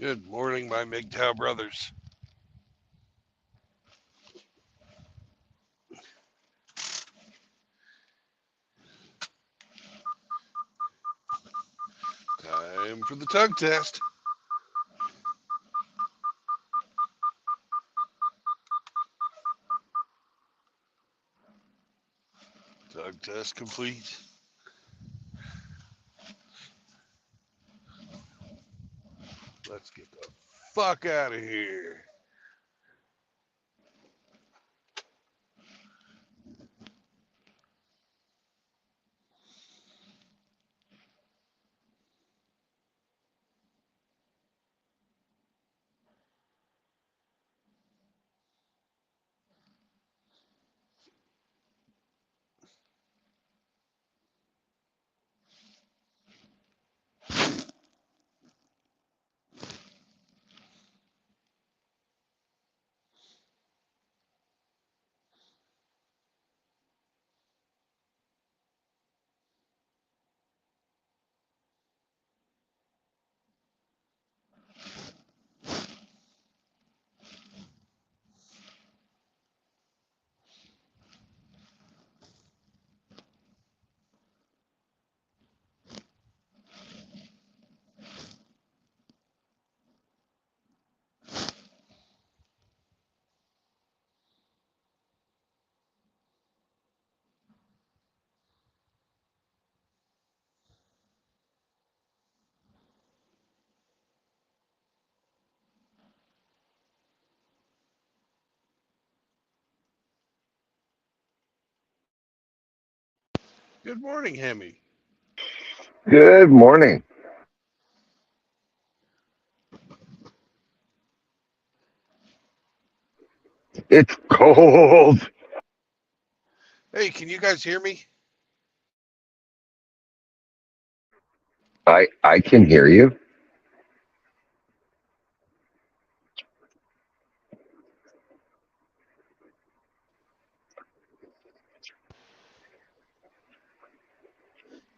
Good morning, my MGTOW brothers. Time for the tug test. Tug test complete. Let's get the fuck out of here. Good morning, Hemi. Good morning. It's cold. Hey, can you guys hear me? I can hear you.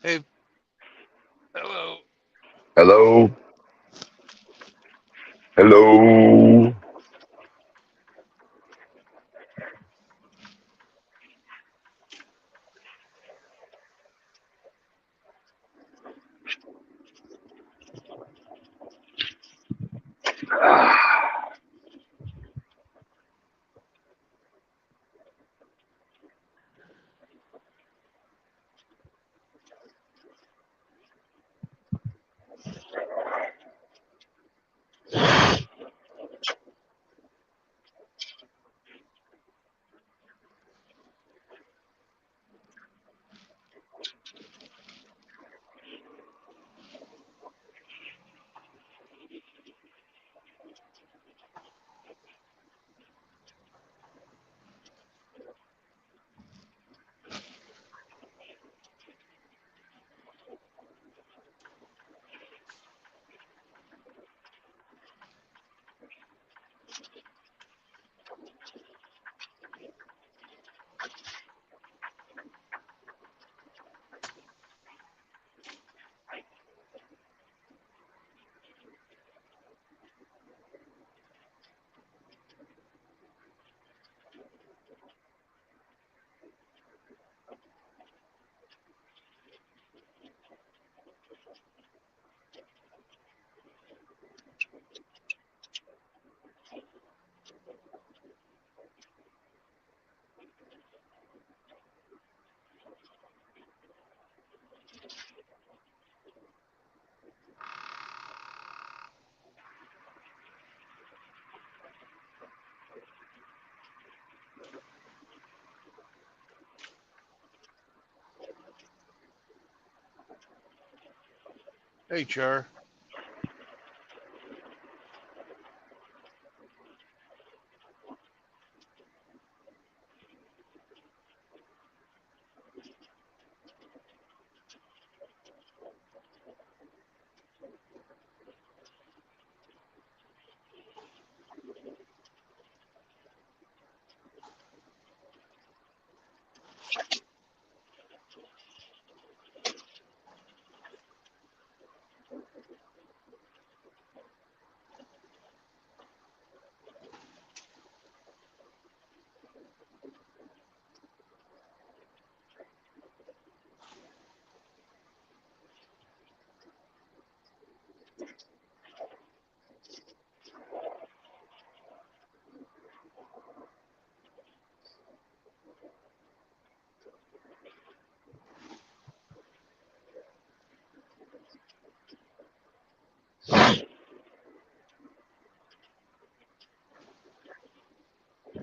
Hey, hello. Hello. Hello. Hey, Char.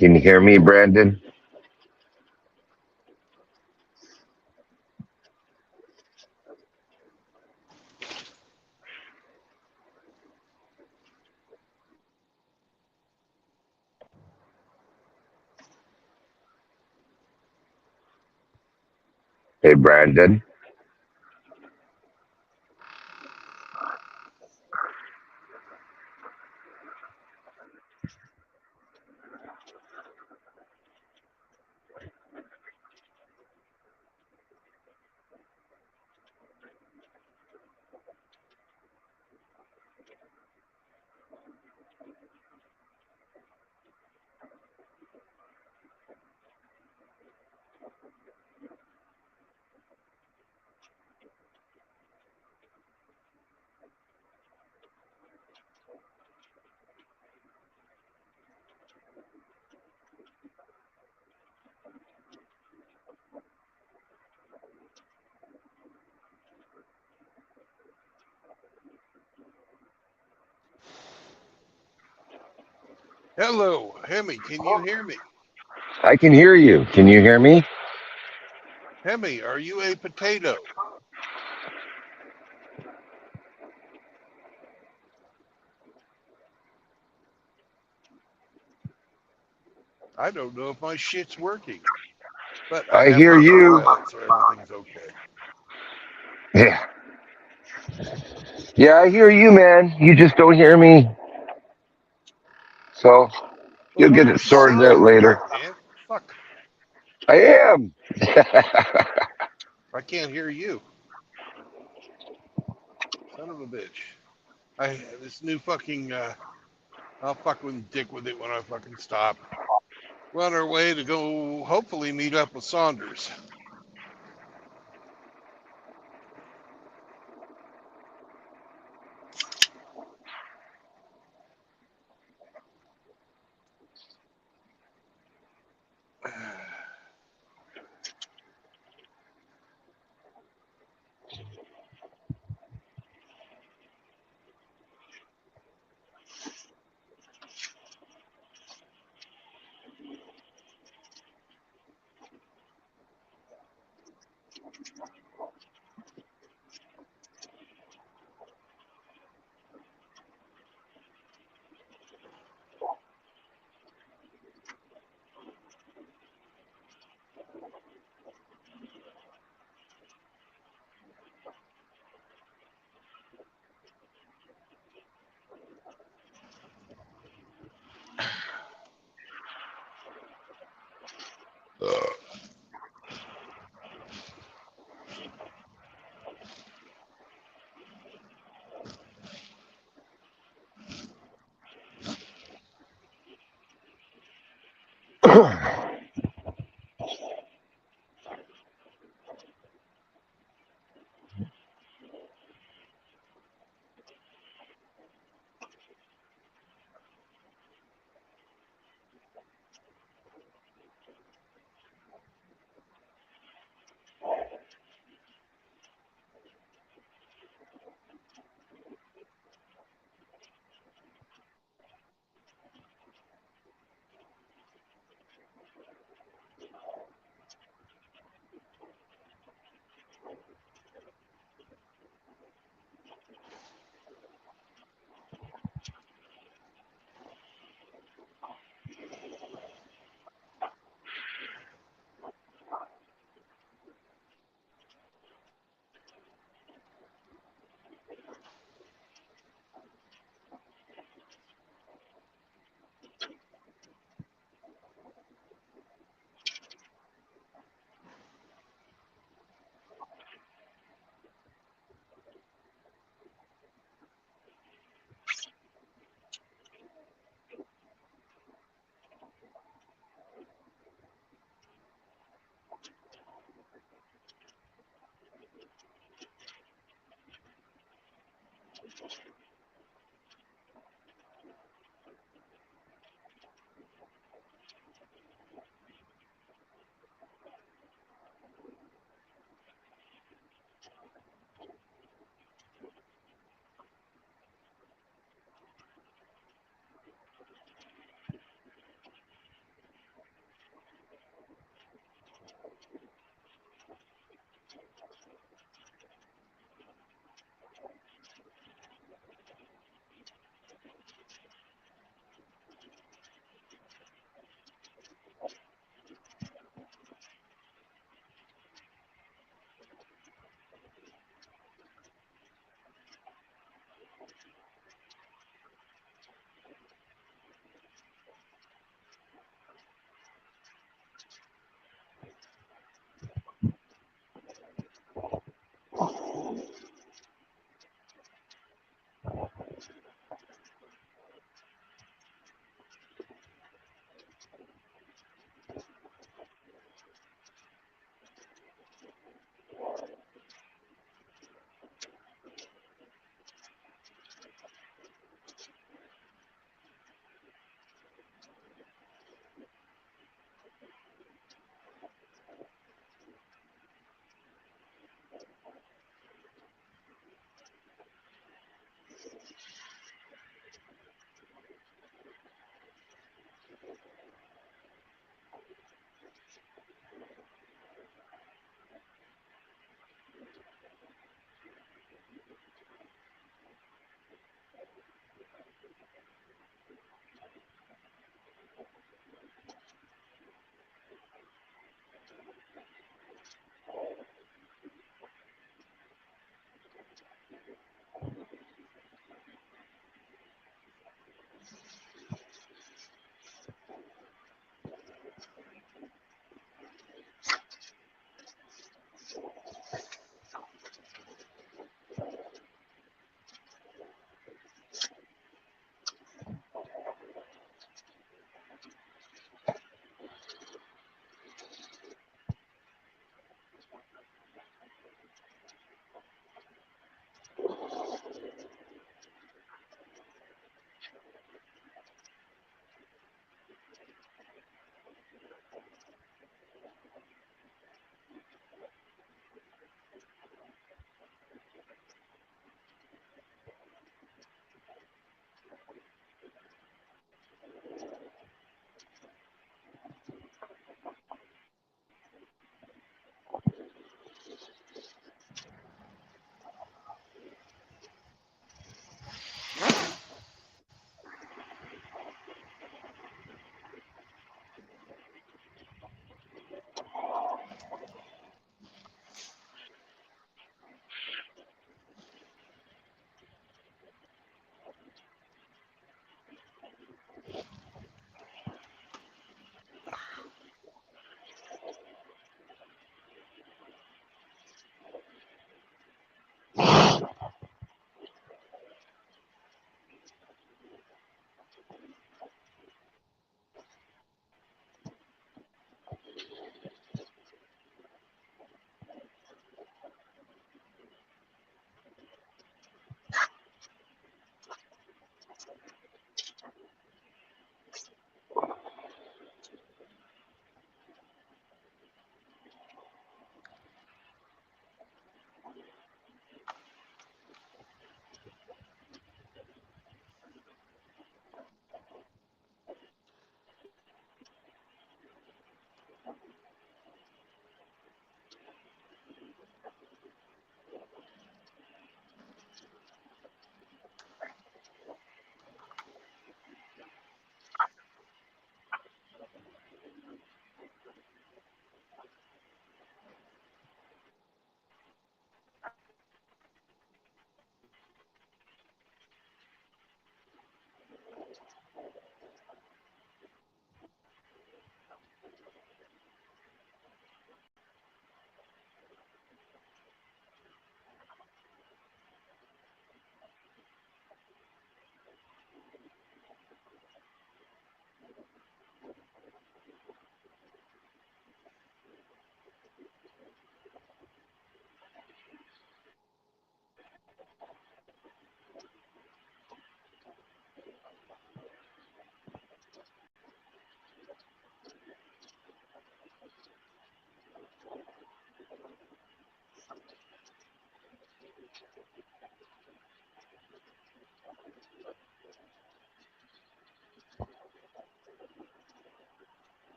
Can you hear me, Brandon? Hey, Brandon. Hello, Hemi. Can you hear me? I can hear you. Can you hear me? Hemi, are you a potato? I don't know if my shit's working, but I I have hear you. autopilot, so everything's okay. Yeah. Yeah, I hear you, man. You just don't hear me. So Well, you'll why get don't it you say sorted out that, later. goddamn? Fuck, I am. I can't hear you. Son of a bitch. This new fucking, I'll fucking dick with it when I fucking stop. We're on our way to go, hopefully meet up with Saunders.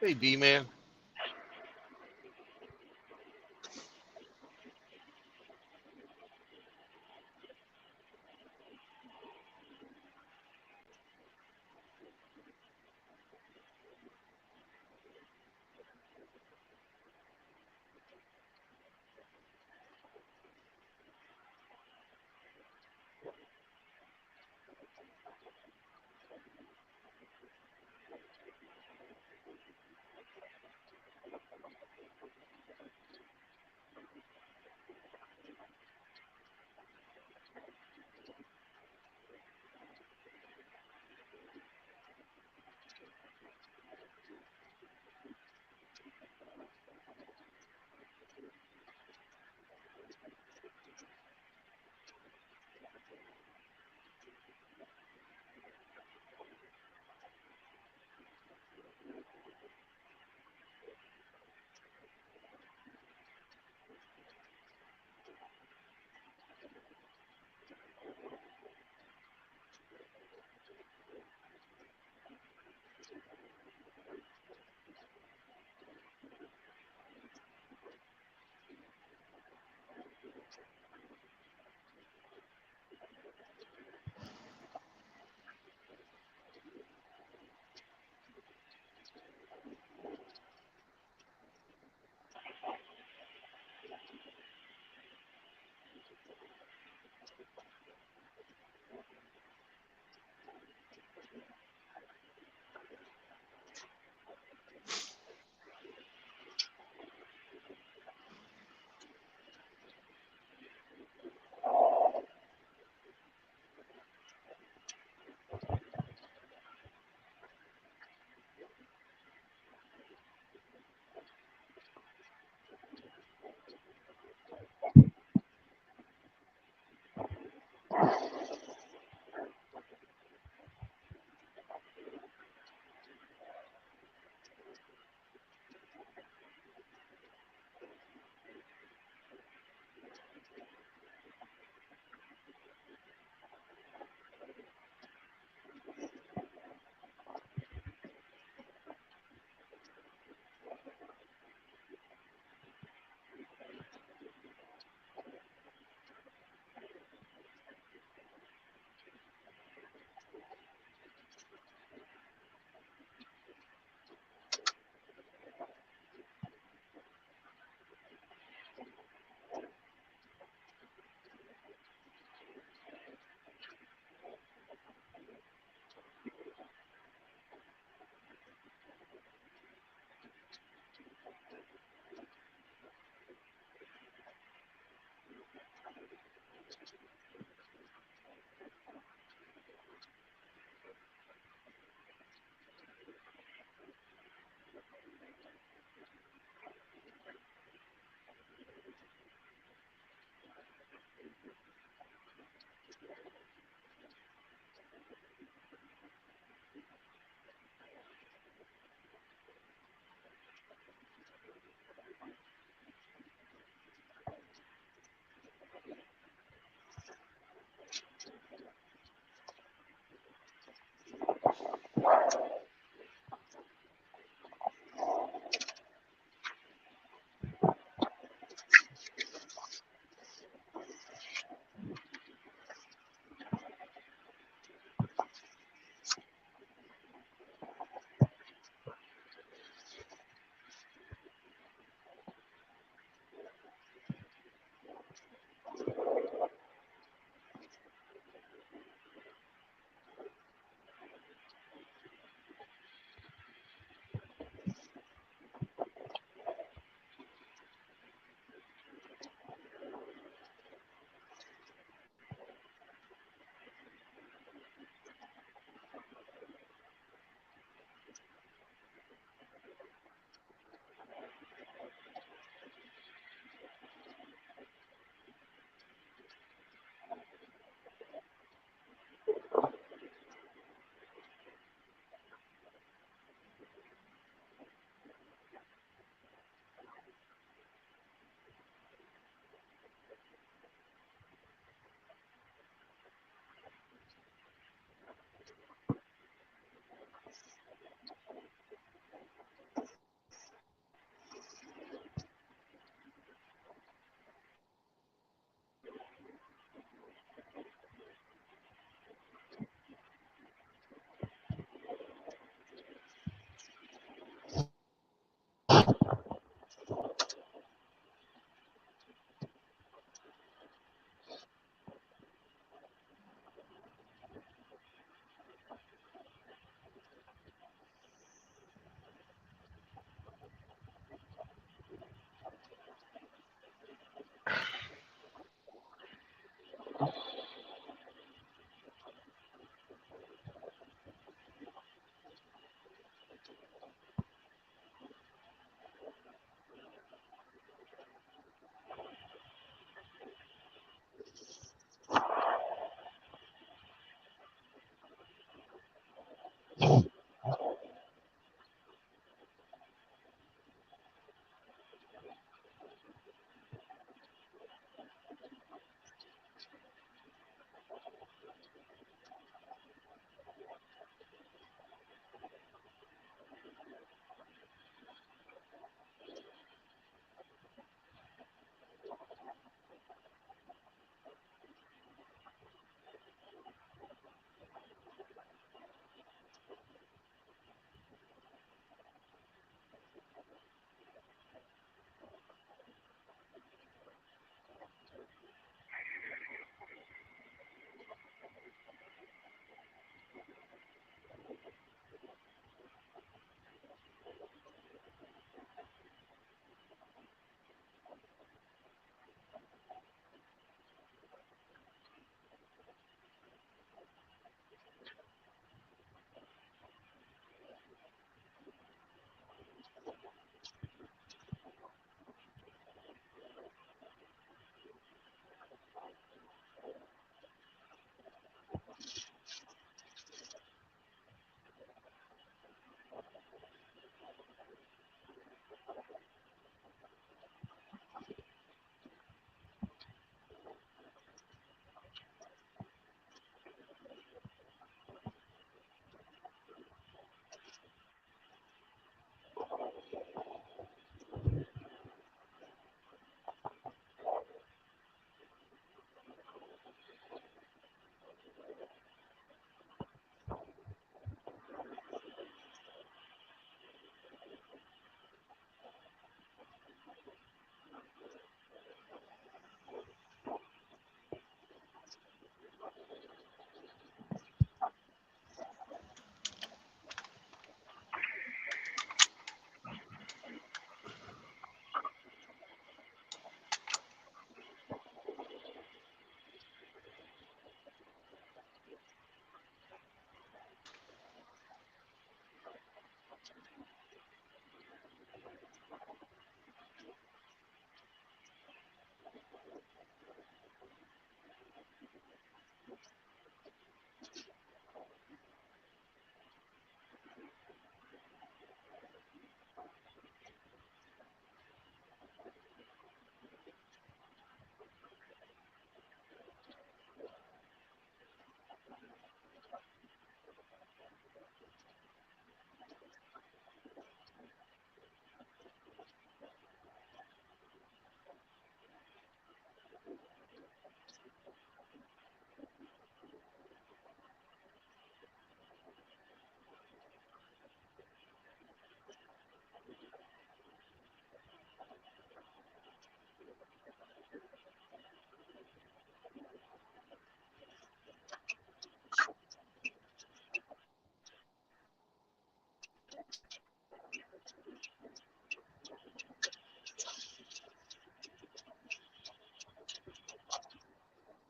Hey, B-Man.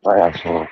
I asshole.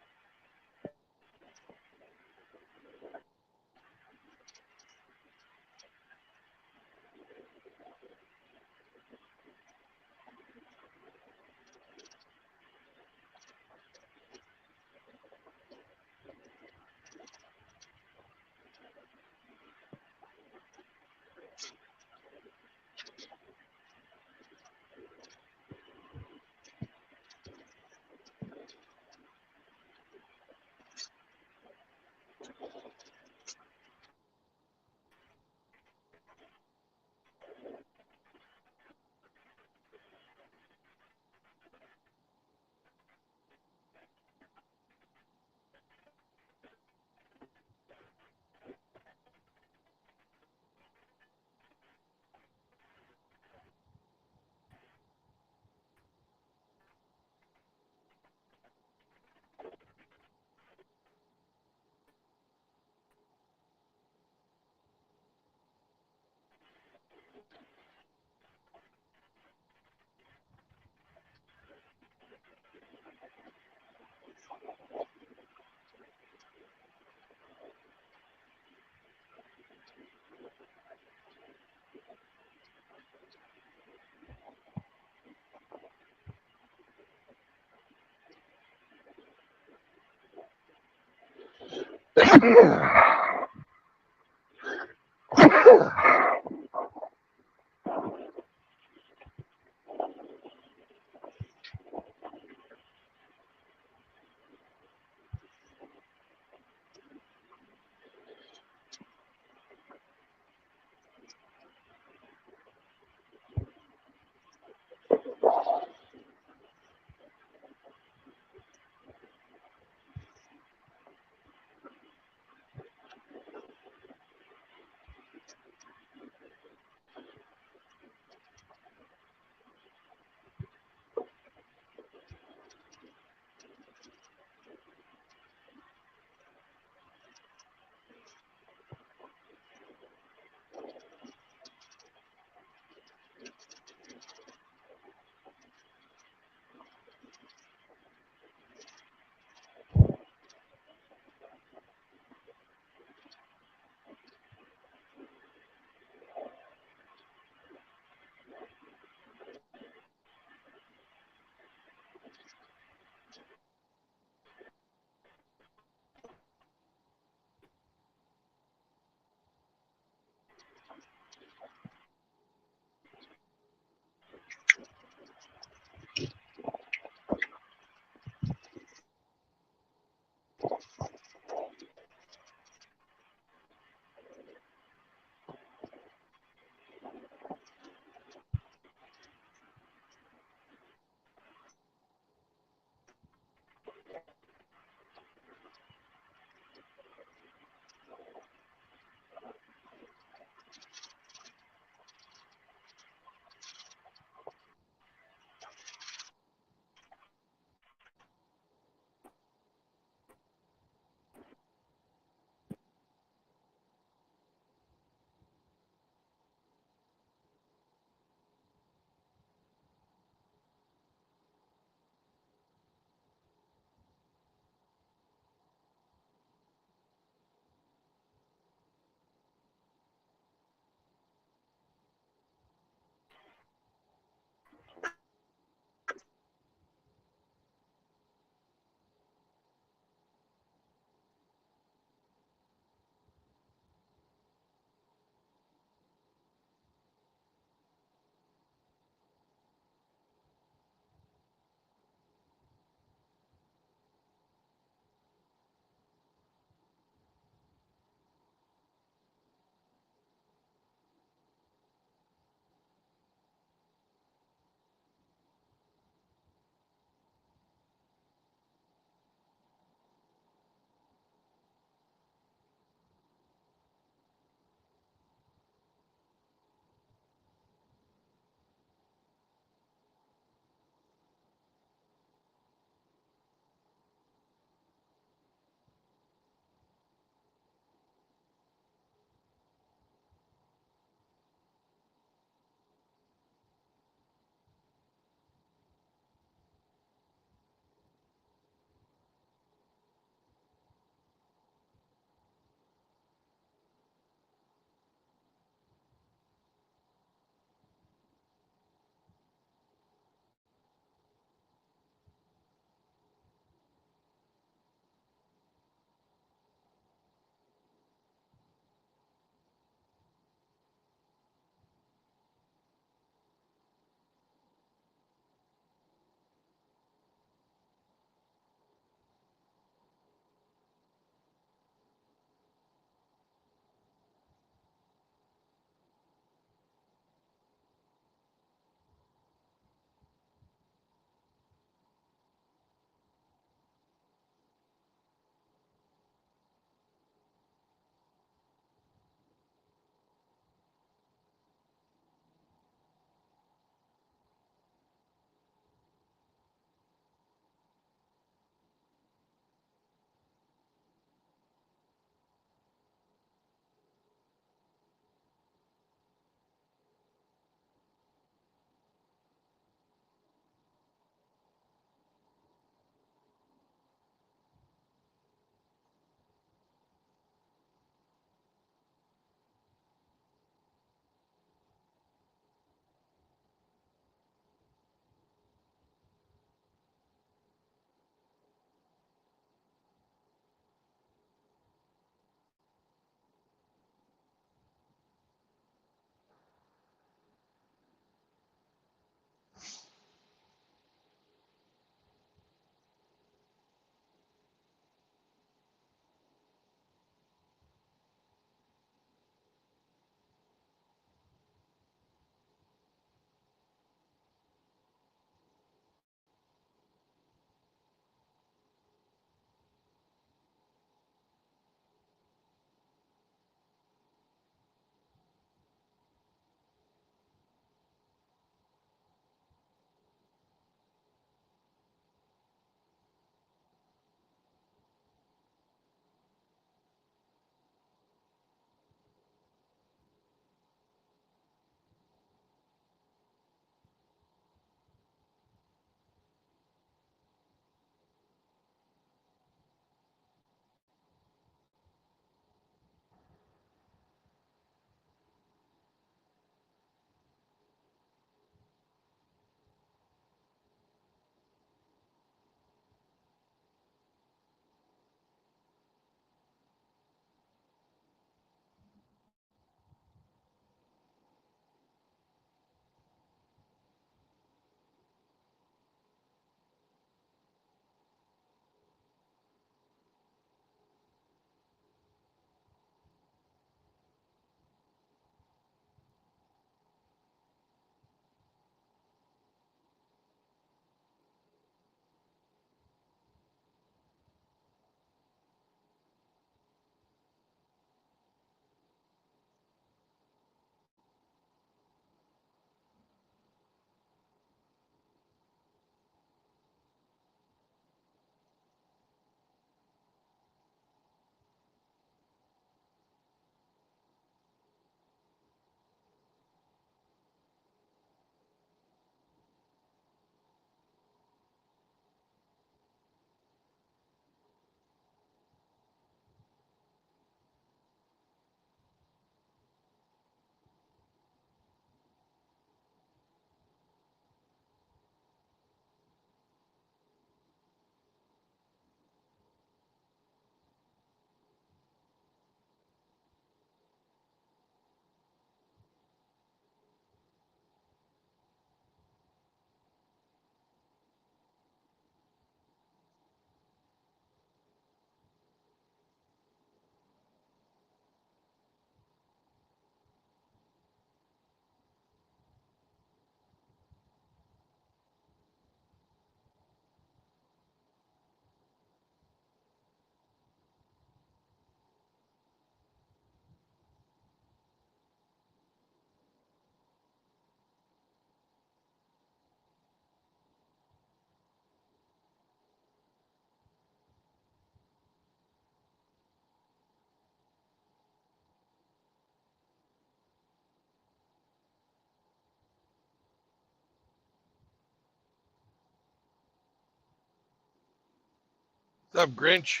What's up, Grinch?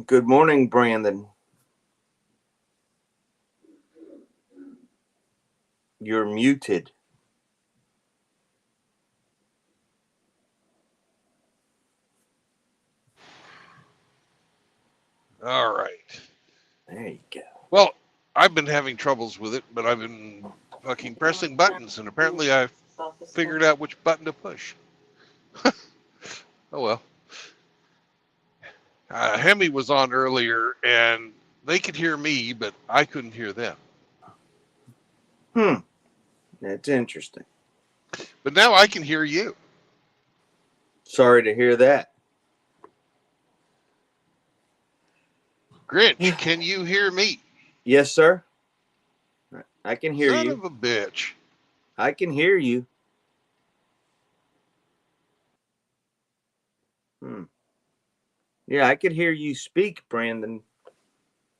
Good morning, Brandon. You're muted. All right. There you go. Well, I've been having troubles with it, but I've been fucking pressing buttons, and apparently I've figured out which button to push. Oh well. Hemi was on earlier, and they could hear me, but I couldn't hear them. That's interesting. But now I can hear you. Sorry to hear that. Grinch, can you hear me? Yes, sir. I can hear Son you. of a bitch. I can hear you. Yeah, I could hear you speak, Brandon,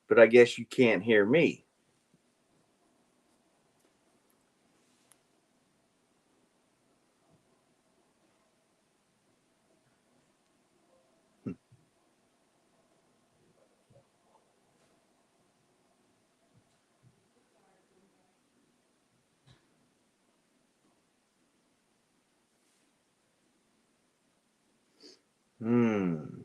but I guess you can't hear me. Hmm.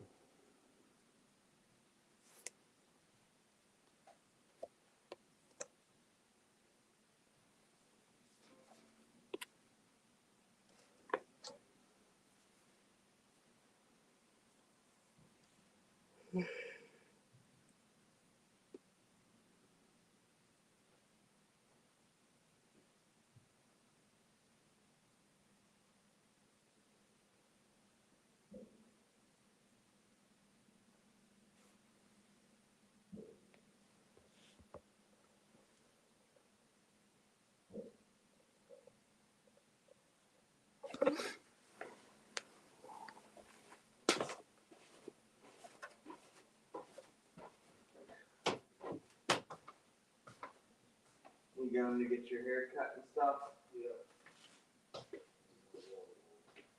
You going to get your hair cut and stuff? Yeah.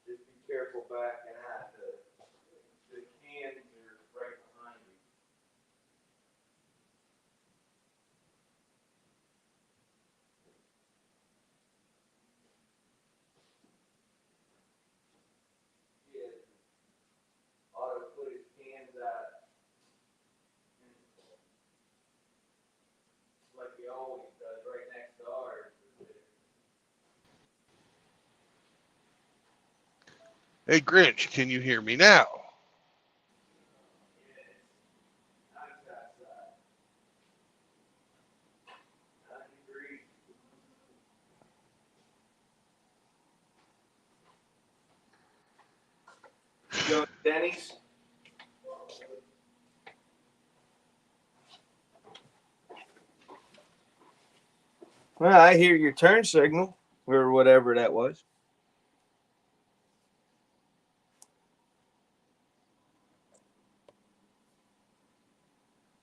Just be careful backing out. The cans are right behind you. Yeah. Auto put his cans out like he always does, right next to ours. Hey, Grinch, can you hear me now? You going to Denny's? Well, I hear your turn signal. or whatever that was.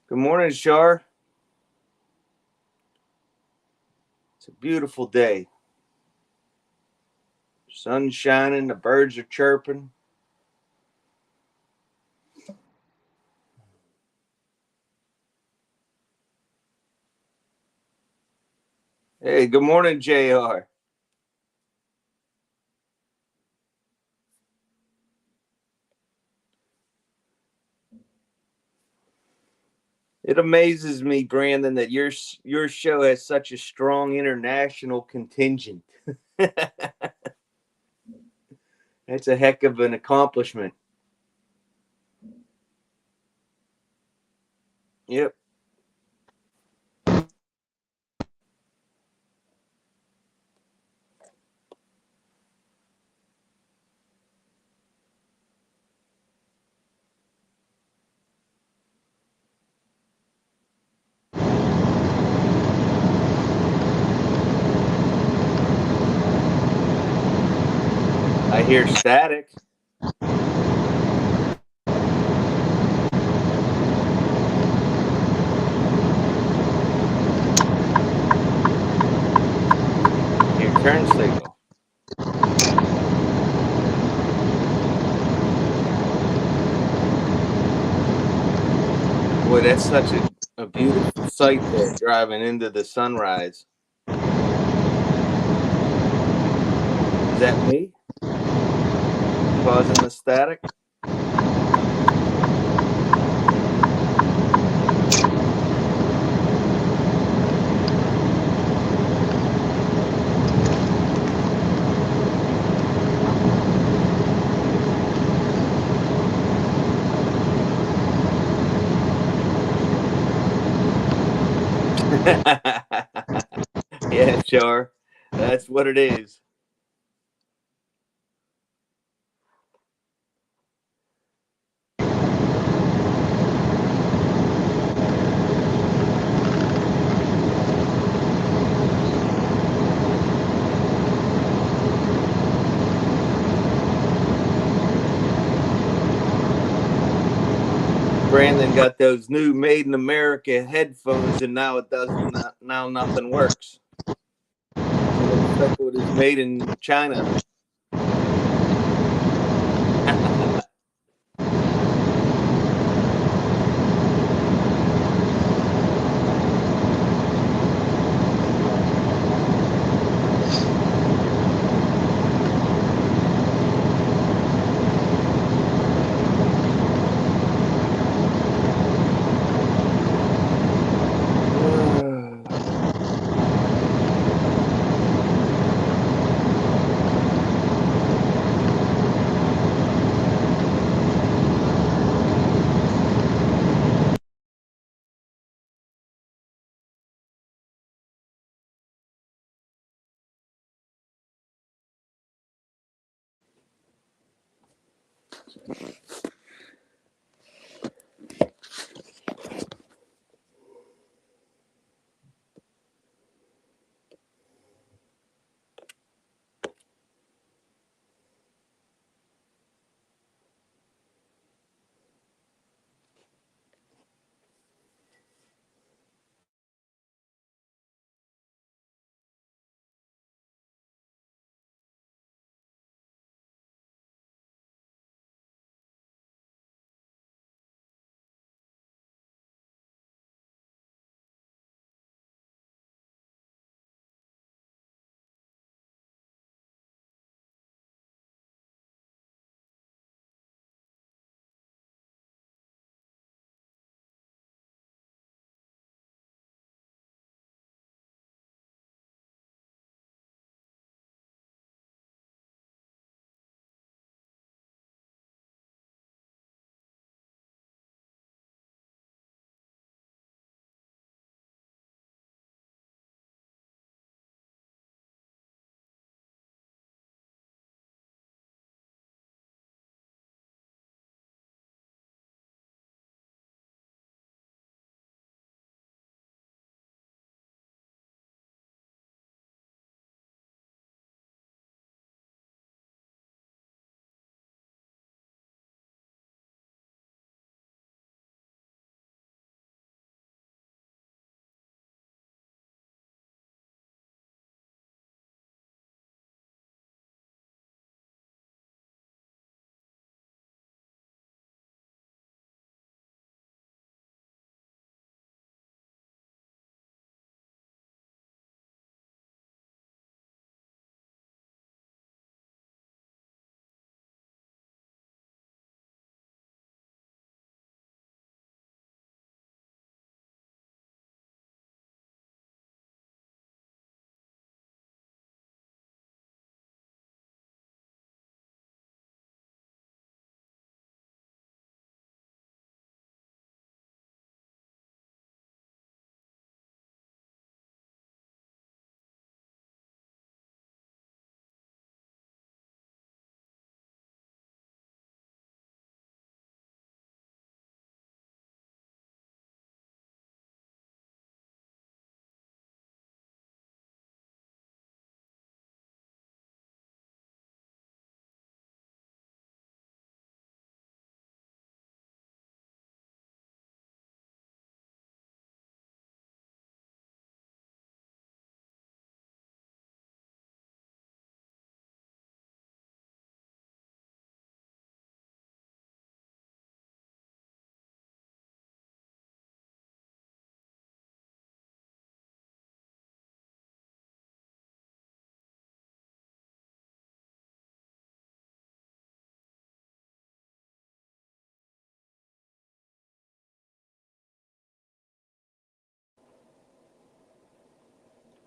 Good morning, Shar. It's a beautiful day. Sun's shining, the birds are chirping. Hey, good morning, JR. It amazes me, Brandon, that your show has such a strong international contingent. That's a heck of an accomplishment. Yep. I hear static. I hear turn signal. Boy, that's such a beautiful sight there, driving into the sunrise. Is that me causing the static? Yeah, sure. That's what it is. Brandon got those new Made in America headphones, and now it doesn't. Now nothing works. It looks like it was made in China.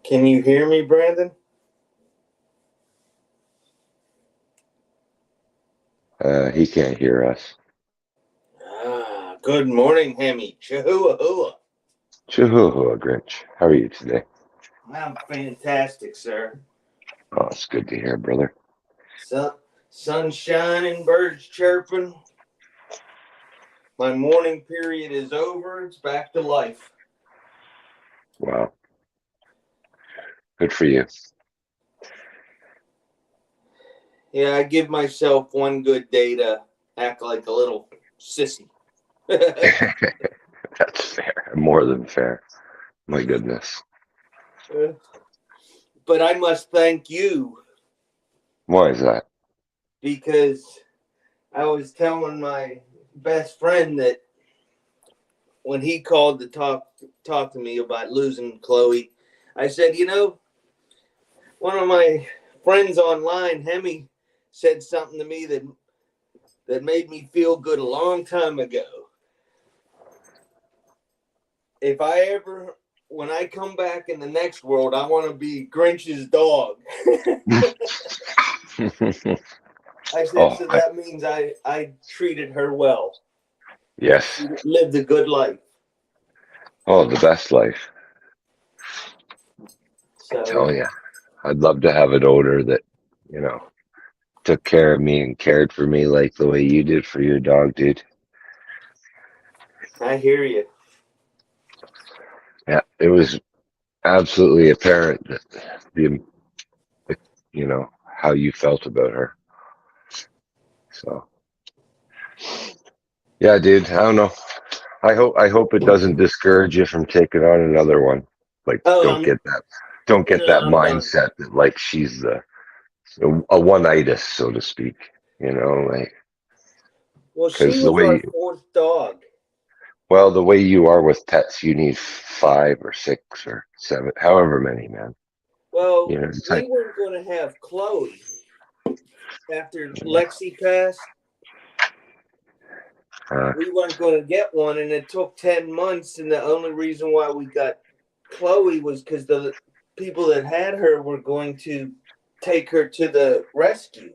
Can you hear me, Brandon? He can't hear us. Good morning, Hemi. Chihuahua. Chihuahua Grinch. How are you today? I'm fantastic, sir. Oh, it's good to hear, brother. Sun shining, birds chirping. My morning period is over. It's back to life. Wow. Good for you. Yeah, I give myself one good day to act like a little sissy. That's fair. More than fair. My goodness. But I must thank you Why is that? because I was telling my best friend that when he called to talk to me about losing Chloe, I said, one of my friends online, Hemi, said something to me that made me feel good a long time ago. If I ever, when I come back in the next world, I want to be Grinch's dog. I said, so that means I treated her well. Yes. She lived a good life. Oh, the best life. So, Tell you. I'd love to have an owner that, took care of me and cared for me like the way you did for your dog, dude. I hear you. Yeah, it was absolutely apparent that how you felt about her. So, yeah, dude, I don't know. I hope it doesn't discourage you from taking on another one. Like, don't get that I'm done. mindset that like she's a one-itis, so to speak. Like Well, she because the was way our fourth dog. the way you are with pets, you need 5 or 6 or 7, however many, man. Well, It's we like, weren't going to have Chloe after Lexi passed. We weren't going to get one, and it took 10 months. And the only reason why we got Chloe was because the people that had her were going to take her to the rescue.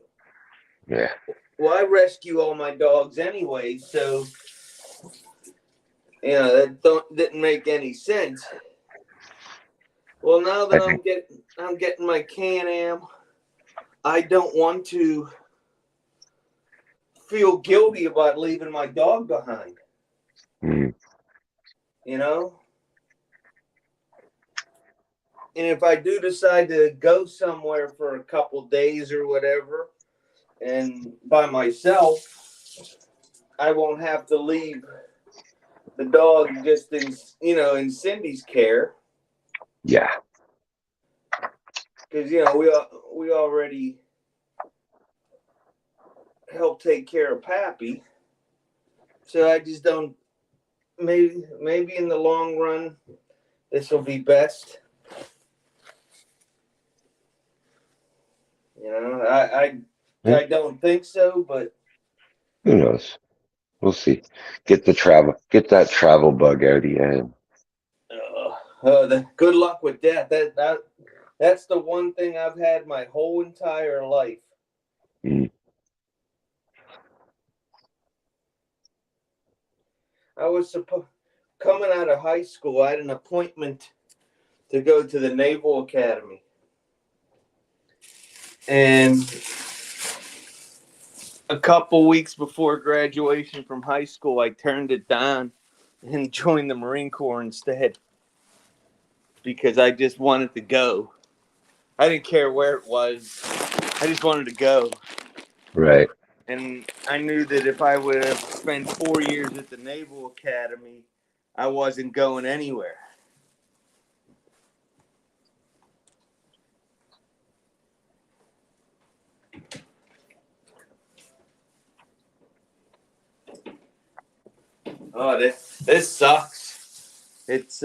yeah. Well, I rescue all my dogs anyway, so that didn't make any sense. Well, now that I'm getting my Can-Am, I don't want to feel guilty about leaving my dog behind. Mm. And if I do decide to go somewhere for a couple days or whatever, and by myself, I won't have to leave the dog just in Cindy's care. Yeah. Because we already help take care of Pappy, so I just don't. Maybe in the long run, this will be best. I don't think so, but Who knows? We'll see. Get that travel bug out of your head. good luck with that. That's the one thing I've had my whole entire life. Mm. I was coming out of high school. I had an appointment to go to the Naval Academy, and a couple weeks before graduation from high school, I turned it down and joined the Marine Corps instead because I just wanted to go. I didn't care where it was. I just wanted to go. Right. And I knew that if I would have spent 4 years at the Naval Academy, I wasn't going anywhere. Oh, this sucks. It's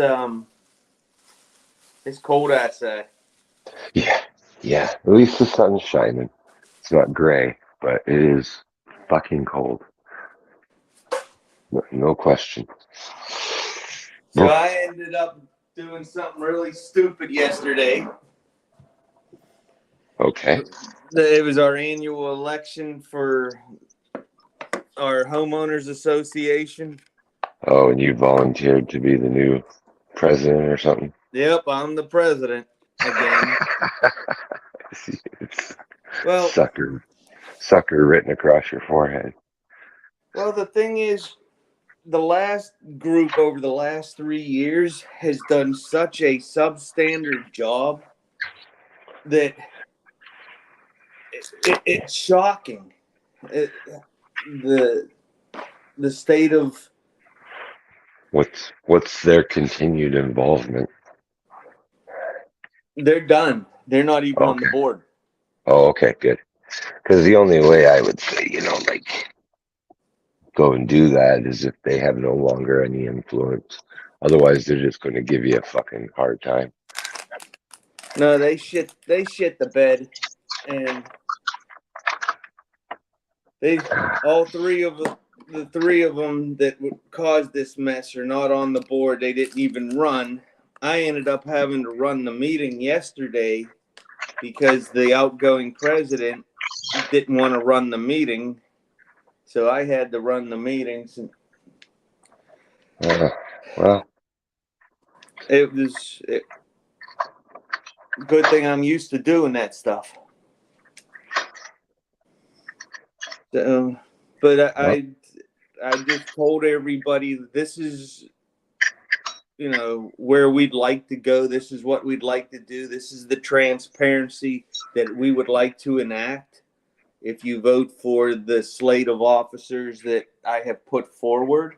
cold outside. Yeah. Yeah. At least the sun's shining. It's not gray, but it is fucking cold. No question. So I ended up doing something really stupid yesterday. Okay. It was our annual election for our homeowners association. Oh, and you volunteered to be the new president or something? Yep, I'm the president again. It's Well, sucker written across your forehead. well, the thing is, the last group over the last 3 years has done such a substandard job that it's shocking. The the state of What's their continued involvement? they're done. They're not even on the Okay. board. Oh, okay, good. Because the only way I would say, like go and do that is if they have no longer any influence. Otherwise, they're just going to give you a fucking hard time. No, they shit the bed, and they all three of the three of them that caused this mess are not on the board. They didn't even run. I ended up having to run the meeting yesterday because the outgoing president didn't want to run the meeting, so I had to run the meetings. Well, It was good thing I'm used to doing that stuff. So, but I just told everybody this is, where we'd like to go. This is what we'd like to do. This is the transparency that we would like to enact. If you vote for the slate of officers that I have put forward,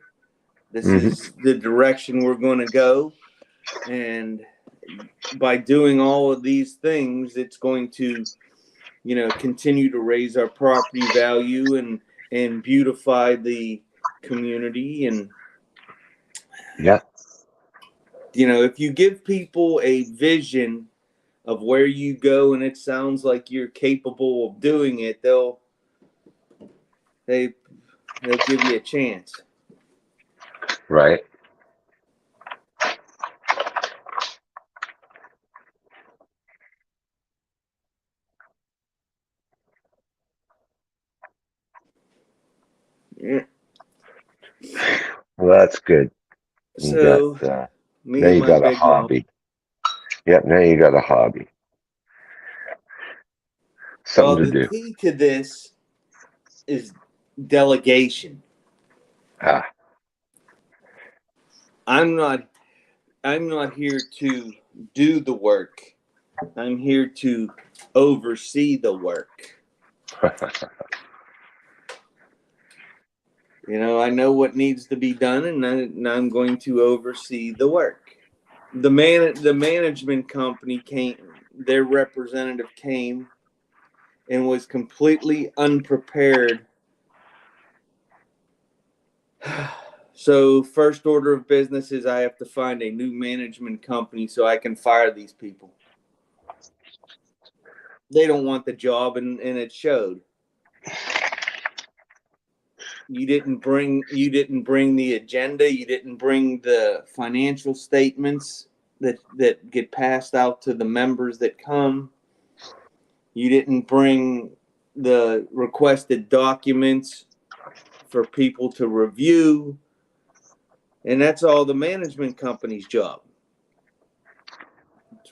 this is the direction we're going to go. And by doing all of these things, it's going to, continue to raise our property value and beautify the community. And, yeah. if you give people a vision of where you go and it sounds like you're capable of doing it, they'll give you a chance. Right. Yeah. Well, that's good. So, me now and you my got a big mouth. hobby. Yep, now you got a hobby. Something to The do. key to this is delegation. I'm not here to do the work. I'm here to oversee the work. I know what needs to be done, and I'm going to oversee the work. The management company their representative came and was completely unprepared. So first order of business is I have to find a new management company so I can fire these people. They don't want the job, and it showed. You didn't bring the agenda. You didn't bring the financial statements that get passed out to the members that come. You didn't bring the requested documents for people to review. And that's all the management company's job. That's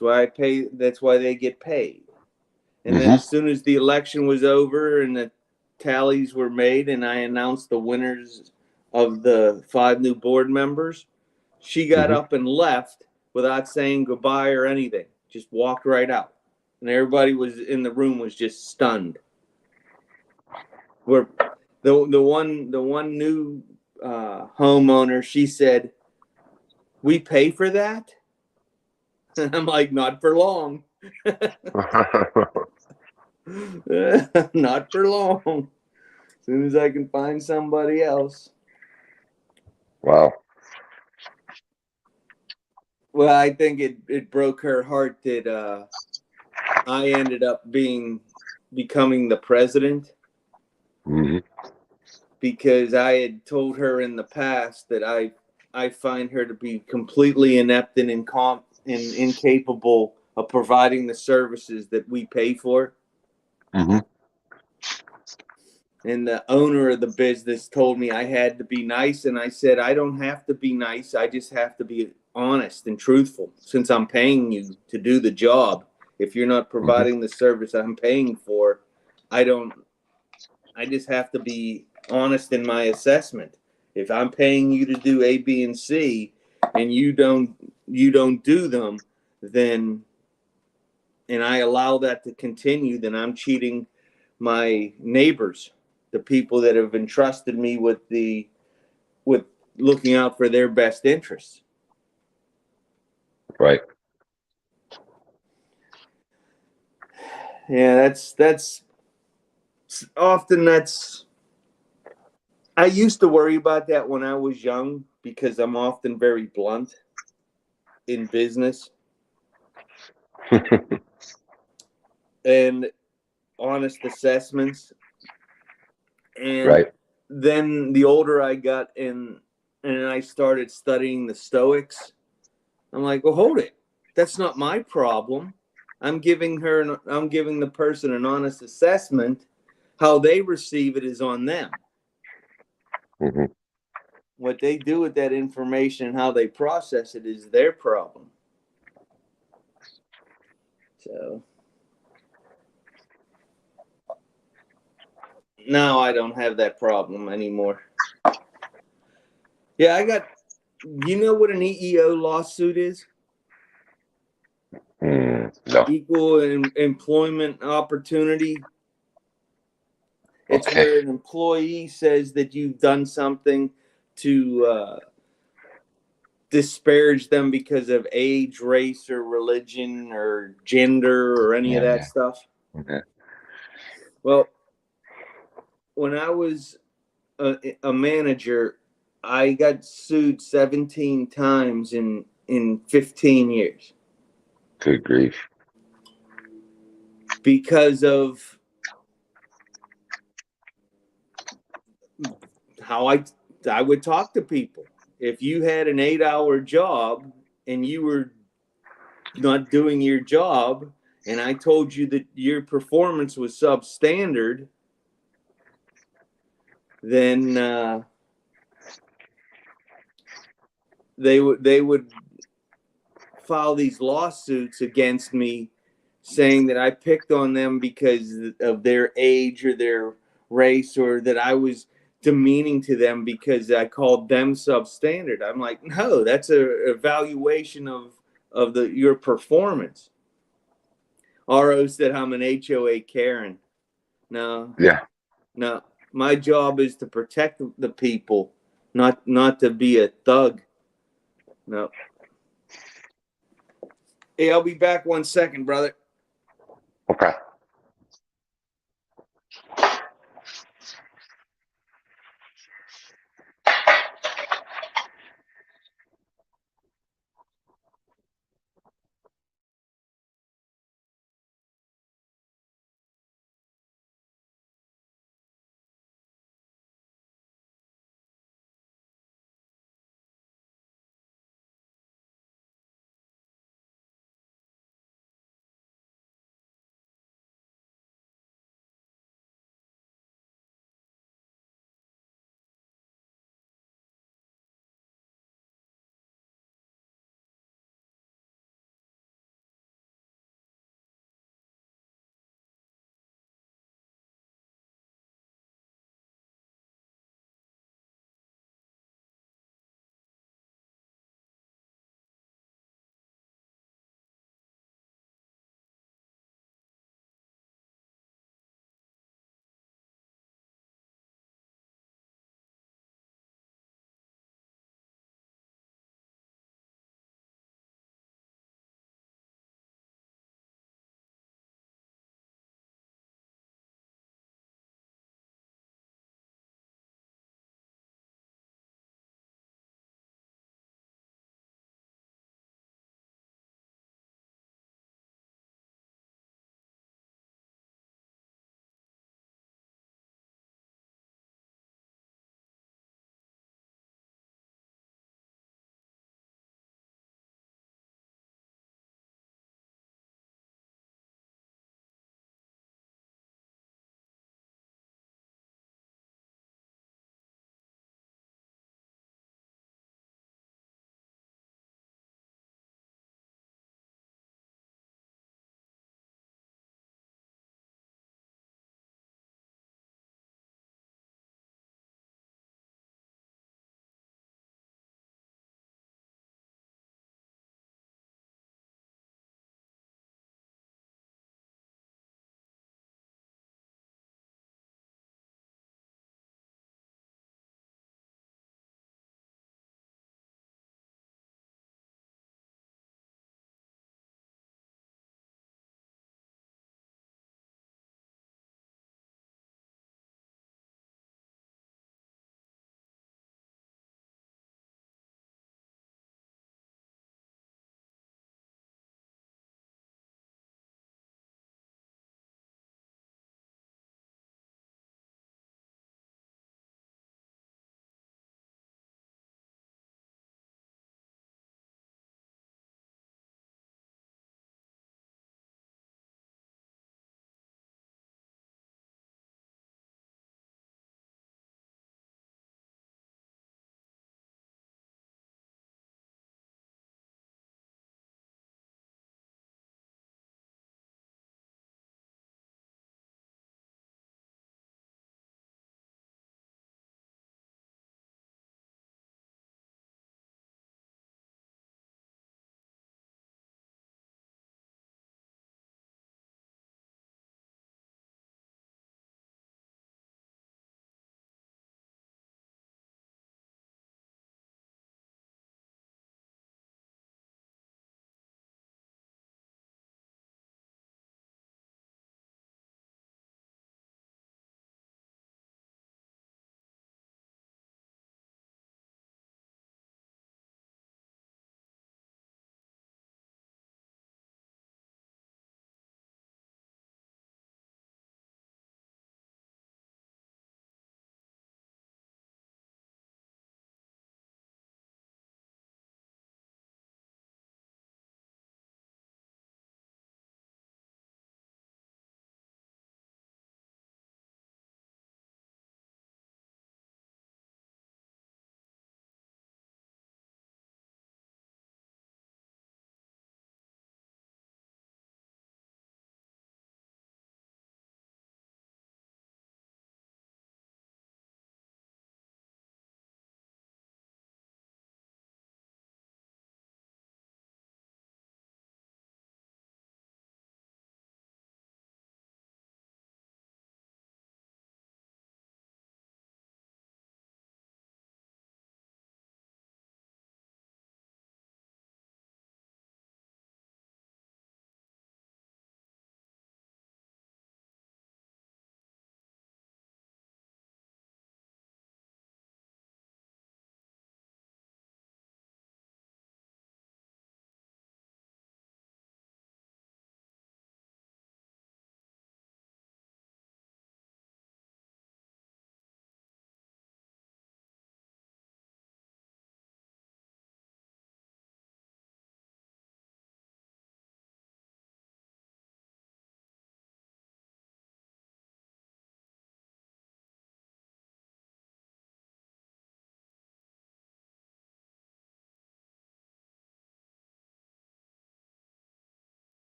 why they get paid. And then as soon as the election was over and the tallies were made and I announced the winners of the 5 new board members, she got up and left without saying goodbye or anything. Just walked right out. And everybody was in the room was just stunned. Where the one new homeowner, she said, "We pay for that?" And I'm like, "Not for long." Not for long. As soon as I can find somebody else. Wow. Well, I think it broke her heart that I ended up becoming the president. Because I had told her in the past that I find her to be completely inept and incapable of providing the services that we pay for. Mm-hmm. And the owner of the business told me I had to be nice, and I said I don't have to be nice. I just have to be honest and truthful. Since I'm paying you to do the job, if you're not providing the service I'm paying for, I just have to be honest in my assessment. If I'm paying you to do A, B, and C, and you don't do them, then, and I allow that to continue, then I'm cheating my neighbors, the people that have entrusted me with looking out for their best interests. Right. Yeah, that's often I used to worry about that when I was young because I'm often very blunt in business and honest assessments. And Right. then the older I got and I started studying the Stoics, I'm like, well, hold it. That's not my problem. I'm giving the person an honest assessment. How they receive it is on them. Mm-hmm. What they do with that information and how they process it is their problem. So now I don't have that problem anymore. Yeah, you know what an EEO lawsuit is? No. Equal employment opportunity. It's Okay. where an employee says that you've done something to disparage them because of age, race, or religion, or gender, or any of that Yeah. stuff. Okay. Well, when I was a manager, I got sued 17 times in 15 years Good grief. because of how I would talk to people. If you had an 8-hour job and you were not doing your job, and I told you that your performance was substandard, then they would file these lawsuits against me, saying that I picked on them because of their age or their race, or that I was demeaning to them because I called them substandard. I'm like, no, that's a evaluation of your performance. RO said I'm an HOA Karen. No, Yeah. no. My job is to protect the people, not to be a thug. No. Hey, I'll be back 1 second, brother. Okay.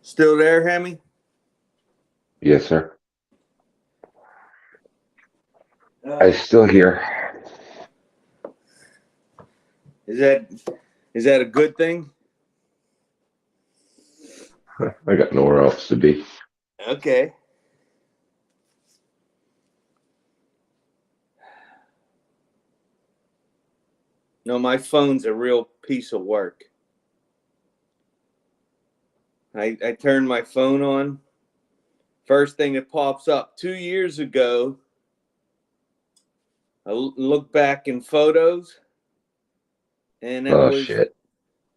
Still there, Hemi? Yes, sir. I still here. Is that a good thing? I got nowhere else to be. Okay. No, my phone's a real piece of work. I turn my phone on. First thing that pops up 2 years ago, I look back in photos, and it Oh, was, shit.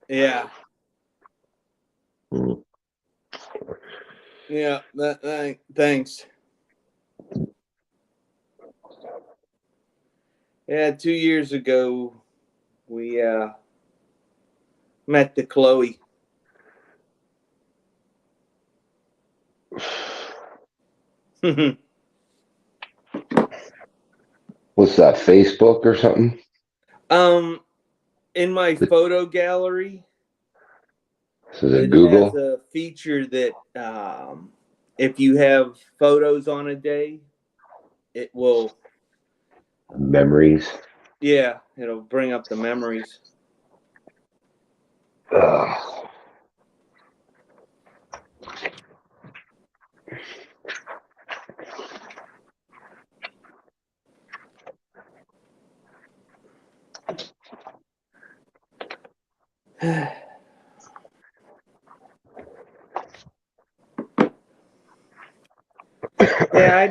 yeah, Mm. yeah, thanks. Yeah, 2 years ago, we met the Chloe. What's that, Facebook or something? In my photo gallery, So is it it has Google? a feature that if you have photos on a day, it will, Memories? yeah, it'll bring up the memories. Ugh. Yeah,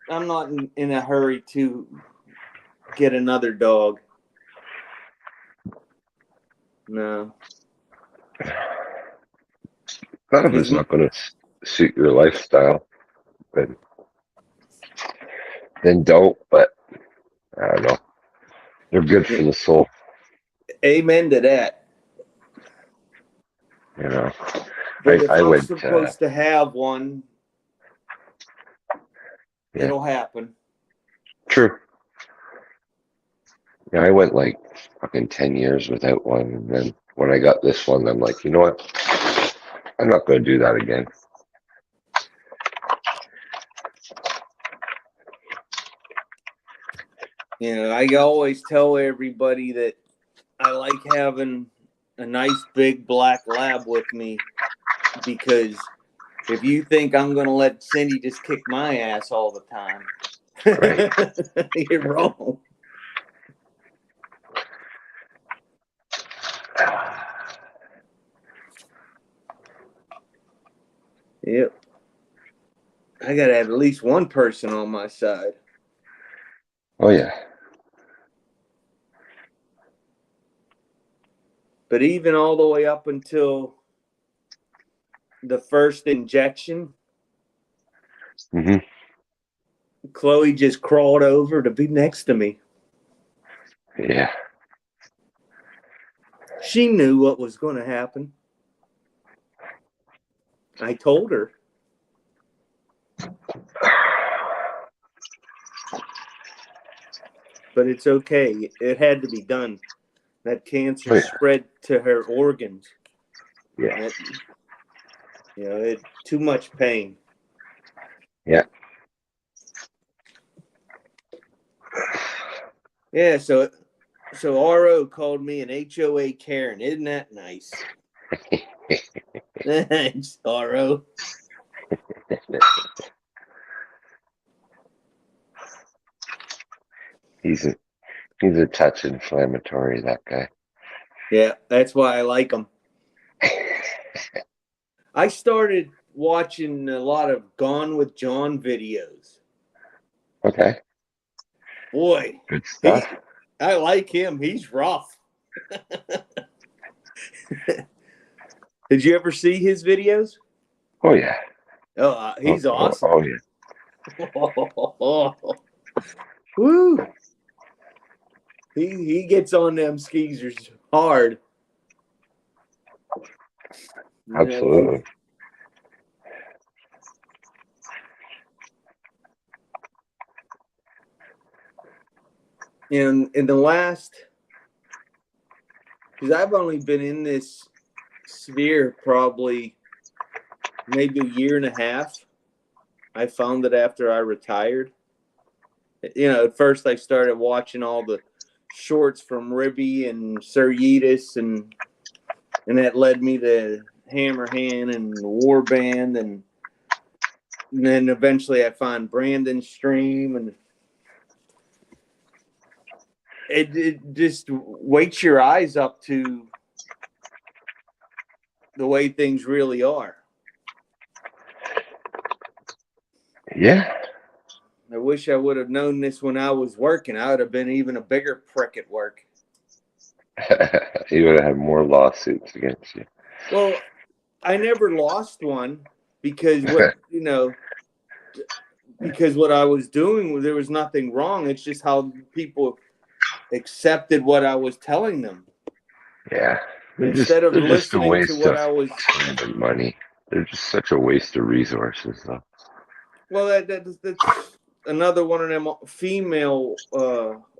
I'm not in a hurry to get another dog. No. None of it's not going to suit your lifestyle. But then don't, but I don't know. They're good for the soul, Amen to that. you know. But if I I'm went, supposed to have one, yeah, it'll happen. true. Yeah, I went like fucking 10 years without one. And then when I got this one, I'm like, you know what? I'm not going to do that again. You know, I always tell everybody that I like having a nice big black lab with me, because if you think I'm going to let Cindy just kick my ass all the time, Right. you're wrong. Yep. I got to have at least one person on my side. Oh, yeah. But even all the way up until the first injection, Hmm. Chloe just crawled over to be next to me. Yeah. She knew what was going to happen. I told her. But it's okay. It had to be done. That cancer Oh, yeah. spread to her organs. Yeah. That, it too much pain. Yeah. Yeah, so RO called me an HOA Karen. Isn't that nice? Thanks, RO. He's a touch inflammatory, that guy. Yeah, that's why I like him. I started watching a lot of Gone with John videos. Okay. Boy, Good stuff. I like him. He's rough. Did you ever see his videos? Oh, yeah. Oh, he's awesome. Oh, yeah. Woo! He gets on them skeezers hard. Absolutely. In the last, because I've only been in this sphere probably maybe a year and a half. I found it after I retired. At first I started watching all the shorts from Ribby and Sir Yeetus, and that led me to Hammerhand and Warband, and then eventually I found Brandon's stream, and it just wakes your eyes up to the way things really are. Yeah. I wish I would have known this when I was working. I would have been even a bigger prick at work. You would have had more lawsuits against you. Well, I never lost one because because what I was doing, there was nothing wrong. It's just how people accepted what I was telling them. Yeah. Instead of they're just a listening to waste what of I was. time and money. They're just such a waste of resources, though. Well, that's another one of them female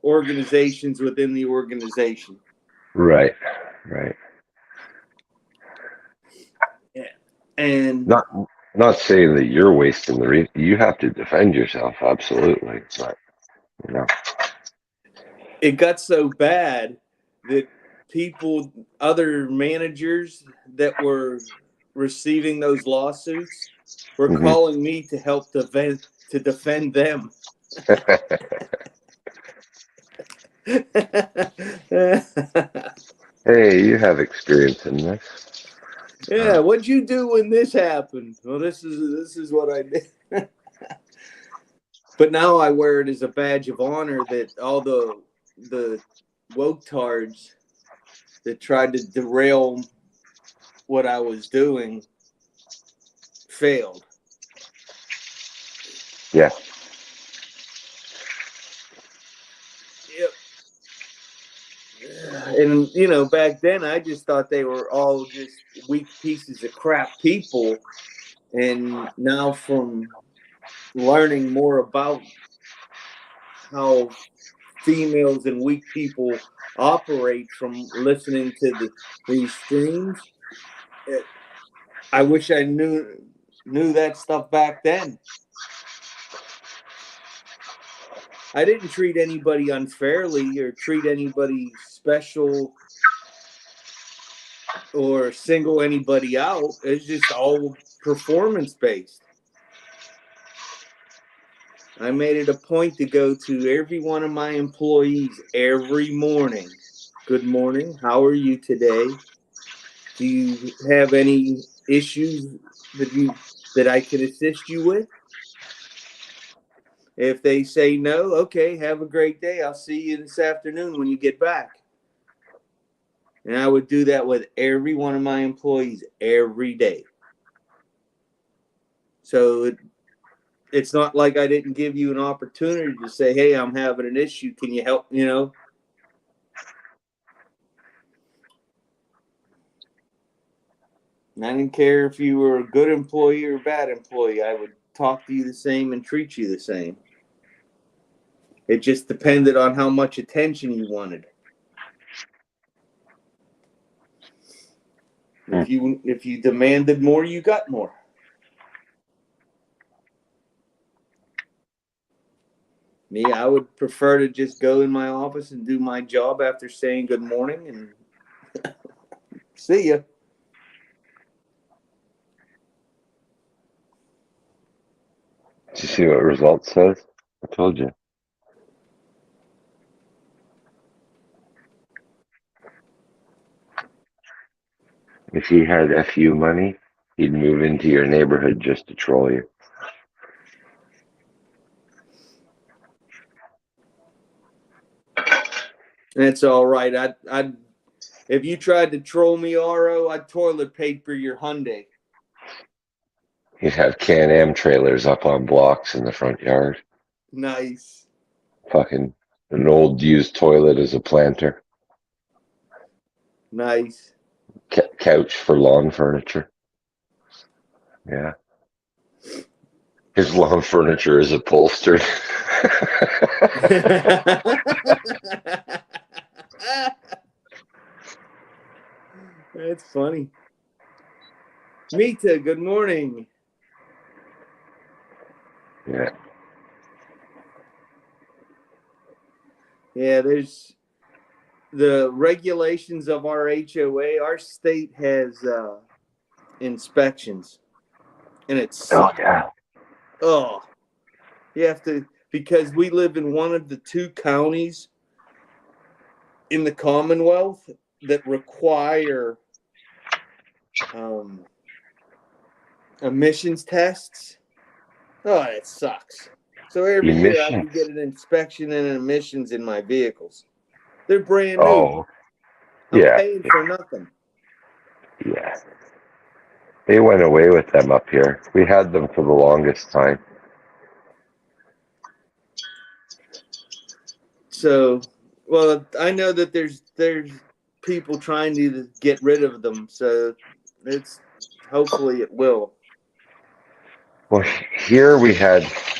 organizations within the organization. Right. Yeah. And Not saying that you're wasting you have to defend yourself, absolutely. But it got so bad that other managers that were receiving those lawsuits were calling me to help defend them. Hey, you have experience in this. Yeah, what'd you do when this happened? Well, this is what I did. But now I wear it as a badge of honor that all the woke-tards that tried to derail what I was doing failed. Yeah. Yep. And back then I just thought they were all just weak pieces of crap people. And now from learning more about how females and weak people operate from listening to these streams, I wish I knew that stuff back then. I didn't treat anybody unfairly or treat anybody special or single anybody out. It's just all performance based. I made it a point to go to every one of my employees every morning. Good morning. How are you today? Do you have any issues that I can assist you with? If they say no, okay, have a great day. I'll see you this afternoon when you get back. And I would do that with every one of my employees every day. So it's not like I didn't give you an opportunity to say, hey, I'm having an issue. Can you help? I didn't care if you were a good employee or a bad employee. I would talk to you the same and treat you the same. It just depended on how much attention you wanted. If you demanded more, you got more. Me, I would prefer to just go in my office and do my job after saying good morning and see ya. Did you see what results says? I told you. If he had FU money, he'd move into your neighborhood just to troll you. That's all right. I'd if you tried to troll me, RO, I'd toilet paper your Hyundai. He'd have Can-Am trailers up on blocks in the front yard. Nice. Fucking an old used toilet as a planter. Nice. Couch for lawn furniture. Yeah. His lawn furniture is upholstered. That's funny. Mita, good morning. Yeah. Yeah, there's the regulations of our HOA. Our state has inspections, and it's Oh yeah. you have to, because we live in one of the 2 counties in the Commonwealth that require emissions tests. Oh, it sucks. So every year I have to Emissions. get an inspection and emissions in my vehicles. They're brand new. Oh I'm yeah. paying for nothing. Yeah. They went away with them up here. We had them for the longest time. So, well, I know that there's people trying to get rid of them. So it's hopefully it will. Well, here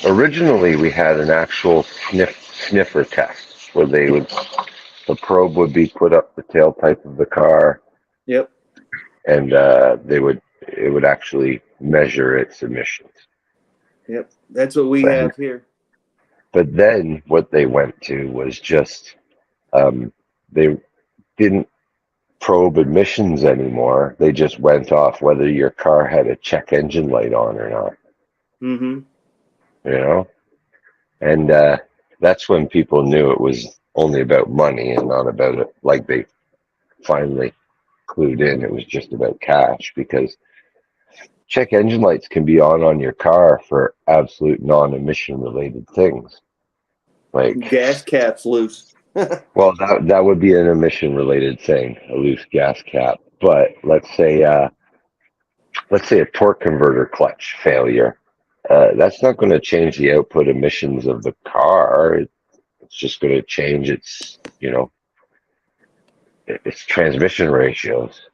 originally we had an actual sniffer test where the probe would be put up the tailpipe of the car. Yep. And it would actually measure its emissions. Yep. That's what we have here. But then what they went to was just, they didn't probe emissions anymore. They just went off whether your car had a check engine light on or not. Mm-hmm. You know? And that's when people knew it was only about money and not about it. Like they finally clued in, it was just about cash, because check engine lights can be on your car for absolute non-emission related things. Like Gas cap's loose. well, that would be an emission related thing, a loose gas cap. But let's say a torque converter clutch failure. That's not going to change the output emissions of the car. It's just going to change its transmission ratios.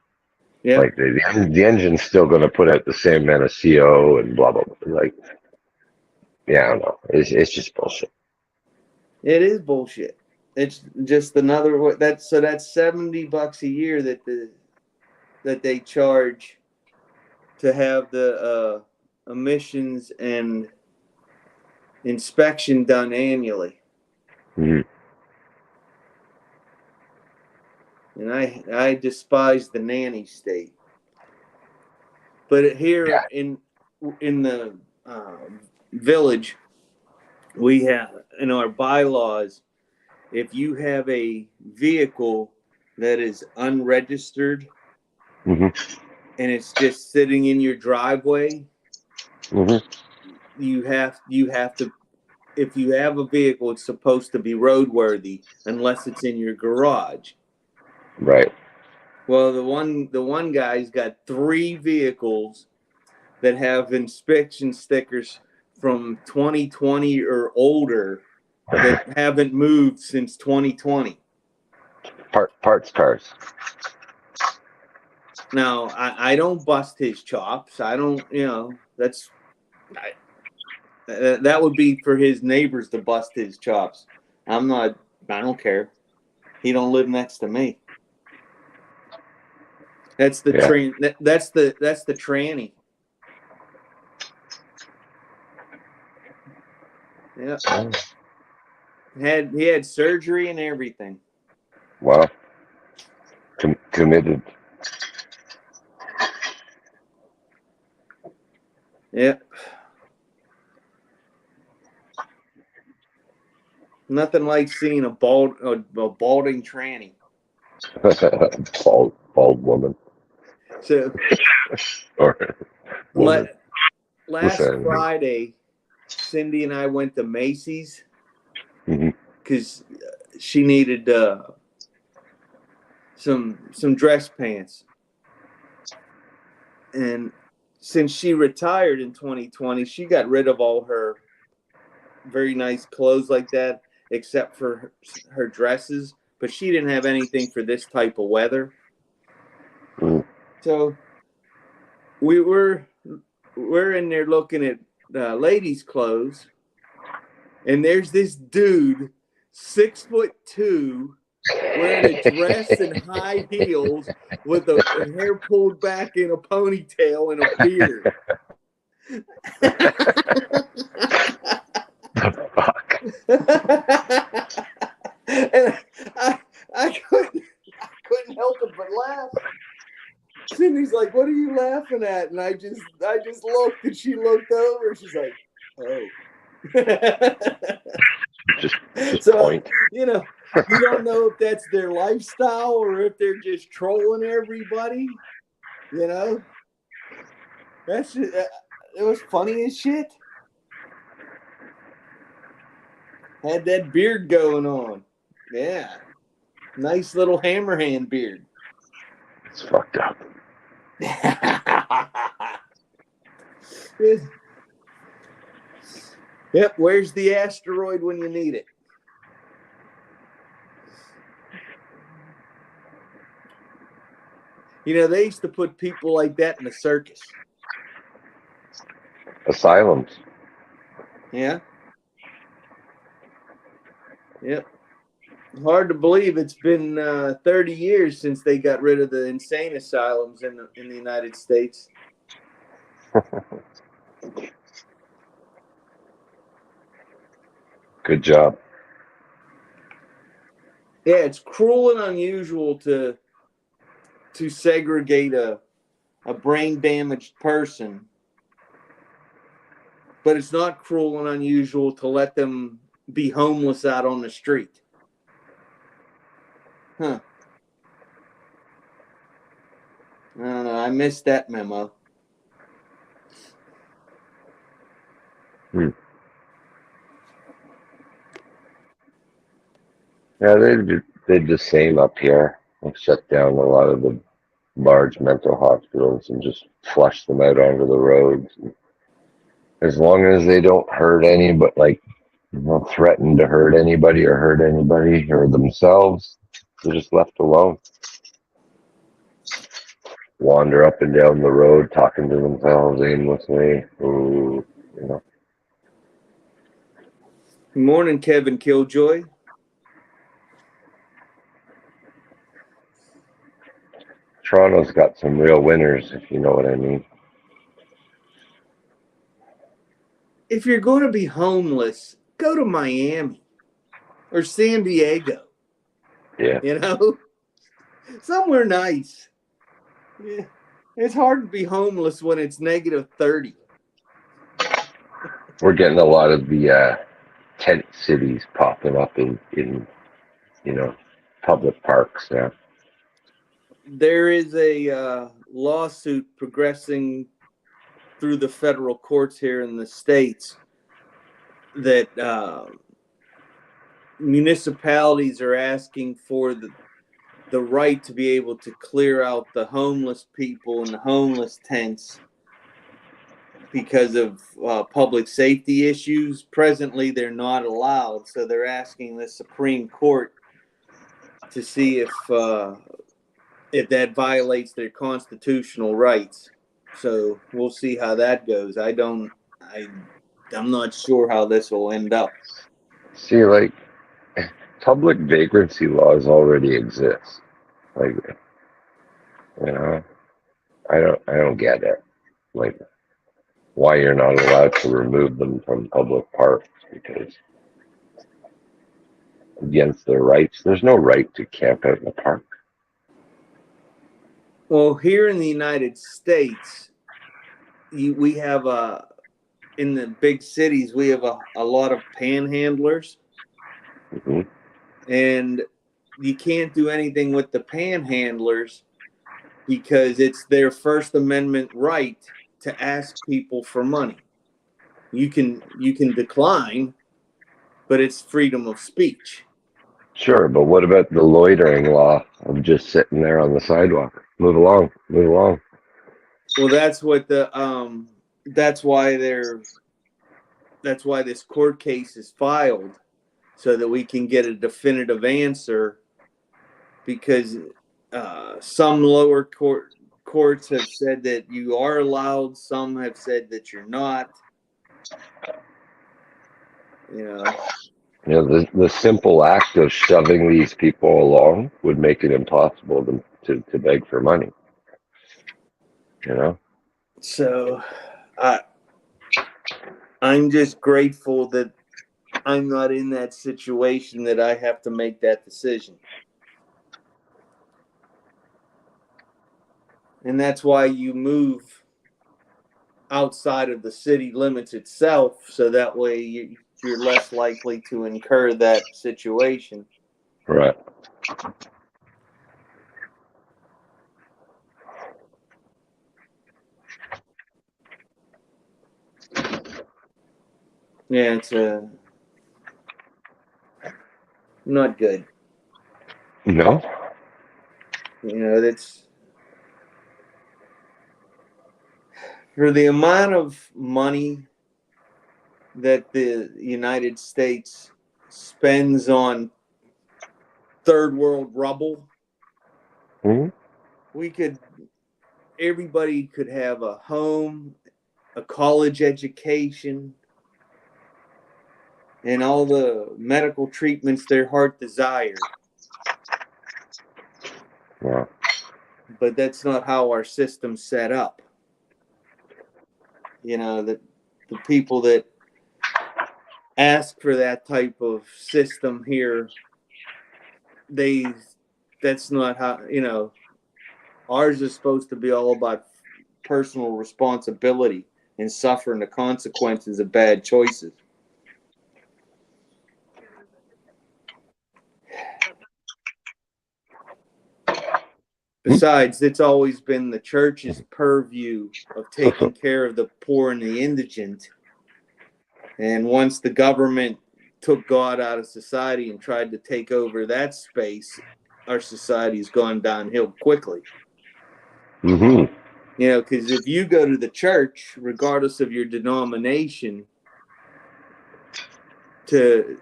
Yeah. Like the engine's still going to put out the same amount of CO and blah blah blah. Like, yeah, I don't know. It's just bullshit. It is bullshit. It's just another that's $70 a year that they charge to have the emissions and inspection done annually. Mm-hmm. And I despise the nanny state. But here in the village, we have in our bylaws, if you have a vehicle that is unregistered Mm-hmm. and it's just sitting in your driveway, Mm-hmm. you have to, if you have a vehicle, it's supposed to be roadworthy unless it's in your garage. Right. Well, the one guy's got 3 vehicles that have inspection stickers from 2020 or older that haven't moved since 2020. Parts cars. Now, I don't bust his chops. I don't, that would be for his neighbors to bust his chops. I don't care. He don't live next to me. That's the train. That's the tranny. Yeah. He had surgery and everything. Wow. Committed. Yeah. Nothing like seeing a balding tranny. bald woman. So Or woman. last Friday, Cindy and I went to Macy's because she needed some dress pants, and since she retired in 2020, she got rid of all her very nice clothes like that, except for her dresses. But she didn't have anything for this type of weather. So we're in there looking at ladies' clothes, and there's this dude, 6'2", wearing a dress and high heels with a hair pulled back in a ponytail and a beard. The fuck? And I couldn't help it but laugh. Cindy's like, "What are you laughing at?" And I just looked, and she looked over. She's like, "Oh." Just So, point. you know, you don't know if that's their lifestyle or if they're just trolling everybody. You know, that's just, it was funny as shit. Had that beard going on. Yeah, nice little hammerhand beard. It's fucked up. Yep, where's the asteroid when you need it? You know, they used to put people like that in a circus. Asylums. Yeah. Yep. Hard to believe it's been 30 years since they got rid of the insane asylums in the United States. Good job. Yeah, it's cruel and unusual to segregate a brain damaged person, but it's not cruel and unusual to let them be homeless out on the street. Huh. I don't know. I missed that memo. Yeah, they did the same up here. They shut down a lot of the large mental hospitals and just flush them out onto the roads. As long as they don't hurt anybody, like, threaten to hurt anybody or themselves, they're just left alone. Wander up and down the road talking to themselves aimlessly. Ooh, you know. Good morning, Kevin Killjoy. Toronto's got some real winners, if you know what I mean. If you're going to be homeless, go to Miami or San Diego. Yeah. You know, somewhere nice. Yeah. It's hard to be homeless when it's negative 30. We're getting a lot of the tent cities popping up in public parks now. There is a lawsuit progressing through the federal courts here in the States that municipalities are asking for the right to be able to clear out the homeless people and the homeless tents because of public safety issues. Presently, they're not allowed, so they're asking the Supreme Court to see if that violates their constitutional rights. So we'll see how that goes. I'm not sure how this will end up. See, like, public vagrancy laws already exist. Like, I don't get it. Like, why you're not allowed to remove them from public parks, because against their rights, there's no right to camp out in the park. Well, here in the United States, we have in the big cities, we have a lot of panhandlers. Mm-hmm. And you can't do anything with the panhandlers because it's their First Amendment right to ask people for money. You can decline, but it's freedom of speech. Sure, but what about the loitering law of just sitting there on the sidewalk? Move along, move along. Well, that's what that's why this court case is filed, so that we can get a definitive answer, because some lower courts have said that you are allowed, some have said that you're not. You know, the simple act of shoving these people along would make it impossible to beg for money. You know? So I'm just grateful that I'm not in that situation that I have to make that decision. And that's why you move outside of the city limits itself, so that way you're less likely to incur that situation. Right. Yeah, it's not good. No? You know, that's for the amount of money that the United States spends on third world rubble. Hmm? Everybody could have a home, a college education, and all the medical treatments their heart desired. Yeah. But that's not how our system's set up. You know, the people that ask for that type of system here, that's not how, you know, ours is supposed to be all about personal responsibility and suffering the consequences of bad choices. Besides, it's always been the church's purview of taking care of the poor and the indigent. And once the government took God out of society and tried to take over that space, our society's gone downhill quickly. Mm-hmm. You know, because if you go to the church, regardless of your denomination, to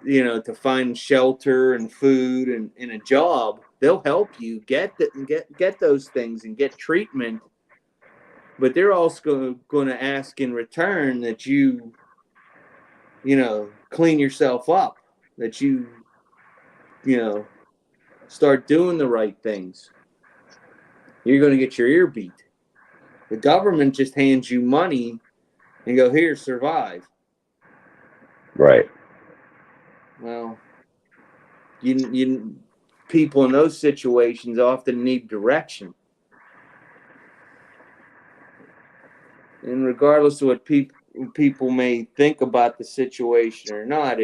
find shelter and food and a job, they'll help you get those things and get treatment. But they're also going to ask in return that you clean yourself up, that you start doing the right things. You're going to get your ear beat. The government just hands you money and go, here, survive. Right. Well, you people in those situations often need direction. And regardless of what people may think about the situation or not,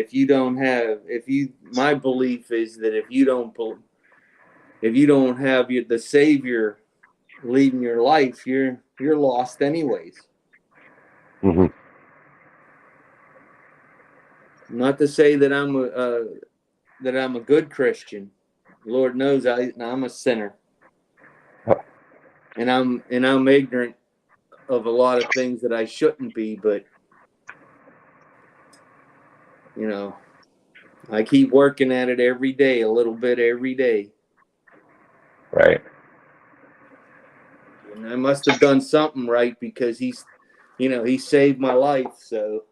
my belief is that if you don't have the Savior leading your life, you're lost anyways. Mm-hmm. Not to say that I'm a good Christian. Lord knows I'm a sinner, and I'm ignorant of a lot of things that I shouldn't be. But I keep working at it every day, a little bit every day. Right. And I must have done something right because he saved my life. So.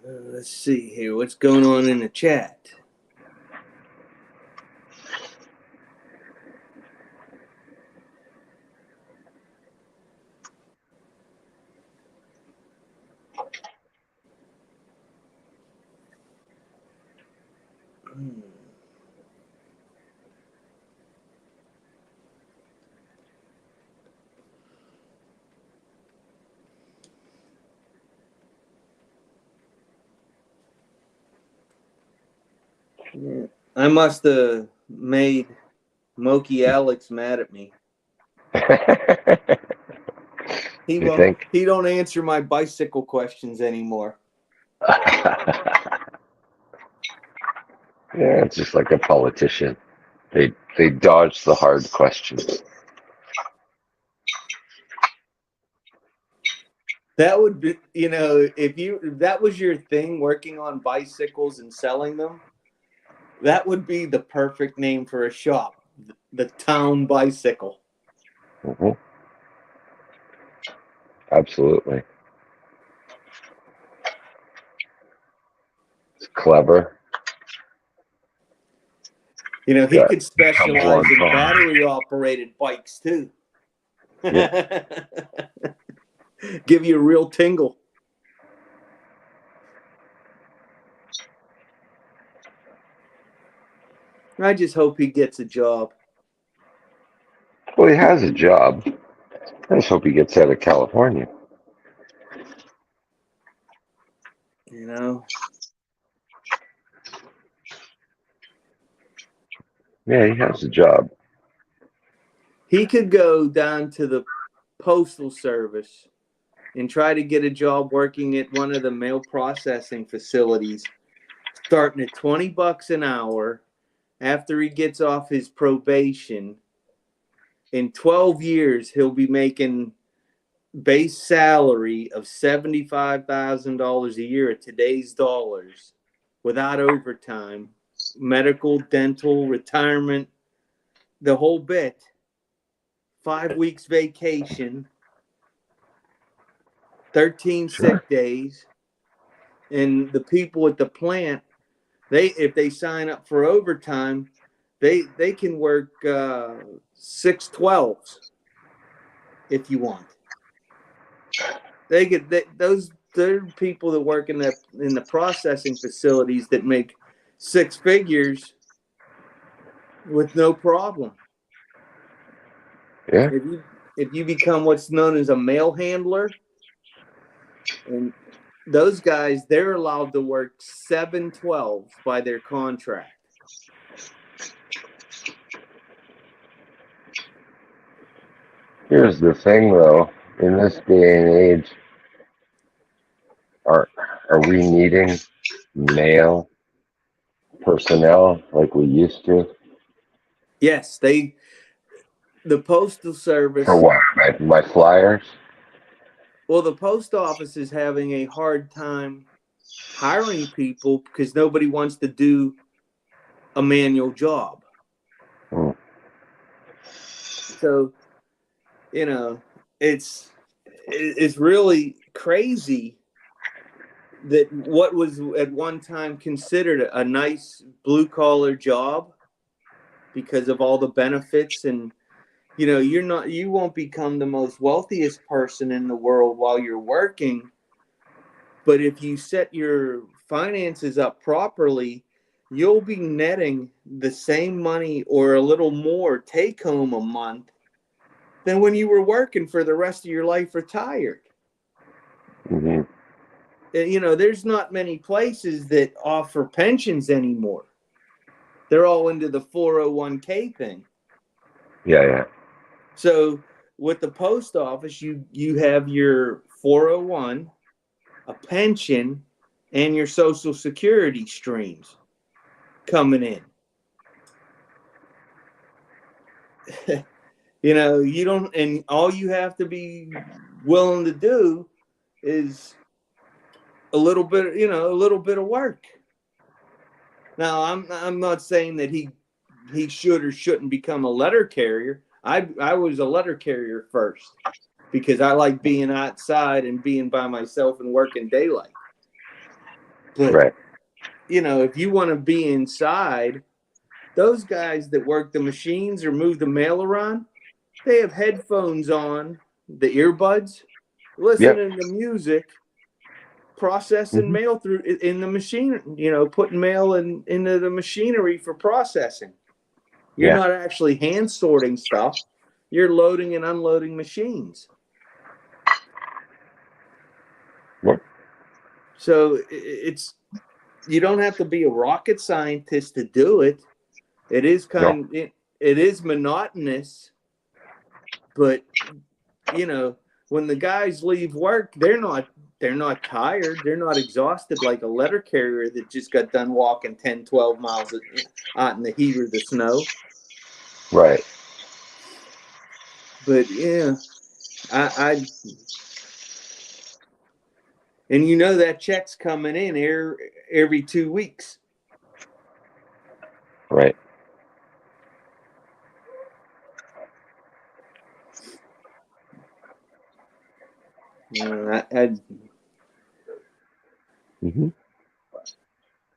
Let's see here. What's going on in the chat? Yeah. I must have made Moki Alex mad at me. You think? He don't answer my bicycle questions anymore. Yeah, it's just like a politician. They dodge the hard questions. That would be, if that was your thing, working on bicycles and selling them, That would be the perfect name for a shop. The Town Bicycle. Hmm. Absolutely. It's clever. You know, he Got could comes along specialize in strong. battery operated bikes too. Yeah. Give you a real tingle. I just hope he gets a job. Well, he has a job. I just hope he gets out of California. You know, Yeah, he has a job. he could go down to the postal service and try to get a job working at one of the mail processing facilities, starting at $20 an hour after he gets off his probation. In 12 years, he'll be making base salary of $75,000 a year at today's dollars without overtime, medical, dental, retirement, the whole bit. 5 weeks vacation, 13 Sure. sick days, and the people at the plant, if they sign up for overtime, they can work 6/12s if you want. They're people that work in the processing facilities that make 6 figures with no problem. Yeah. If you become what's known as a mail handler, and those guys, they're allowed to work 7/12s by their contract. Here's the thing, though. In this day and age, are are we needing male personnel like we used to? Yes, the postal service. For what? My flyers? Well, the post office is having a hard time hiring people because nobody wants to do a manual job. Hmm. So, it's really crazy that what was at one time considered a nice blue collar job because of all the benefits, and you won't become the most wealthiest person in the world while you're working, but if you set your finances up properly, you'll be netting the same money or a little more take home a month than when you were working for the rest of your life retired. Hmm. There's not many places that offer pensions anymore. They're all into the 401k thing. Yeah. So with the post office, you have your 401, a pension, and your Social Security streams coming in. You don't, and all you have to be willing to do is a little bit of work. Now, I'm not saying that he should or shouldn't become a letter carrier. I was a letter carrier first because I like being outside and being by myself and working daylight. But Right. if you want to be inside, those guys that work the machines or move the mail around, they have headphones on, the earbuds, listening to music, processing mail through in the machine, putting mail into the machinery for processing. You're not actually hand sorting stuff. You're loading and unloading machines. What? So you don't have to be a rocket scientist to do it. It is it is monotonous, but when the guys leave work, they're not tired. They're not exhausted like a letter carrier that just got done walking 10, 12 miles out in the heat or the snow. Right. But yeah, I and that check's coming in every 2 weeks. Right. Mm-hmm.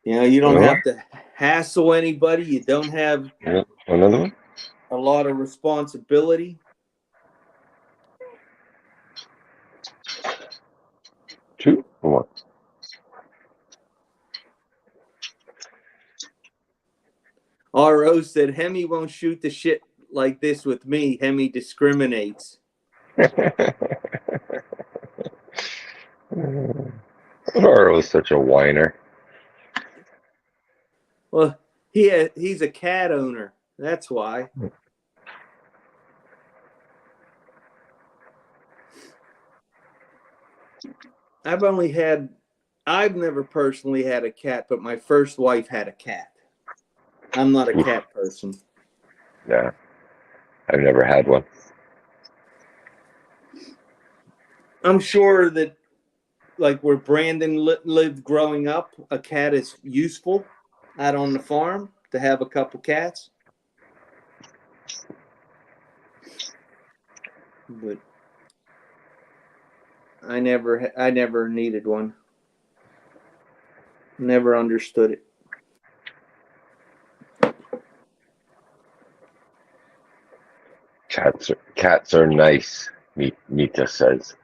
You don't Another one? have to hassle anybody. You don't have Yeah. Another one? a lot of responsibility. Two or one? RO said Hemi won't shoot the shit like this with me. Hemi discriminates. Or was such a whiner. Well, he's a cat owner. That's why. I've never personally had a cat, but my first wife had a cat. I'm not a cat person. Yeah. I've never had one. I'm sure that, like where Brandon lived growing up, a cat is useful out on the farm to have a couple cats. But I never needed one. Never understood it. Cats are nice, Mita says.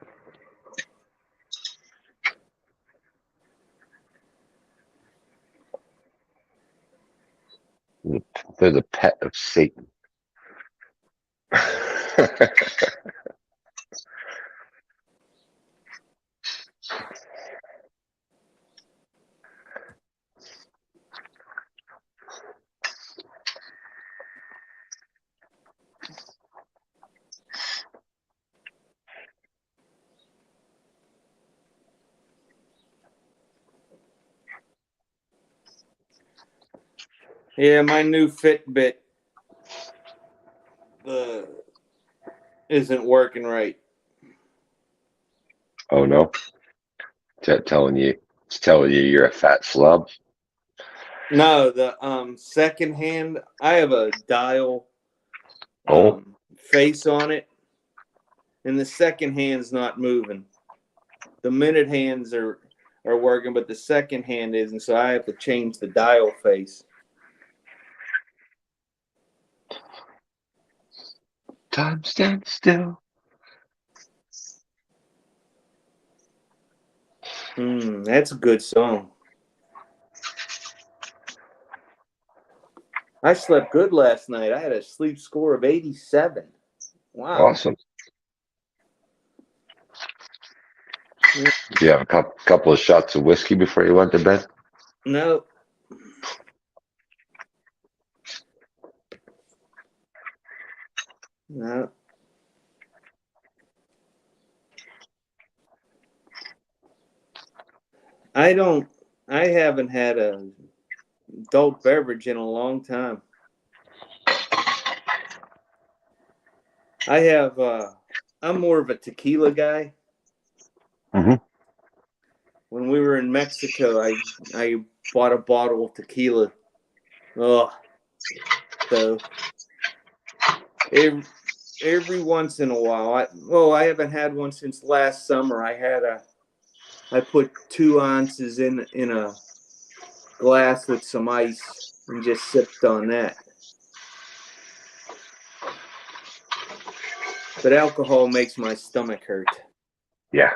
They're the pet of Satan. Yeah, my new Fitbit isn't working right. Oh no. It's telling you you're a fat slob. No, the second hand. I have a dial Oh. face on it, and the second hand's not moving. The minute hands are working, but the second hand isn't. So I have to change the dial face. Time stands still. That's a good song. I slept good last night. I had a sleep score of 87. Wow. Awesome. Do you have a couple of shots of whiskey before you went to bed? No. No. I haven't had a adult beverage in a long time. I'm more of a tequila guy. Mm-hmm. When we were in Mexico, I bought a bottle of tequila. Oh, so every once in a while, I haven't had one since last summer. I put 2 ounces in a glass with some ice and just sipped on that. But alcohol makes my stomach hurt. Yeah.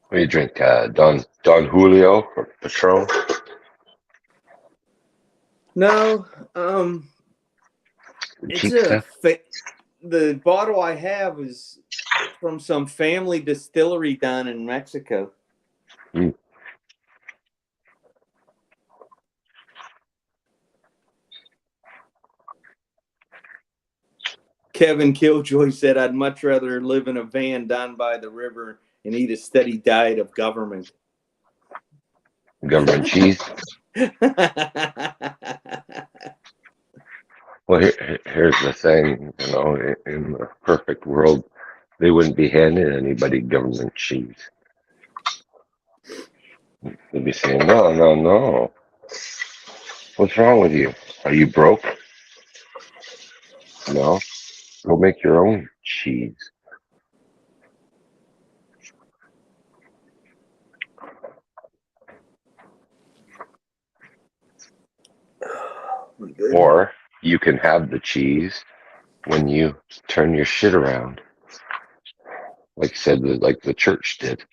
What do you drink? Don Julio or Patron? No, the bottle I have is from some family distillery down in Mexico. Mm. Kevin Killjoy said, I'd much rather live in a van down by the river and eat a steady diet of government. Government cheese? Well, here's the thing, in the perfect world, they wouldn't be handing anybody government cheese. They'd be saying, no. What's wrong with you? Are you broke? No. Go make your own cheese. Good. Or you can have the cheese when you turn your shit around, like said, like the church did.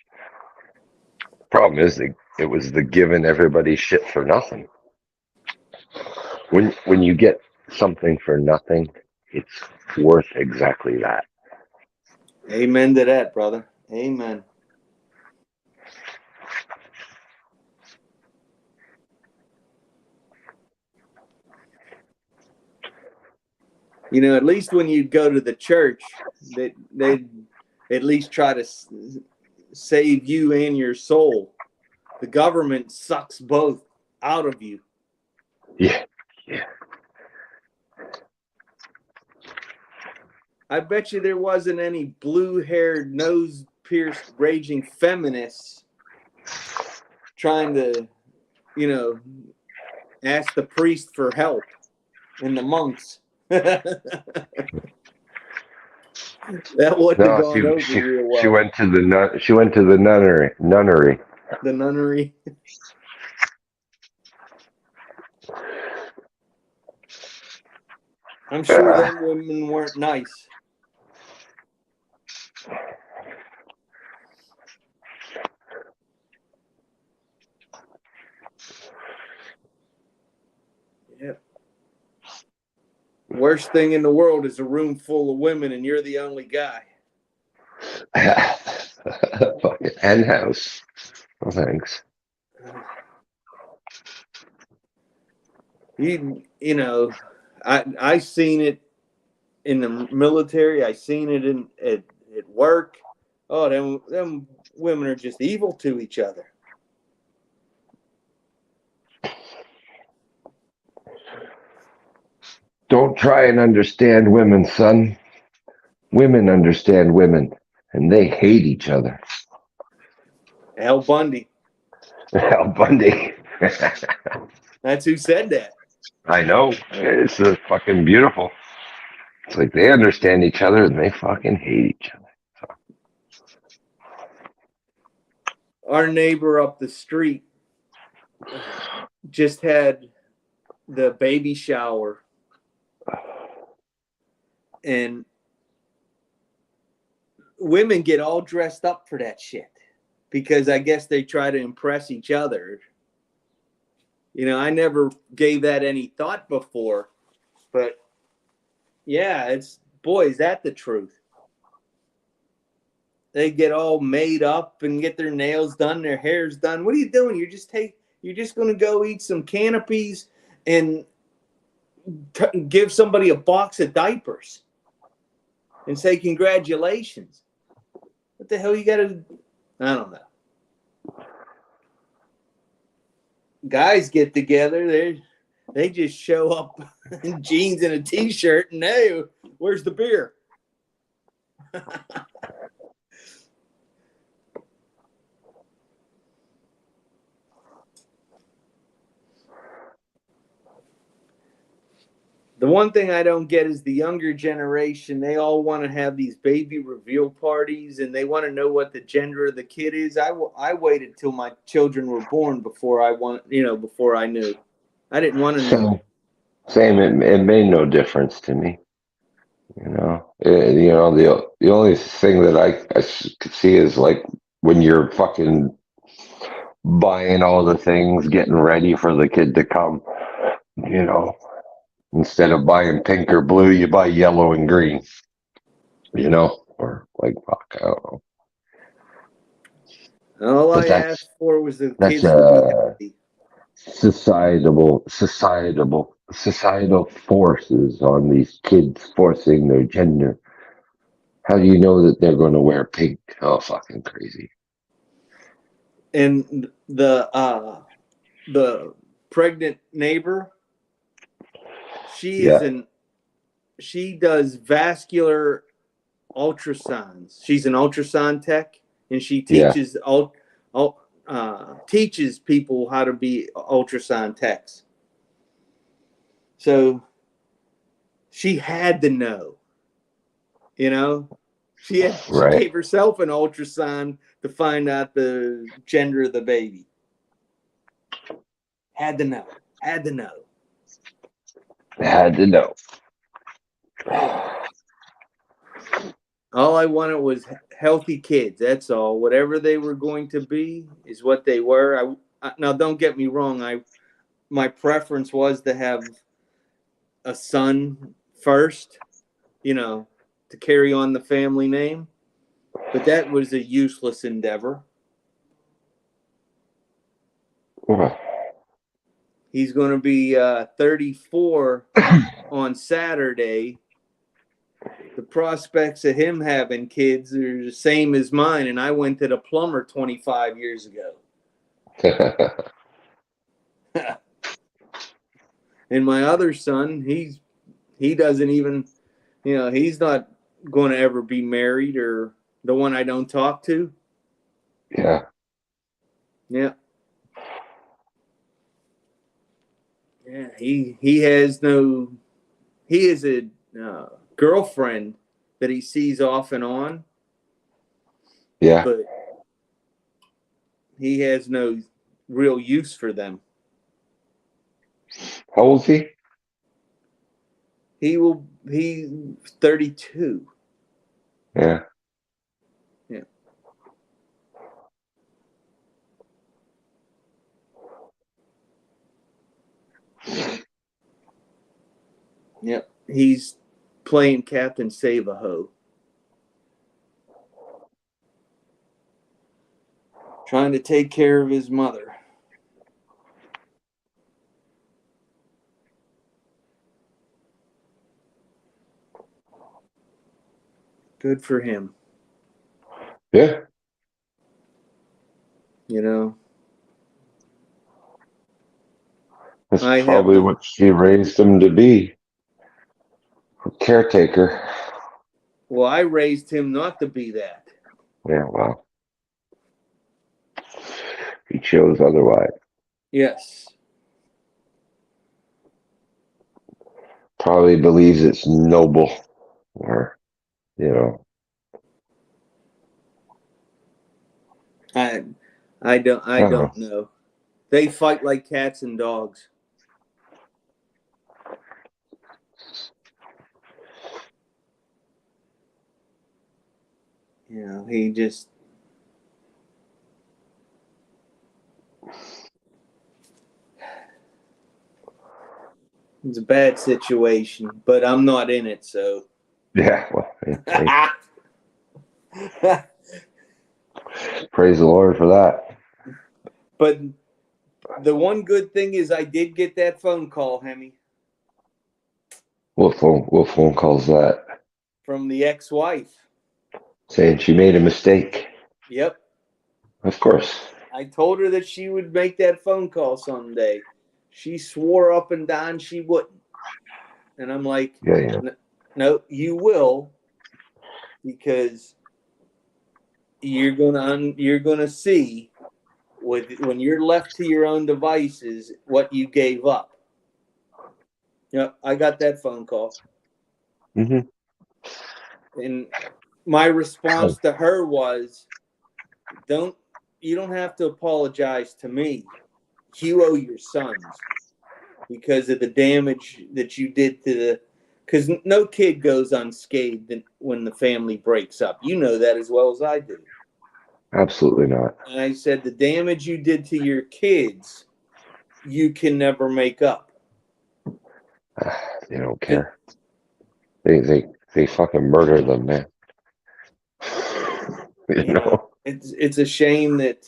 Problem is, it was the giving everybody shit for nothing. When you get something for nothing, it's worth exactly that. Amen to that, brother. Amen. You know, at least when you go to the church, they at least try to save you and your soul. The government sucks both out of you. Yeah, yeah. I bet you there wasn't any blue-haired, nose-pierced, raging feminists trying to, you know, ask the priest for help and the monks. That wouldn't have No, gone over real well. she went to the she went to the nunnery. The nunnery. I'm sure them women weren't nice. Yep. Worst thing in the world is a room full of women and you're the only guy. Fucking hen house. Oh, thanks. You know, I seen it in the military. I seen it at work. Oh, them women are just evil to each other. Don't try and understand women, son. Women understand women, and they hate each other. Al Bundy. Al Bundy. That's who said that. I know. It's fucking beautiful. It's like they understand each other and they fucking hate each other. Our neighbor up the street just had the baby shower, and women get all dressed up for that shit because I guess they try to impress each other. You know, I never gave that any thought before, but yeah, is that the truth? They get all made up and get their nails done, their hair's done. What are you doing? You're just going to go eat some canopies and give somebody a box of diapers and say congratulations. What the hell you got to? I don't know. Guys get together, they just show up in jeans and a t-shirt, and hey, where's the beer? The one thing I don't get is the younger generation. They all want to have these baby reveal parties, and they want to know what the gender of the kid is. I waited till my children were born before I knew. I didn't want to know. Same. It made no difference to me. The only thing that I could see is like when you're fucking buying all the things, getting ready for the kid to come. Instead of buying pink or blue, you buy yellow and green. Or like fuck, I don't know. All I asked for was the That's kids to be happy. Societal forces on these kids forcing their gender. How do you know that they're going to wear pink? Oh, fucking crazy. And the pregnant neighbor, she does vascular ultrasounds. She's an ultrasound tech, and she teaches teaches people how to be ultrasound techs. So she had to know, you know. She Right. gave herself an ultrasound to find out the gender of the baby. Had to know. Had to know. Had to know. All I wanted was healthy kids. That's all. Whatever they were going to be is what they were. Now, don't get me wrong. My preference was to have a son first, you know, to carry on the family name. But that was a useless endeavor. He's going to be 34 on Saturday. The prospects of him having kids are the same as mine, and I went to the plumber 25 years ago. And my other son, he doesn't even, you know, he's not going to ever be married, or the one I don't talk to. Yeah. Yeah. Yeah, he has no, he is a girlfriend that he sees off and on. Yeah. But he has no real use for them. How old is he? He's 32. Yeah. Yeah. Yep. He's playing Captain Save-A-Ho. Trying to take care of his mother. Good for him. Yeah. You know. That's I probably have what she raised him to be. A caretaker. Well, I raised him not to be that. Yeah, well. He chose otherwise. Yes. Probably believes it's noble, or, you know. I don't know. They fight like cats and dogs. You know, he just it's a bad situation, but I'm not in it, so. Yeah, well, praise the Lord for that. But the one good thing is I did get that phone call, Hemi. What phone call's that? From the ex-wife. Saying she made a mistake. Yep. Of course. I told her that she would make that phone call someday. She swore up and down she wouldn't. And I'm like, Yeah. No, you will, because you're gonna see when you're left to your own devices what you gave up. Yep, I got that phone call. Mm-hmm. And my response to her was, you don't have to apologize to me. You owe your sons because of the damage that you did to the. Because no kid goes unscathed when the family breaks up. You know that as well as I do. Absolutely not. And I said, the damage you did to your kids, you can never make up. They don't care. They fucking murder them, man. You know? It's a shame that.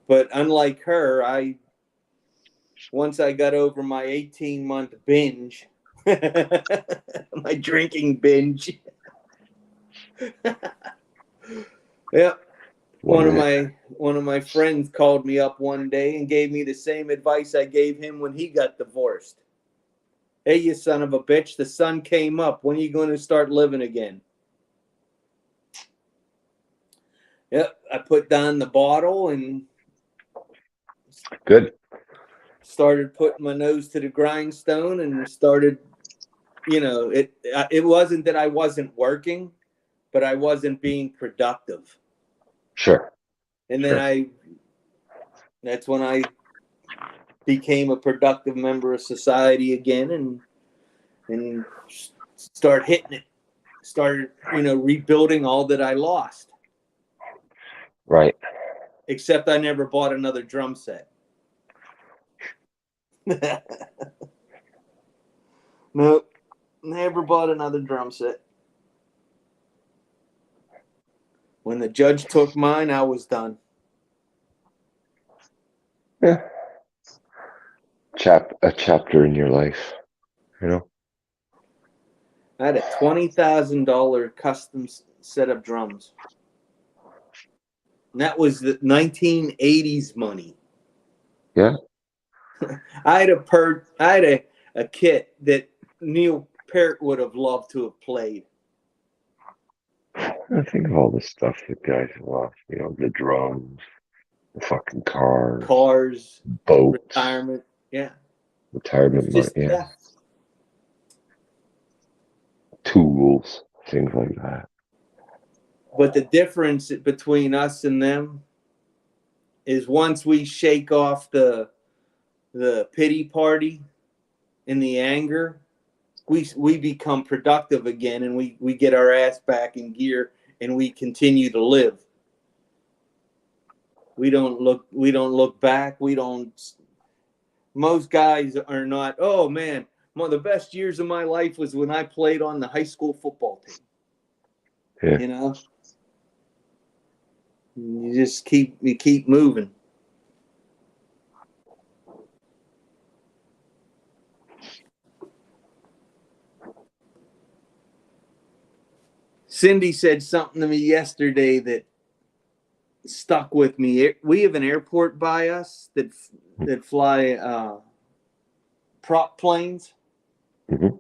But unlike her, once I got over my 18-month binge, my drinking binge. Yeah. One of my friends called me up one day and gave me the same advice I gave him when he got divorced. Hey, you son of a bitch, the sun came up. When are you going to start living again? Yep, I put down the bottle and Good. Started putting my nose to the grindstone and started, it wasn't that I wasn't working, but I wasn't being productive. Sure. And Sure. then that's when I became a productive member of society again and start hitting it. Started, rebuilding all that I lost. Right. Except I never bought another drum set. Nope. Never bought another drum set. When the judge took mine, I was done. Yeah. A chapter in your life, you know? I had a $20,000 custom set of drums. And that was the 1980s money. Yeah. I had a kit that Neil Peart would have loved to have played. I think of all the stuff that guys lost, you know, the drums, the fucking Cars, boats, retirement. Yeah. retirement money, yeah. Tools, things like that. But the difference between us and them is once we shake off the pity party and the anger, we become productive again, and we get our ass back in gear, and we continue to live. We don't look back. Most guys are not, oh man, one of the best years of my life was when I played on the high school football team. Yeah. You know? You just keep moving. Cindy said something to me yesterday that stuck with me. We have an airport by us that fly prop planes. Mm-hmm.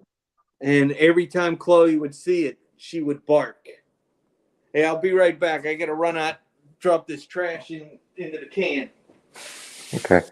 And every time Chloe would see it, she would bark. Hey, I'll be right back. I got to run out, drop this trash into the can. Okay.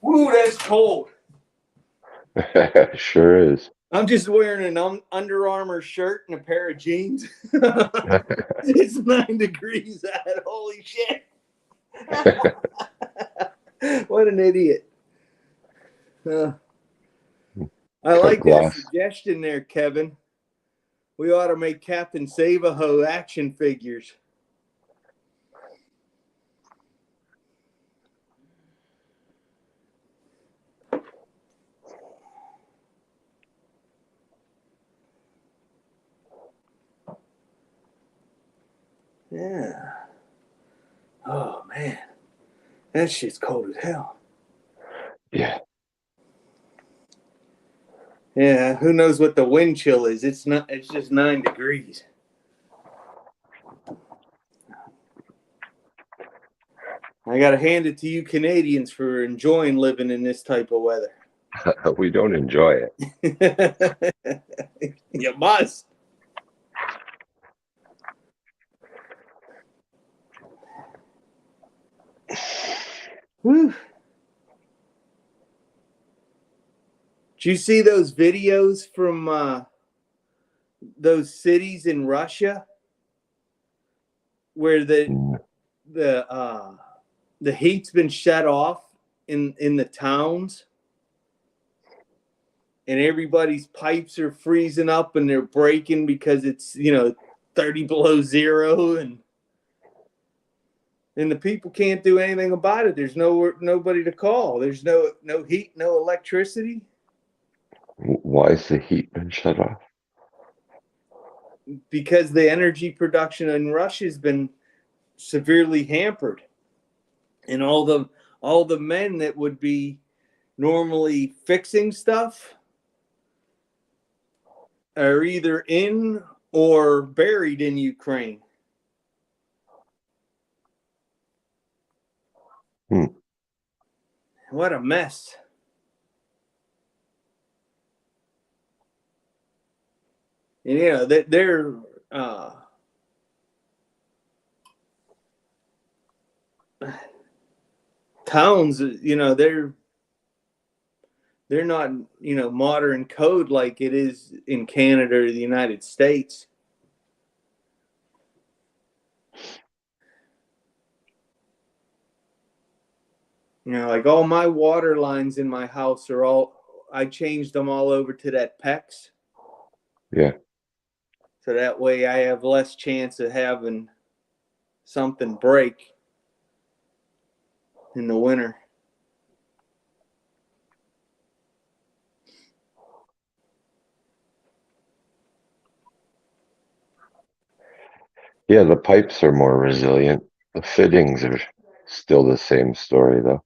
Woo, that's cold. Sure is. I'm just wearing an Under Armour shirt and a pair of jeans. It's 9 degrees out. Holy shit. What an idiot. I like that suggestion there, Kevin. We ought to make Captain Savaho action figures. Yeah. Oh, man. That shit's cold as hell. Yeah. Yeah, who knows what the wind chill is? It's not. It's just 9 degrees. I gotta hand it to you Canadians for enjoying living in this type of weather. We don't enjoy it. You must. Whew. Did you see those videos from those cities in Russia where the heat's been shut off in the towns, and everybody's pipes are freezing up and they're breaking because it's 30 below zero, and the people can't do anything about it. There's nobody to call. There's no heat, no electricity. Why is the heat been shut off? Because the energy production in Russia has been severely hampered, and all the men that would be normally fixing stuff are either in or buried in Ukraine. What a mess. And, they're towns, they're not, modern code like it is in Canada or the United States. Like all my water lines in my house I changed them all over to that PEX. Yeah. So that way I have less chance of having something break in the winter. Yeah, the pipes are more resilient. The fittings are still the same story, though.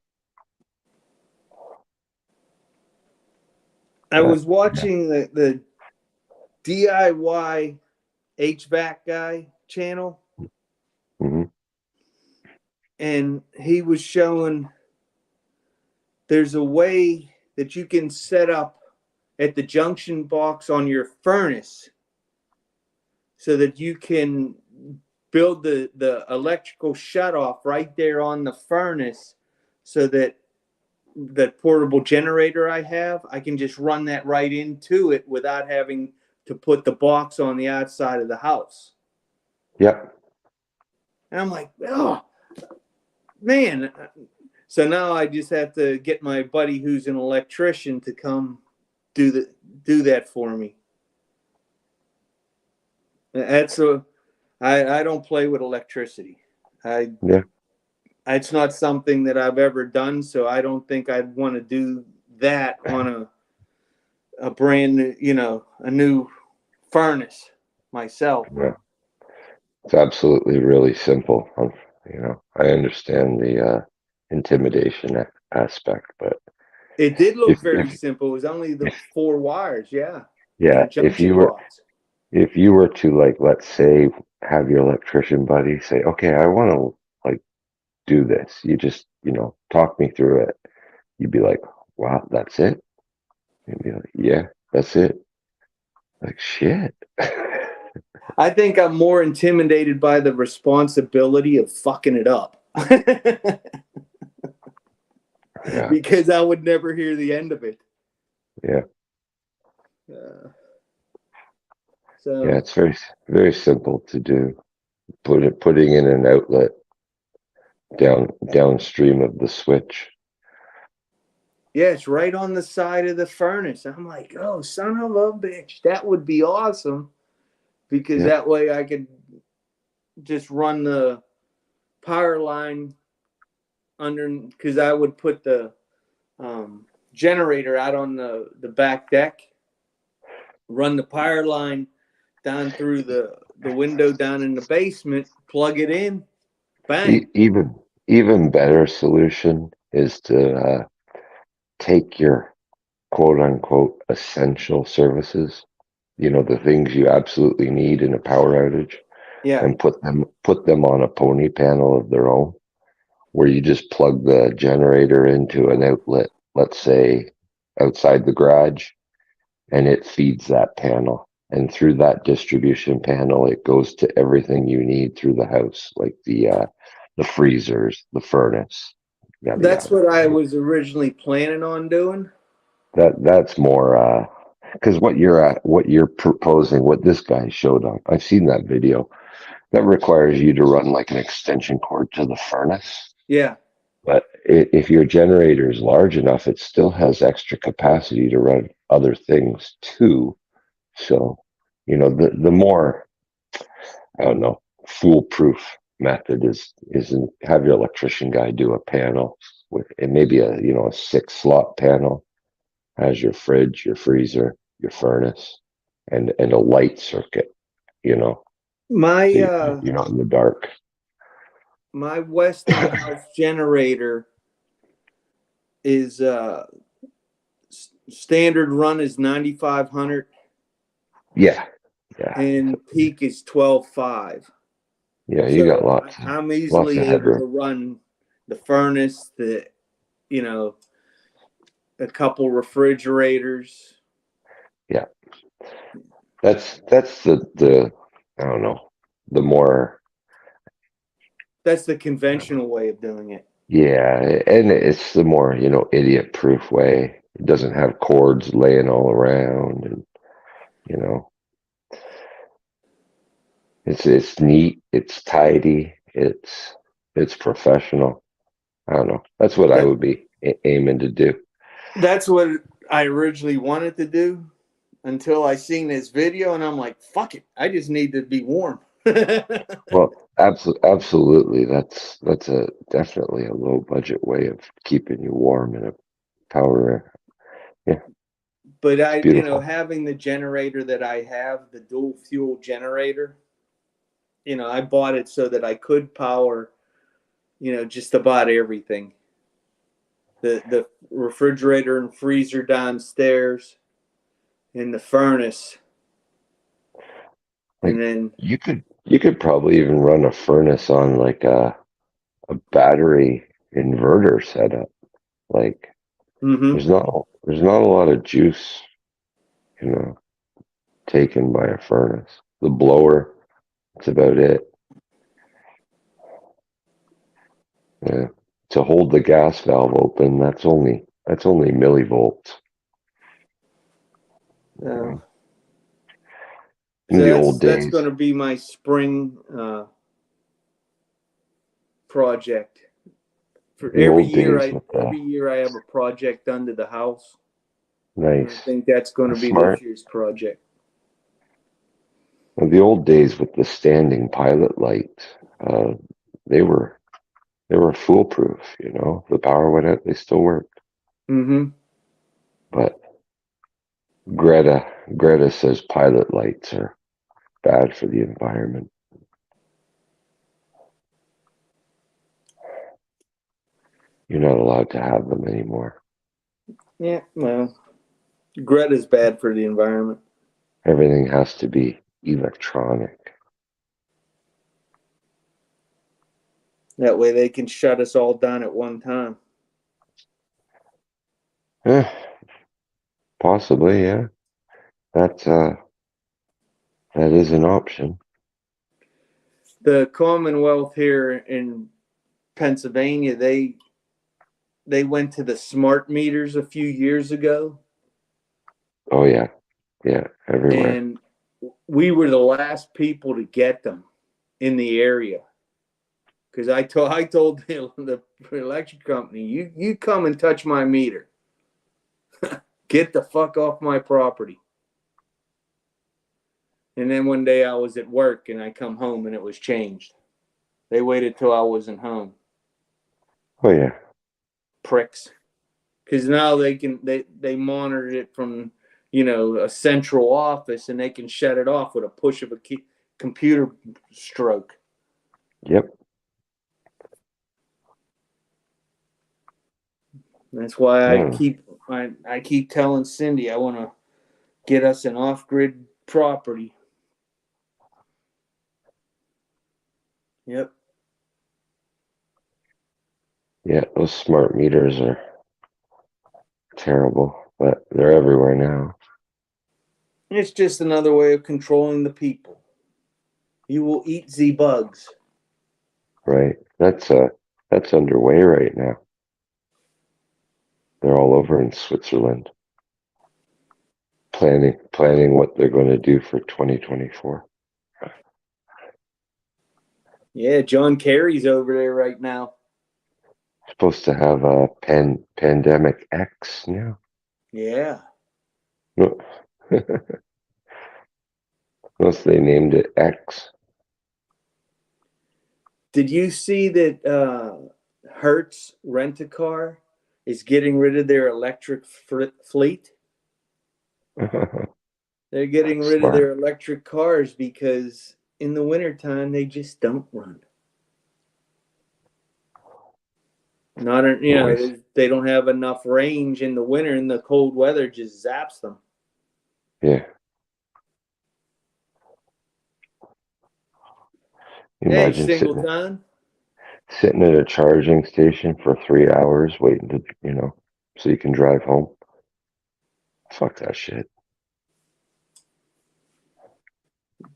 I was watching the DIY HVAC guy channel, and he was showing there's a way that you can set up at the junction box on your furnace so that you can build the electrical shutoff right there on the furnace, so that portable generator I have, I can just run that right into it without having to put the box on the outside of the house. Yep. And I'm like, oh, man. So now I just have to get my buddy who's an electrician to come do that for me. I don't play with electricity. It's not something that I've ever done, so I don't think I'd want to do that on a brand new, a new furnace myself. Yeah. It's absolutely really simple. I understand the intimidation aspect, but it did look very simple. It was only the 4 wires, yeah. Yeah, if you were to, let's say, have your electrician buddy say, okay, I want to do this. You just, talk me through it. You'd be like, wow, that's it? You'd be like, yeah, that's it. Like, shit. I think I'm more intimidated by the responsibility of fucking it up. Yeah. Because I would never hear the end of it. Yeah. So yeah, it's very, very simple to do. Putting in an outlet downstream of the switch. Yeah, it's right on the side of the furnace. I'm like, oh, son of a bitch, that would be awesome, because that way I could just run the power line under, because I would put the generator out on the back deck, run the power line down through the window down in the basement, plug it in, bang. Even better solution is to take your quote unquote essential services, you know, the things you absolutely need in a power outage, Yeah. and put them on a pony panel of their own, where you just plug the generator into an outlet, let's say outside the garage, and it feeds that panel. And through that distribution panel, it goes to everything you need through the house, like the freezers, the furnace, yada That's yada. what I was originally planning on doing. That's more because what you're proposing, what this guy showed on, I've seen that video. That requires you to run like an extension cord to the furnace. Yeah. But if your generator is large enough, it still has extra capacity to run other things too. So, you know, the more, I don't know, foolproof method is have your electrician guy do a panel with it, maybe a, you know, a 6 slot panel, has your fridge, your freezer, your furnace, and a light circuit, you know, My so you're not in the dark. my Westinghouse generator is standard run is 9,500 Yeah, yeah, and peak is 12.5. yeah. You got So I'm lots easily of able to headroom. run the furnace, the you know, a couple refrigerators. Yeah, that's the I don't know, the more. That's the conventional way of doing it. Yeah, and it's the more, you know, idiot-proof way. It doesn't have cords laying all around, and you know, it's neat, it's tidy, it's professional. I don't know. That's what I That would be aiming to do. that's what I originally wanted to do until I seen this video and I'm like, fuck it. I just need to be warm. Well, absolutely. That's a definitely a low budget way of keeping you warm in a power. Yeah, But it's I beautiful. having the generator that I have, the dual fuel generator, I bought it so that I could power, just about everything. The refrigerator and freezer downstairs, and the furnace, and Like then you could probably even run a furnace on like a battery inverter setup. Like mm-hmm. there's not a lot of juice, you know, taken by a furnace. The blower, that's about it. Yeah. To hold the gas valve open, that's only millivolts. You uh, know. In so the that's old that's days, going to be my spring project. For the old days with the every year I have a project done to the house, and I nice, think that's going to that's be this smart. year's project. The old days with the standing pilot light, uh, they were they were foolproof. You know, the power went out, they still worked. Mm-hmm. But Greta says pilot lights are bad for the environment. You're not allowed to have them anymore. Yeah, well, Greta's bad for the environment. Everything has to be electronic. That way they can shut us all down at one time. Eh, possibly, yeah. That that is an option. The Commonwealth here in Pennsylvania, they went to the smart meters a few years ago, Oh yeah, yeah, everywhere. and we were the last people to get them in the area. Because I told the electric company, you come and touch my meter, get the fuck off my property. And then one day I was at work and I come home and it was changed. They waited till I wasn't home. Oh yeah, Pricks. Because now they monitor it from a central office and they can shut it off with a push of a computer stroke. yep. That's why I No, keep I keep telling Cindy I want to get us an off-grid property. Yep. Yeah, those smart meters are terrible, but they're everywhere now. It's just another way of controlling the people. You will eat the bugs. Right. That's underway right now. They're all over in Switzerland. Planning what they're going to do for 2024. Yeah, John Kerry's over there right now. Supposed to have a pandemic X now. Yeah. No. Unless they named it X. Did you see that Hertz Rent-A-Car is getting rid of their electric fleet? They're getting rid of their Smart. electric cars because in the wintertime they just don't run. Not, Nice. they don't have enough range in the winter, and the cold weather just zaps them. Yeah. Hey, Imagine Singleton. sitting at a charging station for 3 hours waiting to, so you can drive home. Fuck that shit.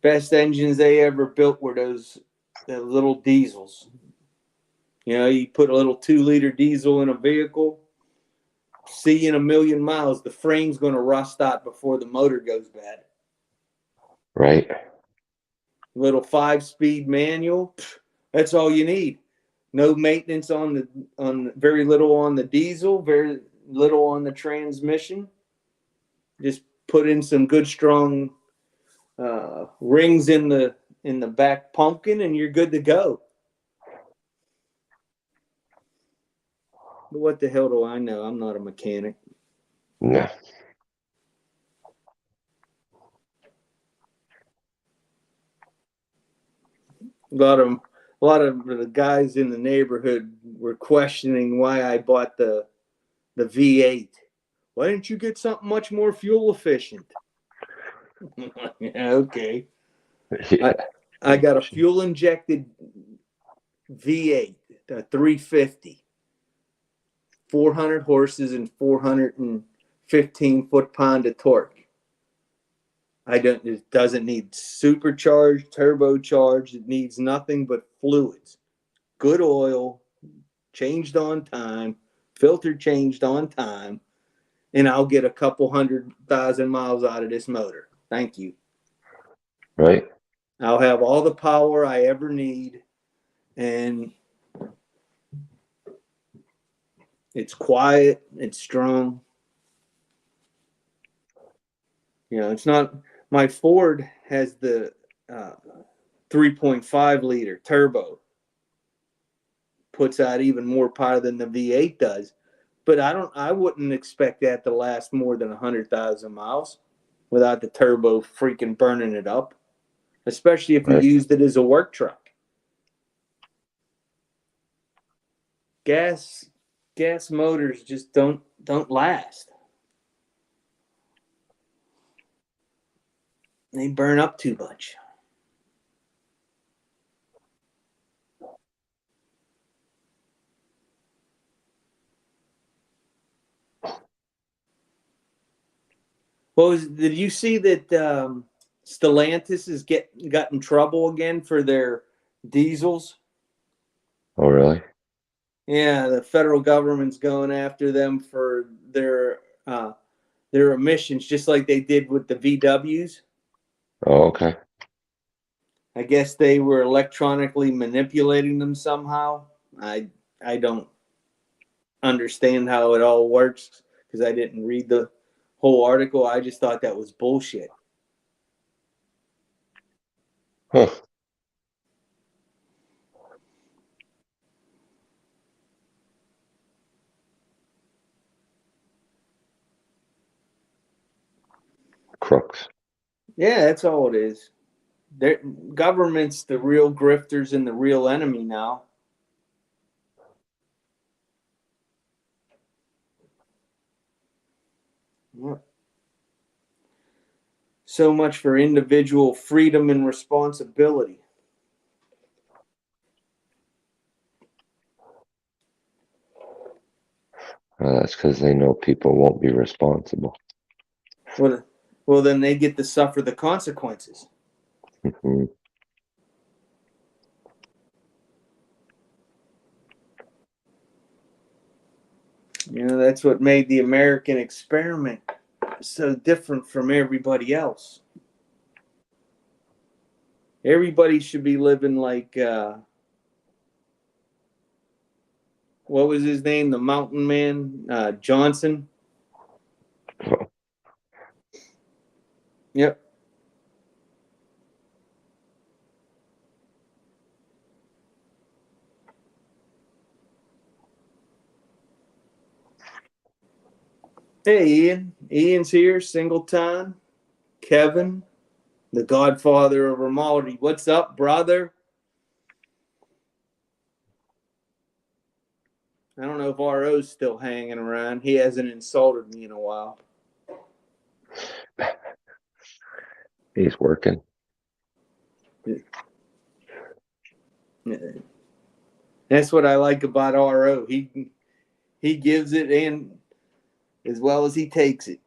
Best engines they ever built were those little diesels. You put a little 2-liter diesel in a vehicle, see in a million miles, the frame's going to rust out before the motor goes bad. Right. Little 5-speed manual, that's all you need. No maintenance on very little on the diesel, very little on the transmission. Just put in some good strong rings in the back pumpkin, and you're good to go. But what the hell do I know? I'm not a mechanic. No. A lot of the guys in the neighborhood were questioning why I bought the V8. Why didn't you get something much more fuel efficient? Yeah, okay. Yeah. I got a fuel injected V8, a 350, 400 horses and 415 foot-pound of torque. It doesn't need supercharged, turbocharged. It needs nothing but fluids. Good oil, changed on time, filter changed on time, and I'll get a couple 100,000 miles out of this motor. Thank you. Right. I'll have all the power I ever need, and it's quiet, it's strong. It's not. My Ford has the 3.5 liter turbo, puts out even more power than the V8 does, but I wouldn't expect that to last more than 100,000 miles without the turbo freaking burning it up, especially if you Right. used it as a work truck. Gas motors just don't last. They burn up too much. Did you see that Stellantis has got in trouble again for their diesels? Oh, really? Yeah, the federal government's going after them for their emissions, just like they did with the VWs. Oh, okay. I guess they were electronically manipulating them somehow. I don't understand how it all works because I didn't read the whole article. I just thought that was bullshit. Huh. Crooks. Yeah, that's all it is. Government's the real grifters and the real enemy now. Yep. So much for individual freedom and responsibility. Well, that's because they know people won't be responsible. Well, then they get to suffer the consequences. Mm-hmm. You know, that's what made the American experiment so different from everybody else. Everybody should be living like, what was his name? The mountain man, Johnson. Yep. Hey, Ian. Ian's here, single time. Kevin, the godfather of Ramaldi. What's up, brother? I don't know if RO's still hanging around. He hasn't insulted me in a while. He's working. That's what I like about RO. He gives it in as well as he takes it.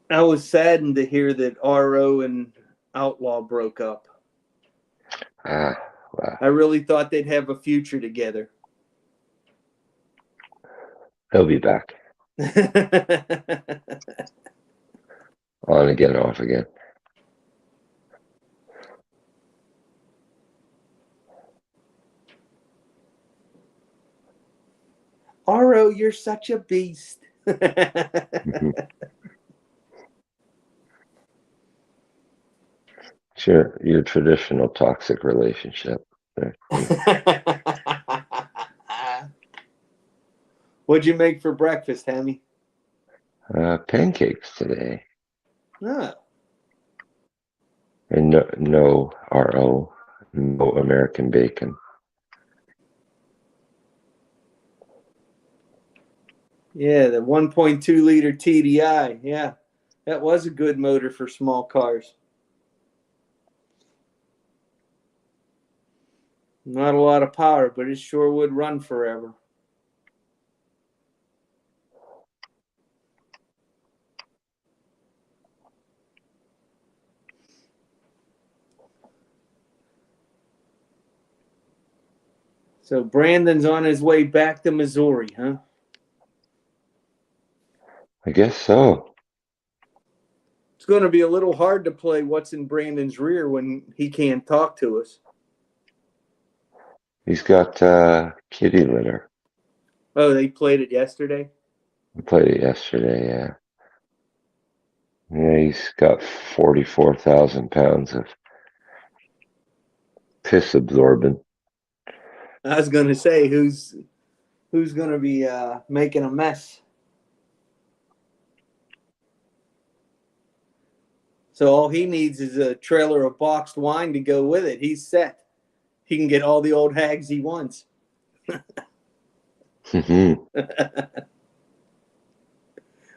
I was saddened to hear that RO and Outlaw broke up. Wow. I really thought they'd have a future together. He'll be back. On again, off again. RO, you're such a beast. Mm-hmm. Sure, your traditional toxic relationship. What'd you make for breakfast, Hammy? Pancakes today. Oh. And no RO, no American bacon. Yeah, the 1.2 liter TDI. Yeah, that was a good motor for small cars. Not a lot of power, but it sure would run forever. So Brandon's on his way back to Missouri, huh? I guess so. It's going to be a little hard to play What's in Brandon's Rear when he can't talk to us. He's got kitty litter. Oh, they played it yesterday? I played it yesterday, yeah. Yeah, he's got 44,000 pounds of piss absorbent. I was going to say, who's going to be making a mess? So all he needs is a trailer of boxed wine to go with it. He's set. He can get all the old hags he wants.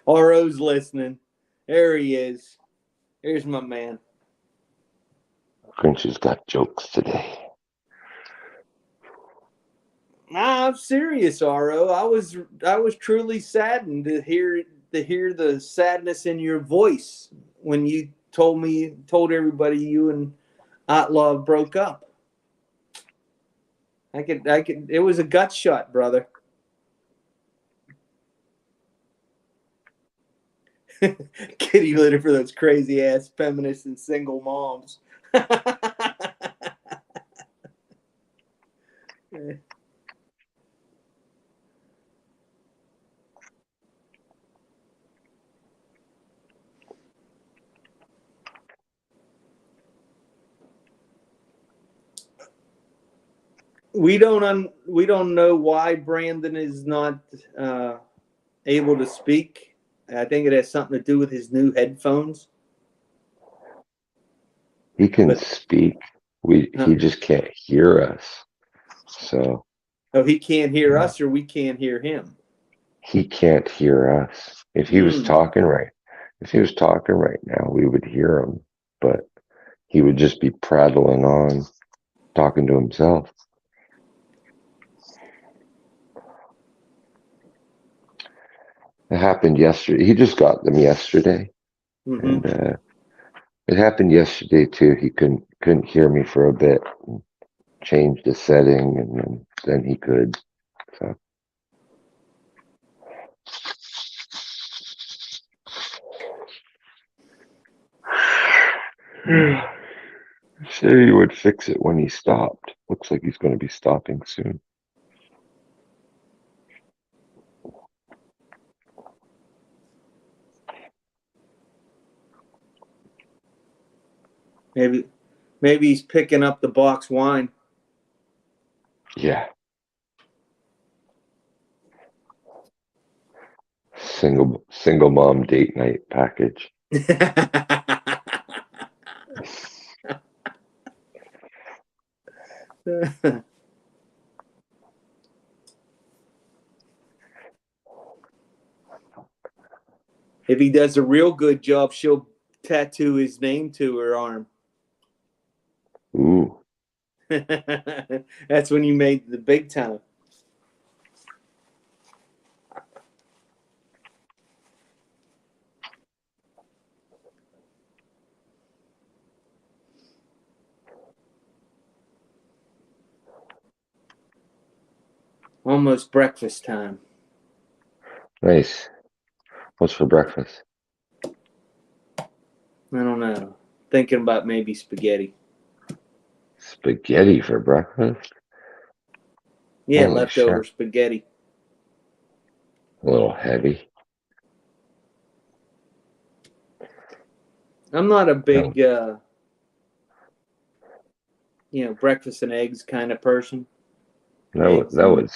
RO's listening. There he is. Here's my man. Grinch has got jokes today. Nah, I'm serious, RO. I was truly saddened to hear the sadness in your voice when you told everybody you and Outlaw broke up. I could it was a gut shot, brother. Kitty litter for those crazy ass feminists and single moms. We don't know why Brandon is not able to speak. I think it has something to do with his new headphones. He can speak. He just can't hear us. So Oh, he can't hear us, or we can't hear him. he can't hear us. If he was talking right now, we would hear him, but he would just be prattling on, talking to himself. It happened yesterday. He just got them yesterday, and it happened yesterday too. He couldn't hear me for a bit. Changed the setting, and then he could. So. Said he would fix it when he stopped. Looks like he's going to be stopping soon. Maybe he's picking up the box wine. Yeah. Single mom date night package. If he does a real good job, she'll tattoo his name to her arm. Ooh. That's when you made the big time. Almost breakfast time. Nice. What's for breakfast? I don't know. Thinking about maybe spaghetti. Spaghetti for breakfast? Yeah, Holy leftover shit. spaghetti. A little heavy. I'm not a big, No. breakfast and eggs kind of person. That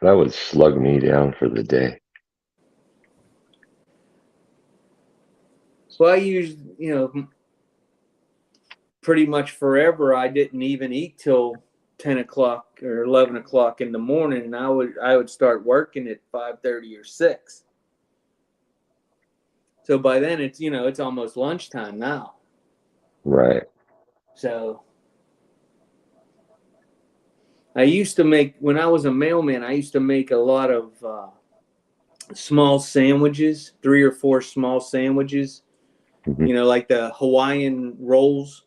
would slug me down for the day. So I used, pretty much forever. I didn't even eat till 10 o'clock or 11 o'clock in the morning, and I would start working at 5:30 or 6. So by then it's almost lunchtime now. Right. So I used to make, when I was a mailman, I used to make a lot of small sandwiches, 3 or 4 small sandwiches, Mm-hmm. like the Hawaiian rolls.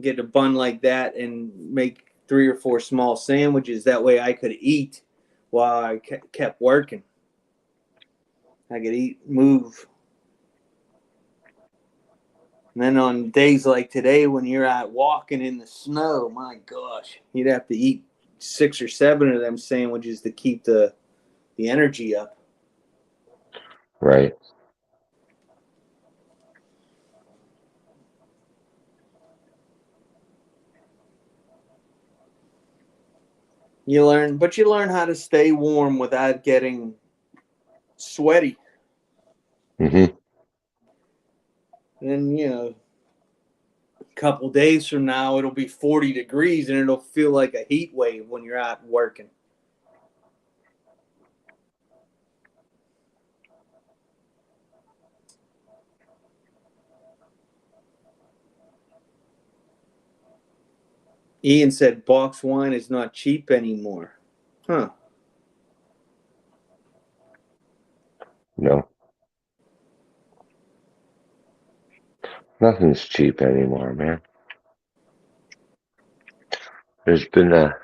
Get a bun like that and make 3 or 4 small sandwiches. That way I could eat while I kept working. I could eat, move. And then on days like today, when you're out walking in the snow, my gosh, you'd have to eat 6 or 7 of them sandwiches to keep the energy up. Right. You learn how to stay warm without getting sweaty. Mm-hmm. And a couple days from now, it'll be 40 degrees and it'll feel like a heat wave when you're out working. Ian said box wine is not cheap anymore. Huh. No. Nothing's cheap anymore, man. There's been an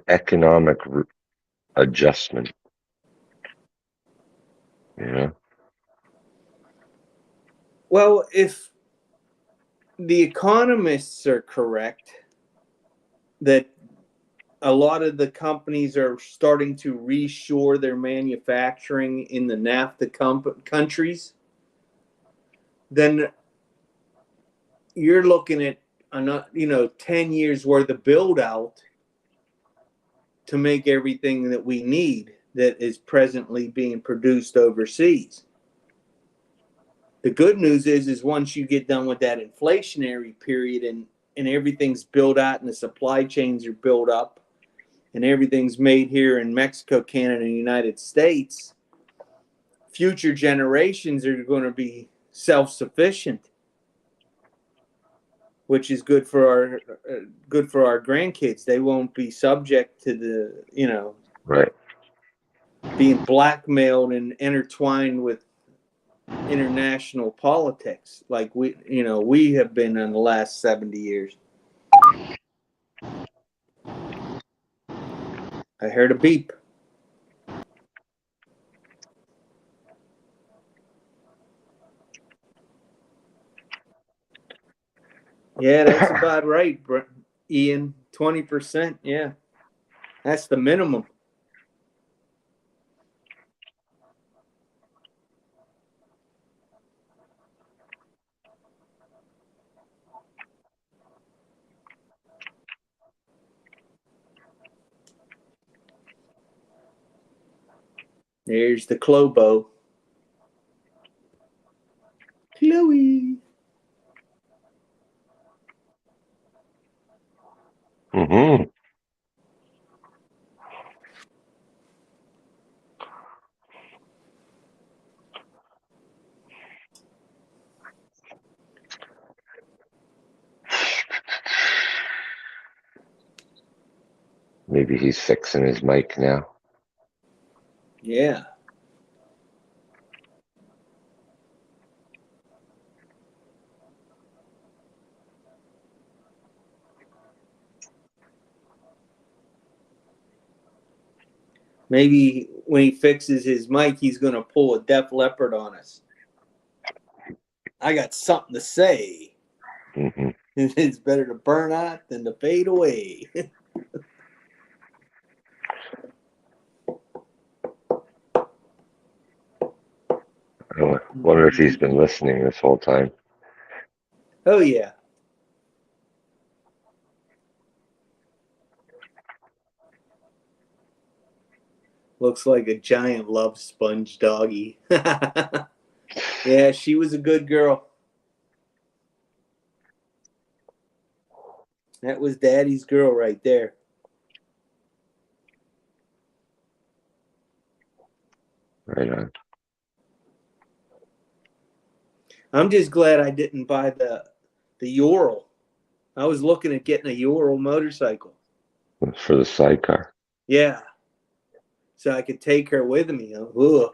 economic adjustment. Well, if the economists are correct that a lot of the companies are starting to reshore their manufacturing in the NAFTA countries, then you're looking at 10 years worth of build out to make everything that we need that is presently being produced overseas. The good news is once you get done with that inflationary period and everything's built out and the supply chains are built up and everything's made here in Mexico, Canada, and the United States, future generations are going to be self-sufficient, which is good for our grandkids. They won't be subject to the Right. being blackmailed and intertwined with international politics like we have been in the last 70 years. I heard a beep. Yeah, that's about right, Ian. 20%. Yeah, that's the minimum. There's the Clobo. Chloe. Mm-hmm. Maybe he's fixing his mic now. Yeah. Maybe when he fixes his mic, he's going to pull a Def Leppard on us. I got something to say. Mm-hmm. It's better to burn out than to fade away. I wonder if he's been listening this whole time. Oh, yeah. Looks like a giant love sponge doggy. Yeah, she was a good girl. That was Daddy's girl right there. Right on. I'm just glad I didn't buy the Ural. I was looking at getting a Ural motorcycle. For the sidecar. Yeah. So I could take her with me. Ugh.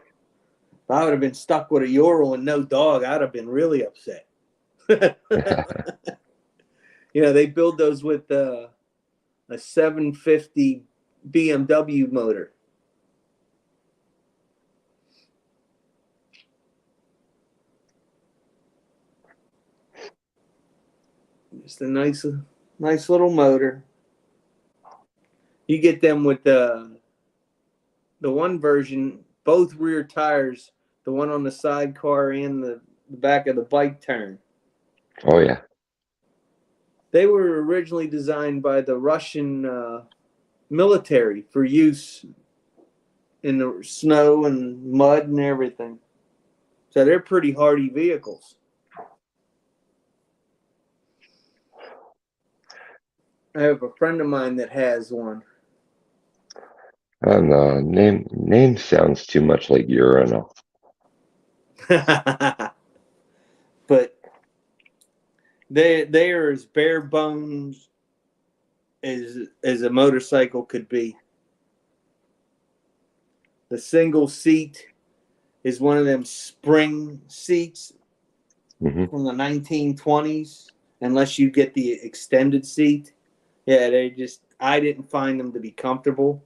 If I would have been stuck with a Ural and no dog, I'd have been really upset. They build those with a 750 BMW motor. Just a nice little motor. You get them with the one version, both rear tires, the one on the sidecar and the back of the bike turn. Oh, yeah. They were originally designed by the Russian military for use in the snow and mud and everything. So they're pretty hardy vehicles. I have a friend of mine that has one. I don't know. Name sounds too much like urinal. But they are as bare bones as a motorcycle could be. The single seat is one of them spring seats Mm-hmm. from the 1920s, unless you get the extended seat. Yeah, I didn't find them to be comfortable.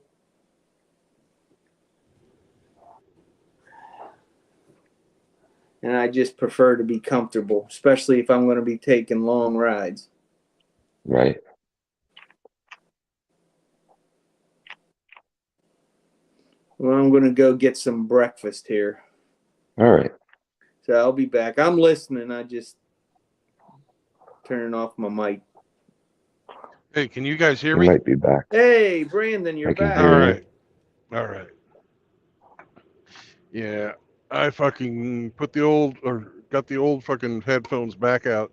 And I just prefer to be comfortable, especially if I'm going to be taking long rides. Right. Well, I'm going to go get some breakfast here. All right. So I'll be back. I'm listening. I just turning off my mic. Hey, can you guys hear You me? might be back. Hey, Brandon, you're I can back. hear All you. right. All right. Yeah, I fucking put the old or got the old fucking headphones back out.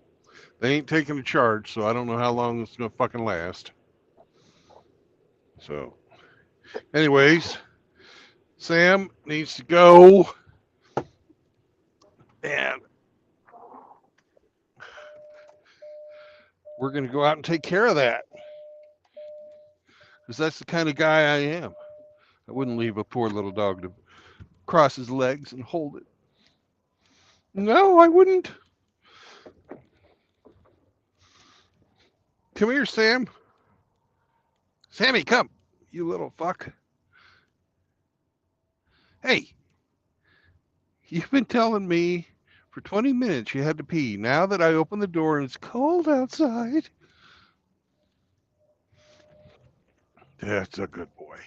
They ain't taking a charge, so I don't know how long it's gonna fucking last. So, anyways, Sam needs to go, and we're gonna go out and take care of that, because that's the kind of guy I am. I wouldn't leave a poor little dog to cross his legs and hold it. No, I wouldn't. Come here, Sam. Sammy, come. You little fuck. Hey, you've been telling me for 20 minutes you had to pee. Now that I open the door and it's cold outside. That's a good boy.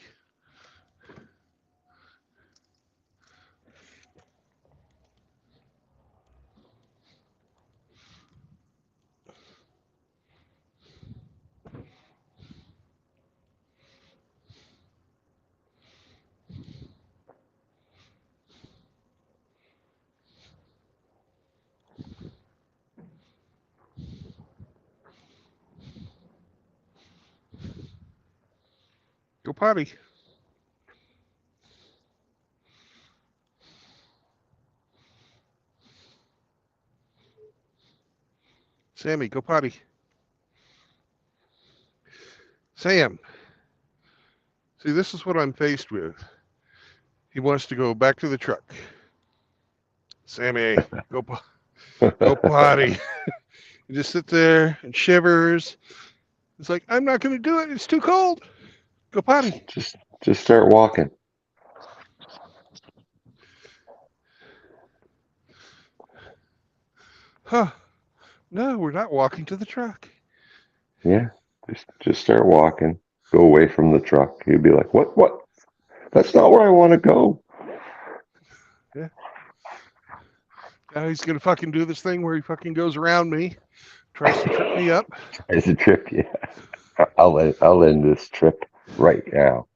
Go potty. Sammy, go potty. Sam, see, this is what I'm faced with. He wants to go back to the truck. Sammy, go go potty. You just sit there and shivers. It's like, I'm not going to do it. It's too cold. Go potty. Just start walking. Huh. No, we're not walking to the truck. Yeah, just start walking. Go away from the truck. You'd be like, what? That's not where I want to go. Yeah. Now he's going to fucking do this thing where he fucking goes around me, tries to trip me up. Tries to trip you. I'll end this trip right now.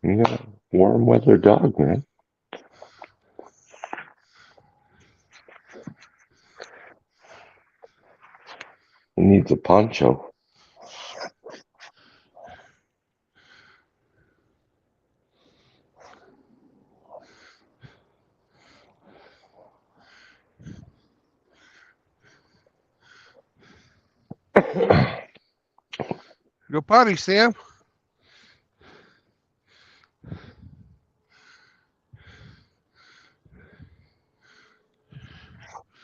You got a warm weather dog, man. He needs a poncho. Go potty, Sam.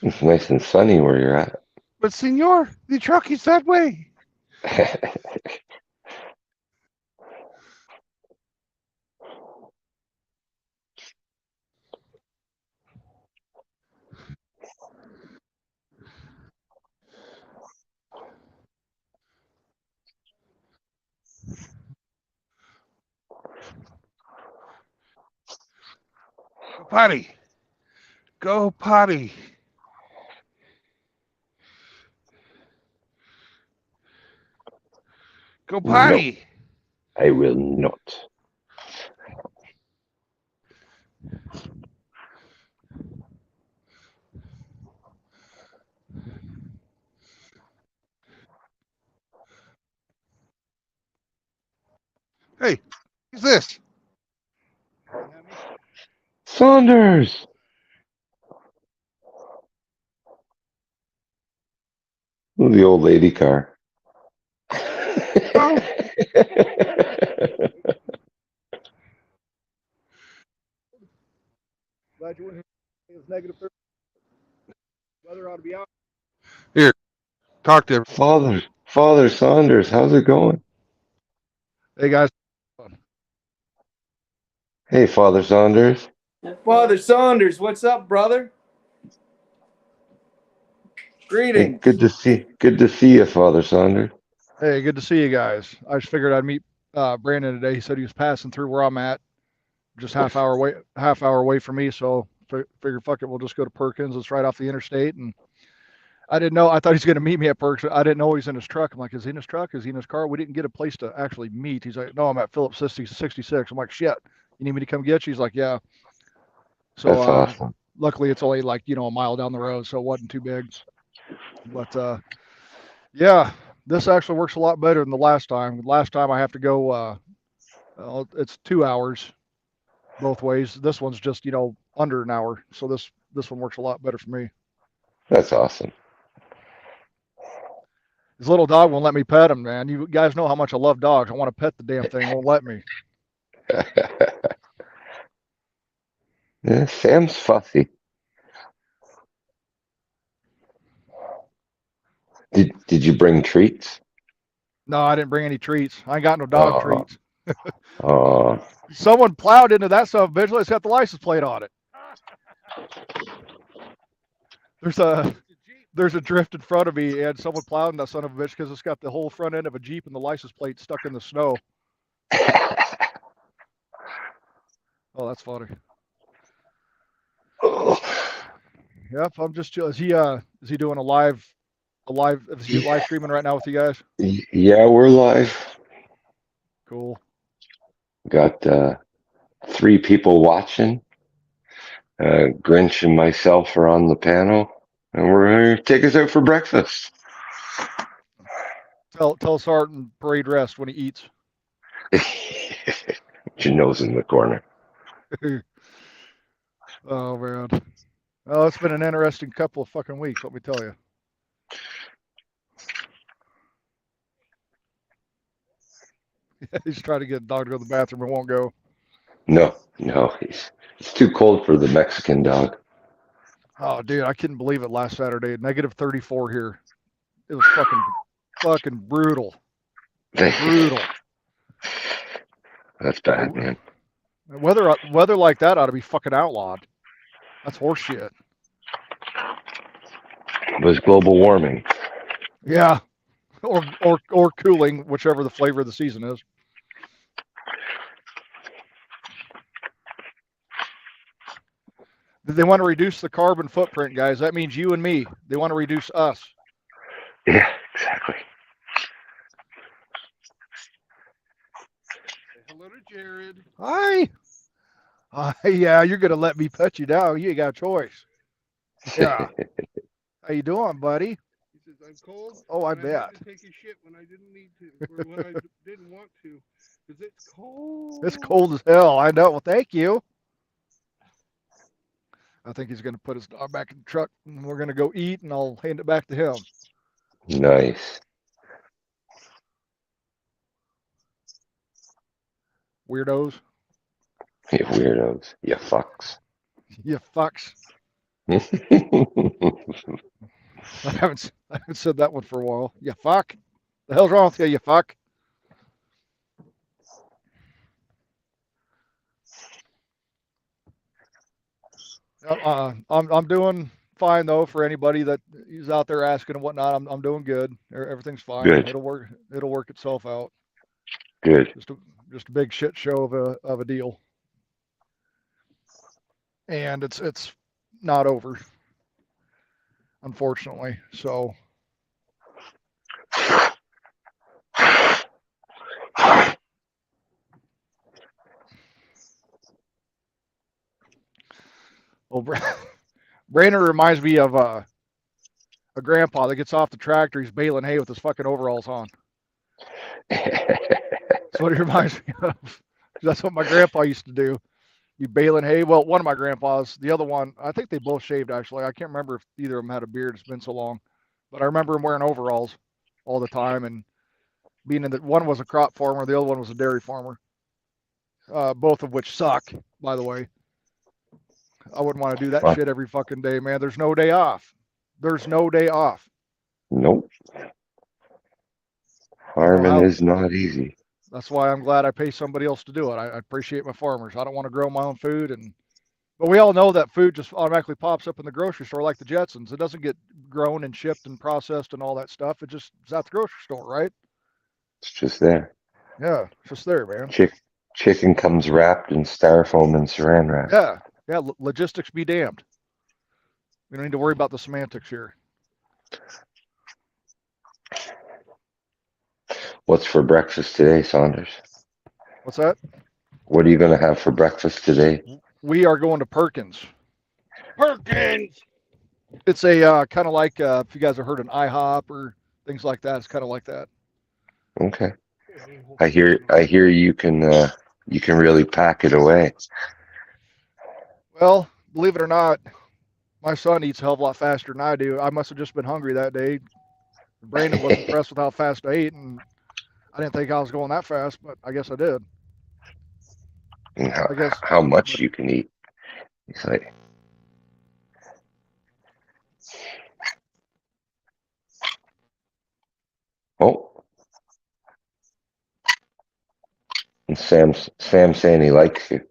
It's nice and sunny where you're at. But, senor, the truck is that way. Go potty. Go potty. Go potty. No, I will not. Hey, who's this? Saunders! Oh, the old lady car. Oh. Glad you went here. It's negative 30. Weather ought to be out. Here, talk to everyone. Father Saunders, how's it going? Hey, guys. Hey, Father Saunders. Father Saunders, what's up, brother? Hey, Greetings. good to see you, Father Saunders. Hey, good to see you guys. I just figured I'd meet Brandon today. He said he was passing through where I'm at, just half hour away from me. So figured, fuck it, we'll just go to Perkins. It's right off the interstate, and I didn't know. I thought he's going to meet me at Perks. I didn't know he's in his truck. I'm like, is he in his truck? Is he in his car? We didn't get a place to actually meet. He's like, no, I'm at Phillips 66. I'm like, shit. You need me to come get you? He's like, yeah. So That's awesome. luckily it's only like, a mile down the road, so it wasn't too big. But yeah, this actually works a lot better than the last time. Last time I have to go it's 2 hours both ways. This one's just, under an hour. So this one works a lot better for me. That's awesome. His little dog won't let me pet him, man. You guys know how much I love dogs. I want to pet the damn thing. Won't let me. Yeah, Sam's fussy. Did you bring treats? No, I didn't bring any treats. I ain't got no dog treats. Oh, Someone plowed into that son of a bitch. It's got the license plate on it. There's a drift in front of me, and someone plowed in that son of a bitch because it's got the whole front end of a Jeep and the license plate stuck in the snow. Oh, that's funny. Yep, I'm just chill. Is he doing a live is he live streaming right now with you guys? yeah, we're live. Cool. Got 3 people watching. Grinch and myself are on the panel, and we're going to take us out for breakfast. Tell Sergeant parade rest when he eats. Put your nose in the corner. Oh man. Oh, it's been an interesting couple of fucking weeks, let me tell you. He's trying to get a dog to go to the bathroom and won't go. No, it's too cold for the Mexican dog. Oh, dude, I couldn't believe it last Saturday. -34 here. It was fucking brutal. Brutal. That's bad, man. Weather like that ought to be fucking outlawed. That's horseshit. It was global warming. Yeah. Or cooling, whichever the flavor of the season is. They want to reduce the carbon footprint, guys. That means you and me. They want to reduce us. Yeah, exactly. Hello to Jared. Hi. Yeah, you're gonna let me pet you now. You ain't got a choice. Yeah. How you doing, buddy? He says, I'm cold. Oh, I and bet. had to take a shit when I didn't need to, or when I didn't want to, because it's cold. It's cold as hell. I know. Well, thank you. I think he's gonna put his dog back in the truck, and we're gonna go eat, and I'll hand it back to him. Nice. Weirdos. You weirdos. You fucks. You fucks. I haven't said that one for a while. You fuck. The hell's wrong with you? You fuck. I'm doing fine though. For anybody that is out there asking and whatnot, I'm doing good. Everything's fine. Good. It'll work itself out. Good. Just a big shit show of a deal. And it's not over, unfortunately. So well, Brandon reminds me of a grandpa that gets off the tractor. He's baling hay with his fucking overalls on. That's what he reminds me of. That's what my grandpa used to do. You baling hay. Well, one of my grandpas, the other one, I think they both shaved actually. I can't remember if either of them had a beard. It's been so long, but I remember him wearing overalls all the time and being in the one was a crop farmer, the other one was a dairy farmer. Both of which suck, by the way. I wouldn't want to do that shit every fucking day, man. There's no day off. There's no day off. Nope. Farming is not easy. That's why I'm glad I pay somebody else to do it. I appreciate my farmers. I don't want to grow my own food, but we all know that food just automatically pops up in the grocery store like the Jetsons. It doesn't get grown and shipped and processed and all that stuff. It just is at the grocery store, right? It's just there. Yeah, it's just there, man. Chicken comes wrapped in styrofoam and saran wrap. Yeah. Logistics be damned. We don't need to worry about the semantics here. What's for breakfast today, Saunders? What's that? What are you gonna have for breakfast today? We are going to Perkins. Perkins. It's a kind of like if you guys have heard an IHOP or things like that. It's kind of like that. Okay. I hear you can really pack it away. Well, believe it or not, my son eats a hell of a lot faster than I do. I must have just been hungry that day. Brandon was impressed with how fast I ate, and I didn't think I was going that fast, but I guess I did. And I guess. how much But you can eat. It's like, oh, and Sam's saying he likes you.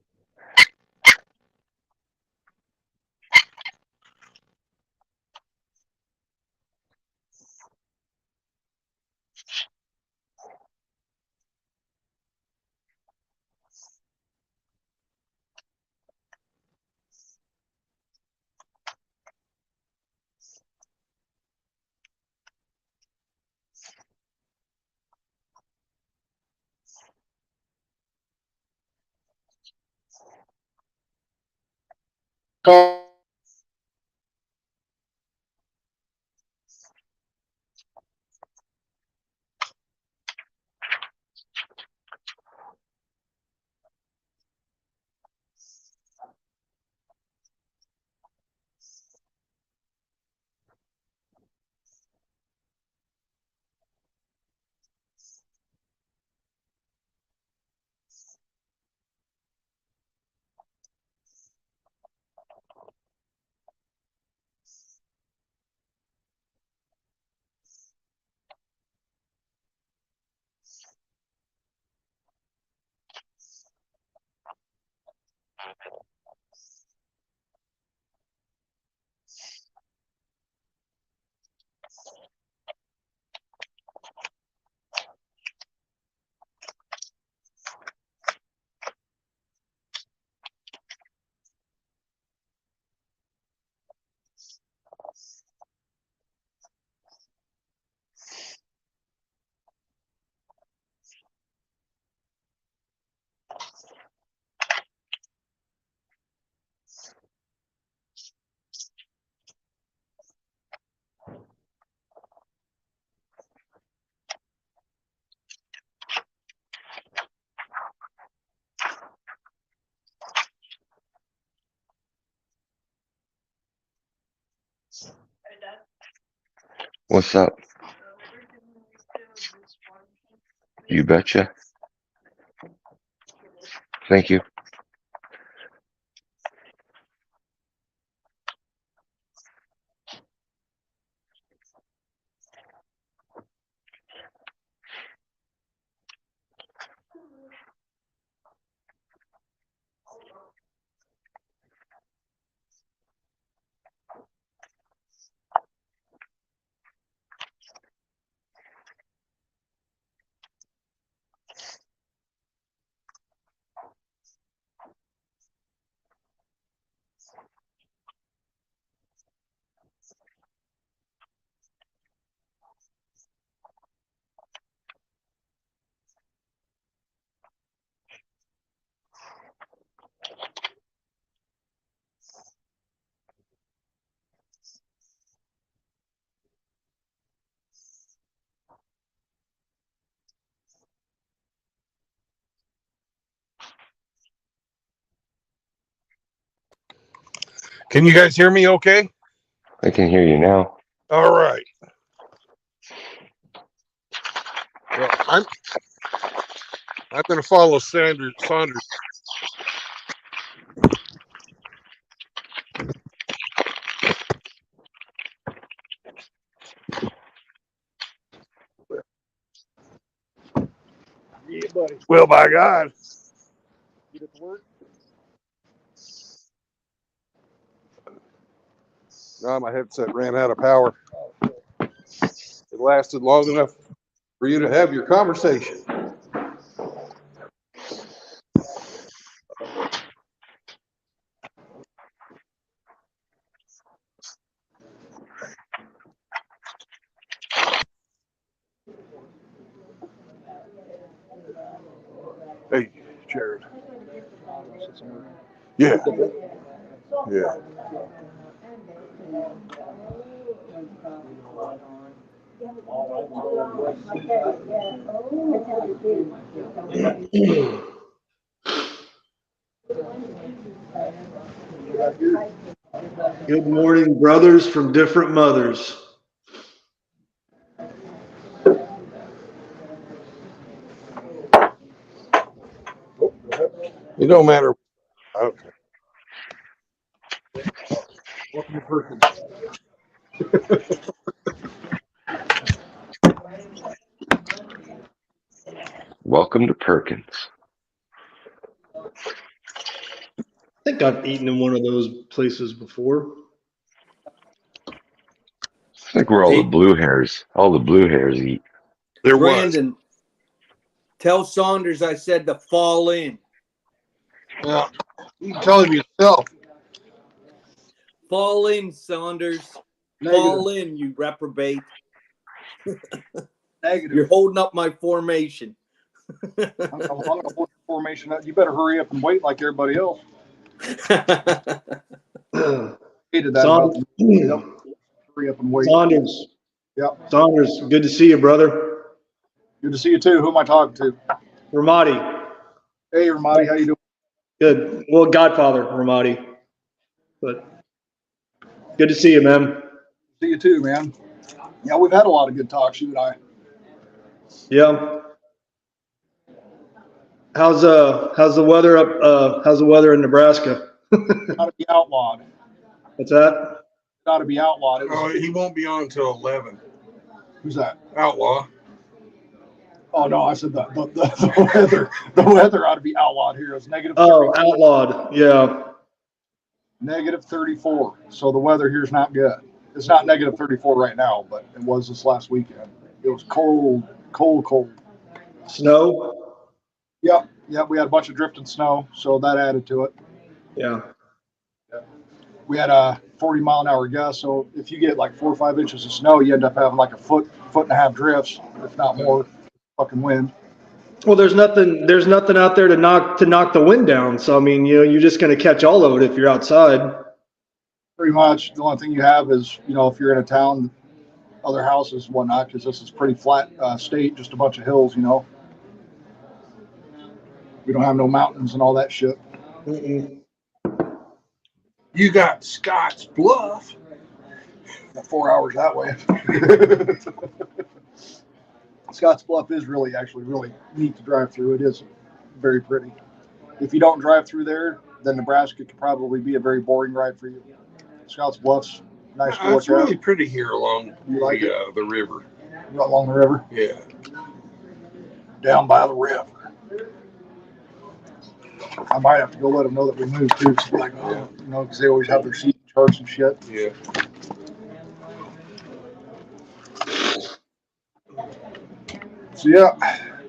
What's up? You betcha. Thank you. Can you guys hear me okay? I can hear you now. All right. Well, I'm going to follow Saunders. Yeah, buddy. Well, by God. Get it to work. No, my headset ran out of power. It lasted long enough for you to have your conversation. somewhere. Yeah. Yeah. Good morning, brothers from different mothers. It don't matter. Okay. Welcome to Perkins. Welcome to Perkins. I think I've eaten in one of those places before. It's like where all the blue hairs eat. There Brandon, tell Saunders I said to fall in. was. Yeah. You can tell him yourself. Fall in, Saunders. Fall in, you reprobate. Negative. You're holding up my formation. I'm gonna hold your formation up. You better hurry up and wait like everybody else. Hated that. Saunders. Hurry up and wait. Saunders. Yep. Saunders, good to see you, brother. Good to see you too. Who am I talking to? Ramadi. Hey, Ramadi, how you doing? Good. Well, Godfather, Ramadi. But good to see you, man. See you too, man. Yeah, we've had a lot of good talks, you and I. Yeah. How's the weather up? How's the weather in Nebraska? Got to be outlawed. What's that? Got to be outlawed. Oh, he won't be on until 11. Who's that? Outlaw. Oh no, I said the weather. The weather ought to be outlawed here. It's negative. Oh, outlawed. Yeah. Negative 34. So the weather here is not good. It's not negative 34 right now, but it was this last weekend. It was cold. Snow. Yep. We had a bunch of drifting snow, so that added to it. Yeah. We had a 40-mile-an-hour gust, so if you get like 4 or 5 inches of snow, you end up having like a foot and a half drifts, if not more, fucking wind. Well, there's nothing out there to knock the wind down. So I mean, you're just going to catch all of it if you're outside. Pretty much, the only thing you have is, if you're in a town, other houses and whatnot, because this is pretty flat state, just a bunch of hills. We don't have no mountains and all that shit. Mm-mm. You got Scott's Bluff. 4 hours that way. Scotts Bluff is really neat to drive through. It is very pretty. If you don't drive through there, then Nebraska could probably be a very boring ride for you. Scotts Bluff's nice to look It's really pretty here along the river. Along the river? Yeah. Down by the river. I might have to go let them know that we moved too. Because they always have their seat charts and shit. Yeah. So yeah,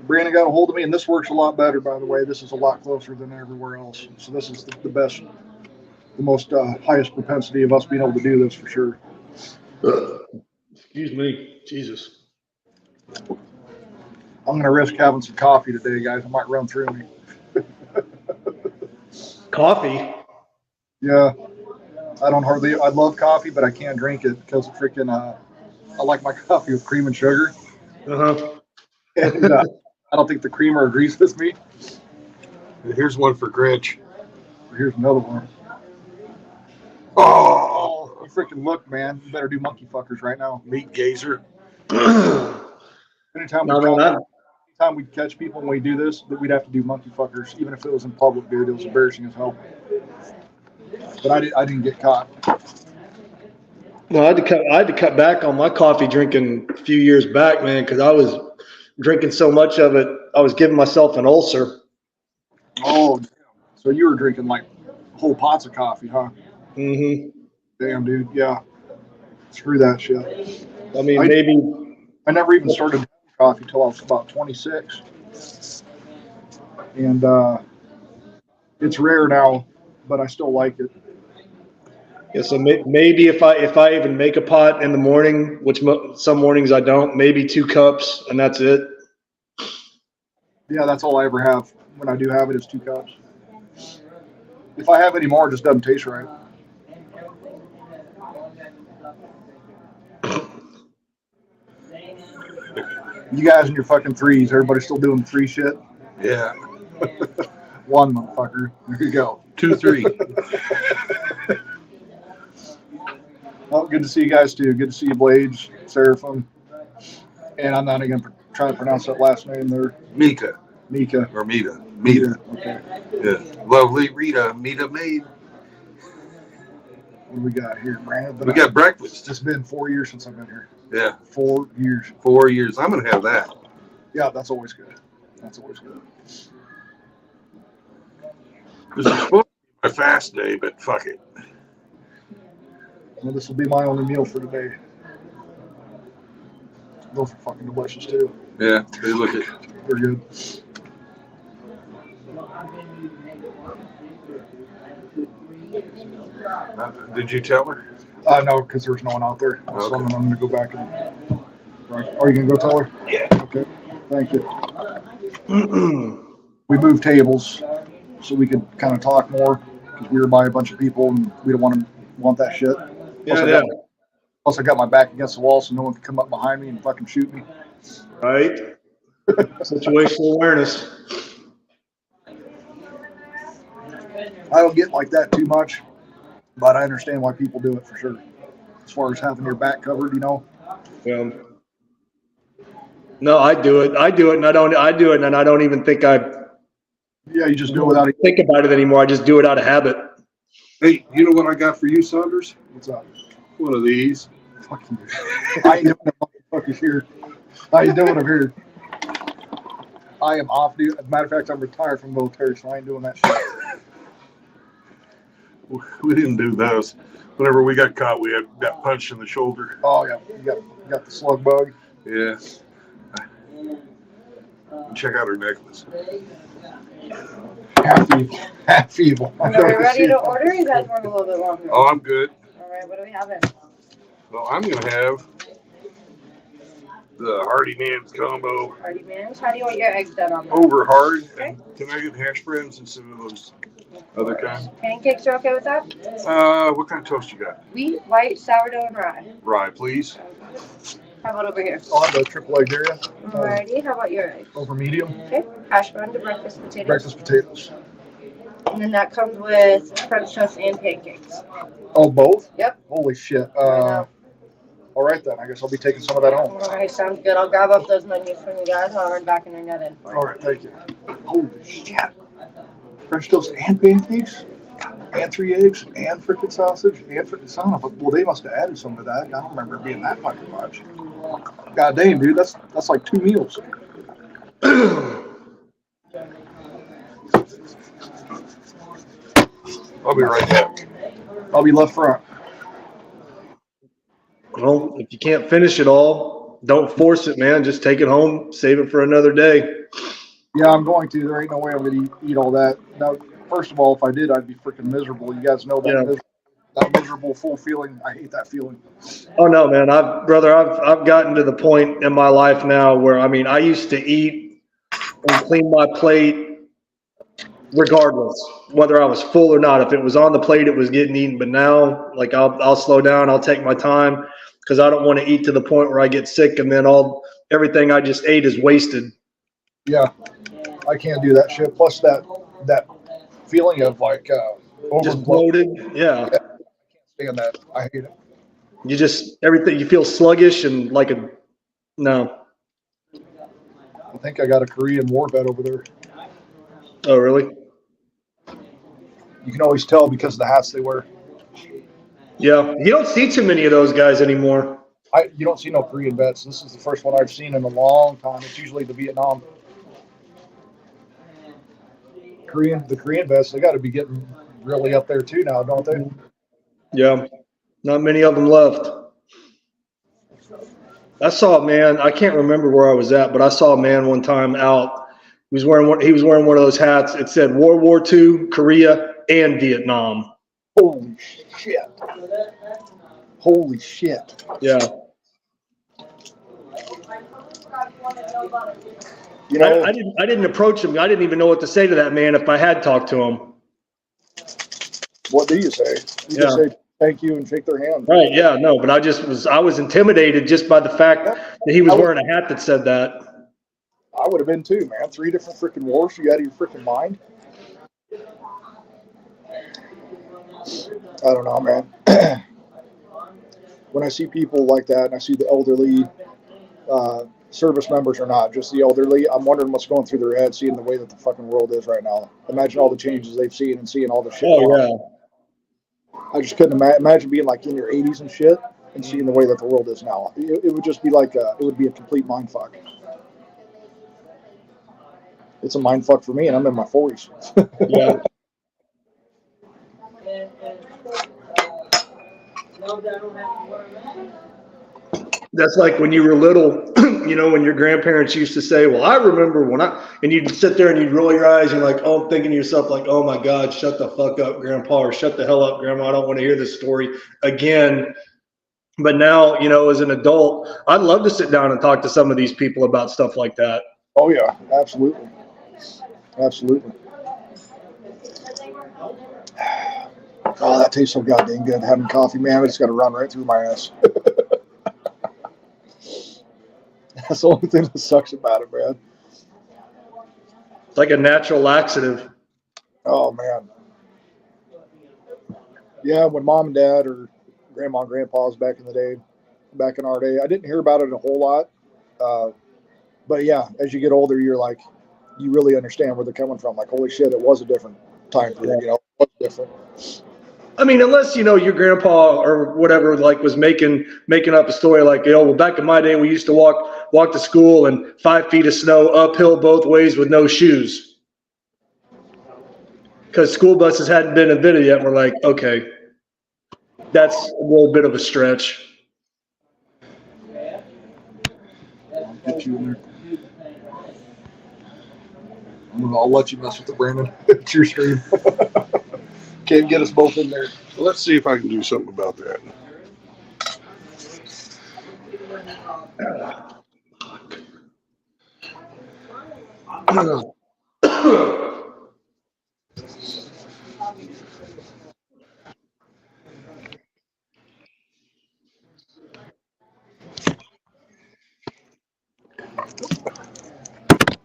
Brandon got a hold of me, and this works a lot better, by the way. This is a lot closer than everywhere else. So this is the best, the most highest propensity of us being able to do this for sure. Excuse me, Jesus. I'm going to risk having some coffee today, guys. I might run through me. Coffee? Yeah. I love coffee, but I can't drink it because freaking, I like my coffee with cream and sugar. Uh-huh. And I don't think the creamer agrees with me. Here's one for Grinch. Here's another one. Oh, you freaking look, man. You better do monkey fuckers right now. meat gazer. Anytime we catch people when we do this, we'd have to do monkey fuckers, even if it was in public, dude. It was embarrassing as hell. But I didn't get caught. No, I had to cut back on my coffee drinking a few years back, man, because I was drinking so much of it, I was giving myself an ulcer. Oh, damn. So you were drinking like whole pots of coffee, huh? Mm-hmm. Damn, dude. Yeah. Screw that shit. I mean, I never even started drinking coffee till I was about 26. And it's rare now, but I still like it. Yeah, so maybe if I even make a pot in the morning, which some mornings I don't, maybe 2 cups and that's it. Yeah, that's all I ever have. When I do have it, it's 2 cups. If I have any more, it just doesn't taste right. You guys in your fucking threes. Everybody still doing the three shit? Yeah. One, motherfucker. There you go. 2, 3. Well, good to see you guys too. Good to see you, Blades, Seraphim. And I'm not even trying to pronounce that last name there. Mika. Mika. Or Mita. Mita. Okay. Yeah. Lovely Rita. Mita made. What do we got here, Brandon? We got breakfast. It's been 4 years since I've been here. Yeah. 4 years. 4 years. I'm going to have that. Yeah, that's always good. That's always good. This is supposed to be my fast day, but fuck it. Well, this will be my only meal for today. Those are fucking delicious too. Yeah, they look it. They're good. Did you tell her? No, because there's no one out there. Okay. So I'm going to go back and. Right. Are you going to go tell her? Yeah. Okay. Thank you. We moved tables so we could kind of talk more because we were by a bunch of people and we don't want that shit. Plus, I got my back against the wall so no one can come up behind me and fucking shoot me. Right. Situational awareness. I don't get like that too much, but I understand why people do it for sure. As far as having your back covered, you know. Yeah. No, I do it, and I do it, and I don't even think I Yeah, you just do it without even. think about it anymore. I just do it out of habit. Hey, you know what I got for you, Saunders? What's up? One of these. Fuck you. I ain't doing it motherfuckers here. I ain't doing it here. I am off duty. As a matter of fact, I'm retired from military, so I ain't doing that shit. We didn't do those. Whenever we got caught, we got punched in the shoulder. Oh yeah, you got the slug bug. Yeah. Check out her necklace. Half evil. Are we ready to order? You guys want a little bit longer? Oh, I'm good. All right, what do we have in? Well, I'm going to have the Hardy Man's combo Hardy Man's. How do you want your eggs done on that? over hard. Okay. Can I get hash browns instead of those other kind? Pancakes are okay with that? What kind of toast you got? Wheat, white, sourdough, and rye. Rye, please. How about over here? I'll have the triple egg area. Alrighty, how about your eggs? Over medium. Okay, hash brown to breakfast potatoes. Breakfast potatoes. And then that comes with French toast and pancakes. Oh, both? Yep. Holy shit. I know. All right then. I guess I'll be taking some of that home. Alright, sounds good. I'll grab up those menus from you guys and I'll run back and bring that in for you. All right, thank you. Holy shit. French toast and pancakes? And 3 eggs and frickin' sausage and frickin' son of a. Well, they must have added some to that. I don't remember it being that fucking much. God damn, dude, that's like 2 meals. I'll be right back. I'll be left front. Well, if you can't finish it all, don't force it, man. Just take it home, save it for another day. Yeah, I'm going to. There ain't no way I'm going to eat all that. Now, first of all, if I did, I'd be freaking miserable. You guys know that, Yeah. that miserable, full feeling. I hate that feeling. Oh no, man. I've gotten to the point in my life now where, I mean, I used to eat and clean my plate regardless, whether I was full or not. If it was on the plate, it was getting eaten. But now, like, I'll slow down. I'll take my time because I don't want to eat to the point where I get sick and then everything I just ate is wasted. Yeah, I can't do that shit. Plus that feeling of like Just overload. bloated. Yeah. Stand that. I hate it. You feel sluggish and no. I think I got a Korean war bed over there. Oh, really? You can always tell because of the hats they wear. Yeah. You don't see too many of those guys anymore. You don't see no Korean vets. This is the first one I've seen in a long time. It's usually the Vietnam. The Korean vets, they got to be getting really up there too now, don't they? Yeah. Not many of them left. I saw a man, I can't remember where I was at, but I saw a man one time out. He was wearing one of those hats. It said World War II, Korea, and Vietnam. Holy shit. Holy shit. Yeah. You know, I didn't approach him. I didn't even know what to say to that man if I had talked to him. what do you say? You just say thank you and shake their hand. Right. Yeah. No, but I was intimidated just by the fact that he was wearing a hat that said that. I would have been too, man. 3 different freaking wars. You out of your freaking mind? I don't know, man. When I see people like that and I see the elderly, service members or not, just the elderly, I'm wondering what's going through their head, seeing the way that the fucking world is right now. Imagine all the changes they've seen and seeing all the shit. Oh, yeah. I just couldn't imagine being like in your 80s and shit and seeing the way that the world is now. It would just be like it would be a complete mind fuck. It's a mind fuck for me, and I'm in my 40s. Yeah. That's like when you were little, you know, when your grandparents used to say, well, I remember when and you'd sit there and you'd roll your eyes and you're like, oh, I'm thinking to yourself like, oh my God, shut the fuck up, Grandpa, or shut the hell up, Grandma. I don't want to hear this story again. But now, you know, as an adult, I'd love to sit down and talk to some of these people about stuff like that. Oh yeah, absolutely. Absolutely. Oh, that tastes so goddamn good. Having coffee, man, it's got to run right through my ass. That's the only thing that sucks about it, man. It's like a natural laxative. Oh, man. Yeah, when mom and dad or grandma and grandpa's back in the day, back in our day, I didn't hear about it a whole lot. But yeah, as you get older, you're like, you really understand where they're coming from. Like, holy shit, it was a different time period, you know, it was different. I mean, unless, you know, your grandpa or whatever, like, was making up a story like, you know, well, back in my day, we used to walk to school in 5 feet of snow uphill both ways with no shoes. Because school buses hadn't been invented yet. And we're like, okay, that's a little bit of a stretch. I'll get you in there. I'll let you mess with it, Brandon. It's your stream. Can't get us both in there. Let's see if I can do something about that.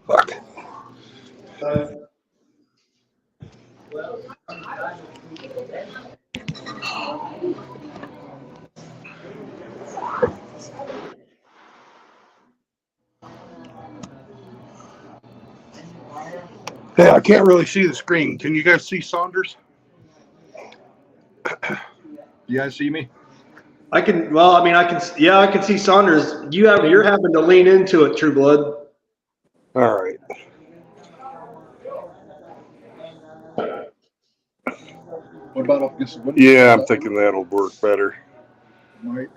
Fuck. Yeah, I can't really see the screen. Can you guys see Saunders? You guys see me? I can see Saunders. You're having to lean into it, True Blood. All right. What about up against the window? Yeah, I'm thinking that'll work better. Right.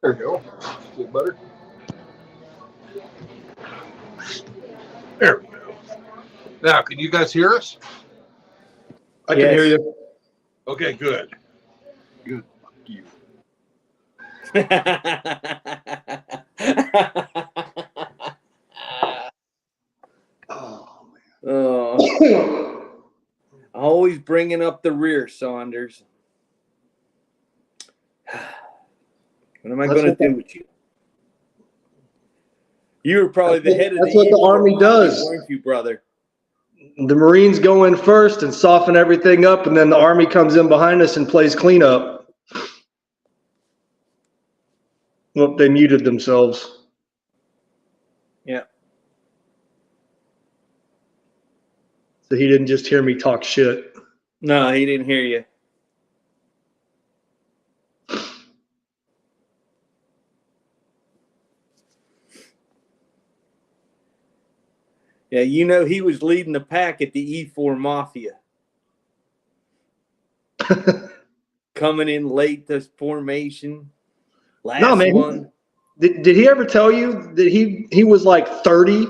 There you go. Is it better? There we go. Now, can you guys hear us? I can hear you. Okay, good. Good. Fuck you. Oh, always bringing up the rear, Saunders. What am I going to do with you? You were probably the head of That's what the Army does. Weren't you, brother? The Marines go in first and soften everything up, and then the Army comes in behind us and plays cleanup. Well, they muted themselves. Yeah. So he didn't just hear me talk shit. No, he didn't hear you. Yeah, you know he was leading the pack at the E4 Mafia. Coming in late this formation. Last one. Did he ever tell you that he was like 30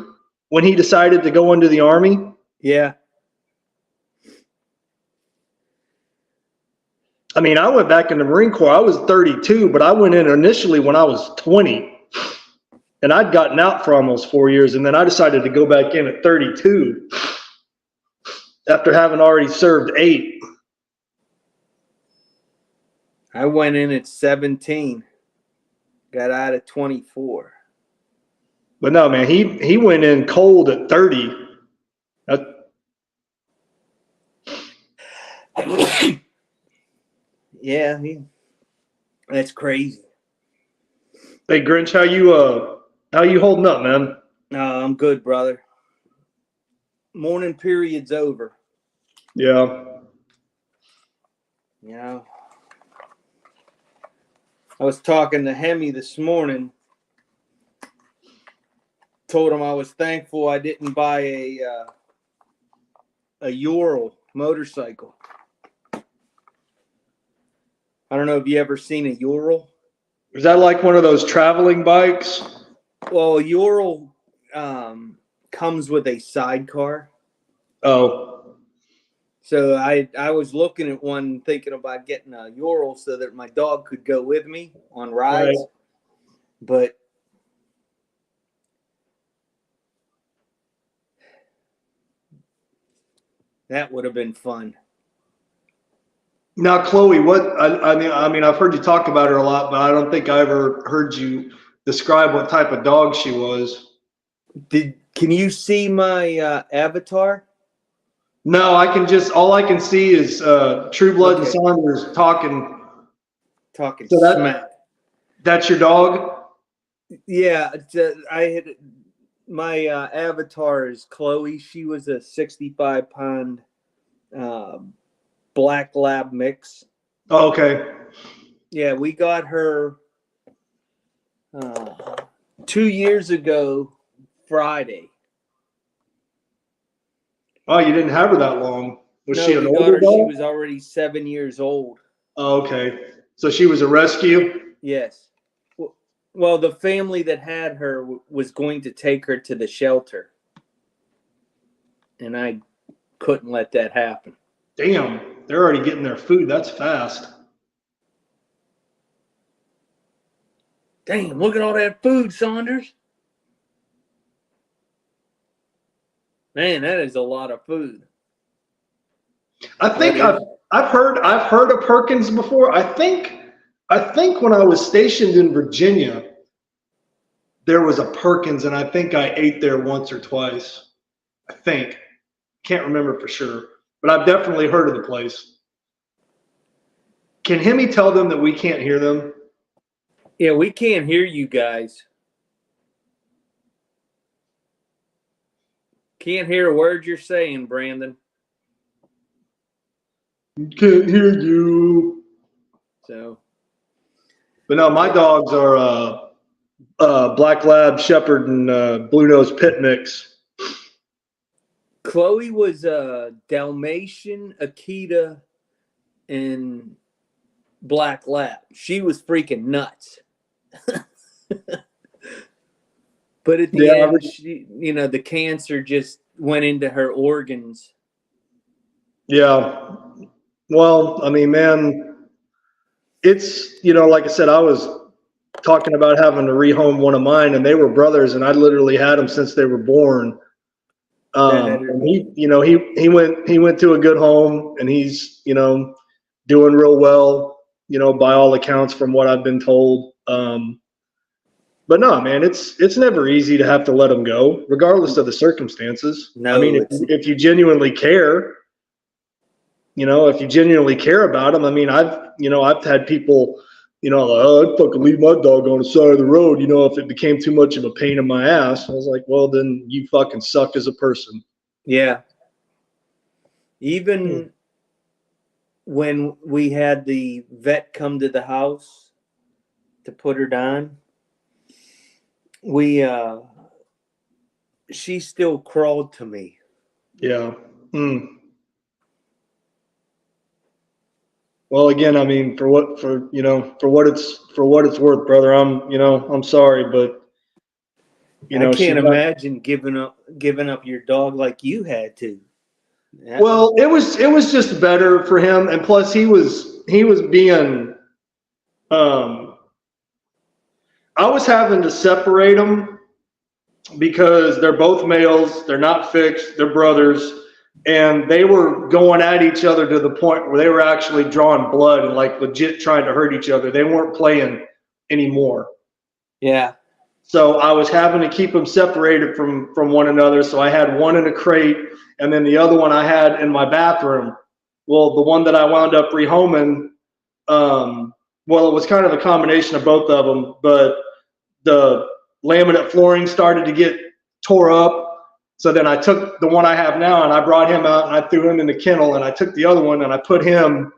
when he decided to go into the Army? Yeah. I mean, I went back in the Marine Corps. I was 32, but I went in initially when I was 20. And I'd gotten out for almost 4 years, and then I decided to go back in at 32 after having already served 8. I went in at 17, got out at 24. But no, man, he went in cold at 30. Yeah, that's crazy. Hey Grinch, how you holding up, man? I'm good, brother. Morning period's over. Yeah. You know, I was talking to Hemi this morning. Told him I was thankful I didn't buy a Ural motorcycle. I don't know if you ever seen a Ural. Is that like one of those traveling bikes? Well, a Ural comes with a sidecar. Oh. So I was looking at one, thinking about getting a Ural so that my dog could go with me on rides. Right. But that would have been fun. Now, Chloe, I mean, I've heard you talk about her a lot, but I don't think I ever heard you describe what type of dog she was. Can you see my avatar? No, all I can see is True Blood and Okay. Saunders talking. Talking So smack. That's your dog? Yeah, my avatar is Chloe. She was a 65-pound black lab mix. Oh, okay. Yeah, we got her 2 years ago Friday. Oh, you didn't have her that long. Was she an we got older her. She dog? was already 7 years old. Oh, okay. So she was a rescue? Yes. Well, the family that had her was going to take her to the shelter. And I couldn't let that happen. Damn, they're already getting their food. That's fast. Damn, look at all that food, Saunders. Man, that is a lot of food. I think I've heard of Perkins before. I think when I was stationed in Virginia, there was a Perkins, and I think I ate there once or twice. I think. Can't remember for sure, but I've definitely heard of the place. Can Hemi tell them that we can't hear them? Yeah, we can't hear you guys. Can't hear a word you're saying, Brandon. Can't hear you. So, But no, my dogs are Black Lab, Shepherd, and Blue Nose Pit Mix. Chloe was a Dalmatian, Akita, and Black Lab. She was freaking nuts. But at the end, she, the cancer just went into her organs. Yeah. Well, I mean, man, it's, like I said, I was talking about having to rehome one of mine, and they were brothers, and I literally had them since they were born. And he went to a good home, and he's, doing real well, by all accounts from what I've been told. But no, man, it's never easy to have to let them go, regardless of the circumstances. No, I mean, if you genuinely care, if you genuinely care about them. I mean, I've had people, like, oh, I'd fucking leave my dog on the side of the road, if it became too much of a pain in my ass. I was like, well, then you fucking suck as a person. Yeah. Even when we had the vet come to the house to put her down, she still crawled to me. Yeah. Well, again, I mean, for what it's worth, brother, I'm sorry, but I can't imagine giving up your dog like you had to. Yeah. Well, it was just better for him, and plus he was being, I was having to separate them because they're both males. They're not fixed. They're brothers. And they were going at each other to the point where they were actually drawing blood and like legit trying to hurt each other. They weren't playing anymore. Yeah. So I was having to keep them separated from one another. So I had one in a crate, and then the other one I had in my bathroom. Well, the one that I wound up rehoming, well, it was kind of a combination of both of them, but the laminate flooring started to get tore up. So then I took the one I have now and I brought him out and I threw him in the kennel, and I took the other one and I put him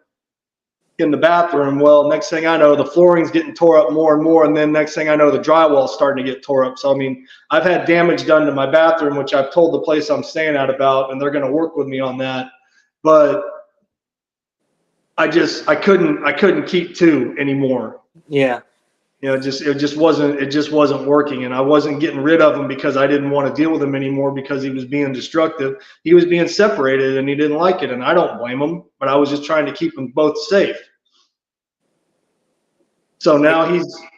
in the bathroom. Well, next thing I know, the flooring's getting tore up more and more. And then next thing I know, the drywall's starting to get tore up. So, I mean, I've had damage done to my bathroom, which I've told the place I'm staying at about, and they're going to work with me on that. But I couldn't keep two anymore. Yeah. You know, it just wasn't working, and I wasn't getting rid of him because I didn't want to deal with him anymore because he was being destructive. He was being separated and he didn't like it, and I don't blame him, but I was just trying to keep them both safe. So now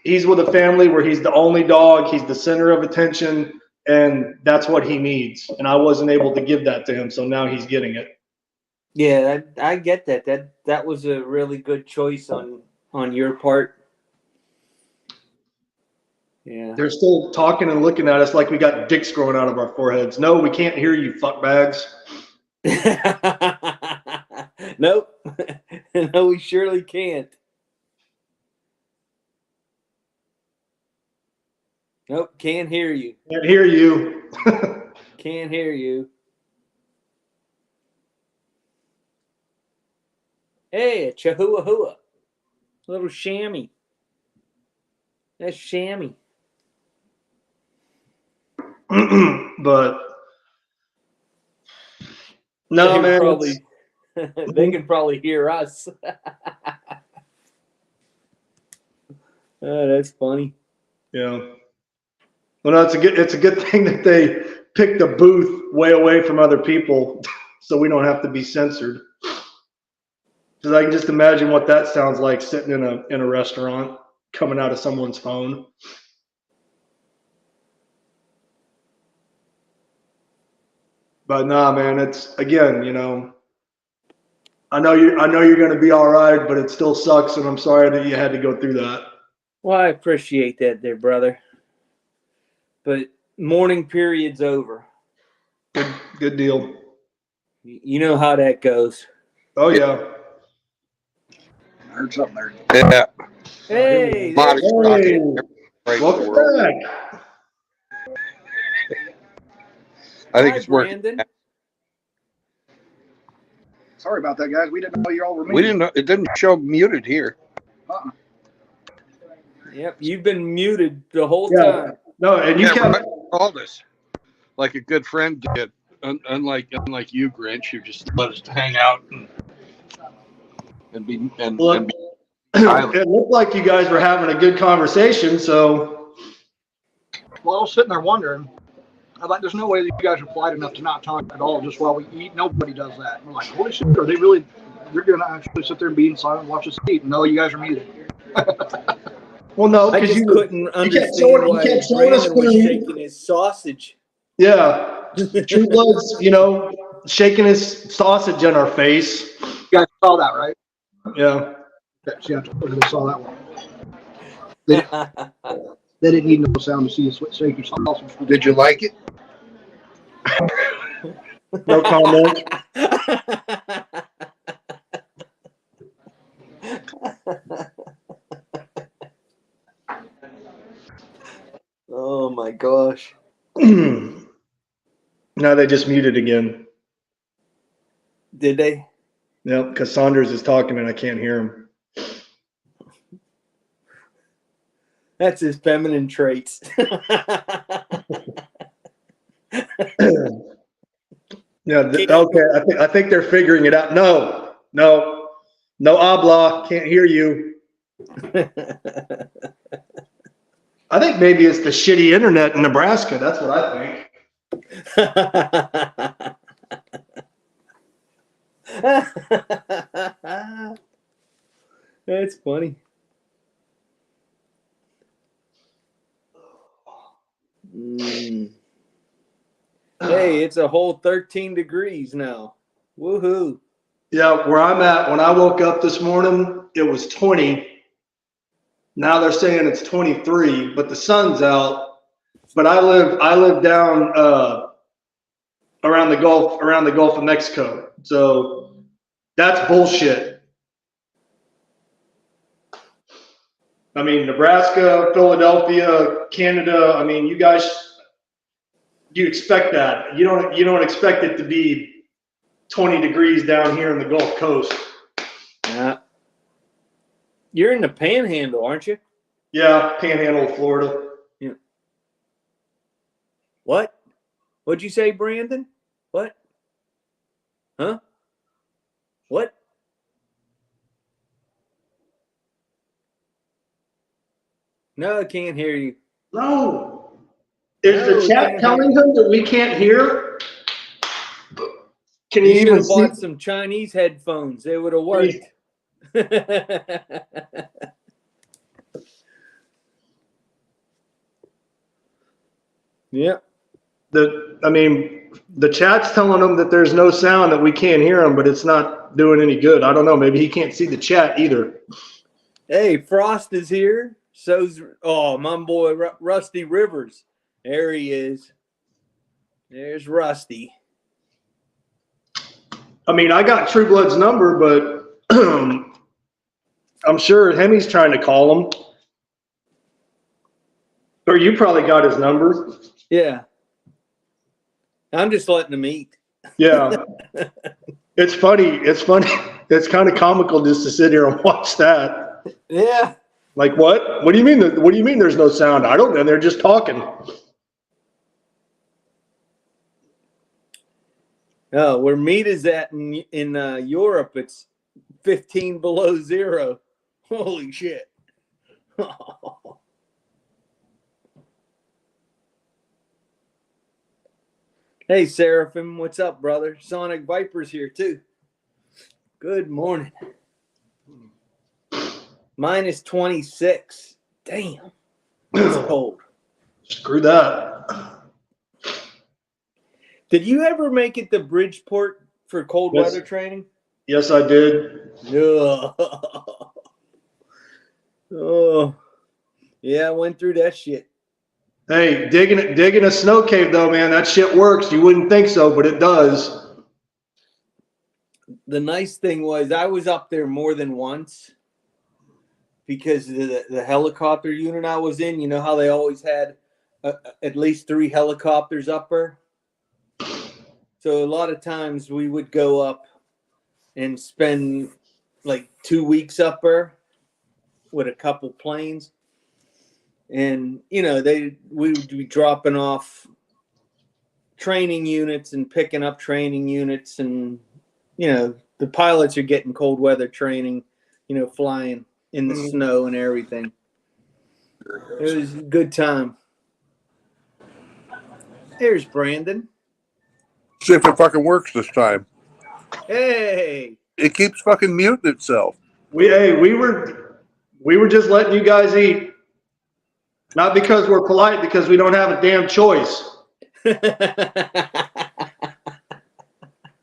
he's with a family where he's the only dog, he's the center of attention, and that's what he needs. And I wasn't able to give that to him, so now he's getting it. Yeah, I get that. That was a really good choice on your part. Yeah. They're still talking and looking at us like we got dicks growing out of our foreheads. No, we can't hear you, fuckbags. Nope. No, we surely can't. Nope, can't hear you. Can't hear you. Can't hear you. Hey, a chihuahua. Little chamois. That's chamois. But no, man. They can probably hear us. Oh, that's funny. Yeah. Well, no, it's a good thing that they picked a booth way away from other people, so we don't have to be censored. Because I can just imagine what that sounds like sitting in a restaurant, coming out of someone's phone. But nah, man, it's again, you know, I know you're going to be all right, but it still sucks, and I'm sorry that you had to go through that. Well, I appreciate that there, brother. But mourning period's over. Good deal. You know how that goes. Oh yeah. I heard something there. Yeah. Hey, Body there's rocking. Right in the Welcome world. back. I think Hi, it's working. Brandon. Sorry about that, guys. We didn't know you all were muted. We didn't know, it didn't show muted here. Yep, you've been muted the whole Yeah. time. No, and you Yeah, kept Brett called us like a good friend did. Unlike you, Grinch, you just let us hang out and be look. and be It looked like you guys were having a good conversation, so Well, I was sitting there wondering. I'm like, there's no way that you guys are polite enough to not talk at all just while we eat. Nobody does that. And we're like, holy shit, are they really? They're going to actually sit there and be in silent and watch us eat. No, you guys are muted. well, no, I because just couldn't kept understand showing why us Brandon was food. shaking his sausage. Yeah, True Blood's, you know, shaking his sausage in our face. You guys saw that, right? Yeah. Okay, see, I told you they saw that one. They didn't need no sound to see you shake your sausage. Did you like it? No comment. Oh my gosh. Now they just muted again. Did they? Yep, because Saunders is talking and I can't hear him. That's his feminine traits. Yeah. Okay. I think they're figuring it out. No habla. Can't hear you. I think maybe it's the shitty internet in Nebraska. That's what I think. That's funny. Hey, it's a whole 13 degrees now. Woohoo. Yeah, where I'm at, when I woke up this morning, it was 20. Now they're saying it's 23, but the sun's out. But I live down around the Gulf of Mexico. So that's bullshit. I mean, Nebraska, Philadelphia, Canada, I mean, you guys, you expect that. You don't expect it to be 20 degrees down here in the Gulf Coast. Yeah. You're in the Panhandle, aren't you? Yeah, Panhandle of Florida. Yeah. What? What'd you say, Brandon? What? Huh? What? No, I can't hear you. No. Is No, the chat telling them that we can't hear? Can you should even have see? bought some Chinese headphones. They would have worked. Yep. The chat's telling them that there's no sound, that we can't hear them, but it's not doing any good. I don't know. Maybe he can't see the chat either. Hey, Frost is here. So's my boy Rusty Rivers. There he is. There's Rusty. I mean, I got True Blood's number, but I'm sure Hemi's trying to call him. Or you probably got his number. Yeah. I'm just letting him eat. Yeah. It's funny. It's funny. It's kind of comical just to sit here and watch that. Yeah. Like what? What do you mean? What do you mean there's no sound? I don't know. They're just talking. Oh, where meat is at in Europe, it's 15 below zero. Holy shit. Hey, Seraphim, what's up, brother? Sonic Viper's here, too. Good morning. Minus 26. Damn. It's cold. Screw that. Did you ever make it to Bridgeport for cold Yes. weather training? Yes, I did. No. Oh. Yeah, I went through that shit. Hey, digging a snow cave though, man, that shit works. You wouldn't think so, but it does. The nice thing was I was up there more than once because the helicopter unit I was in, you know how they always had at least 3 helicopters up there? So a lot of times we would go up and spend like 2 weeks up there with a couple planes. And, you know, we would be dropping off training units and picking up training units. And, you know, the pilots are getting cold weather training, you know, flying in the snow and everything. It was a good time. There's Brandon. See if it fucking works this time. Hey. It keeps fucking muting itself. We were just letting you guys eat. Not because we're polite, because we don't have a damn choice. You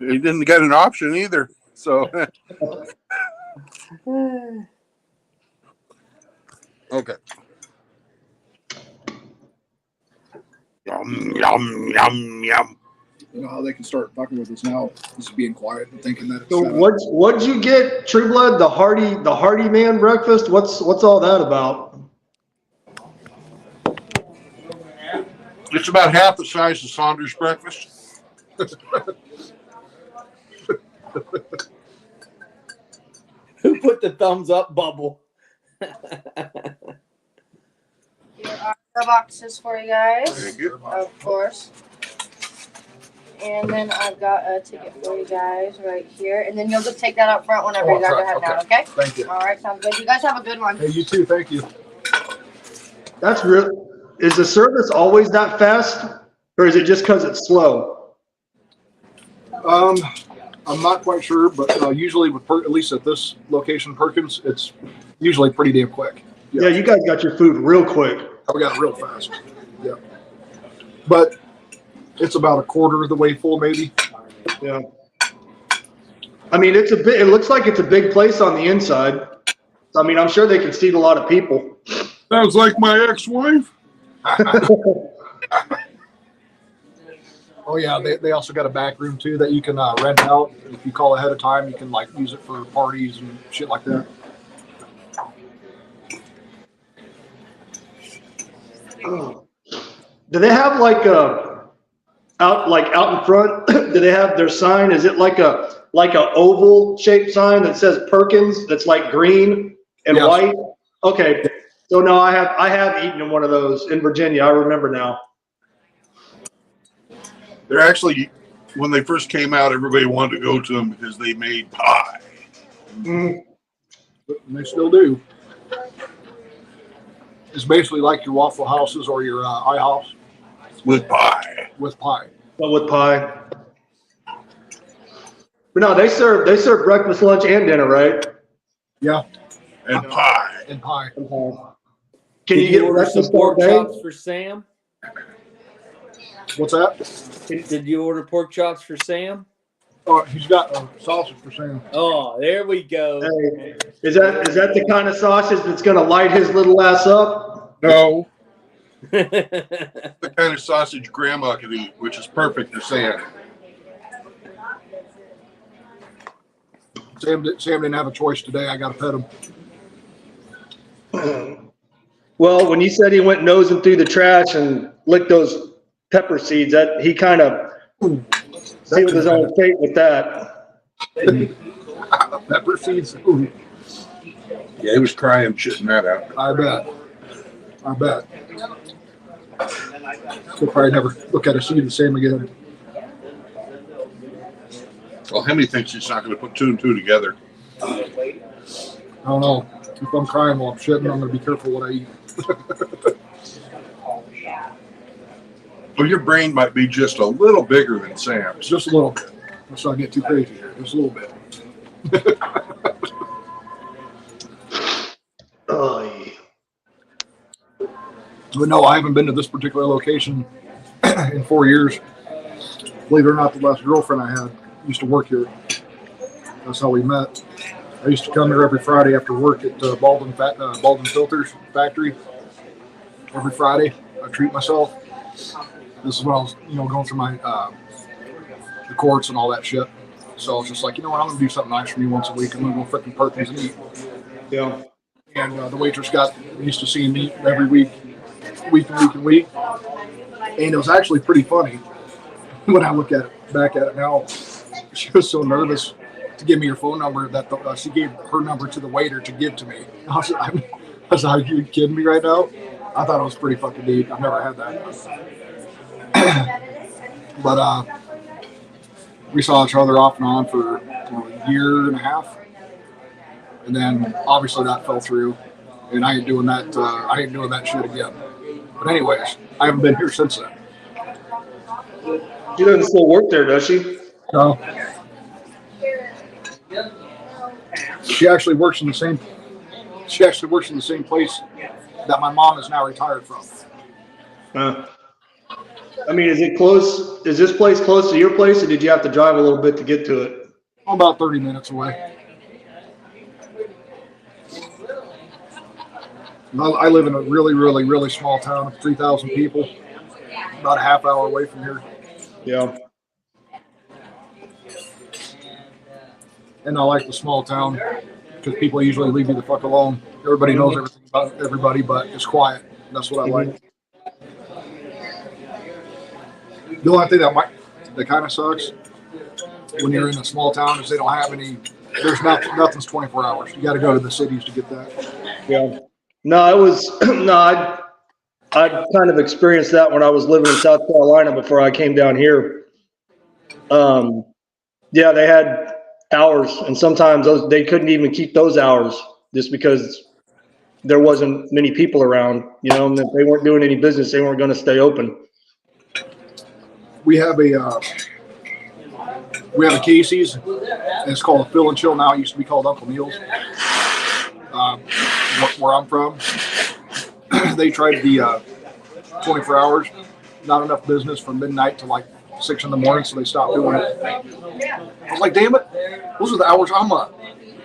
didn't get an option either. So okay. Yum yum yum yum. You know how they can start fucking with us now, just being quiet and thinking that it's So what'd you get, True Blood? The hearty man breakfast? What's all that about? It's about half the size of Saunders breakfast. Who put the thumbs up bubble? Here are the boxes for you guys. Thank you. Of course. And then I've got a ticket for you guys right here. And then you'll just take that up front whenever you guys are heading out, okay? Thank you. All right, sounds good. You guys have a good one. Hey, you too. Thank you. That's real. Is the service always that fast, or is it just because it's slow? I'm not quite sure, but usually with at least at this location, Perkins, it's usually pretty damn quick. Yeah, you guys got your food real quick. We got it real fast. Yeah. But It's about a quarter of the way full, maybe. Yeah. I mean, it's a bit. It looks like it's a big place on the inside. I mean, I'm sure they can seat a lot of people. Sounds like my ex-wife. Oh yeah, they also got a back room too that you can rent out. If you call ahead of time, you can like use it for parties and shit like that. Do they have like out in front? Do they have their sign? Is it like a oval shaped sign that says Perkins? That's like green and Yes. white. Okay, so no, I have eaten in one of those in Virginia. I remember now. They're actually, when they first came out, everybody wanted to go to them because they made pie. Mm. And they still do. It's basically like your Waffle Houses or your IHOPs With pie. with pie. But with pie. But no, they serve breakfast, lunch, and dinner, right? Yeah, And pie. and pie. Can you get order some breakfast all pork day? chops for Sam? What's that? Did you order pork chops for Sam? Oh, he's got sausage for Sam. Oh, there we go. Hey, is that the kind of sausage that's gonna light his little ass up? No, the kind of sausage grandma could eat, which is perfect for Sam. Sam didn't have a choice today. I got to pet him. Well, when you said he went nosing through the trash and licked those pepper seeds, that he kind of sealed his own fate with that. Pepper seeds. Ooh, Yeah, he was crying, shitting that out. I bet. He'll probably never look at a seed the same again. Well, Hemi thinks he's not going to put two and two together. I don't know. If I'm crying while I'm shitting, I'm going to be careful what I eat. Well, your brain might be just a little bigger than Sam's. Just a little bit. Let's not get too crazy here. Just a little bit. But no, I haven't been to this particular location in 4 years. Believe it or not, the last girlfriend I had used to work here. That's how we met. I used to come here every Friday after work at Baldwin Filters factory. Every Friday, I treat myself. This is when I was, going through my the courts and all that shit. So I was just like, you know what, I'm gonna do something nice for you once a week. I'm gonna go freaking Perkins and eat. Yeah. And the waitress got used to seeing me every week. And it was actually pretty funny when I look at it back at it now. She was so nervous to give me her phone number that she gave her number to the waiter to give to me. I was like, are you kidding me right now? I thought it was pretty fucking neat. I've never had that. But we saw each other off and on for a year and a half. And then obviously that fell through. And I ain't doing that shit again. But anyways, I haven't been here since then. She doesn't still work there, does she? No. She actually works in the same place that my mom is now retired from. I mean, is it close? Is this place close to your place, or did you have to drive a little bit to get to it? I'm about 30 minutes away. I live in a really, really, really small town of 3,000 people. About a half hour away from here. Yeah. And I like the small town because people usually leave you the fuck alone. Everybody knows everything about everybody, but it's quiet. That's what I like. The only thing that kind of sucks when you're in a small town is they don't have any. There's nothing's 24 hours. You got to go to the cities to get that. Yeah. No, it was I kind of experienced that when I was living in South Carolina before I came down here. Yeah, they had hours, and sometimes they couldn't even keep those hours just because there wasn't many people around. And if they weren't doing any business, they weren't going to stay open. We have a Casey's, and it's called a Fill and Chill now. It used to be called Uncle Neil's. Where I'm from, they tried the 24 hours, not enough business from midnight to like 6 in the morning, so they stopped doing it. I was like, damn it, those are the hours I'm up.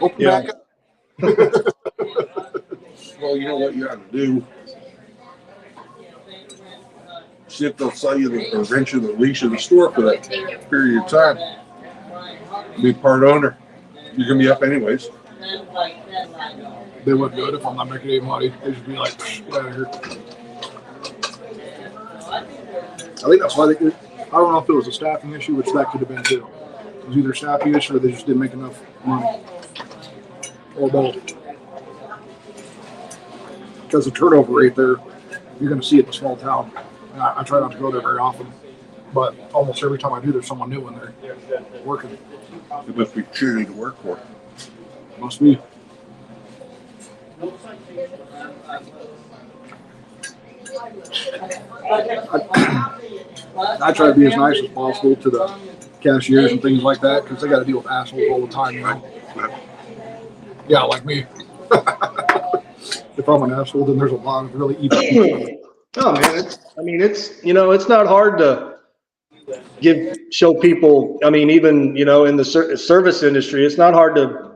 Open Yeah. back up. Well, you know what you have to do. See if they'll sell you the, or rent you the leash of the store for that period of time. Be a part owner. You're gonna be up anyways. They wouldn't do it if I'm not making any money. They should be like, get out of here. I think that's why they could. I don't know if it was a staffing issue, which that could have been too. It was either a staffing issue or they just didn't make enough money. Or both. Because the turnover rate there, you're going to see it in a small town. And I try not to go there very often. But almost every time I do, there's someone new in there working. It must be cheery to work for. Must be. I try to be as nice as possible to the cashiers and things like that because they got to deal with assholes all the time, you know. Yeah, like me. If I'm an asshole, then there's a lot of really evil people. Oh man, it's not hard to show people. I mean, even in the service industry, it's not hard to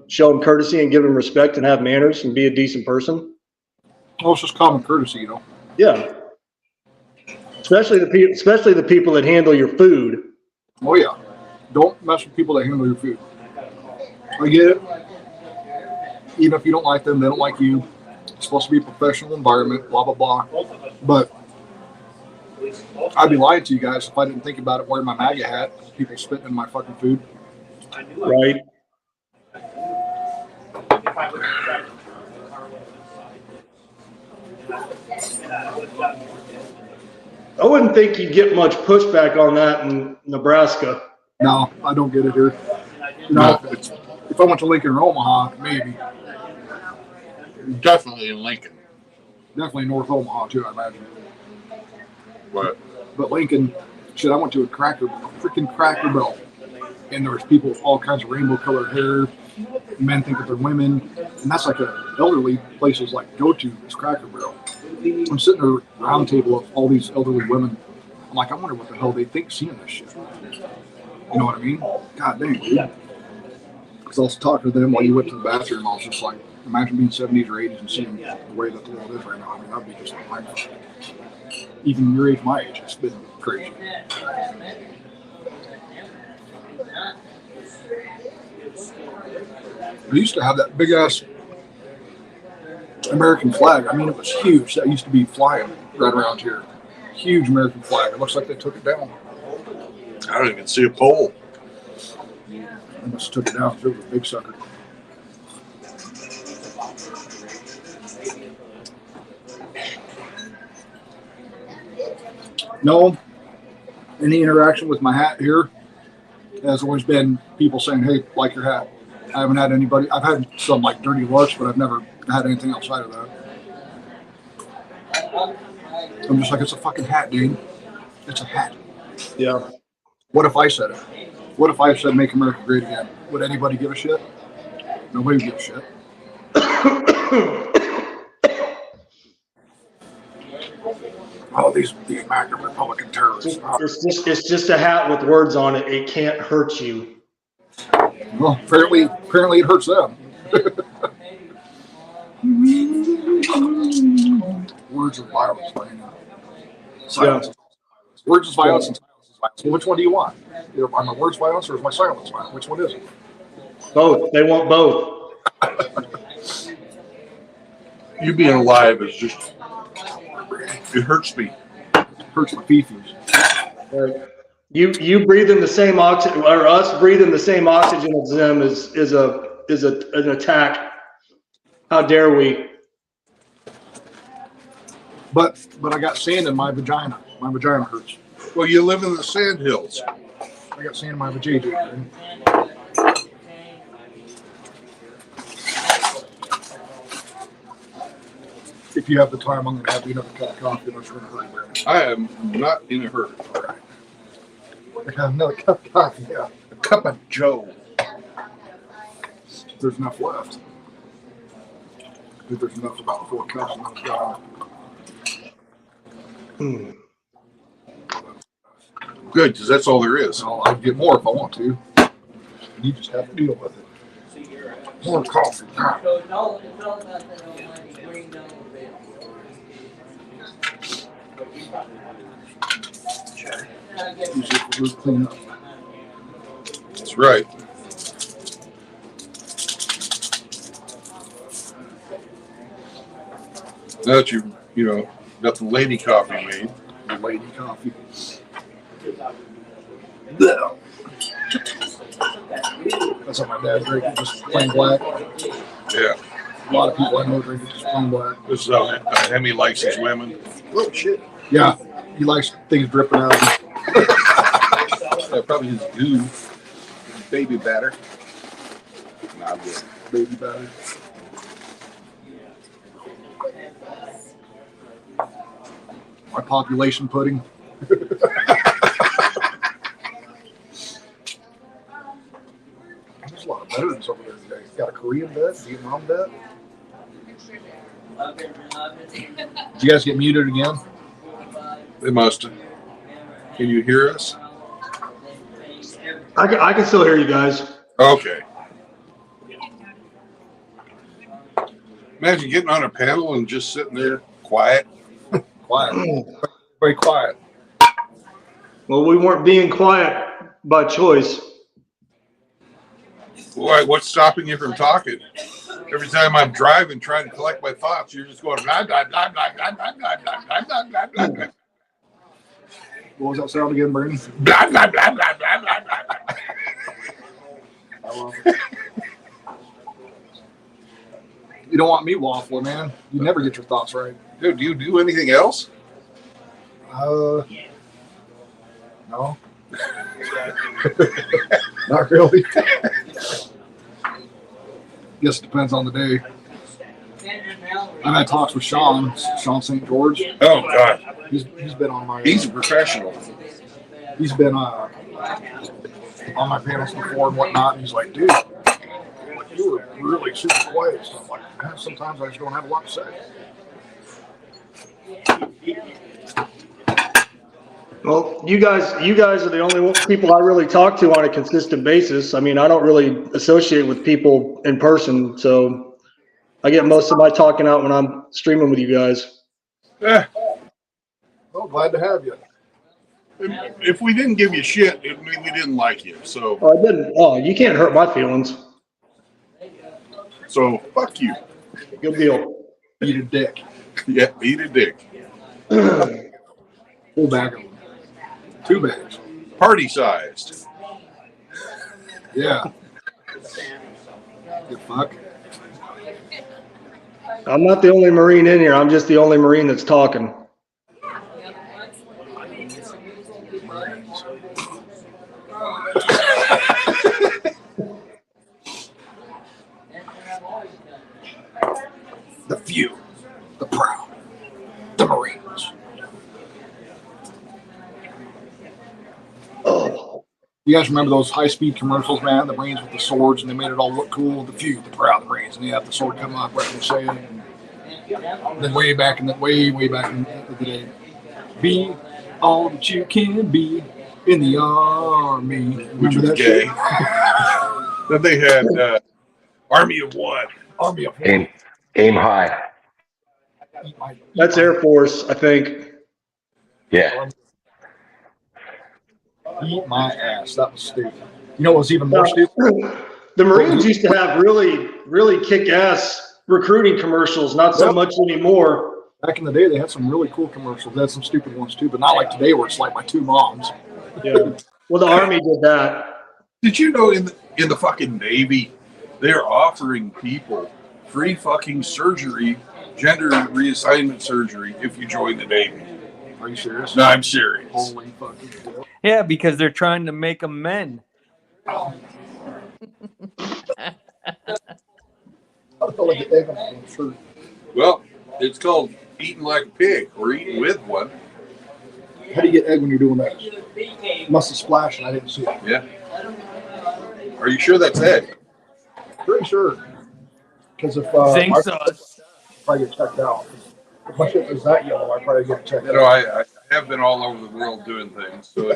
show them courtesy and give them respect and have manners and be a decent person. Well, it's just common courtesy, you know. Yeah, especially the people that handle your food. Oh yeah, don't mess with people that handle your food. I get it. Even if you don't like them, they don't like you. It's supposed to be a professional environment, blah, blah, blah. But I'd be lying to you guys if I didn't think about it wearing my MAGA hat, people spitting in my fucking food. Right. I wouldn't think you'd get much pushback on that in Nebraska. No, I don't get it here. No, if I went to Lincoln or Omaha, maybe. Definitely in Lincoln. Definitely North Omaha, too, I imagine. But Lincoln, shit, I went to a freaking Cracker Barrel. And there was people with all kinds of rainbow-colored hair. Men think that they're women. And that's like elderly places like go to this Cracker Barrel. I'm sitting there round table of all these elderly women. I'm like, I wonder what the hell they think seeing this shit. You know what I mean? God dang, dude. Because I was talking to them while you went to the bathroom. I was just like, imagine being 70s or 80s and seeing the way that the world is right now. I mean, that'd be just mind fucking. Even your age, my age, it's been crazy. We used to have that big ass American flag. I mean, it was huge. That used to be flying right around here. Huge American flag. It looks like they took it down. I don't even see a pole. They must have took it down because it was a big sucker. No, any interaction with my hat here has always been people saying, hey, like your hat. I haven't had anybody. I've had some like dirty looks, but I've never had anything outside of that. I'm just like, it's a fucking hat, dude. It's a hat. Yeah. What if I said it? What if I said make America great again? Would anybody give a shit? Nobody would give a shit. Oh, these MAGA Republican terrorists. It's just a hat with words on it. It can't hurt you. Well, apparently it hurts them. Words of violence, man. Silence. Yeah. Words is violence and silence is violence. Well, which one do you want? Either are my words violence or is my silence violence? Which one is it? Both. They want both. You being alive is just, it hurts me. It hurts my fifis. Right. You breathe in the same oxygen, or us breathing the same oxygen as them is an attack. How dare we? But I got sand in my vagina. My vagina hurts. Well, you live in the sand hills. I got sand in my vagina. If you have the time, I'm going to have you another cup of coffee. I'm just going to hurry, Brandon. I am not in a hurry. All right. I have another cup of coffee. Yeah. A cup of Joe. There's enough left. I think there's enough for about 4 cups. And that's Good, because that's all there is. So I'd get more if I want to. You just have to deal with it. More coffee. Usually clean up. That's right. Now that you got the lady coffee made. The lady coffee. That's what my dad drinks, just plain black. Yeah. A lot of people I know drink it just plain black. This is how Hemi likes his women. Oh shit. Yeah. He likes things dripping out of him. Yeah, probably his goo. His baby batter. Nah, I'm good. Baby batter. My population pudding. There's a lot of veterans over there today. Got a Korean vet, Vietnam vet. Did you guys get muted again? They must have. Can you hear us? I can still hear you guys. Okay. Imagine getting on a panel and just sitting there quiet. Quiet. Very quiet. Well, we weren't being quiet by choice. Why? What's stopping you from talking? Every time I'm driving, trying to collect my thoughts, you're just going blah blah blah blah blah blah blah blah blah blah blah blah blah. What was that sound again, Bernie? Blah blah blah blah blah blah blah. I love it. You don't want me waffling, man. You never get your thoughts right. Dude, do you do anything else? No. Not really. Guess it depends on the day. I've had talks with Sean St. George. Oh God, He's been on my. he's a professional. He's been on my panels before and whatnot. And he's like, dude, you were really super quiet. So I'm like, sometimes I just don't have a lot to say. Well, you guys are the only people I really talk to on a consistent basis. I mean, I don't really associate with people in person, so I get most of my talking out when I'm streaming with you guys. Well, glad to have you. If we didn't give you shit, it mean we didn't like you. So Oh, I didn't. Oh, you can't hurt my feelings. Fuck you. Good deal. Eat a dick. Yeah, eat a dick. Full bag of them. 2 bags. Party sized. Yeah. You fuck. I'm not the only Marine in here. I'm just the only Marine that's talking. The few, the proud, the Marines. Oh, You guys remember those high-speed commercials, man? The Marines with the swords, and they made it all look cool. The few, the proud, the Marines, and you have the sword come up right when you say it. And then way back in the day, be all that you can be in the army. Which Remember was that gay. shit? Then they had Army of One. Army of Aim high. that's Air Force, I think. Yeah. Eat my ass. That was stupid. You know what was even more stupid? The Marines used to have really, really kick-ass recruiting commercials, not so much anymore. Back in the day, they had some really cool commercials. They had some stupid ones too, but not like today where it's like my 2 moms. Yeah. Well, the Army did that. Did you know in the fucking Navy, they're offering people free fucking surgery, gender reassignment surgery, if you join the Navy? Are you serious? No, I'm serious. Holy fucking shit. Yeah, because they're trying to make them men. I feel like an egg on my shirt. Well, it's called eating like a pig or eating with one. How do you get egg when you're doing that? Must have splashed and I didn't see it. Yeah. Are you sure that's egg? Pretty sure. Because if Think my so. probably get checked out. If my shit was that yellow, I'd probably get checked You know, out. I I have been all over the world doing things. So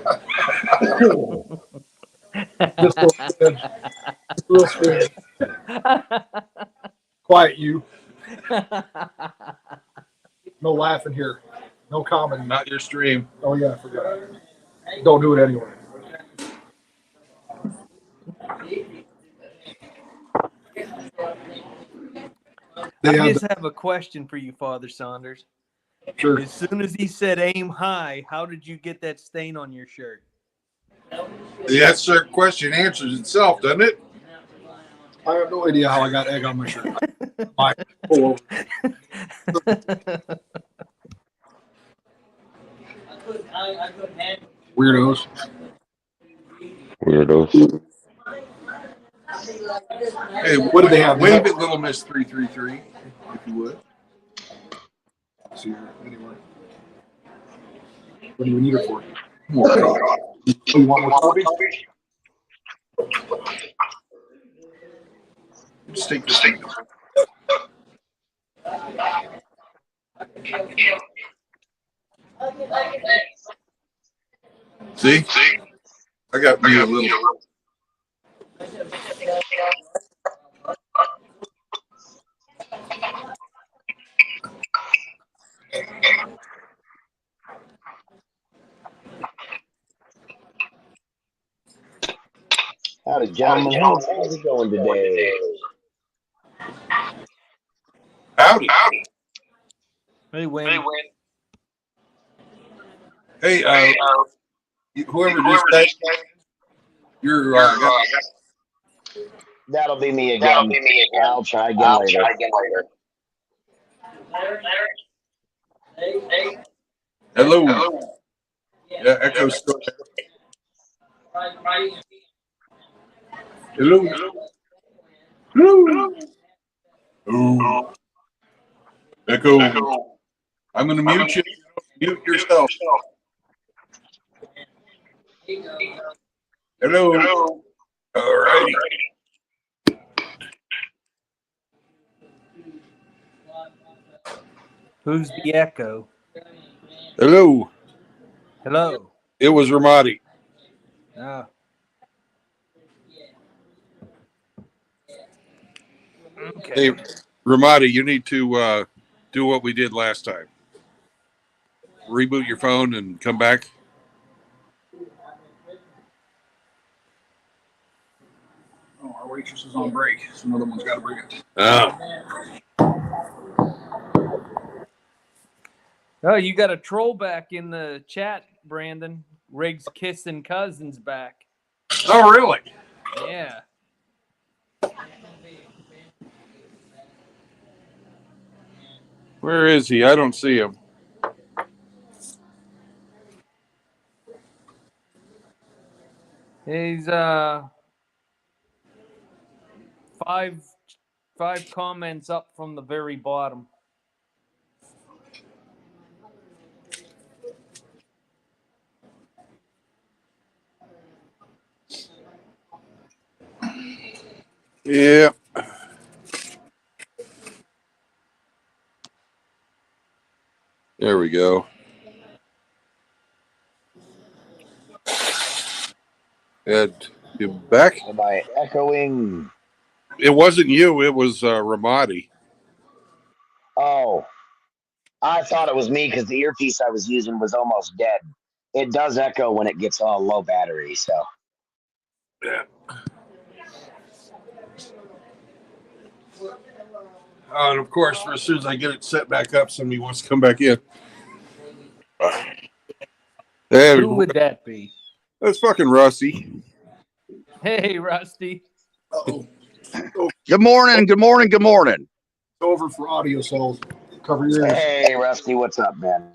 Just a little smidge. Just a little smidge. Quiet you. No laughing here. No comedy. not your stream. Oh yeah, I forgot. Don't do it anyway. They I had just have a question for you, Father Saunders. sure. As soon as he said aim high, how did you get that stain on your shirt? That question answers itself, doesn't it? I have no idea how I got egg on my shirt. I pull over. Weirdos. Weirdos. Hey, What did they have? Wave it, Little Miss 333, if you would. See her anyway. What do you need her for? More coffee. You want more coffee? Just take this thing. See? I got me a little. Howdy, gentlemen. How's it going today? Howdy. Hey, Wayne. Hey, whoever just said you're That'll be me again. I'll try again later. hello. Yeah, Echo still. Hello. Hello. Oh. Echo. I'm gonna mute you. Mute yourself. Hello. All righty. Who's the echo? Hello. Hello. It was Ramadi. Oh. Okay. Hey, Ramadi, you need to do what we did last time. Reboot your phone and come back. Oh, our waitress is on break. So another one's got to bring it. Oh, you got a troll back in the chat, Brandon. Riggs kissing cousins back. Oh, really? Yeah. Where is he? I don't see him. He's five comments up from the very bottom. Yeah. There we go. Ed, you back? Am I echoing? It wasn't you. It was Ramadi. Oh, I thought it was me because the earpiece I was using was almost dead. It does echo when it gets all low battery, so. Yeah. And of course, as soon as I get it set back up, somebody wants to come back in. There Who would that be? That's fucking Rusty. Hey, Rusty. Uh-oh. Good morning. Good morning. Good morning. Over for audio, so cover your ears. Hey, Rusty, what's up, man?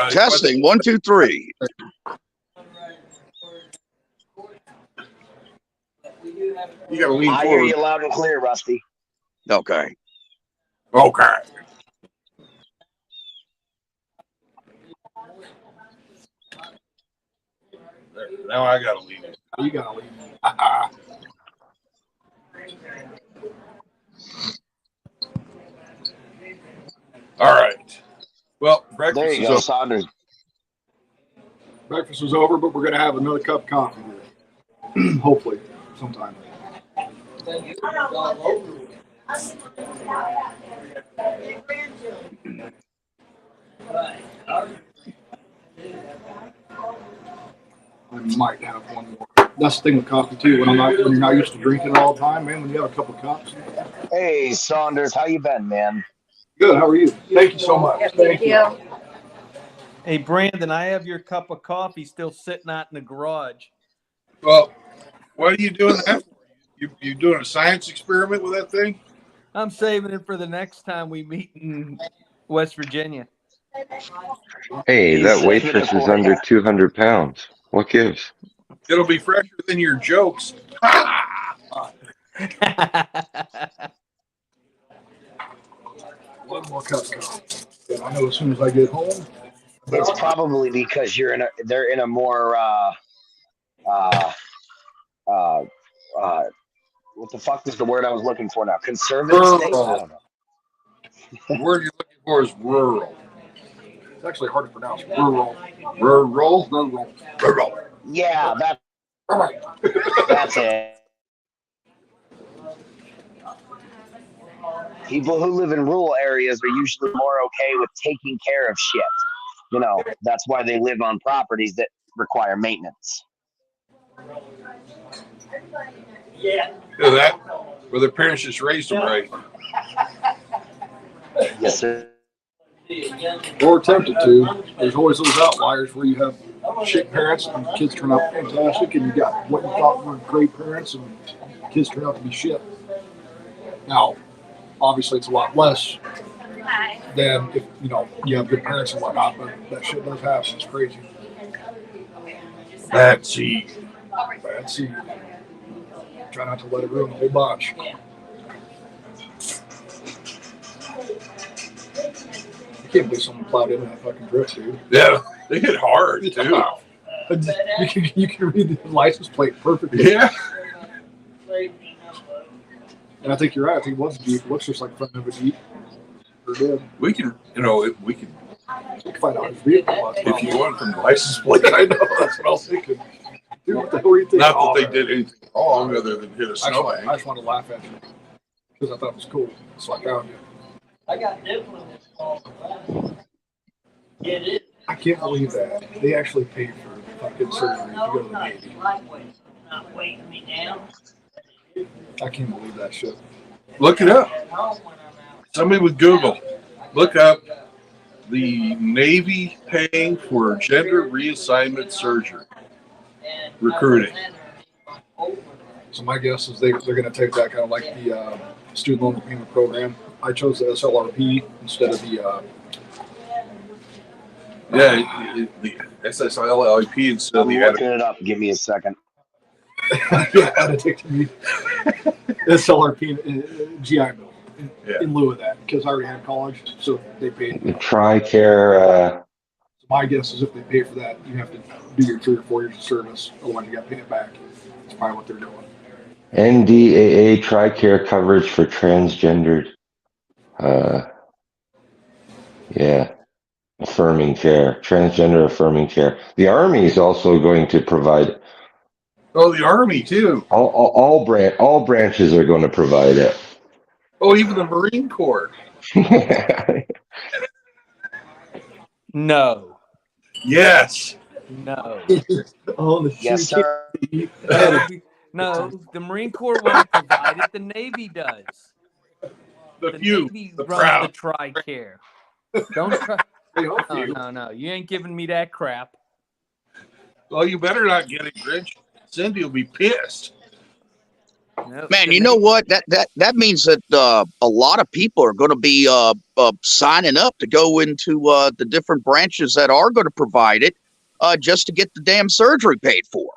Testing. 1, 2, 3. You gotta lean I hear forward. you loud and clear, Rusty. Okay. Okay. There, now I gotta lean. You got to leave. All right. Well, There breakfast you is go, over. Saunders. Breakfast is over, but we're going to have another cup of coffee here. Hopefully, sometime. I might have one more. That's the thing with coffee too. When you're not used to drinking it all the time, man. When you have a couple of cups. Hey, Saunders, how you been, man? Good. How are you? Thank you so much. Thank you. Hey, Brandon, I have your cup of coffee still sitting out in the garage. Well, what are you doing that for? You doing a science experiment with that thing? I'm saving it for the next time we meet in West Virginia. Hey, that waitress is under 200 pounds. What gives? It'll be fresher than your jokes. One more cup of coffee. I know as soon as I get home. It's probably because they're in a more what the fuck is the word I was looking for now? Conservative state? I don't know. The word you're looking for is rural. It's actually hard to pronounce. Rural. Yeah, that's it. People who live in rural areas are usually more okay with taking care of shit. You know, that's why they live on properties that require maintenance. Yeah, that where their parents just raised them right. Yes, sir. Or tempted to. There's always those outliers where you have shit parents and kids turn out fantastic, and you got what you thought were great parents and kids turn out to be shit. Now, obviously, it's a lot less than if you have good parents and whatnot, but that shit does happen. It's crazy. Bad seed. Bad seed. Try not to let it ruin the whole bunch. I can't believe someone plowed into that fucking drift, dude. Yeah, they hit hard too. You can read the license plate perfectly. Yeah. And I think you're right. I think it was Jeep. It looks just like front of a Jeep. Or did. We can find out his vehicle. If you want from the license plate. I know. That's what I was thinking. Dude, what the hell were you thinking? Not that they did anything wrong other than hit a snowbank. I just want to laugh at you because I thought it was cool. So I found you. I got different in this phone. It is. I can't believe that. They actually paid for fucking surgery to go to the Navy. Not weighing me down. I can't believe that shit. Look it up. Somebody with Google. Look up the Navy paying for gender reassignment surgery. Recruiting. So my guess is they're going to take that kind of like the student loan repayment program. I chose the SLRP instead of the the SSLIP instead of I'm the looking it up. Give me a second. SLRP GI Bill in lieu of that because I already had college, so they paid. The TRICARE. So my guess is if they pay for that, you have to do your 3 or 4 years of service. Otherwise, you got to pay it back. That's probably what they're doing. NDAA TRICARE coverage for transgendered. Affirming care, transgender affirming care. The Army is also going to provide. Oh, the Army too. All branches are going to provide it. Oh, even the Marine Corps. No. Yes. No. Yes, sir. No, the Marine Corps won't provide it. The Navy does. The Navy the runs proud. the TRICARE. Don't try. No. You ain't giving me that crap. Well, you better not get it, Grinch. Cindy will be pissed. Nope. Man, you know what? That means that a lot of people are going to be signing up to go into the different branches that are going to provide it just to get the damn surgery paid for.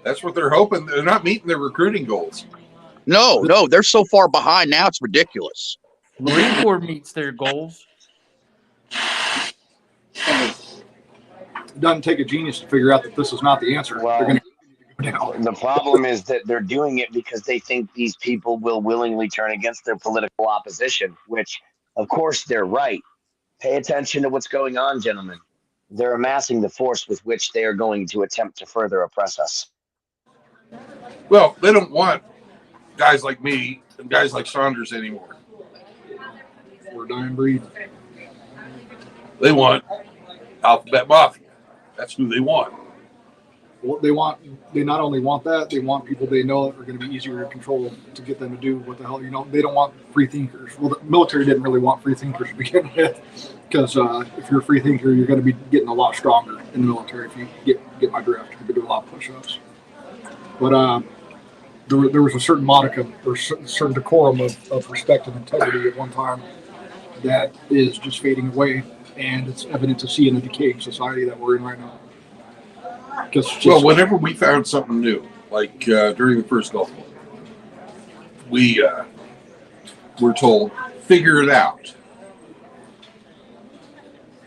That's what they're hoping. They're not meeting their recruiting goals. No, they're so far behind now. It's ridiculous. Marine Corps meets their goals. It doesn't take a genius to figure out that this is not the answer. Well, they're going to go down. The problem is that they're doing it because they think these people will willingly turn against their political opposition, which, of course, they're right. Pay attention to what's going on, gentlemen. they're amassing the force with which they are going to attempt to further oppress us. Well, they don't want guys like me and guys like Saunders anymore. We're a dying breed. They want Alphabet Mafia. That's who they want. What they not only want that, they want people they know are going to be easier to control to get them to do what the hell, they don't want free thinkers. Well, the military didn't really want free thinkers to begin with, because if you're a free thinker, you're going to be getting a lot stronger in the military if you get my drift. You're going to do a lot of push-ups. But there was a certain modicum or certain decorum of respect and integrity at one time that is just fading away, and it's evident to see in the decaying society that we're in right now. Well, whenever we found something new, like during the first Gulf War, we were told, figure it out.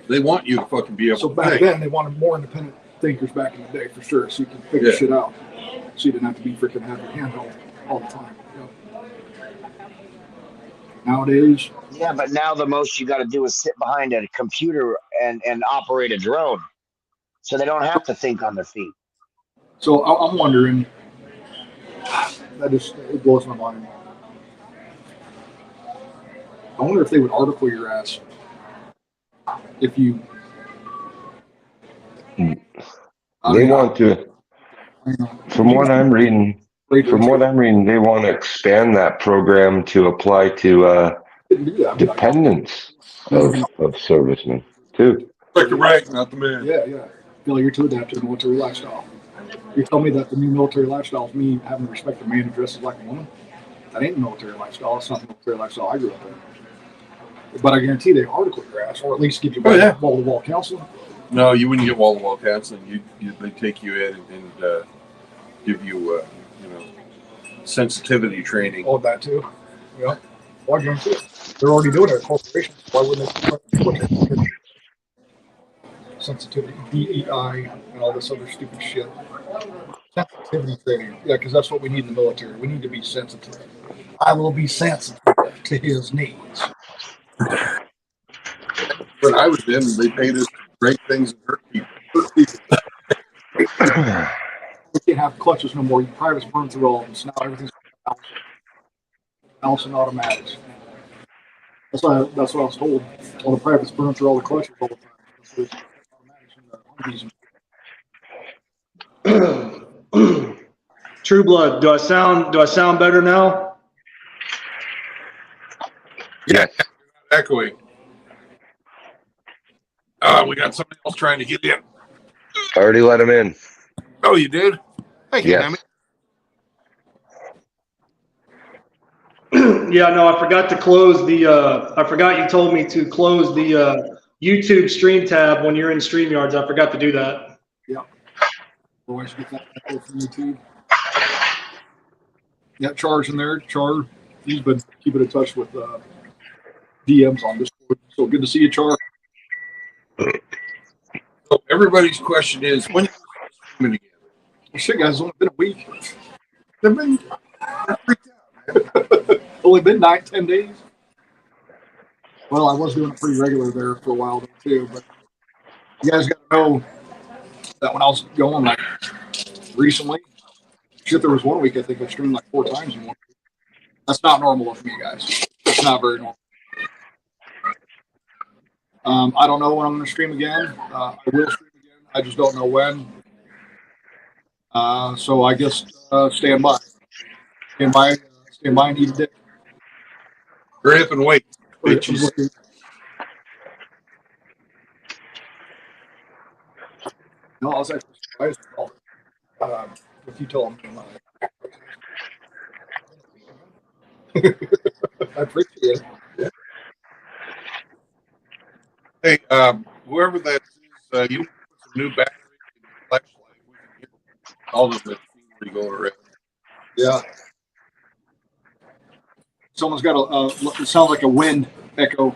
They want you to fucking be able So to back think. then, they wanted more independent thinkers back in the day, for sure, so you can figure shit out. So you didn't have to be freaking have your handheld all the time. Nowadays. Yeah, but now the most you got to do is sit behind a computer and operate a drone. So they don't have to think on their feet. So I'm wondering, it blows my mind. I wonder if they would article your ass if you. They want to. From what I'm reading, they want to expand that program to apply to dependents of servicemen too. Like the right, not the man. Yeah. Billy, you're too adapted to the military lifestyle. You tell me that the new military lifestyle is me having to respect a man who dresses like a woman. That ain't the military lifestyle. It's not the military lifestyle I grew up in. But I guarantee they article your ass, or at least give you wall-to-wall counseling. No, you wouldn't get wall-to-wall counseling. They take you in and give you, sensitivity training. Oh, that too. Yeah. Well, I guarantee it. They're already doing it at corporations. Why wouldn't they? Sensitivity, DEI, and all this other stupid shit. Sensitivity training. Yeah, because that's what we need in the military. We need to be sensitive. I will be sensitive to his needs. When I was in, they paid us to break things and hurt people. We can't have clutches no more. You privates burn through all of them. So now everything's Allison automatics. That's what I was told. All the privates burn through all the clutches all the time. True Blood, do I sound better now? Yeah, echoing. We got somebody else trying to get in. Already let him in. Oh, you did? Thank you, Yes. Yeah, no, I forgot to close the. I forgot you told me to close the YouTube stream tab when you're in StreamYards. I forgot to do that. Yeah. Always get that echo from YouTube. Yeah, Char's in there. Char, he's been keeping in touch with DMs on Discord. So good to see you, Char. So everybody's question is, when are you streaming again? Well, shit, guys, it's only been a week. They've been only been 9-10 days. Well, I was doing it pretty regular there for a while too, but you guys got to know that when I was going like recently, shit, there was one week I think I streamed like 4 times in 1 week. That's not normal with me, guys. It's not very normal. I don't know when I'm going to stream again. I will stream again. I just don't know when. So I guess stand by. Stand by and eat a dick. Hurry up and wait, bitches. No, I was actually surprised if you told me. I appreciate it. Hey, whoever that is, you put some new battery in your flashlight. We can get all of the scenery going around. Yeah. Someone's got it sounds like a wind echo.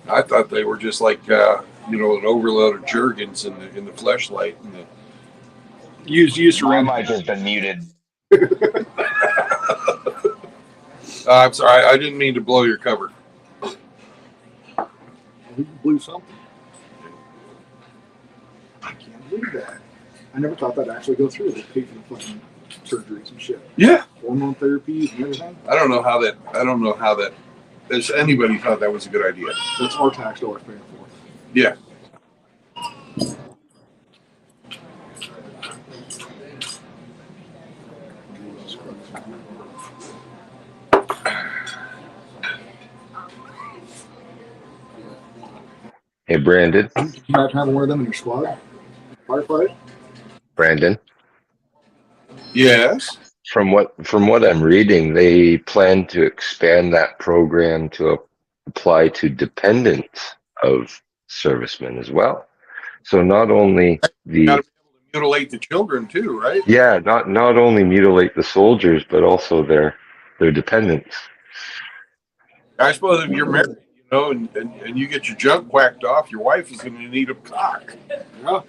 I thought they were just like, an overload of Jergens in the flashlight. Use My around. mic has been muted. I'm sorry, I didn't mean to blow your cover. We blew something. believe that. I never thought that'd actually go through. They pay for the fucking surgeries and shit. Yeah. Hormone therapies and everything. I don't know how that. Does anybody thought that was a good idea? That's our tax dollars paying for it. Yeah. Hey, Brandon. Can you imagine having one of them in your squad? Firefight? Brandon. Yes. From what I'm reading, they plan to expand that program to apply to dependents of servicemen as well. So not only the Got to be able to mutilate the children too, right? yeah, not only mutilate the soldiers, but also their dependents. I suppose if you're married, and you get your junk whacked off, your wife is going to need a cock. Yeah.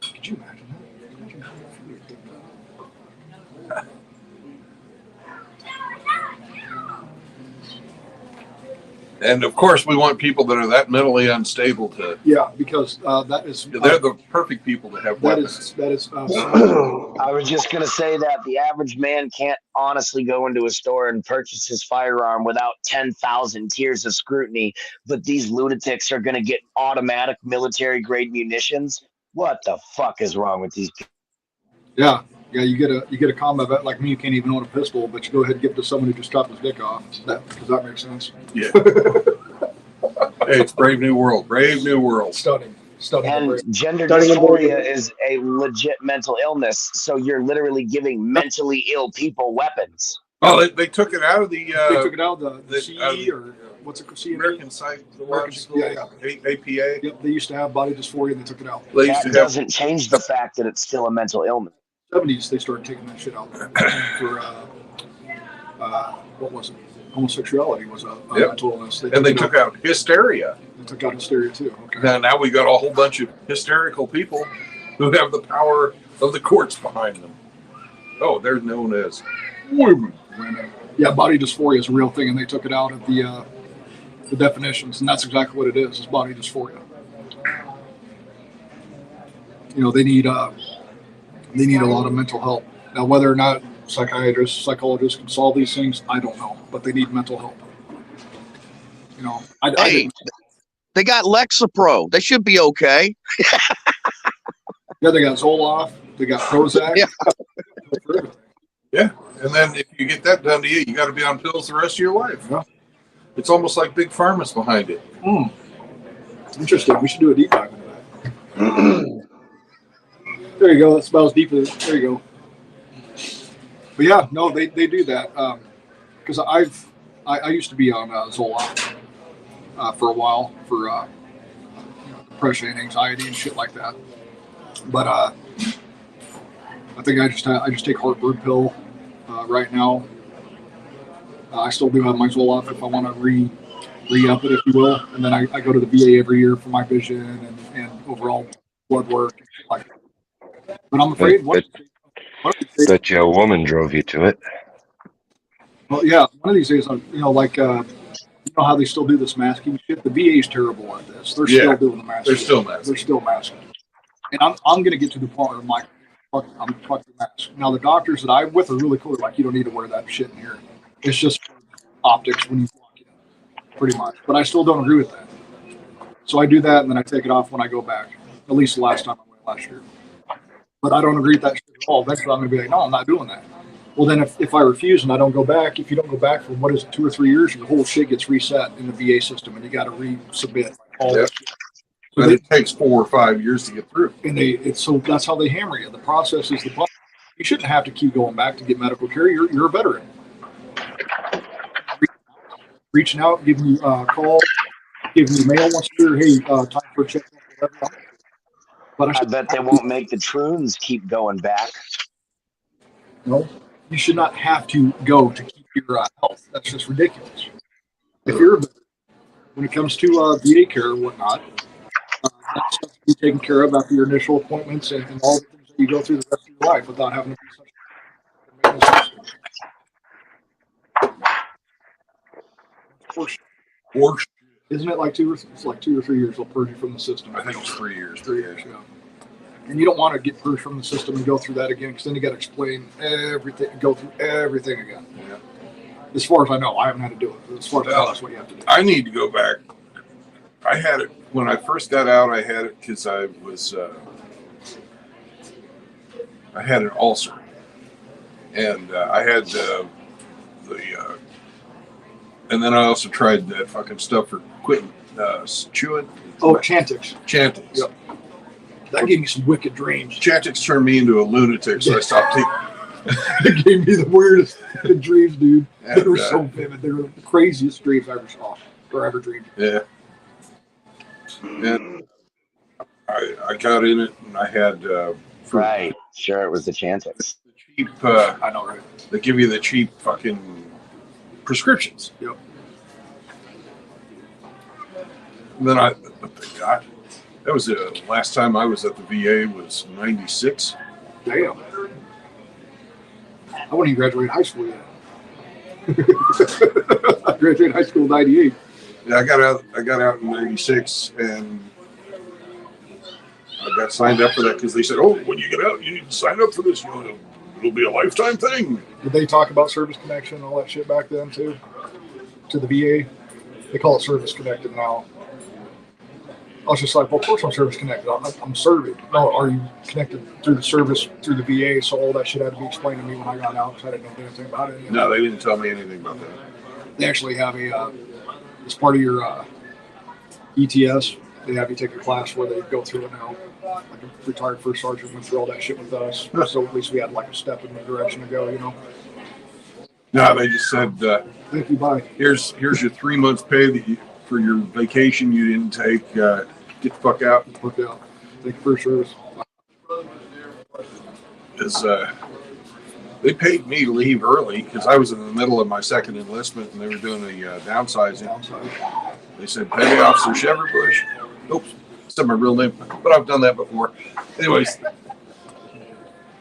Could you imagine that? And of course, we want people that are that mentally unstable to. Yeah, because that is. They're the perfect people to have weapons. That is. I was just going to say that the average man can't honestly go into a store and purchase his firearm without 10,000 tiers of scrutiny, but these lunatics are going to get automatic military grade munitions. What the fuck is wrong with these people? Yeah, you get a combat vet like me. You can't even own a pistol, but you go ahead and give it to someone who just chopped his dick off. Does that make sense? Yeah. Hey, it's Brave New World. Brave New World. Stunning. And gender dysphoria is a legit mental illness, so you're literally giving mentally ill people weapons. Oh, they took it out of the. They took it out of the CE or what's it called? American Psychological APA. Yep, they used to have body dysphoria and they took it out. That doesn't change the fact that it's still a mental illness. 70s they started taking that shit out for what was it? Homosexuality was a mental illness. They took out hysteria. They took out hysteria too. Okay. Now we got a whole bunch of hysterical people who have the power of the courts behind them. Oh, they're known as women. Yeah, body dysphoria is a real thing, and they took it out of the definitions, and that's exactly what it is. It's body dysphoria. They need a lot of mental help. Now, whether or not psychiatrists, psychologists can solve these things, I don't know, but they need mental help. They got Lexapro. They should be okay. Yeah, they got Zoloft. They got Prozac. Yeah, and then if you get that done to you, you got to be on pills the rest of your life. Yeah. It's almost like Big Pharma's behind it. Interesting. We should do a deep dive into that. There you go. That's about as deep as. There you go. But yeah, no, they do that because I used to be on Zoloft for a while for depression and anxiety and shit like that. But I think I just take heartburn pill right now. I still do have my Zoloft if I want to re-up it, if you will, and then I go to the VA every year for my vision and overall blood work and shit like that. But I'm afraid. Bet you a woman drove you to it. Well, yeah, one of these days, you know how they still do this masking shit. The VA's terrible at this. They're still doing the masking. They're still masking. And I'm going to get to the point where I'm like, I'm fucking mask. Now the doctors that I'm with are really cool. They're like, you don't need to wear that shit in here. It's just optics when you walk in, pretty much. But I still don't agree with that. So I do that, and then I take it off when I go back. At least the last time I went last year. But I don't agree with that shit at all. Eventually I'm going to be like, no, I'm not doing that. Well, then if I refuse and I don't go back, if you don't go back for, 2 or 3 years, your whole shit gets reset in the VA system, and you got to resubmit all that shit. But it takes 4 or 5 years to get through. And so that's how they hammer you. The process is the process. You shouldn't have to keep going back to get medical care. You're a veteran. Reaching out, giving you a call, giving you mail once a year. Hey, time for a check. Whatever. But I bet they won't make the troons keep going back. No, you should not have to go to keep your health. That's just ridiculous. If you're, when it comes to VA care or whatnot, that's stuff to be taken care of after your initial appointments and all the things that you go through the rest of your life without having to be such a Isn't it like 2 or 3 years they'll purge you from the system? I think it's 3 years. 3 years, yeah. And you don't want to get purged from the system and go through that again, because then you got to explain everything, go through everything again. Yeah. As far as I know, I haven't had to do it. As far as I know, that's what you have to do. I need to go back. I had it when I first got out. I had it because I was I had an ulcer, and I had and then I also tried that fucking stuff for quitting chewing. Oh, Chantix. Chantix. Yep. That gave me some wicked dreams. Chantix turned me into a lunatic, so I stopped taking. It gave me the weirdest dreams, dude. And, They were so vivid. They were the craziest dreams I ever saw or ever dreamed. Yeah. And I got in it, and I had Right. Sure, it was the Chantix. cheap. I know, right? They give you the cheap fucking prescriptions. Yep. And then God, that was the last time I was at the VA was '96. Damn. I wouldn't even graduate high school yet. I graduated high school in '98. Yeah, I got out in '96, and I got signed up for that because they said, "Oh, when you get out, you need to sign up for this. It'll be a lifetime thing." Did they talk about service connection and all that shit back then too? To the VA, they call it service connected now. I was just like, well, of course I'm service connected. I'm serving. No, are you connected through the service through the VA? So all that shit had to be explained to me when I got out, because I didn't know anything about it. No, they didn't tell me anything about that. They actually have a as part of your ETS. They have you take a class where they go through it now. Like a retired first sergeant went through all that shit with us, so at least we had like a step in the direction to go, you know. No, they just said, Thank you, bye. here's your 3 months pay that for your vacation you didn't take. Get the fuck out. Look out. Thank you for your service. Because they paid me to leave early because I was in the middle of my second enlistment and they were doing a downsizing. They said, Petty Officer Sheverbush. Oops, said my real name, but I've done that before. Anyways,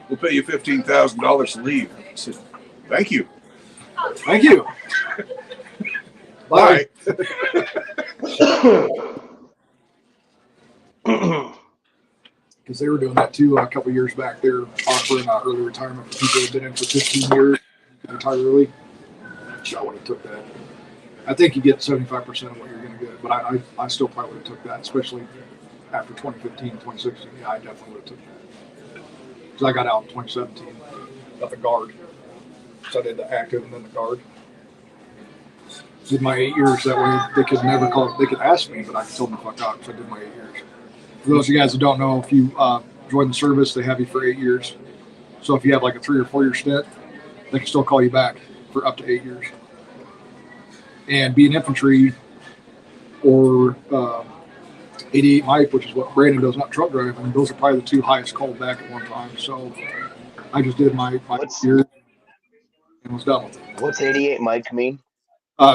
we'll pay you $15,000 to leave. I said, thank you. Thank you. Bye. Because they were doing that too a couple years back. They were offering early retirement for people who've been in for 15 years, retire early. I would have took that. I think you get 75% of what you're going to get, but I still probably would have took that, especially after 2015, 2016. Yeah, I definitely would have took that. Because I got out in 2017, got the guard. So I did the active and then the guard. Did my 8 years, that way they could never call, they could ask me, but I could tell them to fuck out, so I did my 8 years. For those of you guys who don't know, if you join the service, they have you for 8 years. So if you have like a 3 or 4 year stint, they can still call you back for up to 8 years. And being infantry or 88 Mike, which is what Brandon does, not truck driving, those are probably the two highest called back at one time. So I just did my year and was done with it. What's 88 Mike mean?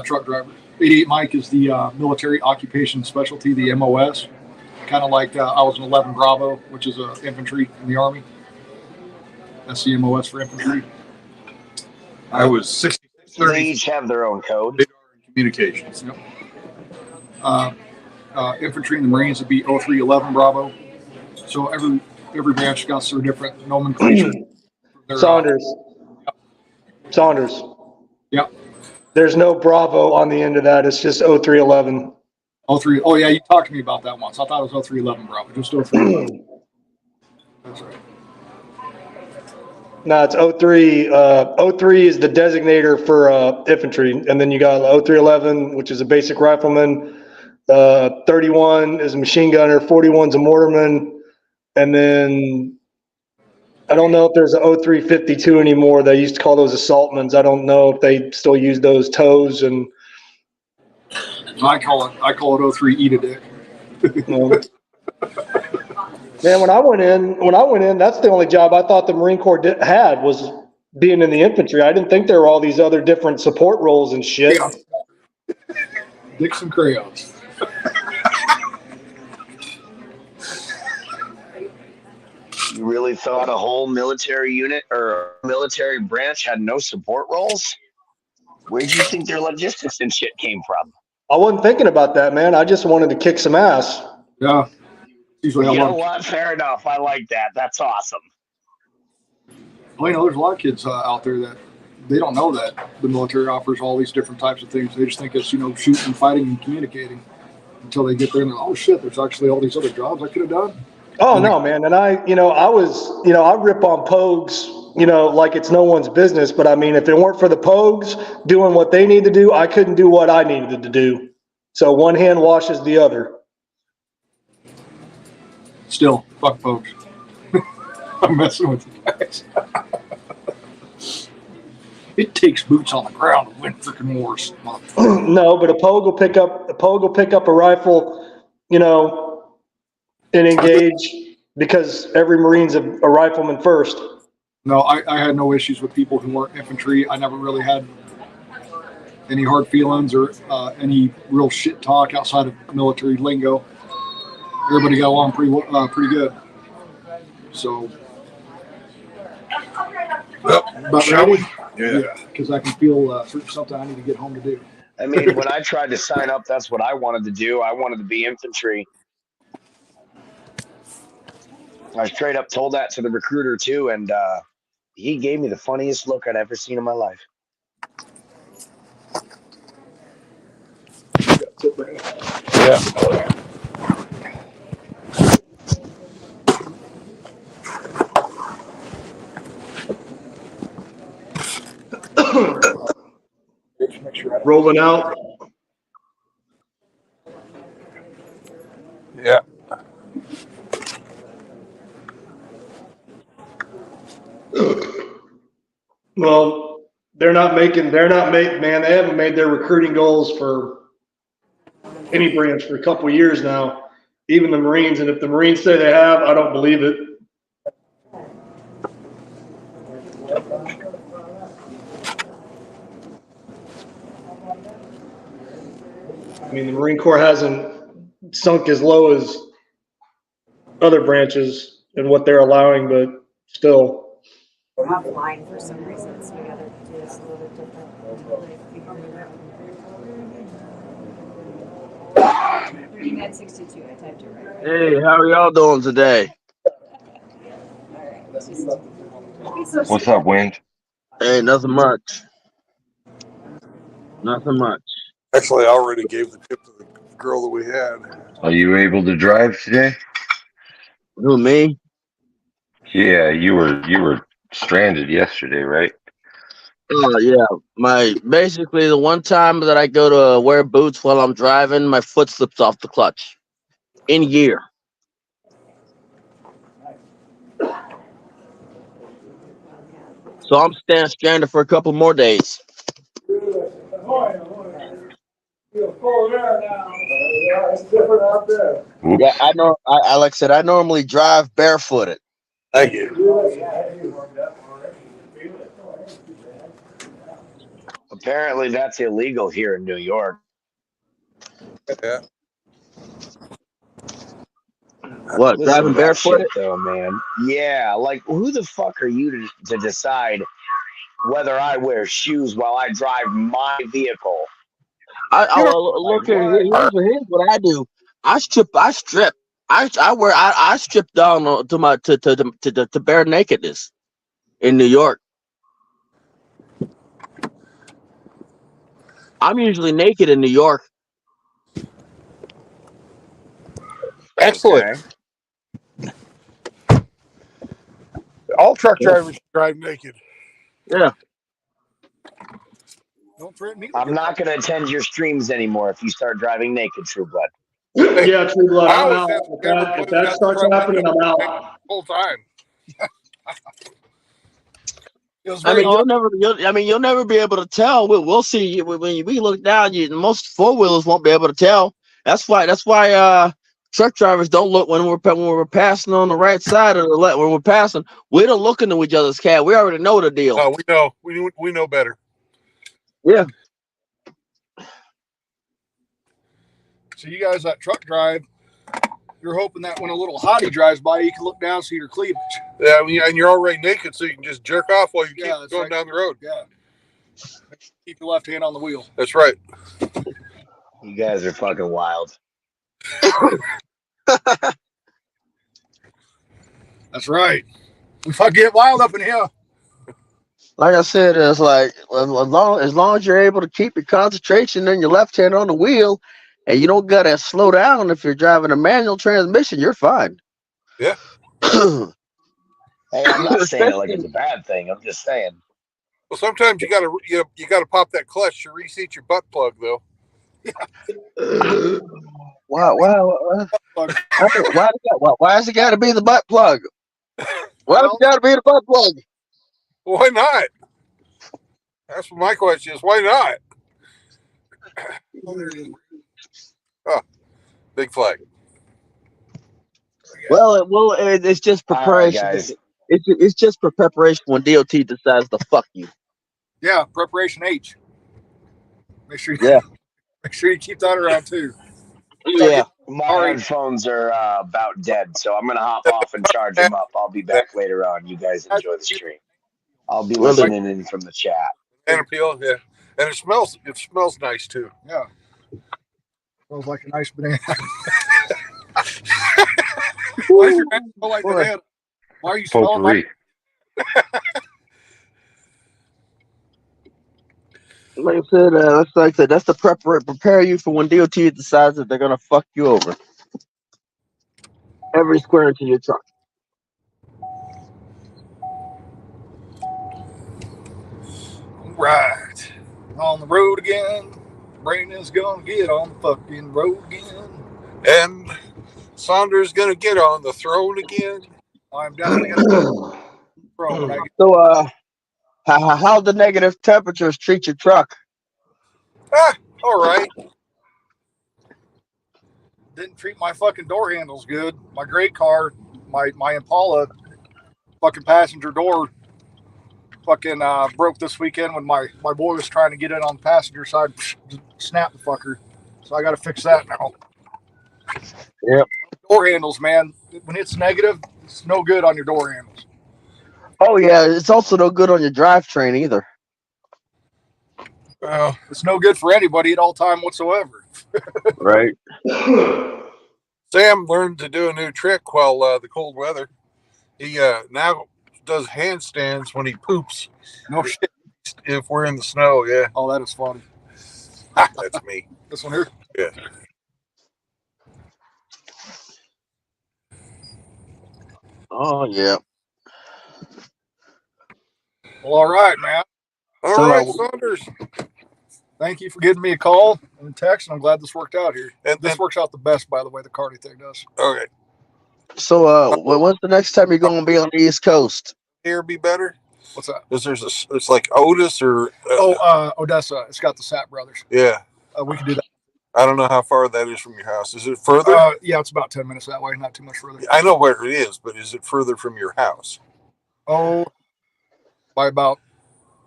Truck driver. 88 Mike is the military occupation specialty, the MOS. Kind of like I was an 11 Bravo, which is infantry in the Army. That's the MOS for infantry. I was 66. They each have their own code. Communications. Yep. Infantry and the Marines would be 0311 Bravo. So every branch got their different nomenclature. Saunders. Saunders. Yep. There's no Bravo on the end of that. It's just 0311. 03. Oh yeah, you talked to me about that once. I thought it was 0311 Bravo. Just 0311. That's right. No, it's 03. 03 is the designator for infantry, and then you got 0311, which is a basic rifleman. 31 is a machine gunner. 41 is a mortarman, and then I don't know if there's a 0352 anymore. They used to call those assaultmans. I don't know if they still use those toes and. I call it 03 eat a dick. Man, when I went in, that's the only job I thought the Marine Corps had was being in the infantry. I didn't think there were all these other different support roles and shit. Yeah. Dicks and crayons. You really thought a whole military unit or military branch had no support roles? Where did you think their logistics and shit came from? I wasn't thinking about that, man. I just wanted to kick some ass. Yeah. Usually You how know long. what? Fair enough. I like that. That's awesome. Well, there's a lot of kids out there that they don't know that the military offers all these different types of things. They just think it's shooting, fighting, and communicating until they get there and they're, oh shit, there's actually all these other jobs I could have done. Oh no, man. And I rip on Pogues, like it's no one's business. But I mean, if it weren't for the Pogues doing what they need to do, I couldn't do what I needed to do. So one hand washes the other. Still, fuck folks. I'm messing with you guys. It takes boots on the ground to win freaking wars. No, but a Pogue will pick up a rifle, and engage because every Marine's a rifleman first. No, I had no issues with people who weren't infantry. I never really had any hard feelings or any real shit talk outside of military lingo. Everybody got along pretty good. So, but shall we? Yeah, because I can feel something I need to get home to do. I mean, when I tried to sign up, that's what I wanted to do. I wanted to be infantry. I straight up told that to the recruiter too, and he gave me the funniest look I'd ever seen in my life. Yeah. Rolling out. Yeah. Well, they haven't made their recruiting goals for any branch for a couple of years now, even the Marines. And if the Marines say they have, I don't believe it. I mean, the Marine Corps hasn't sunk as low as other branches in what they're allowing, but still. We're offline for some reason, so we gotta do this a little different. Reading at 62, I typed it right. Hey, how are y'all doing today? What's up, Wind? Hey, nothing much. Nothing much. Actually, I already gave the tip to the girl that we had. Are you able to drive today? Who, me? Yeah, you were stranded yesterday, right? Yeah. Basically the one time that I go to wear boots while I'm driving, my foot slips off the clutch. In gear. So I'm stranded for a couple more days. Oops. Yeah, I know. I like I said, I normally drive barefooted. Thank you. Apparently, that's illegal here in New York. Yeah. What, Listen driving to that barefooted? shit, though, man. Yeah, like who the fuck are you to decide whether I wear shoes while I drive my vehicle? Look here. Here's what I do. I strip. I strip down to bare nakedness in New York. I'm usually naked in New York. Excellent. Okay. All truck drivers drive naked. Yeah. Don't threaten me. I'm not going to attend your streams anymore if you start driving naked, True Blood. Yeah, True Blood. I I'm always out. have the camera If pointed that out the starts front happening, window I'm the out. whole time. It was I very mean, you'll never be able to tell. We'll see when we look down. Most 4-wheelers won't be able to tell. That's why truck drivers don't look when we're passing on the right side of the left. When we're passing, we don't look into each other's cab. We already know the deal. Oh, we know better. Yeah. So you guys that truck drive, you're hoping that when a little hottie drives by, you can look down and see her cleavage. Yeah, and you're already naked, so you can just jerk off while you keep going right. down the road. Yeah. Keep your left hand on the wheel. That's right. You guys are fucking wild. That's right. We fuck get wild up in here. Like I said, it's like as long as you're able to keep your concentration and your left hand on the wheel, and you don't gotta slow down if you're driving a manual transmission, you're fine. Yeah. Hey, I'm not saying it like it's a bad thing. I'm just saying. Well, sometimes you gotta pop that clutch to reseat your butt plug, though. Why has it got to be the butt plug? Why has it got to be the butt plug? Why not? That's what my question is. Why not? Oh, big flag. Well, it's just preparation. All right, guys. It's just for preparation when DOT decides to fuck you. Yeah, preparation H. Make sure you keep that around too. Yeah. My headphones are about dead, so I'm gonna hop off and charge them up. I'll be back later on. You guys enjoy the stream. I'll be listening in from the chat. And appeal, yeah. And it smells nice too. Yeah. Smells like a nice banana. Why is your hand smell like banana? Why are you smelling like? Like I said, that's the prepare you for when DOT decides that they're gonna fuck you over. Every square inch of your truck. Right. On the road again. Brandon's gonna get on the fucking road again. And Saunders gonna get on the throne again. I'm definitely gonna throne when I get. So how the negative temperatures treat your truck? All right. Didn't treat my fucking door handles good. My great car, my Impala, fucking passenger door, fucking broke this weekend when my boy was trying to get in on the passenger side, snapped the fucker. So I got to fix that now. Yep. Door handles, man. When it's negative, it's no good on your door handles. Oh yeah, it's also no good on your drivetrain either. It's no good for anybody at all time whatsoever. Right. Sam learned to do a new trick while the cold weather. He now does handstands when he poops. No shit. If we're in the snow, yeah. Oh, that is funny. That's me. This one here? Yeah. Oh yeah. Well, all right, man. All right, Saunders. Thank you for giving me a call and text, and I'm glad this worked out here. And this works out the best, by the way, the Cardi thing does. Okay. So when's the next time you're gonna be on the East Coast? Here be better. What's that? It's like Otis or Odessa. It's got the Sapp brothers. Yeah. We can do that. I don't know how far that is from your house. Is it further? Yeah, it's about 10 minutes that way, not too much further. I know where it is, but is it further from your house? Oh, by about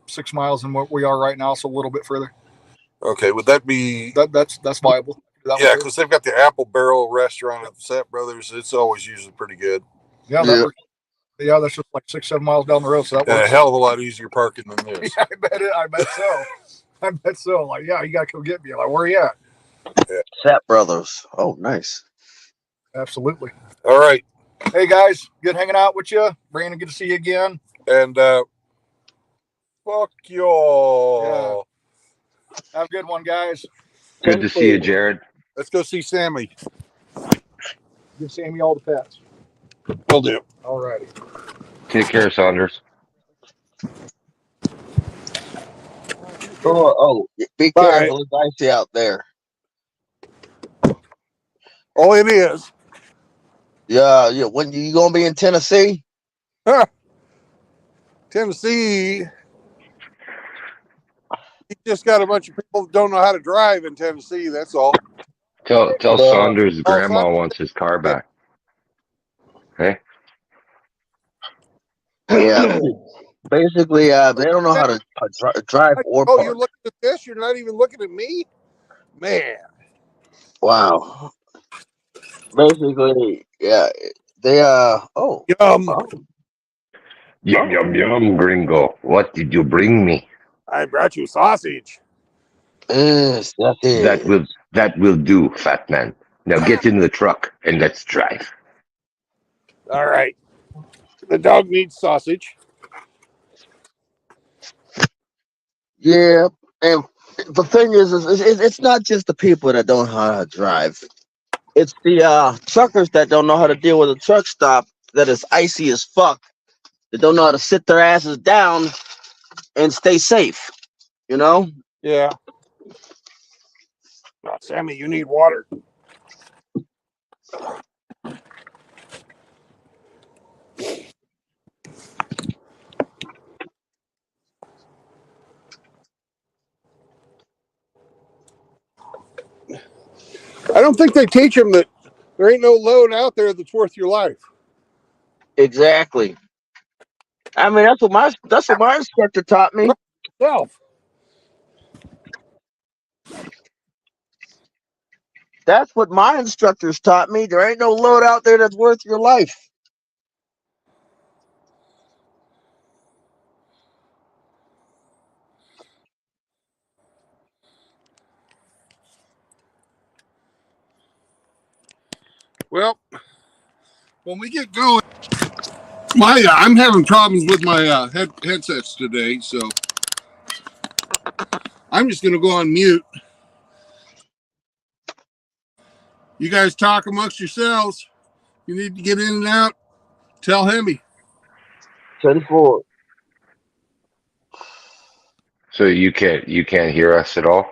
6 miles than what we are right now, so a little bit further. Okay, would that be that's viable? Yeah, because they've got the Apple Barrel restaurant at the Sapp Brothers. It's always usually pretty good. Yeah, that works. Yeah, that's just like 6-7 miles down the road, so that works. A hell of a lot easier parking than this. Yeah, I bet so. I bet so. Like, yeah, you gotta come get me. Like, where are you at? Yeah. Sapp Brothers. Oh, nice. Absolutely. All right. Hey guys, good hanging out with you. Brandon, good to see you again. And fuck y'all. Yeah. Have a good one, guys. Good to see you, Jared. Let's go see Sammy. Give Sammy all the pets. Will do. All righty. Take care, Saunders. Oh, be careful. It's icy out there. Oh, it is. Yeah. When you gonna be in Tennessee? Tennessee. You just got a bunch of people that don't know how to drive in Tennessee. That's all. Tell Saunders' grandma wants his car back. Hey. Yeah. Basically, they don't know how to drive or park. Oh, you're looking at this? You're not even looking at me? Man. Wow. Basically, yeah. They Yum. Yum, yum, yum, gringo. What did you bring me? I brought you sausage. Yes, that's it. That will do, fat man. Now get in the truck and let's drive. All right. The dog needs sausage. Yeah, and the thing is it's not just the people that don't know how to drive. It's the truckers that don't know how to deal with a truck stop that is icy as fuck. They don't know how to sit their asses down and stay safe. You know? Yeah. Oh, Sammy, you need water. I don't think they teach them that there ain't no load out there that's worth your life. Exactly. I mean, that's what my instructor taught me. Self. That's what my instructors taught me. There ain't no load out there that's worth your life. Well, when we get going, I'm having problems with my headsets today, so I'm just going to go on mute. You guys talk amongst yourselves. You need to get in and out. Tell Hemi. 10-4. So you can't hear us at all?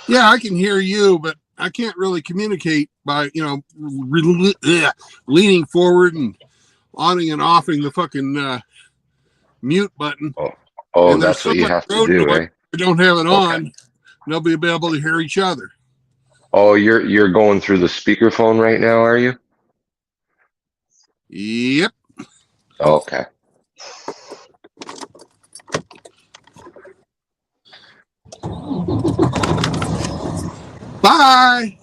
Yeah, I can hear you, but I can't really communicate by, leaning forward and on and offing the fucking mute button. Oh, And there's that's so what you much have to road do, noise. eh? I don't have it Okay. on. Nobody will be able to hear each other. Oh, you're going through the speakerphone right now, are you? Yep. Okay. Bye.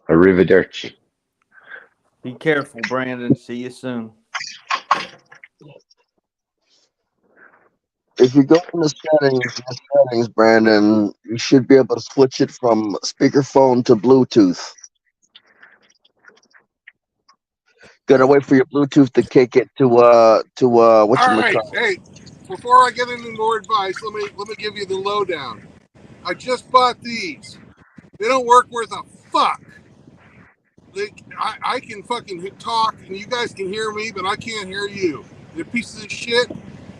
Arrivederci. Be careful, Brandon. See you soon. If you go in the settings, Brandon, you should be able to switch it from speakerphone to Bluetooth. Gotta wait for your Bluetooth to kick it to All right. whatchamacallit. Hey, before I get any more advice, let me give you the lowdown. I just bought these. They don't work worth a fuck. I can fucking talk and you guys can hear me, but I can't hear you. They're pieces of shit.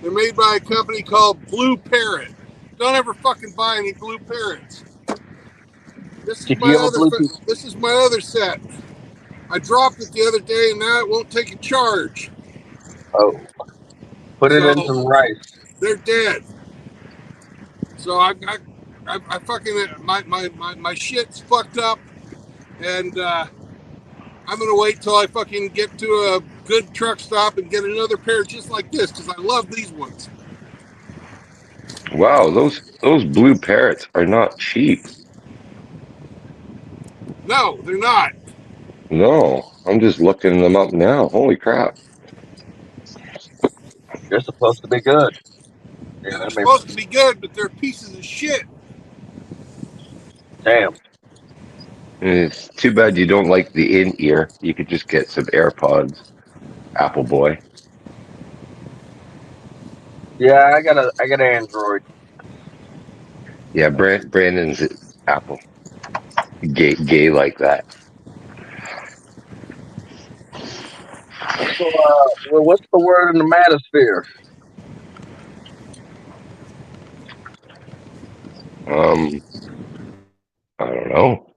They're made by a company called Blue Parrot. Don't ever fucking buy any Blue Parrots. This is If you have a Bluetooth, this is my other set. I dropped it the other day and now it won't take a charge. oh, put it So in some rice. they're dead. So I fucking my shit's fucked up, and I'm gonna wait till I fucking get to a good truck stop and get another pair just like this because I love these ones. Wow, those blue parrots are not cheap. No, they're not. No, I'm just looking them up now. Holy crap. They're supposed to be good. Yeah, Yeah, they're I mean, supposed to be good, but they're pieces of shit. damn. It's too bad you don't like the in-ear. You could just get some AirPods, Apple boy. Yeah, I got an Android. Yeah, Brandon's Apple. Gay like that. So, well, what's the word in the manosphere? I don't know.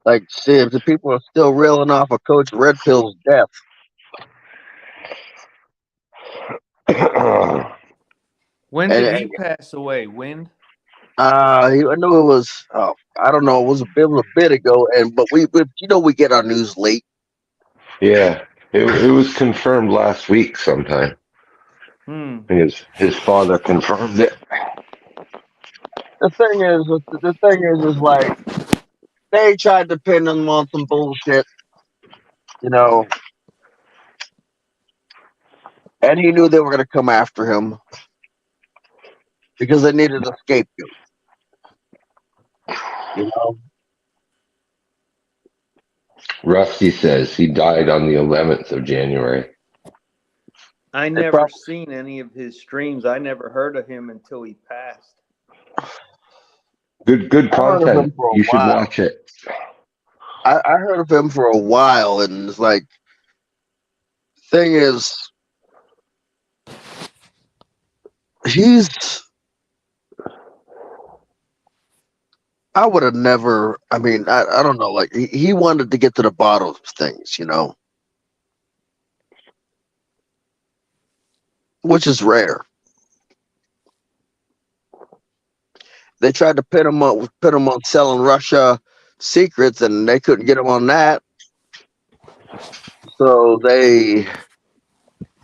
Like, see, if the people are still reeling off of Coach Red Pill's death. When And did he pass away? When? I know it was. I don't know. It was a bit ago, but we we get our news late. Yeah, it was confirmed last week sometime. His father confirmed it. The thing is like they tried to pin him on some bullshit, you know, and he knew they were going to come after him because they needed a scapegoat, you know. Rusty says he died on the 11th of January. I never seen any of his streams. I never heard of him until he passed. Good I heard of him content. for a You should while. watch it. I heard of him for a while, and it's like, thing is, I would have never, I mean, I don't know, like, he wanted to get to the bottom of things, you know, which is rare. They tried to pin him on selling Russia secrets, and they couldn't get him on that. So they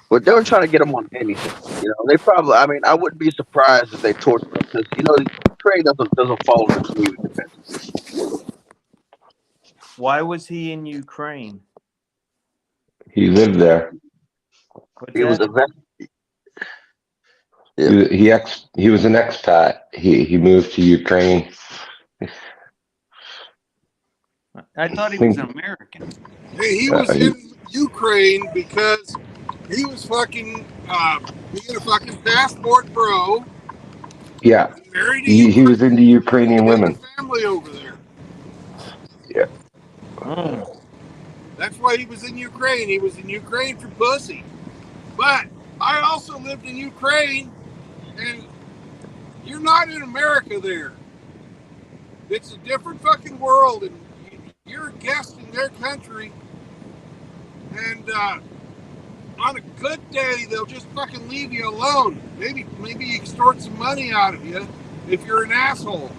were trying to get him on anything. You know, they probably. I mean, I wouldn't be surprised if they tortured him because you know, Ukraine doesn't follow the Geneva Convention. Why was he in Ukraine? He lived there. What's He was that? a vet. He was an expat. He moved to Ukraine. I thought he was an American. Hey, he was in Ukraine because he was fucking being a fucking passport bro. Yeah. Married He was into Ukrainian women. family over there. Yeah. That's why he was in Ukraine. He was in Ukraine for pussy. But I also lived in Ukraine, and you're not in America there. It's a different fucking world, and you're a guest in their country. And on a good day, they'll just fucking leave you alone. Maybe extort some money out of you if you're an asshole.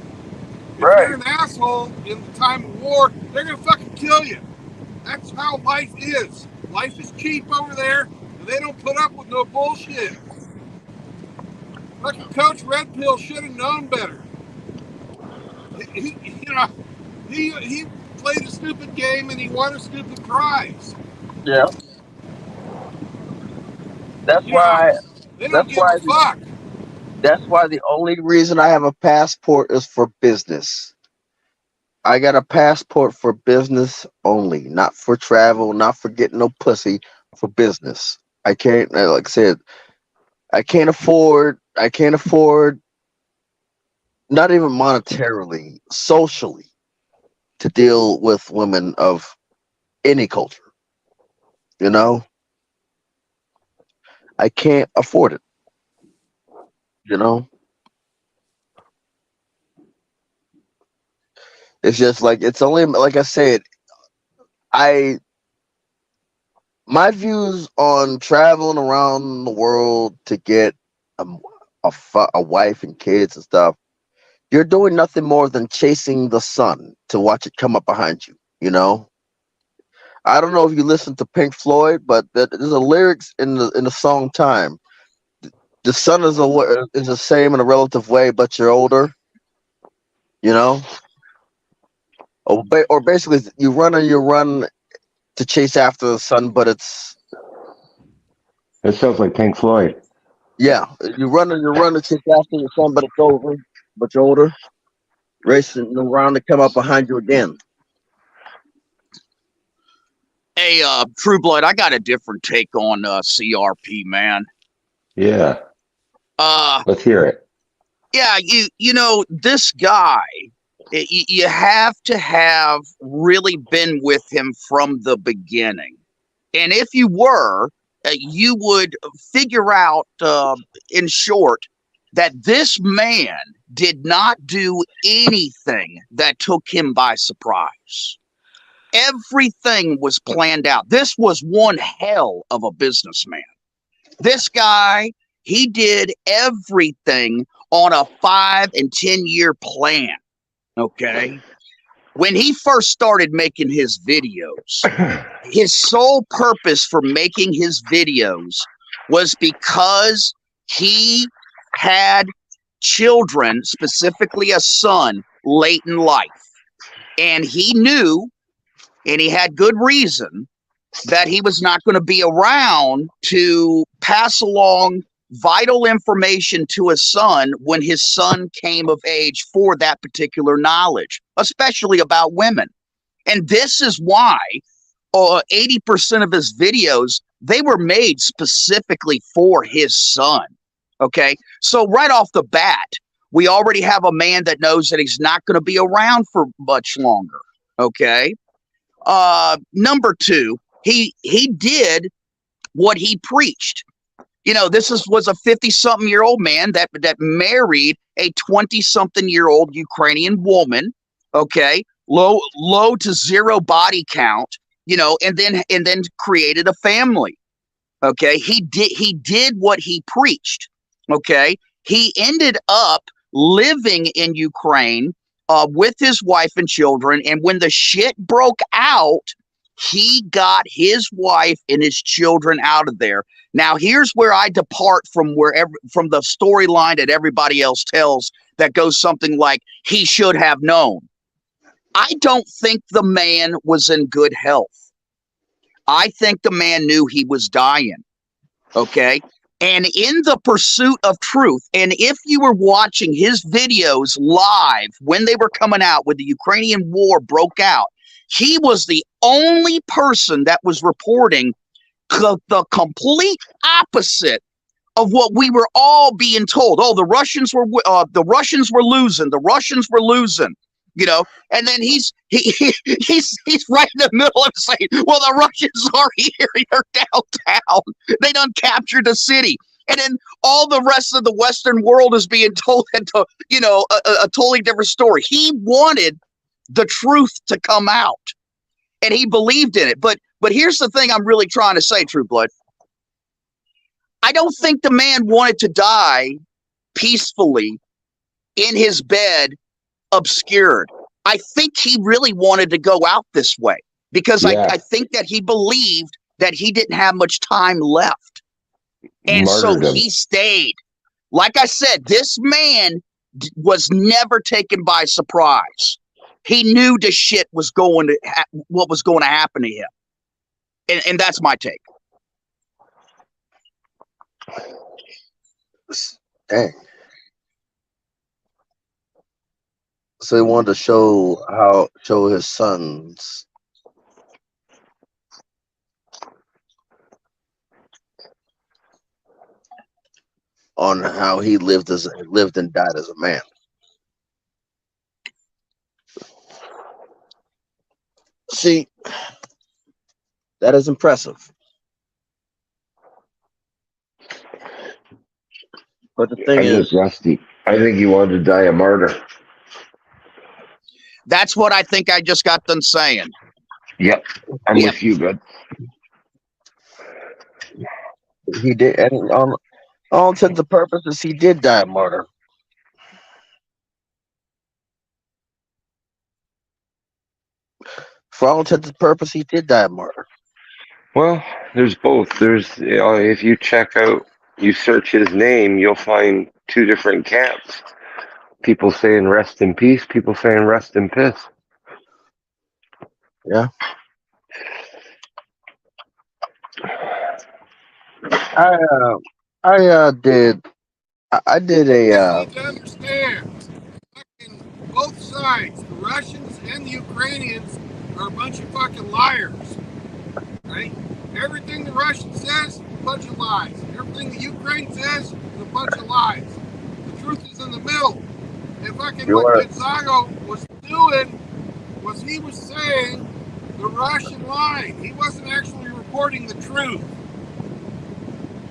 If you're an asshole in the time of war, they're gonna fucking kill you. That's how life is. Life is cheap over there, and they don't put up with no bullshit. Fucking Coach Red Pill should have known better. He played a stupid game and he won a stupid prize. Yeah. That's why. They don't give a fuck. That's why the only reason I have a passport is for business. I got a passport for business only, not for travel, not for getting no pussy, for business. I can't, like I said, I can't afford, not even monetarily, socially, to deal with women of any culture. You know? I can't afford it. You know? It's just like, it's only, like I said, my views on traveling around the world to get a wife and kids and stuff, you're doing nothing more than chasing the sun to watch it come up behind you, you know? I don't know if you listen to Pink Floyd, but there's a lyrics in the song Time. The sun is the same in a relative way, but you're older, you know? Or basically, you run to chase after the sun, but it's... That sounds like Pink Floyd. Yeah, you run to chase after the sun, but it's over, but you're older. Racing around to come up behind you again. Hey, True Blood, I got a different take on CRP, man. Yeah. Let's hear it. Yeah, you know, this guy, you have to have really been with him from the beginning. And if you were, you would figure out, in short, that this man did not do anything that took him by surprise. Everything was planned out. This was one hell of a businessman. This guy, he did everything on a 5 and 10 year plan. Okay. When he first started making his videos, his sole purpose for making his videos was because he had children, specifically a son, late in life. And he knew, and he had good reason, that he was not going to be around to pass along vital information to his son when his son came of age for that particular knowledge, especially about women. And this is why 80% of his videos, they were made specifically for his son. Okay. So right off the bat, we already have a man that knows that he's not going to be around for much longer. Okay. Number two, he did what he preached. You know, was a 50-something-year-old man that married a 20-something-year-old Ukrainian woman. Okay, low to zero body count. You know, and then created a family. Okay, he did what he preached. Okay, he ended up living in Ukraine with his wife and children, and when the shit broke out, he got his wife and his children out of there. Now, here's where I depart from the storyline that everybody else tells that goes something like, he should have known. I don't think the man was in good health. I think the man knew he was dying. Okay? And in the pursuit of truth, and if you were watching his videos live when they were coming out, when the Ukrainian war broke out, he was the only person that was reporting the complete opposite of what we were all being told. Oh, the Russians were losing. The Russians were losing. You know, and then he's right in the middle of saying, well, the Russians are here. They're downtown. They done captured the city. And then all the rest of the Western world is being told a totally different story. He wanted the truth to come out, and he believed in it. But here's the thing I'm really trying to say, True Blood. I don't think the man wanted to die peacefully in his bed, obscured. I think he really wanted to go out this way because I think that he believed that he didn't have much time left. And so he stayed. Like I said, this man was never taken by surprise. He knew the shit was what was going to happen to him. And that's my take. Dang. So he wanted to show his sons on how he lived and died as a man. See, that is impressive. But the thing is, Rusty. I think he wanted to die a martyr. That's what I think I just got done saying. Yep, I'm with you, bud. He did, and on all intents and purposes, he did die a martyr. For all intents and purposes, he did die a martyr. Well, there's both. There's, if you you search his name, you'll find two different camps. People saying rest in peace, people saying rest in piss. Yeah. I did a You need to understand, both sides, the Russians and the Ukrainians, are a bunch of fucking liars, right? Everything the Russian says, a bunch of lies. Everything the Ukraine says, is a bunch of lies. The truth is in the middle. And fucking what Gonzago was doing was he was saying the Russian line. He wasn't actually reporting the truth.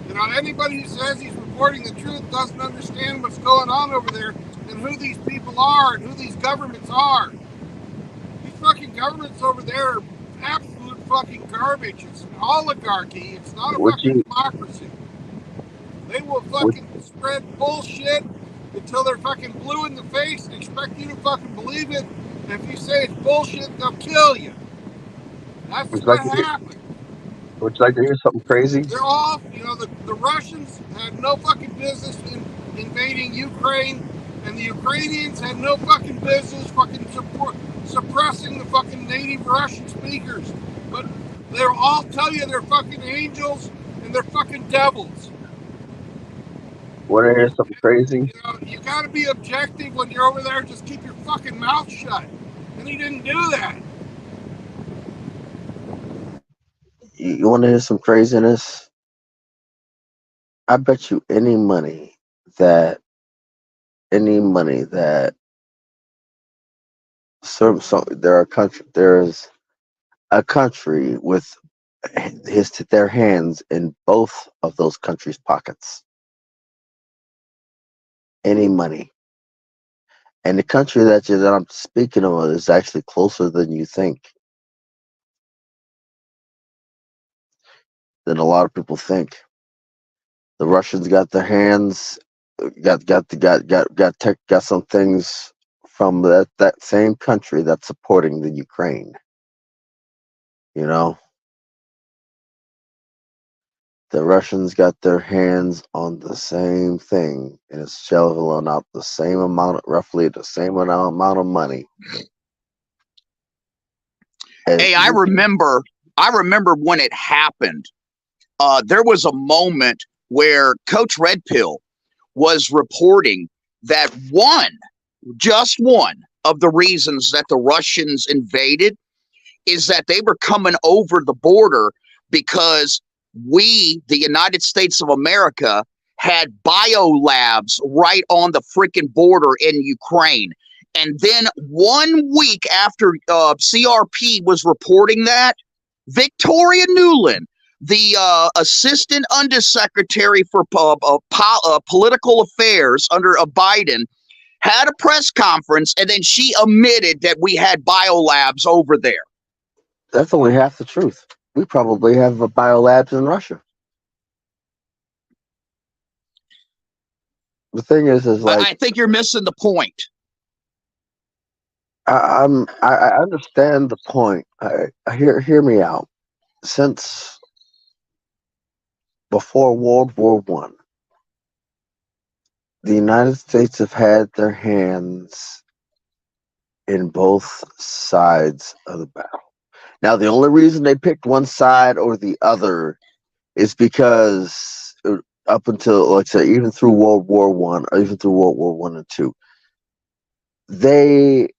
You know, anybody who says he's reporting the truth doesn't understand what's going on over there and who these people are and who these governments are. These fucking governments over there are absolute fucking garbage. It's an oligarchy. It's not a fucking democracy. They will fucking spread bullshit until they're fucking blue in the face and expect you to fucking believe it. And if you say it's bullshit, they'll kill you. That's what happened. Would you like to hear something crazy? They're all, the Russians had no fucking business in invading Ukraine, and the Ukrainians had no fucking business fucking suppressing the fucking native Russian speakers. But they'll all tell you they're fucking angels and they're fucking devils. Want to hear something crazy? You gotta be objective when you're over there. Just keep your fucking mouth shut. And he didn't do that. You want to hear some craziness? I bet you that any money that there's a country with their hands in both of those countries' pockets. Any money. And the country that I'm speaking of is actually closer than you think, than a lot of people think. The Russians got their hands, got some things from that same country that's supporting the Ukraine. You know, the Russians got their hands on the same thing, and it's shelling out the same amount, roughly the same amount of money. Hey, I remember when it happened. There was a moment where Coach Red Pill was reporting that just one of the reasons that the Russians invaded is that they were coming over the border because we, the United States of America, had biolabs right on the freaking border in Ukraine. And then 1 week after CRP was reporting that, Victoria Nuland, the assistant undersecretary for political affairs under Biden, had a press conference, and then she admitted that we had biolabs over there. That's only half the truth. We probably have a biolabs in Russia. The thing is like, I think you're missing the point. I understand the point. Hear me out. Since before World War I, the United States have had their hands in both sides of the battle. Now, the only reason they picked one side or the other is because up until, let's say, even through World War One, or even through World War One and Two, they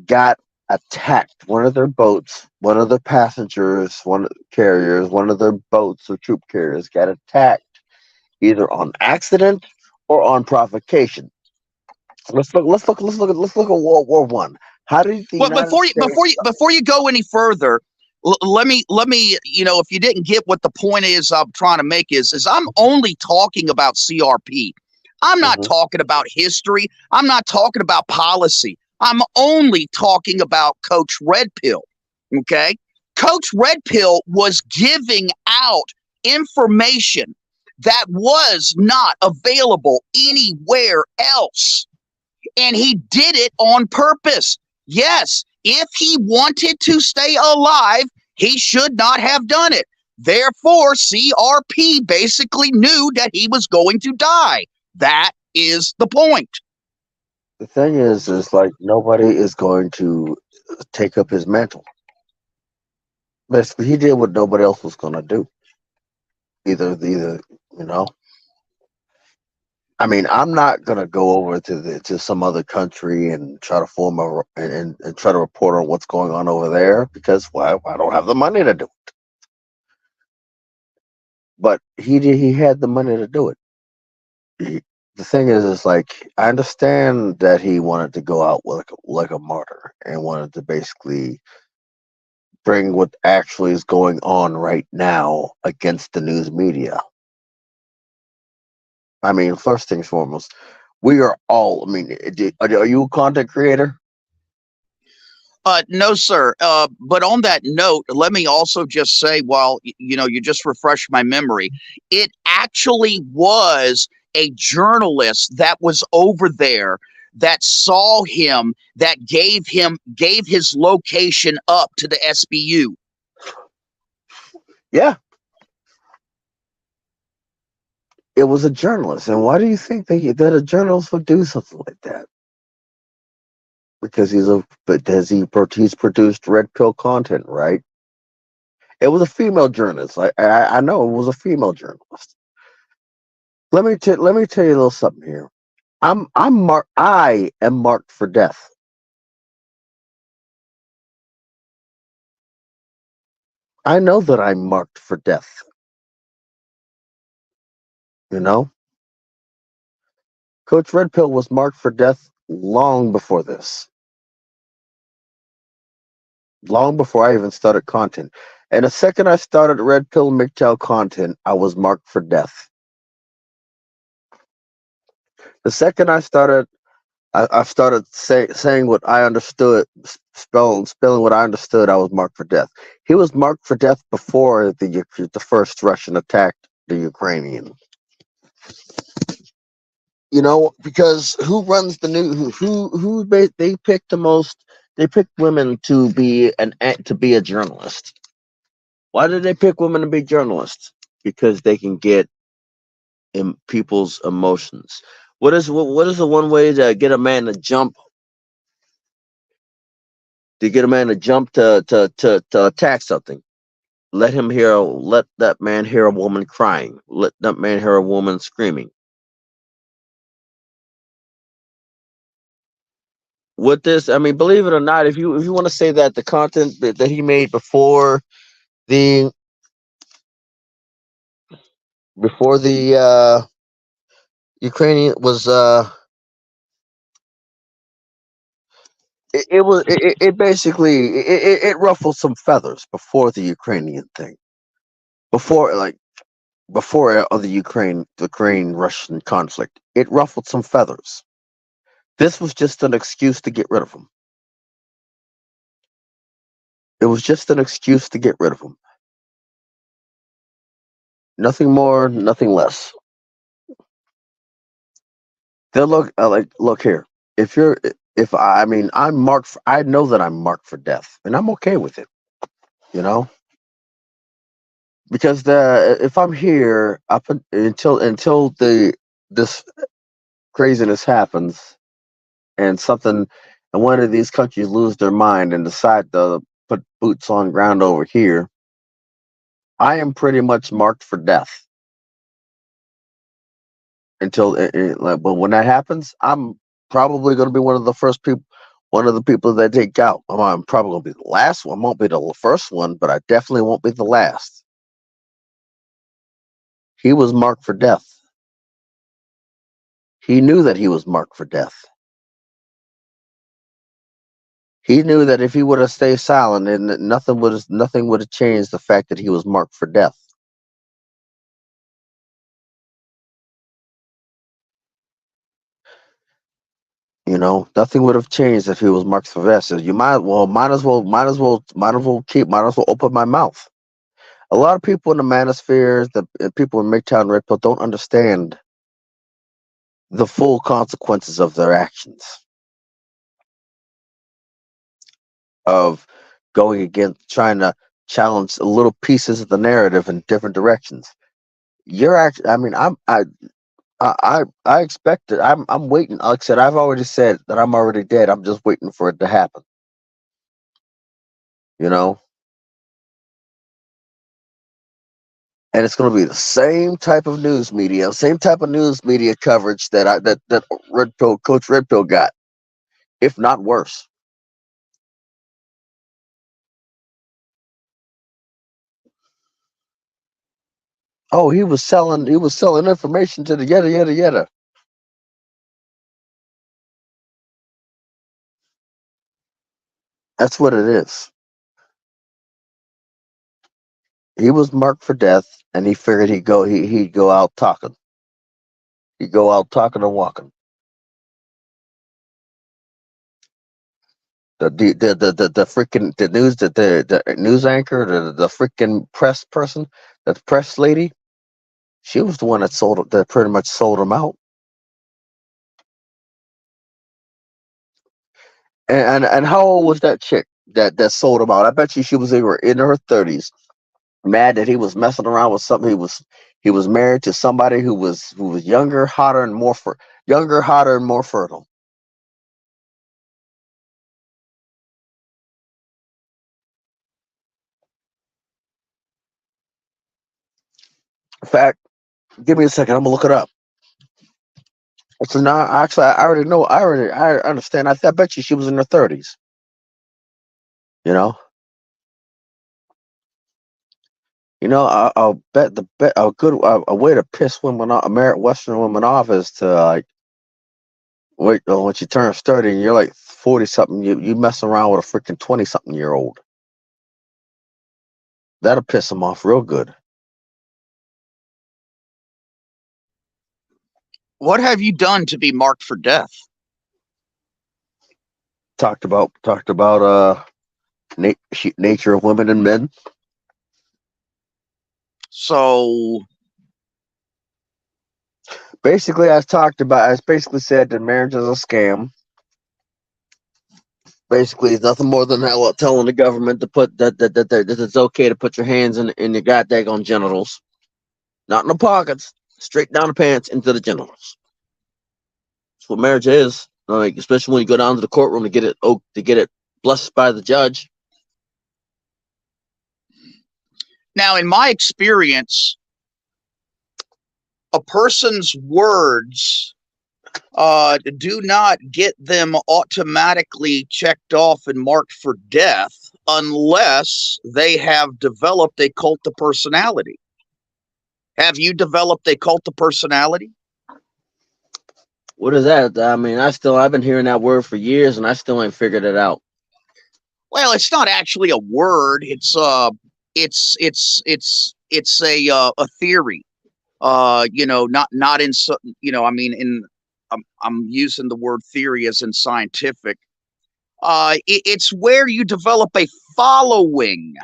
got attacked. One of their boats, one of their passengers, one of the carriers, one of their boats or troop carriers got attacked, either on accident or on provocation. Let's look at World War One. How did the United States... before you go any further, let me if you didn't get what the point is I'm trying to make is I'm only talking about CRP. I'm not talking about history. I'm not talking about policy. I'm only talking about Coach Red Pill. Okay, Coach Red Pill was giving out information that was not available anywhere else. And he did it on purpose. Yes, if he wanted to stay alive, he should not have done it. Therefore, CRP basically knew that he was going to die. That is the point. The thing is like nobody is going to take up his mantle. Basically, he did what nobody else was going to do. Either, I mean, I'm not gonna go over to some other country and try to form and try to report on what's going on over there because why? I don't have the money to do it. But he had the money to do it. The thing is like I understand that he wanted to go out like a martyr and wanted to basically bring what actually is going on right now against the news media. I mean, first things foremost, we are all. I mean, are you a content creator? No, sir. But on that note, let me also just say, while you just refreshed my memory, it actually was a journalist that was over there that saw him, that gave his location up to the SBU. Yeah. It was a journalist. And why do you think that a journalist would do something like that? Because he's produced red pill content, right? It was a female journalist. I know it was a female journalist. Let me tell you a little something here. I am marked for death. I know that I'm marked for death. You know, Coach Red Pill was marked for death long before this, long before I even started content. And the second I started Red Pill MGTOW content, I was marked for death. The second I started saying what I understood, spelling what I understood, I was marked for death. He was marked for death before the first Russian attacked the Ukrainian. You know, because who runs the news? They picked the most? They picked women to be a journalist. Why did they pick women to be journalists? Because they can get in people's emotions. What is the one way to get a man to jump? To get a man to jump to attack something. Let that man hear a woman crying. Let that man hear a woman screaming. With this, I mean, believe it or not, if you want to say that the content that he made the before the Ukrainian was it basically it ruffled some feathers before the Ukrainian thing, before the Ukraine Russian conflict. It ruffled some feathers. This was just an excuse to get rid of him. It was just an excuse to get rid of him. Nothing more, nothing less. They'll look here. I mean, I'm marked. I know that I'm marked for death, and I'm okay with it. You know, because if I'm here until this craziness happens, and one of these countries lose their mind and decide to put boots on ground over here, I am pretty much marked for death. But when that happens, I'm probably going to be one of the people that take out. I'm probably going to be the last one. I won't be the first one, but I definitely won't be the last. He was marked for death. He knew that he was marked for death. He knew that if he would have stayed silent, and nothing would have changed the fact that he was marked for death. You know, nothing would have changed if he was marked for death. So you might as well open my mouth. A lot of people in the manosphere, the people in MGTOW and Red Pill don't understand the full consequences of their actions, of going against, trying to challenge little pieces of the narrative in different directions. I mean, I expect it. I'm waiting. Like I said, I've already said that I'm already dead. I'm just waiting for it to happen. You know? And it's going to be the same type of news media coverage that Coach Red Pill got, if not worse. Oh, he was selling information to the yada yada yada. That's what it is. He was marked for death, and he figured he'd go out talking. He'd go out talking and walking. The freaking the news anchor, the freaking press person, the press lady, she was the one that pretty much sold him out. And how old was that chick that sold him out? I bet you she was in her 30s, mad that he was messing around with something. He was married to somebody who was younger, hotter, and more fertile. In fact, give me a second. I'm gonna look it up. So now, actually, I already know. I understand. I bet you she was in her 30s. You know. You know, I'll bet a way to piss women off, Western women off, is to like wait once you turn 30 and you're like 40 something, you mess around with a freaking 20 something year old. That'll piss them off real good. What have you done to be marked for death? Talked about nature of women and men. So basically, I basically said that marriage is a scam. Basically, it's nothing more than telling the government to put that it's okay to put your hands in your goddamn genitals, not in the pockets, straight down the pants into the genitals. That's what marriage is. Like, especially when you go down to the courtroom to get it blessed by the judge. Now, in my experience, a person's words do not get them automatically checked off and marked for death unless they have developed a cult of personality. Have you developed a cult of personality? What is that? I mean, I've been hearing that word for years and I still ain't figured it out. Well, it's not actually a word. It's a theory. Not in, I mean, I'm using the word theory as in scientific. It's where you develop a following.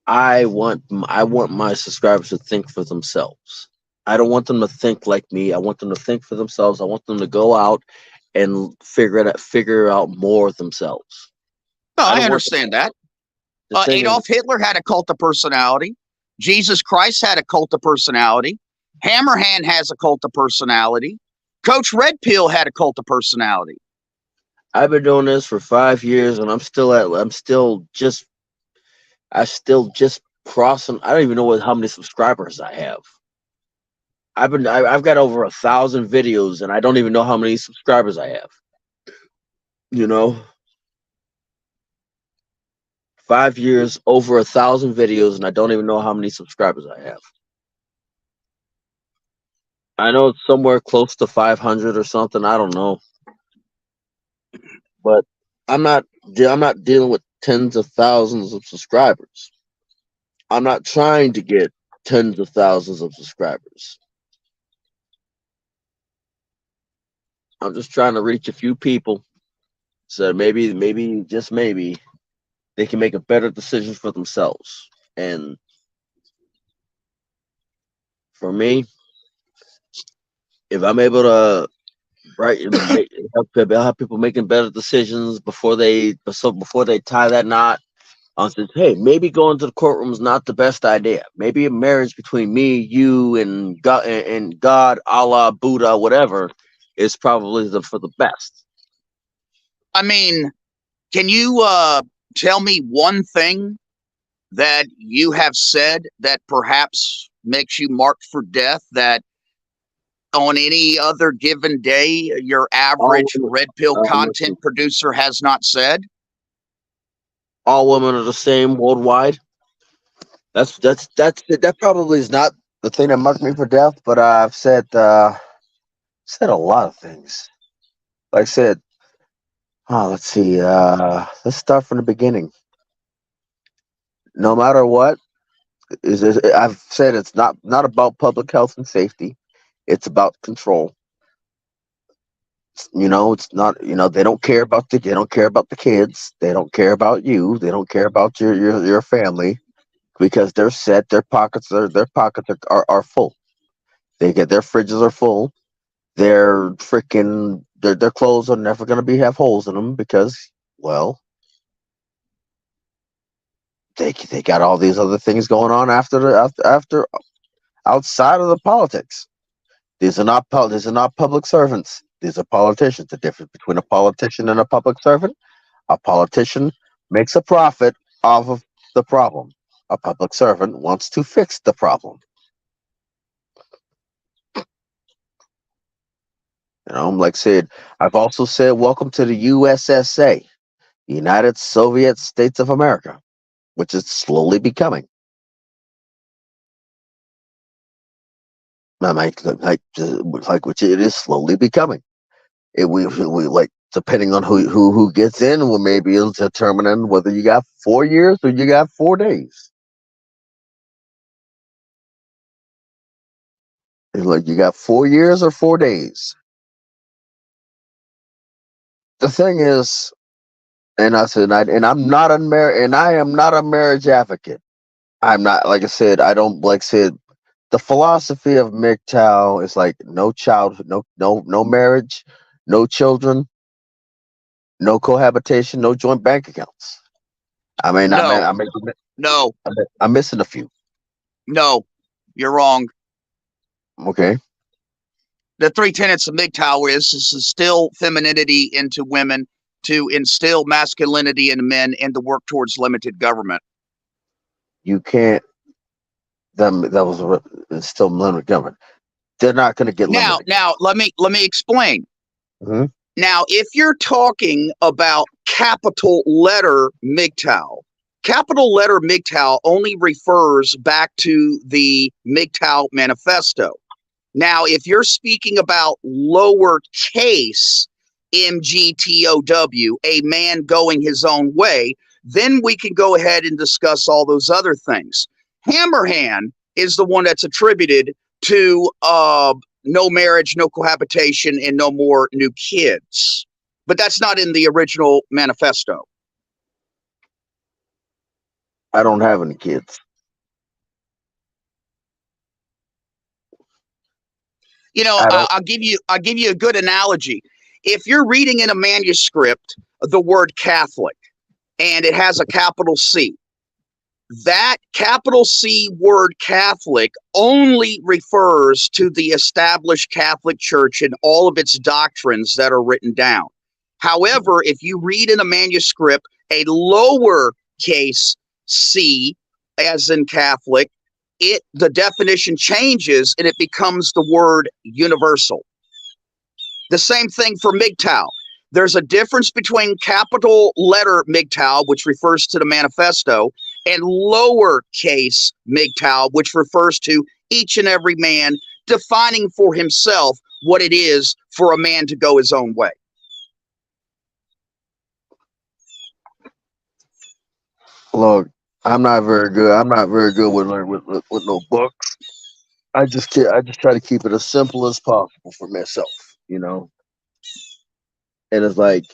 I want my subscribers to think for themselves. I don't want them to think like me. I want them to think for themselves. I want them to go out and figure out more themselves. No, I understand that. Adolf Hitler had a cult of personality. Jesus Christ had a cult of personality. Hammerhand has a cult of personality. Coach Red Pill had a cult of personality. I've been doing this for 5 years, and I'm still just crossing. I don't even know how many subscribers I have. I've got over 1,000 videos, and I don't even know how many subscribers I have. You know, 5 years, over 1,000 videos, and I don't even know how many subscribers I have. I know it's somewhere close to 500 or something. I don't know, but I'm not dealing with tens of thousands of subscribers. I'm not trying to get tens of thousands of subscribers. I'm just trying to reach a few people, so maybe just maybe they can make a better decision for themselves. And for me, if I'm able to help people making better decisions before they tie that knot, I said, hey, maybe going to the courtroom is not the best idea. Maybe a marriage between me, you, and God, Allah, Buddha, whatever, is probably for the best. I mean, can you tell me one thing that you have said that perhaps makes you marked for death that on any other given day your average red pill content producer has not said? All women are the same worldwide. That probably is not the thing that marked me for death, but I've said a lot of things. Like I said, let's see. Let's start from the beginning. No matter what, I've said it's not about public health and safety. It's about control. It's not. They don't care about the kids. They don't care about you. They don't care about your family, because they're set. Their pockets are full. They get their fridges are full. Their clothes are never going to have holes in them because, well, they got all these other things going on after outside of the politics. These are not public servants. These are politicians. The difference between a politician and a public servant: a politician makes a profit off of the problem. A public servant wants to fix the problem. Like I said, I've also said, welcome to the USSA, United Soviet States of America, which is slowly becoming. like which it is slowly becoming. We like depending on who gets in, will maybe it'll determine whether you got 4 years or you got 4 days. It's like you got 4 years or 4 days. The thing is, and I said, I'm not a and I am not a marriage advocate. I'm not, like I said, I don't like said the philosophy of MGTOW is like no child, no marriage, no children, no cohabitation, no joint bank accounts. I mean, No, no, I'm missing a few. no, you're wrong. Okay. The 3 tenets of MGTOW is to instill femininity into women, to instill masculinity in men, and to work towards limited government. You can't. That was still limited government. They're not going to get limited. Now, let me explain. Mm-hmm. Now, if you're talking about capital letter MGTOW, capital letter MGTOW only refers back to the MGTOW manifesto. Now, if you're speaking about lowercase MGTOW, a man going his own way, then we can go ahead and discuss all those other things. Hammerhand is the one that's attributed to no marriage, no cohabitation, and no more new kids. But that's not in the original manifesto. I don't have any kids. You know, I'll give you a good analogy. If you're reading in a manuscript the word Catholic and it has a capital C, that capital C word Catholic only refers to the established Catholic Church and all of its doctrines that are written down. However, if you read in a manuscript a lowercase c, as in Catholic, the definition changes and it becomes the word universal. The same thing for MGTOW. There's a difference between capital letter MGTOW, which refers to the manifesto, and lowercase MGTOW, which refers to each and every man defining for himself what it is for a man to go his own way. Look, I'm not very good. I'm not very good with no books. I just try to keep it as simple as possible for myself, you know. And it's like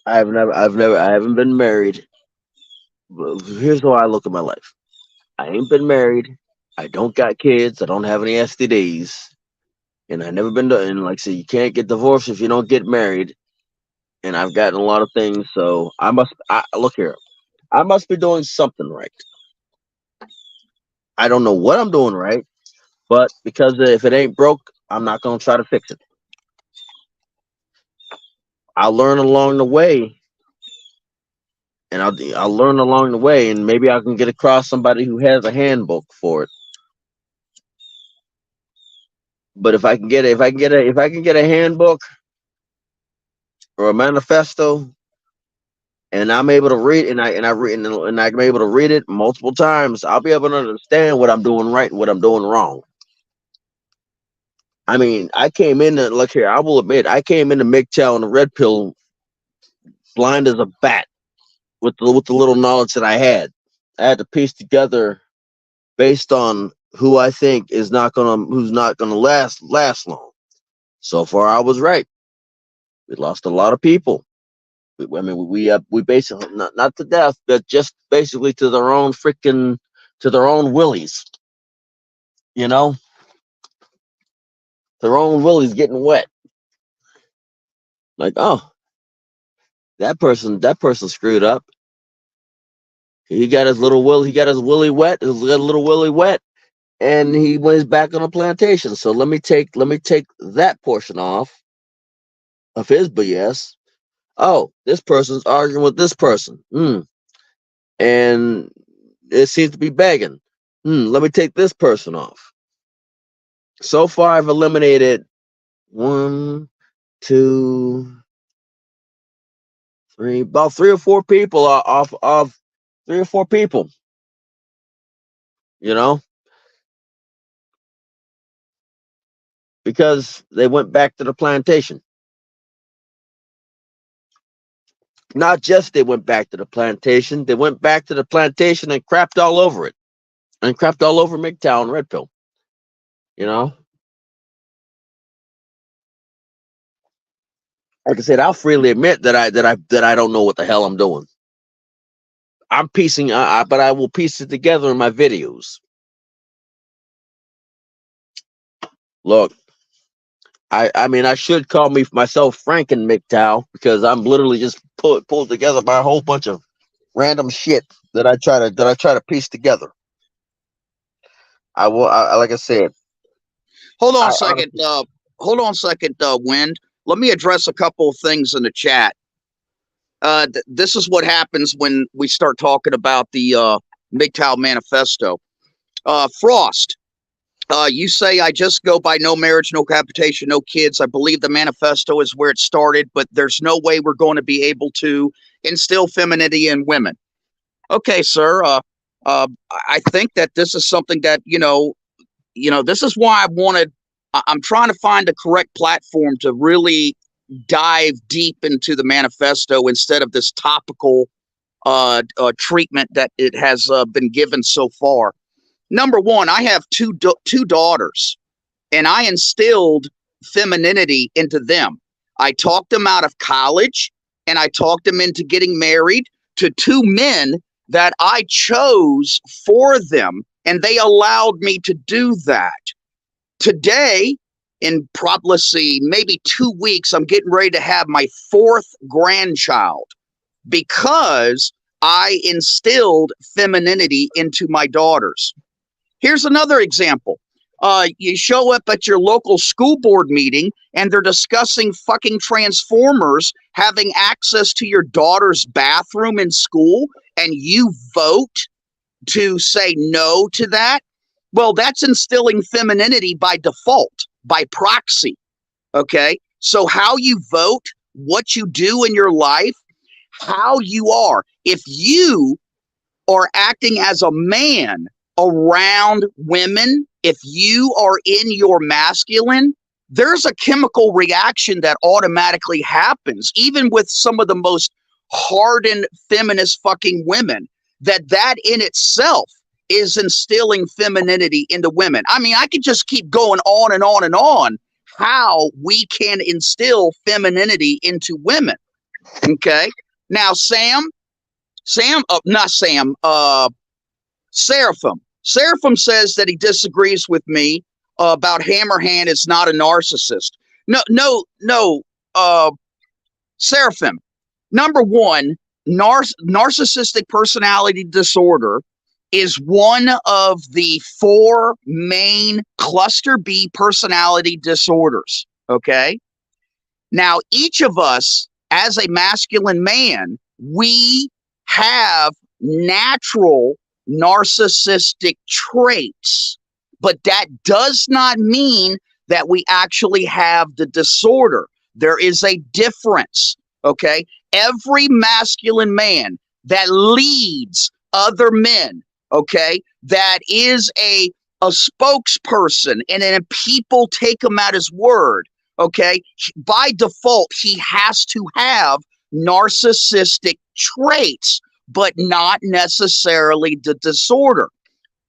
I haven't been married. But here's how I look at my life. I ain't been married. I don't got kids. I don't have any STDs. And I never been to, and like I said, you can't get divorced if you don't get married. And I've gotten a lot of things, so look here. I must be doing something right. I don't know what I'm doing right, but because if it ain't broke, I'm not gonna try to fix it. I'll learn along the way, and I'll learn along the way, and maybe I can get across somebody who has a handbook for it. But if I can get a handbook or a manifesto, and I'm able to read, and I'm able to read it multiple times, I'll be able to understand what I'm doing right and what I'm doing wrong. I mean, I came in and look here. I will admit, I came into MGTOW and the red pill blind as a bat with the little knowledge that I had. I had to piece together based on who I think who's not gonna last long. So far, I was right. We lost a lot of people. We basically not to death, but just basically to their own willies. You know, their own willies getting wet. Like, oh, that person screwed up. He got his willy wet, and he went back on a plantation. So let me take that portion off of his BS. Oh, this person's arguing with this person. And it seems to be begging. Let me take this person off. So far, I've eliminated 1, 2, 3, about 3 or 4 people off of 3 or 4 people. You know, because they went back to the plantation. Not just they went back to the plantation, they went back to the plantation and crapped all over it. And crapped all over MGTOW and Red Pill. You know? Like I said, I'll freely admit that I don't know what the hell I'm doing. I'm piecing, but I will piece it together in my videos. Look, I mean, I should call myself Franken MGTOW because I'm literally just pulled together by a whole bunch of random shit that I try to piece together. Like I said. Hold on a second. Hold on a second, Wind. Let me address a couple of things in the chat. This is what happens when we start talking about the MGTOW manifesto. Frost, you say, I just go by no marriage, no cohabitation, no kids. I believe the manifesto is where it started, but there's no way we're going to be able to instill femininity in women. Okay, sir. I think that this is something that, this is why I'm trying to find the correct platform to really dive deep into the manifesto instead of this topical treatment that it has been given so far. Number one, I have two daughters, and I instilled femininity into them. I talked them out of college, and I talked them into getting married to two men that I chose for them, and they allowed me to do that. Today, in probably maybe 2 weeks, I'm getting ready to have my 4th grandchild because I instilled femininity into my daughters. Here's another example. You show up at your local school board meeting and they're discussing fucking Transformers having access to your daughter's bathroom in school, and you vote to say no to that. Well, that's instilling femininity by default, by proxy. Okay. So how you vote, what you do in your life, how you are. If you are acting as a man around women, if you are in your masculine, there's a chemical reaction that automatically happens, even with some of the most hardened feminist fucking women, that in itself is instilling femininity into women. I mean, I could just keep going on and on and on how we can instill femininity into women. Okay. Now, Seraphim. Seraphim says that he disagrees with me about Hammerhand is not a narcissist. No, Seraphim. Number one, narcissistic personality disorder is one of the 4 main cluster B personality disorders. Okay. Now, each of us as a masculine man, we have natural narcissistic traits, but that does not mean that we actually have the disorder. There is a difference. Okay. Every masculine man that leads other men, okay, that is a spokesperson, and then people take him at his word, okay, by default, he has to have narcissistic traits, but not necessarily the disorder.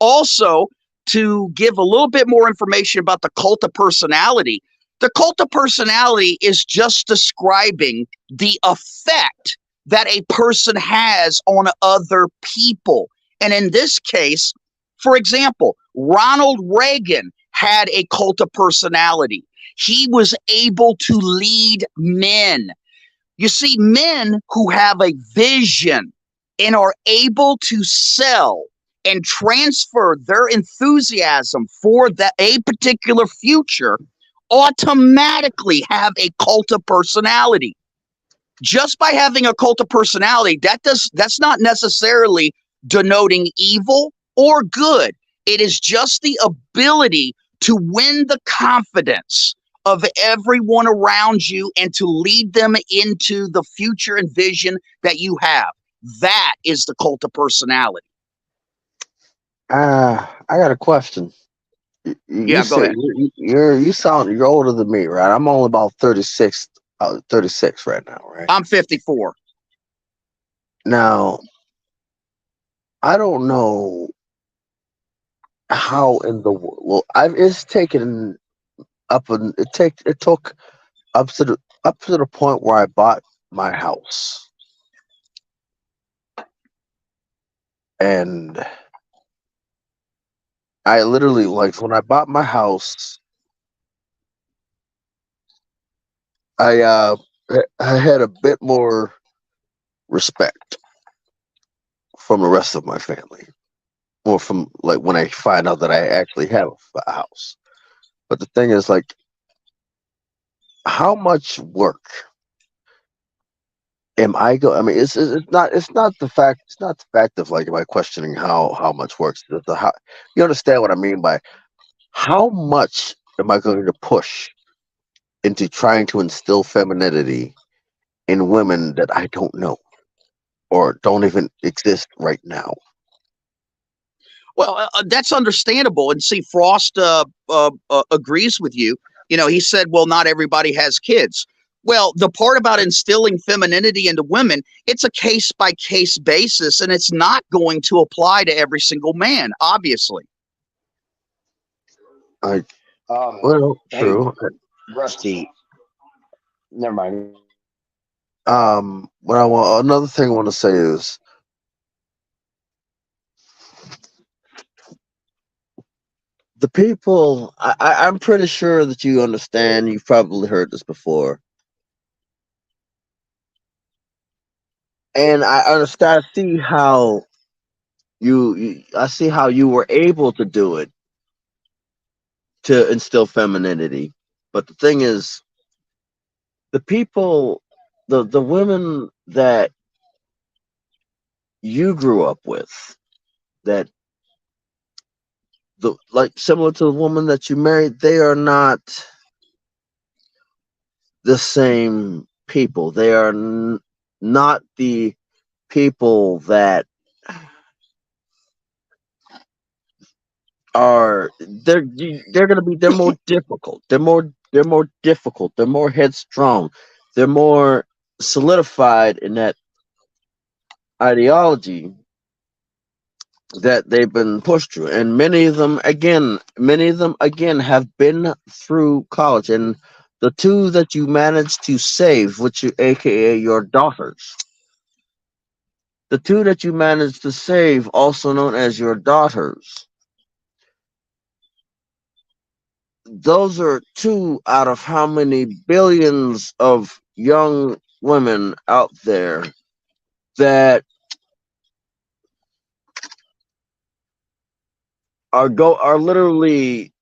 Also, to give a little bit more information about the cult of personality, the cult of personality is just describing the effect that a person has on other people. And in this case, for example, Ronald Reagan had a cult of personality. He was able to lead men. You see, men who have a vision and are able to sell and transfer their enthusiasm for a particular future automatically have a cult of personality. Just by having a cult of personality, that's not necessarily denoting evil or good. It is just the ability to win the confidence of everyone around you and to lead them into the future and vision that you have. That is the cult of personality. I got a question. You Yeah, go say ahead. you're older than me, right? I'm only about 36, 36 right now, right? I'm 54. Now, I don't know how in the world. Well, it's taken up and it took up to the point where I bought my house, and I literally like when I bought my house, I I had a bit more respect from the rest of my family, or from like when I find out that I actually have a house. But the thing is, like, how much work am I going? I mean, it's not the fact of like, am I questioning how much work? It's the how, you understand what I mean by how much am I going to push into trying to instill femininity in women that I don't know or don't even exist right now? Well, that's understandable. And see, Frost agrees with you. You know, he said, well, not everybody has kids. Well, the part about instilling femininity into women, it's a case by case basis, and it's not going to apply to every single man, obviously. Well, Hey, true. Rusty. Never mind. What I want another thing I want to say is the people. I'm pretty sure that you understand. You've probably heard this before, and I understand. I see how I see how you were able to do it to instill femininity. But the thing is, the people, the women that you grew up with, that the like similar to the woman that you married, they are not the same people. They are not the people that are they're going to be they're more difficult. They're more difficult. They're more headstrong. They're more solidified in that ideology that they've been pushed through, and many of them again have been through college. And the two that you managed to save, which you aka your daughters, the two that you managed to save, also known as your daughters, those are two out of how many billions of young women out there that are literally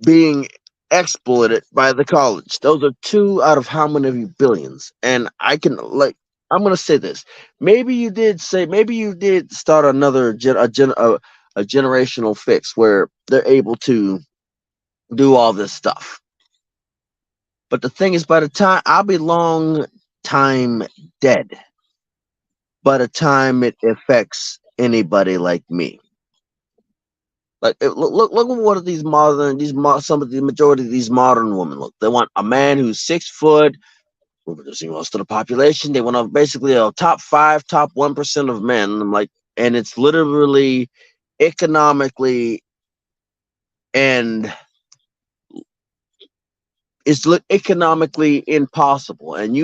being exploited by the college. Those are two out of how many billions. And I'm gonna say this. Maybe you did start a generational fix where they're able to do all this stuff. But the thing is, by the time I'll be long time dead, by the time it affects anybody like me. Like look at what these some of the majority of these modern women look. They want a man who's 6 foot. We're reducing most of the population. They want basically a top 5, top 1% of men. I'm like, and it's literally economically and it's economically impossible. And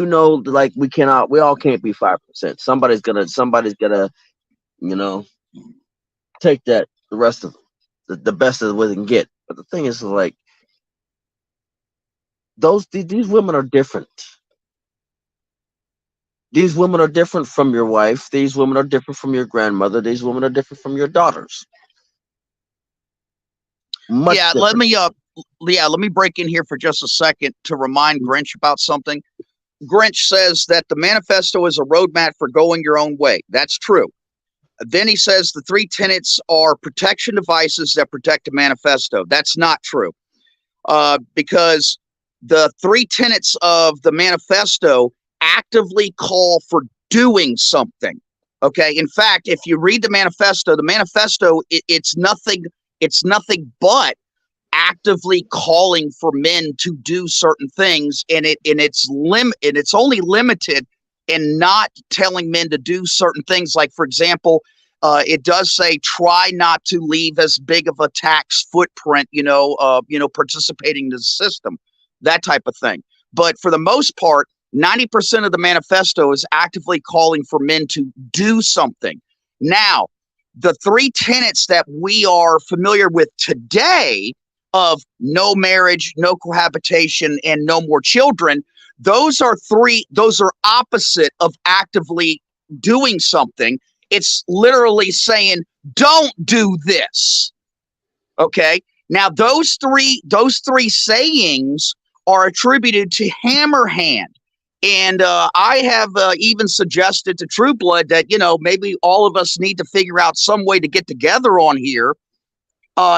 like we all can't be 5%. Somebody's gonna, you know, take that the rest of the best of what they can get. But the thing is, like, these women are different. These women are different from your wife. These women are different from your grandmother. These women are different from your daughters. Much different. Let me break in here for just a second to remind Grinch about something. Grinch says that the manifesto is a roadmap for going your own way. That's true. Then he says the 3 tenets are protection devices that protect the manifesto. That's not true. Because the 3 tenets of the manifesto actively call for doing something. Okay. In fact, if you read the manifesto, it's nothing It's nothing but actively calling for men to do certain things, and it's only limited in not telling men to do certain things. Like, for example, it does say try not to leave as big of a tax footprint, participating in the system, that type of thing. But for the most part, 90% of the manifesto is actively calling for men to do something. Now, the 3 tenets that we are familiar with today of no marriage, no cohabitation, and no more children, those are opposite of actively doing something. It's literally saying, don't do this. Okay. Now those three sayings are attributed to Hammerhand. And I have even suggested to True Blood that, maybe all of us need to figure out some way to get together on here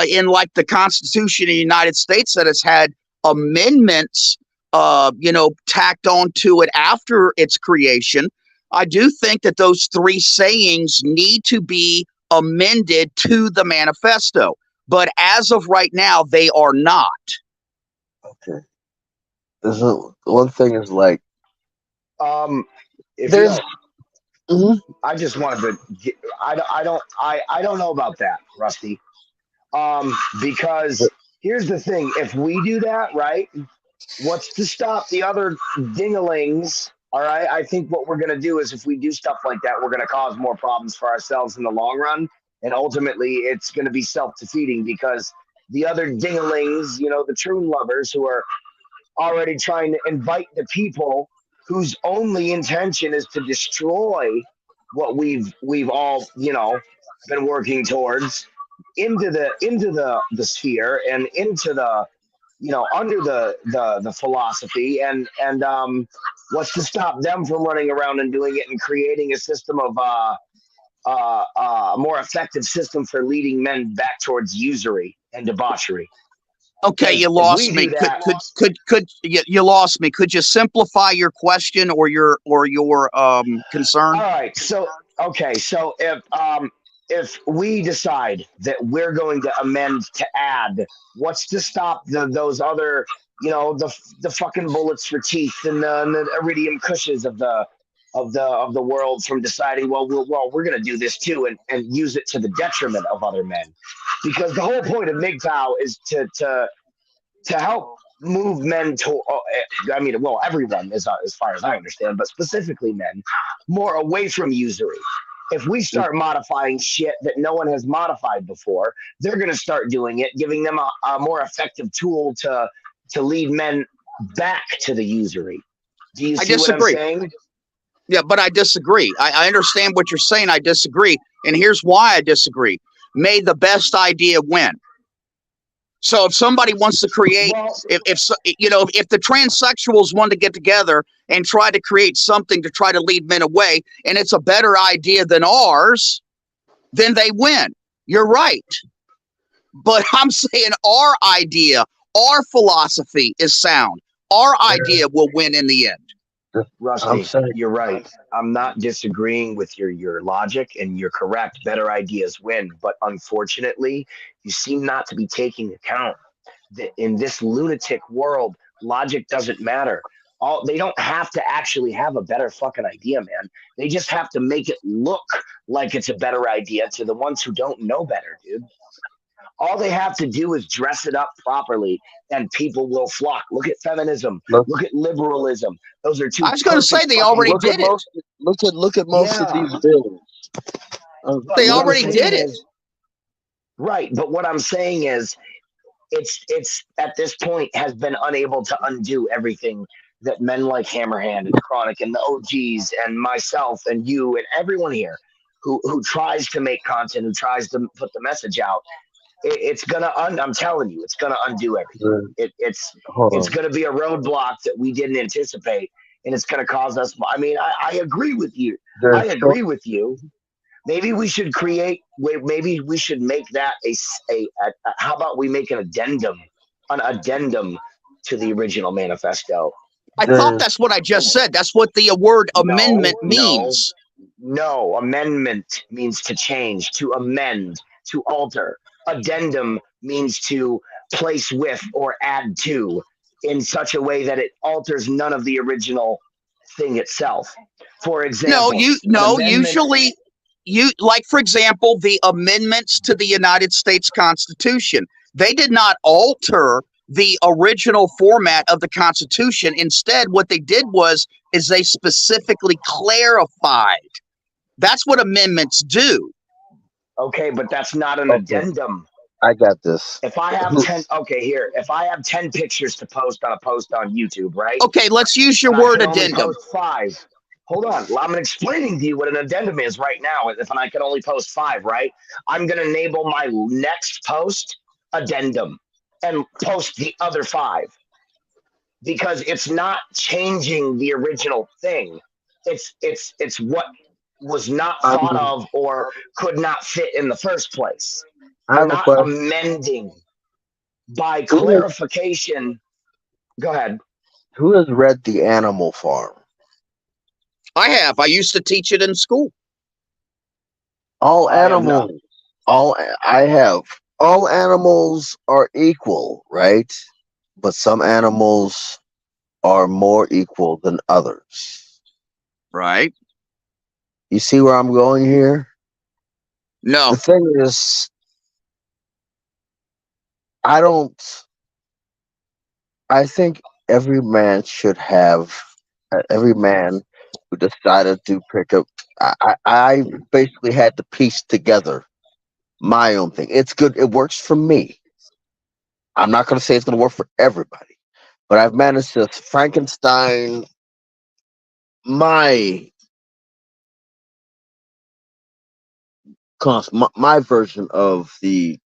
in like the Constitution of the United States that has had amendments, tacked onto it after its creation. I do think that those 3 sayings need to be amended to the manifesto. But as of right now, they are not. Okay. One thing is like, If there's. I just wanted to. I don't know about that, Rusty. Because here's the thing: if we do that, right, what's to stop the other dingalings? All right, I think what we're gonna do is if we do stuff like that, we're gonna cause more problems for ourselves in the long run, and ultimately, it's gonna be self-defeating because the other dingalings, the true lovers who are already trying to invite the people whose only intention is to destroy what we've all been working towards into the sphere and into the under the philosophy and what's to stop them from running around and doing it and creating a system of a more effective system for leading men back towards usury and debauchery. Okay, you lost me. Could you lost me? Could you simplify your question or your concern? All right. So if we decide that we're going to amend to add, what's to stop those other the fucking bullets for teeth and the iridium cushions of the world from deciding we're going to do this too and use it to the detriment of other men, because the whole point of MGTOW is to help move men to everyone as far as I understand, but specifically men more away from usury. If we start modifying shit that no one has modified before, they're going to start doing it, giving them a more effective tool to lead men back to the usury. Do you see what I'm saying? Yeah, but I disagree. I understand what you're saying. I disagree. And here's why I disagree. May the best idea win. So if somebody wants to create, if the transsexuals want to get together and try to create something to try to lead men away, and it's a better idea than ours, then they win. You're right. But I'm saying our idea, our philosophy is sound. Our idea will win in the end. Rusty, you're right. I'm not disagreeing with your logic, and you're correct. Better ideas win. But unfortunately, you seem not to be taking account that in this lunatic world, logic doesn't matter. They don't have to actually have a better fucking idea, man. They just have to make it look like it's a better idea to the ones who don't know better, dude. All they have to do is dress it up properly, and people will flock. Look at feminism. Look at liberalism. Those are two. I was going to say they already did it. Look at most of these bills. They already did it. Right, but what I'm saying is, it's at this point has been unable to undo everything that men like Hammerhand and Chronic and the OGs and myself and you and everyone here who tries to make content, who tries to put the message out. It's gonna I'm telling you, it's gonna undo everything. It's gonna be a roadblock that we didn't anticipate, and it's gonna cause us. I mean, I agree with you. I agree with you. Maybe we should create. Maybe we should make that a how about we make an addendum to the original manifesto? I thought that's what I just said. That's what the word amendment means. No, amendment means to change, to amend, to alter. addendum means to place with or add to in such a way that it alters none of the original thing itself. For example, an No, amendment. usually like for example, the amendments to the United States Constitution. They did not alter the original format of the Constitution. Instead, what they did is they specifically clarified. That's what amendments do. Okay, but that's not an Okay, addendum. I got this. If I have 10, okay, here, if I have 10 pictures to post on a post on YouTube, right? Okay, let's use your And I word can only addendum. post 5. Hold on. I'm explaining to you what an addendum is right now. If I can only post 5, right? I'm going to enable my next post addendum and post the other 5 because it's not changing the original thing. It's what was not thought of or could not fit in the first place. I We're have a not question. amending by Who has, clarification. Go ahead. who has read The Animal Farm? I have. I used to teach it in school. All I have not. animals, I have. All animals are equal, right? But some animals are more equal than others. Right? You see where I'm going here? No. The thing is, I don't. I think every man should have. Every man who decided to pick up. I basically had to piece together my own thing. It's good. It works for me. I'm not going to say it's going to work for everybody, but I've managed to Frankenstein my my version of this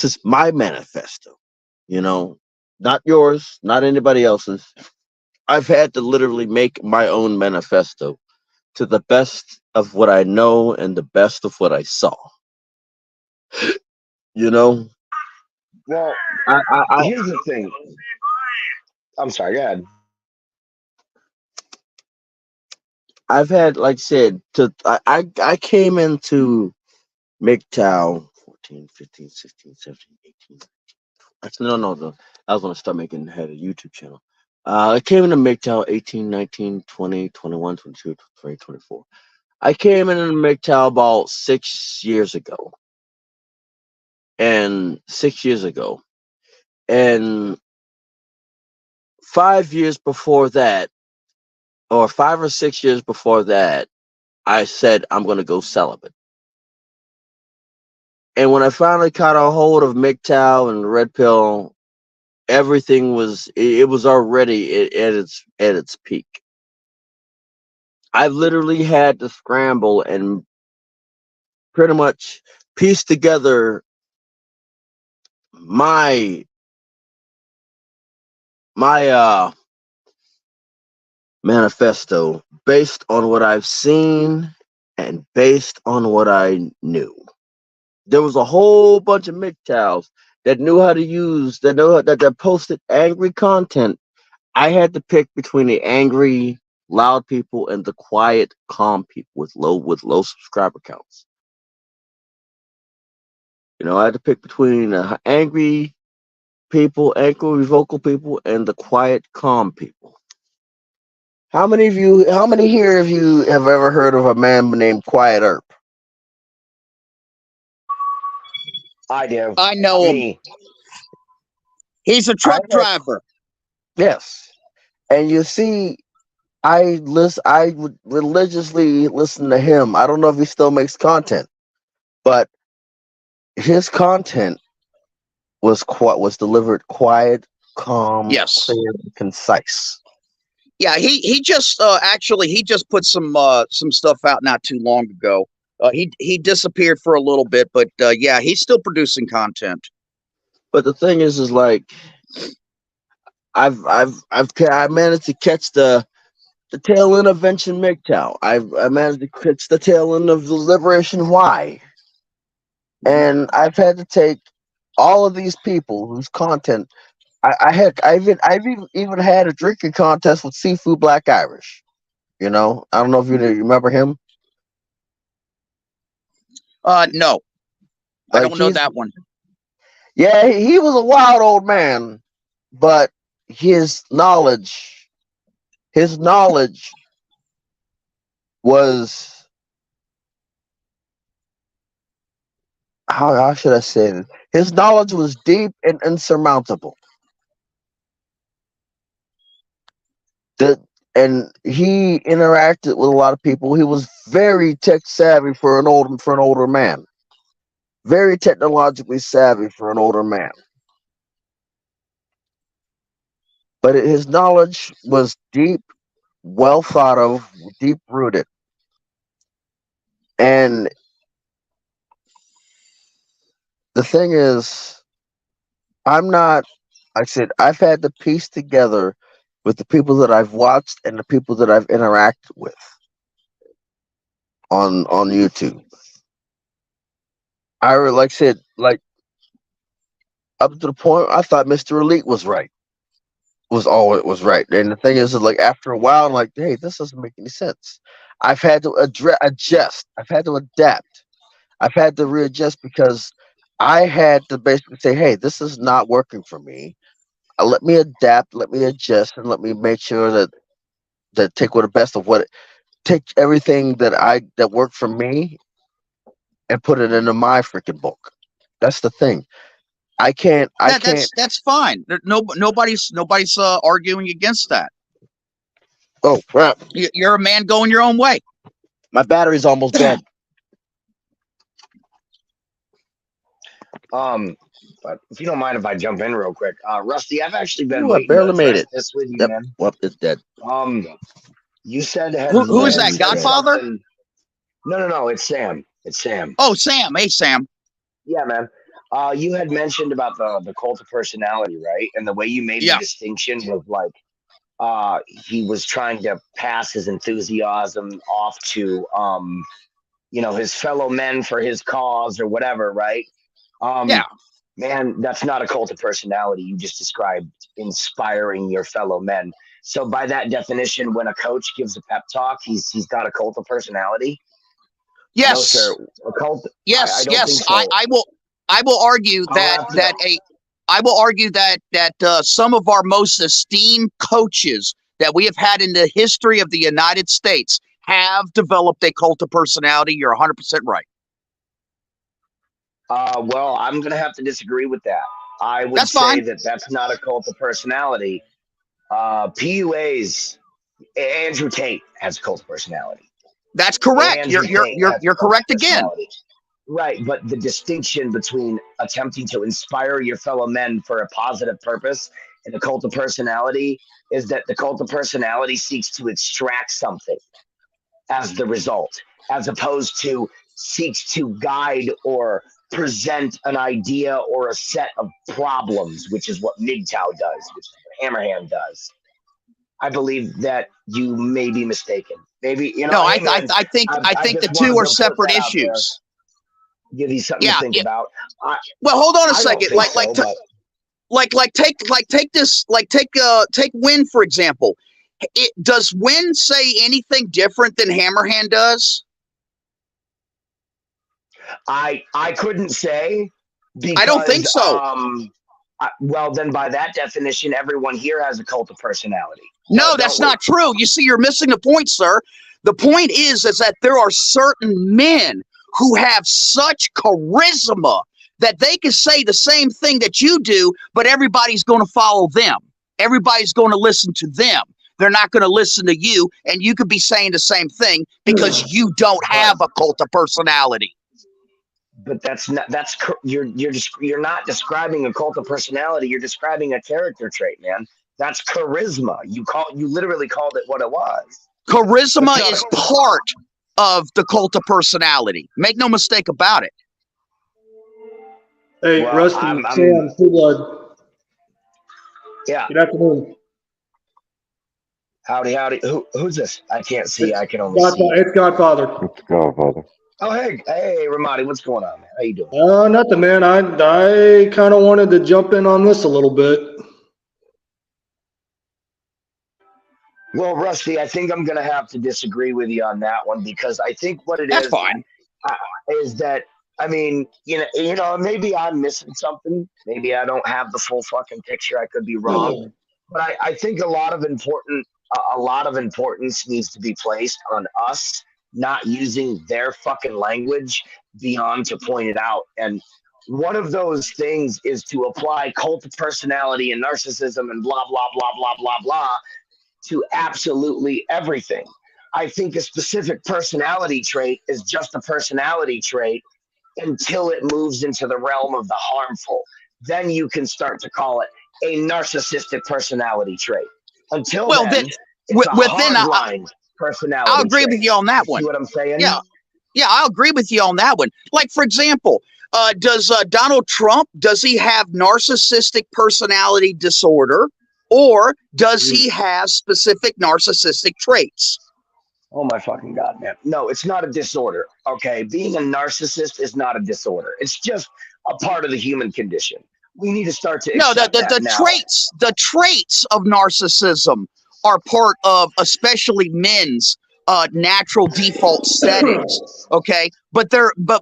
is my manifesto. You know, not yours, not anybody else's. I've had to literally make my own manifesto to the best of what I know and the best of what I saw. You know, Well, I here's the thing. I'm sorry. Go ahead. I've had, like I said, I came into MGTOW 14, 15, 16, 17, 18. Actually, no. I was going to start had a YouTube channel. I came into MGTOW 18, 19, 20, 21, 22, 23, 24. I came into MGTOW about 6 years ago. And 6 years ago. And 5 years before that, or 5 or 6 years before that, I said I'm going to go celibate. And when I finally caught a hold of MGTOW and Red Pill, everything was it was already at its peak. I've literally had to scramble and pretty much piece together my manifesto based on what I've seen and based on what I knew. There was a whole bunch of MGTOWs that knew how to use that posted angry content. I had to pick between the angry, loud people and the quiet, calm people with low subscriber counts. You know, I had to pick between the angry people, angry vocal people, and the quiet, calm people. How many here of you have ever heard of a man named Quiet Earp? I do. I know him. Me. He's a truck driver. Yes. And you see, I would religiously listen to him. I don't know if he still makes content, but his content was delivered quiet, calm, Yes. clear, and concise. Yeah, he just actually he just put some stuff out not too long ago. He disappeared for a little bit, but yeah, he's still producing content. But the thing is like I managed to catch the tail end of Venture MGTOW. I managed to catch the tail end of the Liberation Y. And I've had to take all of these people whose content I've even had a drinking contest with Seafood Black Irish. You know, I don't know if you remember him. No. I Like don't know that one. yeah, he was a wild old man, but his knowledge was how should I say it? His knowledge was deep and insurmountable. That and he interacted with a lot of people. He was very tech savvy for an older man. Very technologically savvy for an older man. But his knowledge was deep, well thought of, deep rooted. And the thing is, I said, I've had to piece together with the people that I've watched and the people that I've interacted with on YouTube. Like I said, like up to the point I thought Mr. Elite was right. Was all it was right. And the thing is like after a while, I'm like, hey, this doesn't make any sense. I've had to adjust. I've had to adapt. I've had to readjust because I had to basically say, hey, this is not working for me. Let me adapt, let me adjust, and let me make sure that take what the best of take everything that worked for me and put it into my freaking book. That's the thing. I can't. That's fine. Nobody's arguing against that. Oh crap! You're a man going your own way. My battery's almost dead. But if you don't mind if I jump in real quick, Rusty, I've actually been Ooh, I waiting barely to made address it. this with you, Yep. man. Well, it's dead. You said Who is that? Godfather? No, it's Sam. It's Sam. Oh, Sam. Hey, Sam. Yeah, man. You had mentioned about the cult of personality, right? And the way you made the distinction was like he was trying to pass his enthusiasm off to his fellow men for his cause or whatever, right? Man, that's not a cult of personality. You just described inspiring your fellow men. So by that definition, when a coach gives a pep talk, he's got a cult of personality. Yes. No, sir. A cult. Yes, I don't think so. I will argue that some of our most esteemed coaches that we have had in the history of the United States have developed a cult of personality. You're 100% right. Well, I'm going to have to disagree with that. I would say that that's not a cult of personality. PUA's Andrew Tate has a cult of personality. That's correct. You're correct again. Right, but the distinction between attempting to inspire your fellow men for a positive purpose and the cult of personality is that the cult of personality seeks to extract something as the result, as opposed to seeks to guide or present an idea or a set of problems, which is what MGTOW does, which is what Hammerhand does. I believe that you may be mistaken. Maybe No, I think the two are separate issues. Give you something to think about. Well, hold on a second. Take Win for example. Does Win say anything different than Hammerhand does? I couldn't say. Because, I don't think so. Well, then by that definition, everyone here has a cult of personality. No, that's not true. You see, you're missing the point, sir. The point is that there are certain men who have such charisma that they can say the same thing that you do, but everybody's going to follow them. Everybody's going to listen to them. They're not going to listen to you, and you could be saying the same thing because you don't have a cult of personality. But you're not describing a cult of personality. You're describing a character trait, man. That's charisma. You literally called it what it was. Charisma is part of the cult of personality. Make no mistake about it. Hey, well, Rusty, Sam, Blue Blood. Yeah. Good afternoon. Howdy. Who's this? I can't see. I can only see. It's Godfather. It's Godfather. Oh, hey, Ramadi, what's going on, man? How you doing? Nothing, man. I kind of wanted to jump in on this a little bit. Well, Rusty, I think I'm going to have to disagree with you on that one because I think what it is that I mean, maybe I'm missing something. Maybe I don't have the full fucking picture. I could be wrong, but I think a lot of importance needs to be placed on us not using their fucking language beyond to point it out. And one of those things is to apply cult of personality and narcissism and blah blah blah blah blah blah to absolutely everything. I think a specific personality trait is just a personality trait until it moves into the realm of the harmful. Then you can start to call it a narcissistic personality trait. Until then, it's a hardline personality I'll agree trait. with you on that one. See what I'm saying? Yeah, I'll agree with you on that one. Like, for example, does Donald Trump, does he have narcissistic personality disorder, or does he have specific narcissistic traits? Oh my fucking God, man. No, it's not a disorder. Okay. Being a narcissist is not a disorder. It's just a part of the human condition. We need to start to the traits of narcissism are part of especially men's natural default settings. Okay. But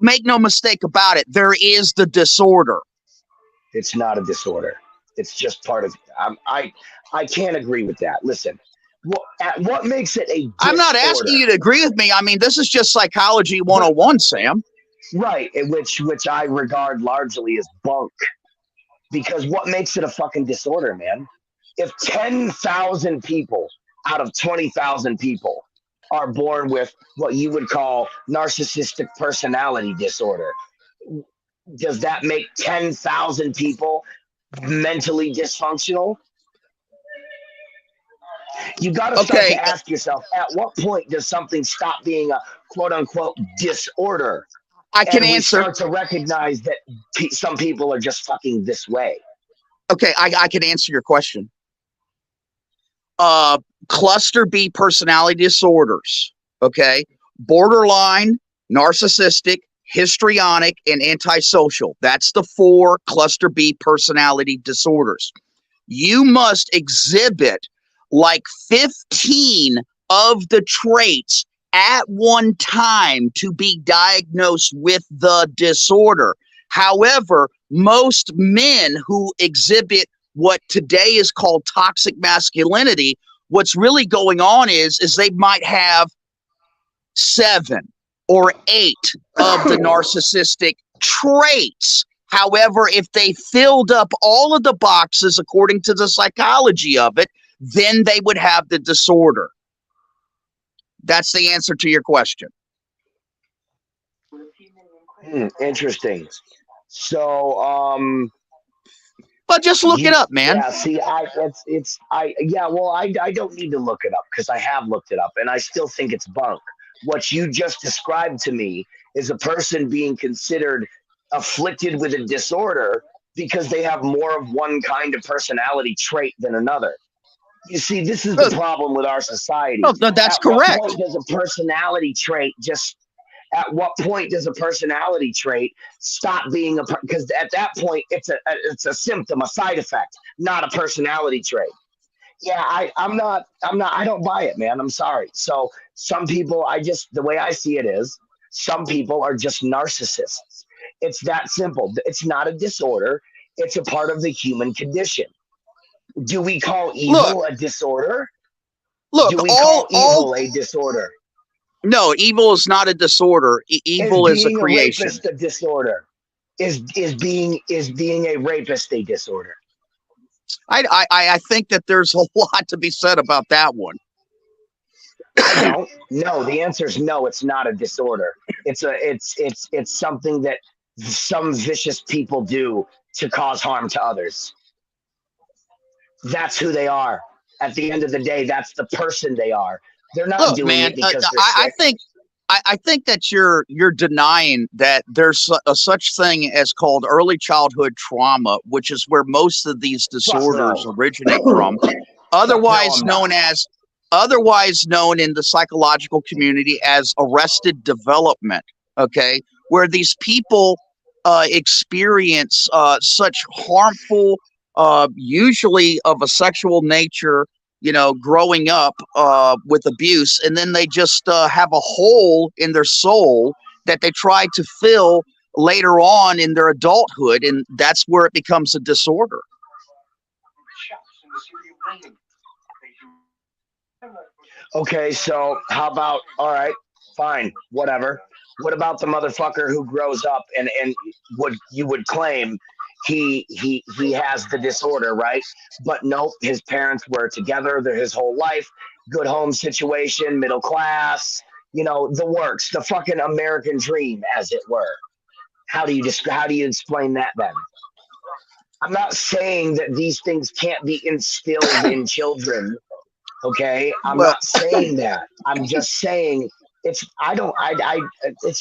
make no mistake about it, there is the disorder. It's not a disorder. It's just part of I can't agree with that. Listen. What makes it a disorder? I'm not asking you to agree with me. I mean, this is just psychology 101, Sam. Right, which I regard largely as bunk. Because what makes it a fucking disorder, man? If 10,000 people out of 20,000 people are born with what you would call narcissistic personality disorder, does that make 10,000 people mentally dysfunctional? You got to start to ask yourself, at what point does something stop being a quote unquote disorder? I can answer. We start to recognize that some people are just fucking this way. Okay, I can answer your question. Cluster B personality disorders. Okay, borderline, narcissistic, histrionic, and antisocial. That's the 4 cluster B personality disorders. You must exhibit like 15 of the traits at one time to be diagnosed with the disorder. However, most men who exhibit what today is called toxic masculinity, what's really going on is they might have 7 or 8 of the narcissistic traits. However, if they filled up all of the boxes according to the psychology of it, then they would have the disorder. That's the answer to your question. Interesting. So, but just look it up, man. Yeah, see, I don't need to look it up because I have looked it up and I still think it's bunk. What you just described to me is a person being considered afflicted with a disorder because they have more of one kind of personality trait than another. You see, this is the problem with our society. No, that's correct. At what point does a personality trait stop being because at that point it's a symptom, a side effect, not a personality trait. Yeah, I don't buy it, man. I'm sorry. So some people, the way I see it is, some people are just narcissists. It's that simple. It's not a disorder. It's a part of the human condition. Do we call evil a disorder? Do we call evil a disorder? No, evil is not a disorder. Evil is a creation. Is being a rapist a disorder? Is being a rapist a disorder? I think that there's a lot to be said about that one. I don't. No, the answer is no. It's not a disorder. It's something that some vicious people do to cause harm to others. That's who they are. At the end of the day, that's the person they are. They're not doing it because they're sick. I think that you're denying that there's a such thing as called early childhood trauma, which is where most of these disorders originate from. Otherwise known in the psychological community as arrested development. Okay, where these people experience such harmful, usually of a sexual nature, growing up with abuse, and then they just have a hole in their soul that they try to fill later on in their adulthood, and that's where it becomes a disorder. Okay, so how about, all right, fine, whatever. What about the motherfucker who grows up and you would claim he has the disorder, right? But nope, his parents were together his whole life, good home situation, middle class, the works, the fucking American dream, as it were. How do you explain that then? I'm not saying that these things can't be instilled in children. Okay, I'm not saying that. I'm just saying it's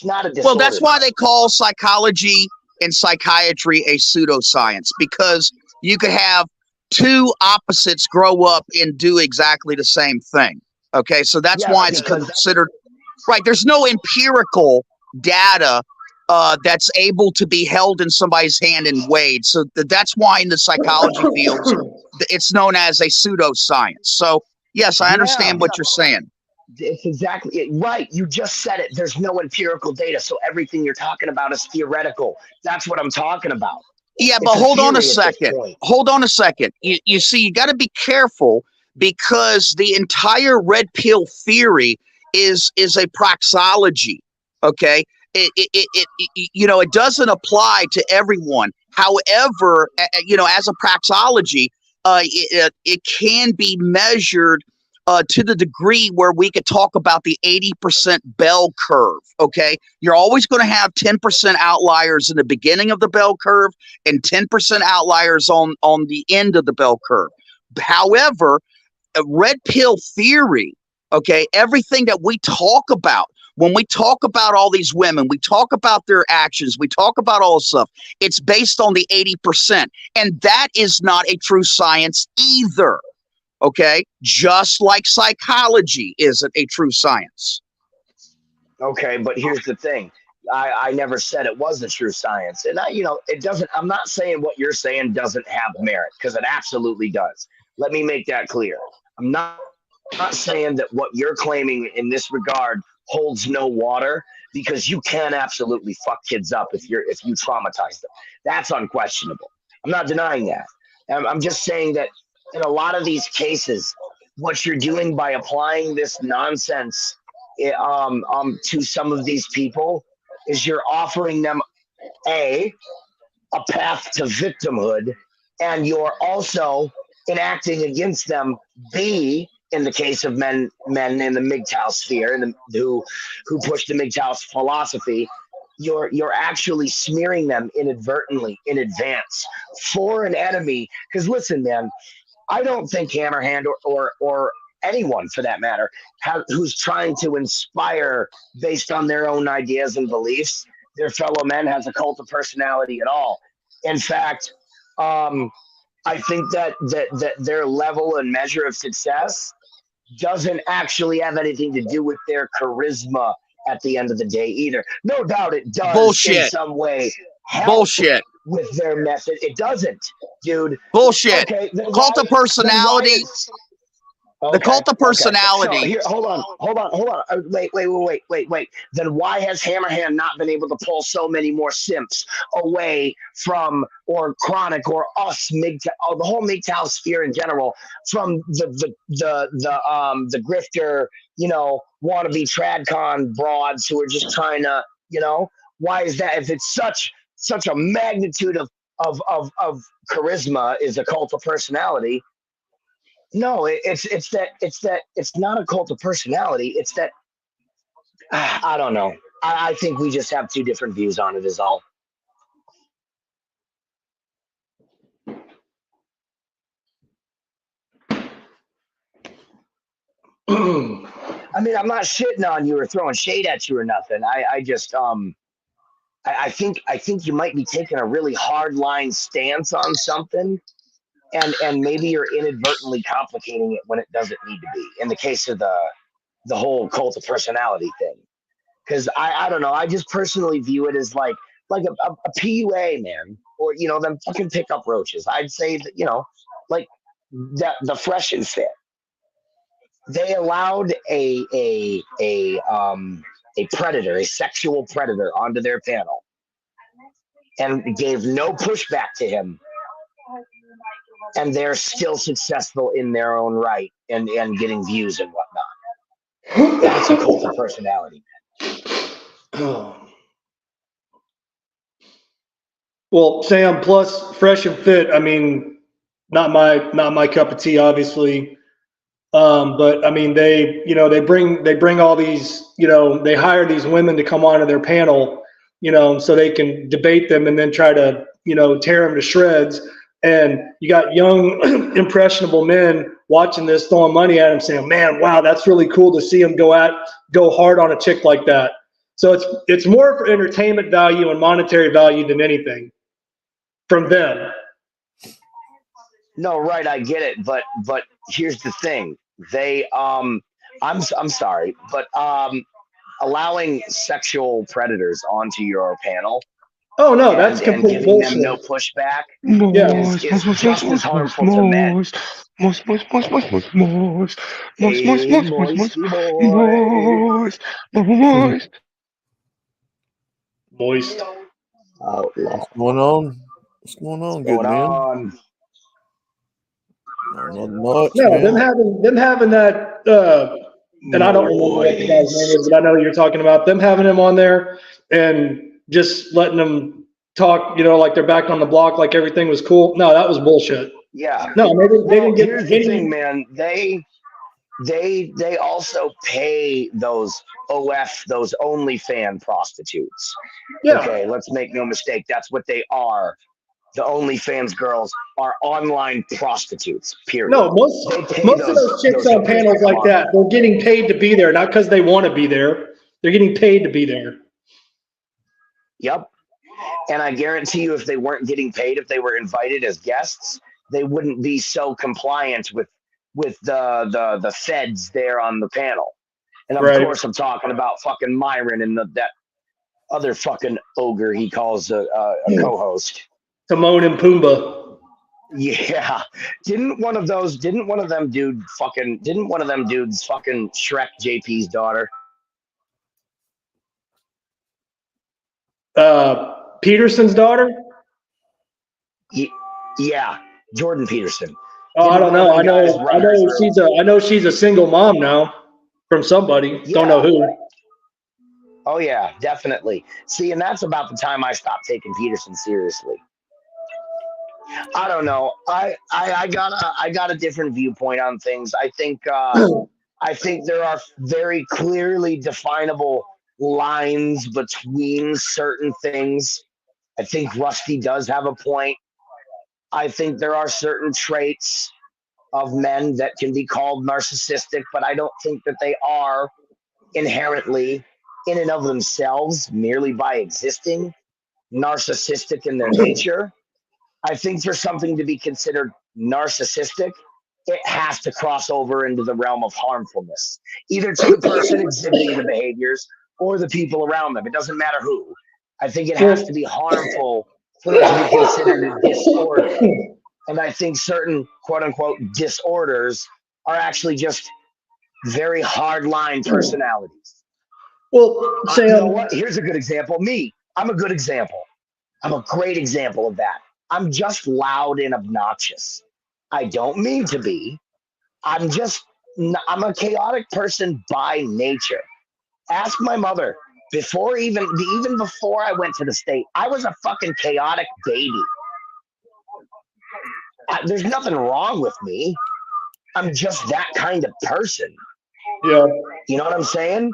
not a disorder. Well, that's why they call psychology and psychiatry a pseudoscience, because you could have two opposites grow up and do exactly the same thing. Okay, so that's why it's considered right. There's no empirical data that's able to be held in somebody's hand and weighed. So that's why in the psychology fields, it's known as a pseudoscience. So yes, I understand what you're saying. It's exactly it. Right. You just said it. There's no empirical data. So everything you're talking about is theoretical. That's what I'm talking about. Yeah, but hold on a second. Hold on a second. You see, you got to be careful, because the entire red pill theory is a praxeology. Okay. It doesn't apply to everyone. However, as a praxeology, it can be measured to the degree where we could talk about the 80% bell curve. Okay. You're always going to have 10% outliers in the beginning of the bell curve and 10% outliers on the end of the bell curve. However, a red pill theory, okay, everything that we talk about, when we talk about all these women, we talk about their actions, we talk about all this stuff, it's based on the 80%. And that is not a true science either. Okay, just like psychology isn't a true science. Okay, but here's the thing. I never said it was a true science. And it doesn't, I'm not saying what you're saying doesn't have merit, because it absolutely does. Let me make that clear. I'm not saying that what you're claiming in this regard holds no water, because you can absolutely fuck kids up if you traumatize them. That's unquestionable. I'm not denying that. I'm just saying that in a lot of these cases, what you're doing by applying this nonsense to some of these people is you're offering them a path to victimhood, and you're also enacting against them B, in the case of men in the MGTOW sphere and who push the MGTOW philosophy, you're actually smearing them inadvertently in advance for an enemy. Because listen, man, I don't think Hammerhand or anyone for that matter who's trying to inspire based on their own ideas and beliefs their fellow men has a cult of personality at all. In fact, I think that their level and measure of success doesn't actually have anything to do with their charisma at the end of the day either. No doubt it does in some way help with their method. It doesn't, dude. Bullshit. Okay, Cult of personality. The cult of personality. So here, hold on. Wait. Then why has Hammerhand not been able to pull so many more simps away from, or Chronic, or us, MGTOW, or the whole MGTOW sphere in general, from the grifter, wannabe tradcon broads who are just trying to, why is that? If it's such a magnitude of charisma is a cult of personality. No, it's not a cult of personality. It's that I don't know. I think we just have two different views on it is all. I mean, I'm not shitting on you or throwing shade at you or nothing. I just I think you might be taking a really hard line stance on something. And maybe you're inadvertently complicating it when it doesn't need to be. In the case of the whole cult of personality thing, because I don't know. I just personally view it as like a PUA, man, or them fucking pickup roaches. I'd say that like the fresh and fit. They allowed a predator, a sexual predator, onto their panel, and gave no pushback to him, and they're still successful in their own right and getting views and whatnot. That's a cult of personality. Well, Sam, plus Fresh and Fit, I mean, not my cup of tea, obviously. But I mean, they bring all these, they hire these women to come onto their panel, so they can debate them and then try to, tear them to shreds. And you got young, impressionable men watching this, throwing money at them, saying, "Man, wow, that's really cool to see him go hard on a chick like that." So it's more for entertainment value and monetary value than anything from them. No, right, I get it, but here's the thing. They I'm sorry, but allowing sexual predators onto your panel. Oh no, that's complete giving bullshit. them no pushback Yeah. is just as harmful to men. Moist. Outlaw. What's going on? What's going on, good Going man? on? Not much, No, man. them having that, and I don't remember what the guy's name is, but I know you're talking about them having him on there and just letting them talk, like they're back on the block, like everything was cool. No, that was bullshit. Yeah. No, they didn't get Here's the thing, man. They also pay those those OnlyFans prostitutes. Yeah. Okay, let's make no mistake. That's what they are. The OnlyFans girls are online prostitutes. Period. No, most of those chicks on panels like that, they're getting paid to be there, not because they want to be there. They're getting paid to be there. Yep. And I guarantee you, if they weren't getting paid, if they were invited as guests, they wouldn't be so compliant with the feds there on the panel. And of course, I'm talking about fucking Myron and that other fucking ogre he calls a co-host. Timon and Pumbaa. Yeah. Didn't one of them dudes fucking Shrek JP's daughter? Peterson's daughter? Yeah, Jordan Peterson. Oh, I don't know. I know she's a single mom now from somebody. Yeah. Don't know who. Oh yeah, definitely. See, and that's about the time I stopped taking Peterson seriously. I don't know. I got a different viewpoint on things. I think there are very clearly definable lines between certain things. I think Rusty does have a point. I think there are certain traits of men that can be called narcissistic, but I don't think that they are inherently, in and of themselves, merely by existing, narcissistic in their nature. I think for something to be considered narcissistic, it has to cross over into the realm of harmfulness, either to the person exhibiting the behaviors or the people around them. It doesn't matter who. I think it has to be harmful for it to be considered a disorder. And I think certain quote unquote disorders are actually just very hardline personalities. Well, Sam, you know what? Here's a good example. Me, I'm a good example. I'm a great example of that. I'm just loud and obnoxious. I don't mean to be. I'm a chaotic person by nature. Ask my mother. Even before I went to the state, I was a fucking chaotic baby. There's nothing wrong with me. I'm just that kind of person. Yeah. You know what I'm saying?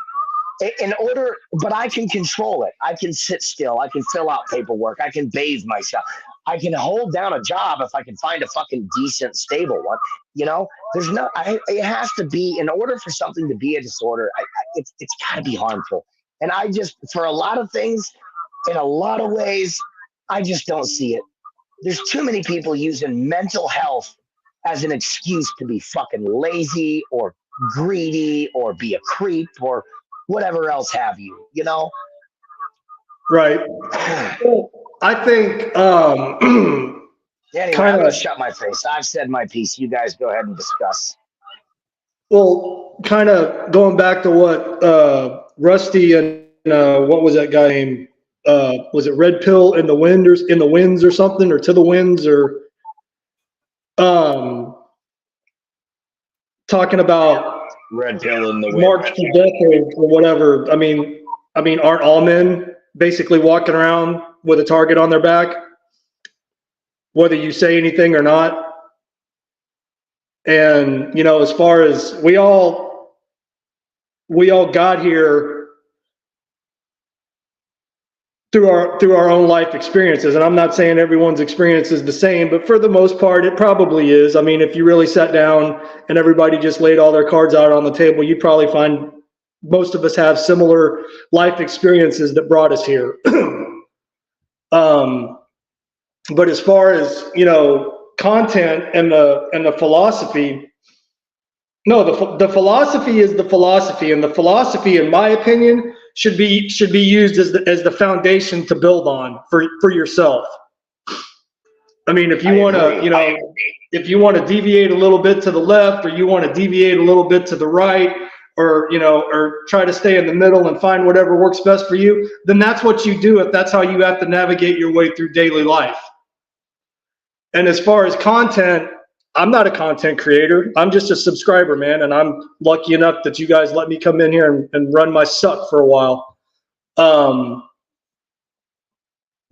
But I can control it. I can sit still. I can fill out paperwork. I can bathe myself. I can hold down a job if I can find a fucking decent, stable one. It has to be, in order for something to be a disorder, it's got to be harmful. And for a lot of things, in a lot of ways, I just don't see it. There's too many people using mental health as an excuse to be fucking lazy or greedy or be a creep or whatever else have you, Right. Well, I think anyway, I'm gonna shut my face. I've said my piece. You guys go ahead and discuss. Well, kind of going back to what Rusty and what was that guy named was it Red Pill in the Wind or in the Winds or something, or To the Winds, or talking about Red Pill in the Wind. March to Death or whatever. I mean, aren't all men basically walking around with a target on their back, whether you say anything or not? And you know, as far as we all got here through our own life experiences, and I'm not saying everyone's experience is the same, but for the most part it probably is. I mean, if you really sat down and everybody just laid all their cards out on the table, you'd probably find most of us have similar life experiences that brought us here. But as far as, you know, content and the philosophy, no, the philosophy is the philosophy, and the philosophy, in my opinion, should be used as the foundation to build on for yourself. I mean, if you want to, you know, if you want to deviate a little bit to the left, or you want to deviate a little bit to the right, or, you know, or try to stay in the middle and find whatever works best for you, then that's what you do if that's how you have to navigate your way through daily life. And as far as content, I'm not a content creator. I'm just a subscriber, man. And I'm lucky enough that you guys let me come in here and run my suck for a while. No,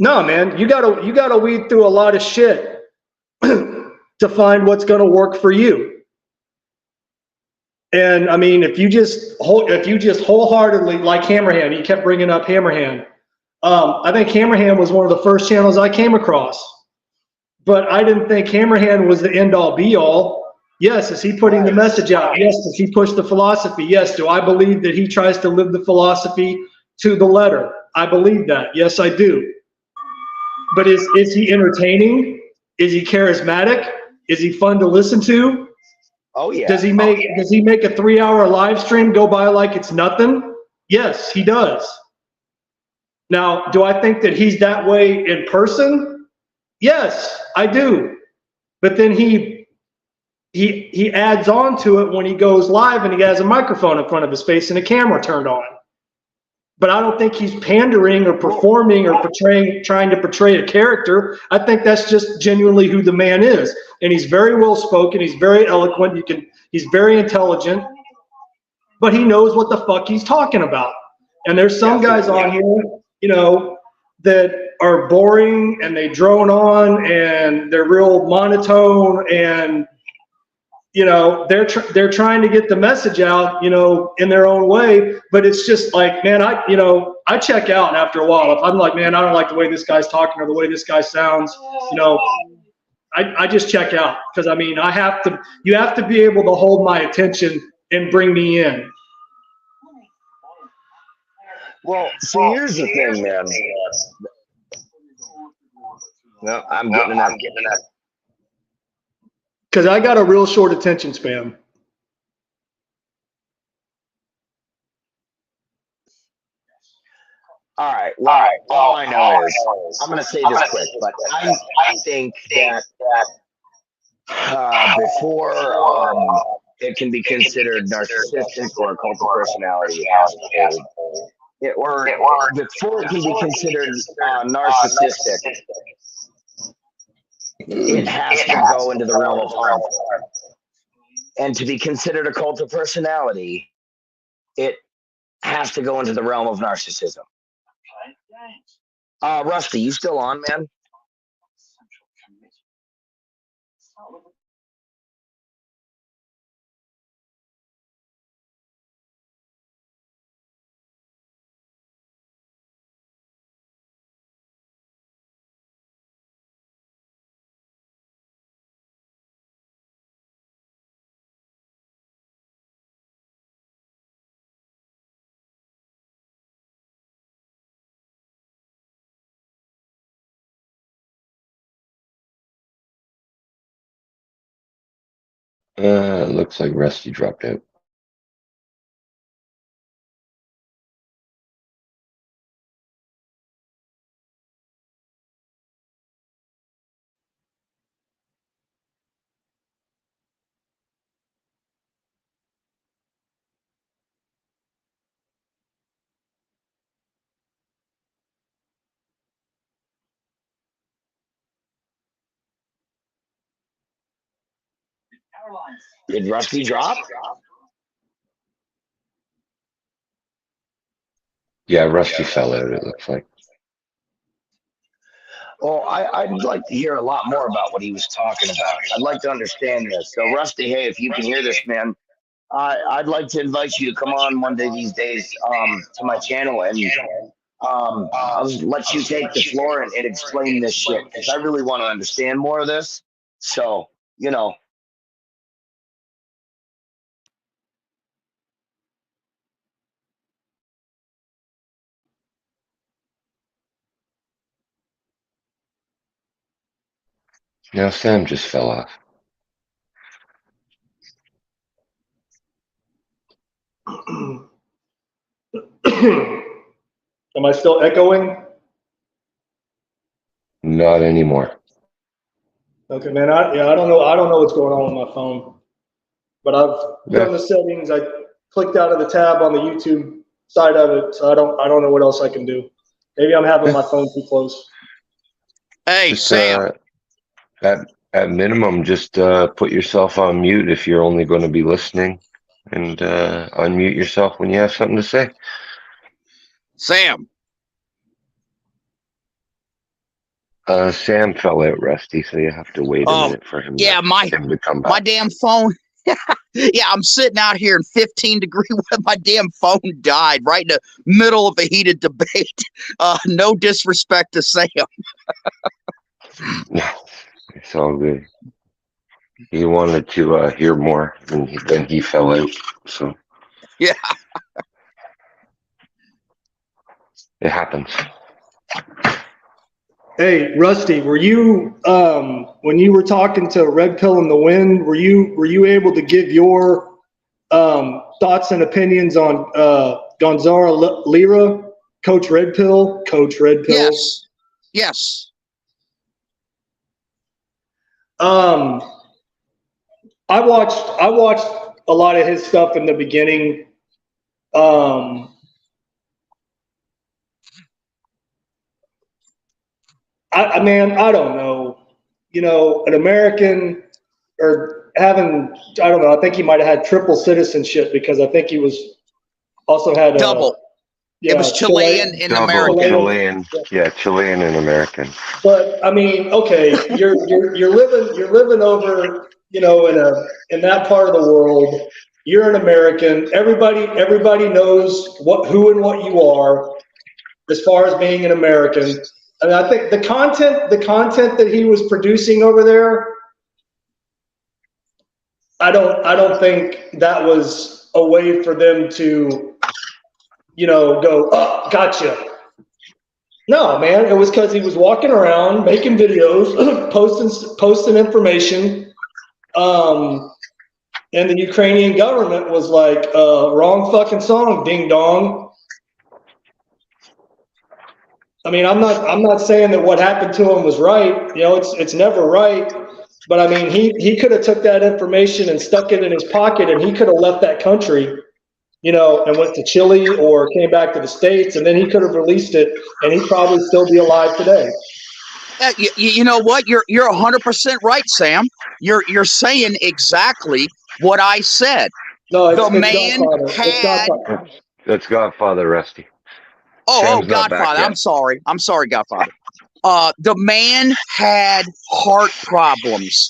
man, you gotta weed through a lot of shit to find what's going to work for you. And I mean, if you just wholeheartedly, like Hammerhand, you kept bringing up Hammerhand. I think Hammerhand was one of the first channels I came across. But I didn't think Hammerhand was the end all be all. Yes, is he putting the message out? Yes, does he push the philosophy? Yes. Do I believe that he tries to live the philosophy to the letter? I believe that. Yes, I do. But is he entertaining? Is he charismatic? Is he fun to listen to? Oh yeah. Does he make a 3-hour live stream go by like it's nothing? Yes, he does. Now, do I think that he's that way in person? Yes, I do. But then he adds on to it when he goes live and he has a microphone in front of his face and a camera turned on. But I don't think he's pandering or performing or trying to portray a character. I think that's just genuinely who the man is. And he's very well spoken, he's very eloquent, he's very intelligent, but he knows what the fuck he's talking about. And there's some guys on here, you know, that are boring and they drone on and they're real monotone, and you know, they're trying to get the message out, you know, in their own way. But it's just like, man, I check out after a while. If I'm like, man, I don't like the way this guy's talking or the way this guy sounds, you know, I just check out, because I mean, you have to be able to hold my attention and bring me in. Well, see, here's the thing, man. No, I'm getting that. Because I got a real short attention span. All right. Well, all I know is, I'm going to say this quick, but I think that before it can be considered narcissistic or a cult of personality, or before it can be considered narcissistic, it has to go into the realm of harmful. And to be considered a cult of personality, it has to go into the realm of narcissism. Rusty, you still on, man? It looks like Rusty dropped out. Did Rusty drop? Yeah, Rusty fell out, it looks like. Well, I'd like to hear a lot more about what he was talking about. I'd like to understand this. So, Rusty, hey, if you can hear this, man, I'd like to invite you to come on one day these days to my channel, and I'll just let you take the floor and explain this shit, because I really want to understand more of this. So, you know. Now Sam just fell off. Am I still echoing? Not anymore. Okay, man. I don't know. I don't know what's going on with my phone, but I've done the settings. I clicked out of the tab on the YouTube side of it, so I don't know what else I can do. Maybe I'm having my phone too close. Hey, Just, Sam. At minimum, just put yourself on mute if you're only going to be listening, and unmute yourself when you have something to say. Sam. Sam fell out, Rusty, so you have to wait a minute for him, Yeah, him to come back. my damn phone. Yeah, I'm sitting out here in 15-degree weather. My damn phone died right in the middle of a heated debate. No disrespect to Sam. It's all good. He wanted to hear more, and then he fell out. So yeah, it happens. Hey, Rusty, were you when you were talking to Red Pill in the Wind? Were you able to give your thoughts and opinions on Gonzalo Lira, Coach Red Pill? Yes. Yes. I watched a lot of his stuff in the beginning. I don't know. You know, an American or having, I don't know, I think he might have had triple citizenship because I think he was also had double. Yeah, it was Chilean and American. Chilean, yeah, Chilean and American. But I mean, okay, you're living over, you know, in that part of the world. You're an American. Everybody knows who and what you are as far as being an American. And I think the content that he was producing over there, I don't think that was a way for them to, you know, go, oh, gotcha. No, man, it was because he was walking around making videos, posting information, and the Ukrainian government was like, wrong fucking song, ding dong. I mean, I'm not saying that what happened to him was right. You know, it's never right. But I mean, he could have took that information and stuck it in his pocket, and he could have left that country, you know, and went to Chile or came back to the States, and then he could have released it, and he'd probably still be alive today. You know what? You're 100% right, Sam. You're saying exactly what I said. No, it's the man Godfather. had. That's Godfather, Rusty. Oh, Sam's not back Godfather. yet. I'm sorry, Godfather. The man had heart problems.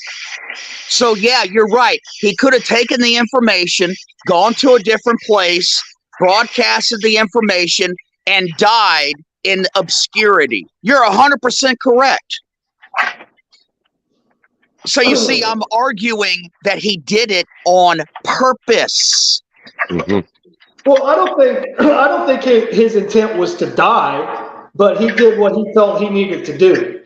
So yeah, you're right. He could have taken the information, gone to a different place, broadcasted the information, and died in obscurity. You're 100% correct. So you see, I'm arguing that he did it on purpose. Mm-hmm. Well, I don't think his intent was to die, but he did what he felt he needed to do.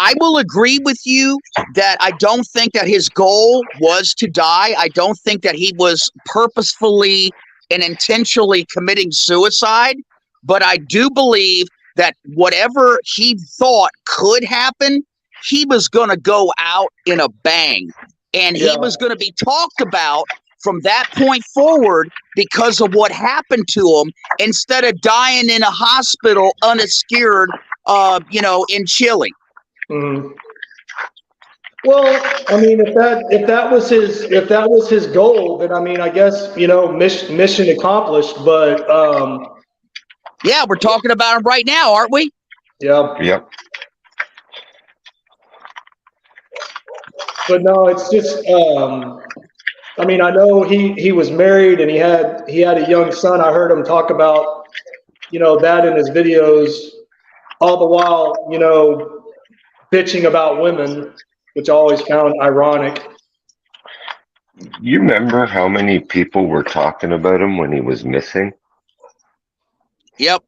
I will agree with you that I don't think that his goal was to die. I don't think that he was purposefully and intentionally committing suicide, but I do believe that whatever he thought could happen, he was going to go out in a bang, and he was going to be talked about from that point forward because of what happened to him, instead of dying in a hospital unscared, you know, in Chile. Mm-hmm. Well, I mean, if that was his goal, then I mean, I guess, mission accomplished. But Yeah, we're talking about him right now, aren't we? yeah. Yep. But no, it's just I mean, I know he was married and he had a young son. I heard him talk about, that in his videos, all the while, bitching about women, which I always found ironic. You remember how many people were talking about him when he was missing? Yep.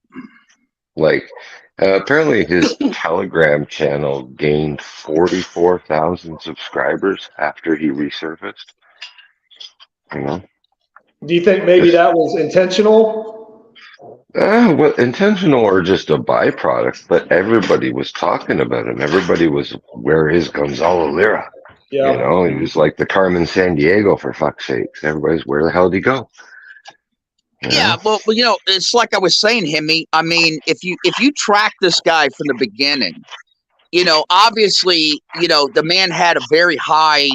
Like, apparently his Telegram channel gained 44,000 subscribers after he resurfaced. You know? Do you think maybe that was intentional? Well, intentional or just a byproduct, but everybody was talking about him. Everybody was, where is Gonzalo Lira? Yeah. You know, he was like the Carmen Sandiego, for fuck's sakes. Everybody's, where the hell did he go? Yeah, well, it's like I was saying, Hemi. I mean, if you track this guy from the beginning, obviously, the man had a very high,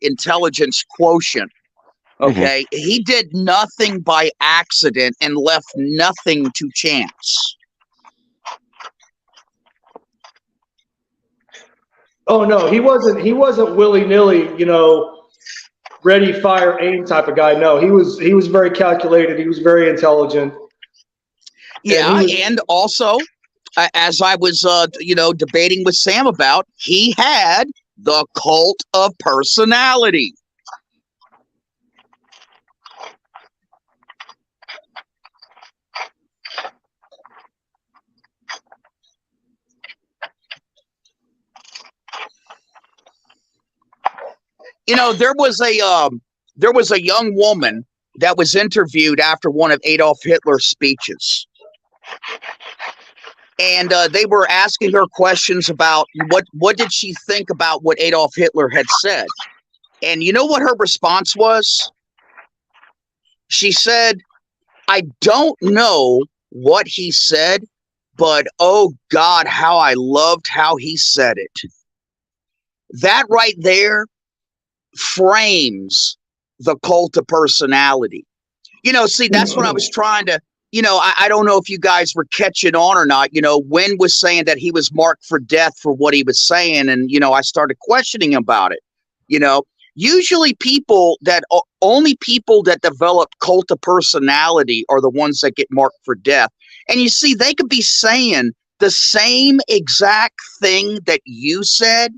intelligence quotient. Okay, he did nothing by accident and left nothing to chance. Oh no, he wasn't willy-nilly, ready, fire, aim type of guy. No, he was very calculated. He was very intelligent. Yeah, and also, as I was, debating with Sam about, he had the cult of personality. There was a young woman that was interviewed after one of Adolf Hitler's speeches. And they were asking her questions about what did she think about what Adolf Hitler had said. And you know what her response was? She said, I don't know what he said, but oh God, how I loved how he said it. That right there frames the cult of personality. See, that's what I was trying to, I don't know if you guys were catching on or not. Wynn was saying that he was marked for death for what he was saying. And, I started questioning about it. Usually only people that develop cult of personality are the ones that get marked for death. And you see, they could be saying the same exact thing that you said,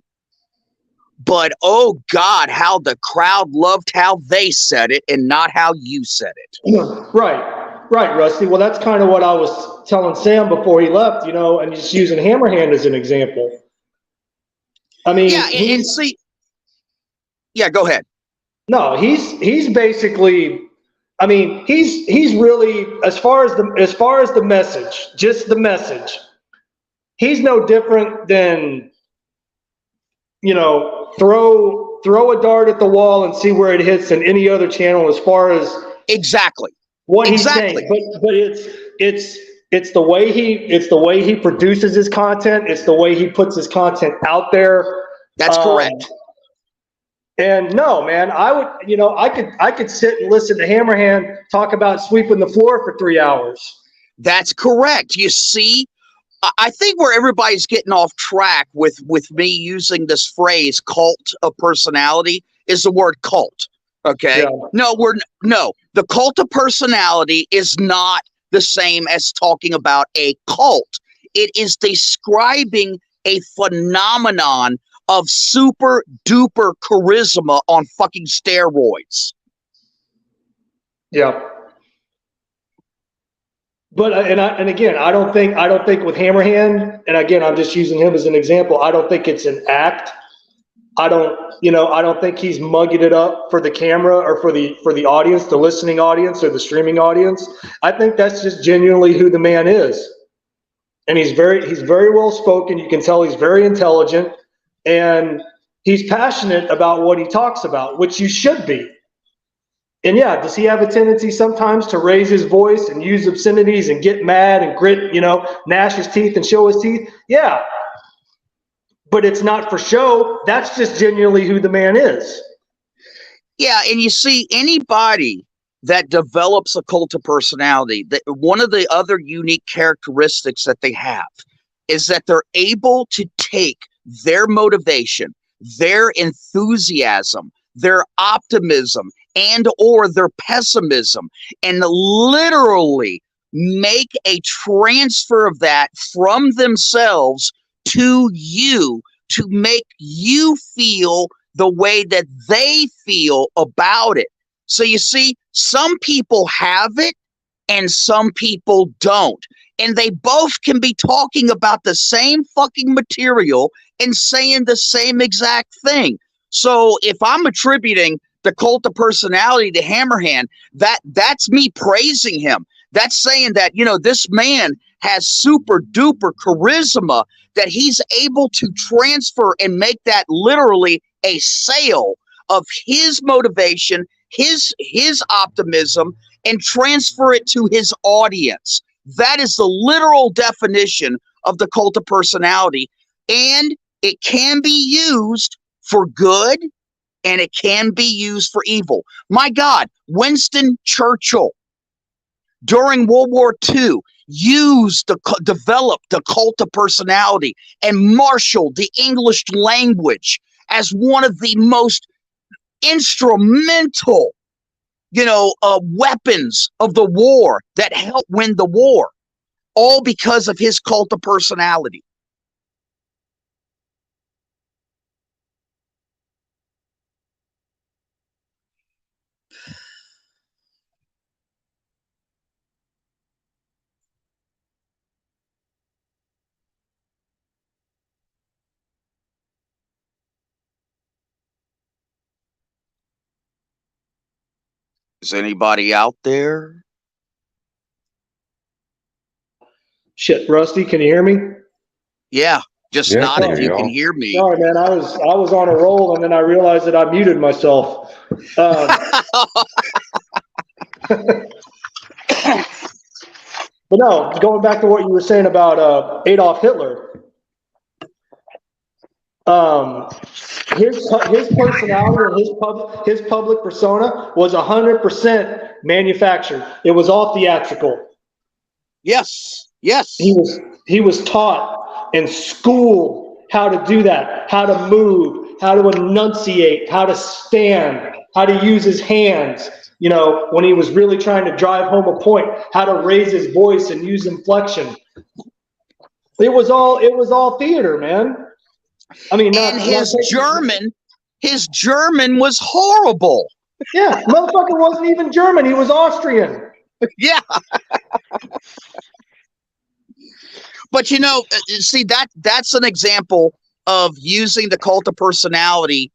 but oh God, how the crowd loved how they said it and not how you said it. Right, Rusty. Well, that's kind of what I was telling Sam before he left, and just using Hammerhand as an example. I mean, yeah, go ahead. No, he's basically, I mean, he's really, as far as the message, just the message, he's no different than, throw a dart at the wall and see where it hits in any other channel as far as exactly what he's saying. But it's the way he produces his content. It's the way he puts his content out there. That's correct. And no, man, I could sit and listen to Hammerhand talk about sweeping the floor for 3 hours. That's correct. You see, I think where everybody's getting off track with me using this phrase cult of personality is the word cult. Okay. Yeah. No, the cult of personality is not the same as talking about a cult. It is describing a phenomenon of super duper charisma on fucking steroids. Yeah. But and again, I don't think with Hammerhand, and again, I'm just using him as an example. I don't think it's an act. I don't think he's mugging it up for the camera or for the audience, the listening audience or the streaming audience. I think that's just genuinely who the man is. And he's very well spoken. You can tell he's very intelligent, and he's passionate about what he talks about, which you should be. And yeah, does he have a tendency sometimes to raise his voice and use obscenities and get mad and grit, gnash his teeth and show his teeth? Yeah. but it's not for show. That's just genuinely who the man is. Yeah, and you see, anybody that develops a cult of personality, that one of the other unique characteristics that they have is that they're able to take their motivation, their enthusiasm, their optimism, and or their pessimism, and literally make a transfer of that from themselves to you to make you feel the way that they feel about it. So you see, some people have it and some people don't. And they both can be talking about the same fucking material and saying the same exact thing. So if I'm attributing the cult of personality to Hammerhand, that's me praising him. That's saying that, you know, this man has super duper charisma, that he's able to transfer and make that literally a sale of his motivation, his optimism, and transfer it to his audience. That is the literal definition of the cult of personality. And it can be used for good and it can be used for evil. My God, Winston Churchill during World War II developed the cult of personality and marshaled the English language as one of the most instrumental, weapons of the war that helped win the war, all because of his cult of personality. Is anybody out there? Shit, Rusty, can you hear me? Yeah, just not if you can hear me. Sorry, man. I was on a roll, and then I realized that I muted myself. But no, going back to what you were saying about Adolf Hitler. His personality and his public persona was 100% manufactured. It was all theatrical. Yes. He was taught and schooled how to do that, how to move, how to enunciate, how to stand, how to use his hands. When he was really trying to drive home a point, how to raise his voice and use inflection. It was all theater, man. I mean, his German was horrible. Yeah, motherfucker wasn't even German. He was Austrian. Yeah. But see, that's an example of using the cult of personality,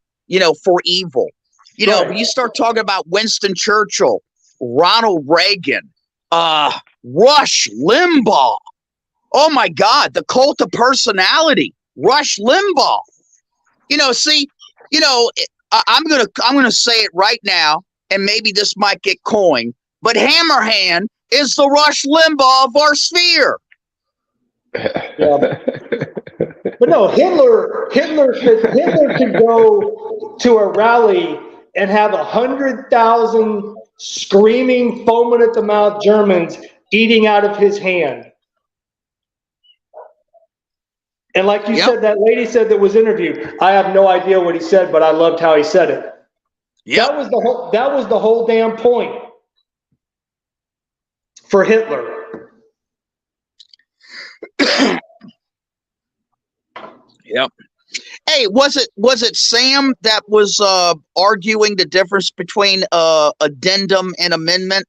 for evil. When you start talking about Winston Churchill, Ronald Reagan, Rush Limbaugh. Oh my God, the cult of personality, Rush Limbaugh. I'm gonna say it right now, and maybe this might get coined, but Hammerhand is the Rush Limbaugh of our sphere. Yeah. But no, Hitler could go to a rally and have 100,000 screaming, foaming at the mouth Germans eating out of his hand. And like you said, that lady said that was interviewed. I have no idea what he said, but I loved how he said it. That was the whole damn point for Hitler. Yep. Hey, was it Sam that was arguing the difference between addendum and amendment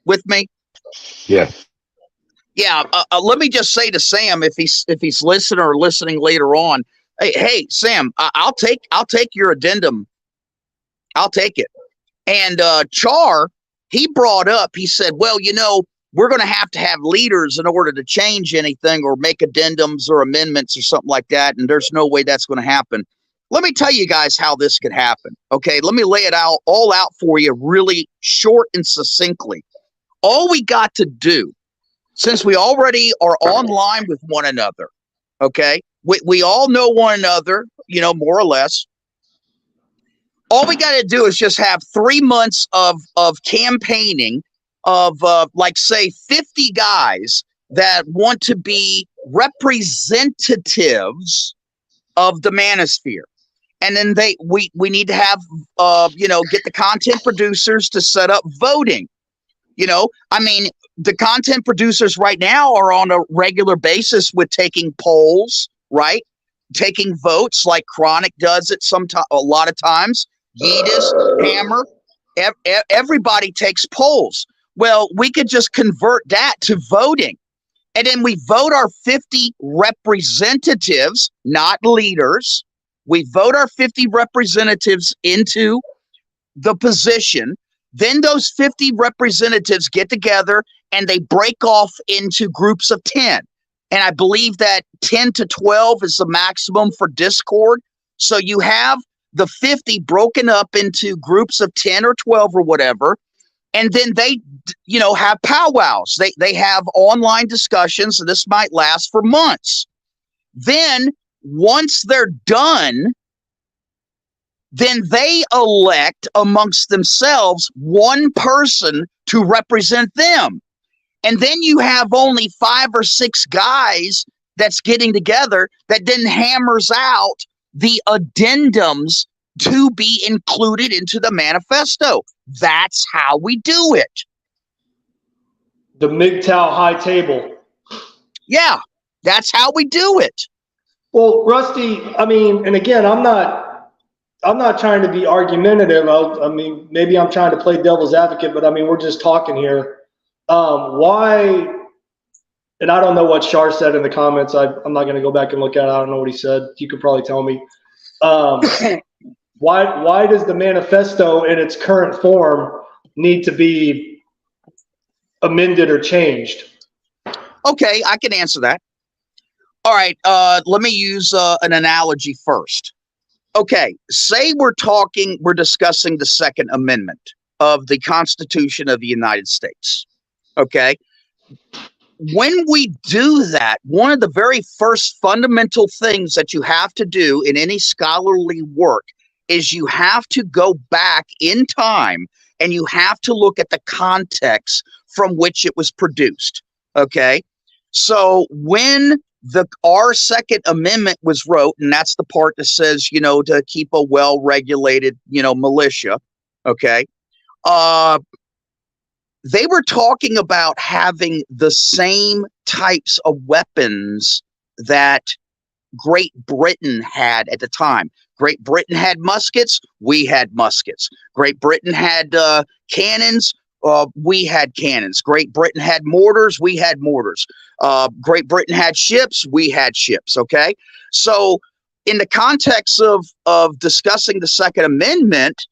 with me? Yes. Yeah. Let me just say to Sam, if he's listening or listening later on, hey Sam, I'll take your addendum. I'll take it. And Char, he brought up, he said, well, we're going to have leaders in order to change anything or make addendums or amendments or something like that. And there's no way that's going to happen. Let me tell you guys how this could happen. Okay. Let me lay it all out for you really short and succinctly. All we got to do, since we already are online with one another, okay, We all know one another, more or less. All we got to do is just have 3 months of campaigning of like say 50 guys that want to be representatives of the manosphere. And then we need to have, get the content producers to set up voting. The content producers right now are on a regular basis with taking polls, right? Taking votes like Chronic does it a lot of times. Yeetus, Hammer, everybody takes polls. Well, we could just convert that to voting. And then we vote our 50 representatives, not leaders. We vote our 50 representatives into the position. Then those 50 representatives get together and they break off into groups of 10. And I believe that 10 to 12 is the maximum for Discord. So you have the 50 broken up into groups of 10 or 12 or whatever. And then they, have powwows. They have online discussions, and this might last for months. Then once they're done, then they elect amongst themselves one person to represent them. And then you have only 5 or 6 guys that's getting together that then hammers out the addendums to be included into the manifesto. That's how we do it. The MGTOW high table. Yeah, that's how we do it. Well, Rusty, and again, I'm not trying to be argumentative. Maybe I'm trying to play devil's advocate, but we're just talking here. Why? And I don't know what Shar said in the comments. I'm not going to go back and look at it. I don't know what he said. You could probably tell me. Why does the manifesto in its current form need to be amended or changed? Okay, I can answer that. All right, let me use an analogy first. Okay, say we're discussing the Second Amendment of the Constitution of the United States. Okay. When we do that, one of the very first fundamental things that you have to do in any scholarly work is you have to go back in time and you have to look at the context from which it was produced. Okay. So when our Second Amendment was wrote, and that's the part that says, to keep a well-regulated, militia. Okay. They were talking about having the same types of weapons that Great Britain had at the time. Great Britain had muskets. We had muskets. Great Britain had cannons. We had cannons. Great Britain had mortars. We had mortars. Great Britain had ships. We had ships. Okay. So in the context of discussing the Second Amendment,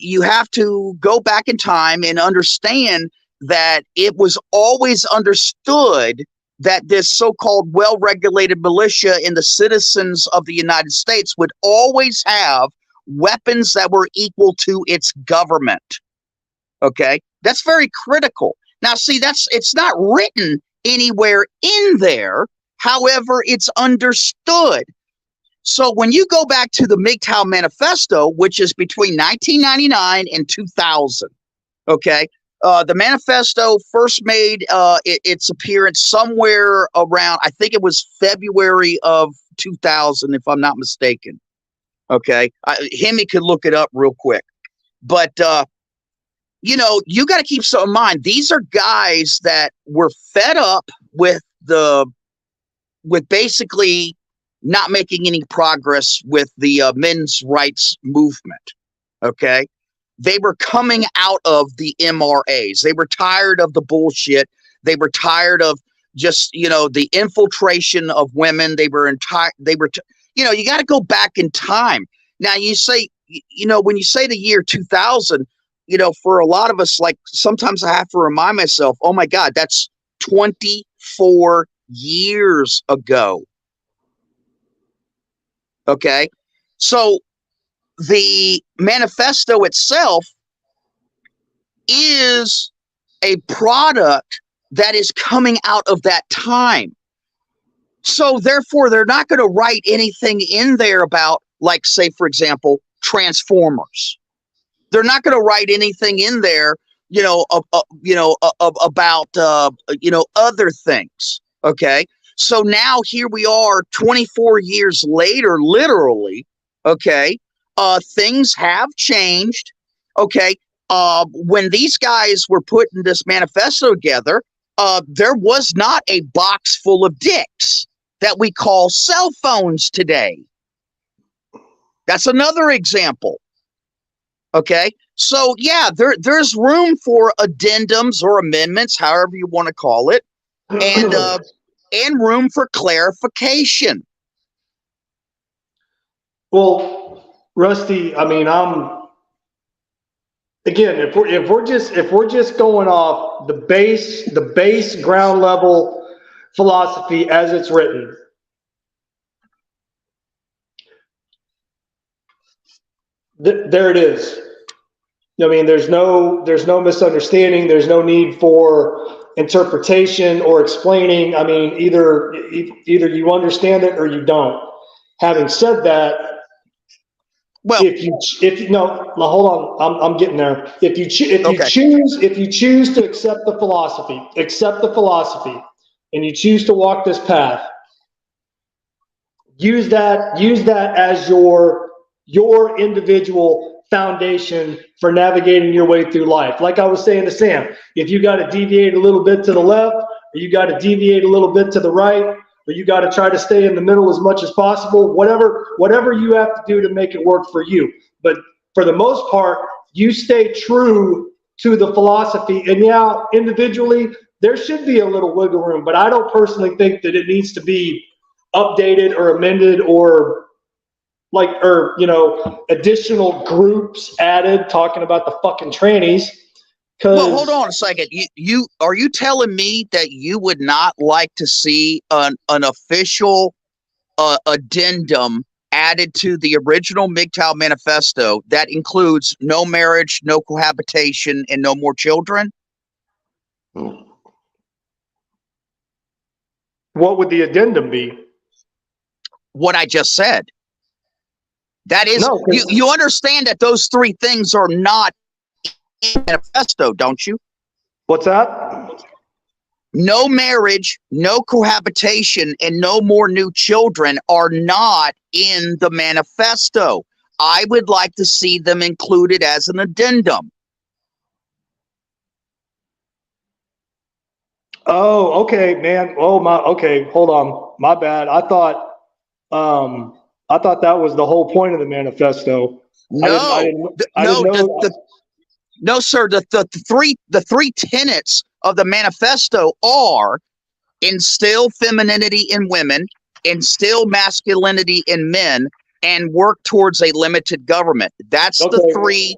you have to go back in time and understand that it was always understood that this so-called well-regulated militia and the citizens of the United States would always have weapons that were equal to its government. Okay, that's very critical. Now, see, it's not written anywhere in there. However, it's understood. So when you go back to the MGTOW manifesto, which is between 1999 and 2000, okay, the manifesto first made its appearance somewhere around, I think it was February of 2000, if I'm not mistaken. Okay, Hemi could look it up real quick. But, you got to keep some in mind. These are guys that were fed up with basically not making any progress with the men's rights movement. Okay. They were coming out of the MRAs. They were tired of the bullshit. They were tired of just, the infiltration of women. You got to go back in time. Now you say, when you say the year 2000, for a lot of us, like sometimes I have to remind myself, oh my God, that's 24 years ago. Okay, so the manifesto itself is a product that is coming out of that time. So therefore, they're not going to write anything in there about, like, say, for example, Transformers. They're not going to write anything in there, about other things. Okay, so now here we are, 24 years later, literally. Okay, things have changed. Okay, when these guys were putting this manifesto together, there was not a box full of dicks that we call cell phones today. That's another example. Okay, so yeah, there's room for addendums or amendments, however you want to call it, and room for clarification. Well, Rusty, I mean, again, if we're just going off the base ground level philosophy as it's written, there it is. I mean, there's no misunderstanding. There's no need for interpretation or explaining. I mean, either you understand it or you don't. Having said that, well, hold on, I'm getting there. If you choose to accept the philosophy, and you choose to walk this path, use that as your individual foundation for navigating your way through life. Like I was saying to Sam, if you got to deviate a little bit to the left, or you got to deviate a little bit to the right, or you got to try to stay in the middle as much as possible, whatever you have to do to make it work for you. But for the most part, you stay true to the philosophy. And yeah, individually, there should be a little wiggle room, but I don't personally think that it needs to be updated or amended or additional groups added talking about the fucking trannies. Well, hold on a second. You are you telling me that you would not like to see an official addendum added to the original MGTOW manifesto that includes no marriage, no cohabitation, and no more children? What would the addendum be? What I just said. That is, you understand that those three things are not in the manifesto, don't you? What's that? No marriage, no cohabitation, and no more new children are not in the manifesto. I would like to see them included as an addendum. Oh, okay, man. Okay, hold on. My bad. I thought that was the whole point of the manifesto. No, sir. The three tenets of the manifesto are: instill femininity in women, instill masculinity in men, and work towards a limited government. That's the three.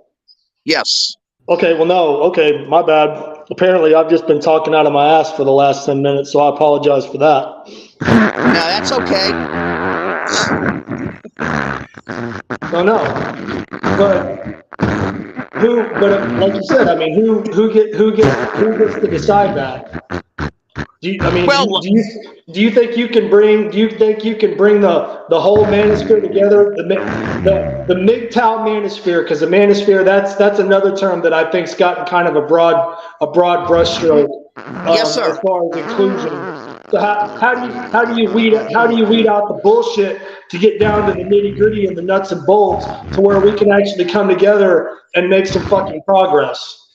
Yes. Okay, well, no. Okay, my bad. Apparently, I've just been talking out of my ass for the last 10 minutes, so I apologize for that. No, that's okay. No. But like you said, I mean, who gets to decide that? Do you think you can bring the whole manosphere together, the MGTOW manosphere? Because the manosphere, that's another term that I think's gotten kind of a broad brushstroke. Yes, sir. As far as inclusion. So how do you weed out the bullshit to get down to the nitty gritty and the nuts and bolts to where we can actually come together and make some fucking progress?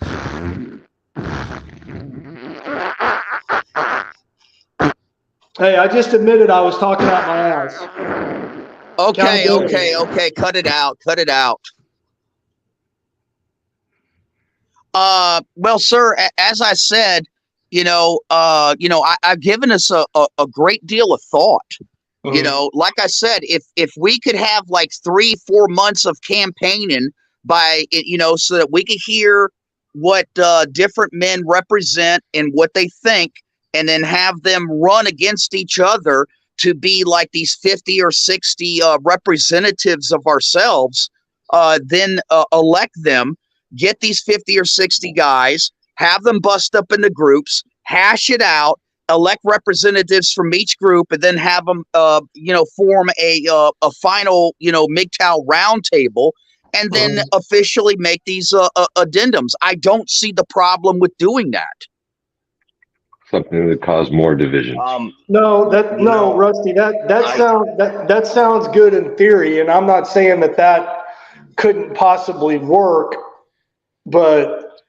Hey, I just admitted I was talking out my ass. Okay. Cut it out. Well, sir, as I said, I've given us a great deal of thought. Mm-hmm. Like I said, if we could have like 3-4 months of campaigning so that we could hear what different men represent and what they think, and then have them run against each other to be like these 50 or 60 representatives of ourselves, then elect them, get these 50 or 60 guys, have them bust up into groups, hash it out, elect representatives from each group, and then have them, form a final, MGTOW roundtable, and then officially make these addendums. I don't see the problem with doing that. Something that caused more division. No, Rusty, that sounds good in theory, and I'm not saying that couldn't possibly work, but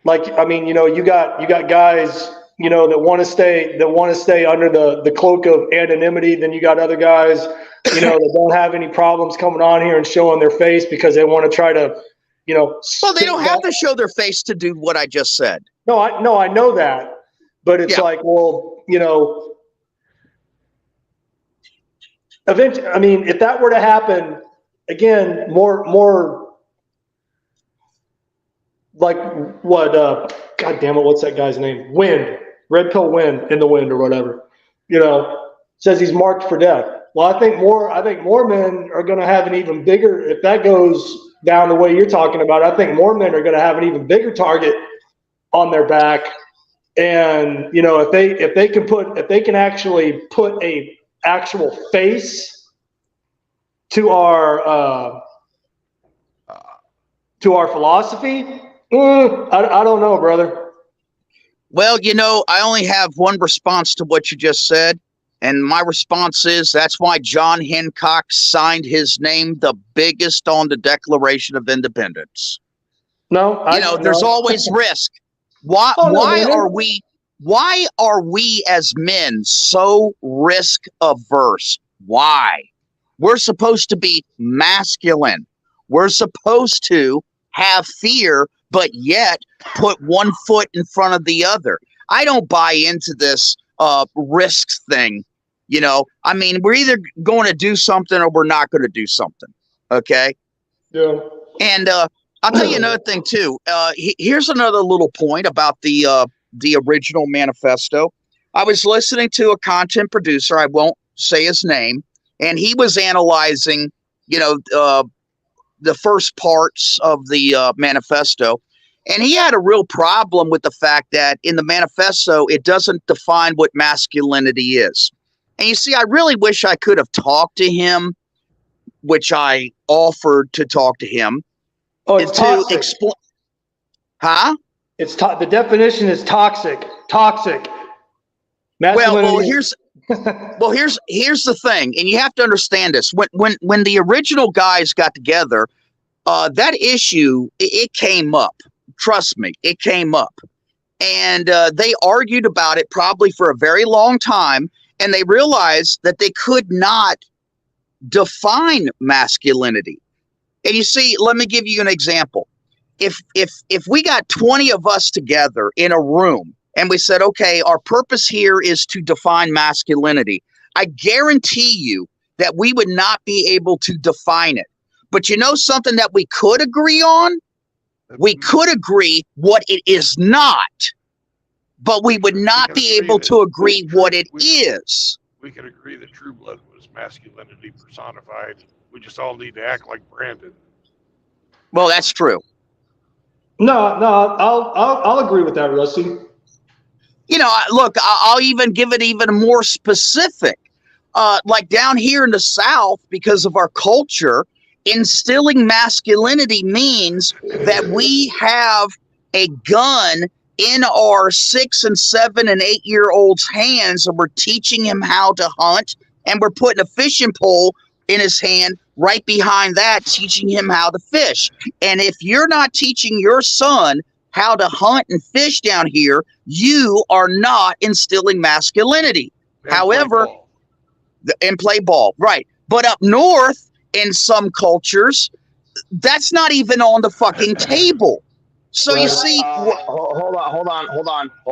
you got guys, that want to stay under the cloak of anonymity. Then you got other guys, that don't have any problems coming on here and showing their face because they want to try to, Well, they don't have to show their face to do what I just said. No, I know that. But it's like, well, eventually, if that were to happen, again, more like what, God damn it, what's that guy's name? Red Pill Wind, in the wind or whatever, says he's marked for death. Well, I think more men are going to have an even bigger, if that goes down the way you're talking about, I think more men are going to have an even bigger target on their back. And if they can actually put a actual face to our philosophy, I don't know, brother. Well, I only have one response to what you just said, and my response is that's why John Hancock signed his name the biggest on the Declaration of Independence. There's always risk. Why are we as men so risk averse? Why? We're supposed to be masculine. We're supposed to have fear, but yet put one foot in front of the other. I don't buy into this risks thing. We're either going to do something or we're not going to do something. Okay. Yeah. And I'll tell you another thing too. Here's another little point about the original manifesto. I was listening to a content producer, I won't say his name, and he was analyzing, the first parts of the manifesto, and he had a real problem with the fact that in the manifesto, it doesn't define what masculinity is. And you see, I really wish I could have talked to him, which I offered to talk to him. Oh, it's toxic. Huh? The definition is toxic. Well, here's the thing, and you have to understand this. When the original guys got together, that issue it came up. Trust me, it came up, and they argued about it probably for a very long time, and they realized that they could not define masculinity. And you see, let me give you an example. If we got 20 of us together in a room and we said, okay, our purpose here is to define masculinity, I guarantee you that we would not be able to define it. But something that we could agree on? We could agree what it is not, but we would not be able to agree what it is. We could agree that True Blood was masculinity personified. We just all need to act like Brandon. Well, that's true. No, I'll agree with that, Rusty. Look, I'll even give it even more specific. Like down here in the South, because of our culture, instilling masculinity means that we have a gun in our 6 and 7 and 8 year olds' hands, and we're teaching him how to hunt, and we're putting a fishing pole in his hand right behind that, teaching him how to fish. And if you're not teaching your son how to hunt and fish down here, you are not instilling masculinity. However, and play ball, right? But up north, in some cultures, that's not even on the fucking table. So you see, hold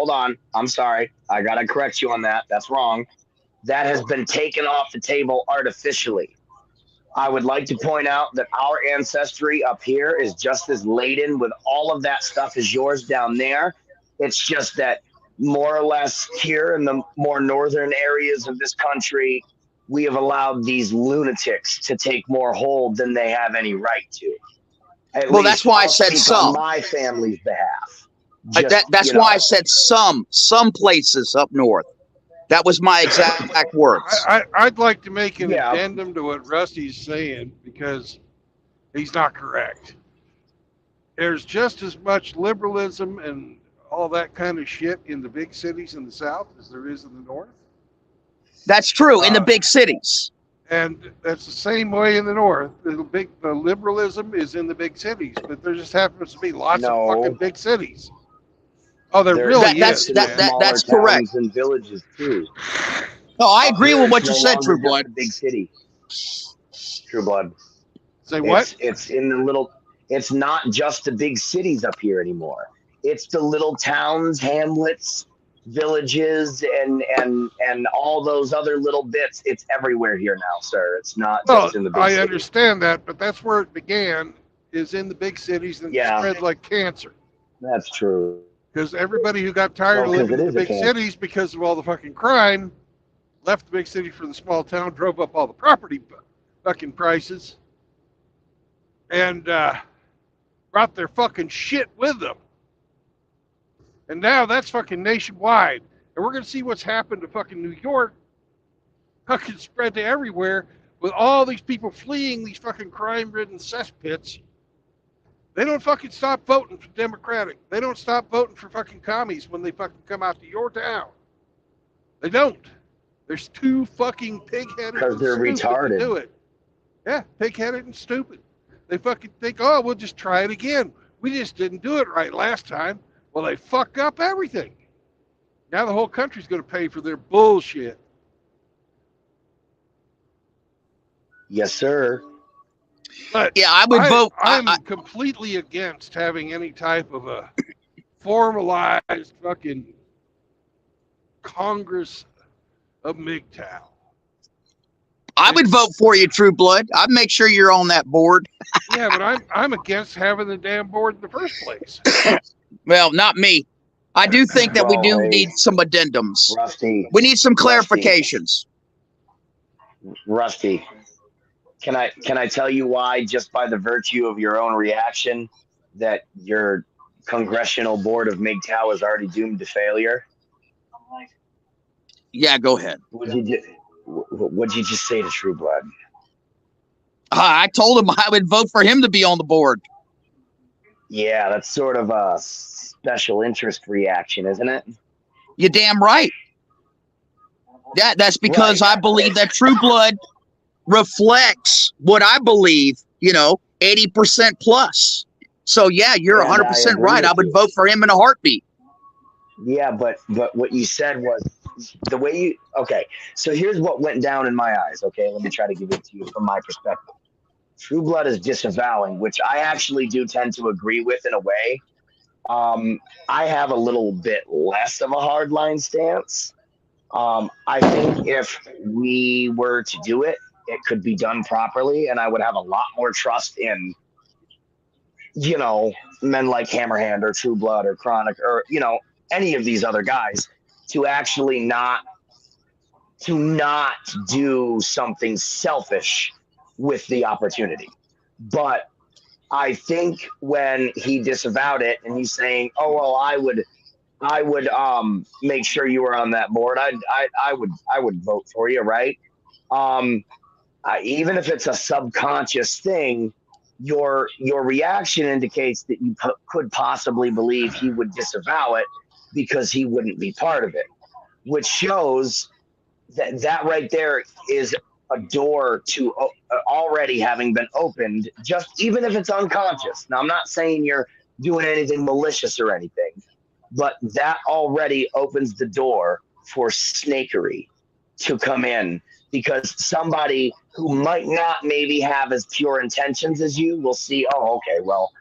on. I'm sorry. I gotta correct you on that. That's wrong. That has been taken off the table artificially. I would like to point out that our ancestry up here is just as laden with all of that stuff as yours down there. It's just that more or less here in the more northern areas of this country, we have allowed these lunatics to take more hold than they have any right to. Well, that's why I said some. On my family's behalf. That's why I said some places up north. That was my exact words. I'd like to make an Yeah. addendum to what Rusty's saying because he's not correct. There's just as much liberalism and all that kind of shit in the big cities in the South as there is in the North. That's true in the big cities. And that's the same way in the North. The liberalism is in the big cities, but there just happens to be lots of fucking big cities. Oh, there really is. That's correct. And villages too. No, I agree with what you It's no said, longer True just Blood. a big city. True Blood. Say what? It's in the little. It's not just the big cities up here anymore. It's the little towns, hamlets, villages, and all those other little bits. It's everywhere here now, sir. It's not just in the big cities. I understand that, but that's where it began, is in the big cities and spread like cancer. That's true. Because everybody who got tired of living in the big cities because of all the fucking crime left the big city for the small town, drove up all the property fucking prices, and brought their fucking shit with them. And now that's fucking nationwide. And we're going to see what's happened to fucking New York fucking spread to everywhere with all these people fleeing these fucking crime-ridden cesspits. They don't fucking stop voting for Democratic. They don't stop voting for fucking commies when they fucking come out to your town. They don't. There's too fucking pig-headed Because they're retarded to do it. Yeah, pig-headed and stupid. They fucking think, oh, we'll just try it again. We just didn't do it right last time. Well, they fuck up everything. Now the whole country's going to pay for their bullshit. Yes, sir. But yeah, I would vote. I'm completely against having any type of a formalized fucking Congress of MGTOW. I would vote for you, True Blood. I'd make sure you're on that board. Yeah, but I'm against having the damn board in the first place. Well, not me. I do think that we do need some addendums. Rusty. We need some clarifications. Rusty, can I tell you why, just by the virtue of your own reaction, that your congressional board of MGTOW is already doomed to failure? Yeah, go ahead. What'd you just say to True Blood? I told him I would vote for him to be on the board. Yeah, that's sort of a special interest reaction, isn't it? You're damn right. That's because I believe that True Blood reflects what I believe, 80% plus. So yeah, you're 100% right. I would vote for him in a heartbeat. Yeah, but what you said was the way you, okay. So here's what went down in my eyes. Okay, let me try to give it to you from my perspective. True Blood is disavowing, which I actually do tend to agree with in a way. I have a little bit less of a hardline stance. I think if we were to do it, it could be done properly, and I would have a lot more trust in, men like Hammerhand or True Blood or Chronic or, any of these other guys to actually not do something selfish with the opportunity. But I think when he disavowed it and he's saying, "Oh well, I would make sure you were on that board. I would vote for you, right?" Even if it's a subconscious thing, your reaction indicates that you could possibly believe he would disavow it because he wouldn't be part of it, which shows that right there is a door to already having been opened, just even if it's unconscious. Now, I'm not saying you're doing anything malicious or anything, but that already opens the door for snakery to come in, because somebody who might not maybe have as pure intentions as you will see, oh, okay, well,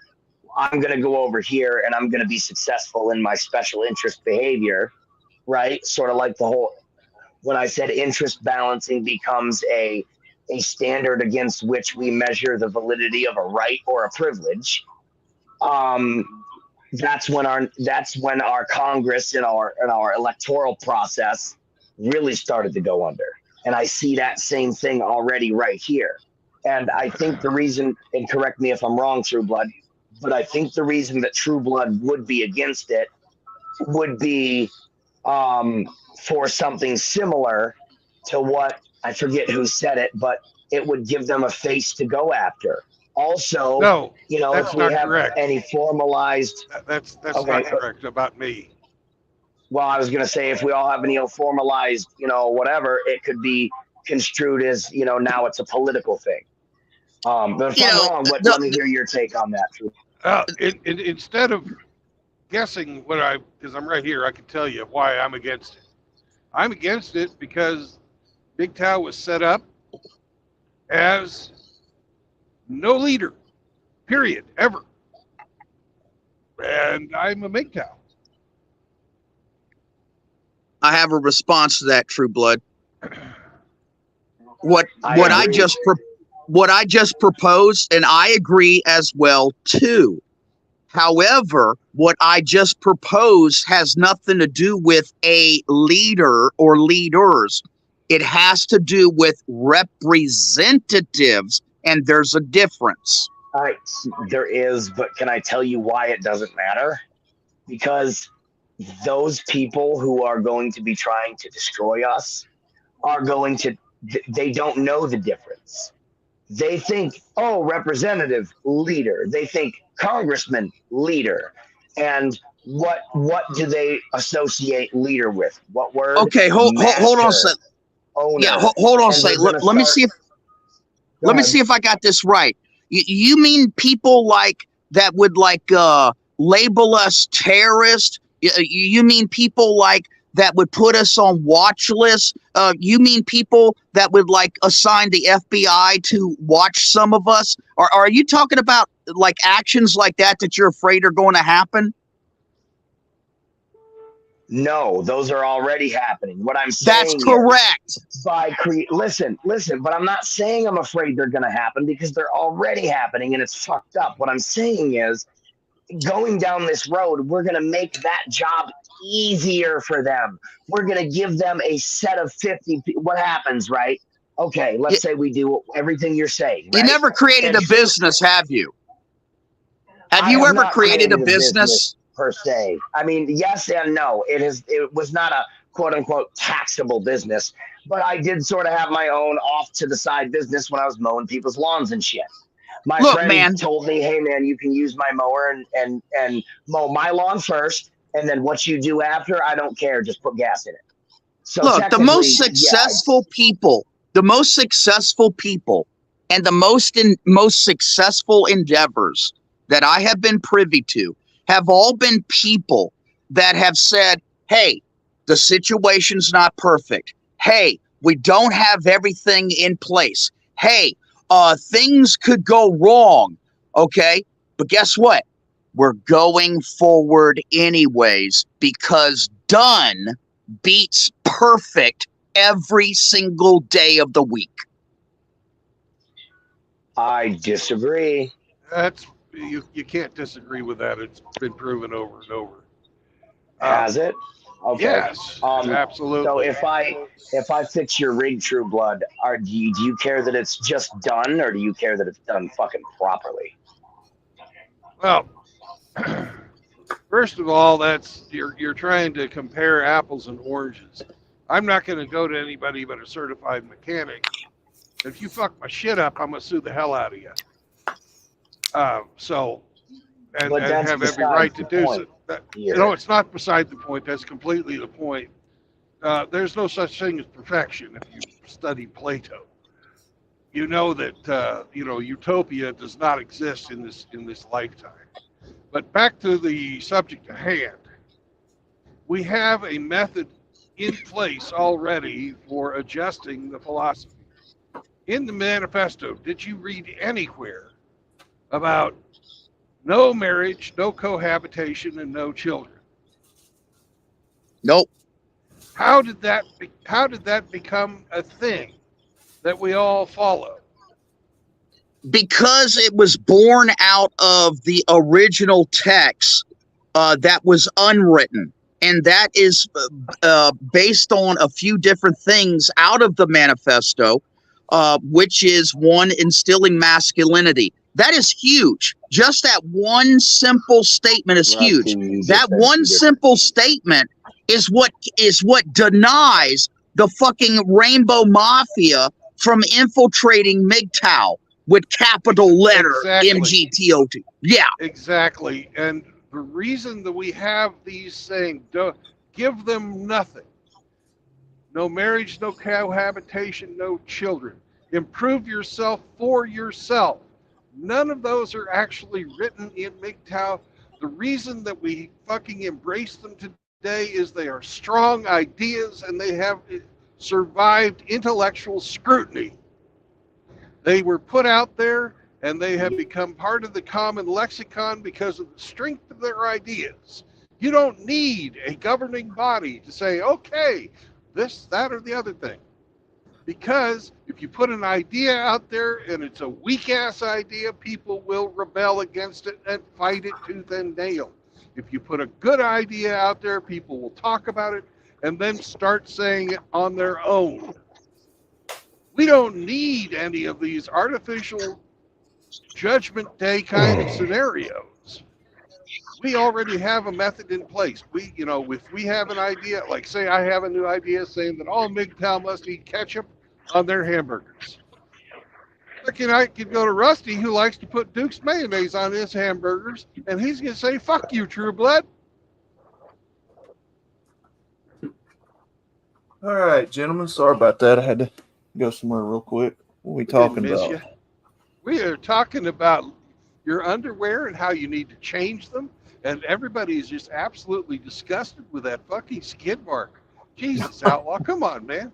I'm going to go over here and I'm going to be successful in my special interest behavior, right? Sort of like the whole, when I said interest balancing becomes a standard against which we measure the validity of a right or a privilege. That's when our Congress and our electoral process really started to go under. And I see that same thing already right here. And I think the reason, and correct me if I'm wrong, True Blood, but I think the reason that True Blood would be against it would be for something similar to what, I forget who said it, but it would give them a face to go after. Also, No, you know, that's if we not have correct. any formalized, That's okay, not correct about me. well, I was going to say, if we all have any formalized, you know, whatever, it could be construed as, you know, now it's a political thing. But if You I'm know, wrong, let me hear your take on that. Instead of guessing because I'm right here, I can tell you why I'm against it. I'm against it because MGTOW was set up as no leader, period, ever. And I'm a MGTOW. I have a response to that, True Blood. What I just proposed, and I agree as well too. However, what I just proposed has nothing to do with a leader or leaders. It has to do with representatives, and there's a difference. There is, but can I tell you why it doesn't matter? Because those people who are going to be trying to destroy us are going to, they don't know the difference. They think, oh, representative, leader. They think congressman, leader. And what do they associate leader with? What word? Okay, hold on a second. Owner. Yeah, hold on a second. Let me see if I got this right. You mean people like that would label us terrorists? You mean people like that would put us on watch lists? You mean people that would assign the FBI to watch some of us? Or are you talking about actions like that you're afraid are going to happen? No, those are already happening. What I'm saying That's correct. Listen, but I'm not saying I'm afraid they're going to happen because they're already happening and it's fucked up. What I'm saying is going down this road, we're going to make that job easier for them. We're going to give them a set of 50. What happens, right? Okay, let's say we do everything you're saying. Right? You never created a business, have you? Have you ever created a business? Per se. I mean, yes and no. It was not a quote unquote taxable business, but I did sort of have my own off to the side business when I was mowing people's lawns and shit. My friend told me, hey man, you can use my mower and mow my lawn first, and then what you do after, I don't care, just put gas in it. So look, the most successful people and the most successful endeavors that I have been privy to have all been people that have said, hey, the situation's not perfect. Hey, we don't have everything in place. Hey, things could go wrong. Okay, but guess what? We're going forward anyways because done beats perfect every single day of the week. I disagree. You can't disagree with that. It's been proven over and over. Has it? Okay. Yes, absolutely. So if I fix your rig, True Blood, do you care that it's just done, or do you care that it's done fucking properly? Well, first of all, you're trying to compare apples and oranges. I'm not going to go to anybody but a certified mechanic. If you fuck my shit up, I'm gonna sue the hell out of you. And have every right to do so. It's not beside the point. That's completely the point. There's no such thing as perfection. If you study Plato, you know that utopia does not exist in this lifetime. But back to the subject at hand, we have a method in place already for adjusting the philosophy. In the manifesto, did you read anywhere about no marriage, no cohabitation, and no children? Nope. How did that become a thing that we all follow? Because it was born out of the original text that was unwritten. And that is based on a few different things out of the manifesto, which is one, instilling masculinity. That is huge. Just that one simple statement is huge. That one simple statement is what denies the fucking Rainbow Mafia from infiltrating MGTOW with capital letter MGTOW. Yeah. Exactly. And the reason that we have these saying, give them nothing. No marriage, no cohabitation, no children. Improve yourself for yourself. None of those are actually written in MGTOW. The reason that we fucking embrace them today is they are strong ideas and they have survived intellectual scrutiny. They were put out there and they have become part of the common lexicon because of the strength of their ideas. You don't need a governing body to say, okay, this, that, or the other thing. Because if you put an idea out there and it's a weak-ass idea, people will rebel against it and fight it tooth and nail. If you put a good idea out there, people will talk about it and then start saying it on their own. We don't need any of these artificial judgment day kind of scenarios. We already have a method in place. If we have an idea, like say I have a new idea saying that all MGTOW must eat ketchup on their hamburgers. I could go to Rusty, who likes to put Duke's mayonnaise on his hamburgers, and he's going to say, fuck you, True Blood. All right, gentlemen. Sorry about that. I had to go somewhere real quick. What are we talking about? You. We are talking about your underwear and how you need to change them. And everybody is just absolutely disgusted with that fucking skid mark. Jesus, Outlaw, come on, man.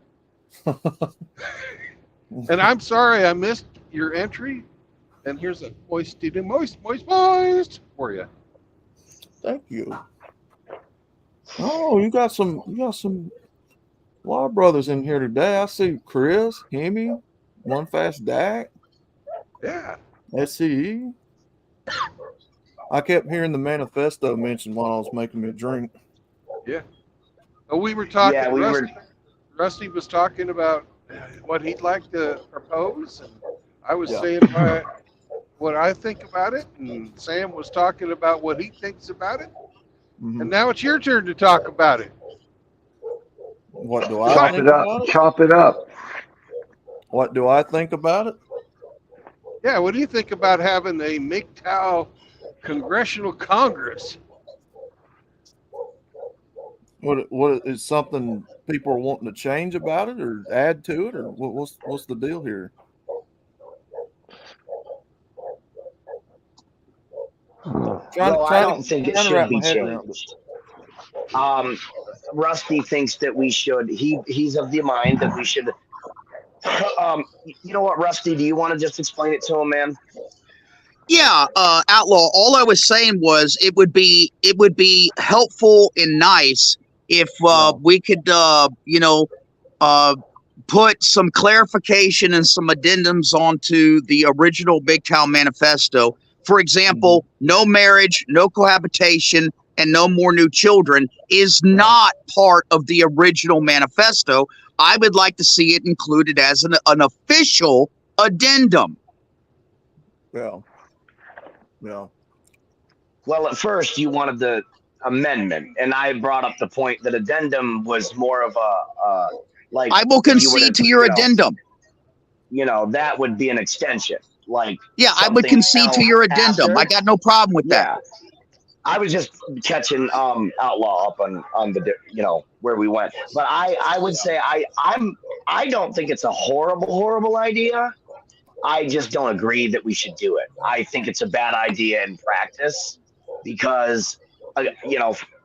And I'm sorry I missed your entry. And here's a moist for you. Thank you. Oh, you got some Law brothers in here today. I see Chris, Hemi, One Fast Dak. Yeah. SCE. I kept hearing the manifesto mentioned while I was making me a drink. Yeah. Oh, we were talking. Rusty was talking about what he'd like to propose, and I was saying what I think about it, and Sam was talking about what he thinks about it. And now it's your turn to talk about it. What do I think about it? Chop it up. What do I think about it? Yeah, what do you think about having a MGTOW Congressional Congress? What is something people are wanting to change about it or add to it, or what's the deal here? I don't think it should be changed. Rusty thinks that we should. He's of the mind that we should. You know what, Rusty? Do you want to just explain it to him, man? Yeah, Outlaw. All I was saying was it would be helpful and nice if we could, put some clarification and some addendums onto the original MGTOW manifesto. For example, no marriage, no cohabitation, and no more new children is not part of the original manifesto. I would like to see it included as an official addendum. Yeah. Well, at first you wanted the amendment, and I brought up the point that addendum was more of a like. I will concede to your addendum. That would be an extension. I would concede to your addendum. I got no problem with that. I was just catching Outlaw up on the where we went, but I would say I don't think it's a horrible idea. I just don't agree that we should do it. I think it's a bad idea in practice because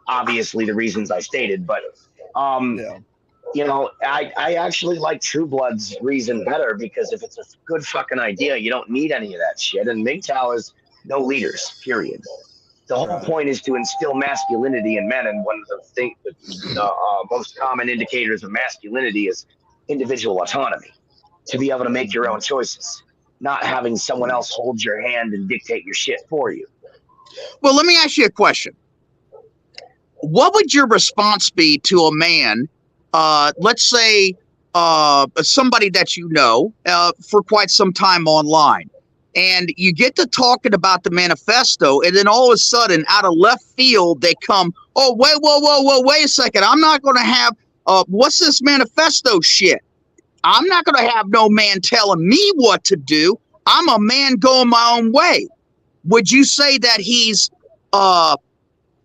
obviously the reasons I stated, but I actually like True Blood's reason better because if it's a good fucking idea, you don't need any of that shit. And MGTOW is no leaders, period. The whole point is to instill masculinity in men, and one of the most common indicators of masculinity is individual autonomy, to be able to make your own choices, not having someone else hold your hand and dictate your shit for you. Well, let me ask you a question. What would your response be to a man, let's say somebody that you know for quite some time online, and you get to talking about the manifesto, and then all of a sudden, out of left field, they come, oh, wait a second. I'm not going to have, what's this manifesto shit? I'm not going to have no man telling me what to do. I'm a man going my own way. Would you say that he's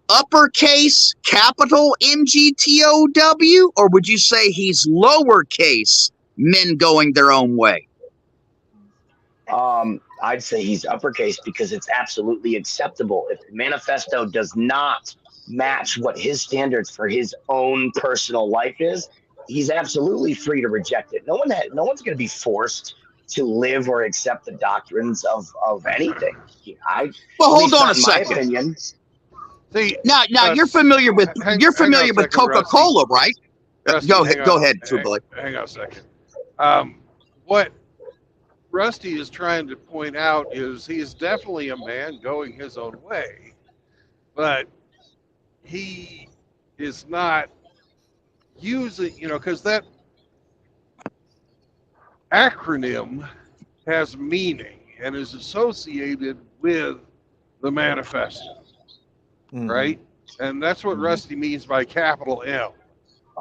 uppercase capital MGTOW, or would you say he's lowercase men going their own way? I'd say he's uppercase because it's absolutely acceptable. If the manifesto does not match what his standards for his own personal life is, he's absolutely free to reject it. No one's going to be forced to live or accept the doctrines of anything. Well, hold on a second. Opinion. See, now you're familiar with Coca-Cola, right? Rusty, Go ahead, True Boy. Hang on a second. What Rusty is trying to point out is he is definitely a man going his own way, but he is not using, because that acronym has meaning and is associated with the manifesto, right? And that's what Rusty means by capital M.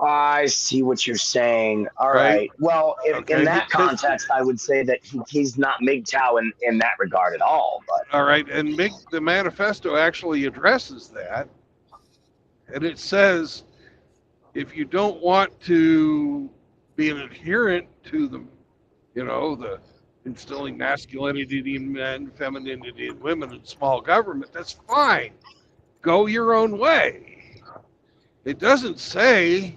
I see what you're saying. All right. Well, in that context, I would say that he's not MGTOW in that regard at all. But all right, and the manifesto actually addresses that, and it says if you don't want to be an adherent to the instilling masculinity in men, femininity in women, and small government, that's fine. Go your own way. It doesn't say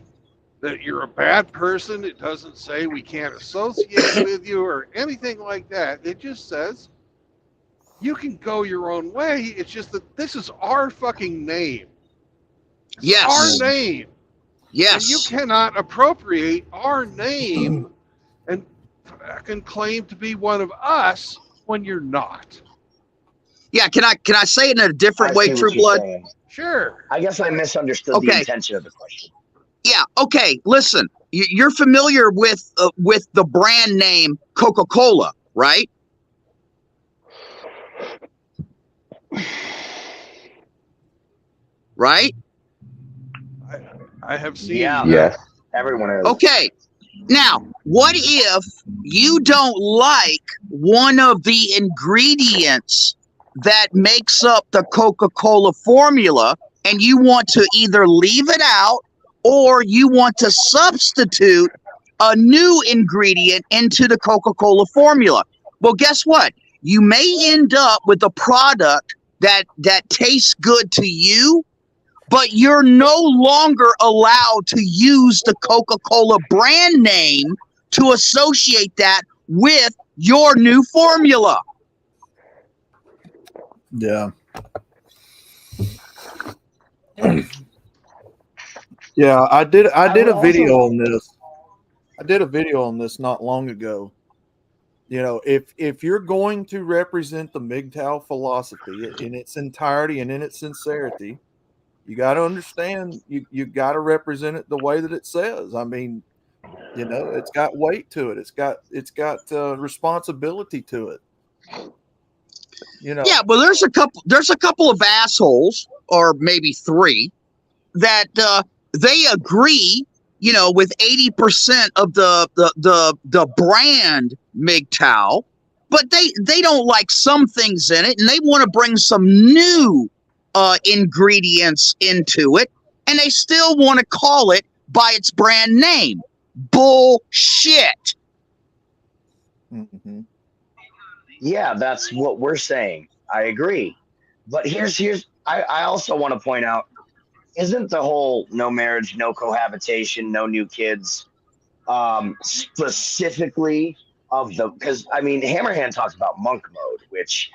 that you're a bad person. It doesn't say we can't associate with you or anything like that. It just says you can go your own way. It's just that this is our fucking name. Yes. Our name. Yes. And you cannot appropriate our name and can claim to be one of us when you're not. Yeah, can I say it in a different way, True Blood? Sure. I guess I misunderstood the intention of the question. Yeah. Okay. Listen, you're familiar with the brand name Coca-Cola, right? Right. I have seen. Yeah. Yes. Everyone is. Okay. Now, what if you don't like one of the ingredients that makes up the Coca-Cola formula, and you want to either leave it out or you want to substitute a new ingredient into the Coca-Cola formula? Well, guess what? You may end up with a product that tastes good to you, but you're no longer allowed to use the Coca-Cola brand name to associate that with your new formula. Yeah. Yeah, I did a video on this. I did a video on this not long ago. If you're going to represent the MGTOW philosophy in its entirety and in its sincerity, you got to understand you got to represent it the way that it says. I mean, it's got weight to it. It's got responsibility to it. Yeah, well, there's a couple of assholes, or maybe three, that they agree, with 80% of the brand MGTOW, but they don't like some things in it, and they want to bring some new ingredients into it, and they still want to call it by its brand name. Bullshit. Mm-hmm. Yeah, that's what we're saying. I agree. But I also want to point out, isn't the whole no marriage, no cohabitation, no new kids specifically because Hammerhand talks about monk mode, which,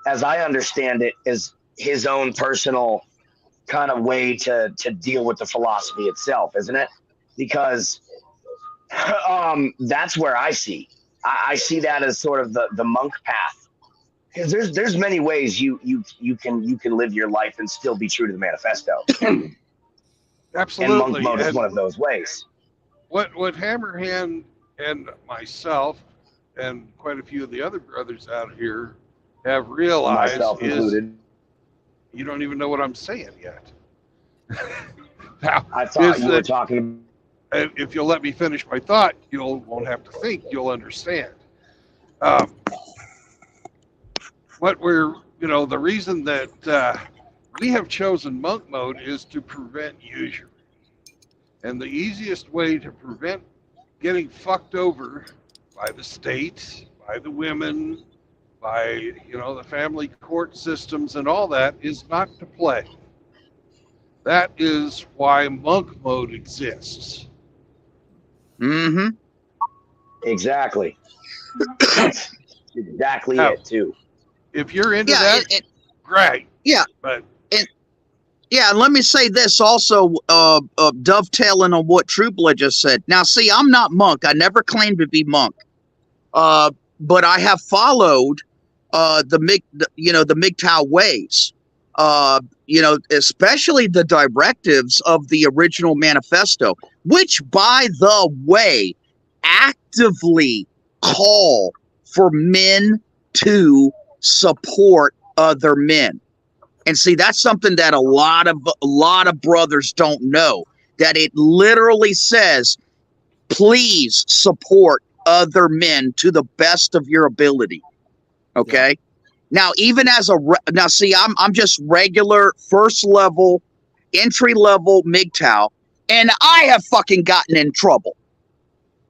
as I understand it, is his own personal kind of way to deal with the philosophy itself, isn't it? Because that's where I see that as sort of the monk path, because there's many ways you can live your life and still be true to the manifesto. Absolutely. And monk mode is one of those ways. What Hammerhand and myself and quite a few of the other brothers out here have realized myself is included. you don't even know what I'm saying yet. Now, I thought is you were that talking. if you'll let me finish my thought, you won't have to think. You'll understand. Um, what we're, the reason that we have chosen monk mode is to prevent usury. And the easiest way to prevent getting fucked over by the state, by the women, by, the family court systems and all that is not to play. That is why monk mode exists. Mm-hmm. Exactly. That's exactly Now, it too. if you're into Yeah, that, great. yeah, But and yeah, and let me say this also, dovetailing on what True Blood just said. Now, see, I'm not monk. I never claimed to be monk, but I have followed the MGTOW ways. Especially the directives of the original manifesto, which, by the way, actively call for men to support other men. And see, that's something that a lot of brothers don't know, that it literally says, please support other men to the best of your ability. Okay. Yeah. Now, even as now, see, I'm just regular first level, entry level MGTOW, and I have fucking gotten in trouble.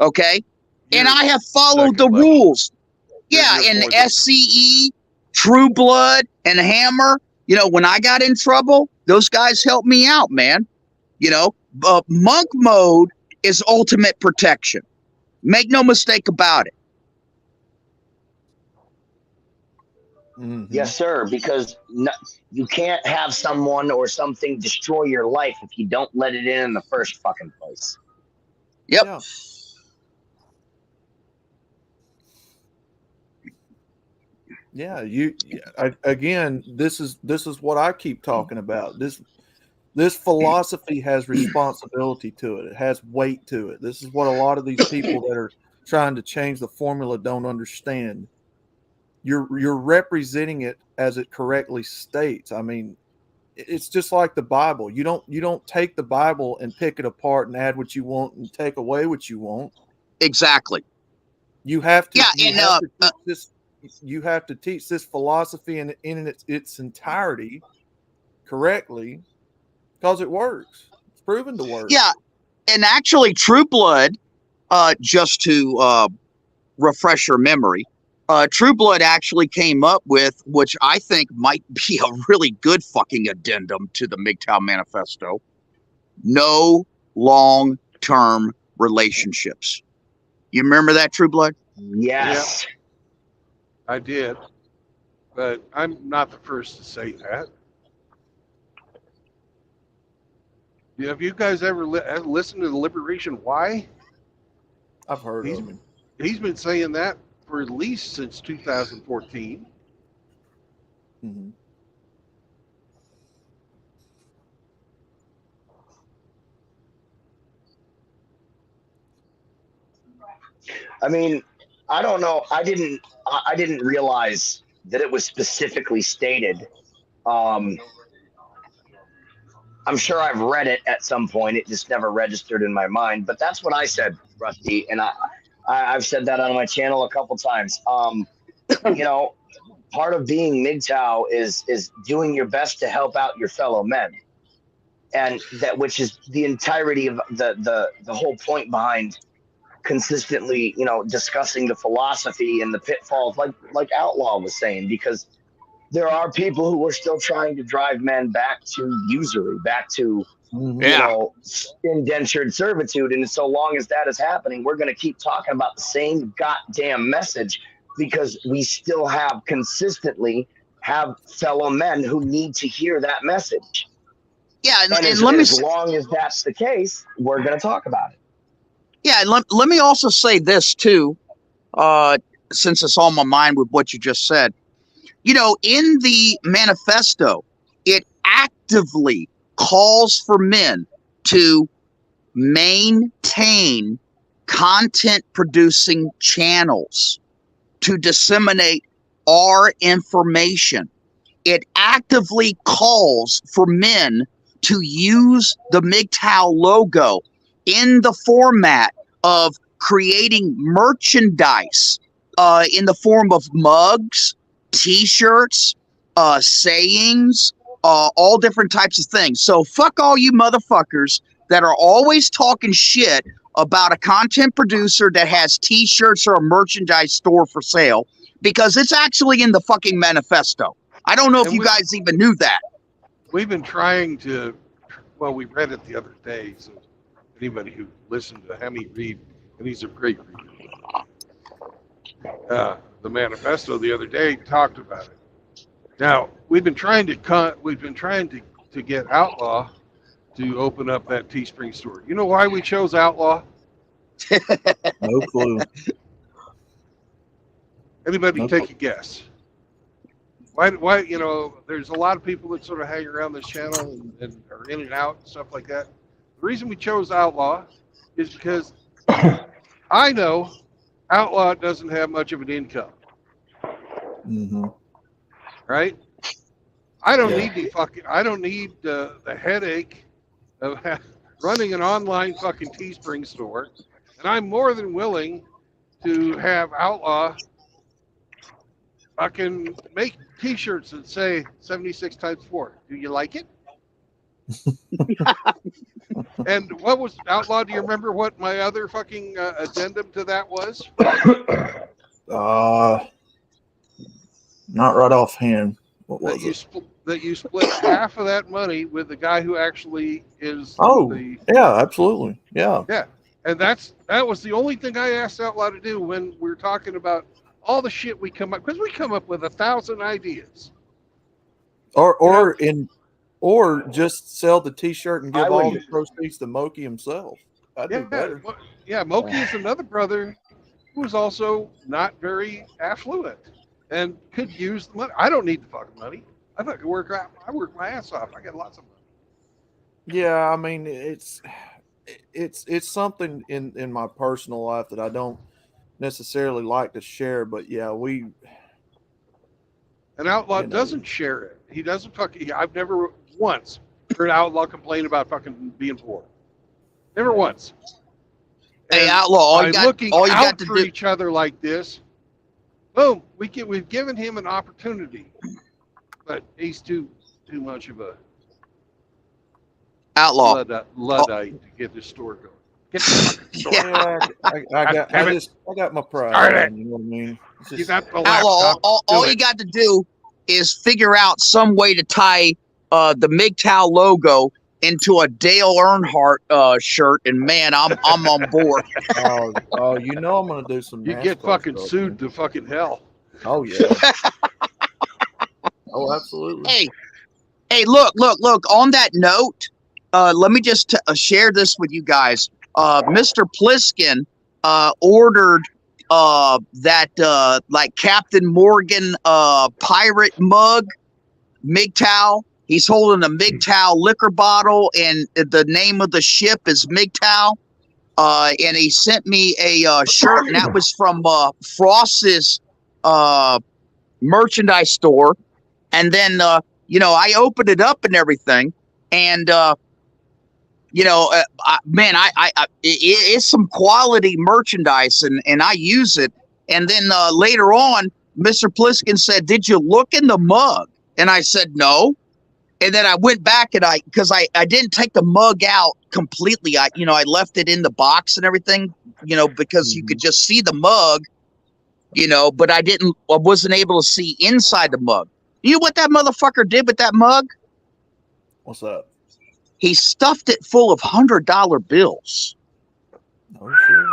Okay. And I have followed the rules. Yeah. And SCE, True Blood, and Hammer. When I got in trouble, those guys helped me out, man. Monk mode is ultimate protection. Make no mistake about it. Mm-hmm. Yes, sir. Because you can't have someone or something destroy your life if you don't let it in the first fucking place. Yep. Yeah. Again, this is what I keep talking about. This philosophy has responsibility to it. It has weight to it. This is what a lot of these people that are trying to change the formula don't understand. You're representing it as it correctly states. I mean, it's just like the Bible. You don't take the Bible and pick it apart and add what you want and take away what you want. Exactly. You have to. You have to teach this philosophy in its entirety correctly, because it works. It's proven to work. Yeah, and actually, True Blood, just to refresh your memory, True Blood actually came up with, which I think might be a really good fucking addendum to the MGTOW manifesto, no long-term relationships. You remember that, True Blood? Yes. Yeah, I did. But I'm not the first to say that. Have you guys ever listened to the Liberation Why? I've heard of him. He's been saying that for at least since 2014. Mm-hmm. I mean, I don't know. I didn't realize that it was specifically stated. I'm sure I've read it at some point. It just never registered in my mind. But that's what I said, Rusty, and I've said that on my channel a couple times. Part of being MGTOW is doing your best to help out your fellow men, and that which is the entirety of the whole point behind consistently, discussing the philosophy and the pitfalls, like Outlaw was saying, because there are people who are still trying to drive men back to usury, back to indentured servitude. And so long as that is happening, we're going to keep talking about the same goddamn message, because we still consistently have fellow men who need to hear that message. Yeah, and as long as that's the case, we're going to talk about it. Yeah, and let me also say this too, since it's on my mind with what you just said. In the manifesto, it actively calls for men to maintain content producing channels to disseminate our information. It actively calls for men to use the MGTOW logo in the format of creating merchandise in the form of mugs, t-shirts, sayings, all different types of things. So fuck all you motherfuckers that are always talking shit about a content producer that has t-shirts or a merchandise store for sale, because it's actually in the fucking manifesto. I don't know if you guys even knew that. We've been trying to, well, we read it the other day, so anybody who listened to Hemi read, and he's a great reader. The manifesto the other day talked about it. Now, we've been trying to get Outlaw to open up that Teespring store. You know why we chose Outlaw? No clue. Anybody take a guess? Why, you know, there's a lot of people that sort of hang around this channel and are in and out and stuff like that. The reason we chose Outlaw is because I know Outlaw doesn't have much of an income. Mm-hmm. Right? I don't need the headache of running an online fucking Teespring store, and I'm more than willing to have Outlaw fucking make t-shirts that say 76 times 4. Do you like it? And what was Outlaw? Do you remember what my other fucking addendum to that was? Not right offhand. What was that you split half of that money with the guy who actually is yeah, absolutely. Yeah. Yeah. And that was the only thing I asked Outlaw to do when we were talking about all the shit we come up, because we come up with 1,000 ideas. Or just sell the t-shirt and give all the proceeds to Moki himself. That'd be better. Yeah, Moki is another brother who is also not very affluent and could use the money. I don't need the fucking money. I work my ass off. I got lots of money. Yeah, I mean it's something in my personal life that I don't necessarily like to share, but yeah, an Outlaw doesn't share it. He doesn't I've never once heard Outlaw complain about fucking being poor. Never once. Hey, and Outlaw, all you got to for do each other like this, boom, we've given him an opportunity, but he's too much of a Outlaw Luddite to get this store going. Get the fucking store. Yeah, I got my pride. You know what I mean? You got the Outlaw, all you got to do is figure out some way to tie the MGTOW logo into a Dale Earnhardt shirt, and man, I'm on board. Oh, you know I'm gonna do some. You get fucking sued to fucking hell. Oh yeah. Oh, absolutely. Hey, look. On that note, let me just share this with you guys. Mr. Pliskin ordered that like Captain Morgan pirate mug, MGTOW. He's holding a MGTOW liquor bottle, and the name of the ship is MGTOW. And he sent me a shirt, and that was from Frost's merchandise store. And then, I opened it up and everything, and it's some quality merchandise, and I use it. And then later on, Mr. Pliskin said, "Did you look in the mug?" And I said, "No." And then I went back and because I didn't take the mug out completely. I left it in the box and everything, because you could just see the mug, but I wasn't able to see inside the mug. You know what that motherfucker did with that mug? What's that? He stuffed it full of $100 bills. Oh shit!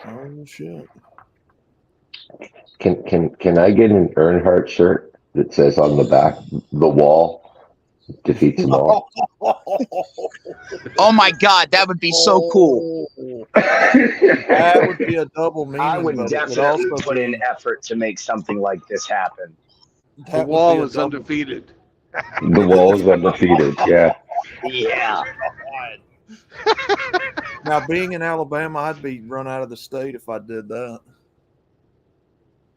Oh shit! Can I get an Earnhardt shirt that says on the back, "The wall defeats them all"? Oh my God, that would be so cool. That would be a double meaning. I would but definitely also put in effort to make something like this happen. The wall is undefeated. The wall is undefeated. Yeah. Yeah. Now, being in Alabama, I'd be run out of the state if I did that.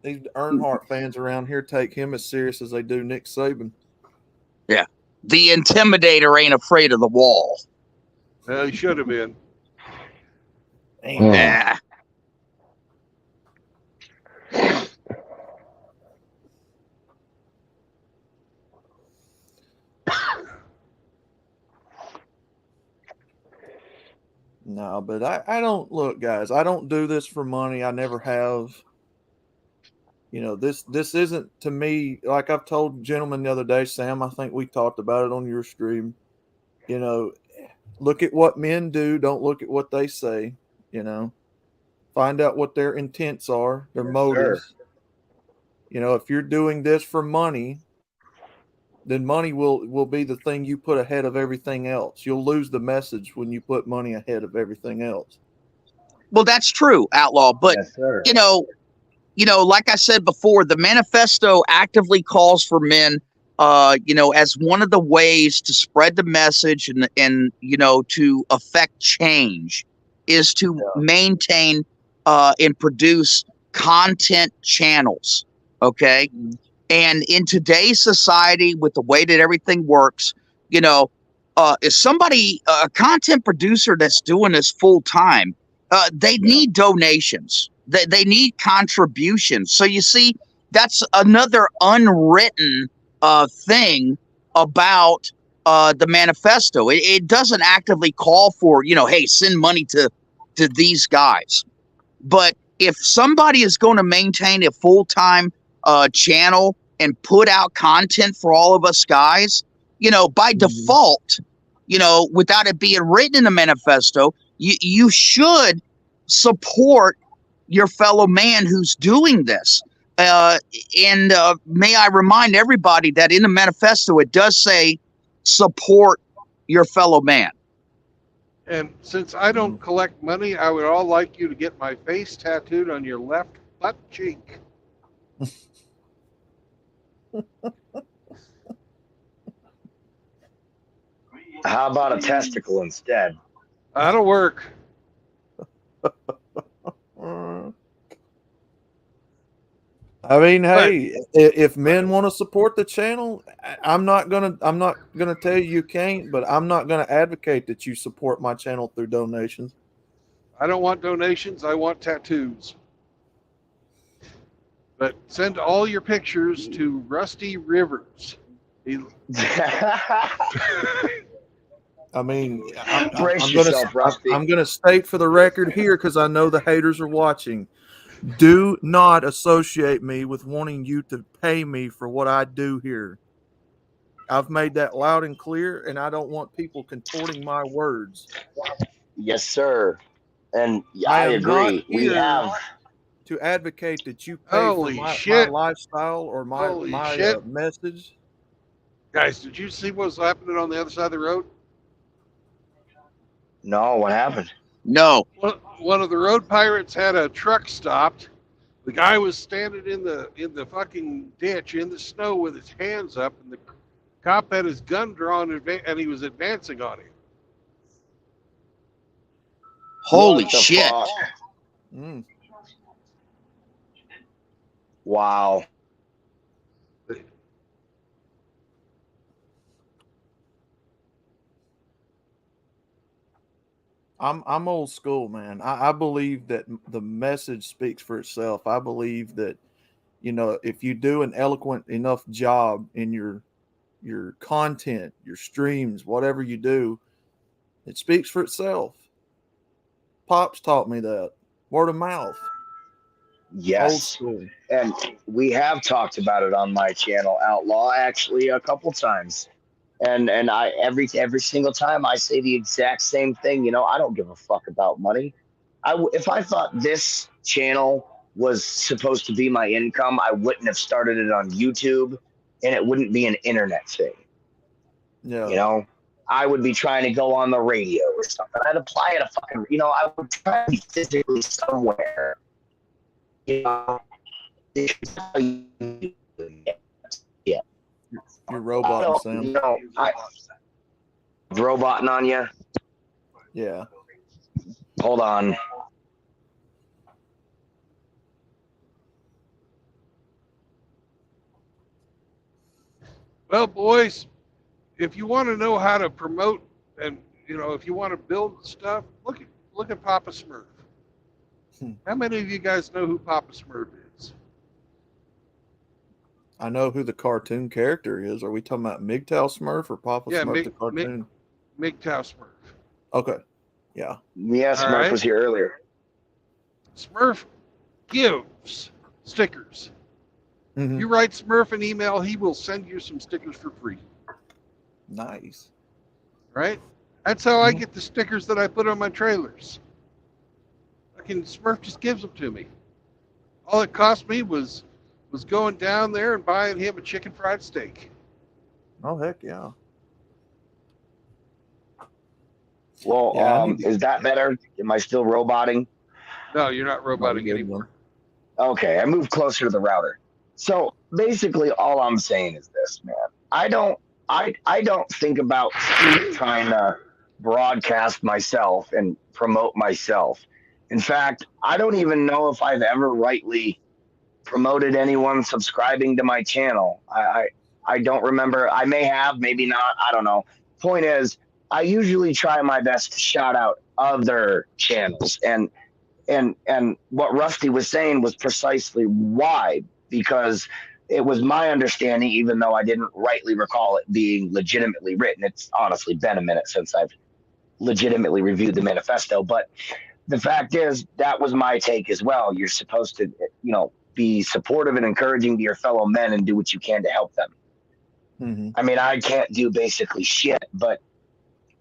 these Earnhardt fans around here take him as serious as they do Nick Saban. Yeah. The intimidator ain't afraid of the wall. Well, he should have been. Yeah. No, but I don't look, guys. I don't do this for money. I never have. You know, this isn't to me, like I've told gentlemen the other day, Sam, I think we talked about it on your stream. You know, look at what men do, don't look at what they say, you know. Find out what their intents are, their motives. You know, if you're doing this for money, then money will be the thing you put ahead of everything else. You'll lose the message when you put money ahead of everything else. Well, that's true, Outlaw. But you know, like I said before, the manifesto actively calls for men, as one of the ways to spread the message and to affect change is to maintain and produce content channels. Okay. And in today's society, with the way that everything works, is somebody, a content producer that's doing this full time, they need donations. They need contributions. So you see, that's another unwritten thing about the manifesto. It doesn't actively call for, hey, send money to these guys. But if somebody is going to maintain a full-time channel and put out content for all of us guys, by default, without it being written in the manifesto, you should support your fellow man who's doing this. And may I remind everybody that in the manifesto, it does say support your fellow man. And since I don't collect money, I would all like you to get my face tattooed on your left butt cheek. How about a testicle instead? That'll work. I mean, hey, if men want to support the channel, I'm not gonna tell you can't, but I'm not gonna advocate that you support my channel through donations. I don't want donations. I want tattoos. But send all your pictures to Rusty Rivers. I mean, Brace yourself, Rusty. I'm gonna state for the record here, because I know the haters are watching. Do not associate me with wanting you to pay me for what I do here. I've made that loud and clear, and I don't want people contorting my words. Yes, sir. And I I am not agree. We here have to advocate that you pay for my lifestyle or my message. Guys, did you see what was happening on the other side of the road? No, what happened? No. One of the road pirates had a truck stopped. The guy was standing in the fucking ditch in the snow with his hands up, and the cop had his gun drawn and he was advancing on him. Holy shit! Wow. I'm old school, man. I believe that the message speaks for itself. I believe that, if you do an eloquent enough job in your content, your streams, whatever you do, it speaks for itself. Pops taught me that. Word of mouth. Yes. Old school. And we have talked about it on my channel, Outlaw, actually a couple times. And I every single time I say the exact same thing. I don't give a fuck about money. If I thought this channel was supposed to be my income, I wouldn't have started it on YouTube, and it wouldn't be an internet thing. Yeah. I would be trying to go on the radio or something. I'd apply at a fucking, I would try to be physically somewhere. Yeah. You're roboting, Sam. Roboting on you? Yeah. Hold on. Well, boys, if you want to know how to promote and if you want to build stuff, look at Papa Smurf. How many of you guys know who Papa Smurf is? I know who the cartoon character is. Are we talking about MGTOW Smurf or Papa Yeah, Smurf the cartoon? MGTOW Smurf. Okay. Yeah. Yeah, All Smurf right. was here earlier. Smurf gives stickers. Mhm. You write Smurf an email, he will send you some stickers for free. Nice. Right? That's how I get the stickers that I put on my trailers. Smurf just gives them to me. All it cost me was going down there and buying him a chicken fried steak. Oh heck yeah. Well, Yeah, I need to- is that better? Am I still roboting? No, you're not roboting good anymore. Okay, I moved closer to the router. So basically, all I'm saying is this, man. I don't think about trying to broadcast myself and promote myself. In fact, I don't even know if I've ever rightly promoted anyone subscribing to my channel. I don't remember. I may have, maybe not. I don't know. Point is, I usually try my best to shout out other channels, and what Rusty was saying was precisely why, because it was my understanding, even though I didn't rightly recall it being legitimately written. It's honestly been a minute since I've legitimately reviewed the manifesto, but the fact is that was my take as well. You're supposed to, be supportive and encouraging to your fellow men and do what you can to help them. Mhm. I mean, I can't do basically shit, but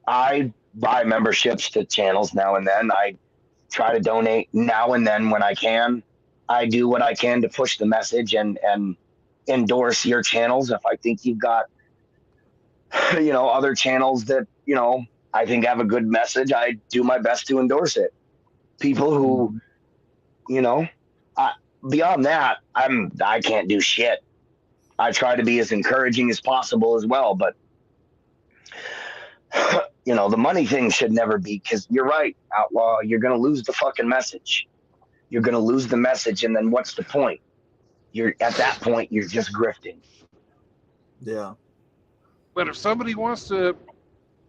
I buy memberships to channels now and then. I try to donate now and then when I can. I do what I can to push the message and endorse your channels. If I think you've got, other channels that, I think have a good message, I do my best to endorse it. People who, beyond that, I can't do shit. I try to be as encouraging as possible as well, but the money thing should never be, because you're right, Outlaw. You're going to lose the fucking message. You're going to lose the message, and then what's the point? You're at that point, you're just grifting. Yeah. But if somebody wants to,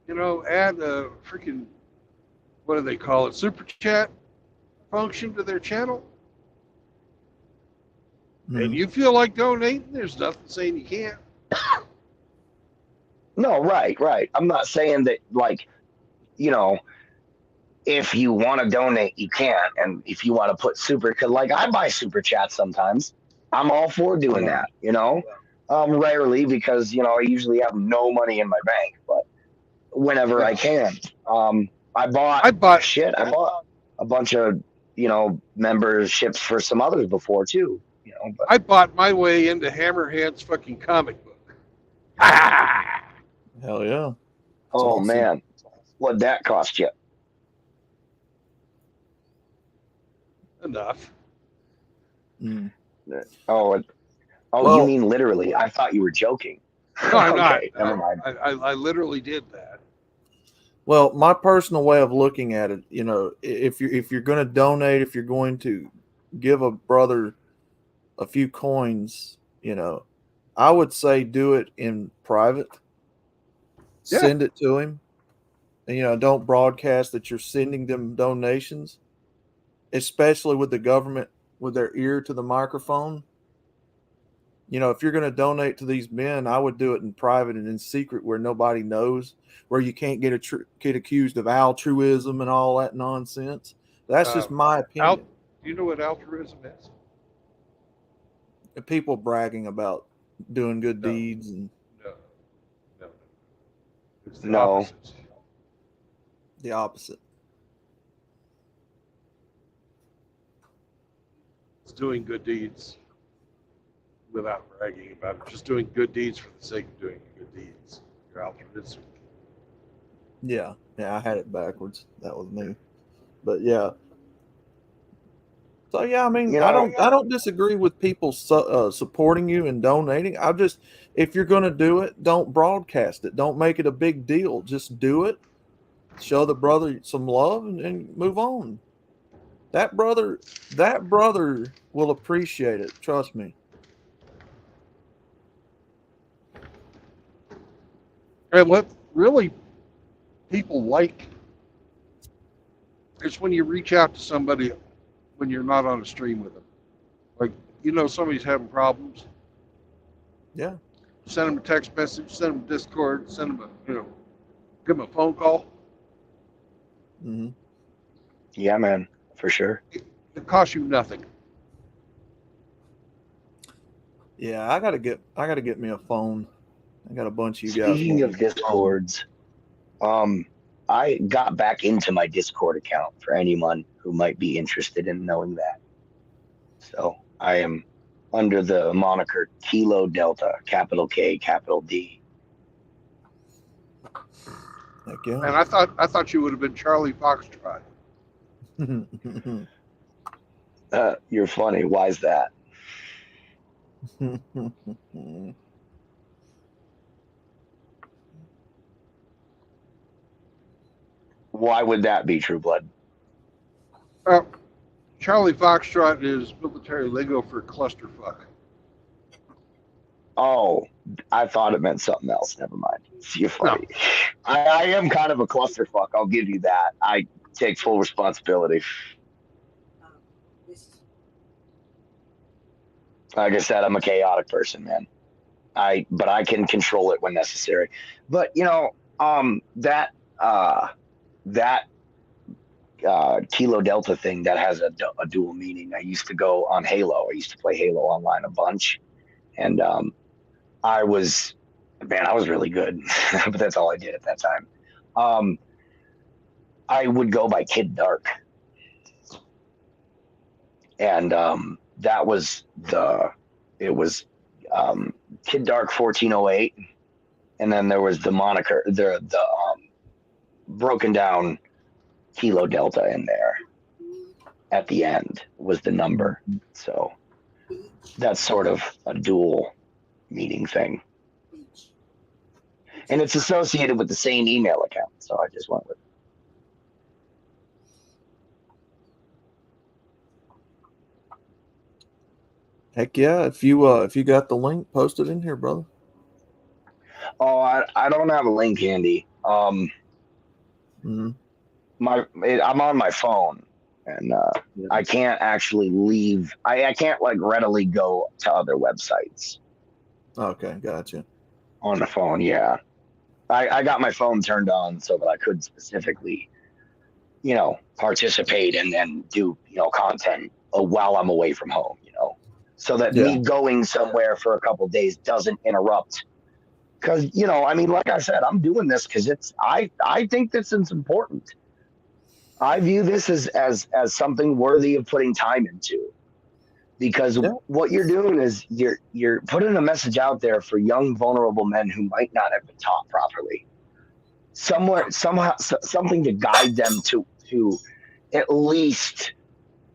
add a freaking, what do they call it, super chat function to their channel, and you feel like donating, there's nothing saying you can't. No, right. I'm not saying that, if you want to donate, you can. And if you want to put because I buy super chats sometimes. I'm all for doing that, rarely, because, I usually have no money in my bank, but whenever I can. I bought a bunch of, memberships for some others before too, but I bought my way into Hammerhead's fucking comic book. Hell yeah. Oh awesome. man, what'd that cost you? Enough. Mm. Oh, Well- you mean literally? I thought you were joking. No, I'm Okay, not. never mind. I literally did that. Well, my personal way of looking at it, if you're going to donate, if you're going to give a brother a few coins, I would say do it in private. Yeah. Send it to him. And, don't broadcast that you're sending them donations, especially with the government with their ear to the microphone. If you're going to donate to these men, I would do it in private and in secret where nobody knows, where you can't get accused of altruism and all that nonsense. That's just my opinion. You know what altruism is? People bragging about doing good deeds and No. It's the No. opposite. the opposite. It's doing good deeds without bragging about it. Just doing good deeds for the sake of doing good deeds. You're altruistic. Yeah, I had it backwards. That was me. But yeah. So yeah, I mean, I don't disagree with people supporting you and donating. If you're going to do it, don't broadcast it. Don't make it a big deal. Just do it. Show the brother some love and move on. That brother will appreciate it. Trust me. And what really people like is when you reach out to somebody when you're not on a stream with them. Like, somebody's having problems. Yeah. Send them a text message, send them a Discord, send them give them a phone call. Mm-hmm. Yeah, man, for sure. It costs you nothing. Yeah, I gotta get me a phone. I got a bunch of you guys. Speaking of Discords, I got back into my Discord account for anyone who might be interested in knowing that. So I am under the moniker Kilo Delta, capital K, capital D. Heck yeah. And I thought you would have been Charlie Foxtrot. You're funny. Why's that? Why would that be, True Blood? Charlie Foxtrot is military lingo for clusterfuck. Oh, I thought it meant something else. Never mind. You're funny. No. I am kind of a clusterfuck. I'll give you that. I take full responsibility. Like I said, I'm a chaotic person, man. But I can control it when necessary. But that Kilo Delta thing that has a dual meaning. I used to go on Halo. I used to play Halo online a bunch, and I was really good, but that's all I did at that time. I would go by Kid Dark, and that was Kid Dark 1408, and then there was the moniker, the broken down Kilo Delta in there at the end was the number. So that's sort of a dual meaning thing. And it's associated with the same email account. So I just went with it. Heck yeah. If you got the link, post it in here, brother. Oh, I don't have a link handy. I'm on my phone, and I can't actually leave. I can't readily go to other websites. Okay, gotcha. On the phone, yeah. I got my phone turned on so that I could specifically, participate and do, content while I'm away from home, so that me going somewhere for a couple of days doesn't interrupt. Because, like I said, I'm doing this because I think this is important. I view this as something worthy of putting time into, because what you're doing is you're putting a message out there for young, vulnerable men who might not have been taught properly. Somehow, something to guide them to at least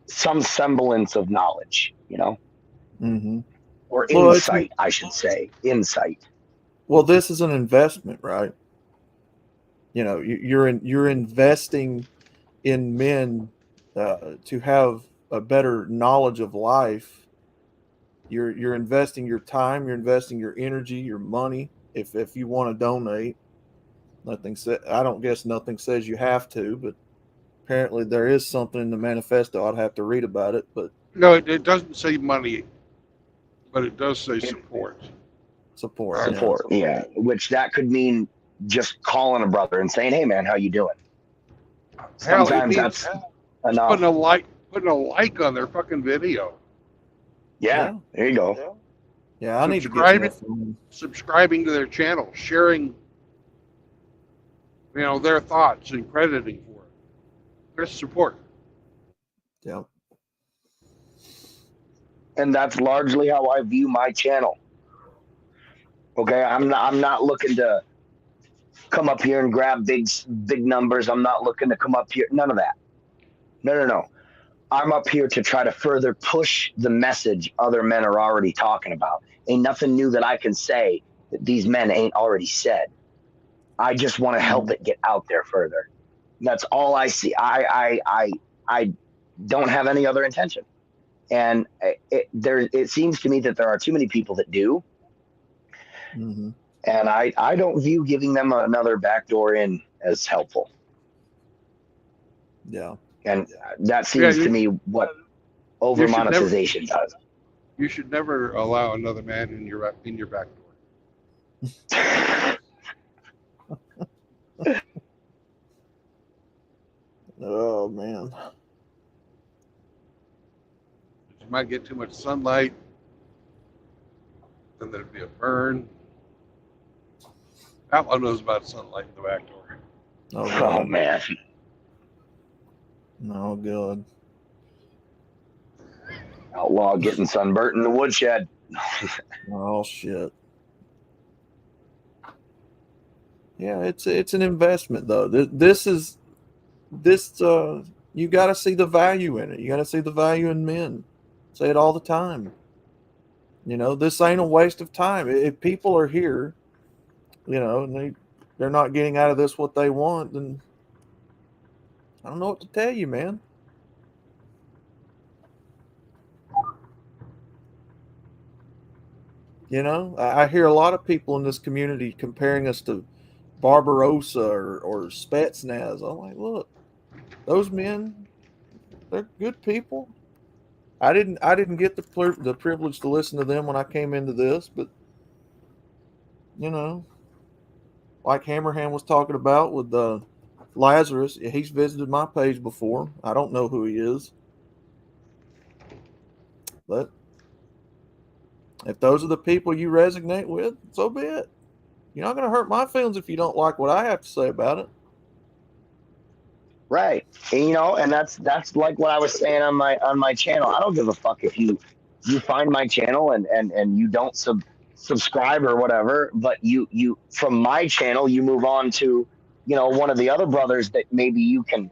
some semblance of knowledge, Mm-hmm. or insight, I should say, insight. Well, this is an investment, right? You're investing in men to have a better knowledge of life. You're investing your time, you're investing your energy, your money. If you want to donate, I don't guess nothing says you have to, but apparently there is something in the manifesto. I'd have to read about it, but no, it doesn't say money, but it does say support. Support, yeah. Which that could mean just calling a brother and saying, "Hey, man, how you doing?" Sometimes that's enough. Putting a like on their fucking video. Yeah, there you go. Yeah, I need to get subscribing to their channel, sharing, their thoughts and crediting for it. There's support. Yeah. And that's largely how I view my channel. Okay, I'm not looking to come up here and grab big numbers. I'm not looking to come up here. None of that. No. I'm up here to try to further push the message other men are already talking about. Ain't nothing new that I can say that these men ain't already said. I just want to help it get out there further. That's all I see. I don't have any other intention. And it seems to me that there are too many people that do. Mm-hmm. And I don't view giving them another backdoor in as helpful. Yeah. And that seems to me what over you should never- monetization does. You should never allow another man in your back door. Oh man. You might get too much sunlight, then there'd be a burn. Outlaw knows about sunlight in the back door. Oh man. No good. Outlaw getting sunburnt in the woodshed. Oh shit. Yeah, it's an investment though. This you got to see the value in it. You got to see the value in men. Say it all the time. You know, this ain't a waste of time. If people are here, you know, and they're not getting out of this what they want, then I don't know what to tell you, man. You know, I hear a lot of people in this community comparing us to Barbarossa or Spetsnaz. I'm like, look, those men, they're good people. I didn't get the privilege to listen to them when I came into this, but you know, like Hammerhand was talking about with Lazarus, he's visited my page before. I don't know who he is, but if those are the people you resonate with, so be it. You're not going to hurt my feelings if you don't like what I have to say about it. Right. And, you know, and that's like what I was saying on my channel. I don't give a fuck if you find my channel and you don't subscribe or whatever, but you from my channel you move on to, you know, one of the other brothers that maybe you can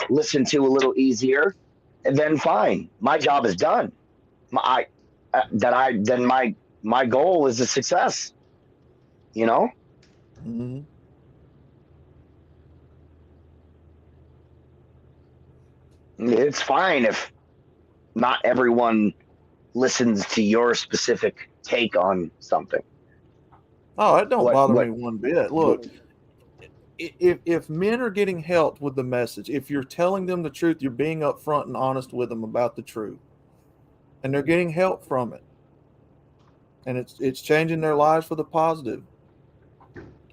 listen to a little easier, and then fine. My job is done. My goal is a success. You know? Mm-hmm. It's fine if not everyone listens to your specific take on something. Oh, it don't bother me one bit. Look, if men are getting help with the message, if you're telling them the truth, you're being upfront and honest with them about the truth, and they're getting help from it, and it's changing their lives for the positive.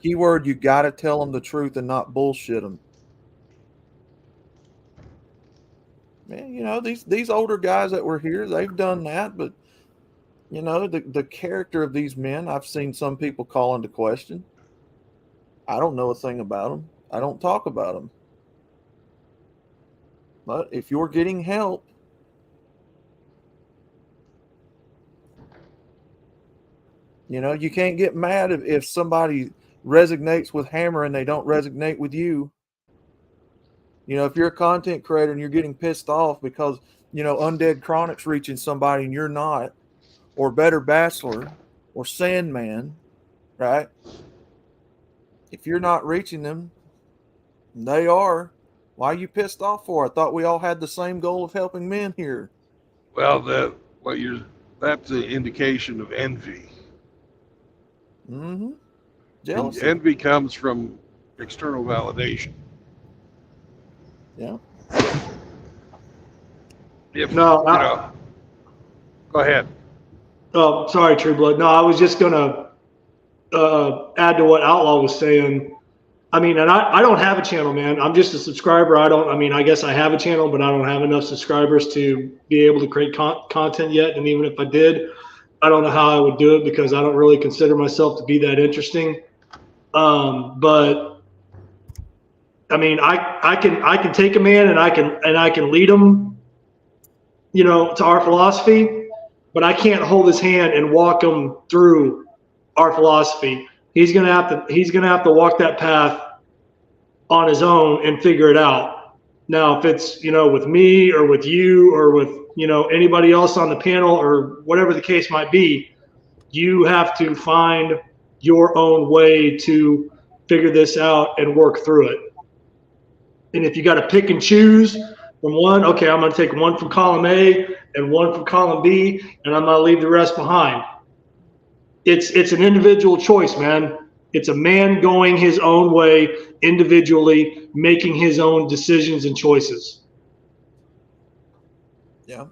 Keyword, you got to tell them the truth and not bullshit them. Man, you know, these older guys that were here, they've done that, but you know, the character of these men, I've seen some people call into question. I don't know a thing about them. I don't talk about them. But if you're getting help, you know, you can't get mad if somebody resonates with Hammer and they don't resonate with you. You know, if you're a content creator and you're getting pissed off because, you know, Undead Chronic's reaching somebody and you're not, or Better Bachelor, or Sandman, right? If you're not reaching them, they are. Why are you pissed off for? I thought we all had the same goal of helping men here. Well, that's an indication of envy. Mm-hmm. Jealousy. Envy comes from external validation. Yeah. No, go ahead. Oh, sorry, True Blood. No, I was just gonna add to what Outlaw was saying. I mean, and I don't have a channel, man. I'm just a subscriber. I guess I have a channel, but I don't have enough subscribers to be able to create content yet. And even if I did, I don't know how I would do it because I don't really consider myself to be that interesting. But I mean, I can take a man and I can lead him, you know, to our philosophy, but I can't hold his hand and walk him through our philosophy. He's gonna have to walk that path on his own and figure it out. Now, if it's, you know, with me or with you or with, you know, anybody else on the panel or whatever the case might be, you have to find your own way to figure this out and work through it. And if you got to pick and choose from one, okay, I'm going to take one from column A and one from column B, and I'm going to leave the rest behind. It's an individual choice, man. It's a man going his own way individually, making his own decisions and choices. Yeah.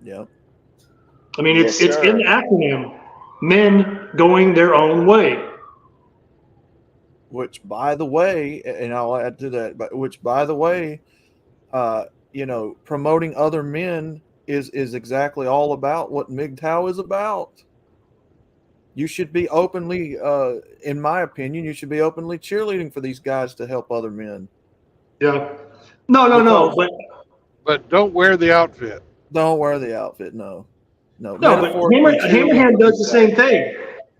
Yeah. I mean, Yes, it's in sir. the acronym, men going their own way. Which, by the way, and I'll add to that, but which, by the way, promoting other men is exactly all about what MGTOW is about. You should be openly, in my opinion, you should be openly cheerleading for these guys to help other men. Yeah. No. But don't wear the outfit. Don't wear the outfit. No. But Metaphorically cheerleading Hammerhand for does these the same guys. thing.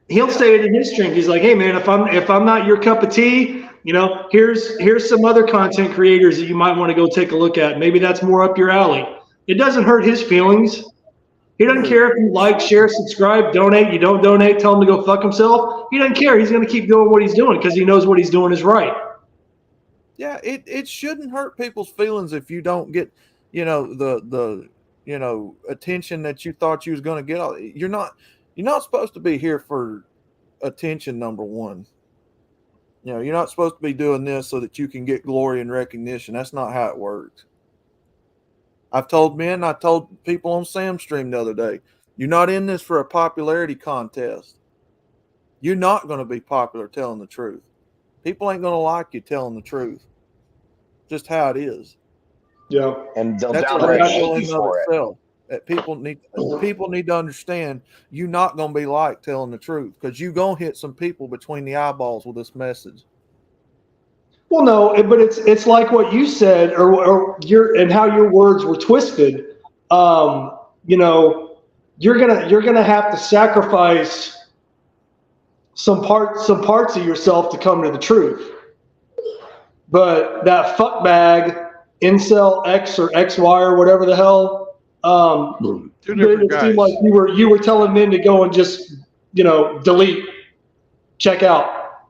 He'll say it in his stream. He's like, "Hey, man, if I'm not your cup of tea, here's some other content creators that you might want to go take a look at. Maybe that's more up your alley." It doesn't hurt his feelings. He doesn't care if you like, share, subscribe, donate. You don't donate, tell him to go fuck himself. He doesn't care. He's going to keep doing what he's doing because he knows what he's doing is right. Yeah, it shouldn't hurt people's feelings if you don't get, the attention that you thought you was going to get. You're not supposed to be here for attention, number one. You're not supposed to be doing this so that you can get glory and recognition. That's not how it works. I told people on Sam's stream the other day, you're not in this for a popularity contest. You're not going to be popular telling the truth. People ain't going to like you telling the truth. Just how it is. Yeah. And they'll That's downright a hate in you of for it. itself. That people need to understand you're not going to be liked telling the truth because you're going to hit some people between the eyeballs with this message. Well, no, but it's like what you said, or and how your words were twisted. You're gonna have to sacrifice some parts of yourself to come to the truth. But that fuck bag, incel X or XY or whatever the hell, Two different it seemed guys. like you were telling men to go and just delete, check out,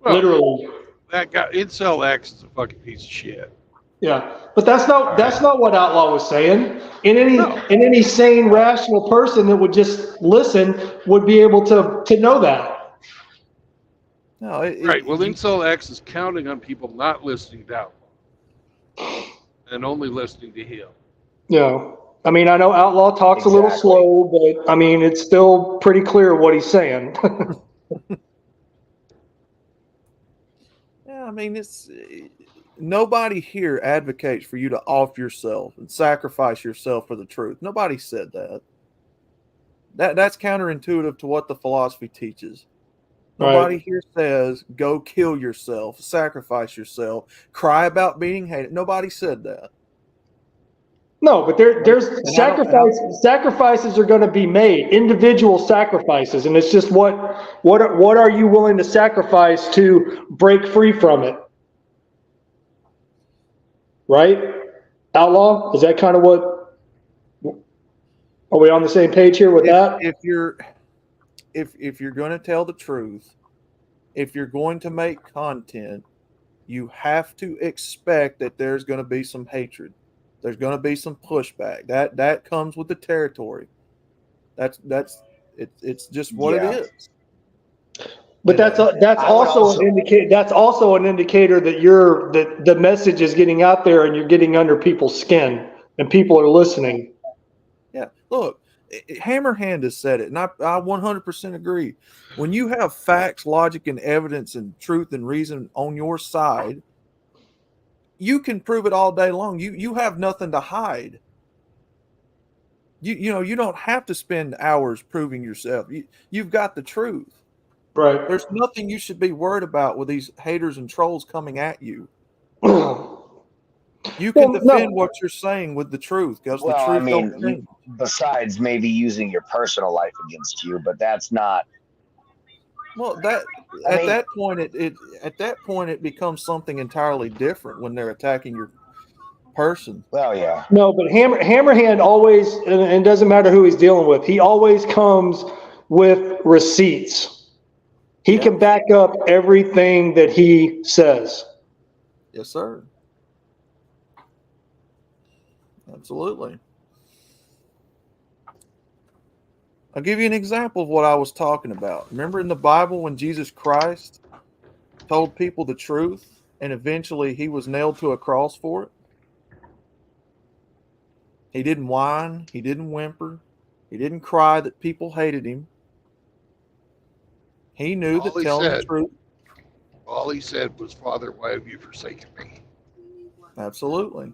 Well, literally. That guy, Incel X, is a fucking piece of shit. Yeah, but that's not what Outlaw was saying. In any sane, rational person that would just listen would be able to know that. No, Right. Well, Incel X is counting on people not listening to Outlaw and only listening to him. Yeah, I mean, I know Outlaw talks a little slow, but I mean, it's still pretty clear what he's saying. Yeah, I mean, it's nobody here advocates for you to off yourself and sacrifice yourself for the truth. Nobody said that. That's counterintuitive to what the philosophy teaches. Nobody here says go kill yourself, sacrifice yourself, cry about being hated. Nobody said that. No, but there's sacrifices are going to be made, individual sacrifices, and it's just what are you willing to sacrifice to break free from it? Right? Outlaw? Is that kind of what? Are we on the same page here with that? If you're going to tell the truth, if you're going to make content, you have to expect that there's going to be some hatred. There's going to be some pushback. That comes with the territory. It's just what it is. But that's also an indicator that the message is getting out there and you're getting under people's skin and people are listening. Yeah, look, Hammerhand has said it, and I 100% agree. When you have facts, logic, and evidence, and truth and reason on your side, you can prove it all day long. You have nothing to hide. You don't have to spend hours proving yourself. You've got the truth. Right. There's nothing you should be worried about with these haters and trolls coming at you. You can defend what you're saying with the truth because the truth don't change. Besides maybe using your personal life against you, but that's not. Well, at that point it becomes something entirely different when they're attacking your person. Well, yeah. No, but Hammerhand always, and it doesn't matter who he's dealing with, he always comes with receipts. He can back up everything that he says. Yes, sir. Absolutely. I'll give you an example of what I was talking about. Remember in the Bible when Jesus Christ told people the truth and eventually he was nailed to a cross for it? He didn't whine. He didn't whimper. He didn't cry that people hated him. He knew that telling the truth. All he said was, Father, why have you forsaken me? Absolutely.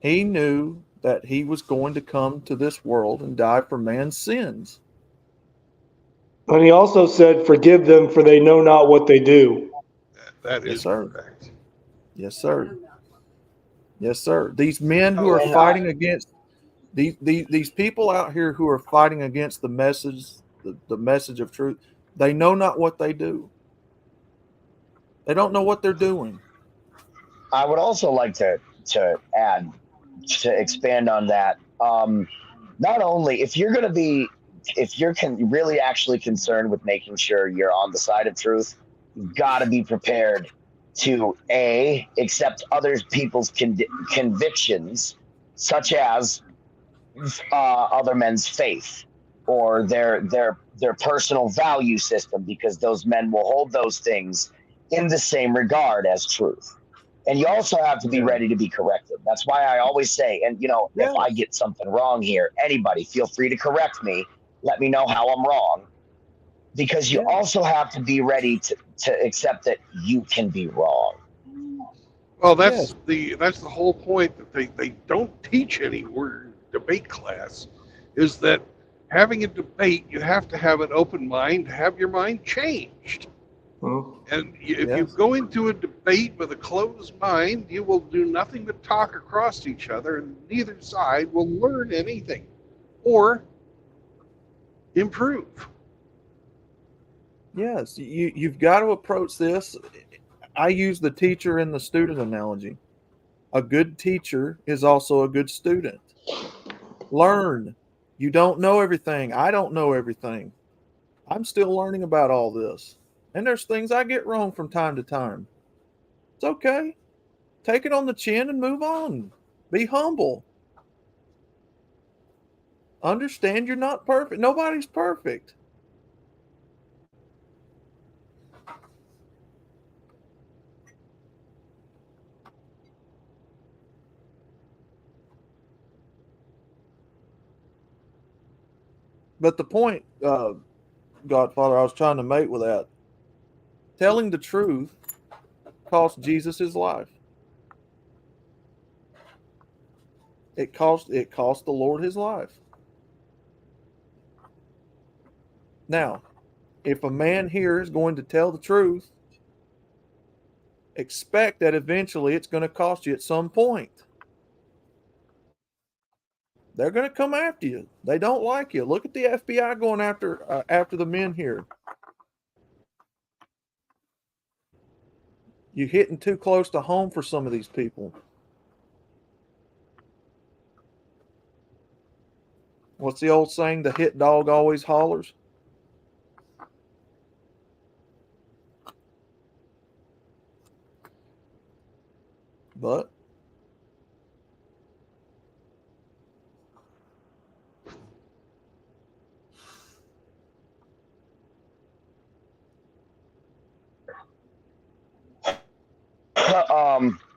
He knew that he was going to come to this world and die for man's sins. And he also said, forgive them for they know not what they do. That Yes, is sir. correct. Yes, sir. Yes, sir. These men who are fighting against these people out here who are fighting against the message of truth, they know not what they do. They don't know what they're doing. I would also like to add, to expand on that. Not only if you're going to be, if you're really actually concerned with making sure you're on the side of truth, you've got to be prepared to accept other people's convictions, such as other men's faith or their personal value system, because those men will hold those things in the same regard as truth. And you also have to be ready to be corrected. That's why I always say, and if I get something wrong here, anybody feel free to correct me. Let me know how I'm wrong, because you also have to be ready to accept that you can be wrong. Well, that's the whole point that they don't teach anywhere in debate class, is that having a debate, you have to have an open mind, have your mind changed. And if you go into a debate with a closed mind, you will do nothing but talk across each other, and neither side will learn anything or improve. Yes, you've got to approach this. I use the teacher and the student analogy. A good teacher is also a good student. Learn. You don't know everything. I don't know everything. I'm still learning about all this. And there's things I get wrong from time to time. It's okay. Take it on the chin and move on. Be humble. Understand you're not perfect. Nobody's perfect. But the point, Godfather, I was trying to make with that, telling the truth cost Jesus his life. It cost the Lord his life. Now, if a man here is going to tell the truth, expect that eventually it's going to cost you at some point. They're going to come after you. They don't like you. Look at the FBI going after the men here. You're hitting too close to home for some of these people. What's the old saying? The hit dog always hollers. But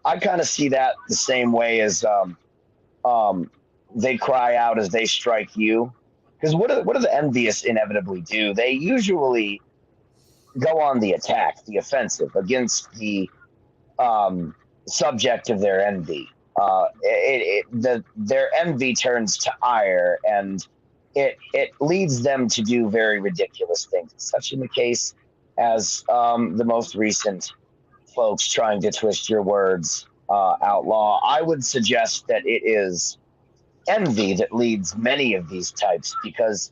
I kind of see that the same way as they cry out as they strike you. Because what do the envious inevitably do? They usually go on the attack, the offensive against the subject of their envy. Their envy turns to ire, and it leads them to do very ridiculous things. Such in the case as the most recent folks trying to twist your words, outlaw. I would suggest that it is envy that leads many of these types, because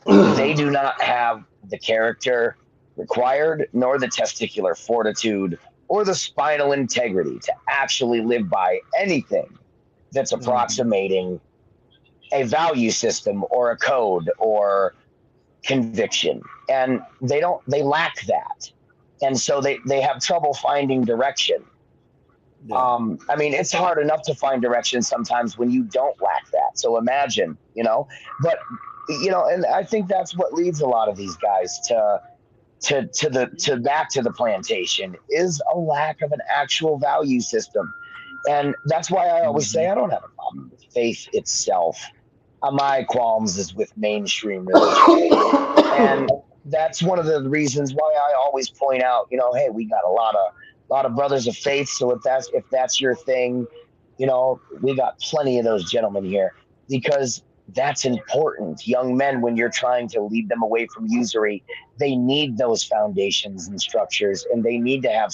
they do not have the character required, nor the testicular fortitude, or the spinal integrity to actually live by anything that's approximating a value system or a code or conviction. And they lack that. And so they have trouble finding direction. I mean, it's hard enough to find direction sometimes when you don't lack that. So imagine, but and I think that's what leads a lot of these guys to back to the plantation is a lack of an actual value system. And that's why I always say I don't have a problem with faith itself. My qualms is with mainstream religion. And that's one of the reasons why I always point out, hey, we got a lot of brothers of faith. So if that's your thing, we got plenty of those gentlemen here, because that's important. Young men, when you're trying to lead them away from usury, they need those foundations and structures, and they need to have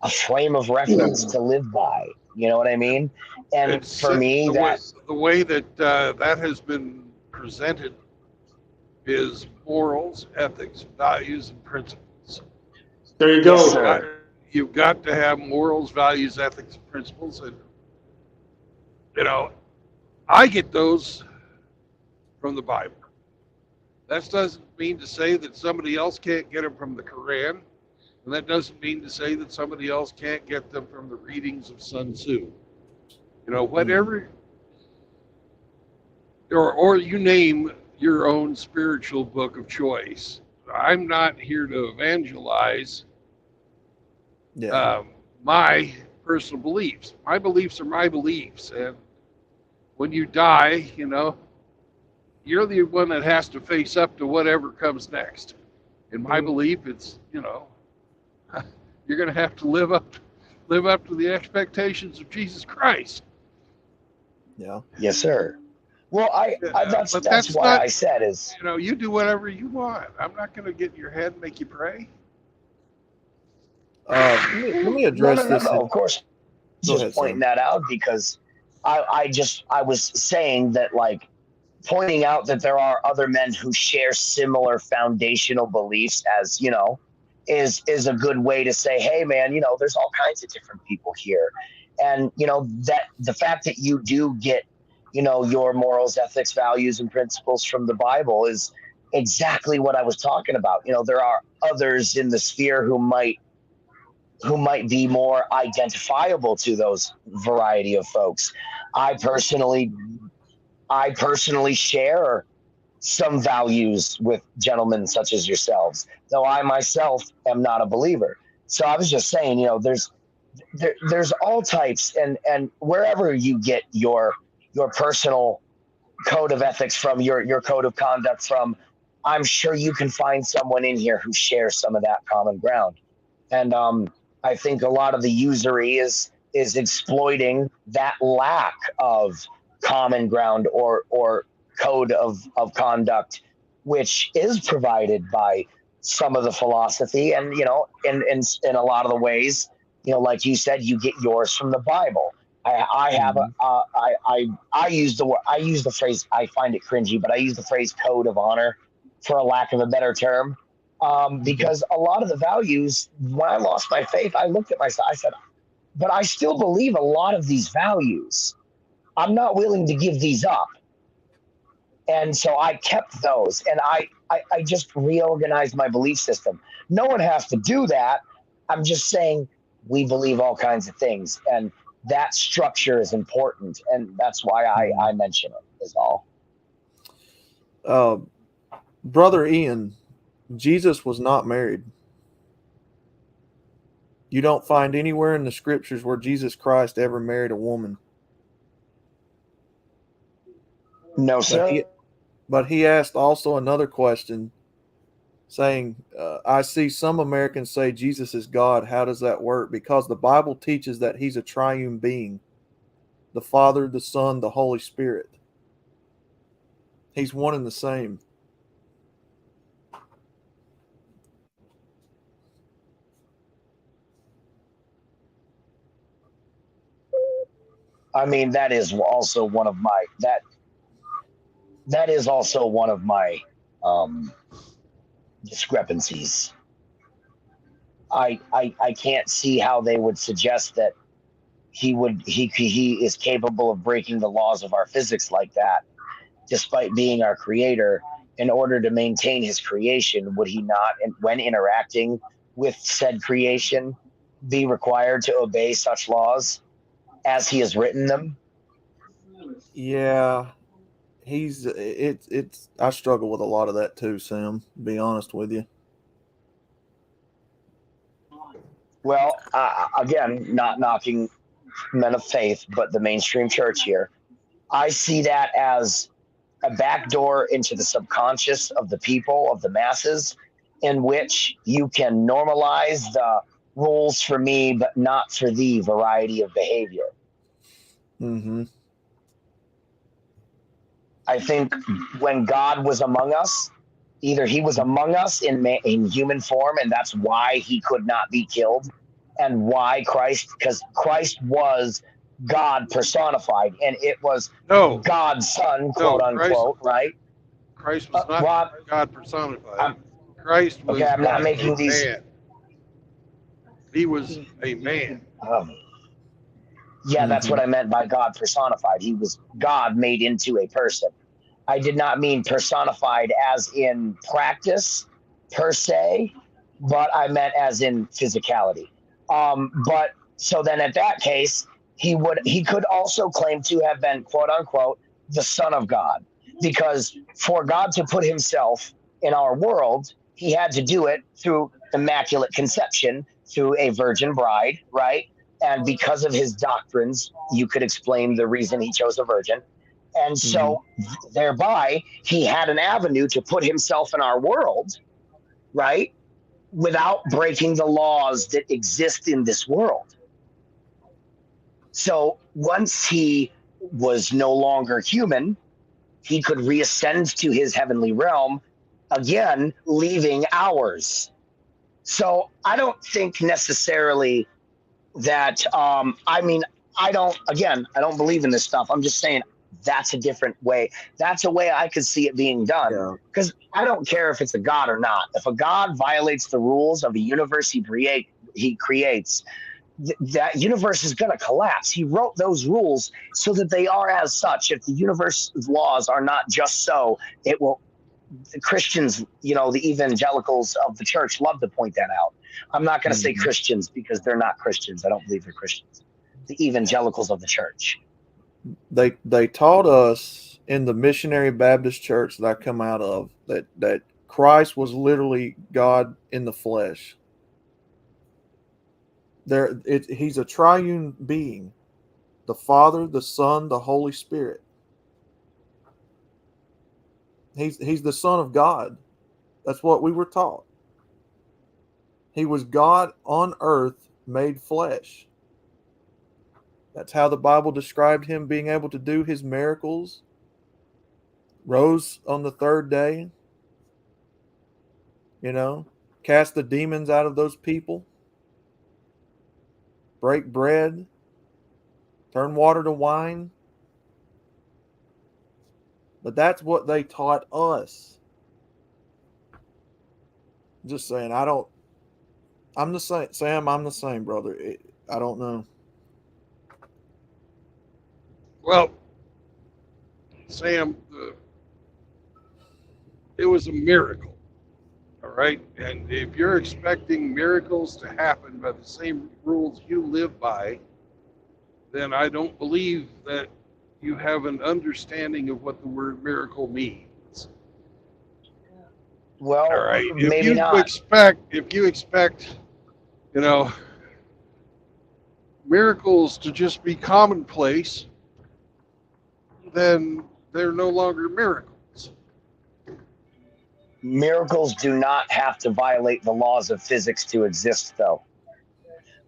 a frame of reference to live by. You know what I mean? And It's for me, the way that that has been presented is morals, ethics, values, and principles. There you go. Yes, sir. You've got to have morals, values, ethics, and principles, and I get those from the Bible. That doesn't mean to say that somebody else can't get them from the Quran, and that doesn't mean to say that somebody else can't get them from the readings of Sun Tzu. Whatever, or you name your own spiritual book of choice. I'm not here to evangelize my personal beliefs. My beliefs are my beliefs, and when you die, you're the one that has to face up to whatever comes next. In my belief, it's you're going to have to live up to the expectations of Jesus Christ. Yeah. Yes, sir. Well, that's why not, I said is you do whatever you want. I'm not going to get in your head and make you pray. Let me address this. No. Of course, just pointing that out because I was saying that, like, pointing out that there are other men who share similar foundational beliefs as is a good way to say, hey man, there's all kinds of different people here, and that the fact that you do get your morals, ethics, values, and principles from the Bible is exactly what I was talking about. There are others in the sphere who might be more identifiable to those variety of folks. I personally share some values with gentlemen such as yourselves, though I myself am not a believer. So I was just saying, there's all types, and wherever you get your personal code of ethics from, your code of conduct from, I'm sure you can find someone in here who shares some of that common ground. And I think a lot of the usury is exploiting that lack of common ground or code of conduct, which is provided by some of the philosophy. And in a lot of the ways, like you said, you get yours from the Bible. I have I use the phrase, I find it cringy, but I use the phrase code of honor for a lack of a better term. Because a lot of the values, when I lost my faith, I looked at myself, I said, but I still believe a lot of these values. I'm not willing to give these up. And so I kept those, and I just reorganized my belief system. No one has to do that. I'm just saying we believe all kinds of things, and that structure is important, and that's why I mention it, is all. Brother Ian, Jesus was not married. You don't find anywhere in the scriptures where Jesus Christ ever married a woman. No, sir. But he asked also another question saying, I see some Americans say Jesus is God. How does that work? Because the Bible teaches that he's a triune being, the Father, the Son, the Holy Spirit. He's one and the same. I mean, that is also one of my discrepancies. I can't see how they would suggest that he is capable of breaking the laws of our physics like that, despite being our creator. In order to maintain his creation, would he not, when interacting with said creation, be required to obey such laws as he has written them? Yeah, it's I struggle with a lot of that too, Sam, to be honest with you. Well, again, not knocking men of faith, but the mainstream church here, I see that as a backdoor into the subconscious of the people, of the masses, in which you can normalize the rules for me, but not for thee variety of behavior. Mm-hmm. I think when God was among us, either he was among us in human form, and that's why he could not be killed, and why Christ, because Christ was God personified, and it was No, God's son, no, quote unquote, right? Christ was not Rob, God personified. Christ okay, was I'm not a making these. man. He was a man. Yeah, that's what I meant by God personified. He was God made into a person. I did not mean personified as in practice per se, but I meant as in physicality. But so then at that case, he could also claim to have been quote unquote the Son of God, because for God to put himself in our world, he had to do it through immaculate conception, through a virgin bride, right? And because of his doctrines, you could explain the reason he chose a virgin. And so thereby he had an avenue to put himself in our world, right? Without breaking the laws that exist in this world. So once he was no longer human, he could reascend to his heavenly realm, again, leaving ours. So I don't think necessarily that, I mean, I don't believe in this stuff. I'm just saying that's a different way. That's a way I could see it being done. Because I don't care if it's a god or not. If a god violates the rules of the universe he creates, that universe is going to collapse. He wrote those rules so that they are as such. If the universe's laws are not just so, it will. The Christians, the evangelicals of the church love to point that out. I'm not going to say Christians because they're not Christians. I don't believe they're Christians. The evangelicals of the church. They taught us in the missionary Baptist church that I come out of that Christ was literally God in the flesh. He's a triune being, the Father, the Son, the Holy Spirit. He's the Son of God. That's what we were taught. He was God on earth made flesh. That's how the Bible described him being able to do his miracles. Rose on the third day. Cast the demons out of those people. Break bread. Turn water to wine. But that's what they taught us. Just saying, I'm the same, Sam. I'm the same, brother. I don't know. Well, Sam, it was a miracle, all right? And if you're expecting miracles to happen by the same rules you live by, then I don't believe that you have an understanding of what the word miracle means. Well, all right. maybe not. If you expect, miracles to just be commonplace, then they're no longer miracles. Miracles do not have to violate the laws of physics to exist, though.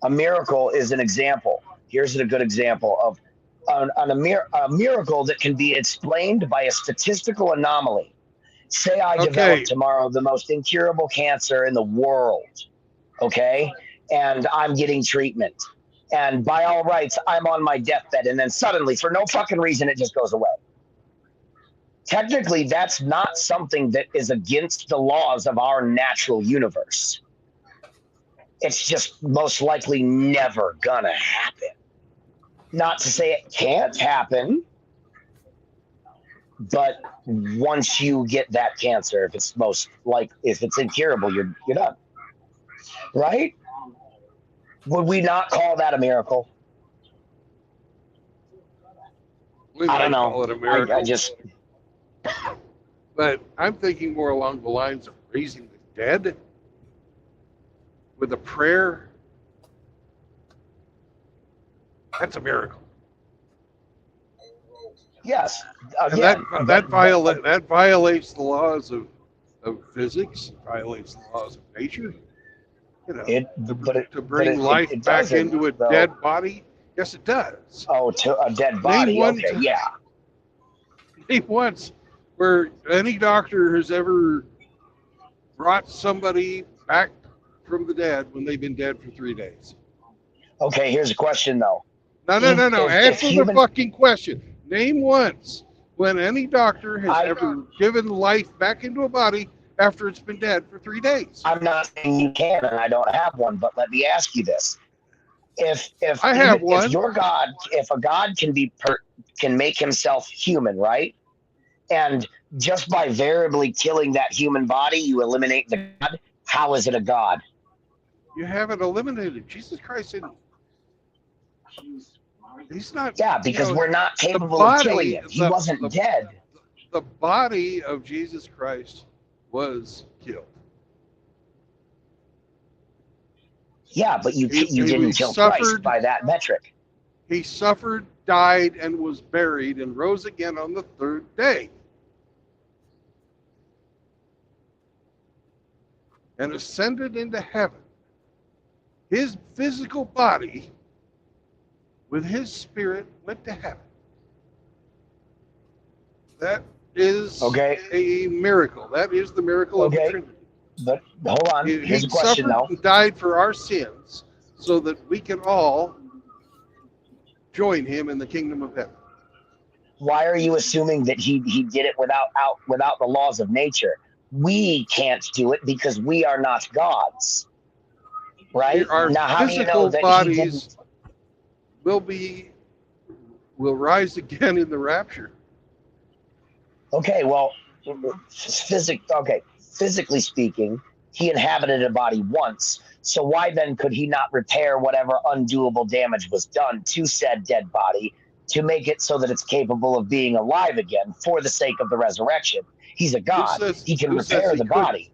A miracle is an example. Here's a good example of a miracle that can be explained by a statistical anomaly. Say I develop tomorrow the most incurable cancer in the world, okay? And I'm getting treatment. And by all rights, I'm on my deathbed. And then suddenly, for no fucking reason, it just goes away. Technically, that's not something that is against the laws of our natural universe. It's just most likely never gonna happen. Not to say it can't happen, but once you get that cancer, if it's incurable, you're done. Right? Would we not call that a miracle? We I don't might know. call it a miracle. But I'm thinking more along the lines of raising the dead with a prayer. That's a miracle. Yes, And again, that violates the laws of physics, violates the laws of nature. You know, to bring life it back doesn't, into a though. dead body. Yes, it does. Oh, to a dead Name body. one Okay, yeah. Name once where any doctor has ever brought somebody back from the dead when they've been dead for 3 days. Okay, here's a question though. No. If Answer the fucking question. Name once when any doctor has ever given life back into a body after it's been dead for 3 days. I'm not saying you can, and I don't have one, but let me ask you this: if your God, if a God can make himself human, right? And just by variably killing that human body, you eliminate the God. How is it a God? You haven't eliminated Jesus Christ. He's not. Yeah, because we're not capable of killing him. He wasn't dead. The body of Jesus Christ was killed. Yeah, but you didn't kill Christ by that metric. He suffered, died, and was buried, and rose again on the 3rd day. And ascended into heaven. His physical body, with his spirit, went to heaven. That is a miracle. That is the miracle of the Trinity. But hold on. Here's a question, suffered though. and died for our sins so that we can all join him in the kingdom of heaven. Why are you assuming that he did it without the laws of nature? We can't do it because we are not gods, right? Our now, how do you know physical that bodies will rise again in the rapture? Okay, well, physically speaking, he inhabited a body once. So why then could he not repair whatever undoable damage was done to said dead body to make it so that it's capable of being alive again for the sake of the resurrection? He's a God. He can repair the body.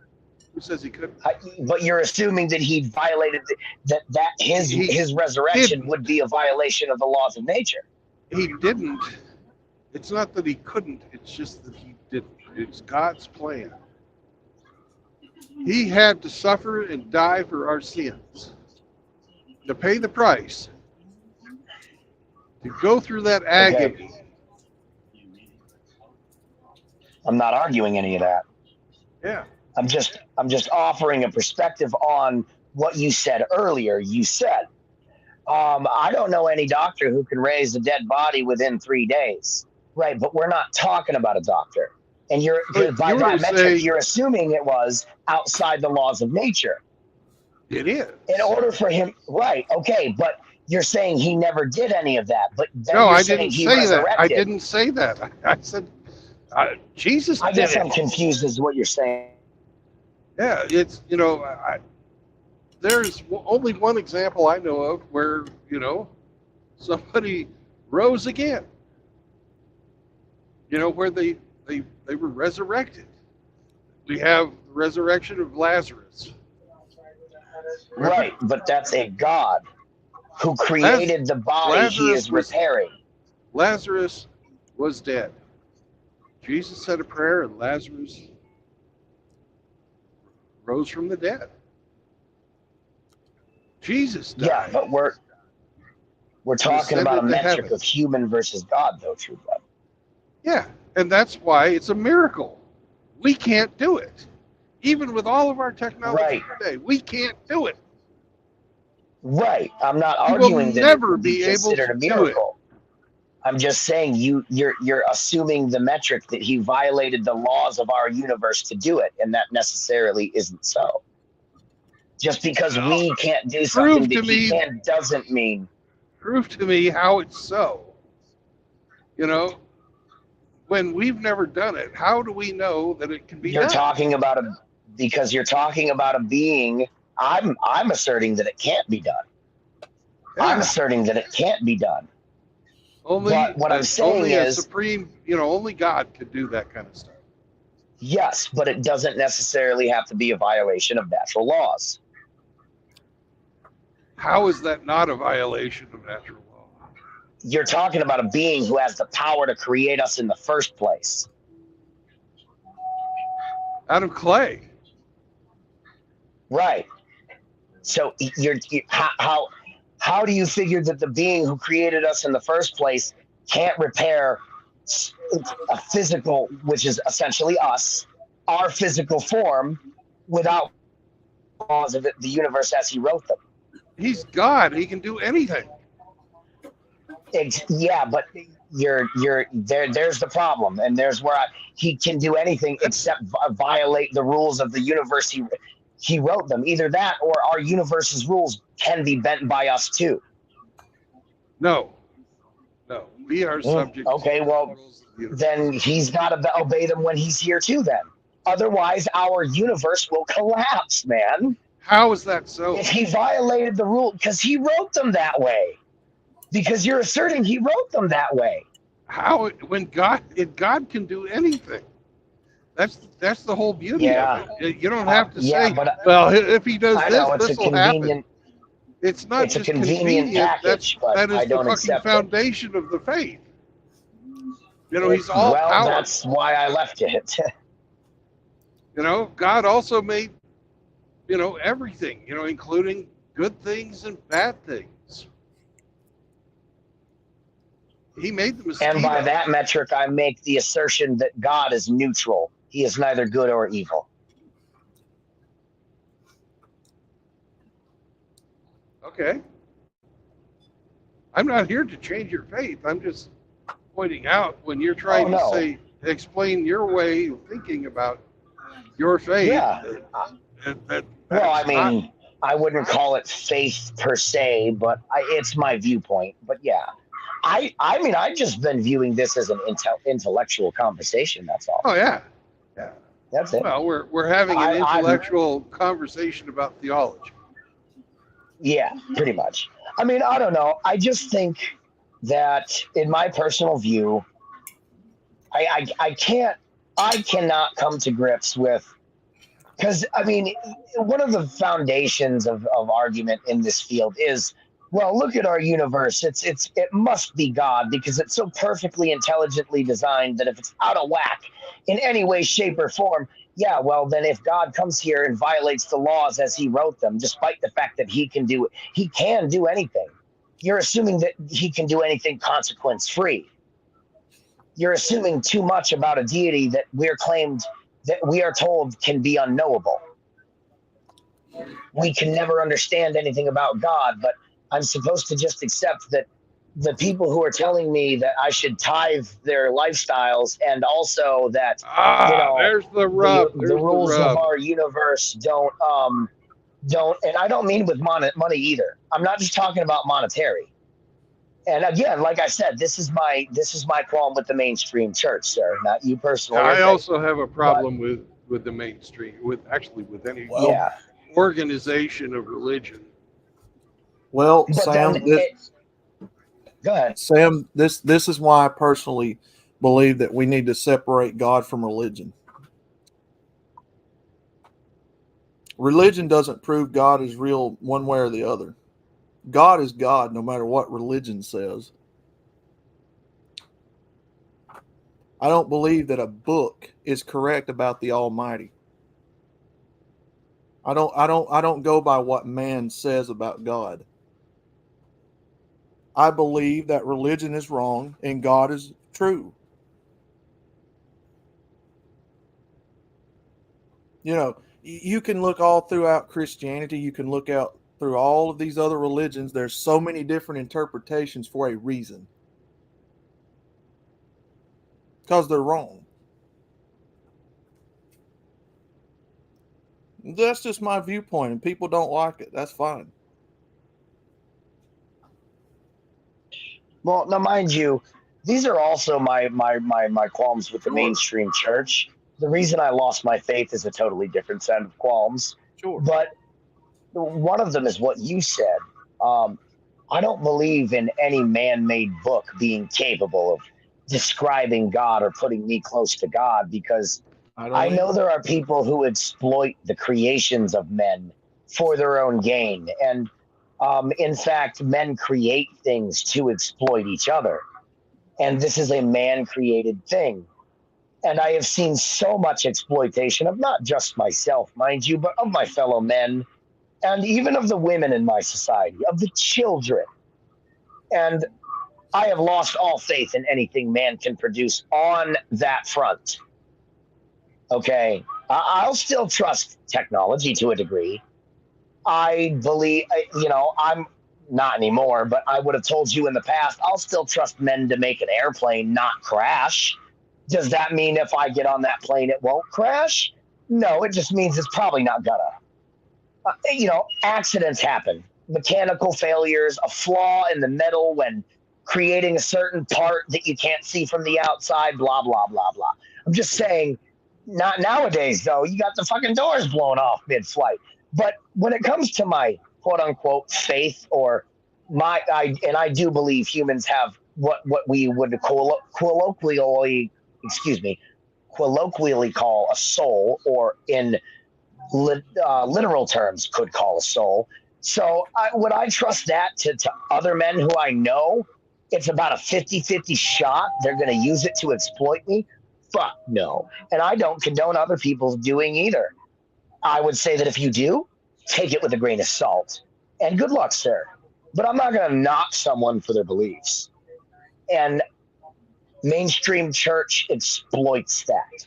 Who says he couldn't? But you're assuming that he violated that his resurrection would be a violation of the laws of nature. He didn't. It's not that he couldn't. It's just that he didn't. It's God's plan. He had to suffer and die for our sins, to pay the price, to go through that agony. I'm not arguing any of that. Yeah. I'm just offering a perspective on what you said earlier. You said, I don't know any doctor who can raise a dead body within 3 days. Right, but we're not talking about a doctor. And by that metric, you're assuming it was outside the laws of nature. It is. In order for him, right, okay, but you're saying he never did any of that. But then No, you're I saying didn't he say that. resurrected. I didn't say that. I said Jesus did it. I guess I'm confused as to what you're saying. Yeah, it's, there's only one example I know of where, somebody rose again. Where they were resurrected. We have the resurrection of Lazarus. Right, but that's a God who created the body he is repairing. Lazarus was dead. Jesus said a prayer and Lazarus rose from the dead. Jesus died. Yeah, but we're talking about a metric of human versus God, though, True Blood. Yeah, and that's why it's a miracle. We can't do it. Even with all of our technology today, we can't do it. Right. I'm not arguing that it would be considered a do it. miracle. I'm just saying you're assuming the metric that he violated the laws of our universe to do it, and that necessarily isn't so. Just because we can't do something that he can doesn't mean. Prove to me how it's so. When we've never done it, how do we know that it can be done? You're talking about a being. I'm asserting that it can't be done. Yeah. I'm asserting that it can't be done. Only but what I'm saying is supreme, only God could do that kind of stuff. Yes, but it doesn't necessarily have to be a violation of natural laws. How is that not a violation of natural law? You're talking about a being who has the power to create us in the first place. Out of clay. Right. So how do you figure that the being who created us in the first place can't repair a physical, which is essentially us, our physical form, without laws of the universe as he wrote them? He's God. He can do anything. Yeah, but you're there. There's the problem, and there's where he can do anything except violate the rules of the universe he wrote them. Either that, or our universe's rules can be bent by us too. No, we are subject. Okay, well, then he's got to obey them when he's here too. Then, otherwise, our universe will collapse, man. How is that so? If he violated the rule, because he wrote them that way. Because you're asserting he wrote them that way. How? When God can do anything. That's the whole beauty of it. You don't have to say, but, well, if he does know, this will happen. It's not it's just a convenient package, but that is I don't the fucking accept foundation of the faith. You know, he's all power. That's why I left it. You know, God also made, everything, including good things and bad things. He made the mosquito. And by that metric, I make the assertion that God is neutral. He is neither good or evil. Okay. I'm not here to change your faith. I'm just pointing out when you're trying to explain your way of thinking about your faith. Yeah. I wouldn't call it faith per se, but it's my viewpoint. But yeah. I've just been viewing this as an intellectual conversation. That's all. Oh yeah, that's it. Well, we're having an intellectual conversation about theology. Yeah, pretty much. I don't know. I just think that, in my personal view, I cannot come to grips with, because one of the foundations of argument in this field is, well, look at our universe. It must be God because it's so perfectly intelligently designed that if it's out of whack in any way, shape, or form, yeah, well, then if God comes here and violates the laws as he wrote them, despite the fact that he can do anything, you're assuming that he can do anything consequence free. You're assuming too much about a deity that we are told can be unknowable. We can never understand anything about God, but I'm supposed to just accept that the people who are telling me that I should tithe their lifestyles, and also that there's the rub. The rules of our universe don't, and I don't mean with money either. I'm not just talking about monetary. And again, like I said, this is my qualm with the mainstream church, sir. Not you personally. I also have a problem with the mainstream, with any organization of religion. Well, Sam, go ahead. Sam, this is why I personally believe that we need to separate God from religion. Religion doesn't prove God is real one way or the other. God is God no matter what religion says. I don't believe that a book is correct about the Almighty. I don't go by what man says about God. I believe that religion is wrong and God is true. You can look all throughout Christianity. You can look out through all of these other religions. There's so many different interpretations for a reason. Because they're wrong. That's just my viewpoint, and people don't like it. That's fine. Well, now mind you, these are also my qualms with the mainstream church. The reason I lost my faith is a totally different set of qualms. Sure. But one of them is what you said. I don't believe in any man-made book being capable of describing God or putting me close to God, because I know there are people who exploit the creations of men for their own gain. And in fact, men create things to exploit each other. And this is a man created thing. And I have seen so much exploitation of not just myself, mind you, but of my fellow men and even of the women in my society, of the children. And I have lost all faith in anything man can produce on that front. Okay. I'll still trust technology to a degree. I believe, I'm not anymore, but I would have told you in the past, I'll still trust men to make an airplane not crash. Does that mean if I get on that plane, it won't crash? No, it just means it's probably not gonna. Accidents happen, mechanical failures, a flaw in the metal when creating a certain part that you can't see from the outside, blah, blah, blah, blah. I'm just saying, not nowadays, though. You got the fucking doors blown off mid-flight. But when it comes to my quote-unquote faith or I do believe humans have what we would colloquially call a soul, or in literal terms could call a soul. So would I trust that to other men who I know it's about a 50-50 shot they're going to use it to exploit me? Fuck no. And I don't condone other people's doing either. I would say that if you do, take it with a grain of salt. And good luck, sir. But I'm not going to knock someone for their beliefs. And mainstream church exploits that.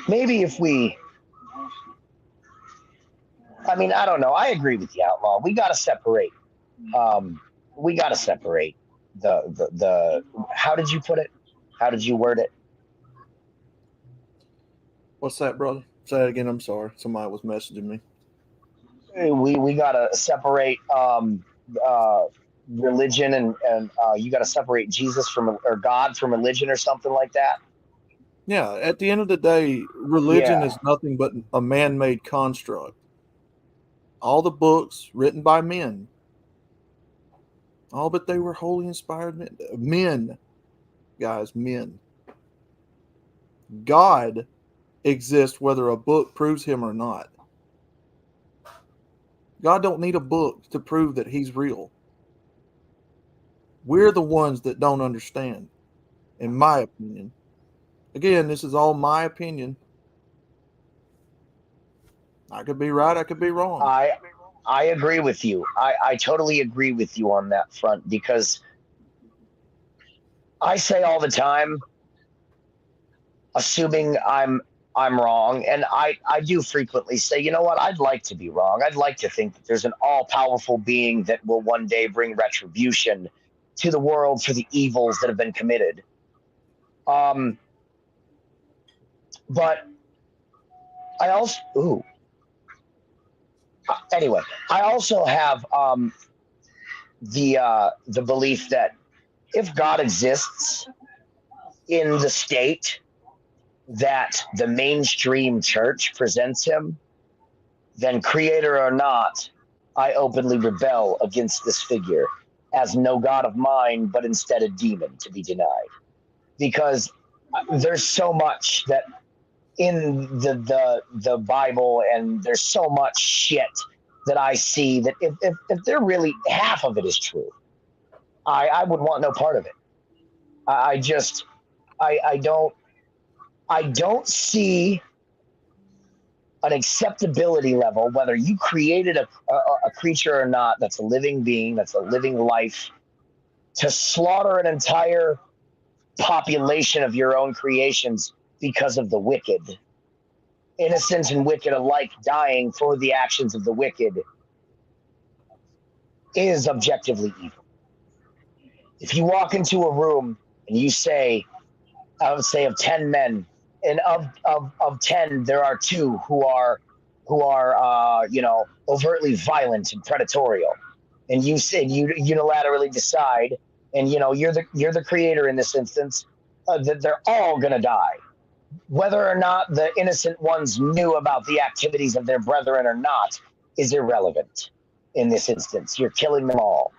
Maybe if I don't know. I agree with you, Outlaw. We got to separate. We got to separate the. How did you put it? How did you word it? What's that, brother? Say that again. I'm sorry. Somebody was messaging me. We got to separate religion and you got to separate Jesus or God from religion or something like that. Yeah, at the end of the day, religion Yeah. is nothing but a man-made construct. All the books written by men, all but they were wholly inspired men. Men, guys, men. God exists whether a book proves him or not. God don't need a book to prove that he's real. We're the ones that don't understand, in my opinion. Again, this is all my opinion. I could be right, I could be wrong. I agree with you. I totally agree with you on that front, because I say all the time, assuming I'm wrong, and I do frequently say, you know what, I'd like to be wrong. I'd like to think that there's an all-powerful being that will one day bring retribution to the world for the evils that have been committed. But I also anyway, I also have the belief that if God exists in the state that the mainstream church presents him, then creator or not, I openly rebel against this figure as no God of mine, but instead a demon to be denied. Because there's so much that in the Bible, and there's so much shit that I see that if there really half of it is true, I would want no part of it. I don't see an acceptability level, whether you created a creature or not, that's a living being, that's a living life, to slaughter an entire population of your own creations because of the wicked. Innocent and wicked alike dying for the actions of the wicked is objectively evil. If you walk into a room and you say, I would say of 10 men, and of 10, there are 2 who are overtly violent and predatorial, and you say you unilaterally decide, and you're the creator in this instance, that they're all going to die. Whether or not the innocent ones knew about the activities of their brethren or not is irrelevant in this instance. You're killing them all.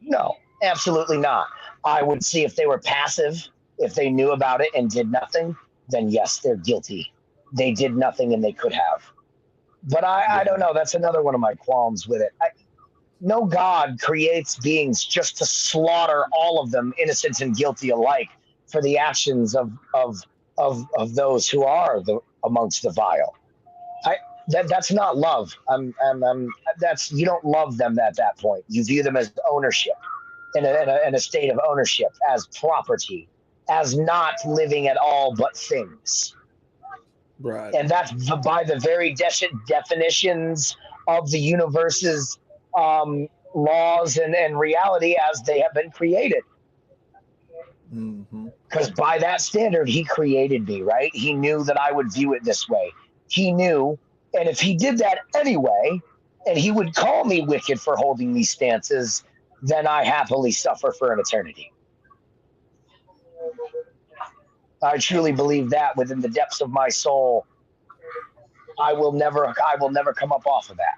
No, absolutely not. I would see if they were passive, if they knew about it and did nothing, then yes, they're guilty. They did nothing and they could have. But I don't know. That's another one of my qualms with it. No God creates beings just to slaughter all of them, innocent and guilty alike, for the actions of those who are amongst the vile. That's not love. That's, you don't love them at that point. You view them as ownership, in a state of ownership, as property, as not living at all but things. Right. And that's by the very definitions of the universe's laws and reality as they have been created. Because by that standard, he created me, right? He knew that I would view it this way. He knew, and if he did that anyway, and he would call me wicked for holding these stances, then I happily suffer for an eternity. I truly believe that within the depths of my soul. I will never come up off of that.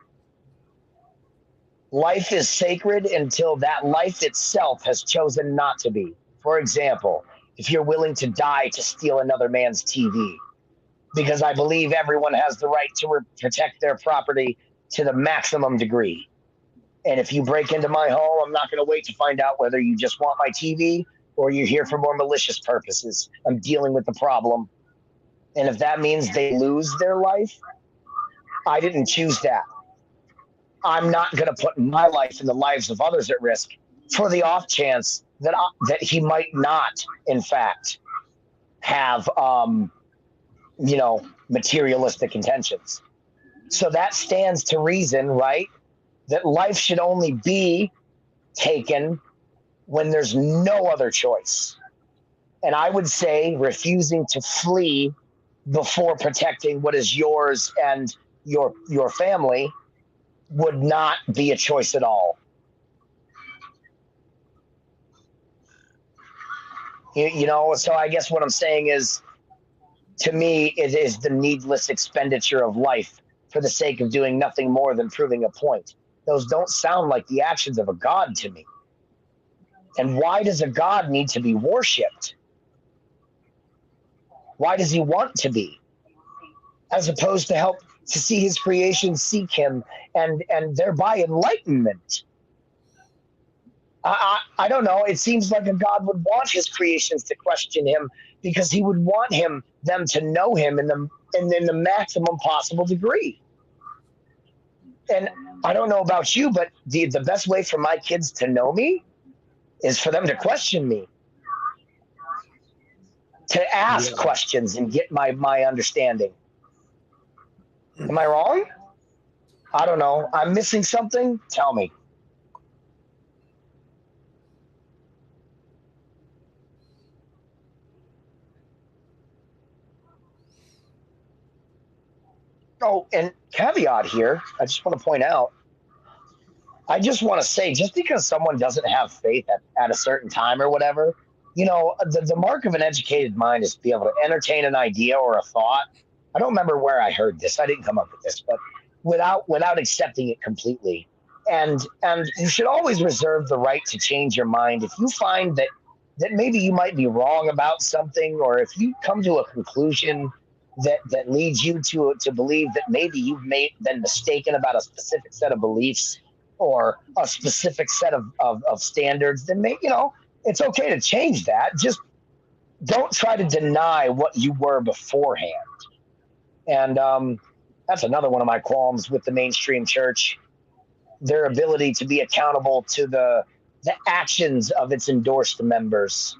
Life is sacred until that life itself has chosen not to be. For example, if you're willing to die to steal another man's TV, because I believe everyone has the right to protect their property to the maximum degree. And if you break into my home, I'm not going to wait to find out whether you just want my TV or you're here for more malicious purposes. I'm dealing with the problem. And if that means they lose their life, I didn't choose that. I'm not going to put my life and the lives of others at risk for the off chance that he might not, in fact, have materialistic intentions. So that stands to reason, right? That life should only be taken when there's no other choice. And I would say refusing to flee before protecting what is yours and your family would not be a choice at all. So I guess what I'm saying is, to me, it is the needless expenditure of life for the sake of doing nothing more than proving a point. Those don't sound like the actions of a god to me. And why does a god need to be worshipped? Why does he want to be? As opposed to help to see his creation seek him and thereby enlightenment. I don't know. It seems like a god would want his creations to question him because he would want them to know him in the maximum possible degree. And I don't know about you, but the best way for my kids to know me is for them to question me, to ask questions and get my understanding. Am I wrong? I don't know. I'm missing something? Tell me. Oh, and caveat here, I just want to point out, I just want to say, just because someone doesn't have faith at a certain time or whatever, the mark of an educated mind is to be able to entertain an idea or a thought. I don't remember where I heard this. I didn't come up with this, but without accepting it completely. And you should always reserve the right to change your mind if you find that maybe you might be wrong about something, or if you come to a conclusion that leads you to believe that maybe you've been mistaken about a specific set of beliefs or a specific set of standards, then it's okay to change that. Just don't try to deny what you were beforehand. And that's another one of my qualms with the mainstream church: their ability to be accountable to the actions of its endorsed members.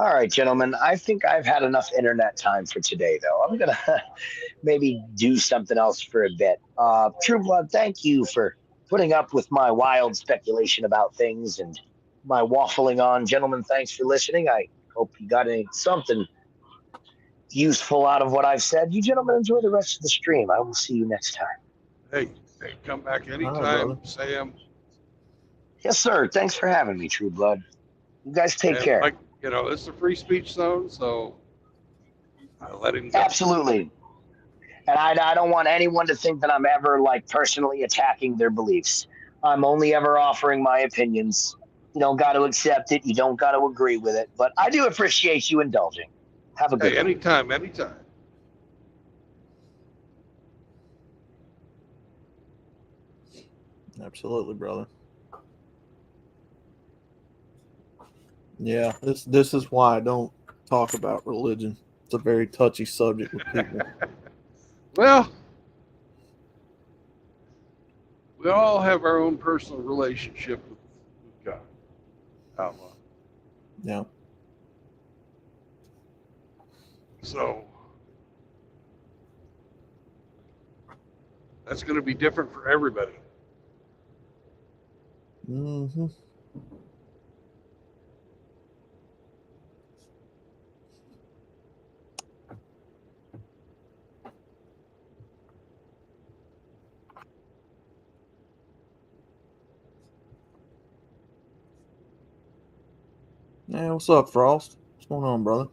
All right, gentlemen. I think I've had enough internet time for today, though. I'm gonna maybe do something else for a bit. True Blood, thank you for putting up with my wild speculation about things and my waffling on. Gentlemen, thanks for listening. I hope you got something useful out of what I've said. You gentlemen enjoy the rest of the stream. I will see you next time. Hey, come back All right, anytime, brother. Sam. Yes, sir. Thanks for having me, True Blood. You guys take And care. like, it's a free speech zone, so I let him go. Absolutely. And I don't want anyone to think that I'm ever like personally attacking their beliefs. I'm only ever offering my opinions. You don't got to accept it. You don't got to agree with it. But I do appreciate you indulging. Have a good Hey, one. anytime. Absolutely, brother. Yeah, this is why I don't talk about religion. It's a very touchy subject with people. Well, we all have our own personal relationship with God. Outlaw. Yeah. So that's going to be different for everybody. Mm-hmm. Hey, what's up, Frost? What's going on, brother?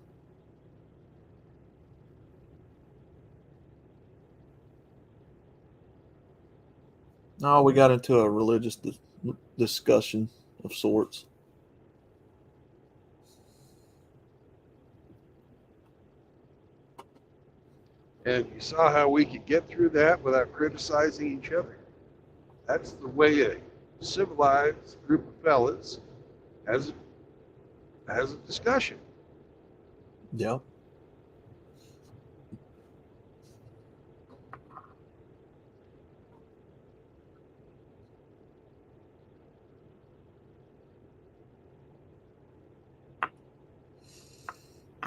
Oh, we got into a religious discussion of sorts. And you saw how we could get through that without criticizing each other. That's the way a civilized group of fellas has a discussion. Yeah.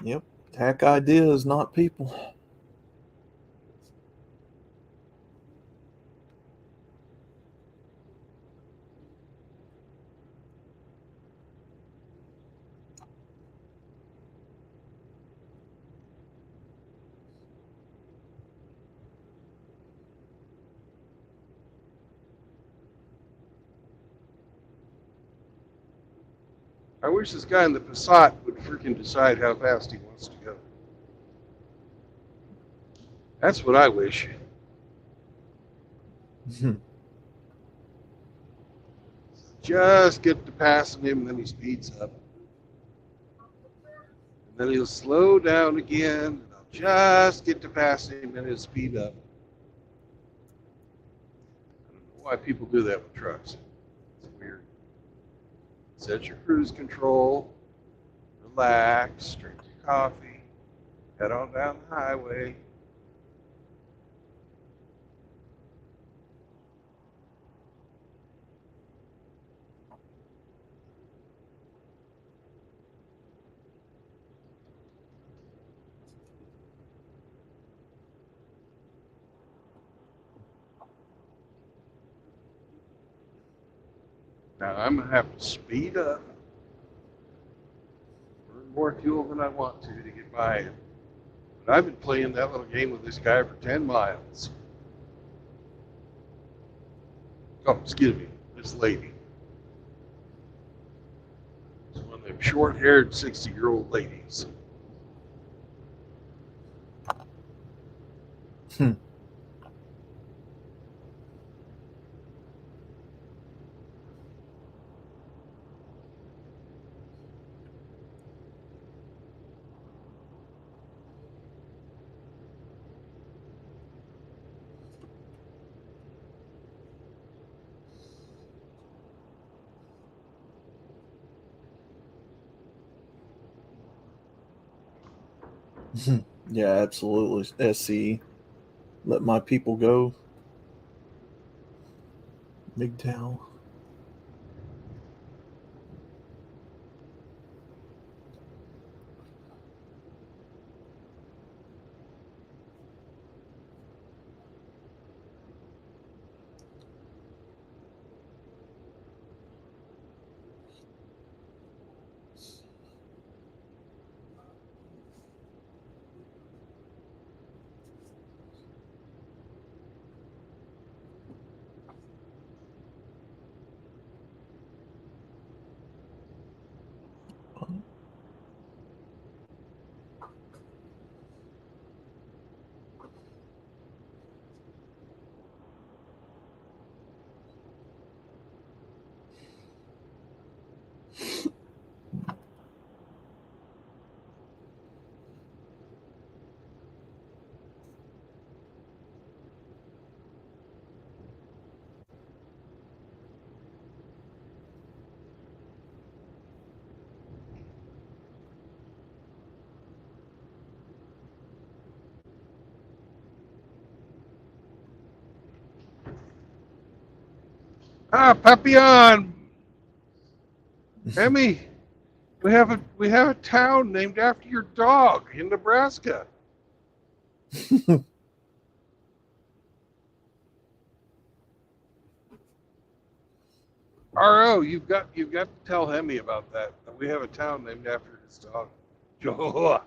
Yep. Attack ideas, not people. I wish this guy in the Passat would freaking decide how fast he wants to go. That's what I wish. Just get to passing him, then he speeds up. And then he'll slow down again, and I'll just get to passing him, and he'll speed up. I don't know why people do that with trucks. It's weird. Set your cruise control, relax, drink your coffee, head on down the highway. Now I'm going to have to speed up, burn more fuel than I want to get by him. But I've been playing that little game with this guy for 10 miles. Oh, excuse me, this lady. It's one of them short-haired 60-year-old ladies. Yeah, absolutely. SC. Let my people go. MGTOW. Ah, Papillon. Emmy, we have a town named after your dog in Nebraska. RO, you've got to tell Hemi about that. That we have a town named after his dog. Joa.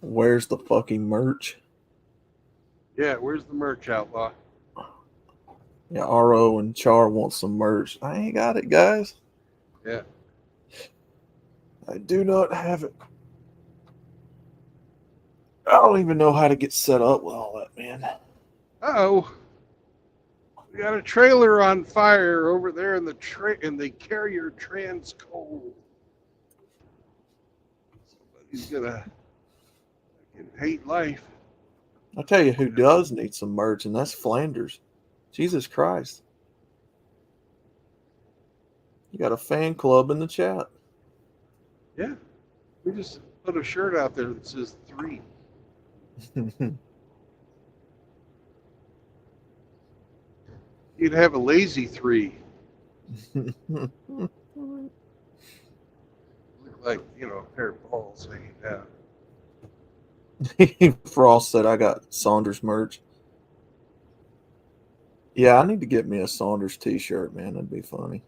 Where's the fucking merch? Yeah, where's the merch, Outlaw? Yeah, RO and Char want some merch. I ain't got it, guys. Yeah. I do not have it. I don't even know how to get set up with all that, man. Uh-oh. We got a trailer on fire over there in the carrier transcoal. Somebody's gonna fucking hate life. I'll tell you who does need some merch, and that's Flanders. Jesus Christ. You got a fan club in the chat. Yeah. We just put a shirt out there that says 3. You'd have a lazy 3. Look like, a pair of balls hanging down. Frost said I got Saunders merch. Yeah, I need to get me a Saunders t-shirt, man. That'd be funny.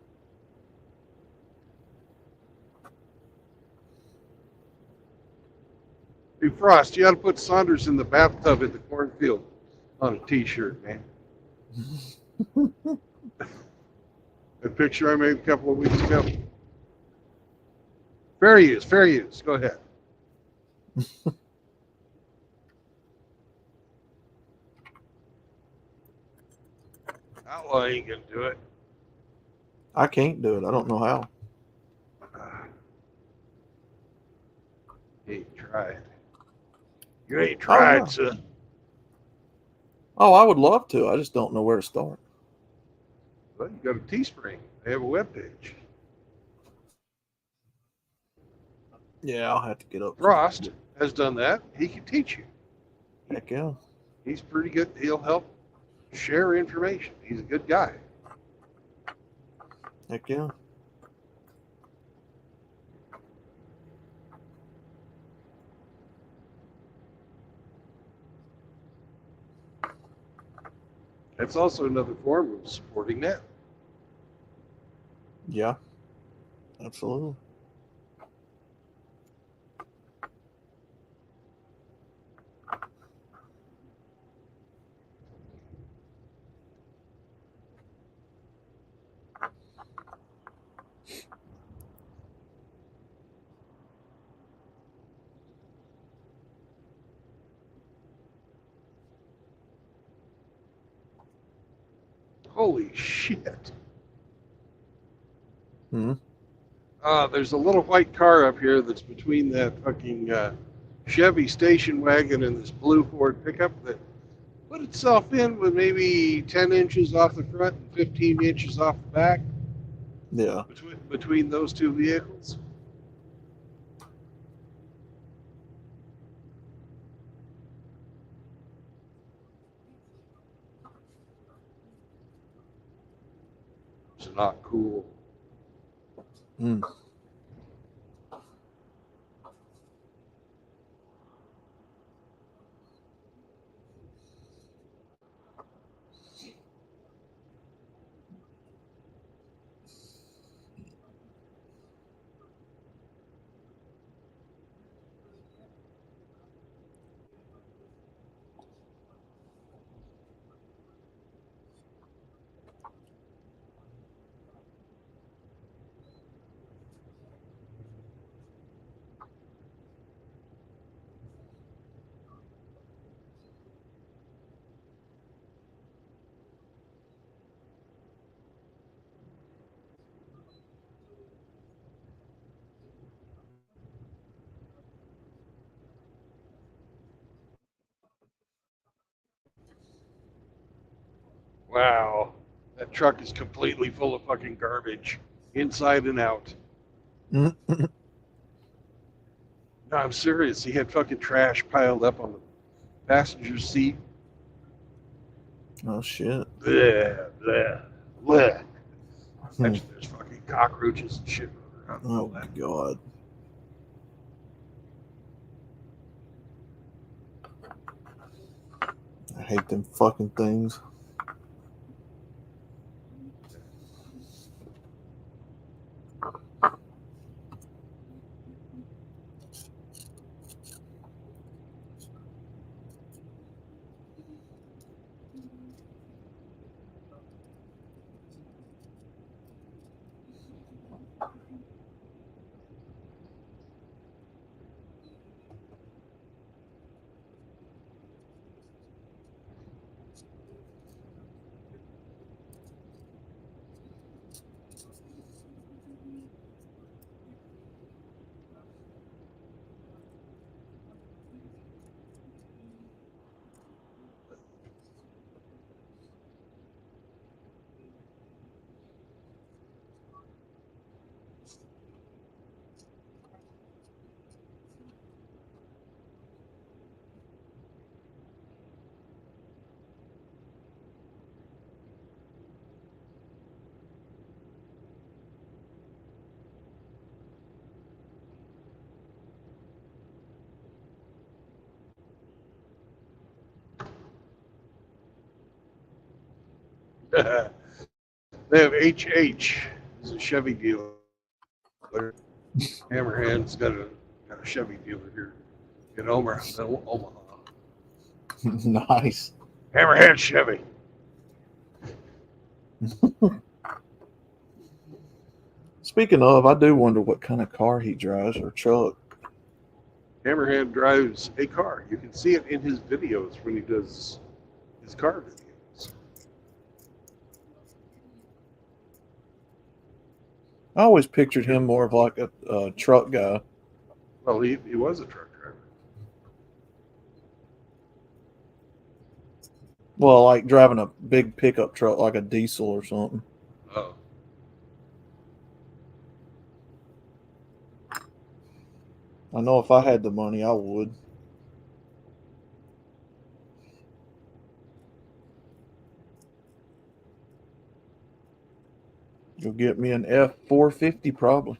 Hey, Frost, you ought to put Saunders in the bathtub in the cornfield on a t-shirt, man. A picture I made a couple of weeks ago. Fair use. Go ahead. Outlaw ain't gonna do it. I can't do it. I don't know how. You ain't tried. You ain't tried, no. son. Oh, I would love to. I just don't know where to start. Well, you got a Teespring. They have a webpage. Yeah, I'll have to get up. Frost has done that. He can teach you. Heck yeah. He's pretty good. He'll help share information. He's a good guy. Heck yeah. That's also another form of supporting that. Yeah. Absolutely. Holy shit. Hmm. There's a little white car up here that's between that fucking Chevy station wagon and this blue Ford pickup that put itself in with maybe 10 inches off the front and 15 inches off the back. Yeah. Between those two vehicles. not cool. Mm. Wow. That truck is completely full of fucking garbage, inside and out. Mm. No, I'm serious. He had fucking trash piled up on the passenger seat. Oh shit. Bleh, bleh, bleh. Hmm. Imagine there's fucking cockroaches and shit around. Oh my god. I hate them fucking things. They have HH. He's a Chevy dealer. Hammerhand's got a Chevy dealer here in Omaha. Nice. Hammerhead Chevy. Speaking of, I do wonder what kind of car he drives or truck. Hammerhead drives a car. You can see it in his videos when he does his car videos. I always pictured him more of like a truck guy. Well, he was a truck driver. Well, like driving a big pickup truck, like a diesel or something. Oh. I know if I had the money, I would. You'll get me an F-450 probably.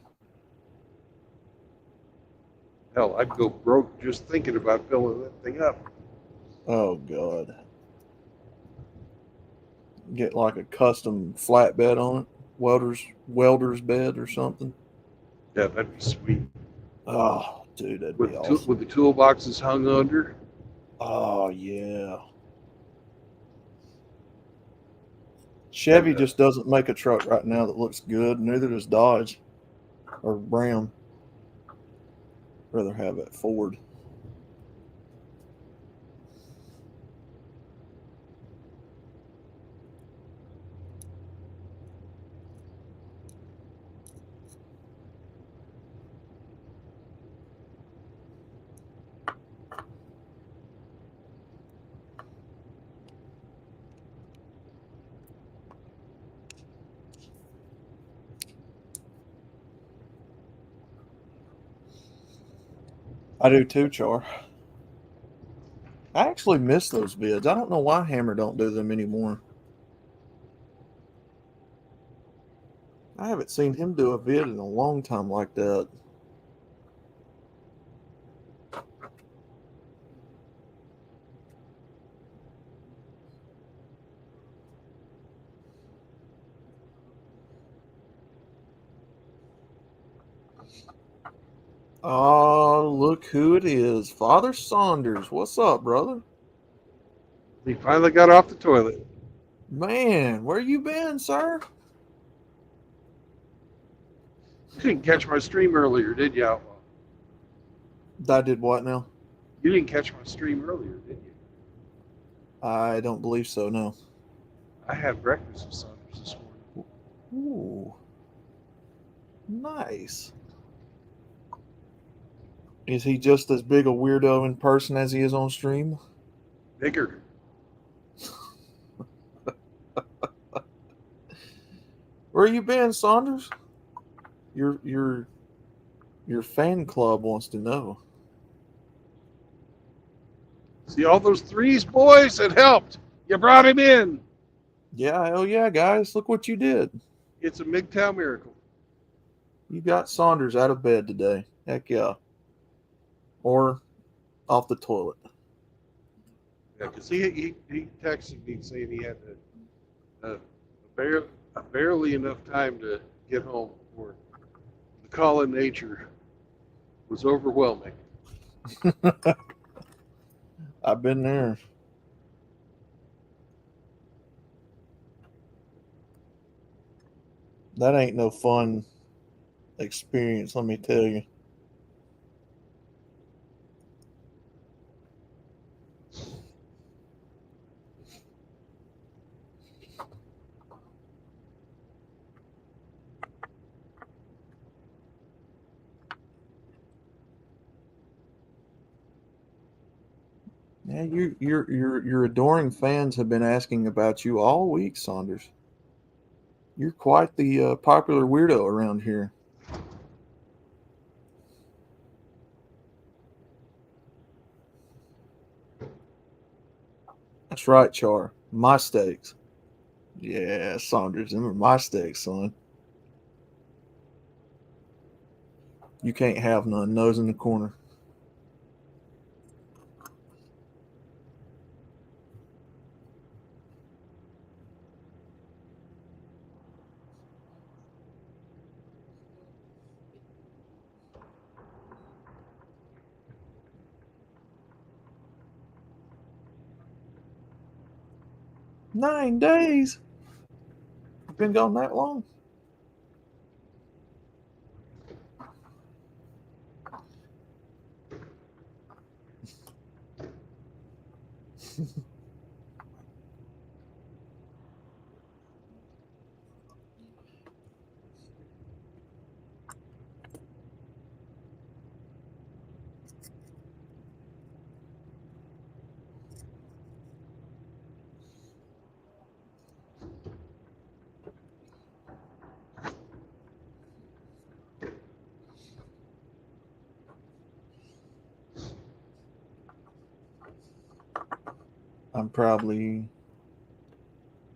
Hell, I'd go broke just thinking about filling that thing up. Oh God. Get like a custom flatbed on it, welder's bed or something. Yeah, that'd be sweet. Oh, dude, that'd be awesome. With the toolboxes hung under. Oh yeah. Chevy And, just doesn't make a truck right now that looks good. Neither does Dodge or Ram. Rather have that Ford. I do too, Char. I actually miss those vids. I don't know why Hammer don't do them anymore. I haven't seen him do a vid in a long time like that. Oh, look who it is. Father Saunders. What's up, brother? He finally got off the toilet. Man, where you been, sir? You didn't catch my stream earlier, did you, Outlaw? I did what now? You didn't catch my stream earlier, did you? I don't believe so, no. I had breakfast with Saunders this morning. Ooh. Nice. Is he just as big a weirdo in person as he is on stream? Bigger. Where you been, Saunders? Your fan club wants to know. See all those threes, boys? It helped. You brought him in. Yeah, hell yeah, guys. Look what you did. It's a MGTOW miracle. You got Saunders out of bed today. Heck yeah. Or off the toilet. Yeah, because he texted me saying he had barely enough time to get home before the call in nature was overwhelming. I've been there. That ain't no fun experience, let me tell you. Yeah, your adoring fans have been asking about you all week, Saunders. You're quite the popular weirdo around here. That's right, Char. My steaks. Yeah, Saunders, them are my steaks, son. You can't have none. Nose in the corner. $9 days. You've been gone that long?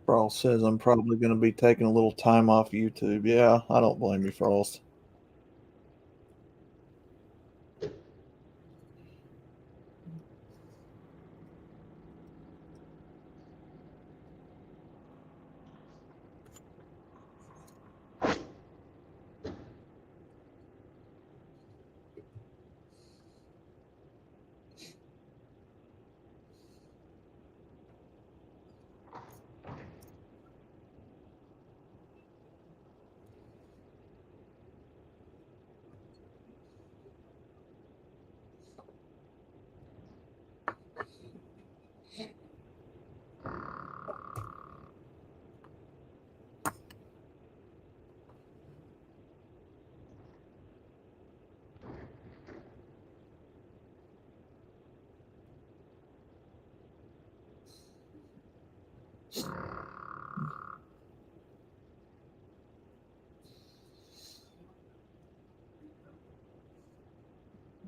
Frost says I'm probably going to be taking a little time off YouTube. Yeah, I don't blame you, Frost.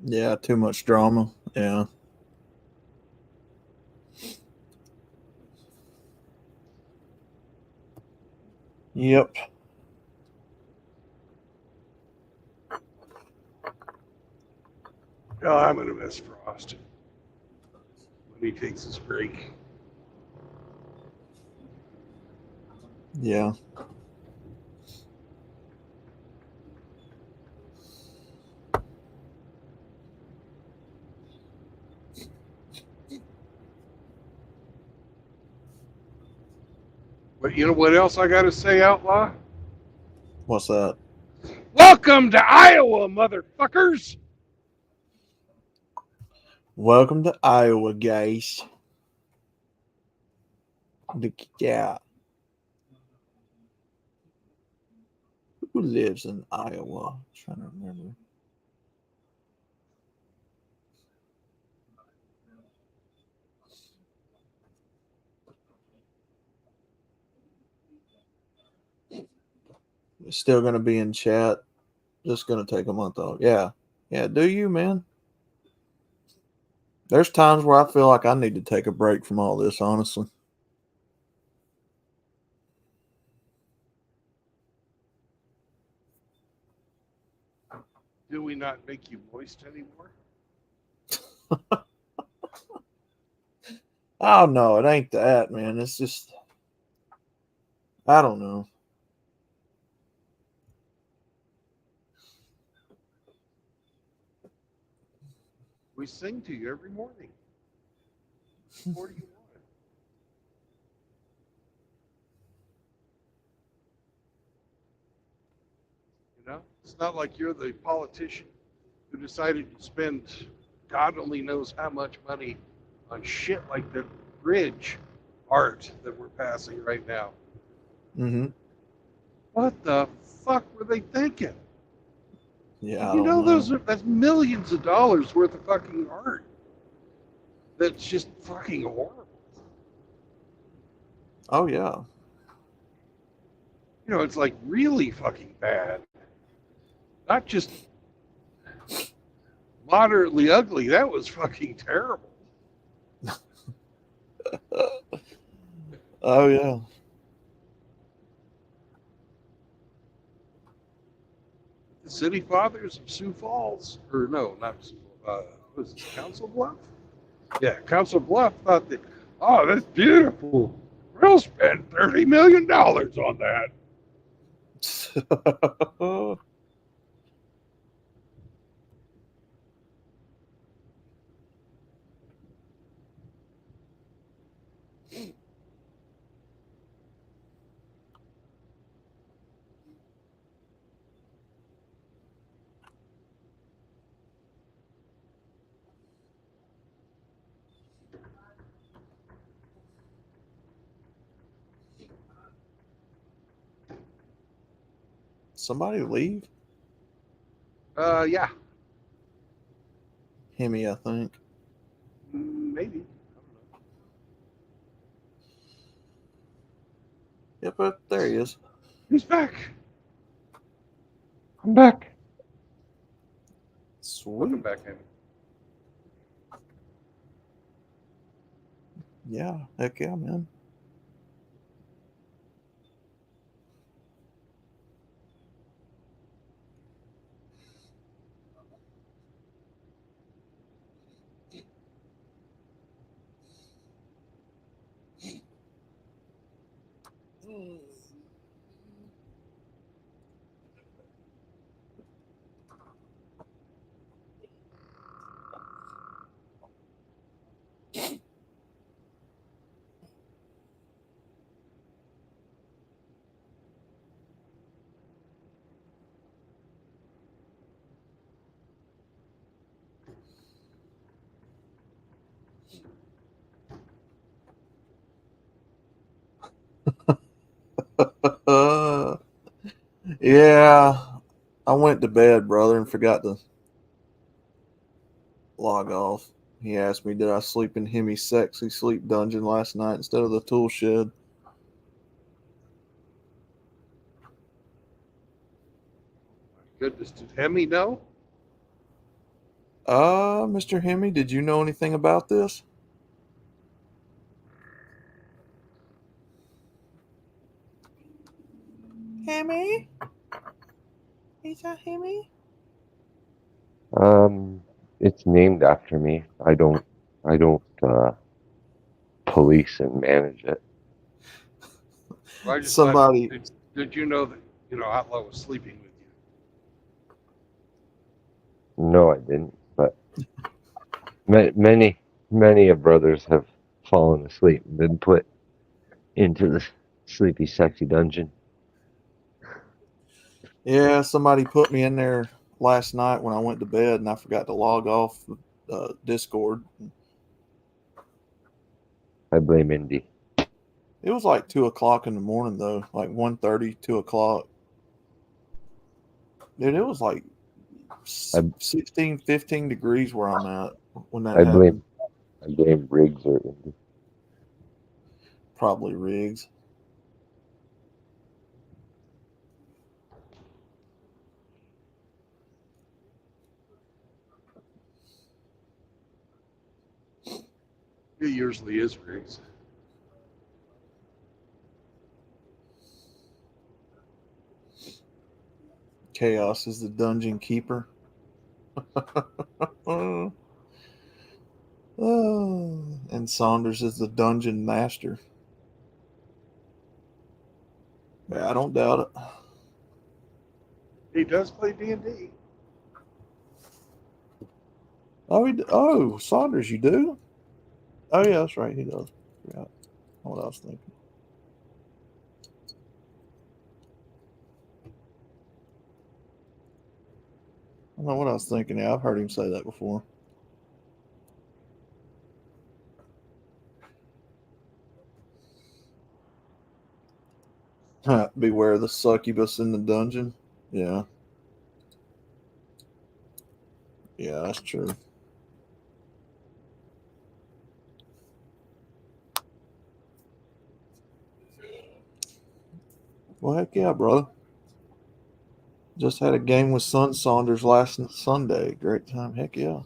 Yeah, too much drama. Yeah. Yep. Oh, I'm gonna miss Frost when he takes his break. Yeah. But you know what else I got to say, Outlaw? What's that? Welcome to Iowa, motherfuckers! Welcome to Iowa, guys. Yeah. Who lives in Iowa? I'm trying to remember. It's still going to be in chat. Just going to take a month off. Yeah. Yeah, do you, man? There's times where I feel like I need to take a break from all this, honestly. Do we not make you moist anymore? Oh, no, it ain't that, man. It's just, I don't know. We sing to you every morning. What more do you want? You know, it's not like you're the politician who decided to spend God only knows how much money on shit like the bridge art that we're passing right now. Mm-hmm. What the fuck were they thinking? Yeah, I You know, don't know. that's millions of dollars worth of fucking art. That's just fucking horrible. Oh, yeah. You know, it's like really fucking bad. Not just moderately ugly. That was fucking terrible. Oh, yeah. The city fathers of Sioux Falls, or no, not Sioux, what is this, Council Bluff? Yeah, Council Bluff thought that, oh, that's beautiful. We'll spend $30 million on that. Somebody leave? Yeah, Hemi, I think. maybe. Yep, but there he is. He's back. I'm back. Sweet. Welcome back, Amy. Yeah, heck yeah, man. Yeah, I went to bed, brother, and forgot to log off. He asked me, did I sleep in Hemi's sexy sleep dungeon last night instead of the tool shed? Goodness, did Hemi know? Mr. Hemi, did you know anything about this? Hemi? Is that Hemi? It's named after me. I don't police and manage it. Well, I just Somebody- thought, did you know that, Outlaw was sleeping with you? No, I didn't. But many of brothers have fallen asleep and been put into the sleepy, sexy dungeon. Yeah, somebody put me in there last night when I went to bed, and I forgot to log off Discord. I blame Indy. It was like 2:00 in the morning though, like 1:30, 2:00. Dude, it was like 16, 15 degrees where I'm at when that I happened. blame Riggs or Indy. Probably Riggs. It usually is Riggs. Chaos is the dungeon keeper. And Saunders is the dungeon master. Yeah, I don't doubt it. He does play D&D. Oh, Saunders, you do? Oh, yeah, that's right. He does. Yeah. What I was thinking. I don't know what I was thinking. Yeah, I've heard him say that before. Beware the succubus in the dungeon. Yeah. Yeah, that's true. Well, heck yeah, brother. Just had a game with Saunders last Sunday. Great time. Heck yeah.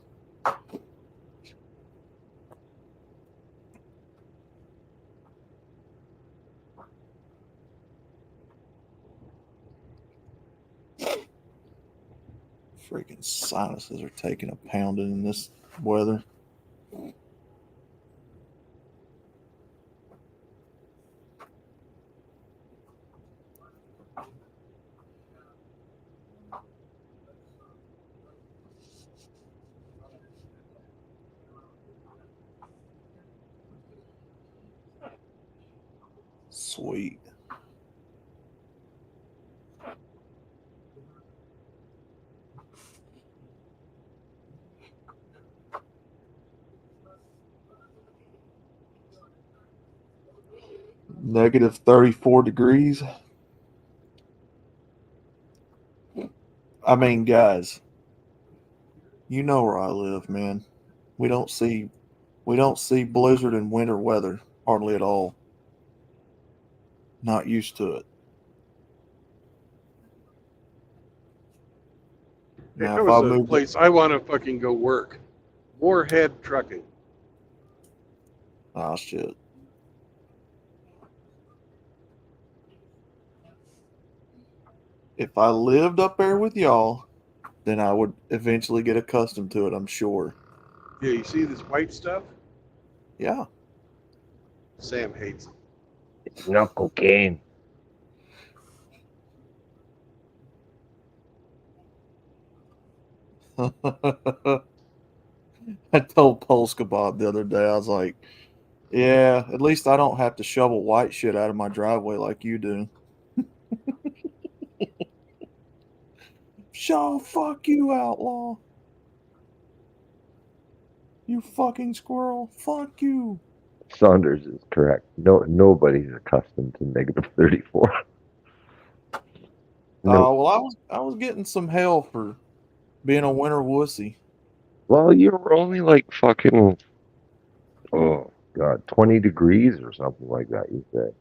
Freaking sinuses are taking a pounding in this weather. Sweet. Negative 34 degrees. I mean, guys, you know where I live, man. We don't see blizzard and winter weather hardly at all. Not used to it. Now, That if was I a moved, place I want to fucking go work. Moorhead Trucking. oh shit. If I lived up there with y'all, then I would eventually get accustomed to it, I'm sure. Yeah, you see this white stuff? Yeah. Sam hates it. It's not cocaine. I told Polska Bob the other day, I was like, yeah, at least I don't have to shovel white shit out of my driveway like you do. Shaw, fuck you, outlaw. You fucking squirrel. Fuck you. Saunders is correct. Nobody's accustomed to negative 34. No. Well, I was getting some hell for being a winter wussy. Well, you were only like fucking, oh god, 20 degrees or something like that. You said.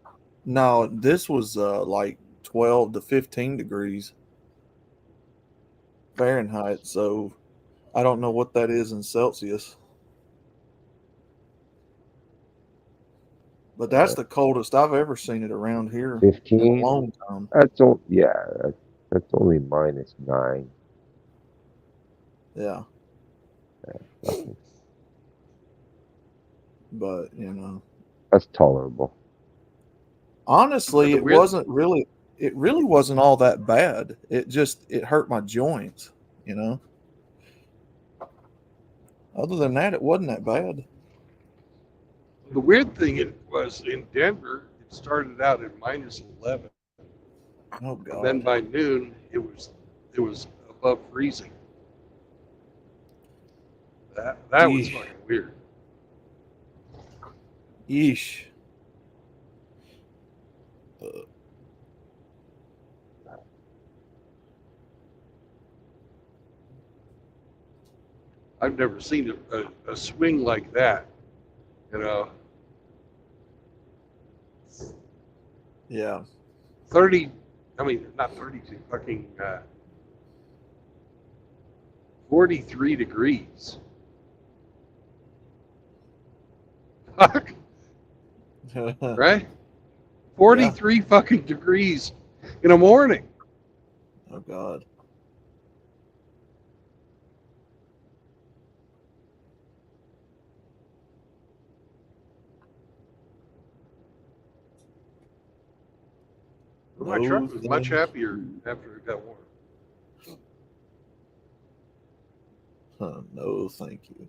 No, this was like 12 to 15 degrees Fahrenheit, so I don't know what that is in Celsius. But that's the coldest I've ever seen it around here in a 15. long time. That's only -9. Yeah. But you know, That's tolerable. honestly, The it weird- wasn't really. It really wasn't all that bad. It hurt my joints. You know. Other than that, it wasn't that bad. The weird thing it was in Denver, it started out at -11. Oh And then God. by noon, it was above freezing. That was Yeesh. fucking weird. Yeesh. I've never seen a swing like that. You know, Yeah. 30. I mean, not 32. Fucking 43 degrees. Fuck. Right? 43 fucking degrees in the morning. Oh God. But my truck was much happier after it got warm. No, thank you.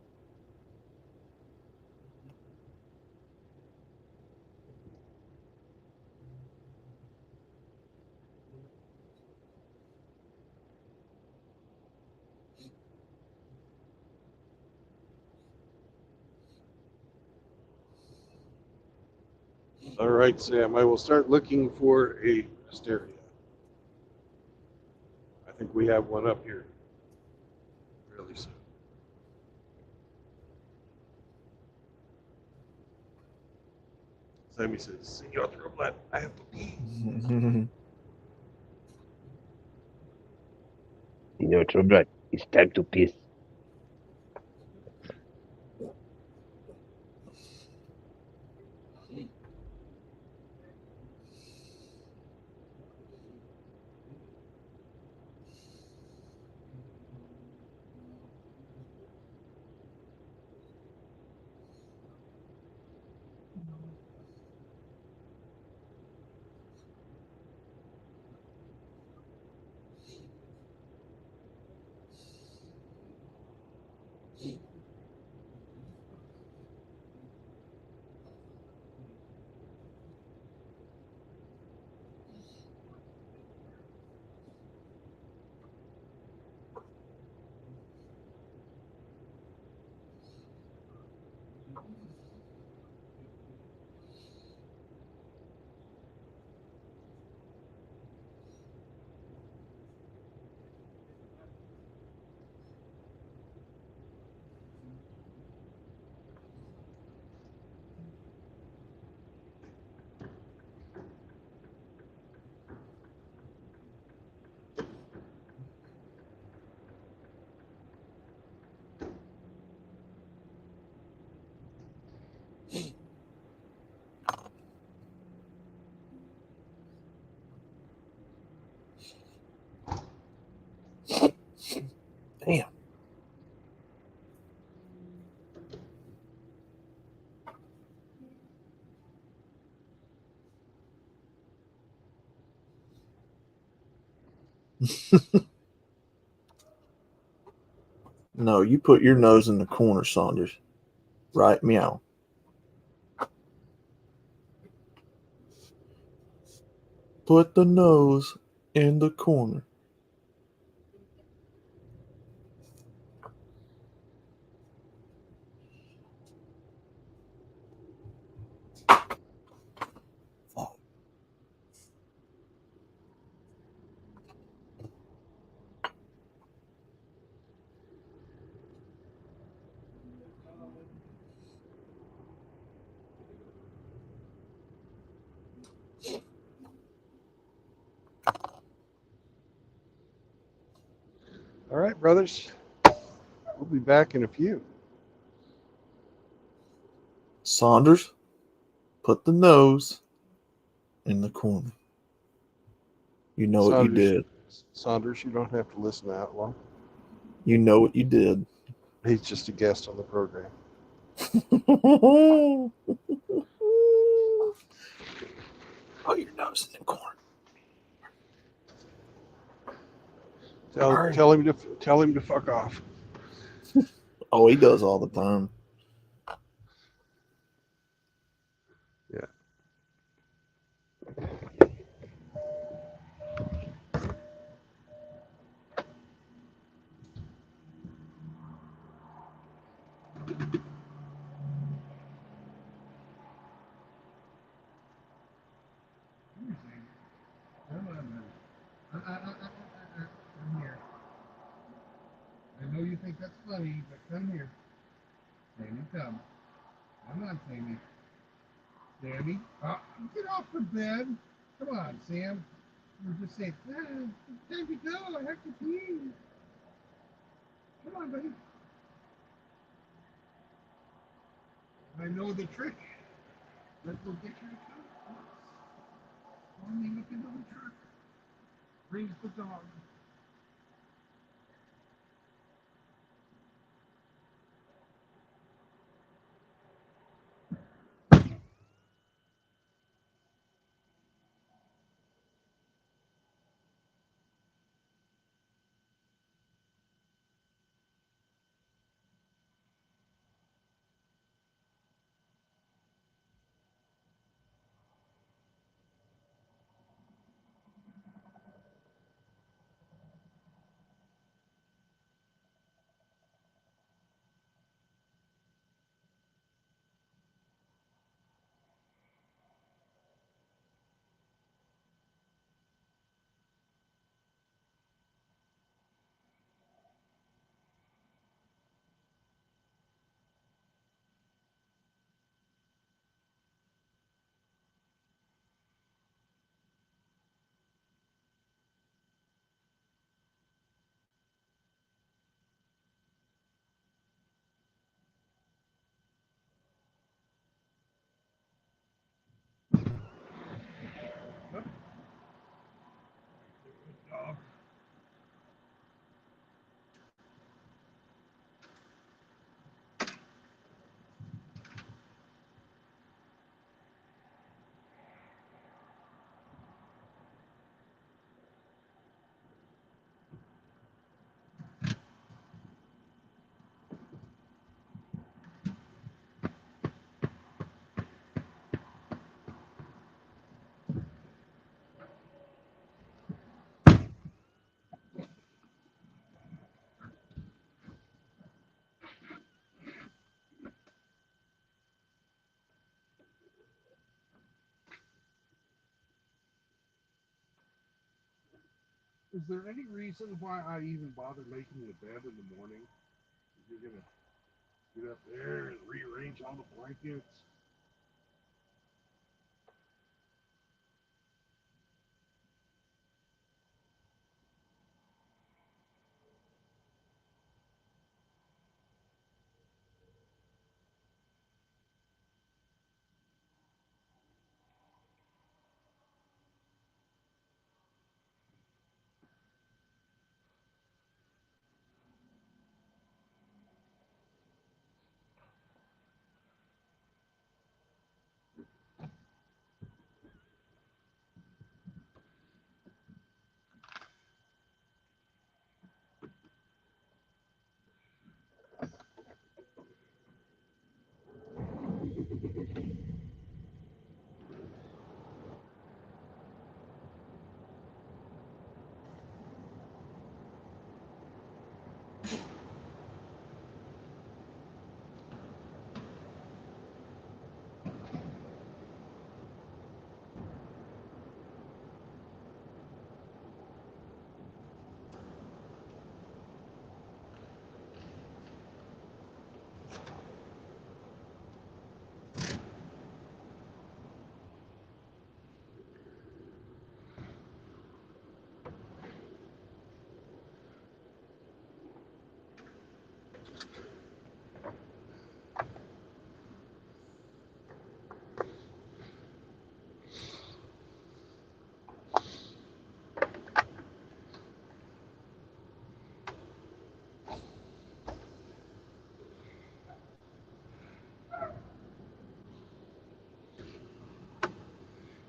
All right, Sam. I will start looking for a stereo. I think we have one up here really soon. Sammy says, "Senor Troblet, I have to pee." Senor Troblet, it's time to piss. Damn. No, you put your nose in the corner, Saunders. Right, meow. Put the nose in the corner. All right, brothers. We'll be back in a few. Saunders, put the nose in the corner. You know what you did. Saunders, you don't have to listen that long. You know what you did. He's just a guest on the program. Oh, your nose in the corn. Tell him to fuck off. Oh, he does all the time. Yeah. Come on, man. Come here. I know you think that's funny, but come here. Sammy, come. Come on, Sammy. Sammy, get off the bed. Come on, Sam. You just say, it's time to go. I have to pee. Come on, buddy. I know the trick. Let's go get you the truck. Let me look into the truck. Brings the dog. Dog. Is there any reason why I even bother making the bed in the morning? You're gonna get up there and rearrange all the blankets.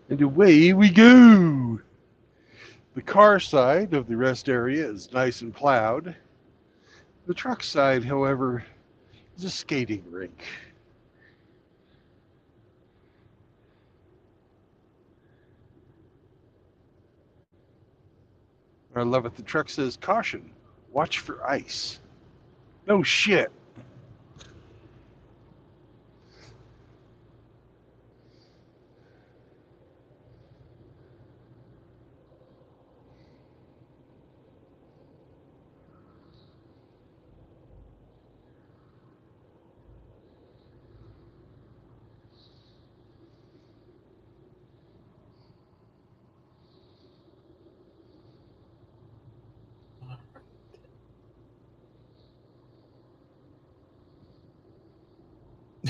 And away we go. The car side of the rest area is nice and plowed. The truck side, however, is a skating rink. I love it. The truck says, caution, watch for ice. No shit.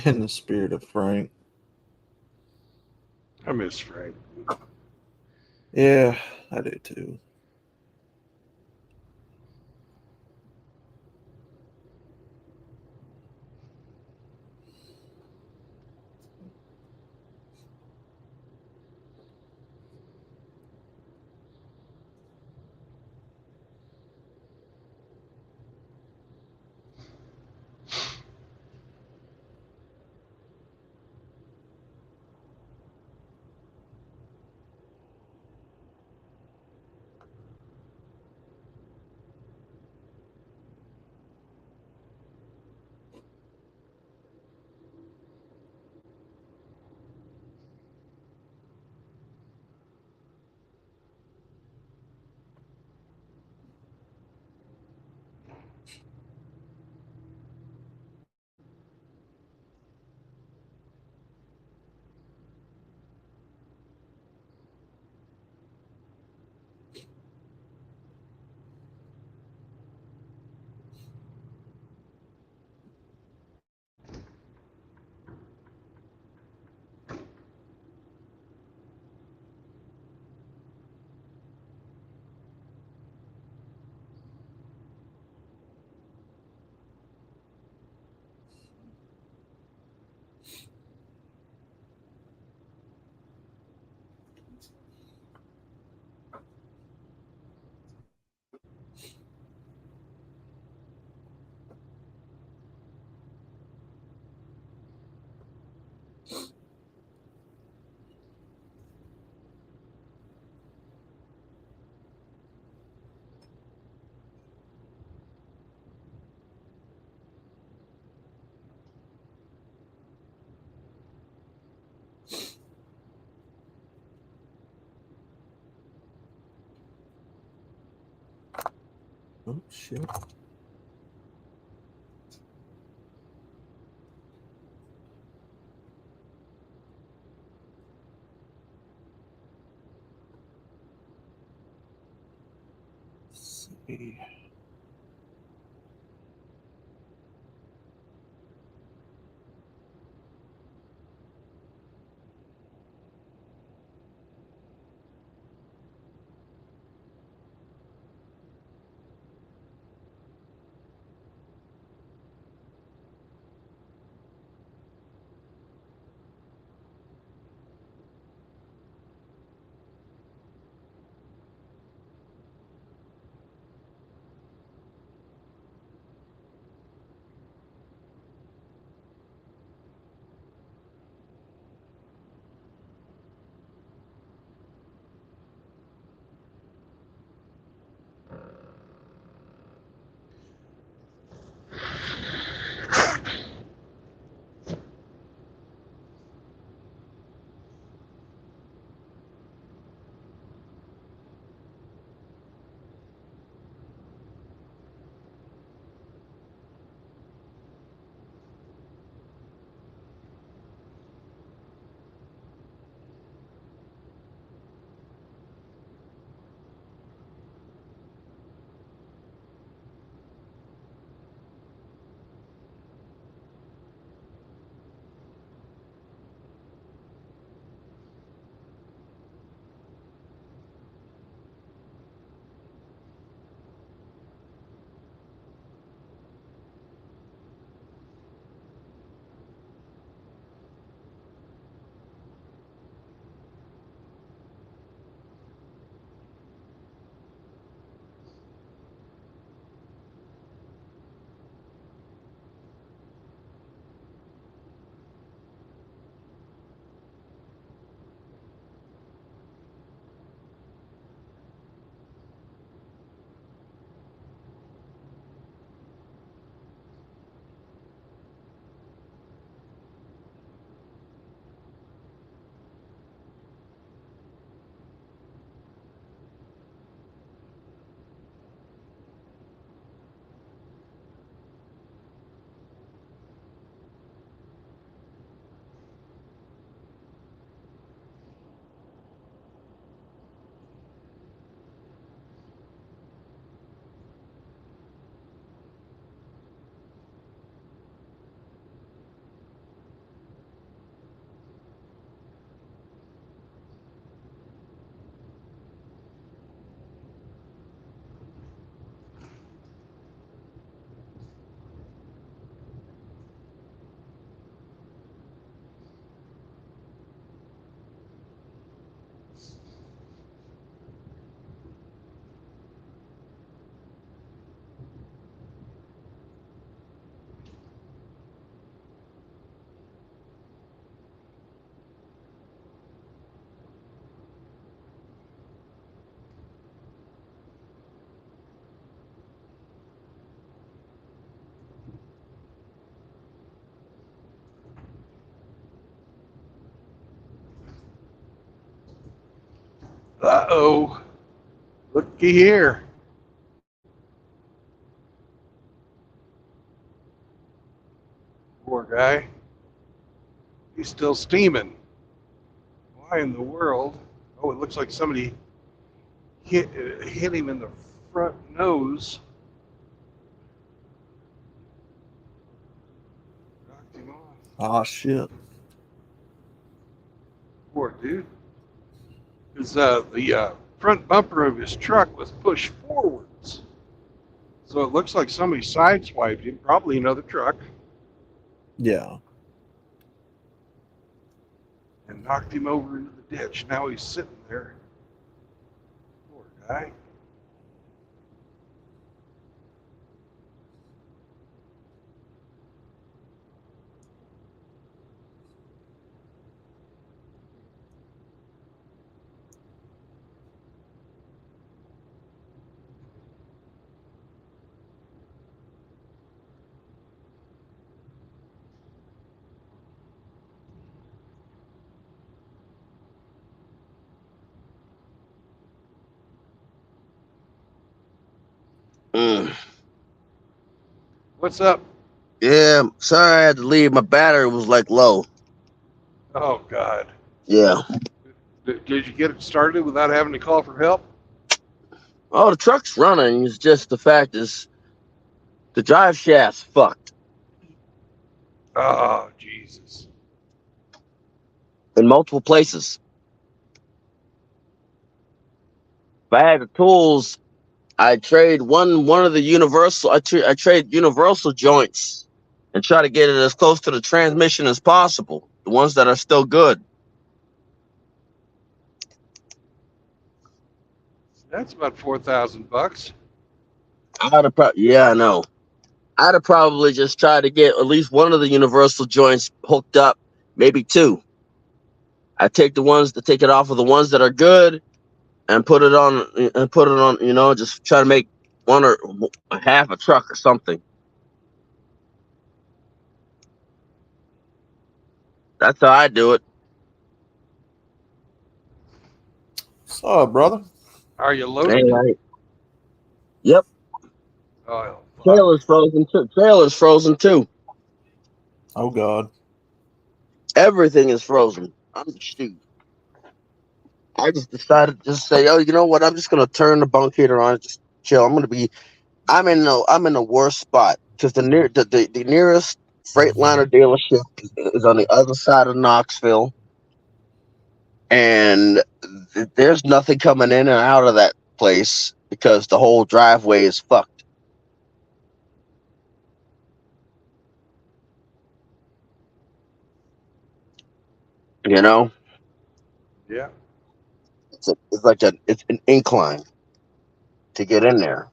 In the spirit of Frank. I miss Frank. Yeah, I do too. Oh shit. Let's see. Uh-oh. Looky here. Poor guy. He's still steaming. Why in the world? Oh, it looks like somebody hit him in the front nose. Knocked him off. Oh shit. Poor dude. Because the front bumper of his truck was pushed forwards. So it looks like somebody sideswiped him, probably another truck, Yeah. and knocked him over into the ditch. Now he's sitting there. Poor guy. What's up? Yeah, sorry I had to leave. My battery was like low. Oh, God. Yeah. Did you get it started without having to call for help? Oh, the truck's running. It's just the fact is the drive shaft's fucked Oh, Jesus. in multiple places. If I had the tools, I'd trade one of the universal. I trade universal joints and try to get it as close to the transmission as possible. The ones that are still good. That's about $4,000. Yeah, I know. I'd have probably just tried to get at least one of the universal joints hooked up, maybe two. I take it off of the ones that are good and put it on, just try to make one or half a truck or something. That's how I do it. What's up, brother? Are you Hey, loaded? right. Yep. Oh, fuck. Trailer's frozen too. Oh God. Everything is frozen. Shoot. I just decided to just say, oh, you know what? I'm just gonna turn the bunk heater on and just chill. I'm in the worst spot because the nearest Freightliner dealership is on the other side of Knoxville, and there's nothing coming in and out of that place because the whole driveway is fucked. You know, Yeah. it's an incline to get in there.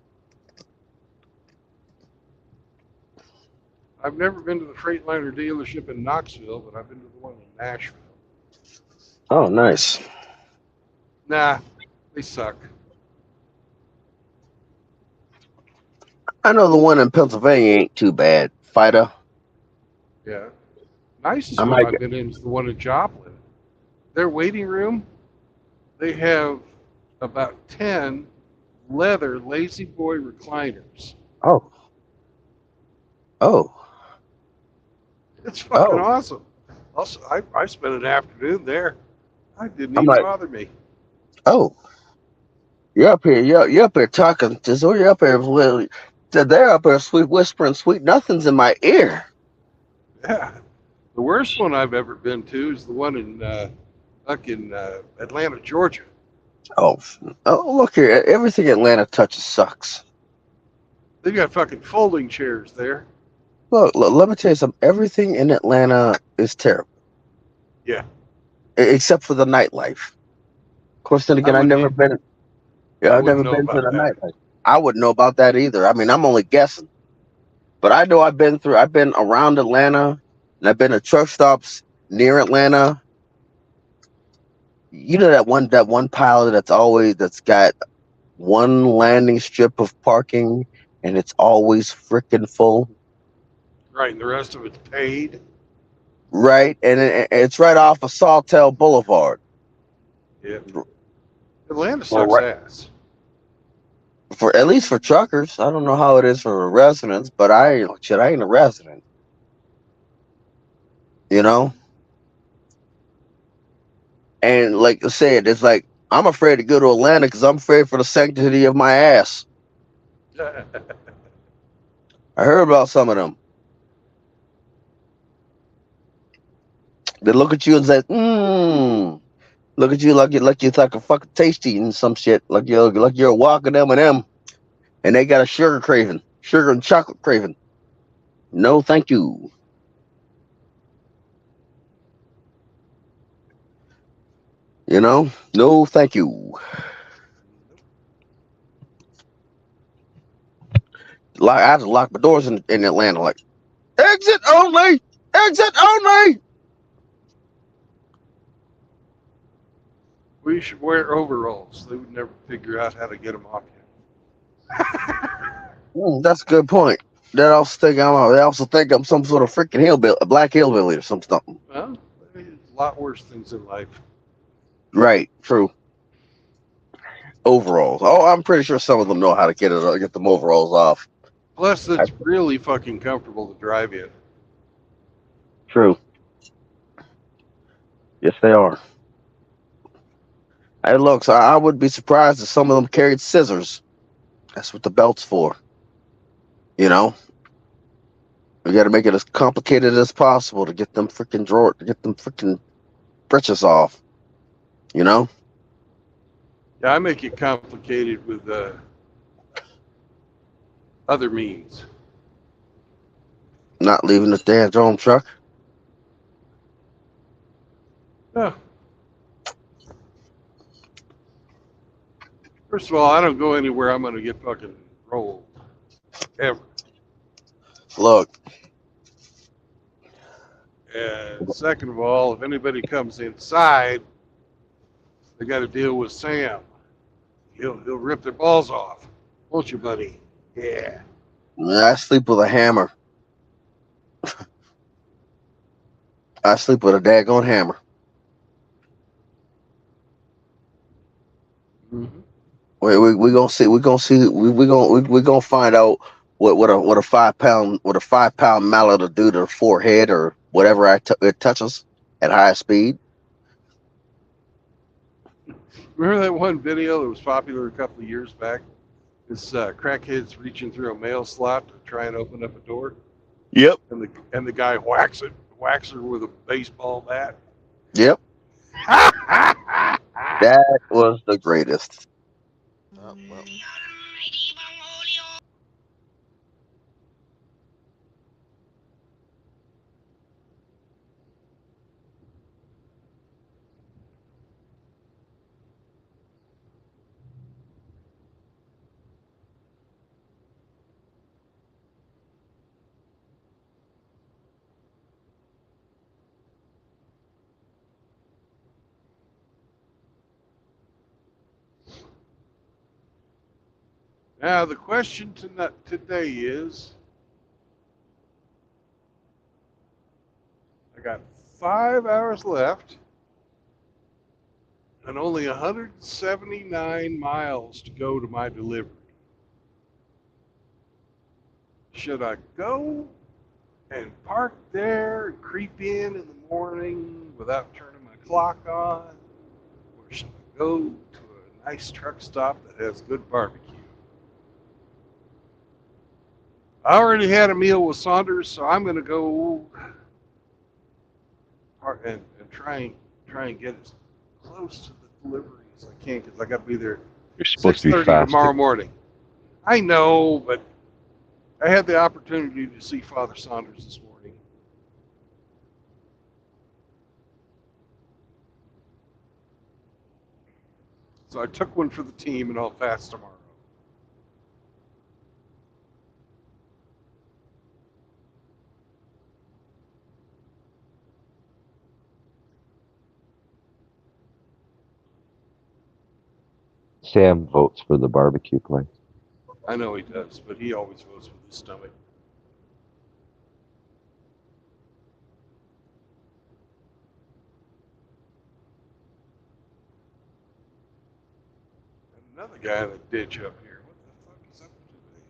I've never been to the Freightliner dealership in Knoxville, but I've been to the one in Nashville. Oh, nice. Nah, they suck. I know the one in Pennsylvania ain't too bad. FIDA. Yeah. Nicest I one might I've been in is the one in Joplin. Their waiting room, they have about 10 leather Lazy Boy recliners. Oh. It's fucking awesome. Also, I spent an afternoon there. I didn't I'm even like, bother me. oh, you're up here. You're up here talking. You're up here. They're up here whispering sweet nothings in my ear. Yeah. The worst one I've ever been to is the one in Atlanta, Georgia. Oh, look here. Everything Atlanta touches sucks. They've got fucking folding chairs there. Look, let me tell you something. Everything in Atlanta is terrible. Yeah. Except for the nightlife. Of course, then again, I've never been to the nightlife. I wouldn't know about that either. I mean, I'm only guessing. But I know I've been around Atlanta, and I've been to truck stops near Atlanta. You know that one pilot that's got one landing strip of parking, and it's always freaking full. Right, and the rest of it's paid. Right, and it's right off of Sawtell Boulevard. Yeah. Atlanta Well, sucks right, ass. for at least for truckers. I don't know how it is for residents, but I ain't a resident. You know, and like I said, it's like I'm afraid to go to Atlanta because I'm afraid for the sanctity of my ass. I heard about some of them. They look at you and say, look at you like you're like a fucking tasty and some shit. Like you're walking M&M and they got a sugar craving, sugar and chocolate craving. No, thank you. You know, no, thank you. I had to lock my doors in Atlanta. Like exit only, exit only. We should wear overalls. They would never figure out how to get them off you. That's a good point. They also think I'm some sort of freaking hillbilly, a black hillbilly or something. Well, there's a lot worse things in life. Right, true. Overalls. Oh, I'm pretty sure some of them know how to get them overalls off. Plus, it's really fucking comfortable to drive in. True. Yes, they are. Hey, look, so I would be surprised if some of them carried scissors. That's what the belt's for. You know, we got to make it as complicated as possible to get them freaking britches off. You know, Yeah, I make it complicated with other means. not leaving the damn home truck. Oh. First of all, I don't go anywhere I'm going to get fucking rolled. Ever. Look. And second of all, if anybody comes inside, they got to deal with Sam. He'll rip their balls off. Won't you, buddy? Yeah. I sleep with a hammer. I sleep with a daggone hammer. Mm-hmm. We gonna see. We gonna find out what a 5 pound mallet will do to the forehead or whatever it touches at high speed. Remember that one video that was popular a couple of years back? This crackhead's reaching through a mail slot to try and open up a door. Yep. And the guy whacks her with a baseball bat. Yep. That was the greatest. Oh, well. Now the question today is, I got 5 hours left and only 179 miles to go to my delivery. Should I go and park there and creep in the morning without turning my clock on? Or should I go to a nice truck stop that has good barbecue? I already had a meal with Saunders, so I'm going to go and try and get as close to the delivery as I can because I got to be there You're supposed to be 6:30 fasting. tomorrow morning. I know, but I had the opportunity to see Father Saunders this morning. So I took one for the team and I'll fast tomorrow. Sam votes for the barbecue place. I know he does, but he always votes with his stomach. Another guy in the ditch up here. What the fuck is up today?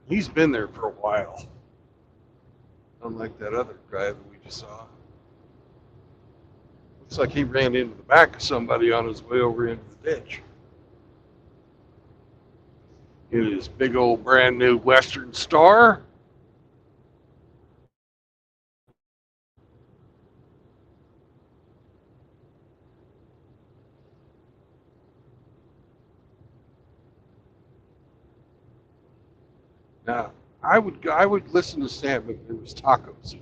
He's been there for a while. Unlike that other guy that we just saw. Looks like he ran into the back of somebody on his way over into the ditch. In his big old brand new Western Star. Now, I would listen to Sam if there was tacos.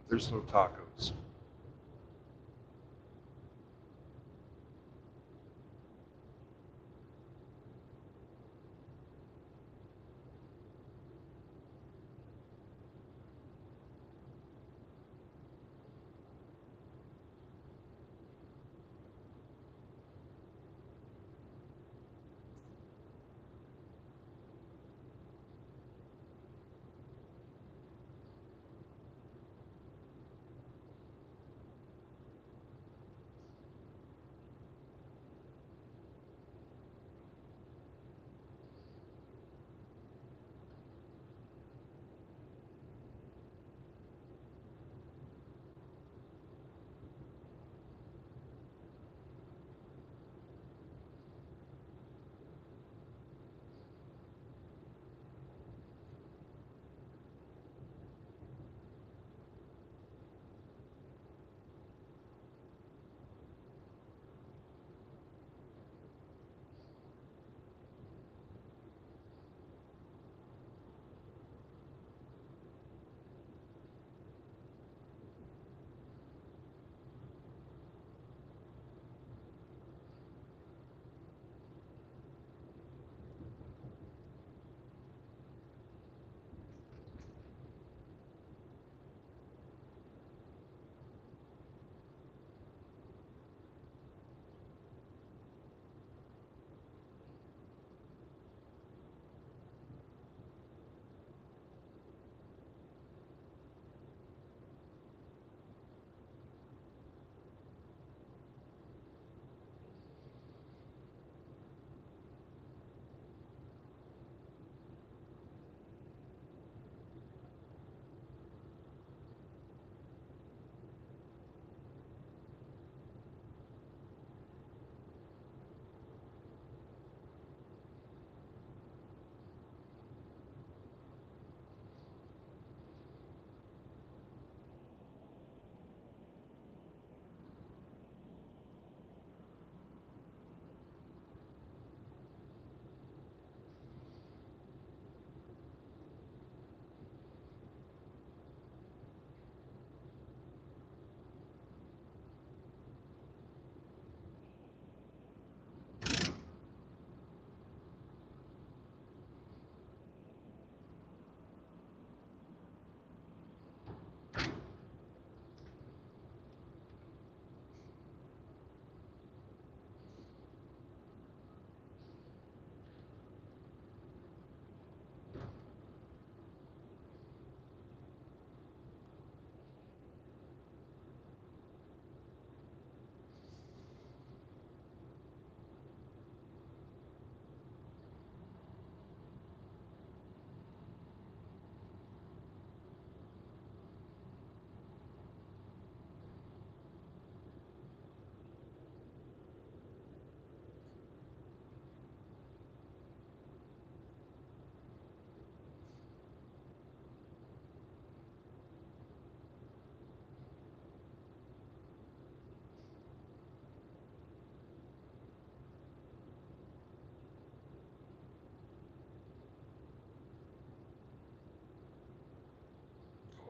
There's no tacos.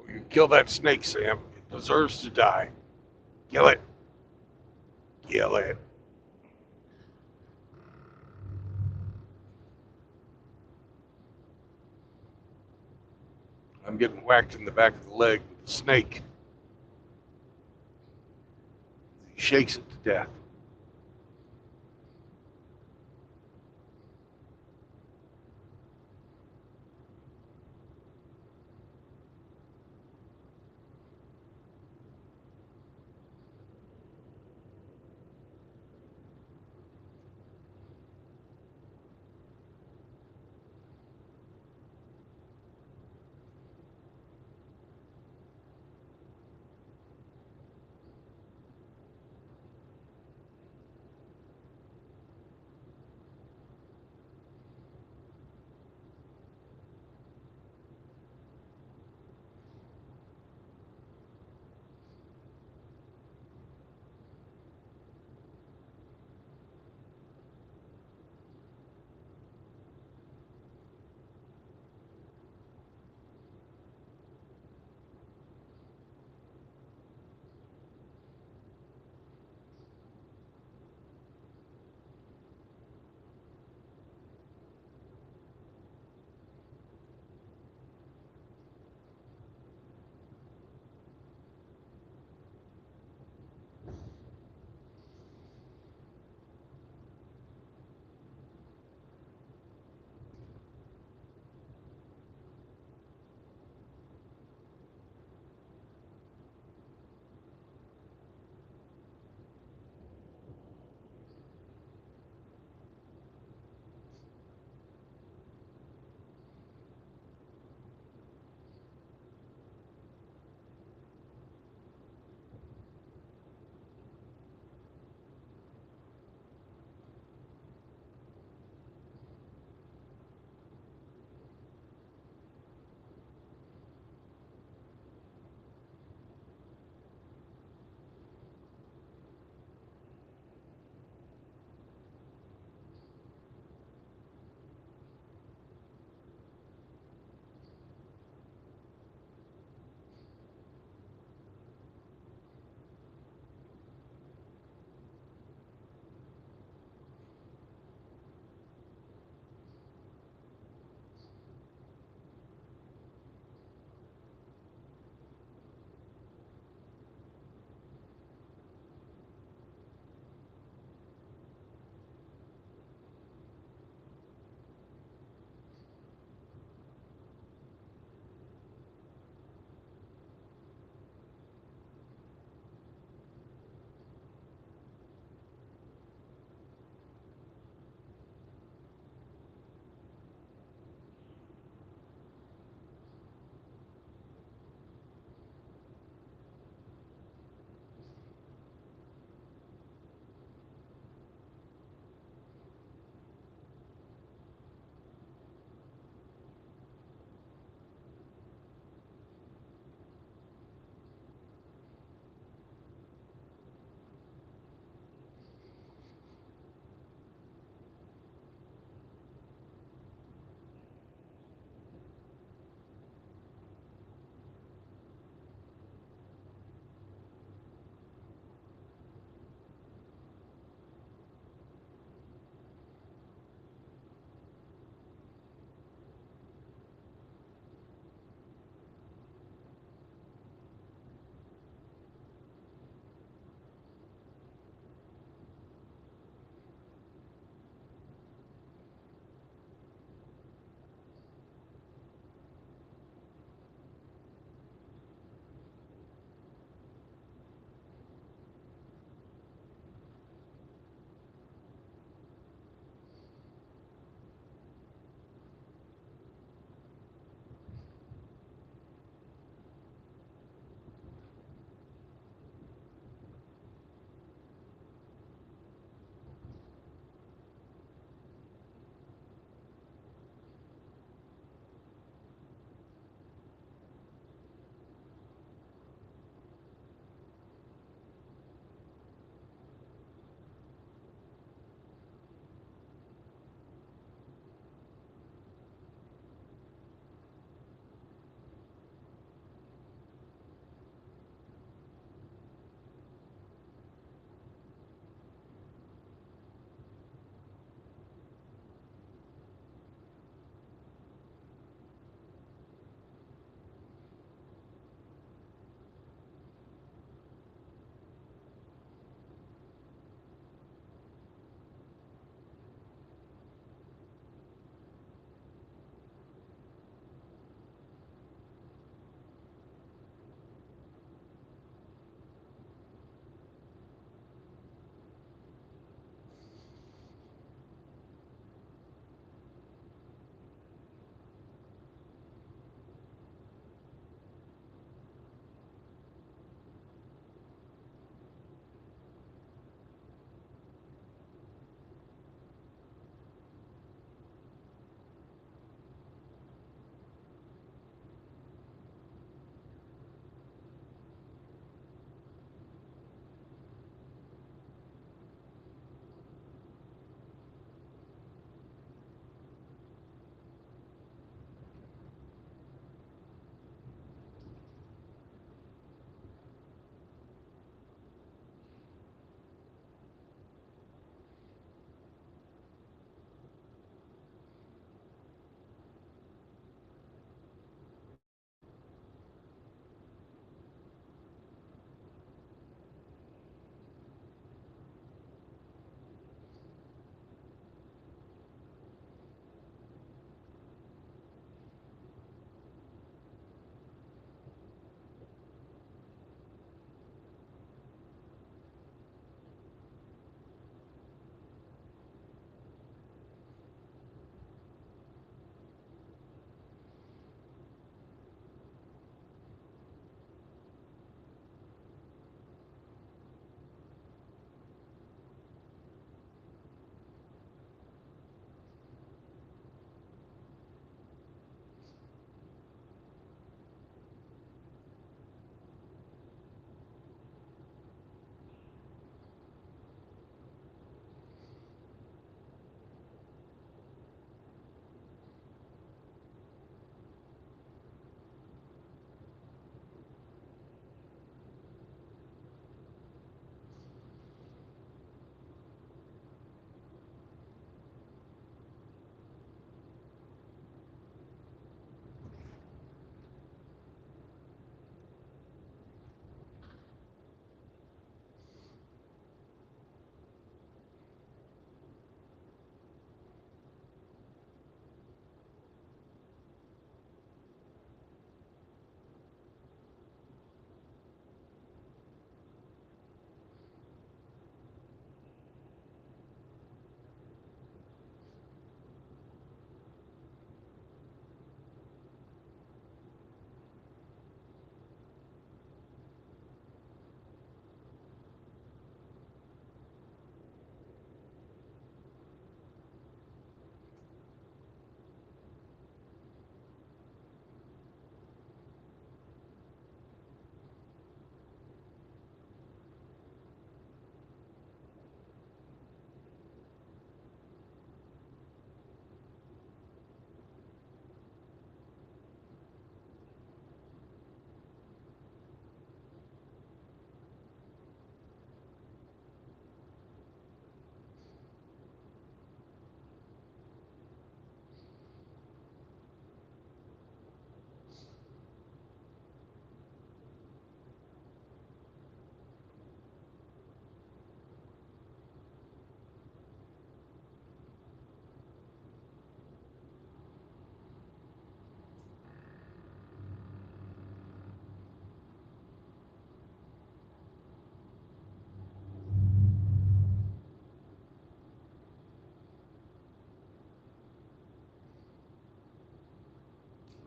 You kill that snake, Sam. It deserves to die. Kill it. Kill it. I'm getting whacked in the back of the leg with a snake. He shakes it to death.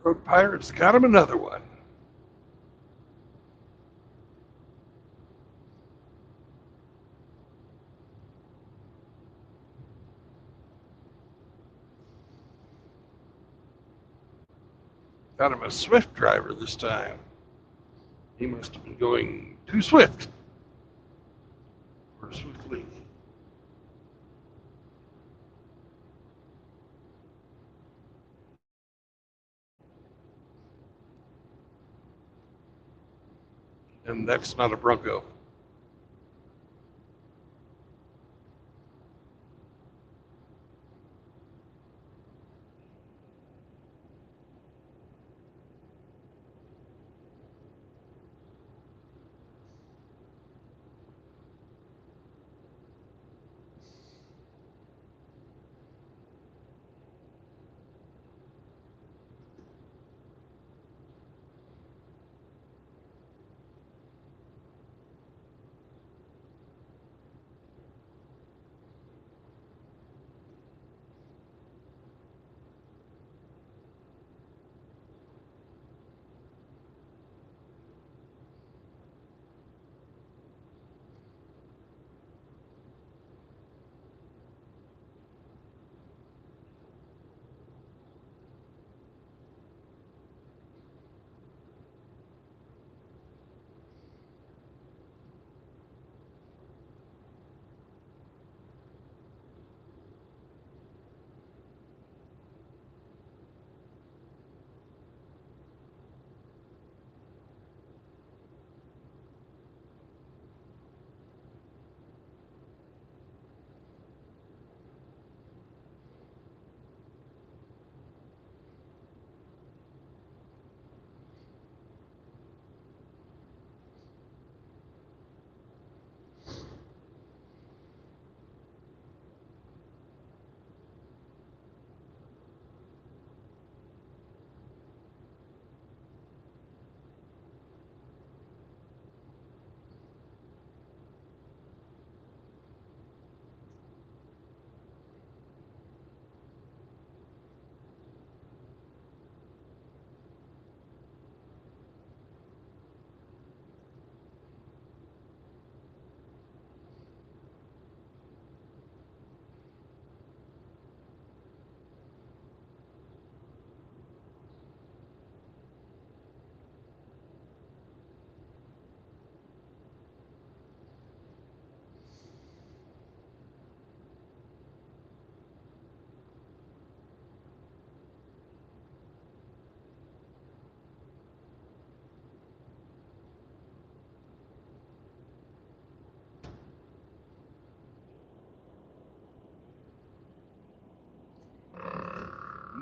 Road Pirates got him another one. Got him a swift driver this time. He must have been going too swift. Or swiftly. And that's not a Bronco.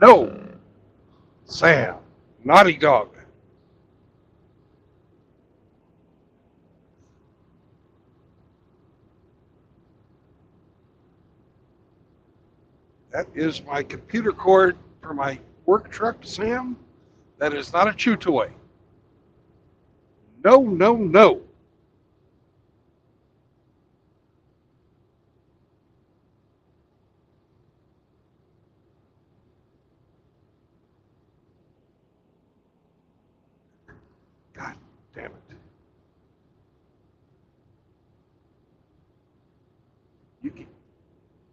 No! Sam, naughty dog. That is my computer cord for my work truck, Sam. That is not a chew toy. No, no, no. God damn it. You can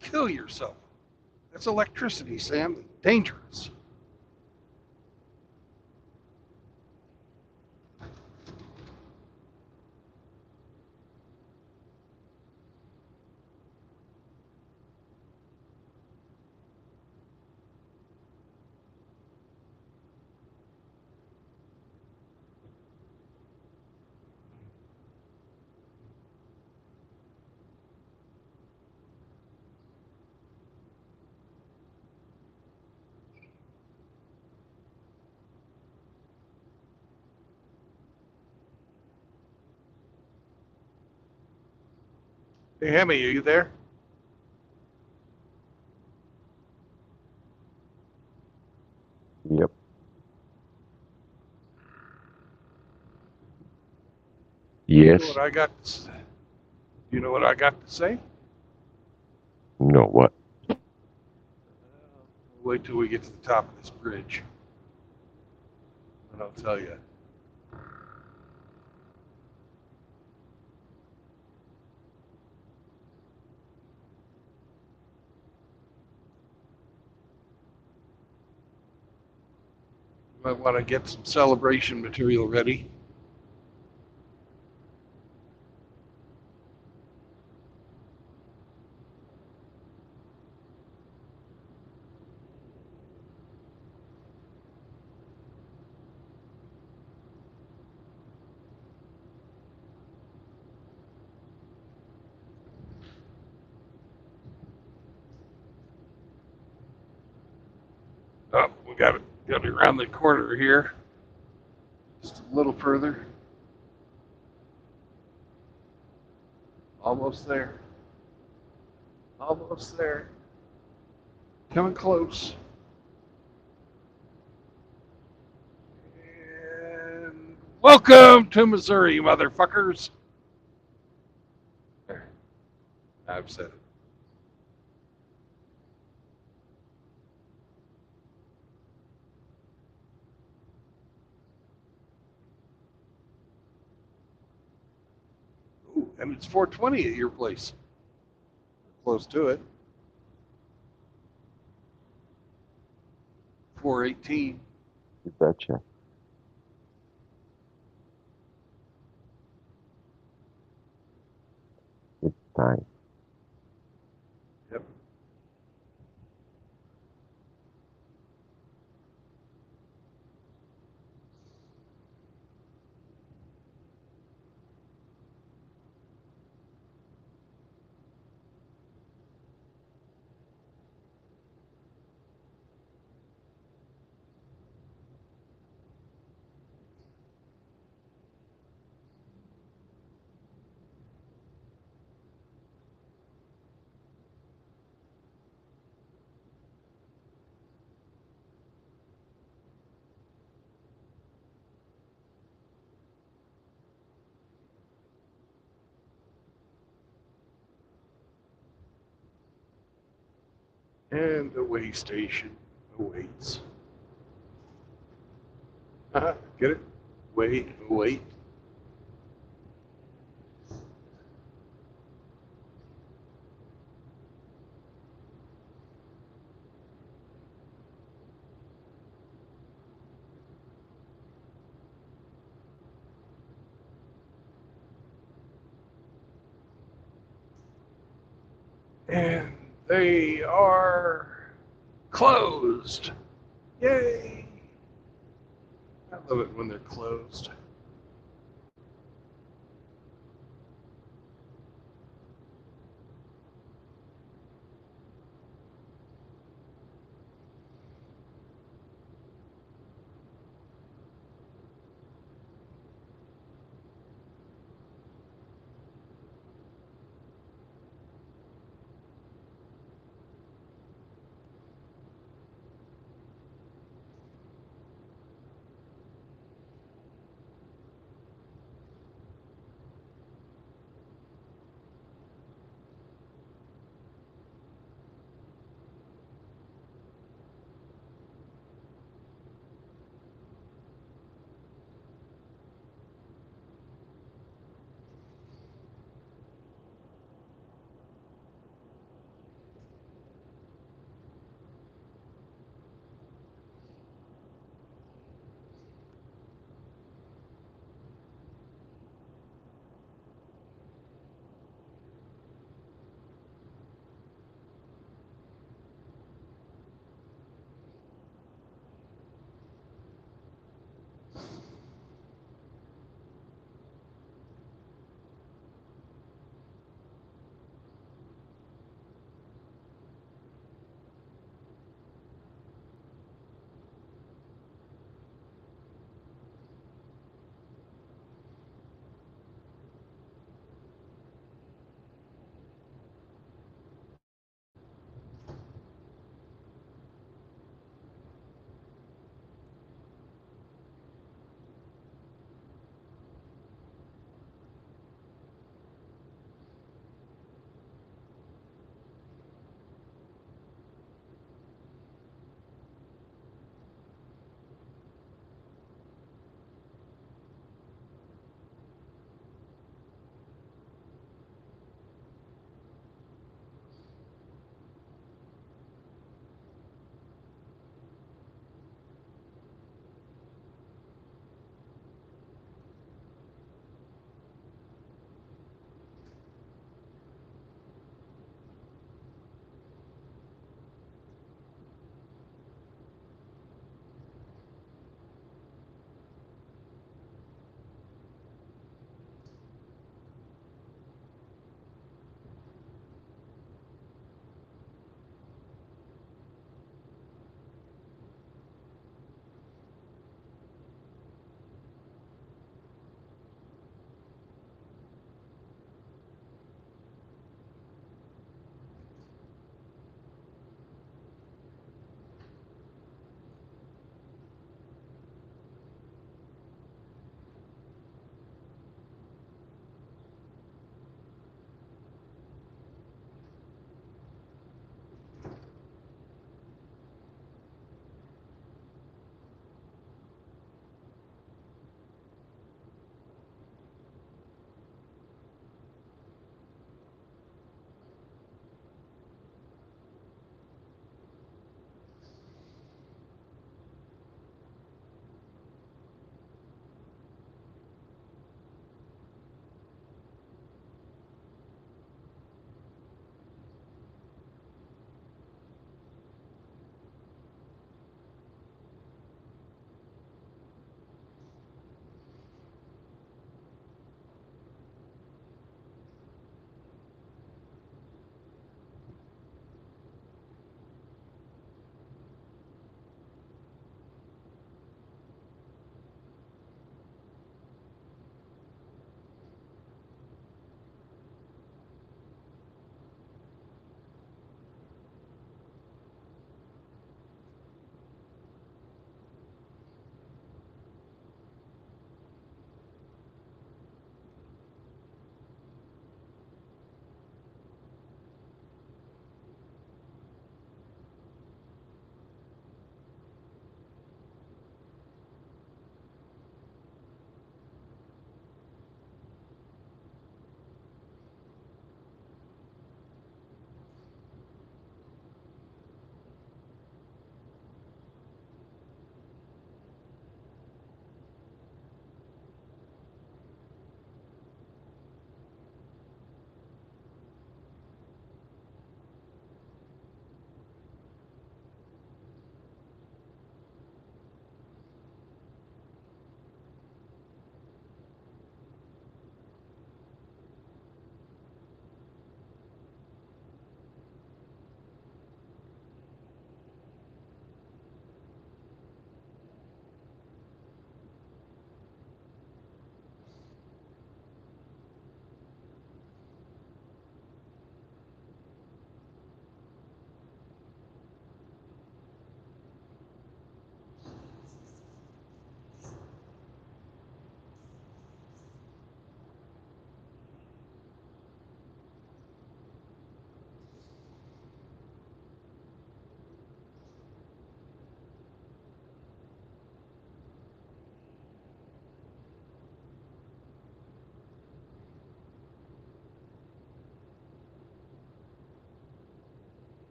kill yourself. That's electricity, Sam. Dangerous. Hey, Hemi, are you there? Yep. You know Yes. what I got to say? You know what I got to say? No, what? Wait till we get to the top of this bridge. And I'll tell you. You might want to get some celebration material ready. Oh, we got to be around the corner here. Just a little further. Almost there. Almost there. Coming close. And welcome to Missouri, motherfuckers. There. I've said it. Ooh, and it's 4:20 at your place. Close to it. 4:18. You betcha. It's time. Yep. And the way station awaits. Get it? Wait. And they are closed. Yay! I love it when they're closed.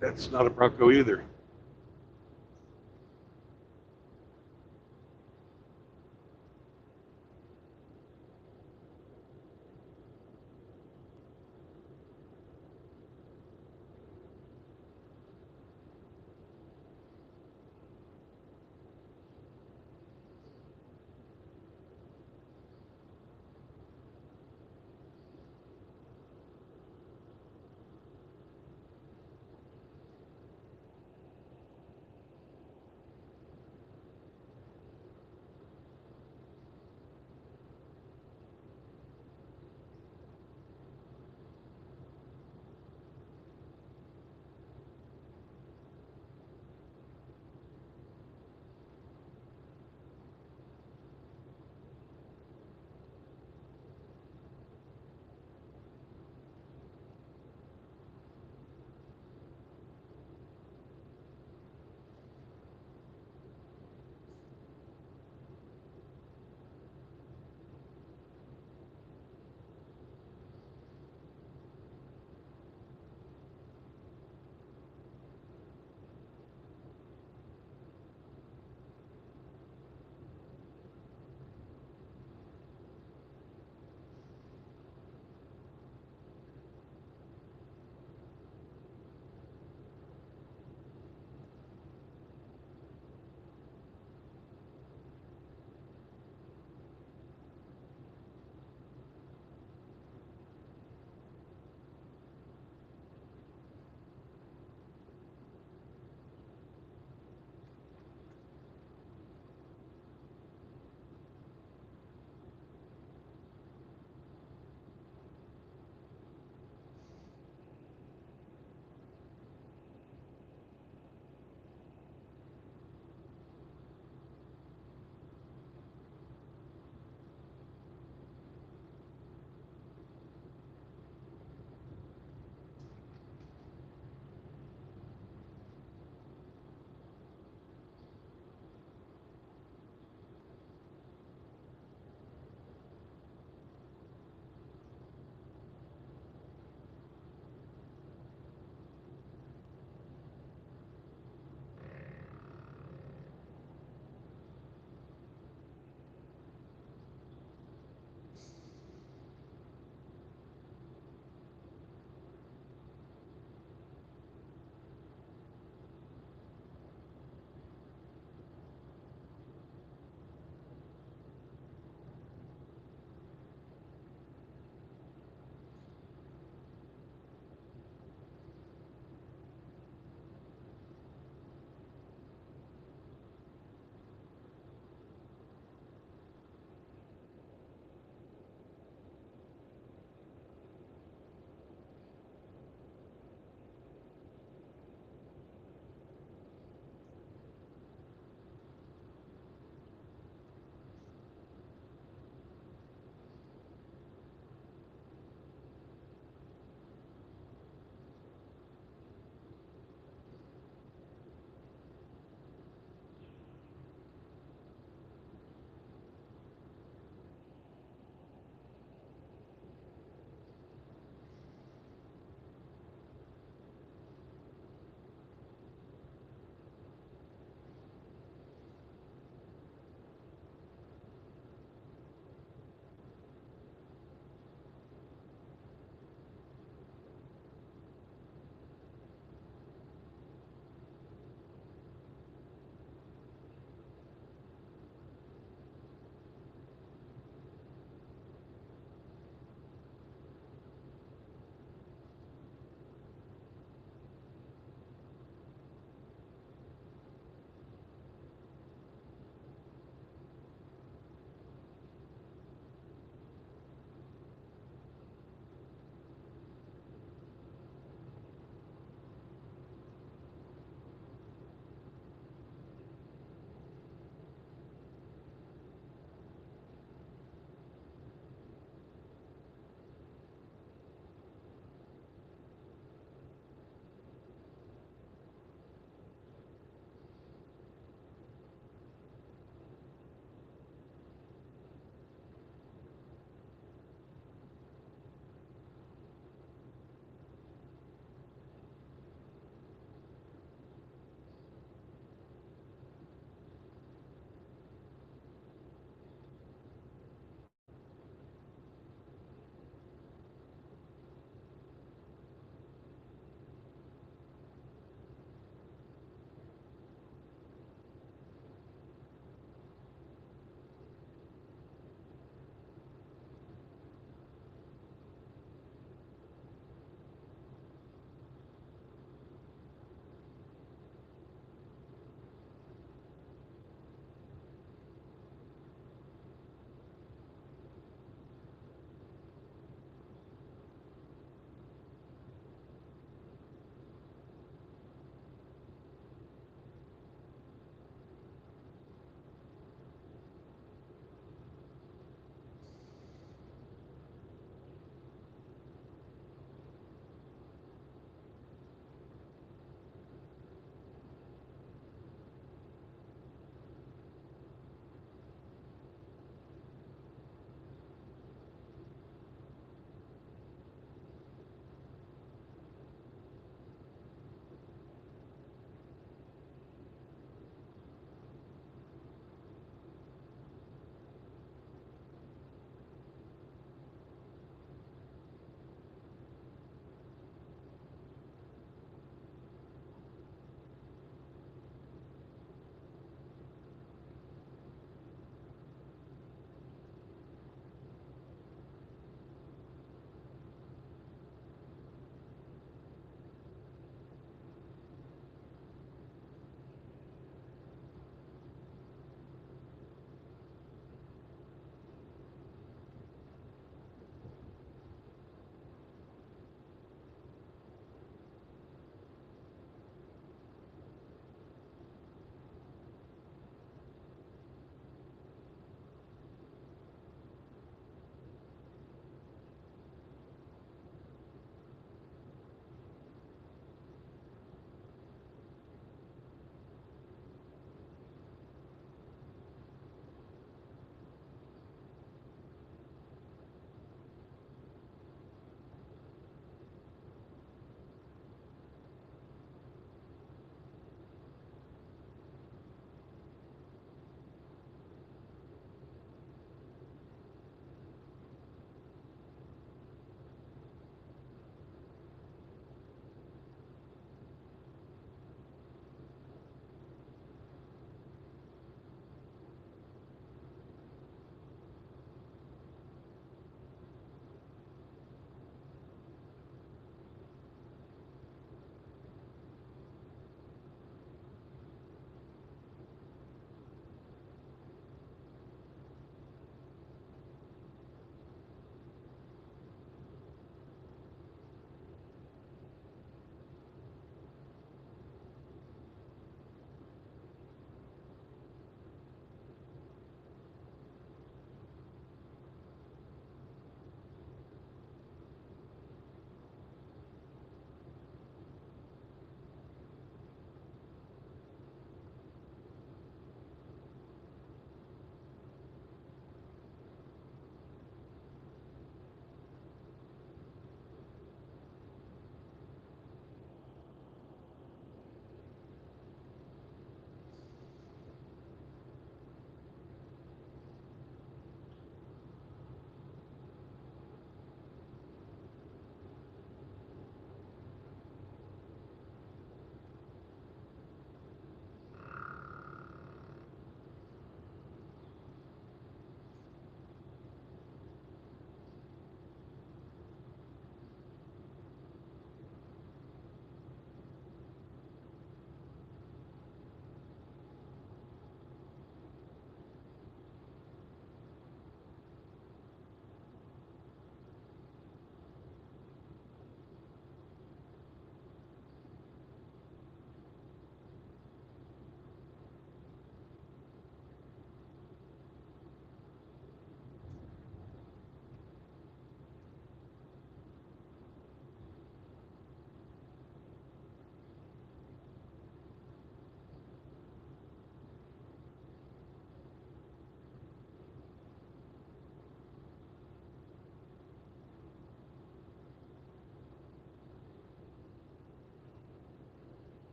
That's not a Bronco either.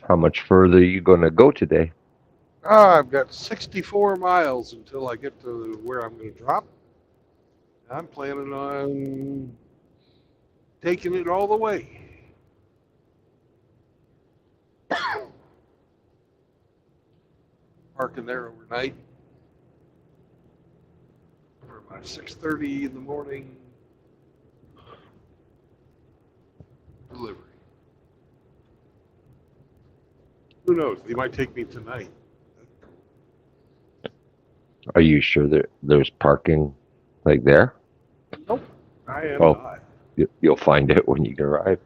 How much further are you going to go today? I've got 64 miles until I get to where I'm going to drop. I'm planning on taking it all the way. Parking there overnight for my 6:30 in the morning delivery. Who knows? They might take me tonight. Are you sure there's parking like there? Nope, I am Oh, not. you'll find it when you arrive.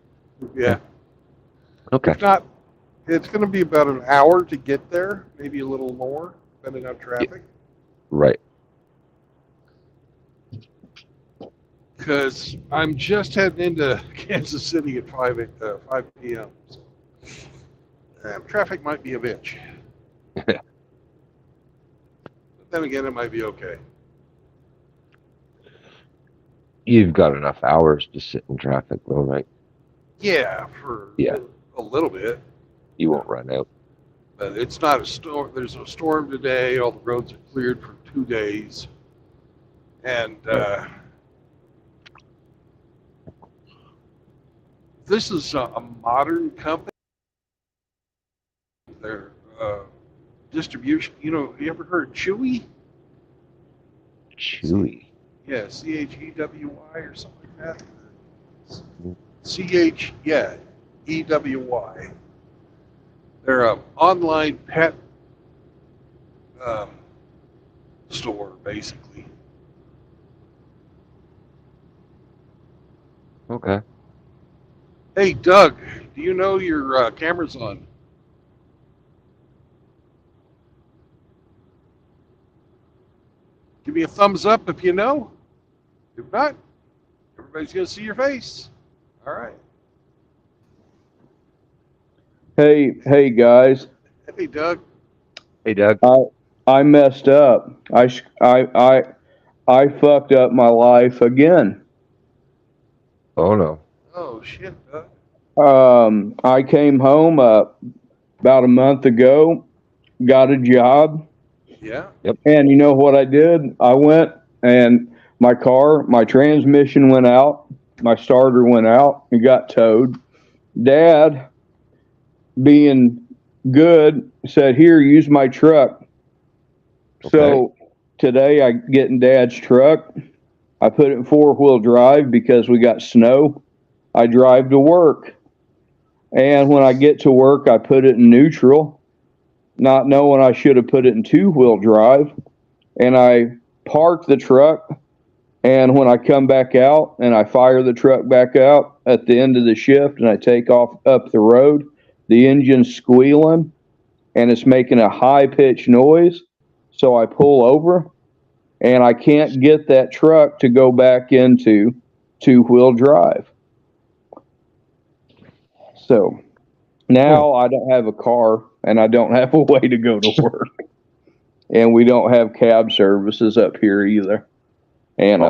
Yeah. Okay. If not, it's going to be about an hour to get there, maybe a little more, depending on traffic. Right. Because I'm just heading into Kansas City at 5 p.m. So, traffic might be a bitch. But then again, it might be okay. You've got enough hours to sit in traffic, though, right? Yeah, for Yeah. a little bit. You won't run out. But it's not a storm. There's no storm today. All the roads are cleared for 2 days. And this is a modern company. Their distribution, you ever heard Chewy? Chewy. Yeah, CHEWY or something like that. Yeah, EWY. They're an online pet store, basically. Okay. Hey, Doug, do you know your camera's on? Give me a thumbs up if you know. If not, everybody's going to see your face. All right. Hey guys. Hey, Doug. Hey, Doug. I messed up. I fucked up my life again. Oh no. Oh shit, Doug. I came home about a month ago, got a job. Yeah. Yep. And you know what I did? I went and my transmission went out, my starter went out, and got towed. Dad, being good, said, "Here, use my truck." Okay. So today I get in Dad's truck. I put it in 4-wheel drive because we got snow. I drive to work. And when I get to work, I put it in neutral, not knowing I should have put it in 2-wheel drive. And I park the truck. And when I come back out and I fire the truck back out at the end of the shift and I take off up the road, the engine's squealing and it's making a high pitched noise. So I pull over and I can't get that truck to go back into 2-wheel drive. So now I don't have a car and I don't have a way to go to work. And we don't have cab services up here either. And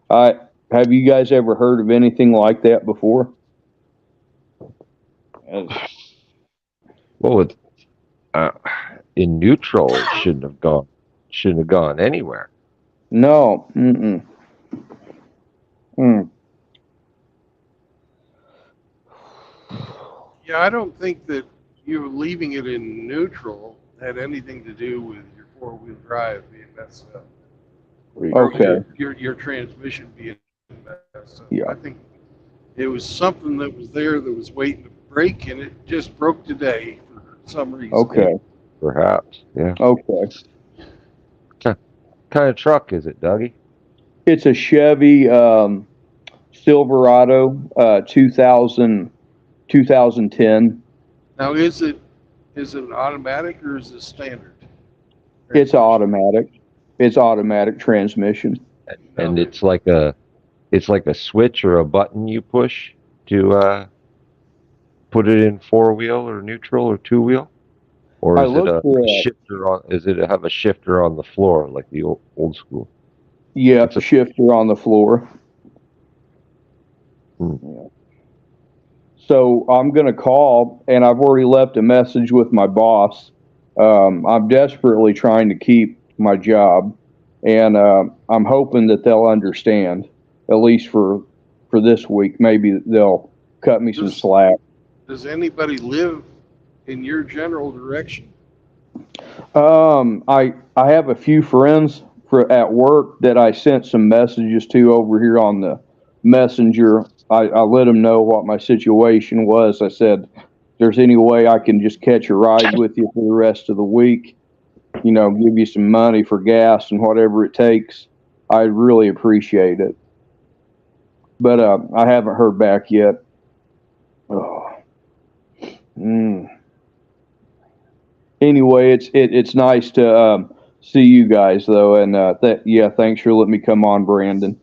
have you guys ever heard of anything like that before? Well, in neutral, it shouldn't have gone anywhere. No. Yeah, I don't think that you leaving it in neutral had anything to do with your 4-wheel drive being messed up. Okay. Your transmission being messed up. Yeah. I think it was something that was there that was waiting to break, and it just broke today for some reason. Okay. Perhaps. Yeah. Okay. What kind of truck is it, Dougie? It's a Chevy Silverado 2010. Now, is it an automatic or is it standard? It's automatic. It's automatic transmission. And it's like a switch or a button you push to put it in 4-wheel or neutral or 2-wheel, or is it a shifter on? Is it have a shifter on the floor like the old school? Yeah, it's a shifter on the floor. Hmm. Yeah. So I'm going to call, and I've already left a message with my boss. I'm desperately trying to keep my job, and I'm hoping that they'll understand, at least for this week. Maybe they'll cut me some slack. Does anybody live in your general direction? I have a few friends at work that I sent some messages to over here on the messenger. I let them know what my situation was. I said, if there's any way I can just catch a ride with you for the rest of the week, you know, give you some money for gas and whatever it takes, I'd really appreciate it. But I haven't heard back yet. Oh. Anyway, it's nice to see you guys though, and thanks for letting me come on, Brandon.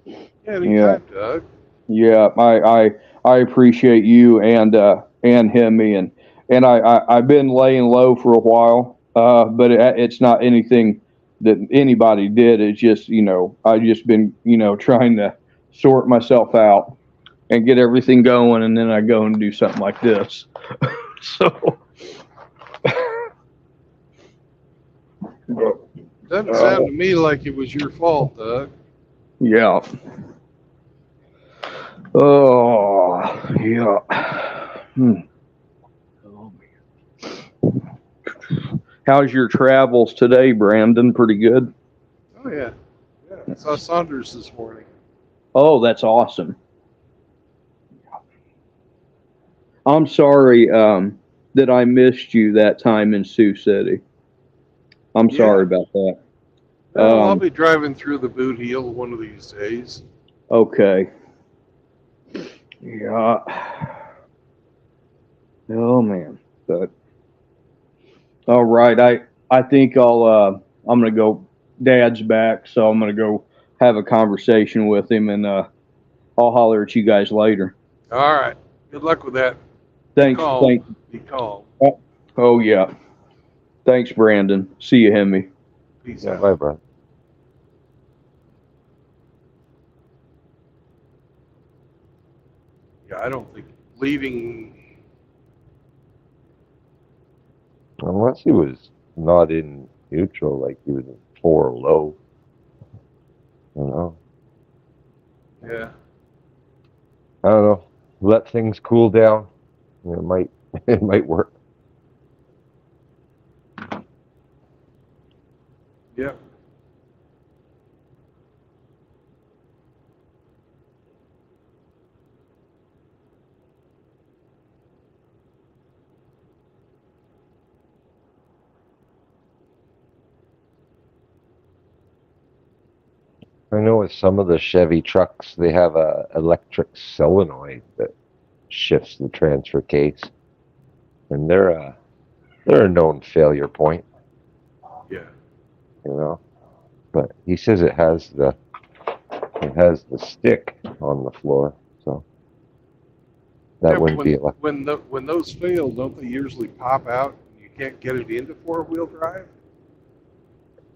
Anytime, Doug. Yeah, I appreciate you and him, and I've been laying low for a while, but it's not anything that anybody did. It's just, you know, I just been, you know, trying to sort myself out and get everything going, and then I go and do something like this. So. Doesn't sound to me like it was your fault, Doug. Yeah. Oh, yeah. Oh, man. How's your travels today, Brandon? Pretty good? Oh, yeah. Yeah, I saw Saunders this morning. Oh, that's awesome. I'm sorry that I missed you that time in Sioux City. I'm sorry about that. Well, I'll be driving through the boot heel one of these days. Okay. Yeah. Oh man. But all right. I think I'm gonna go. Dad's back, so I'm gonna go have a conversation with him, and I'll holler at you guys later. All right. Good luck with that. Thanks. Be calm. Oh yeah. Thanks, Brandon. See you, Hemi. Peace out. Bye, bro. Yeah, I don't think leaving. Unless he was not in neutral, like he was in 4 low. I don't know. Yeah. I don't know. Let things cool down. It might it might work. Yeah. I know with some of the Chevy trucks, they have a electric solenoid that shifts the transfer case, and they're a known failure point. Yeah. You know, but he says it has the stick on the floor, so that wouldn't be when those fail, don't they usually pop out and you can't get it into 4-wheel drive?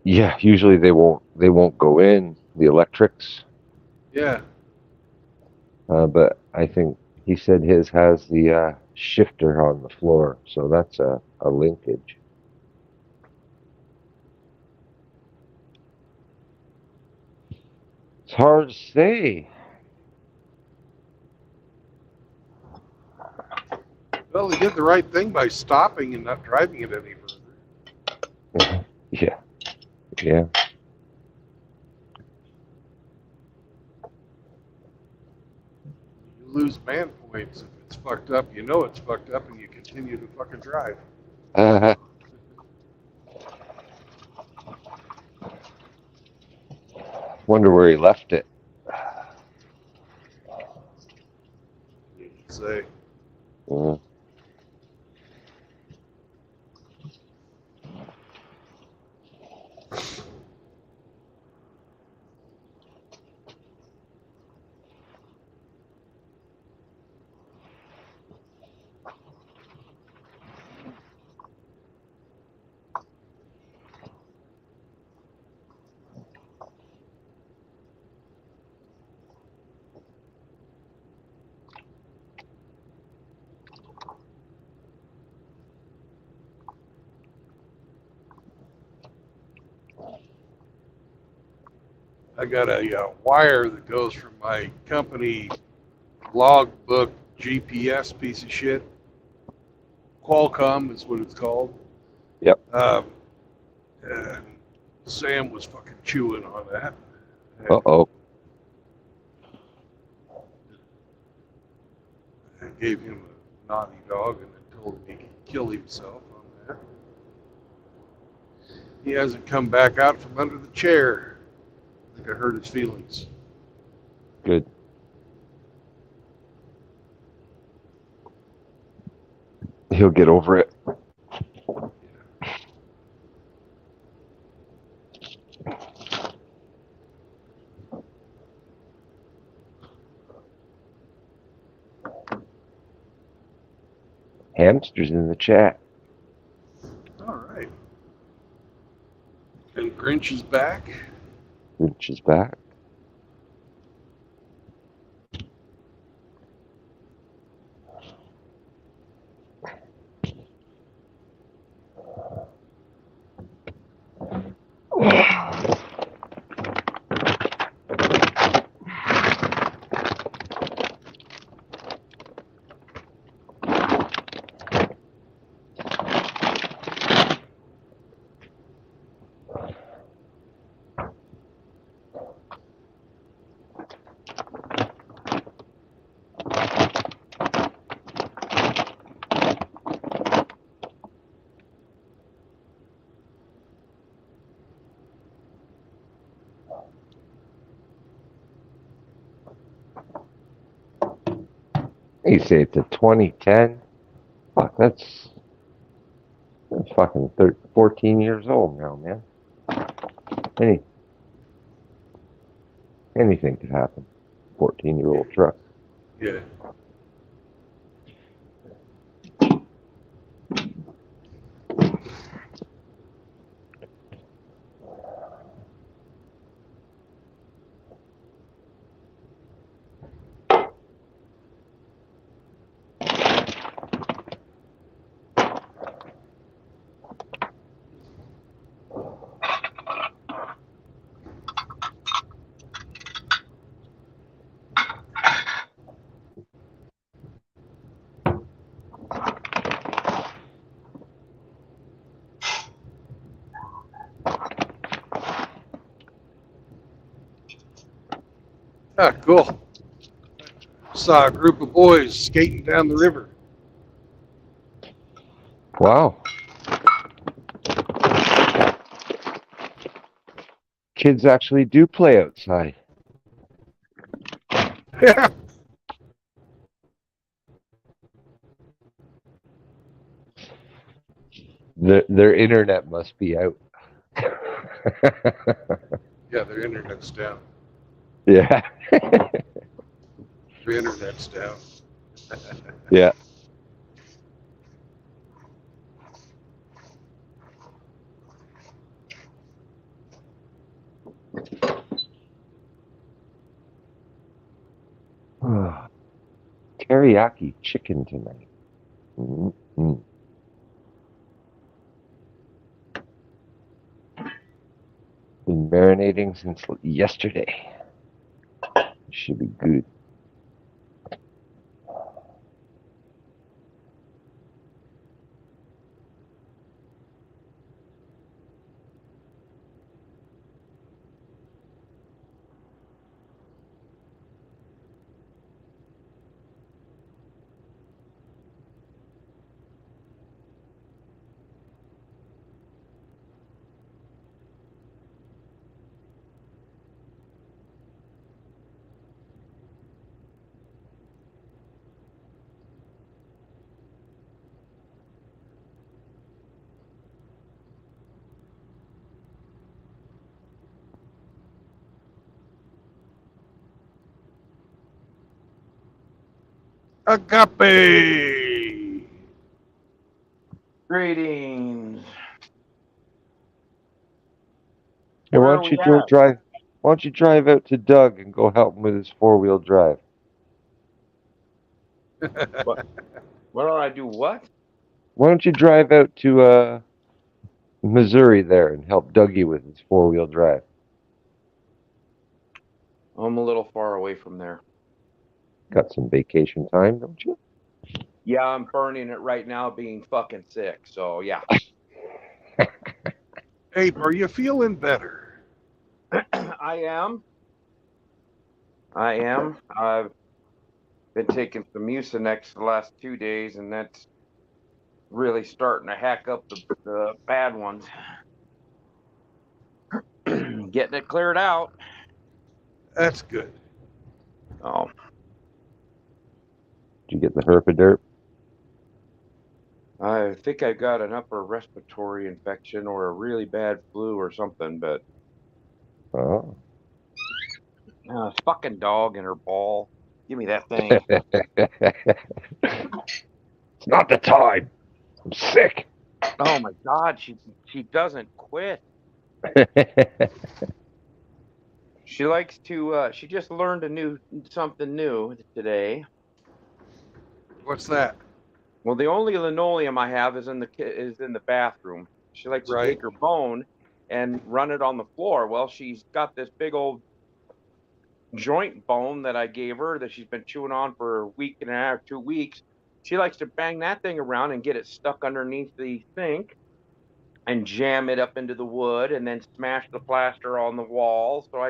Yeah, usually they won't go in the electrics. Yeah. But I think he said his has the shifter on the floor, so that's a linkage. It's hard to say. Well, they did the right thing by stopping and not driving it any further. Yeah. Yeah. You lose man points if it's fucked up. You know it's fucked up, and you continue to fucking drive. Wonder where he left it. Say. I got a wire that goes from my company logbook GPS piece of shit. Qualcomm is what it's called. Yep. And Sam was fucking chewing on that. Uh-oh. I gave him a naughty dog and then told him he could kill himself on that. He hasn't come back out from under the chair. I think I hurt his feelings. Good. He'll get over it. Hamsters in the chat. All right. And Grinch is back. Grinch is back. You say it's a 2010? Fuck, that's fucking 14 years old now, man. Anything could happen. 14-year-old truck. Yeah. Ah, cool. Saw a group of boys skating down the river. Wow. Kids actually do play outside. Yeah. Their internet must be out. Yeah, their internet's down. Yeah. Their internet's down. Yeah. Teriyaki chicken tonight. Mm-hmm. Been marinating since yesterday. Should be good. Agape. Greetings. Hey, Where are we at? Why don't you drive out to Doug and go help him with his 4-wheel drive? What? Why don't I do what? Why don't you drive out to Missouri there and help Dougie with his 4-wheel drive? I'm a little far away from there. Got some vacation time, don't you? Yeah, I'm burning it right now being fucking sick. So, yeah. Abe, are you feeling better? I am. I've been taking some Mucinex the last 2 days, and that's really starting to hack up the bad ones. Getting it cleared out. That's good. Oh, Did you get the herpaderp? I think I got an upper respiratory infection or a really bad flu or something, but Oh. fucking dog and her ball. Give me that thing. It's not the time. I'm sick. Oh my God, she doesn't quit. She likes to. She just learned something new today. What's that? Well, the only linoleum I have is in the bathroom. She likes to Right. take her bone and run it on the floor. Well, she's got this big old joint bone that I gave her that she's been chewing on for a week and a half, 2 weeks. She likes to bang that thing around and get it stuck underneath the sink and jam it up into the wood and then smash the plaster on the wall. So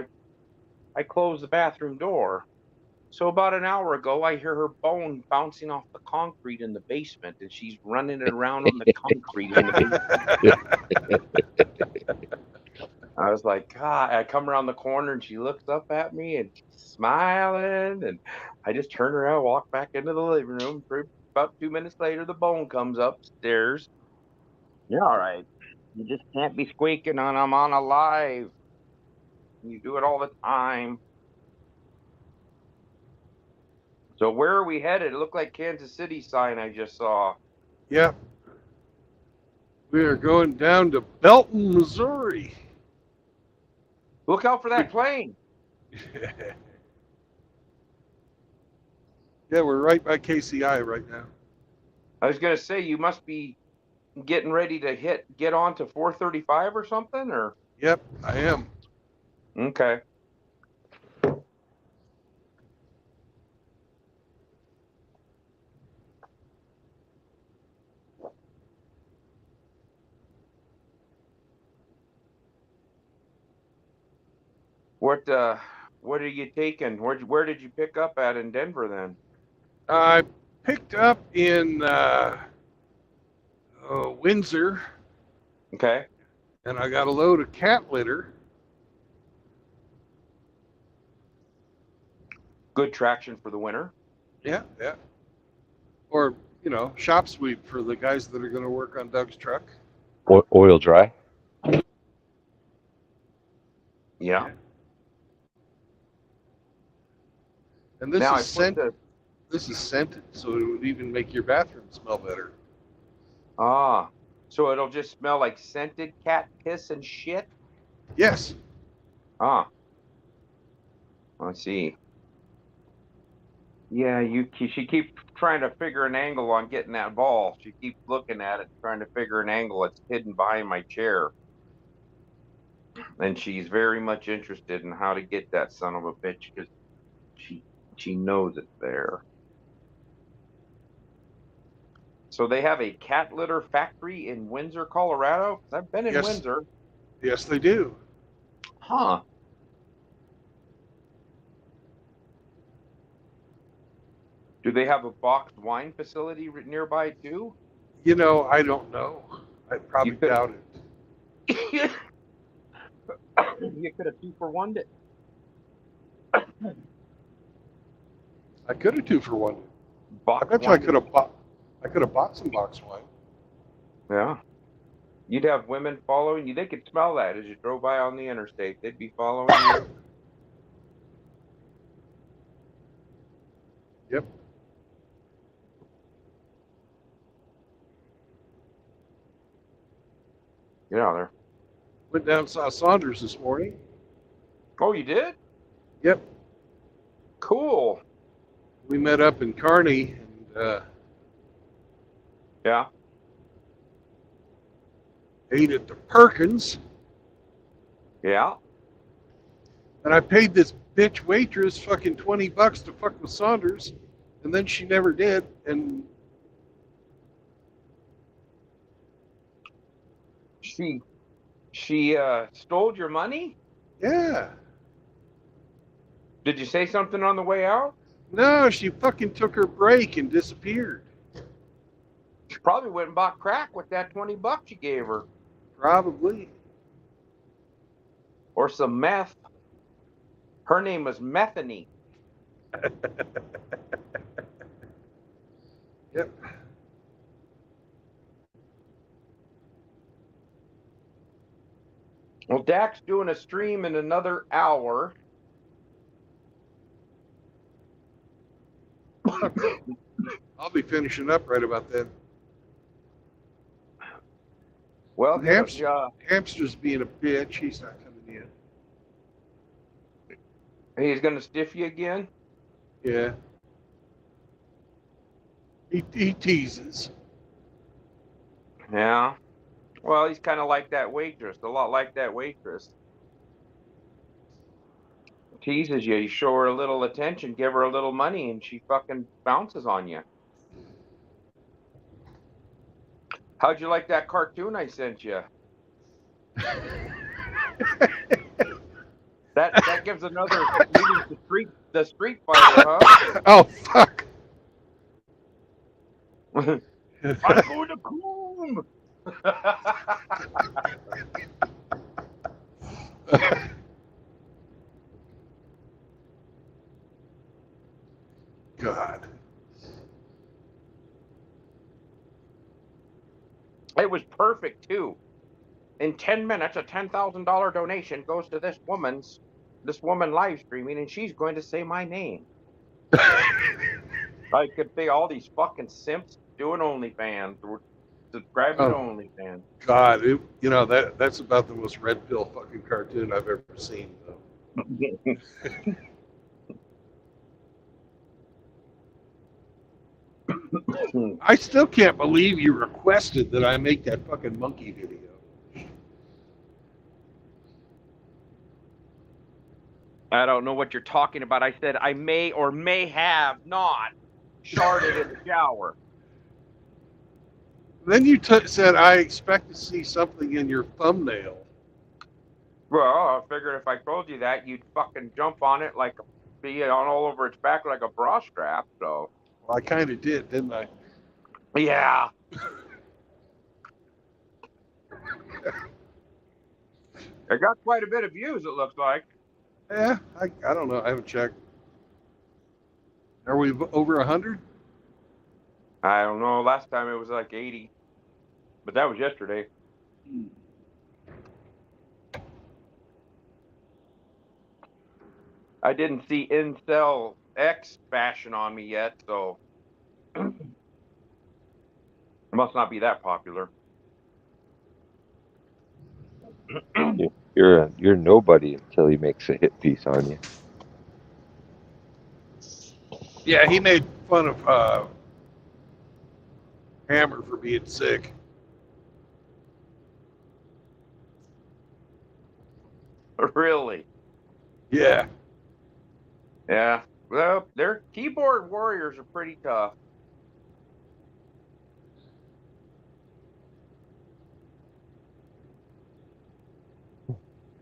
I closed the bathroom door. So about an hour ago, I hear her bone bouncing off the concrete in the basement, and she's running it around on the concrete in the basement. I was like, God, I come around the corner and she looks up at me and she's smiling. And I just turn around, walk back into the living room. About 2 minutes later, the bone comes upstairs. You're all right. You just can't be squeaking on I'm on a live. You do it all the time. So where are we headed? It looked like Kansas City sign I just saw. Yep. We are going down to Belton, Missouri. Look out for that plane. Yeah, we're right by KCI right now. I was going to say, you must be getting ready to get on to 435 or something, or? Yep, I am. Okay. What are you taking? Where did you pick up at in Denver then? I picked up in Windsor. Okay. And I got a load of cat litter. Good traction for the winter. Yeah, yeah. Or, shop sweep for the guys that are going to work on Doug's truck. Oil dry. Yeah. And this Now is scented. This is scented, so it would even make your bathroom smell better. So it'll just smell like scented cat piss and shit? Yes. I see. Yeah, she keeps trying to figure an angle on getting that ball. She keeps looking at it, trying to figure an angle. It's hidden behind my chair. And she's very much interested in how to get that son of a bitch because she knows it's there. So they have a cat litter factory in Windsor, Colorado? 'Cause I've been in Windsor. Yes, they do. Huh. Do they have a boxed wine facility nearby too? I don't know. I probably doubt it. You could have 2-for-1'd it. I could have 2-for-1. Box I bet you I could have bought some box wine. Yeah. You'd have women following you. They could smell that as you drove by on the interstate. They'd be following you. Yep. Get out of there. Went down and saw Saunders this morning. Oh, you did? Yep. Cool. We met up in Kearney and yeah. Ate at the Perkins. Yeah. And I paid this bitch waitress fucking $20 to fuck with Saunders, and then she never did. And She stole your money? yeah, Did you say something on the way out? no, she fucking took her break and disappeared. She probably went and bought crack with that $20 you gave her, Probably. or some meth. Her name was Methany. Yep. Well, Dak's doing a stream in another hour. I'll be finishing up right about then. Well, Hamster's being a bitch. He's not coming in. He's gonna stiff you again? Yeah. He teases. Yeah. Well, he's kind of like that waitress, a lot like that waitress. Teases you, you show her a little attention, give her a little money, and she fucking bounces on you. How'd you like that cartoon I sent you? That gives another meaning to the Street Fighter, huh? Oh fuck! I'm going to Coom. God. It was perfect too. In 10 minutes, a $10,000 donation goes to this woman live streaming, and she's going to say my name. I could see all these fucking simps doing OnlyFans or subscribing to OnlyFans. God, that's about the most red pill fucking cartoon I've ever seen, though. I still can't believe you requested that I make that fucking monkey video. I don't know what you're talking about. I said I may or may have not sharded in the shower. Then you said I expect to see something in your thumbnail. Well, I figured if I told you that, you'd fucking jump on it be on all over its back like a bra strap. So. Well, I kind of did, didn't I? Yeah. It got quite a bit of views, it looks like. Yeah, I don't know. I haven't checked. Are we over 100? I don't know. Last time it was like 80. But that was yesterday. I didn't see Incel X bashing on me yet, so it must not be that popular. You're nobody until he makes a hit piece on you. Yeah, he made fun of Hammer for being sick. Really? Yeah. Yeah. Well, their keyboard warriors are pretty tough.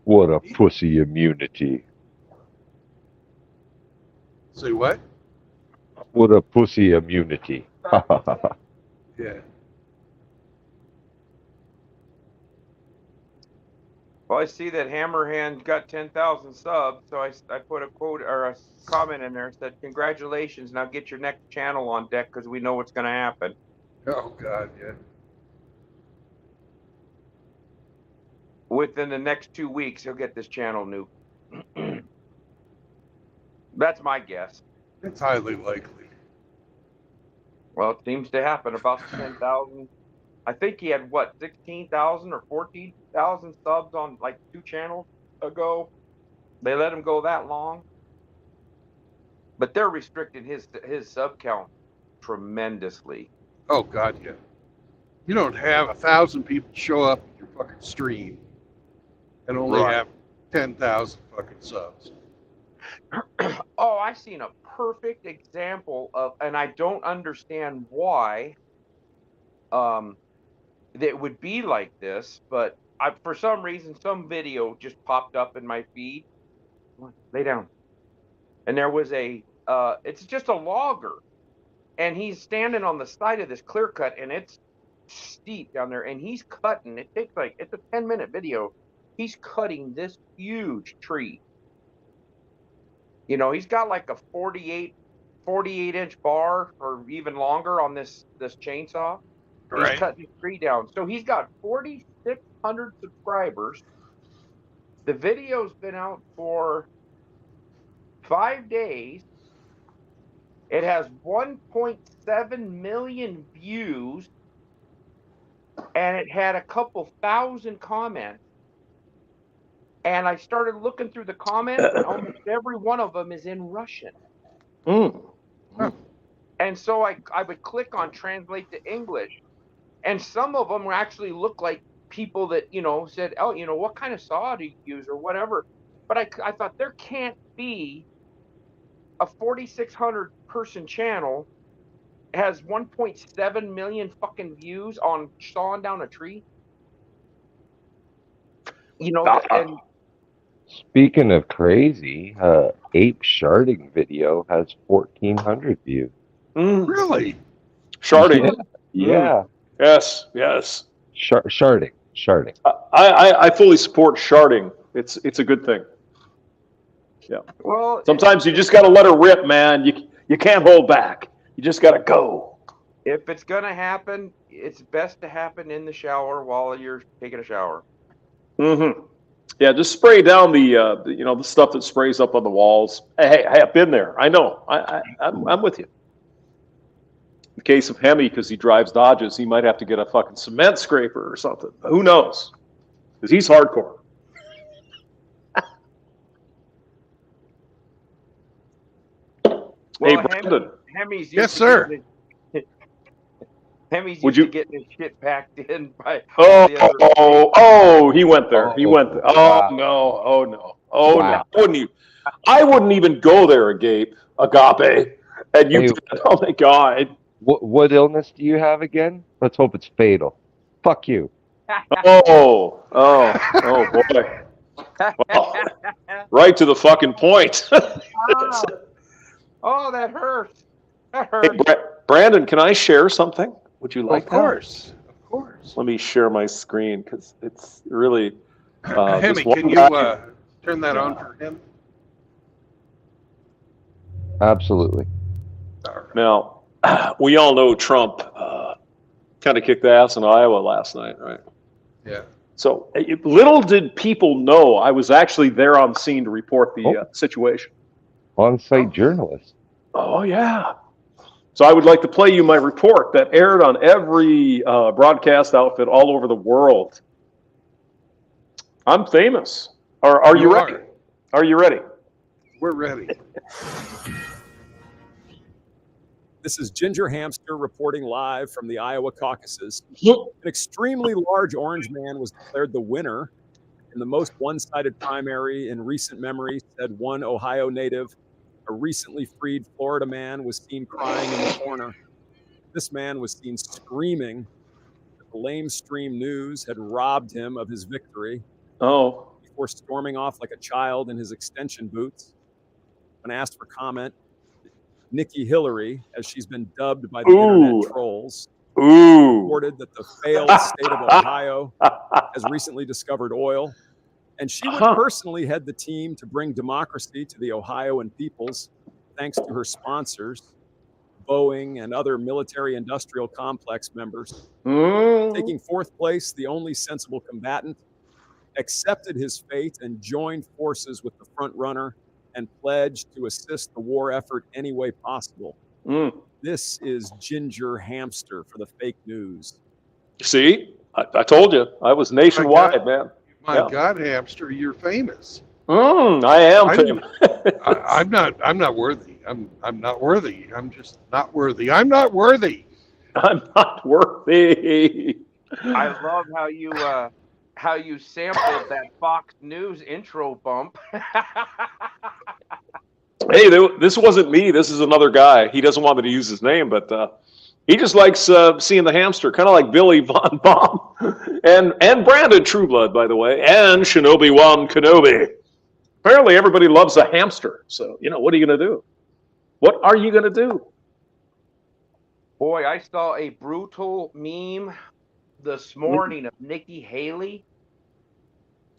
What a pussy immunity. Say what? What a pussy immunity. Yeah. Well, I see that Hammerhand got 10,000 subs, so I put a quote or a comment in there that said, "Congratulations! Now get your next channel on deck because we know what's going to happen." Oh God, yeah. Within the next 2 weeks, he'll get this channel nuked. That's my guess. It's highly likely. Well, it seems to happen about 10,000. I think he had, 16,000 or 14,000 subs on like 2 channels ago. They let him go that long. But they're restricting his sub count tremendously. Oh God, yeah. You don't have 1,000 people show up at your fucking stream and only Right. have 10,000 fucking subs. Oh, I've seen a perfect example of, and I don't understand why that would be like this, but for some reason, some video just popped up in my feed. Lay down. And there was it's just a logger, and he's standing on the side of this clear cut, and it's steep down there, and he's cutting. It takes it's a 10-minute video. He's cutting this huge tree. You know, he's got like a 48-inch bar or even longer on this chainsaw. Right. He's cutting the tree down. So he's got 4,600 subscribers. The video's been out for 5 days. It has 1.7 million views, and it had a couple thousand comments. And I started looking through the comments, and almost every one of them is in Russian. And so I would click on translate to English, and some of them actually look like people that, you know, said, oh, you know, what kind of saw do you use or whatever. But I thought there can't be a 4,600 person channel has 1.7 million fucking views on sawing down a tree. You know, and Speaking of crazy, ape sharding video has 1,400 views. Really? Sharding. Yeah. Yes. Yes. Sharding. I fully support sharding. It's a good thing. Yeah. Well, sometimes you just got to let her rip, man. You can't hold back. You just got to go. If it's gonna happen, it's best to happen in the shower while you're taking a shower. Mm-hmm. Yeah, just spray down the stuff that sprays up on the walls. Hey, I've been there. I know. I'm with you. In the case of Hemi, because he drives Dodges, he might have to get a fucking cement scraper or something. Who knows? Because he's hardcore. Well, hey, Brandon. Hemi's yes, sir. Hemi's used to getting his shit packed in by he went there. He went there. Oh, no. Oh, no. Oh, wow. No. I wouldn't even go there, Agape. And you, oh, my God. What illness do you have again? Let's hope it's fatal. Fuck you. Oh, boy. Well, right to the fucking point. Oh, that hurts. That hurts. Hey, Brandon, can I share something? Would you like Of course. Let me share my screen because it's really. Hemi, can you turn that on for him? Absolutely. Now, we all know Trump kind of kicked ass in Iowa last night, right? Yeah. So little did people know I was actually there on scene to report the situation. On-site journalist. Oh, yeah. So I would like to play you my report that aired on every broadcast outfit all over the world. I'm famous. Are you ready? Are you ready? We're ready. This is Ginger Hamster reporting live from the Iowa caucuses. An extremely large orange man was declared the winner in the most one-sided primary in recent memory, said one Ohio native. A recently freed Florida man was seen crying in the corner. This man was seen screaming that the lamestream news had robbed him of his victory. Before storming off like a child in his extension boots. When asked for comment, Nikki Hillary, as she's been dubbed by the internet trolls, reported that the failed state of Ohio has recently discovered oil. And she would personally head the team to bring democracy to the Ohioan peoples, thanks to her sponsors, Boeing and other military-industrial complex members. Taking fourth place, the only sensible combatant accepted his fate and joined forces with the front runner and pledged to assist the war effort any way possible. This is Ginger Hamster for the fake news. See, I told you, I was nationwide, man. My God, Hamster, you're famous. I am famous. I'm not worthy. I'm not worthy. I'm just not worthy. I'm not worthy. I'm not worthy. I love how how you sampled that Fox News intro bump. Hey, this wasn't me. This is another guy. He doesn't want me to use his name, but he just likes seeing the hamster, kind of like Billy Von Baum and Brandon Trueblood, by the way, and Shinobi Wan Kenobi. Apparently, everybody loves a hamster. So, what are you going to do? What are you going to do? Boy, I saw a brutal meme this morning of Nikki Haley.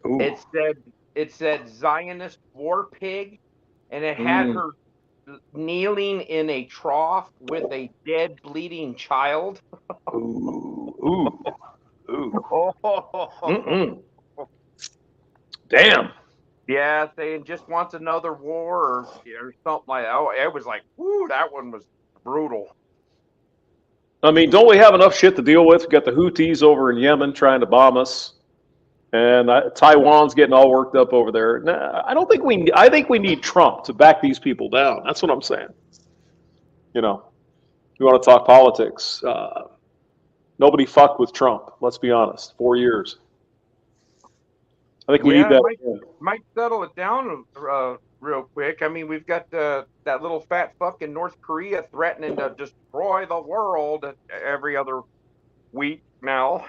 Ooh. It said Zionist war pig, and it had her kneeling in a trough with a dead, bleeding child. Ooh. Oh. Damn. Yeah, saying just wants another war or something like that. Oh, it was like, whoo, that one was brutal. I mean, don't we have enough shit to deal with? We got the Houthis over in Yemen trying to bomb us, and Taiwan's getting all worked up over there. Nah, I think we need Trump to back these people down. That's what I'm saying. You want to talk politics? Nobody fucked with Trump. Let's be honest. 4 years. I think we need that. Might settle it down real quick. I mean, we've got that little fat fuck in North Korea threatening to destroy the world every other week now.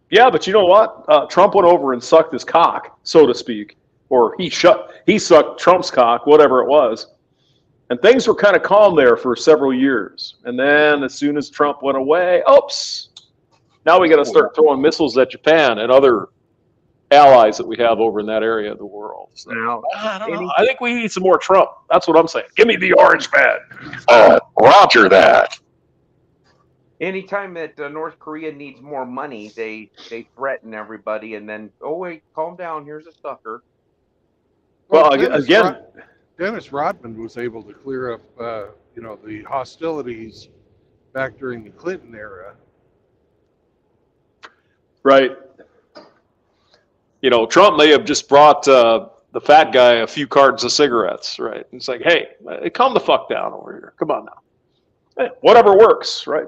Yeah, but you know what? Trump went over and sucked his cock, so to speak, or he sucked Trump's cock, whatever it was, and things were kind of calm there for several years. And then, as soon as Trump went away, oops! Now we got to start throwing missiles at Japan and other allies that we have over in that area of the world. So, I don't know. I think we need some more Trump. That's what I'm saying. Give me the orange man. Roger that. Anytime that North Korea needs more money, they threaten everybody, and then, oh wait, calm down. Here's a sucker. Well, Dennis Rodman was able to clear up, the hostilities back during the Clinton era. Right. Trump may have just brought the fat guy a few cartons of cigarettes, right? It's like, hey, calm the fuck down over here. Come on now. Hey, whatever works, right?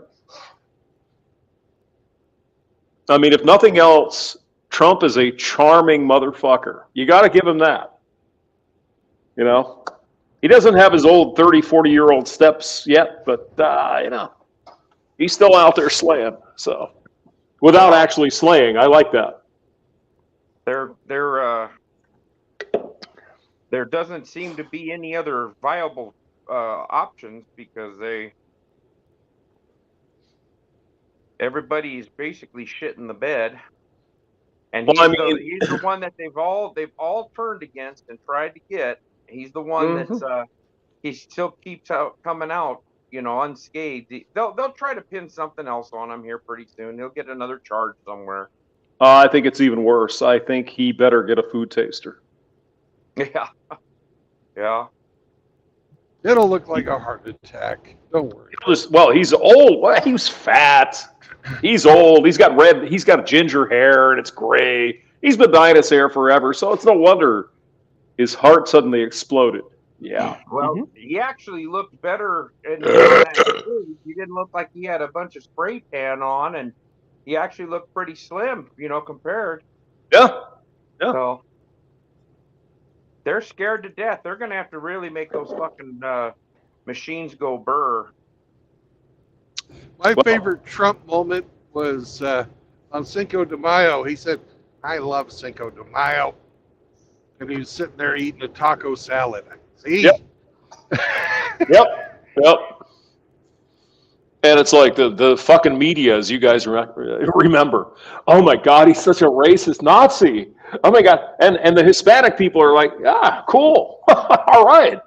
I mean, if nothing else, Trump is a charming motherfucker. You got to give him that. He doesn't have his old 30, 40-year-old steps yet, but, he's still out there slaying. So, without actually slaying, I like that. There doesn't seem to be any other viable options because everybody's basically shitting the bed, and he's the one that they've all turned against and tried to get. He's the one that's he still keeps coming out, unscathed. They'll try to pin something else on him here pretty soon. He'll get another charge somewhere. I think it's even worse. I think he better get a food taster. Yeah. It'll look like a heart attack. Don't worry. He's old. Well, he was fat. He's old. He's got ginger hair and it's gray. He's been dyeing his hair forever, so it's no wonder his heart suddenly exploded. Yeah. Well, he actually looked better in that food. He didn't look like he had a bunch of spray tan on, and he actually looked pretty slim, compared. Yeah. So they're scared to death. They're going to have to really make those fucking machines go burr. My favorite Trump moment was on Cinco de Mayo. He said, "I love Cinco de Mayo," and he was sitting there eating a taco salad. See? Yep. And it's like the fucking media, as you guys remember. Oh my God, he's such a racist Nazi. Oh my God. And the Hispanic people are like, cool. All right.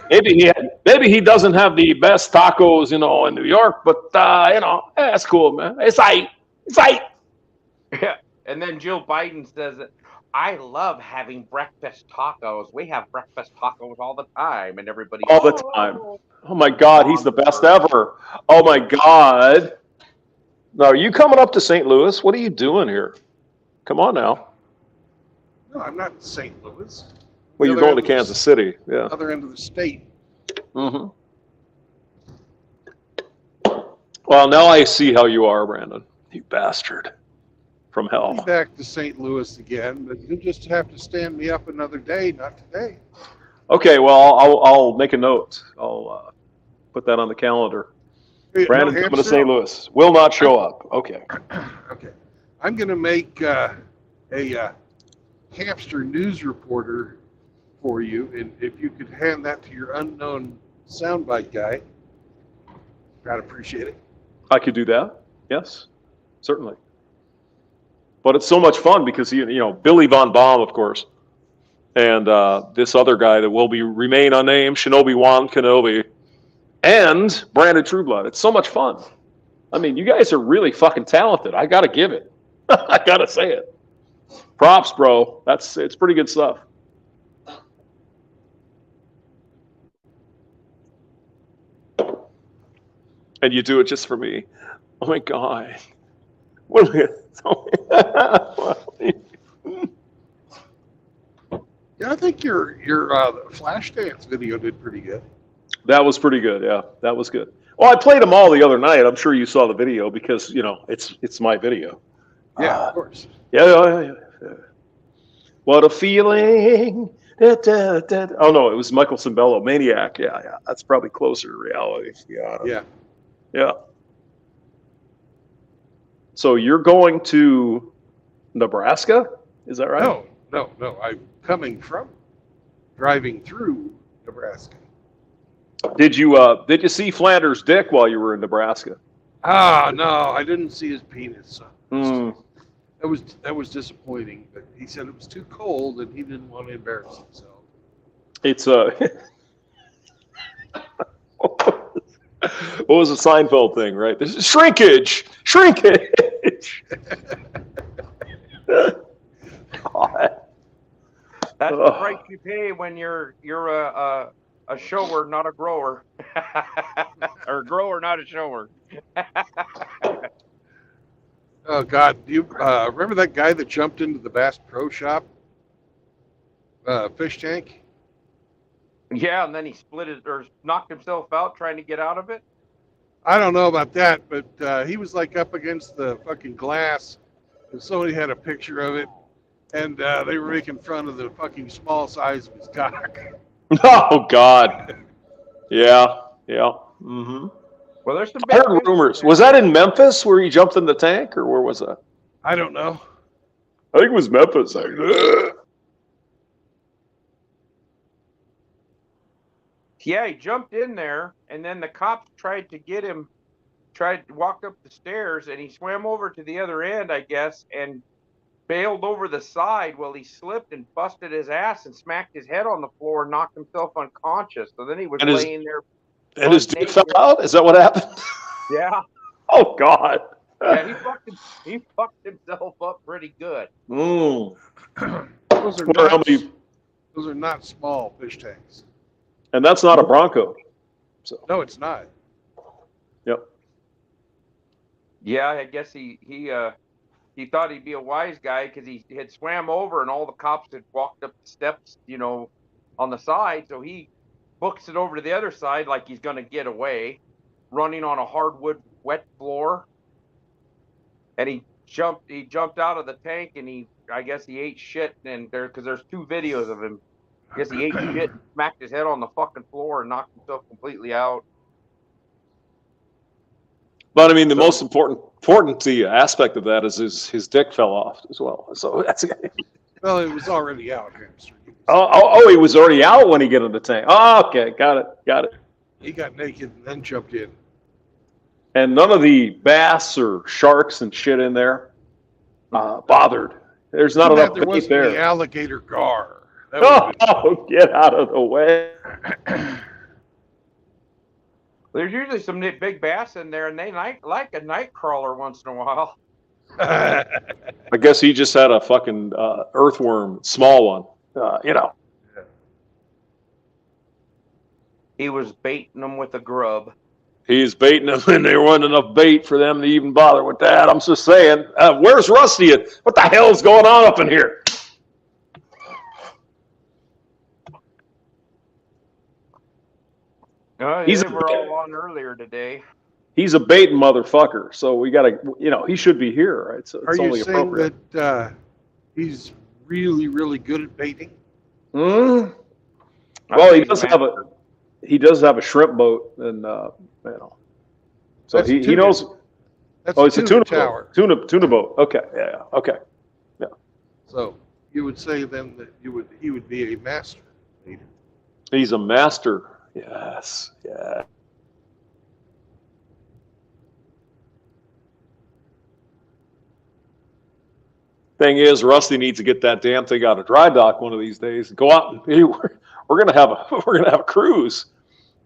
Maybe he doesn't have the best tacos, in New York, but that's cool, man. It's aight. Yeah. And then Jill Biden says that I love having breakfast tacos. We have breakfast tacos all the time, and everybody all the time. Oh my God, he's the best ever. Oh my God. Now, are you coming up to St. Louis? What are you doing here? Come on now. No, I'm not in St. Louis. Well, you're going to Kansas City. Yeah. Other end of the state. Mm-hmm. Well, now I see how you are, Brandon. You bastard. from I'll be hell. back to St. Louis again, but you'll just have to stand me up another day, not today. Okay, well, I'll make a note. I'll put that on the calendar. Hey, Brandon no, coming to hamster. St. Louis. Will not show up. Okay. Okay. I'm going to make a hamster news reporter for you, and if you could hand that to your unknown soundbite guy, I'd appreciate it. I could do that. Yes, certainly. But it's so much fun because Billy Von Baum, of course, and this other guy that will remain unnamed, Shinobi Wan Kenobi, and Brandon Trueblood. It's so much fun. I mean, you guys are really fucking talented. I gotta give it. I gotta say it. Props, bro. It's pretty good stuff. And you do it just for me. Oh my god. What Yeah, I think your flash dance video did pretty good. That was pretty good. Yeah, that was good. Well, I played them all the other night. I'm sure you saw the video because it's my video. Yeah, of course. Yeah. What a feeling. Da, da, da. Oh no, it was Michael Cimbello, Maniac. Yeah. That's probably closer to reality. Yeah. So you're going to Nebraska? Is that right? No. I'm coming from driving through Nebraska. Did you see Flanders' dick while you were in Nebraska? Ah, no, I didn't see his penis. Mm. That was disappointing. But he said it was too cold and he didn't want to embarrass himself. It's what was the Seinfeld thing, right? This is shrinkage. God. That's the price you pay when you're a shower, not a grower, or a grower, not a shower. Oh God, do you remember that guy that jumped into the Bass Pro Shop fish tank? Yeah, and then he split it or knocked himself out trying to get out of it. I don't know about that, but he was like up against the fucking glass, and somebody had a picture of it, and they were making fun of the fucking small size of his cock. Oh God. Yeah. Mm-hmm. Well, there's some. I heard rumors. Was that in Memphis where he jumped in the tank, or where was that? I don't know. I think it was Memphis. Yeah, he jumped in there, and then the cops tried to get him. Tried to walk up the stairs, and he swam over to the other end, I guess, and bailed over the side. Well, he slipped and busted his ass and smacked his head on the floor and knocked himself unconscious. So then he was laying there. And his dick fell out? Is that what happened? Yeah. Oh God. Yeah, he fucked himself up pretty good. Mm. Those are not small fish tanks. And that's not a Bronco. So. No, it's not. Yep. Yeah, I guess he thought he'd be a wise guy because he had swam over and all the cops had walked up the steps, on the side. So he books it over to the other side like he's going to get away, running on a hardwood wet floor. And he jumped out of the tank and I guess he ate shit. And because there's two videos of him. I guess he ate shit and smacked his head on the fucking floor and knocked himself completely out. But I mean, the most important aspect of that is his dick fell off as well. So that's. Well, it was already out, hamster. Oh, he was already out when he got in the tank. Oh, okay, got it. He got naked and then jumped in. And none of the bass or sharks and shit in there bothered. There's not enough there bait wasn't there. the alligator gar. Oh, get out of the way. There's usually some big bass in there, and they like a night crawler once in a while. I guess he just had a fucking earthworm, small one. He was baiting them with a grub. He's baiting them, and there wasn't enough bait for them to even bother with that. I'm just saying, where's Rusty? What the hell's going on up in here? They were all on earlier today. he's a baiting motherfucker. So we got to, he should be here, right? So Are it's you only saying appropriate. that he's really, really good at baiting? Well, think he's a he does have a shrimp boat, and so That's he tuna. knows. That's It's a tuna tower. boat. Tuna boat. Okay, yeah, okay, yeah. So you would say then that he would be a master baiter. He's a master. Yes, yeah. Thing is, Rusty needs to get that damn thing out of dry dock one of these days and go out and we're gonna have a cruise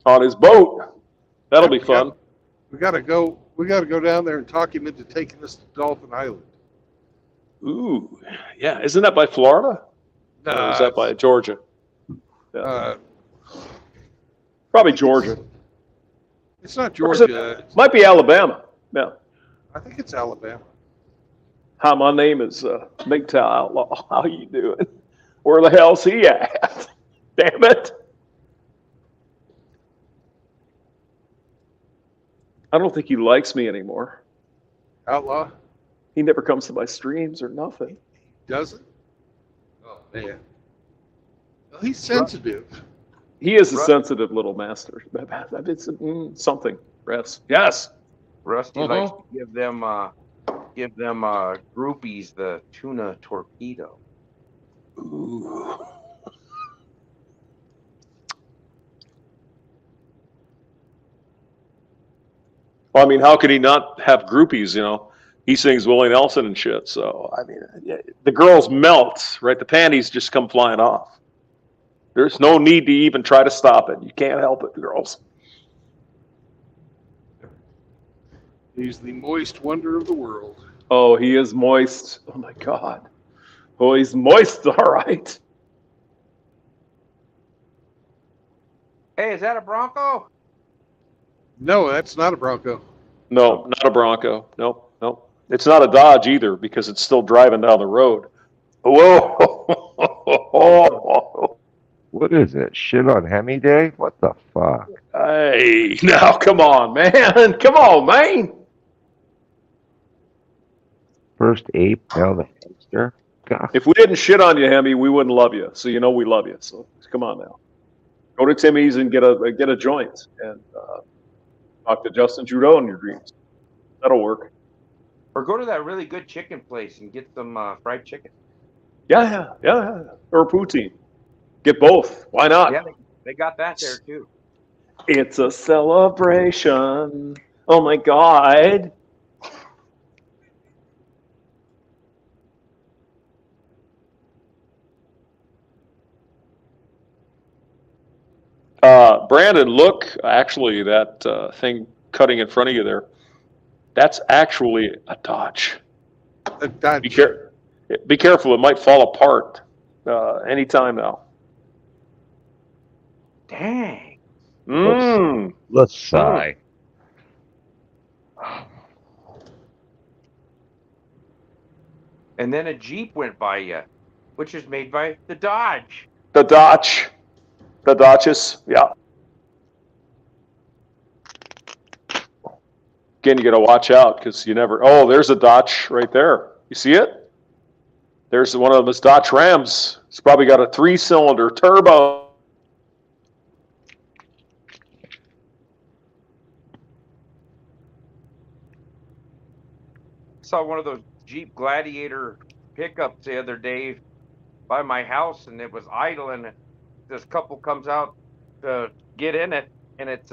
on his boat. That'll be fun. We gotta go down there and talk him into taking us to Dolphin Island. Ooh, yeah. Isn't that by Florida? Or is that by Georgia? Yeah. Probably Georgia. It's not Or is it- Georgia. might be Alabama. Yeah. I think it's Alabama. Hi, my name is MGTOW Outlaw. How you doing? Where the hell's he at? Damn it. I don't think he likes me anymore. Outlaw? He never comes to my streams or nothing. Doesn't? Oh man. Well, he's sensitive. He is a sensitive little master. It's something. Yes. Rusty likes to give them groupies the tuna torpedo. Ooh. Well, I mean, how could he not have groupies? He sings Willie Nelson and shit. So, I mean, the girls melt, right? The panties just come flying off. There's no need to even try to stop it. You can't help it, girls. He's the moist wonder of the world. Oh, he is moist. Oh, my God. Oh, he's moist, all right. Hey, is that a Bronco? No, that's not a Bronco. No, not a Bronco. Nope. It's not a Dodge either because it's still driving down the road. Whoa. What is it? Shit on Hemi Day? What the fuck? Hey, now come on, man. Come on, man. First ape, now the hamster. God. If we didn't shit on you, Hemi, we wouldn't love you. So we love you. So come on now. Go to Timmy's and get a joint and talk to Justin Trudeau in your dreams. That'll work. Or go to that really good chicken place and get some fried chicken. Yeah. Or poutine. Get both. Why not? Yeah, they got that there too. It's a celebration. Oh my God. Brandon, look, actually, that thing cutting in front of you there, that's actually a Dodge. A Dodge. Be careful, it might fall apart anytime now. Dang. Let's sigh. And then a Jeep went by you, which is made by the Dodge. The Dodges, yeah. Again, you got to watch out because you never. Oh, there's a Dodge right there. You see it? There's one of those Dodge Rams. It's probably got a 3-cylinder turbo. Saw one of those Jeep Gladiator pickups the other day by my house, and it was idle, and this couple comes out to get in it, and it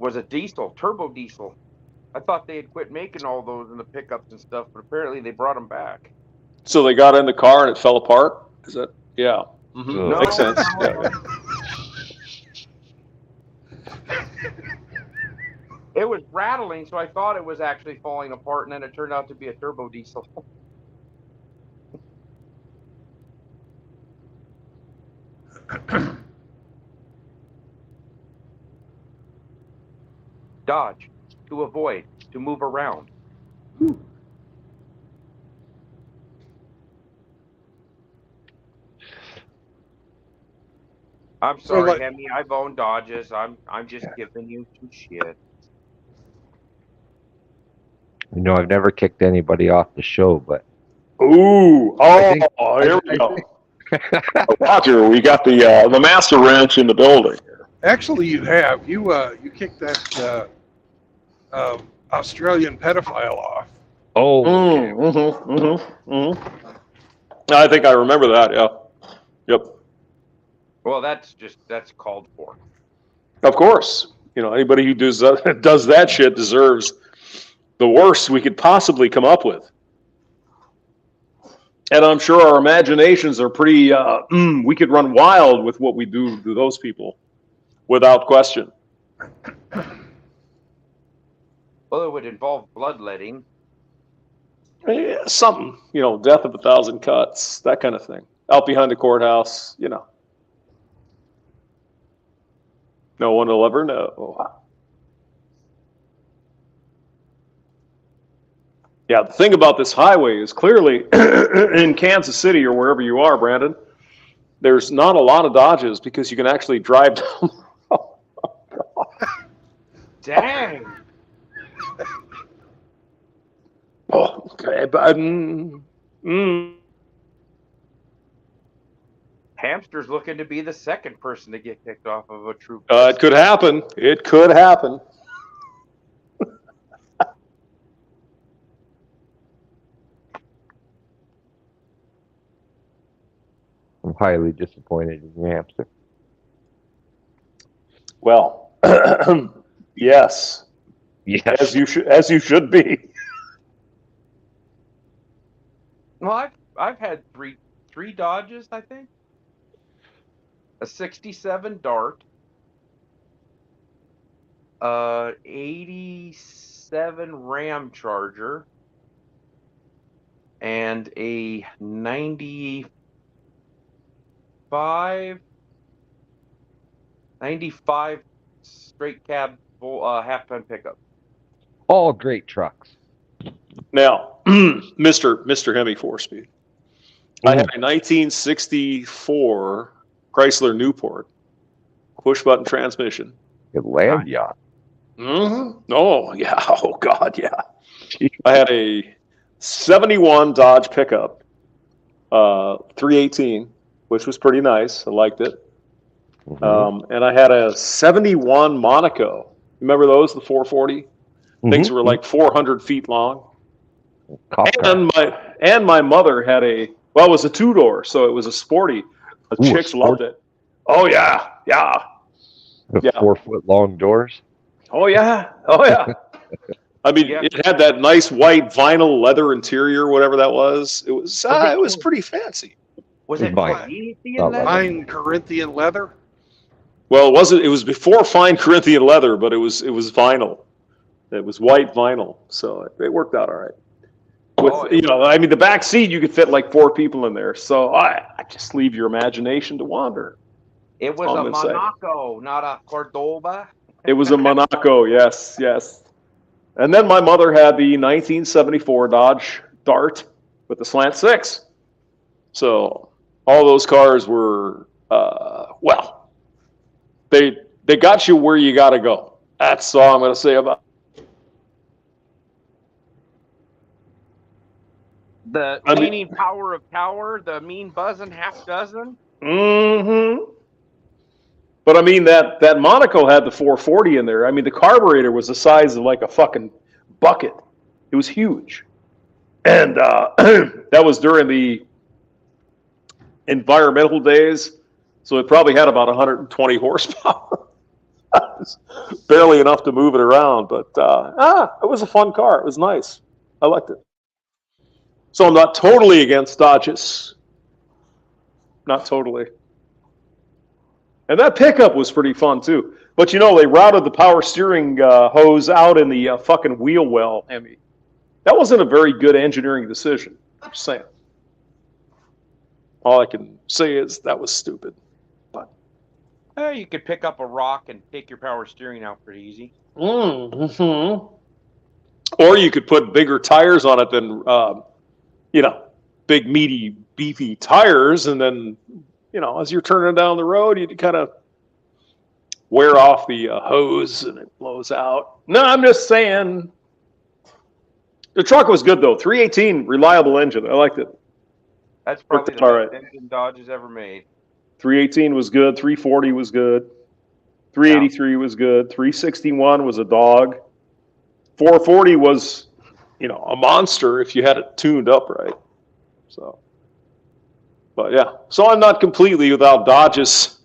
was a turbo diesel. I thought they had quit making all those in the pickups and stuff, but apparently they brought them back. So they got in the car and it fell apart? Is that? Yeah. Mm-hmm. No, Makes sense. Yeah. It was rattling, so I thought it was actually falling apart, and then it turned out to be a turbo diesel. Dodge, to avoid, to move around. I'm sorry, Hemi. I've owned Dodges. I'm just giving you some shit. know, I've never kicked anybody off the show, but Ooh, I think- here we go. Roger, we got the master wrench in the building. Actually, you have. You kicked that Australian pedophile off. Oh, I think I remember that. Yeah. Yep. Well, that's called for. Of course. You know, anybody who does that shit deserves the worst we could possibly come up with. And I'm sure our imaginations are pretty. We could run wild with what we do to those people, without question. Well, it would involve bloodletting. Yeah, something, you know, death of 1,000 cuts, that kind of thing. Out behind the courthouse, you know. No one will ever know. Yeah, the thing about this highway is clearly in Kansas City or wherever you are, Brandon, there's not a lot of Dodges because you can actually drive down. Dang. Oh, okay, but Hamster's looking to be the second person to get kicked off of a troop. It could happen. It could happen. I'm highly disappointed in your hamster. Well, yes. Yes. As you should be. Well, I've had three Dodges, I think. A 67 Dart, 87 Ram Charger, and a 95 straight cab half-ton pickup. All great trucks. Now, Mr. Hemi 4-speed. I had a 1964 Chrysler Newport push-button transmission. Good land yacht. Mm-hmm. Oh, yeah. Oh, God, yeah. I had a 71 Dodge pickup, 318, which was pretty nice. I liked it. And I had a 71 Monaco. Remember those, the 440? Things were like 400 feet long. And my mother had it was a two-door, so it was a sporty. The chicks loved it. Oh, yeah. Yeah. The 4-foot long doors. Oh, yeah. Oh, yeah. I mean, it had that nice white vinyl leather interior, whatever that was. It was pretty fancy. Was it Corinthian leather? Fine Corinthian leather? Well, it wasn't. It was before fine Corinthian leather, but it was vinyl. It was white vinyl, so it worked out all right. I mean, the back seat you could fit like 4 people in there. So I just leave your imagination to wander. It was a Monaco, not a Cordoba. It was a Monaco, yes. And then my mother had the 1974 Dodge Dart with the slant 6. So all those cars were, they got you where you got to go. That's all I'm going to say about it. The meaning power of tower, the mean buzzing half dozen. Mm-hmm. But I mean that Monaco had the 440 in there. I mean the carburetor was the size of like a fucking bucket. It was huge, and that was during the environmental days. So it probably had about 120 horsepower. Barely enough to move it around, but it was a fun car. It was nice. I liked it. So I'm not totally against Dodges. Not totally. And that pickup was pretty fun, too. But, you know, they routed the power steering hose out in the fucking wheel well, Hemi. That wasn't a very good engineering decision. I'm just saying. All I can say is that was stupid. But You could pick up a rock and take your power steering out pretty easy. Mm-hmm. Or you could put bigger tires on it than, big, meaty, beefy tires, and then, as you're turning down the road, you kind of wear off the hose and it blows out. No, I'm just saying, The truck was good though. 318, reliable engine. I liked it. That's probably Worked the all best right. engine Dodge has ever made. 318 was good. 340 was good. 383 was good. 361 was a dog. 440 was, a monster if you had it tuned up right. So, but yeah. So I'm not completely without Dodges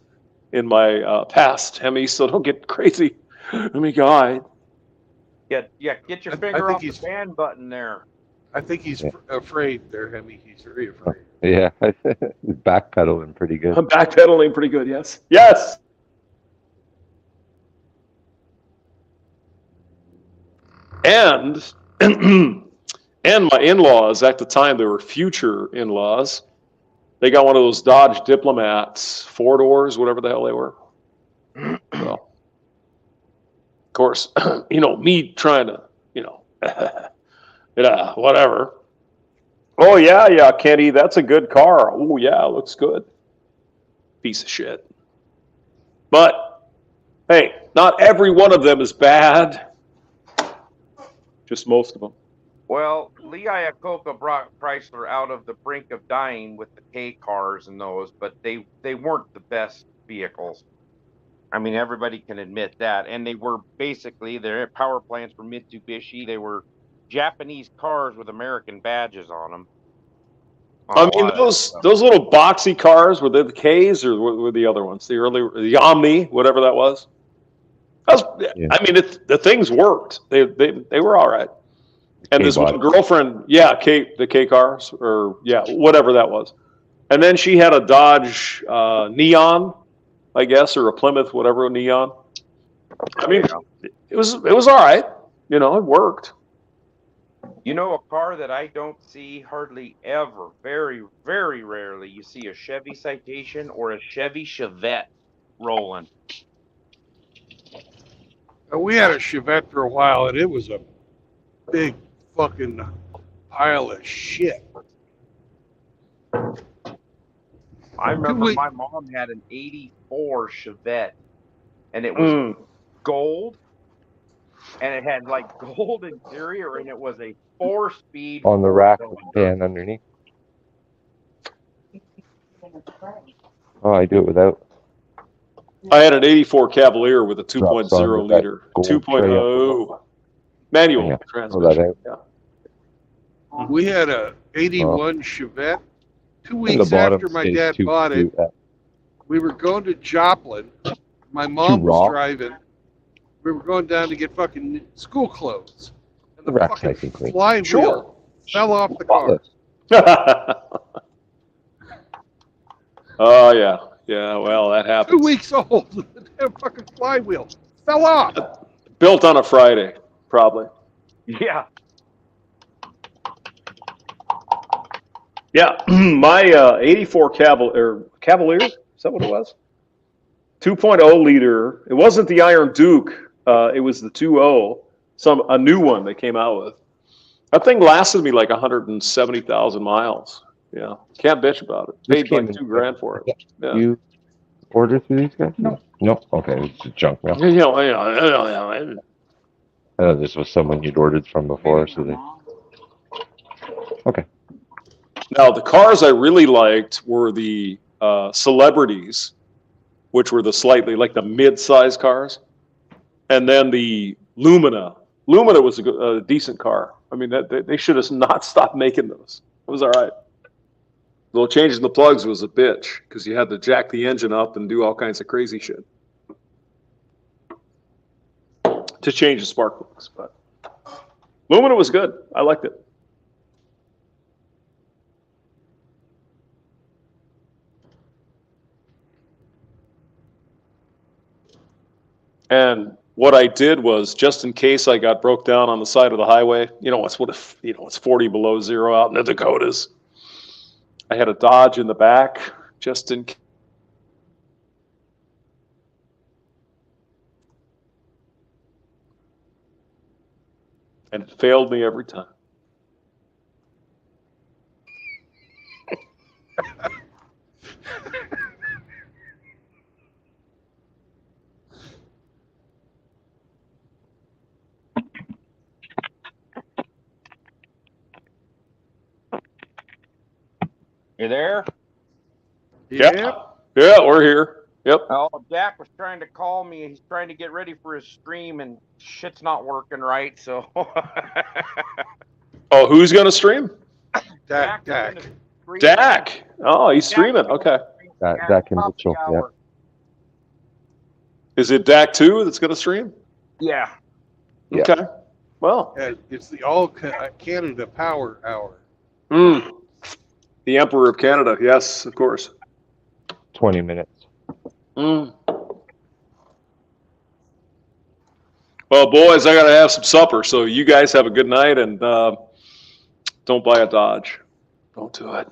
in my past, Hemi. So don't get crazy. Let me guide. Get your I finger think off the he's- ban button there. I think he's afraid there, Hemi. He's very afraid. Yeah, he's backpedaling pretty good. I'm backpedaling pretty good. Yes. Yes. And and my in-laws at the time, they were future in-laws. They got one of those Dodge Diplomats, 4-doors, whatever the hell they were. So, of course, me trying to, whatever. Oh yeah, Kenny, that's a good car. Oh yeah, looks good. Piece of shit. But hey, not every one of them is bad. Just most of them. Well, Lee Iacocca brought Chrysler out of the brink of dying with the K cars and those, but they weren't the best vehicles. I mean, everybody can admit that. And they were basically, their power plants were Mitsubishi. They were Japanese cars with American badges on them. I mean, those little boxy cars, were they the Ks or were the other ones? The Omni, whatever that was. I mean, the things worked. They were all right. And this one girlfriend, the K cars, or whatever that was. And then she had a Dodge Neon, I guess, or a Plymouth, whatever Neon. I mean, it was all right. It worked. You know, a car that I don't see hardly ever, very, very rarely, you see a Chevy Citation or a Chevy Chevette rolling. We had a Chevette for a while, and it was a big fucking pile of shit. I remember my mom had an 84 Chevette, and it was gold, and it had like gold interior, and it was a 4-speed On the rack with the pan underneath. Oh, I do it without. I had an 84 Cavalier with a 2.0 Saunders, that liter, gold 2.0 manual Yeah, transmission. pull We had a 81 Chevette. 2 the weeks bottom after my stays dad too- bought it, too, we were going to Joplin. My mom was raw. driving. We were going down to get fucking school clothes. And The the rack's fucking nice and clean. flywheel fell off the car. Oh yeah. Well, that happens. 2 weeks old. The damn fucking flywheel fell off. Built on a Friday, probably. Yeah. Yeah, my 84 Cavalier, is that what it was? 2.0 liter. It wasn't the Iron Duke. It was the 2.0, a new one they came out with. That thing lasted me like 170,000 miles. Yeah, can't bitch about it. Paid like $2,000 for it. Yeah. You ordered through these guys? No. No? Okay, it's a junk mail. This was someone you'd ordered from before, so they... Okay. Now, the cars I really liked were the celebrities, which were the slightly, like the mid-size cars. And then the Lumina. Lumina was a decent car. I mean, they should have not stopped making those. It was all right. Though changing the plugs was a bitch because you had to jack the engine up and do all kinds of crazy shit to change the spark plugs. But Lumina was good. I liked it. And what I did was, just in case I got broke down on the side of the highway, it's 40 below zero out in the Dakotas. I had a Dodge in the back, just in case. And it failed me every time. You there? Yep. Yeah, we're here. Yep. Oh, Dak was trying to call me. He's trying to get ready for his stream, and shit's not working right. So. Oh, who's gonna stream? Dak. Dak. Oh, he's streaming. Okay. Dak and Mitchell. Yeah. Is it Dak 2 that's gonna stream? Yeah. Yeah. Okay. Well. Yeah, it's the All Canada Power Hour. The Emperor of Canada. Yes, of course. 20 minutes. Well, boys, I gotta have some supper. So you guys have a good night, and don't buy a Dodge. Don't do it.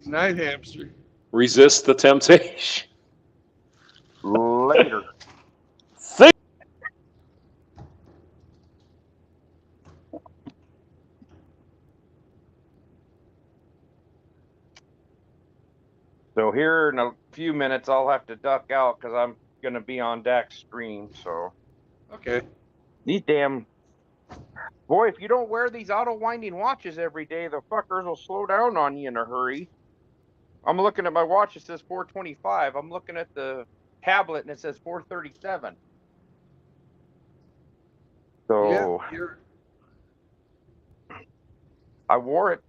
Night, hamster. Resist the temptation. Later. See. So here in a few minutes, I'll have to duck out because I'm going to be on Dak's stream. So. Okay. These damn. Boy, if you don't wear these auto winding watches every day, the fuckers will slow down on you in a hurry. I'm looking at my watch, it says 425. I'm looking at the tablet and it says 437. So Yeah, I wore it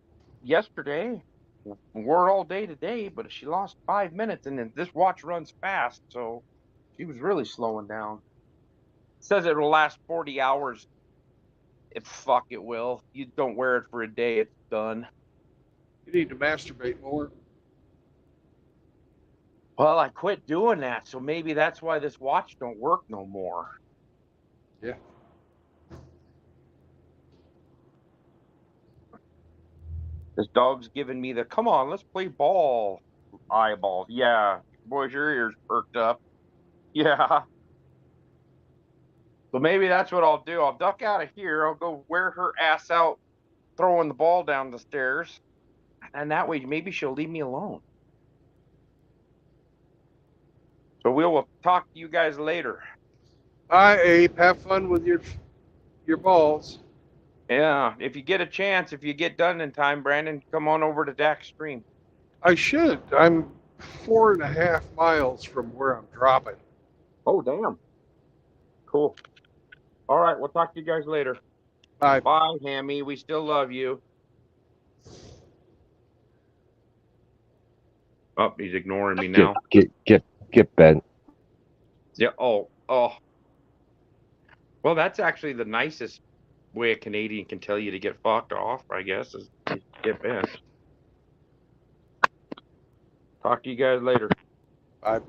yesterday, wore it all day today, but she lost 5 minutes, and then this watch runs fast, so she was really slowing down. It says it will last 40 hours. Fuck it will. You don't wear it for a day, it's done. You need to masturbate more. Well, I quit doing that, so maybe that's why this watch don't work no more. Yeah. This dog's giving me the, come on, let's play ball eyeball. Yeah. Boys, your ears perked up. Yeah. So maybe that's what I'll do. I'll duck out of here. I'll go wear her ass out throwing the ball down the stairs. And that way, maybe she'll leave me alone. So we'll talk to you guys later. Bye, Abe. Have fun with your balls. Yeah. If you get a chance, if you get done in time, Brandon, come on over to Dak's stream. I should. I'm 4.5 miles from where I'm dropping. Oh, damn. Cool. All right. We'll talk to you guys later. Bye. Bye, Hammy. We still love you. Oh, he's ignoring me now. Get bent. Yeah. Oh. Well, that's actually the nicest way a Canadian can tell you to get fucked off, I guess, is get bent. Talk to you guys later. Bye.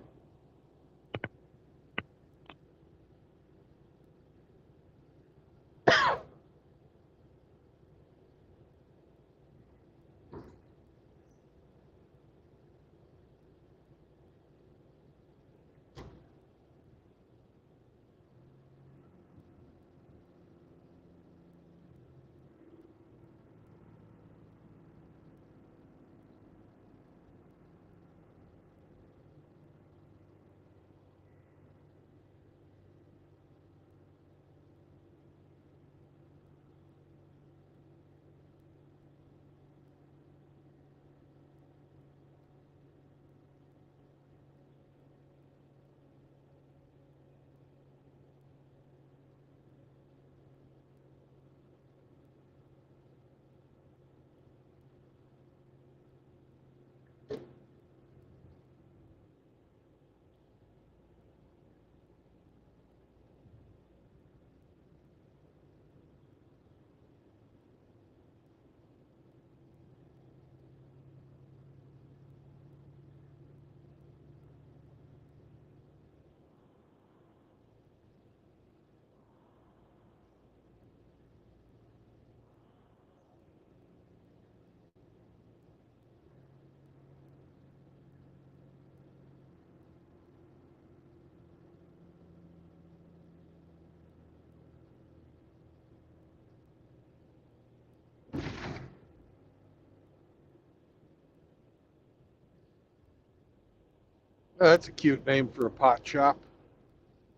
Oh, that's a cute name for a pot shop.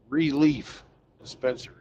Relief Dispensary.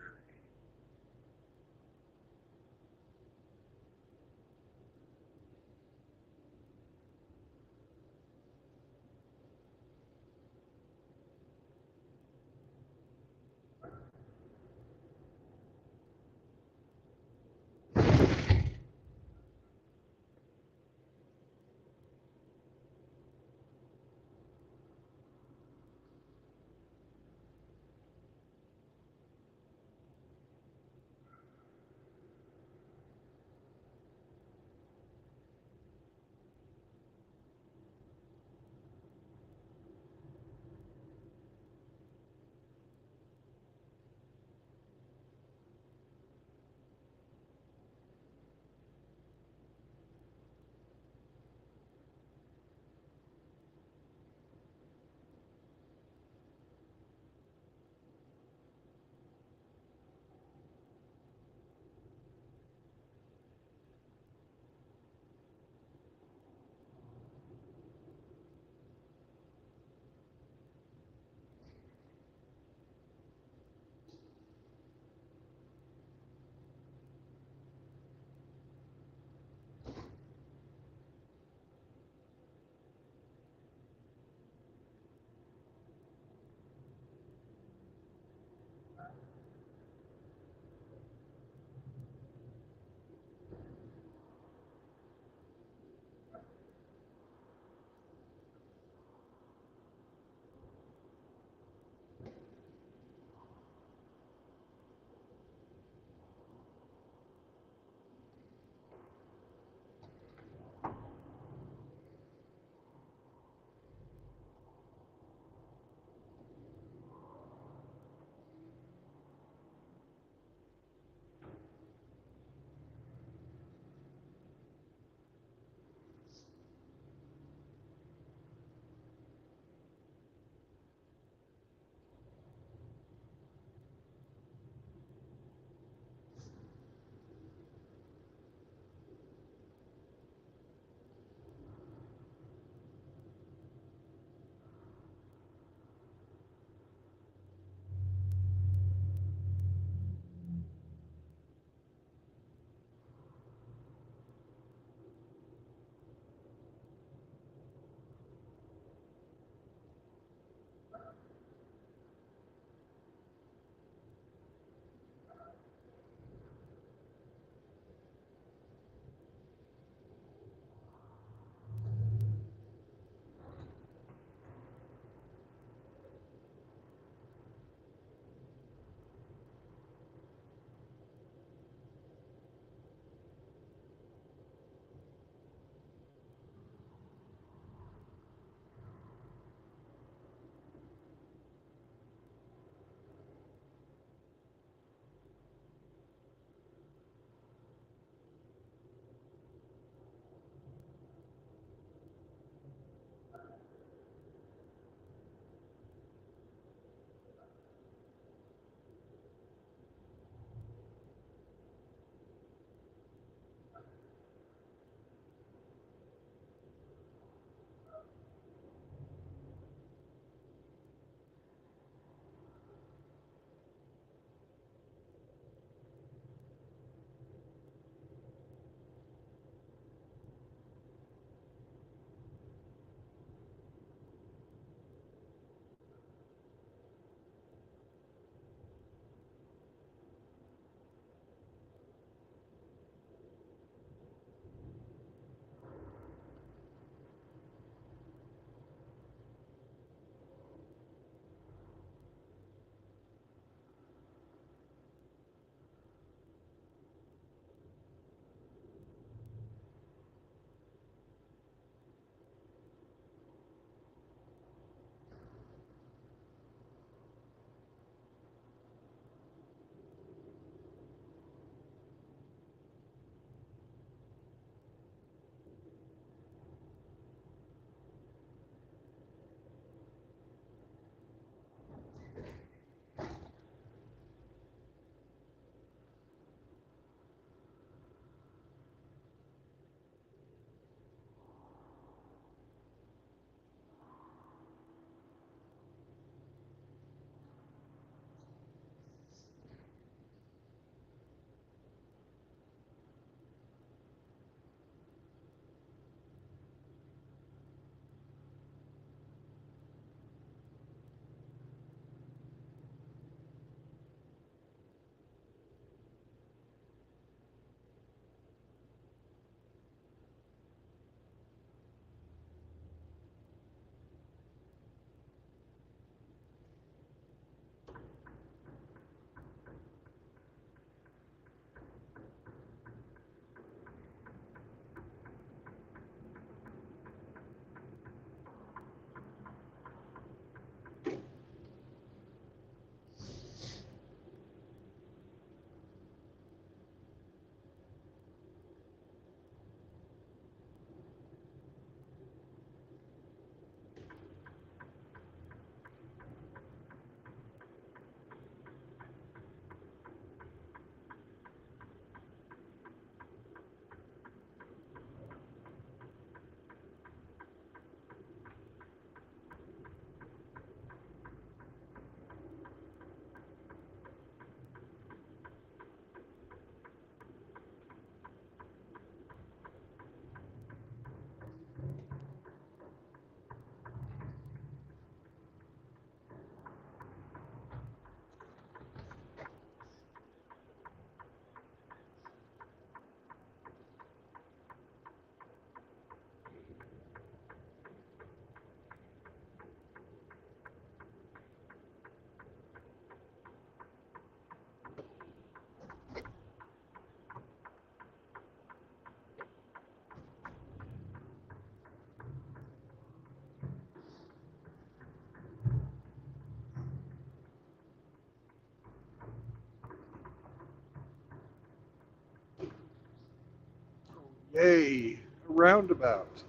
a roundabout.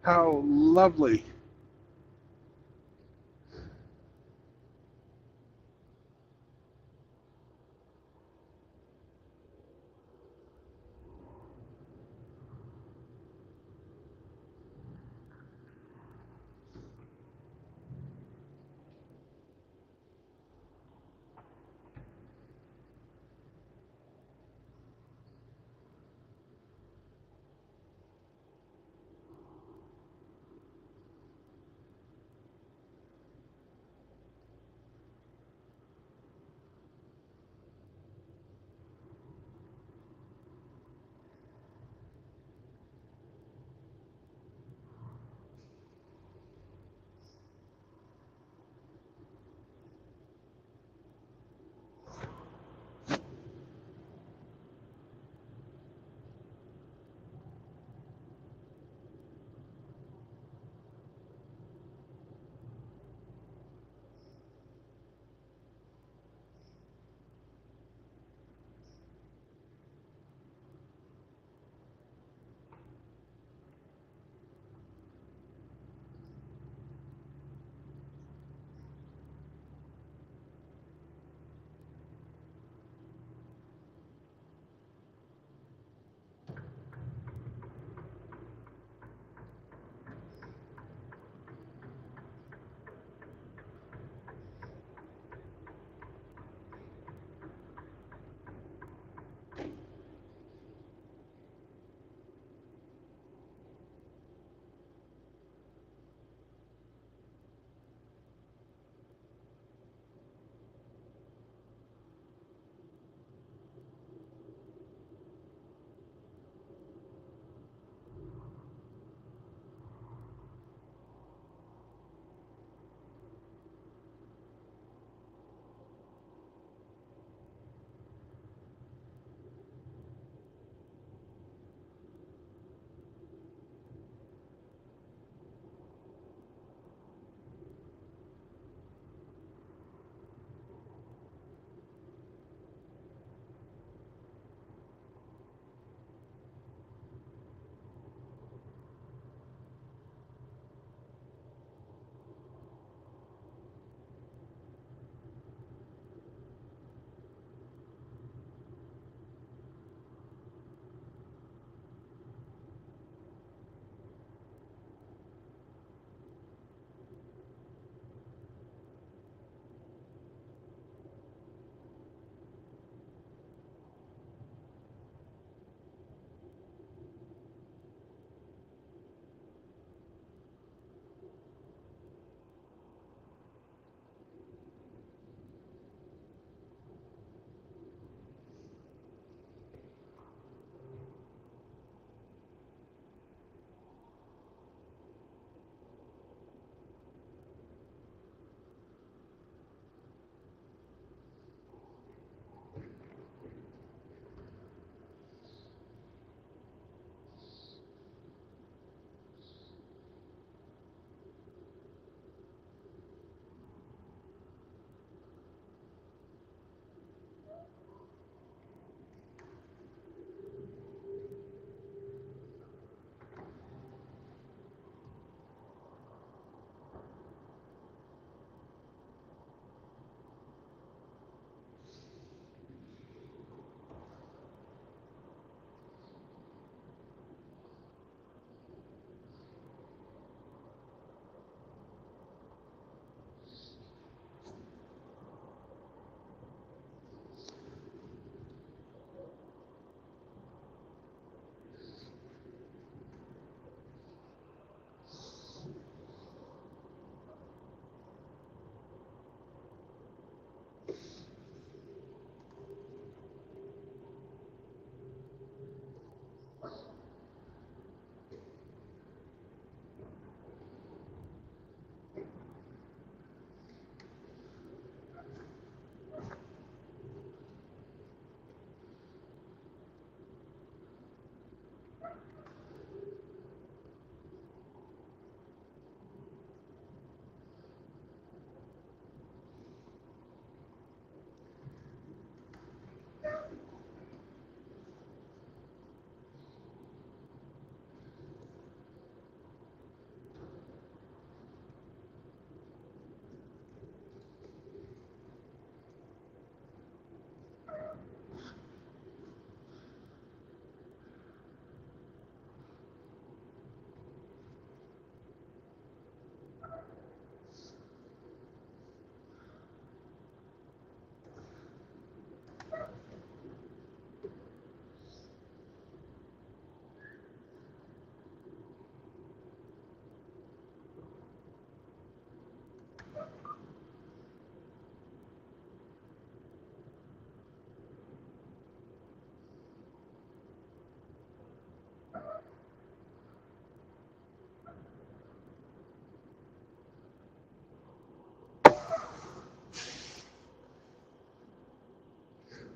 How lovely.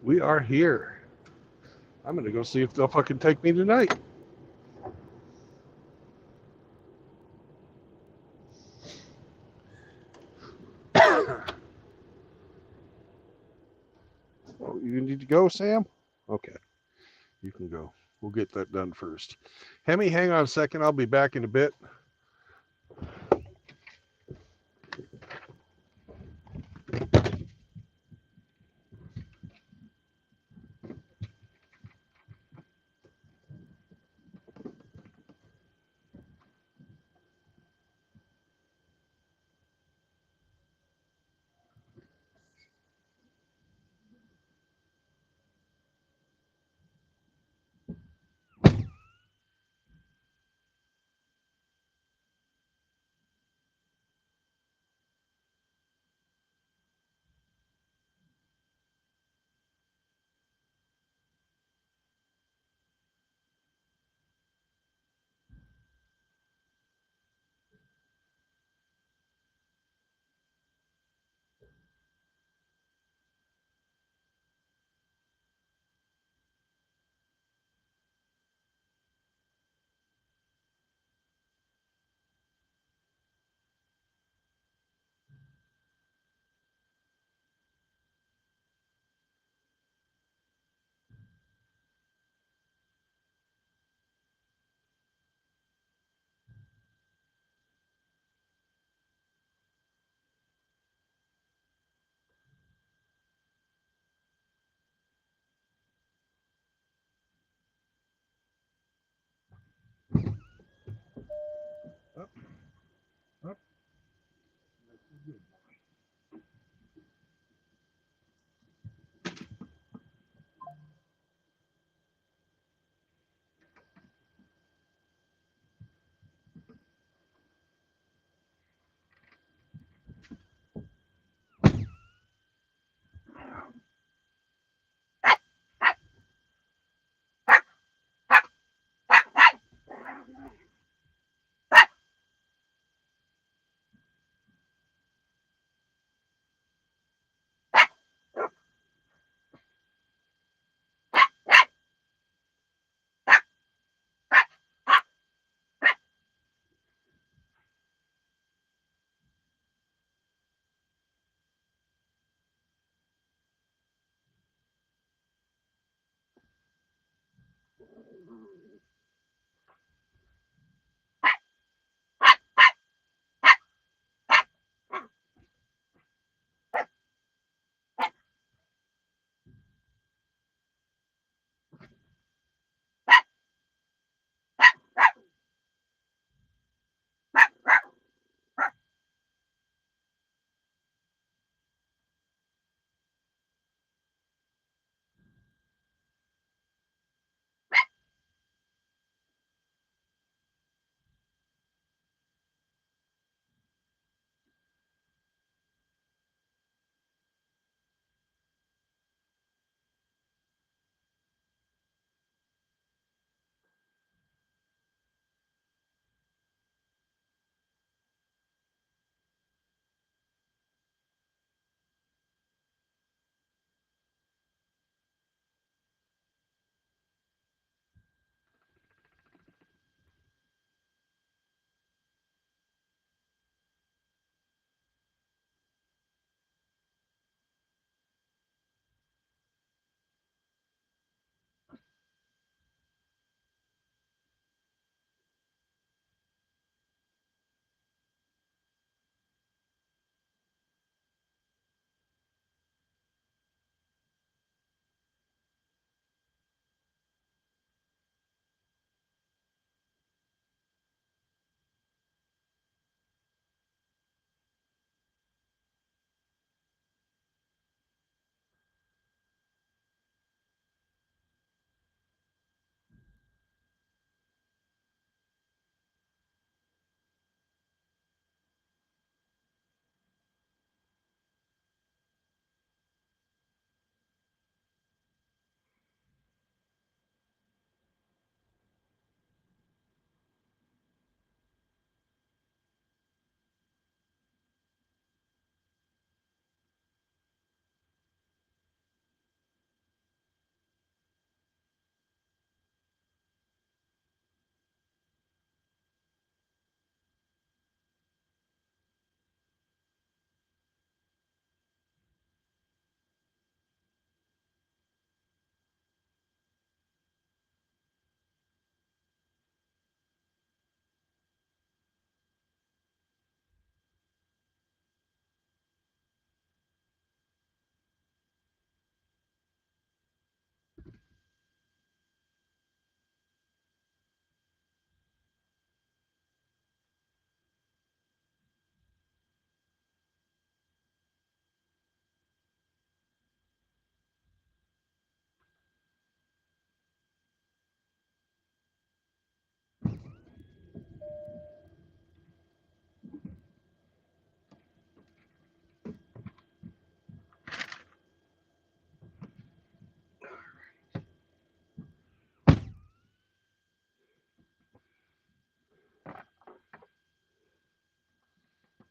We are here. I'm gonna go see if they'll fucking take me tonight. Oh, you need to go, Sam? Okay, you can go. We'll get that done first. Hemi, hang on a second. I'll be back in a bit.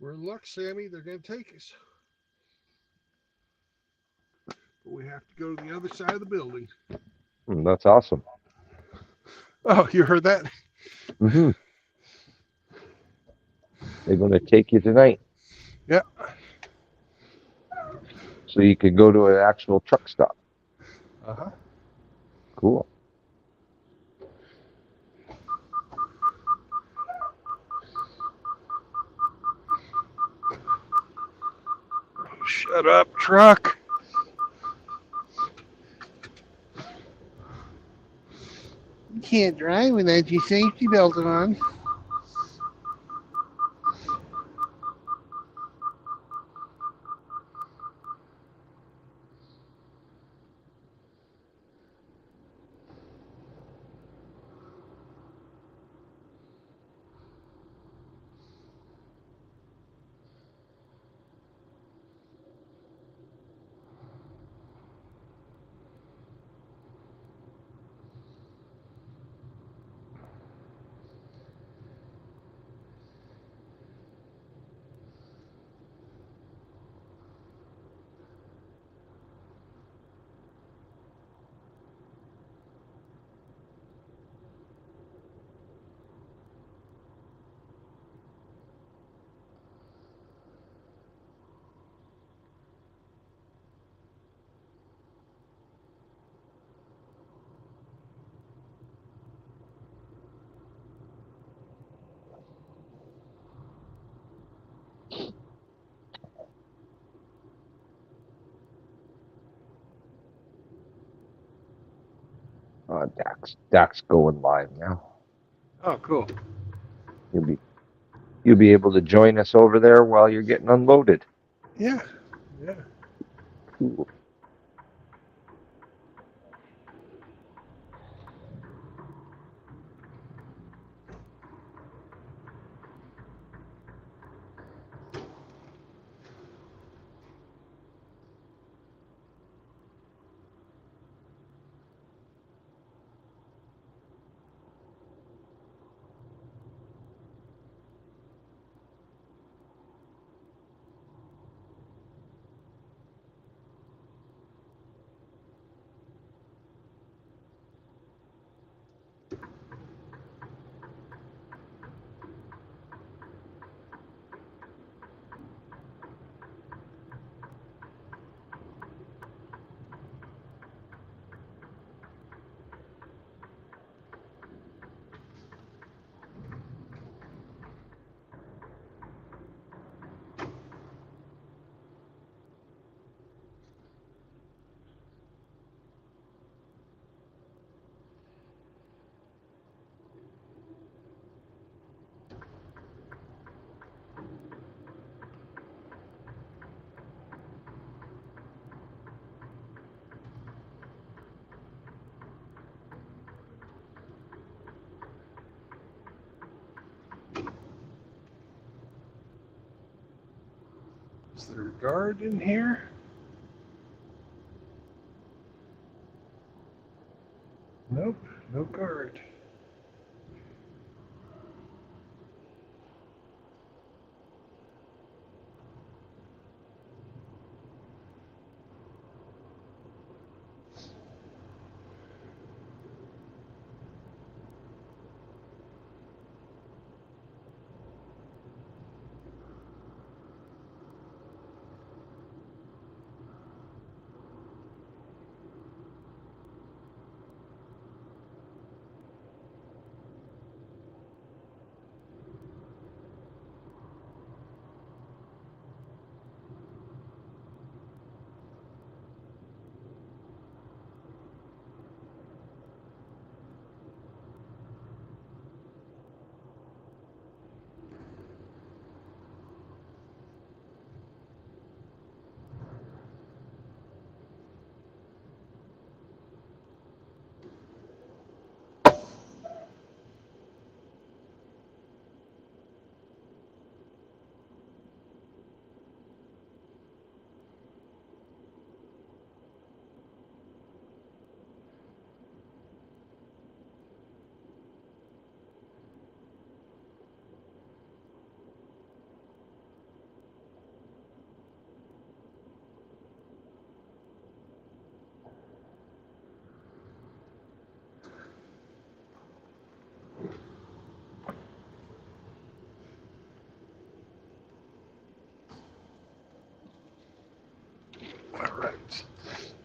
We're in luck, Sammy. They're going to take us. But we have to go to the other side of the building. That's awesome. Oh, you heard that? Mm-hmm. They're going to take you tonight. Yeah. So you could go to an actual truck stop. Uh-huh. Cool. Shut up, truck. You can't drive without your safety belt on. Dak's going live now. Oh, cool. You'll be able to join us over there while you're getting unloaded. Yeah. Yeah. Cool. Is there a guard in here? Nope, no guard.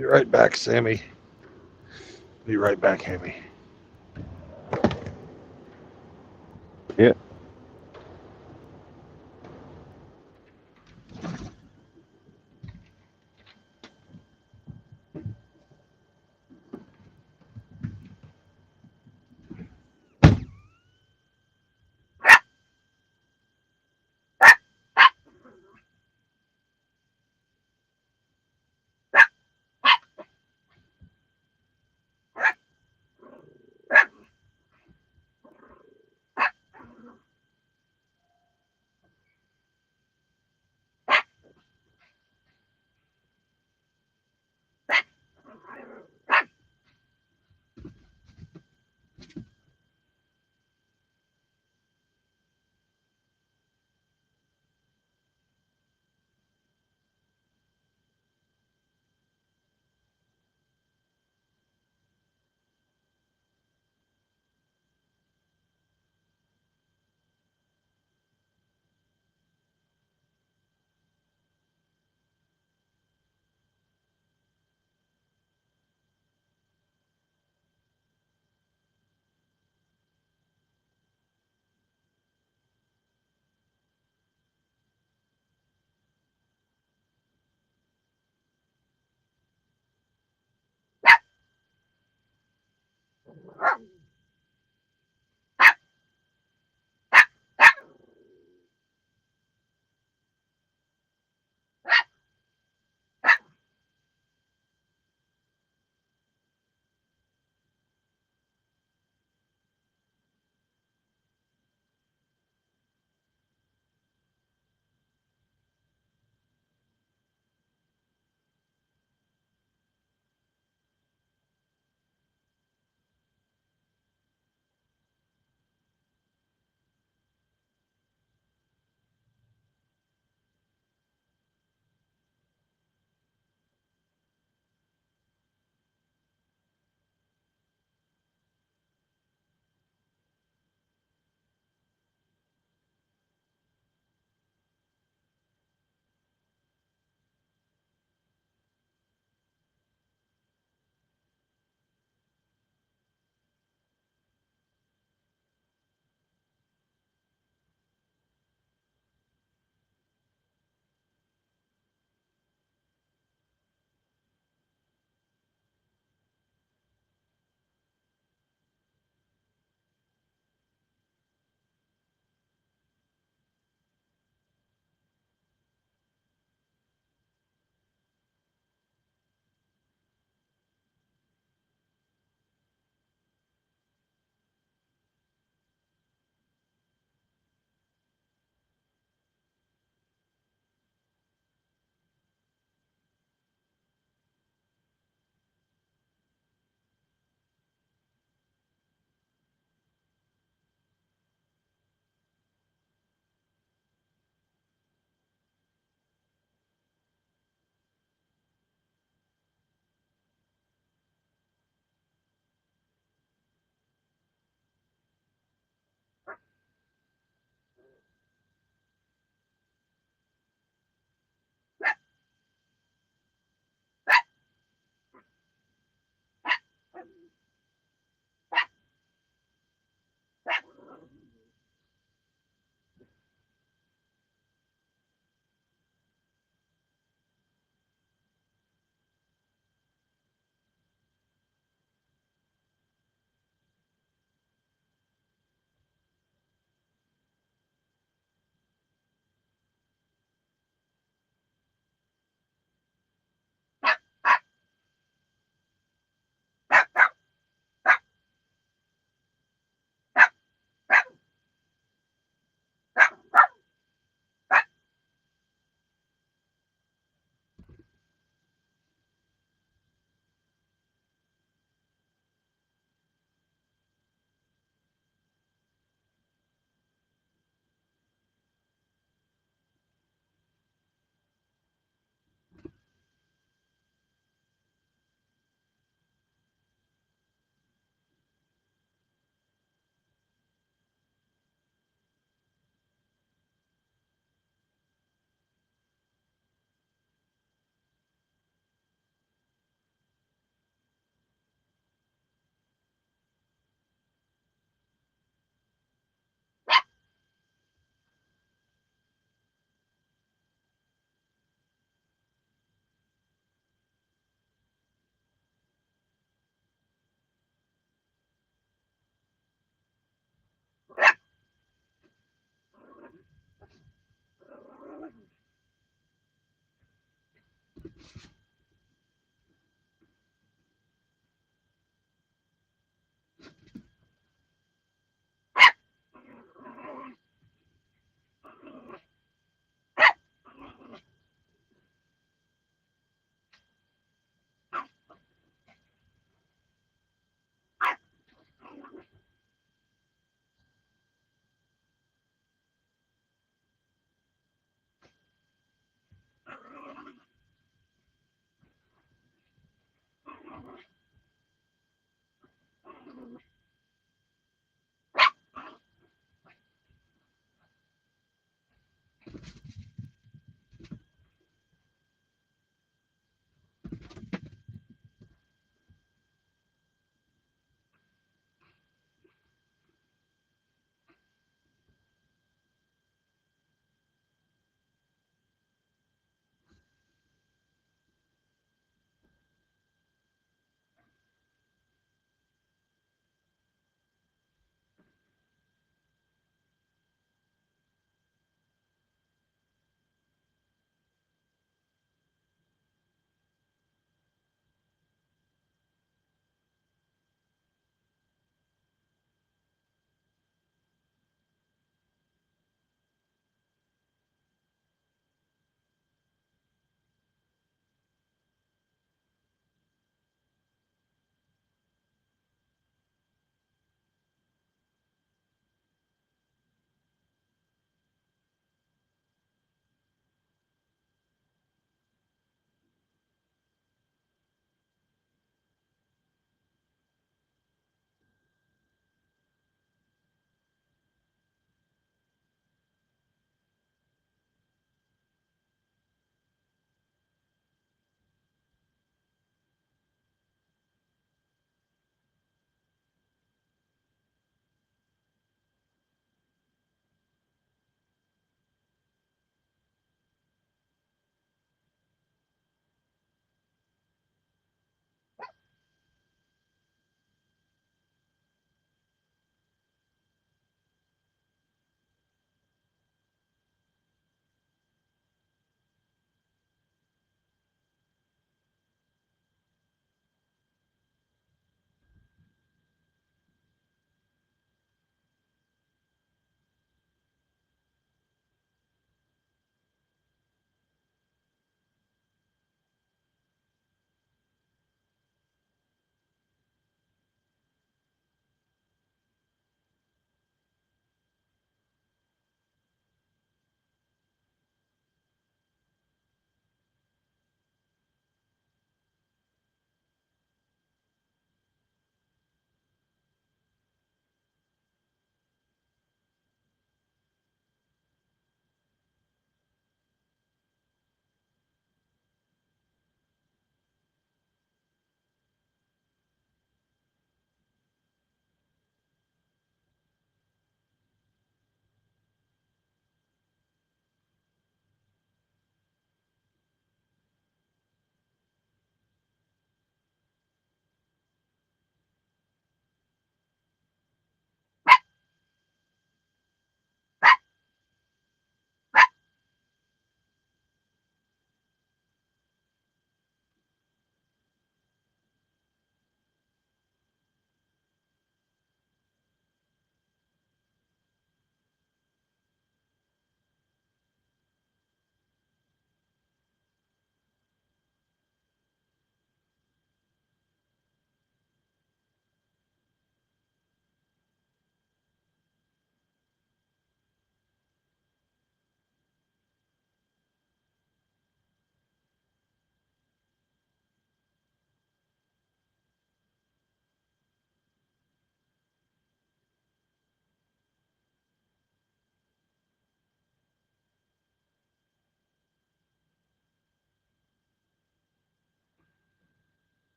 Be right back, Sammy. Be right back, Hammy. Yeah.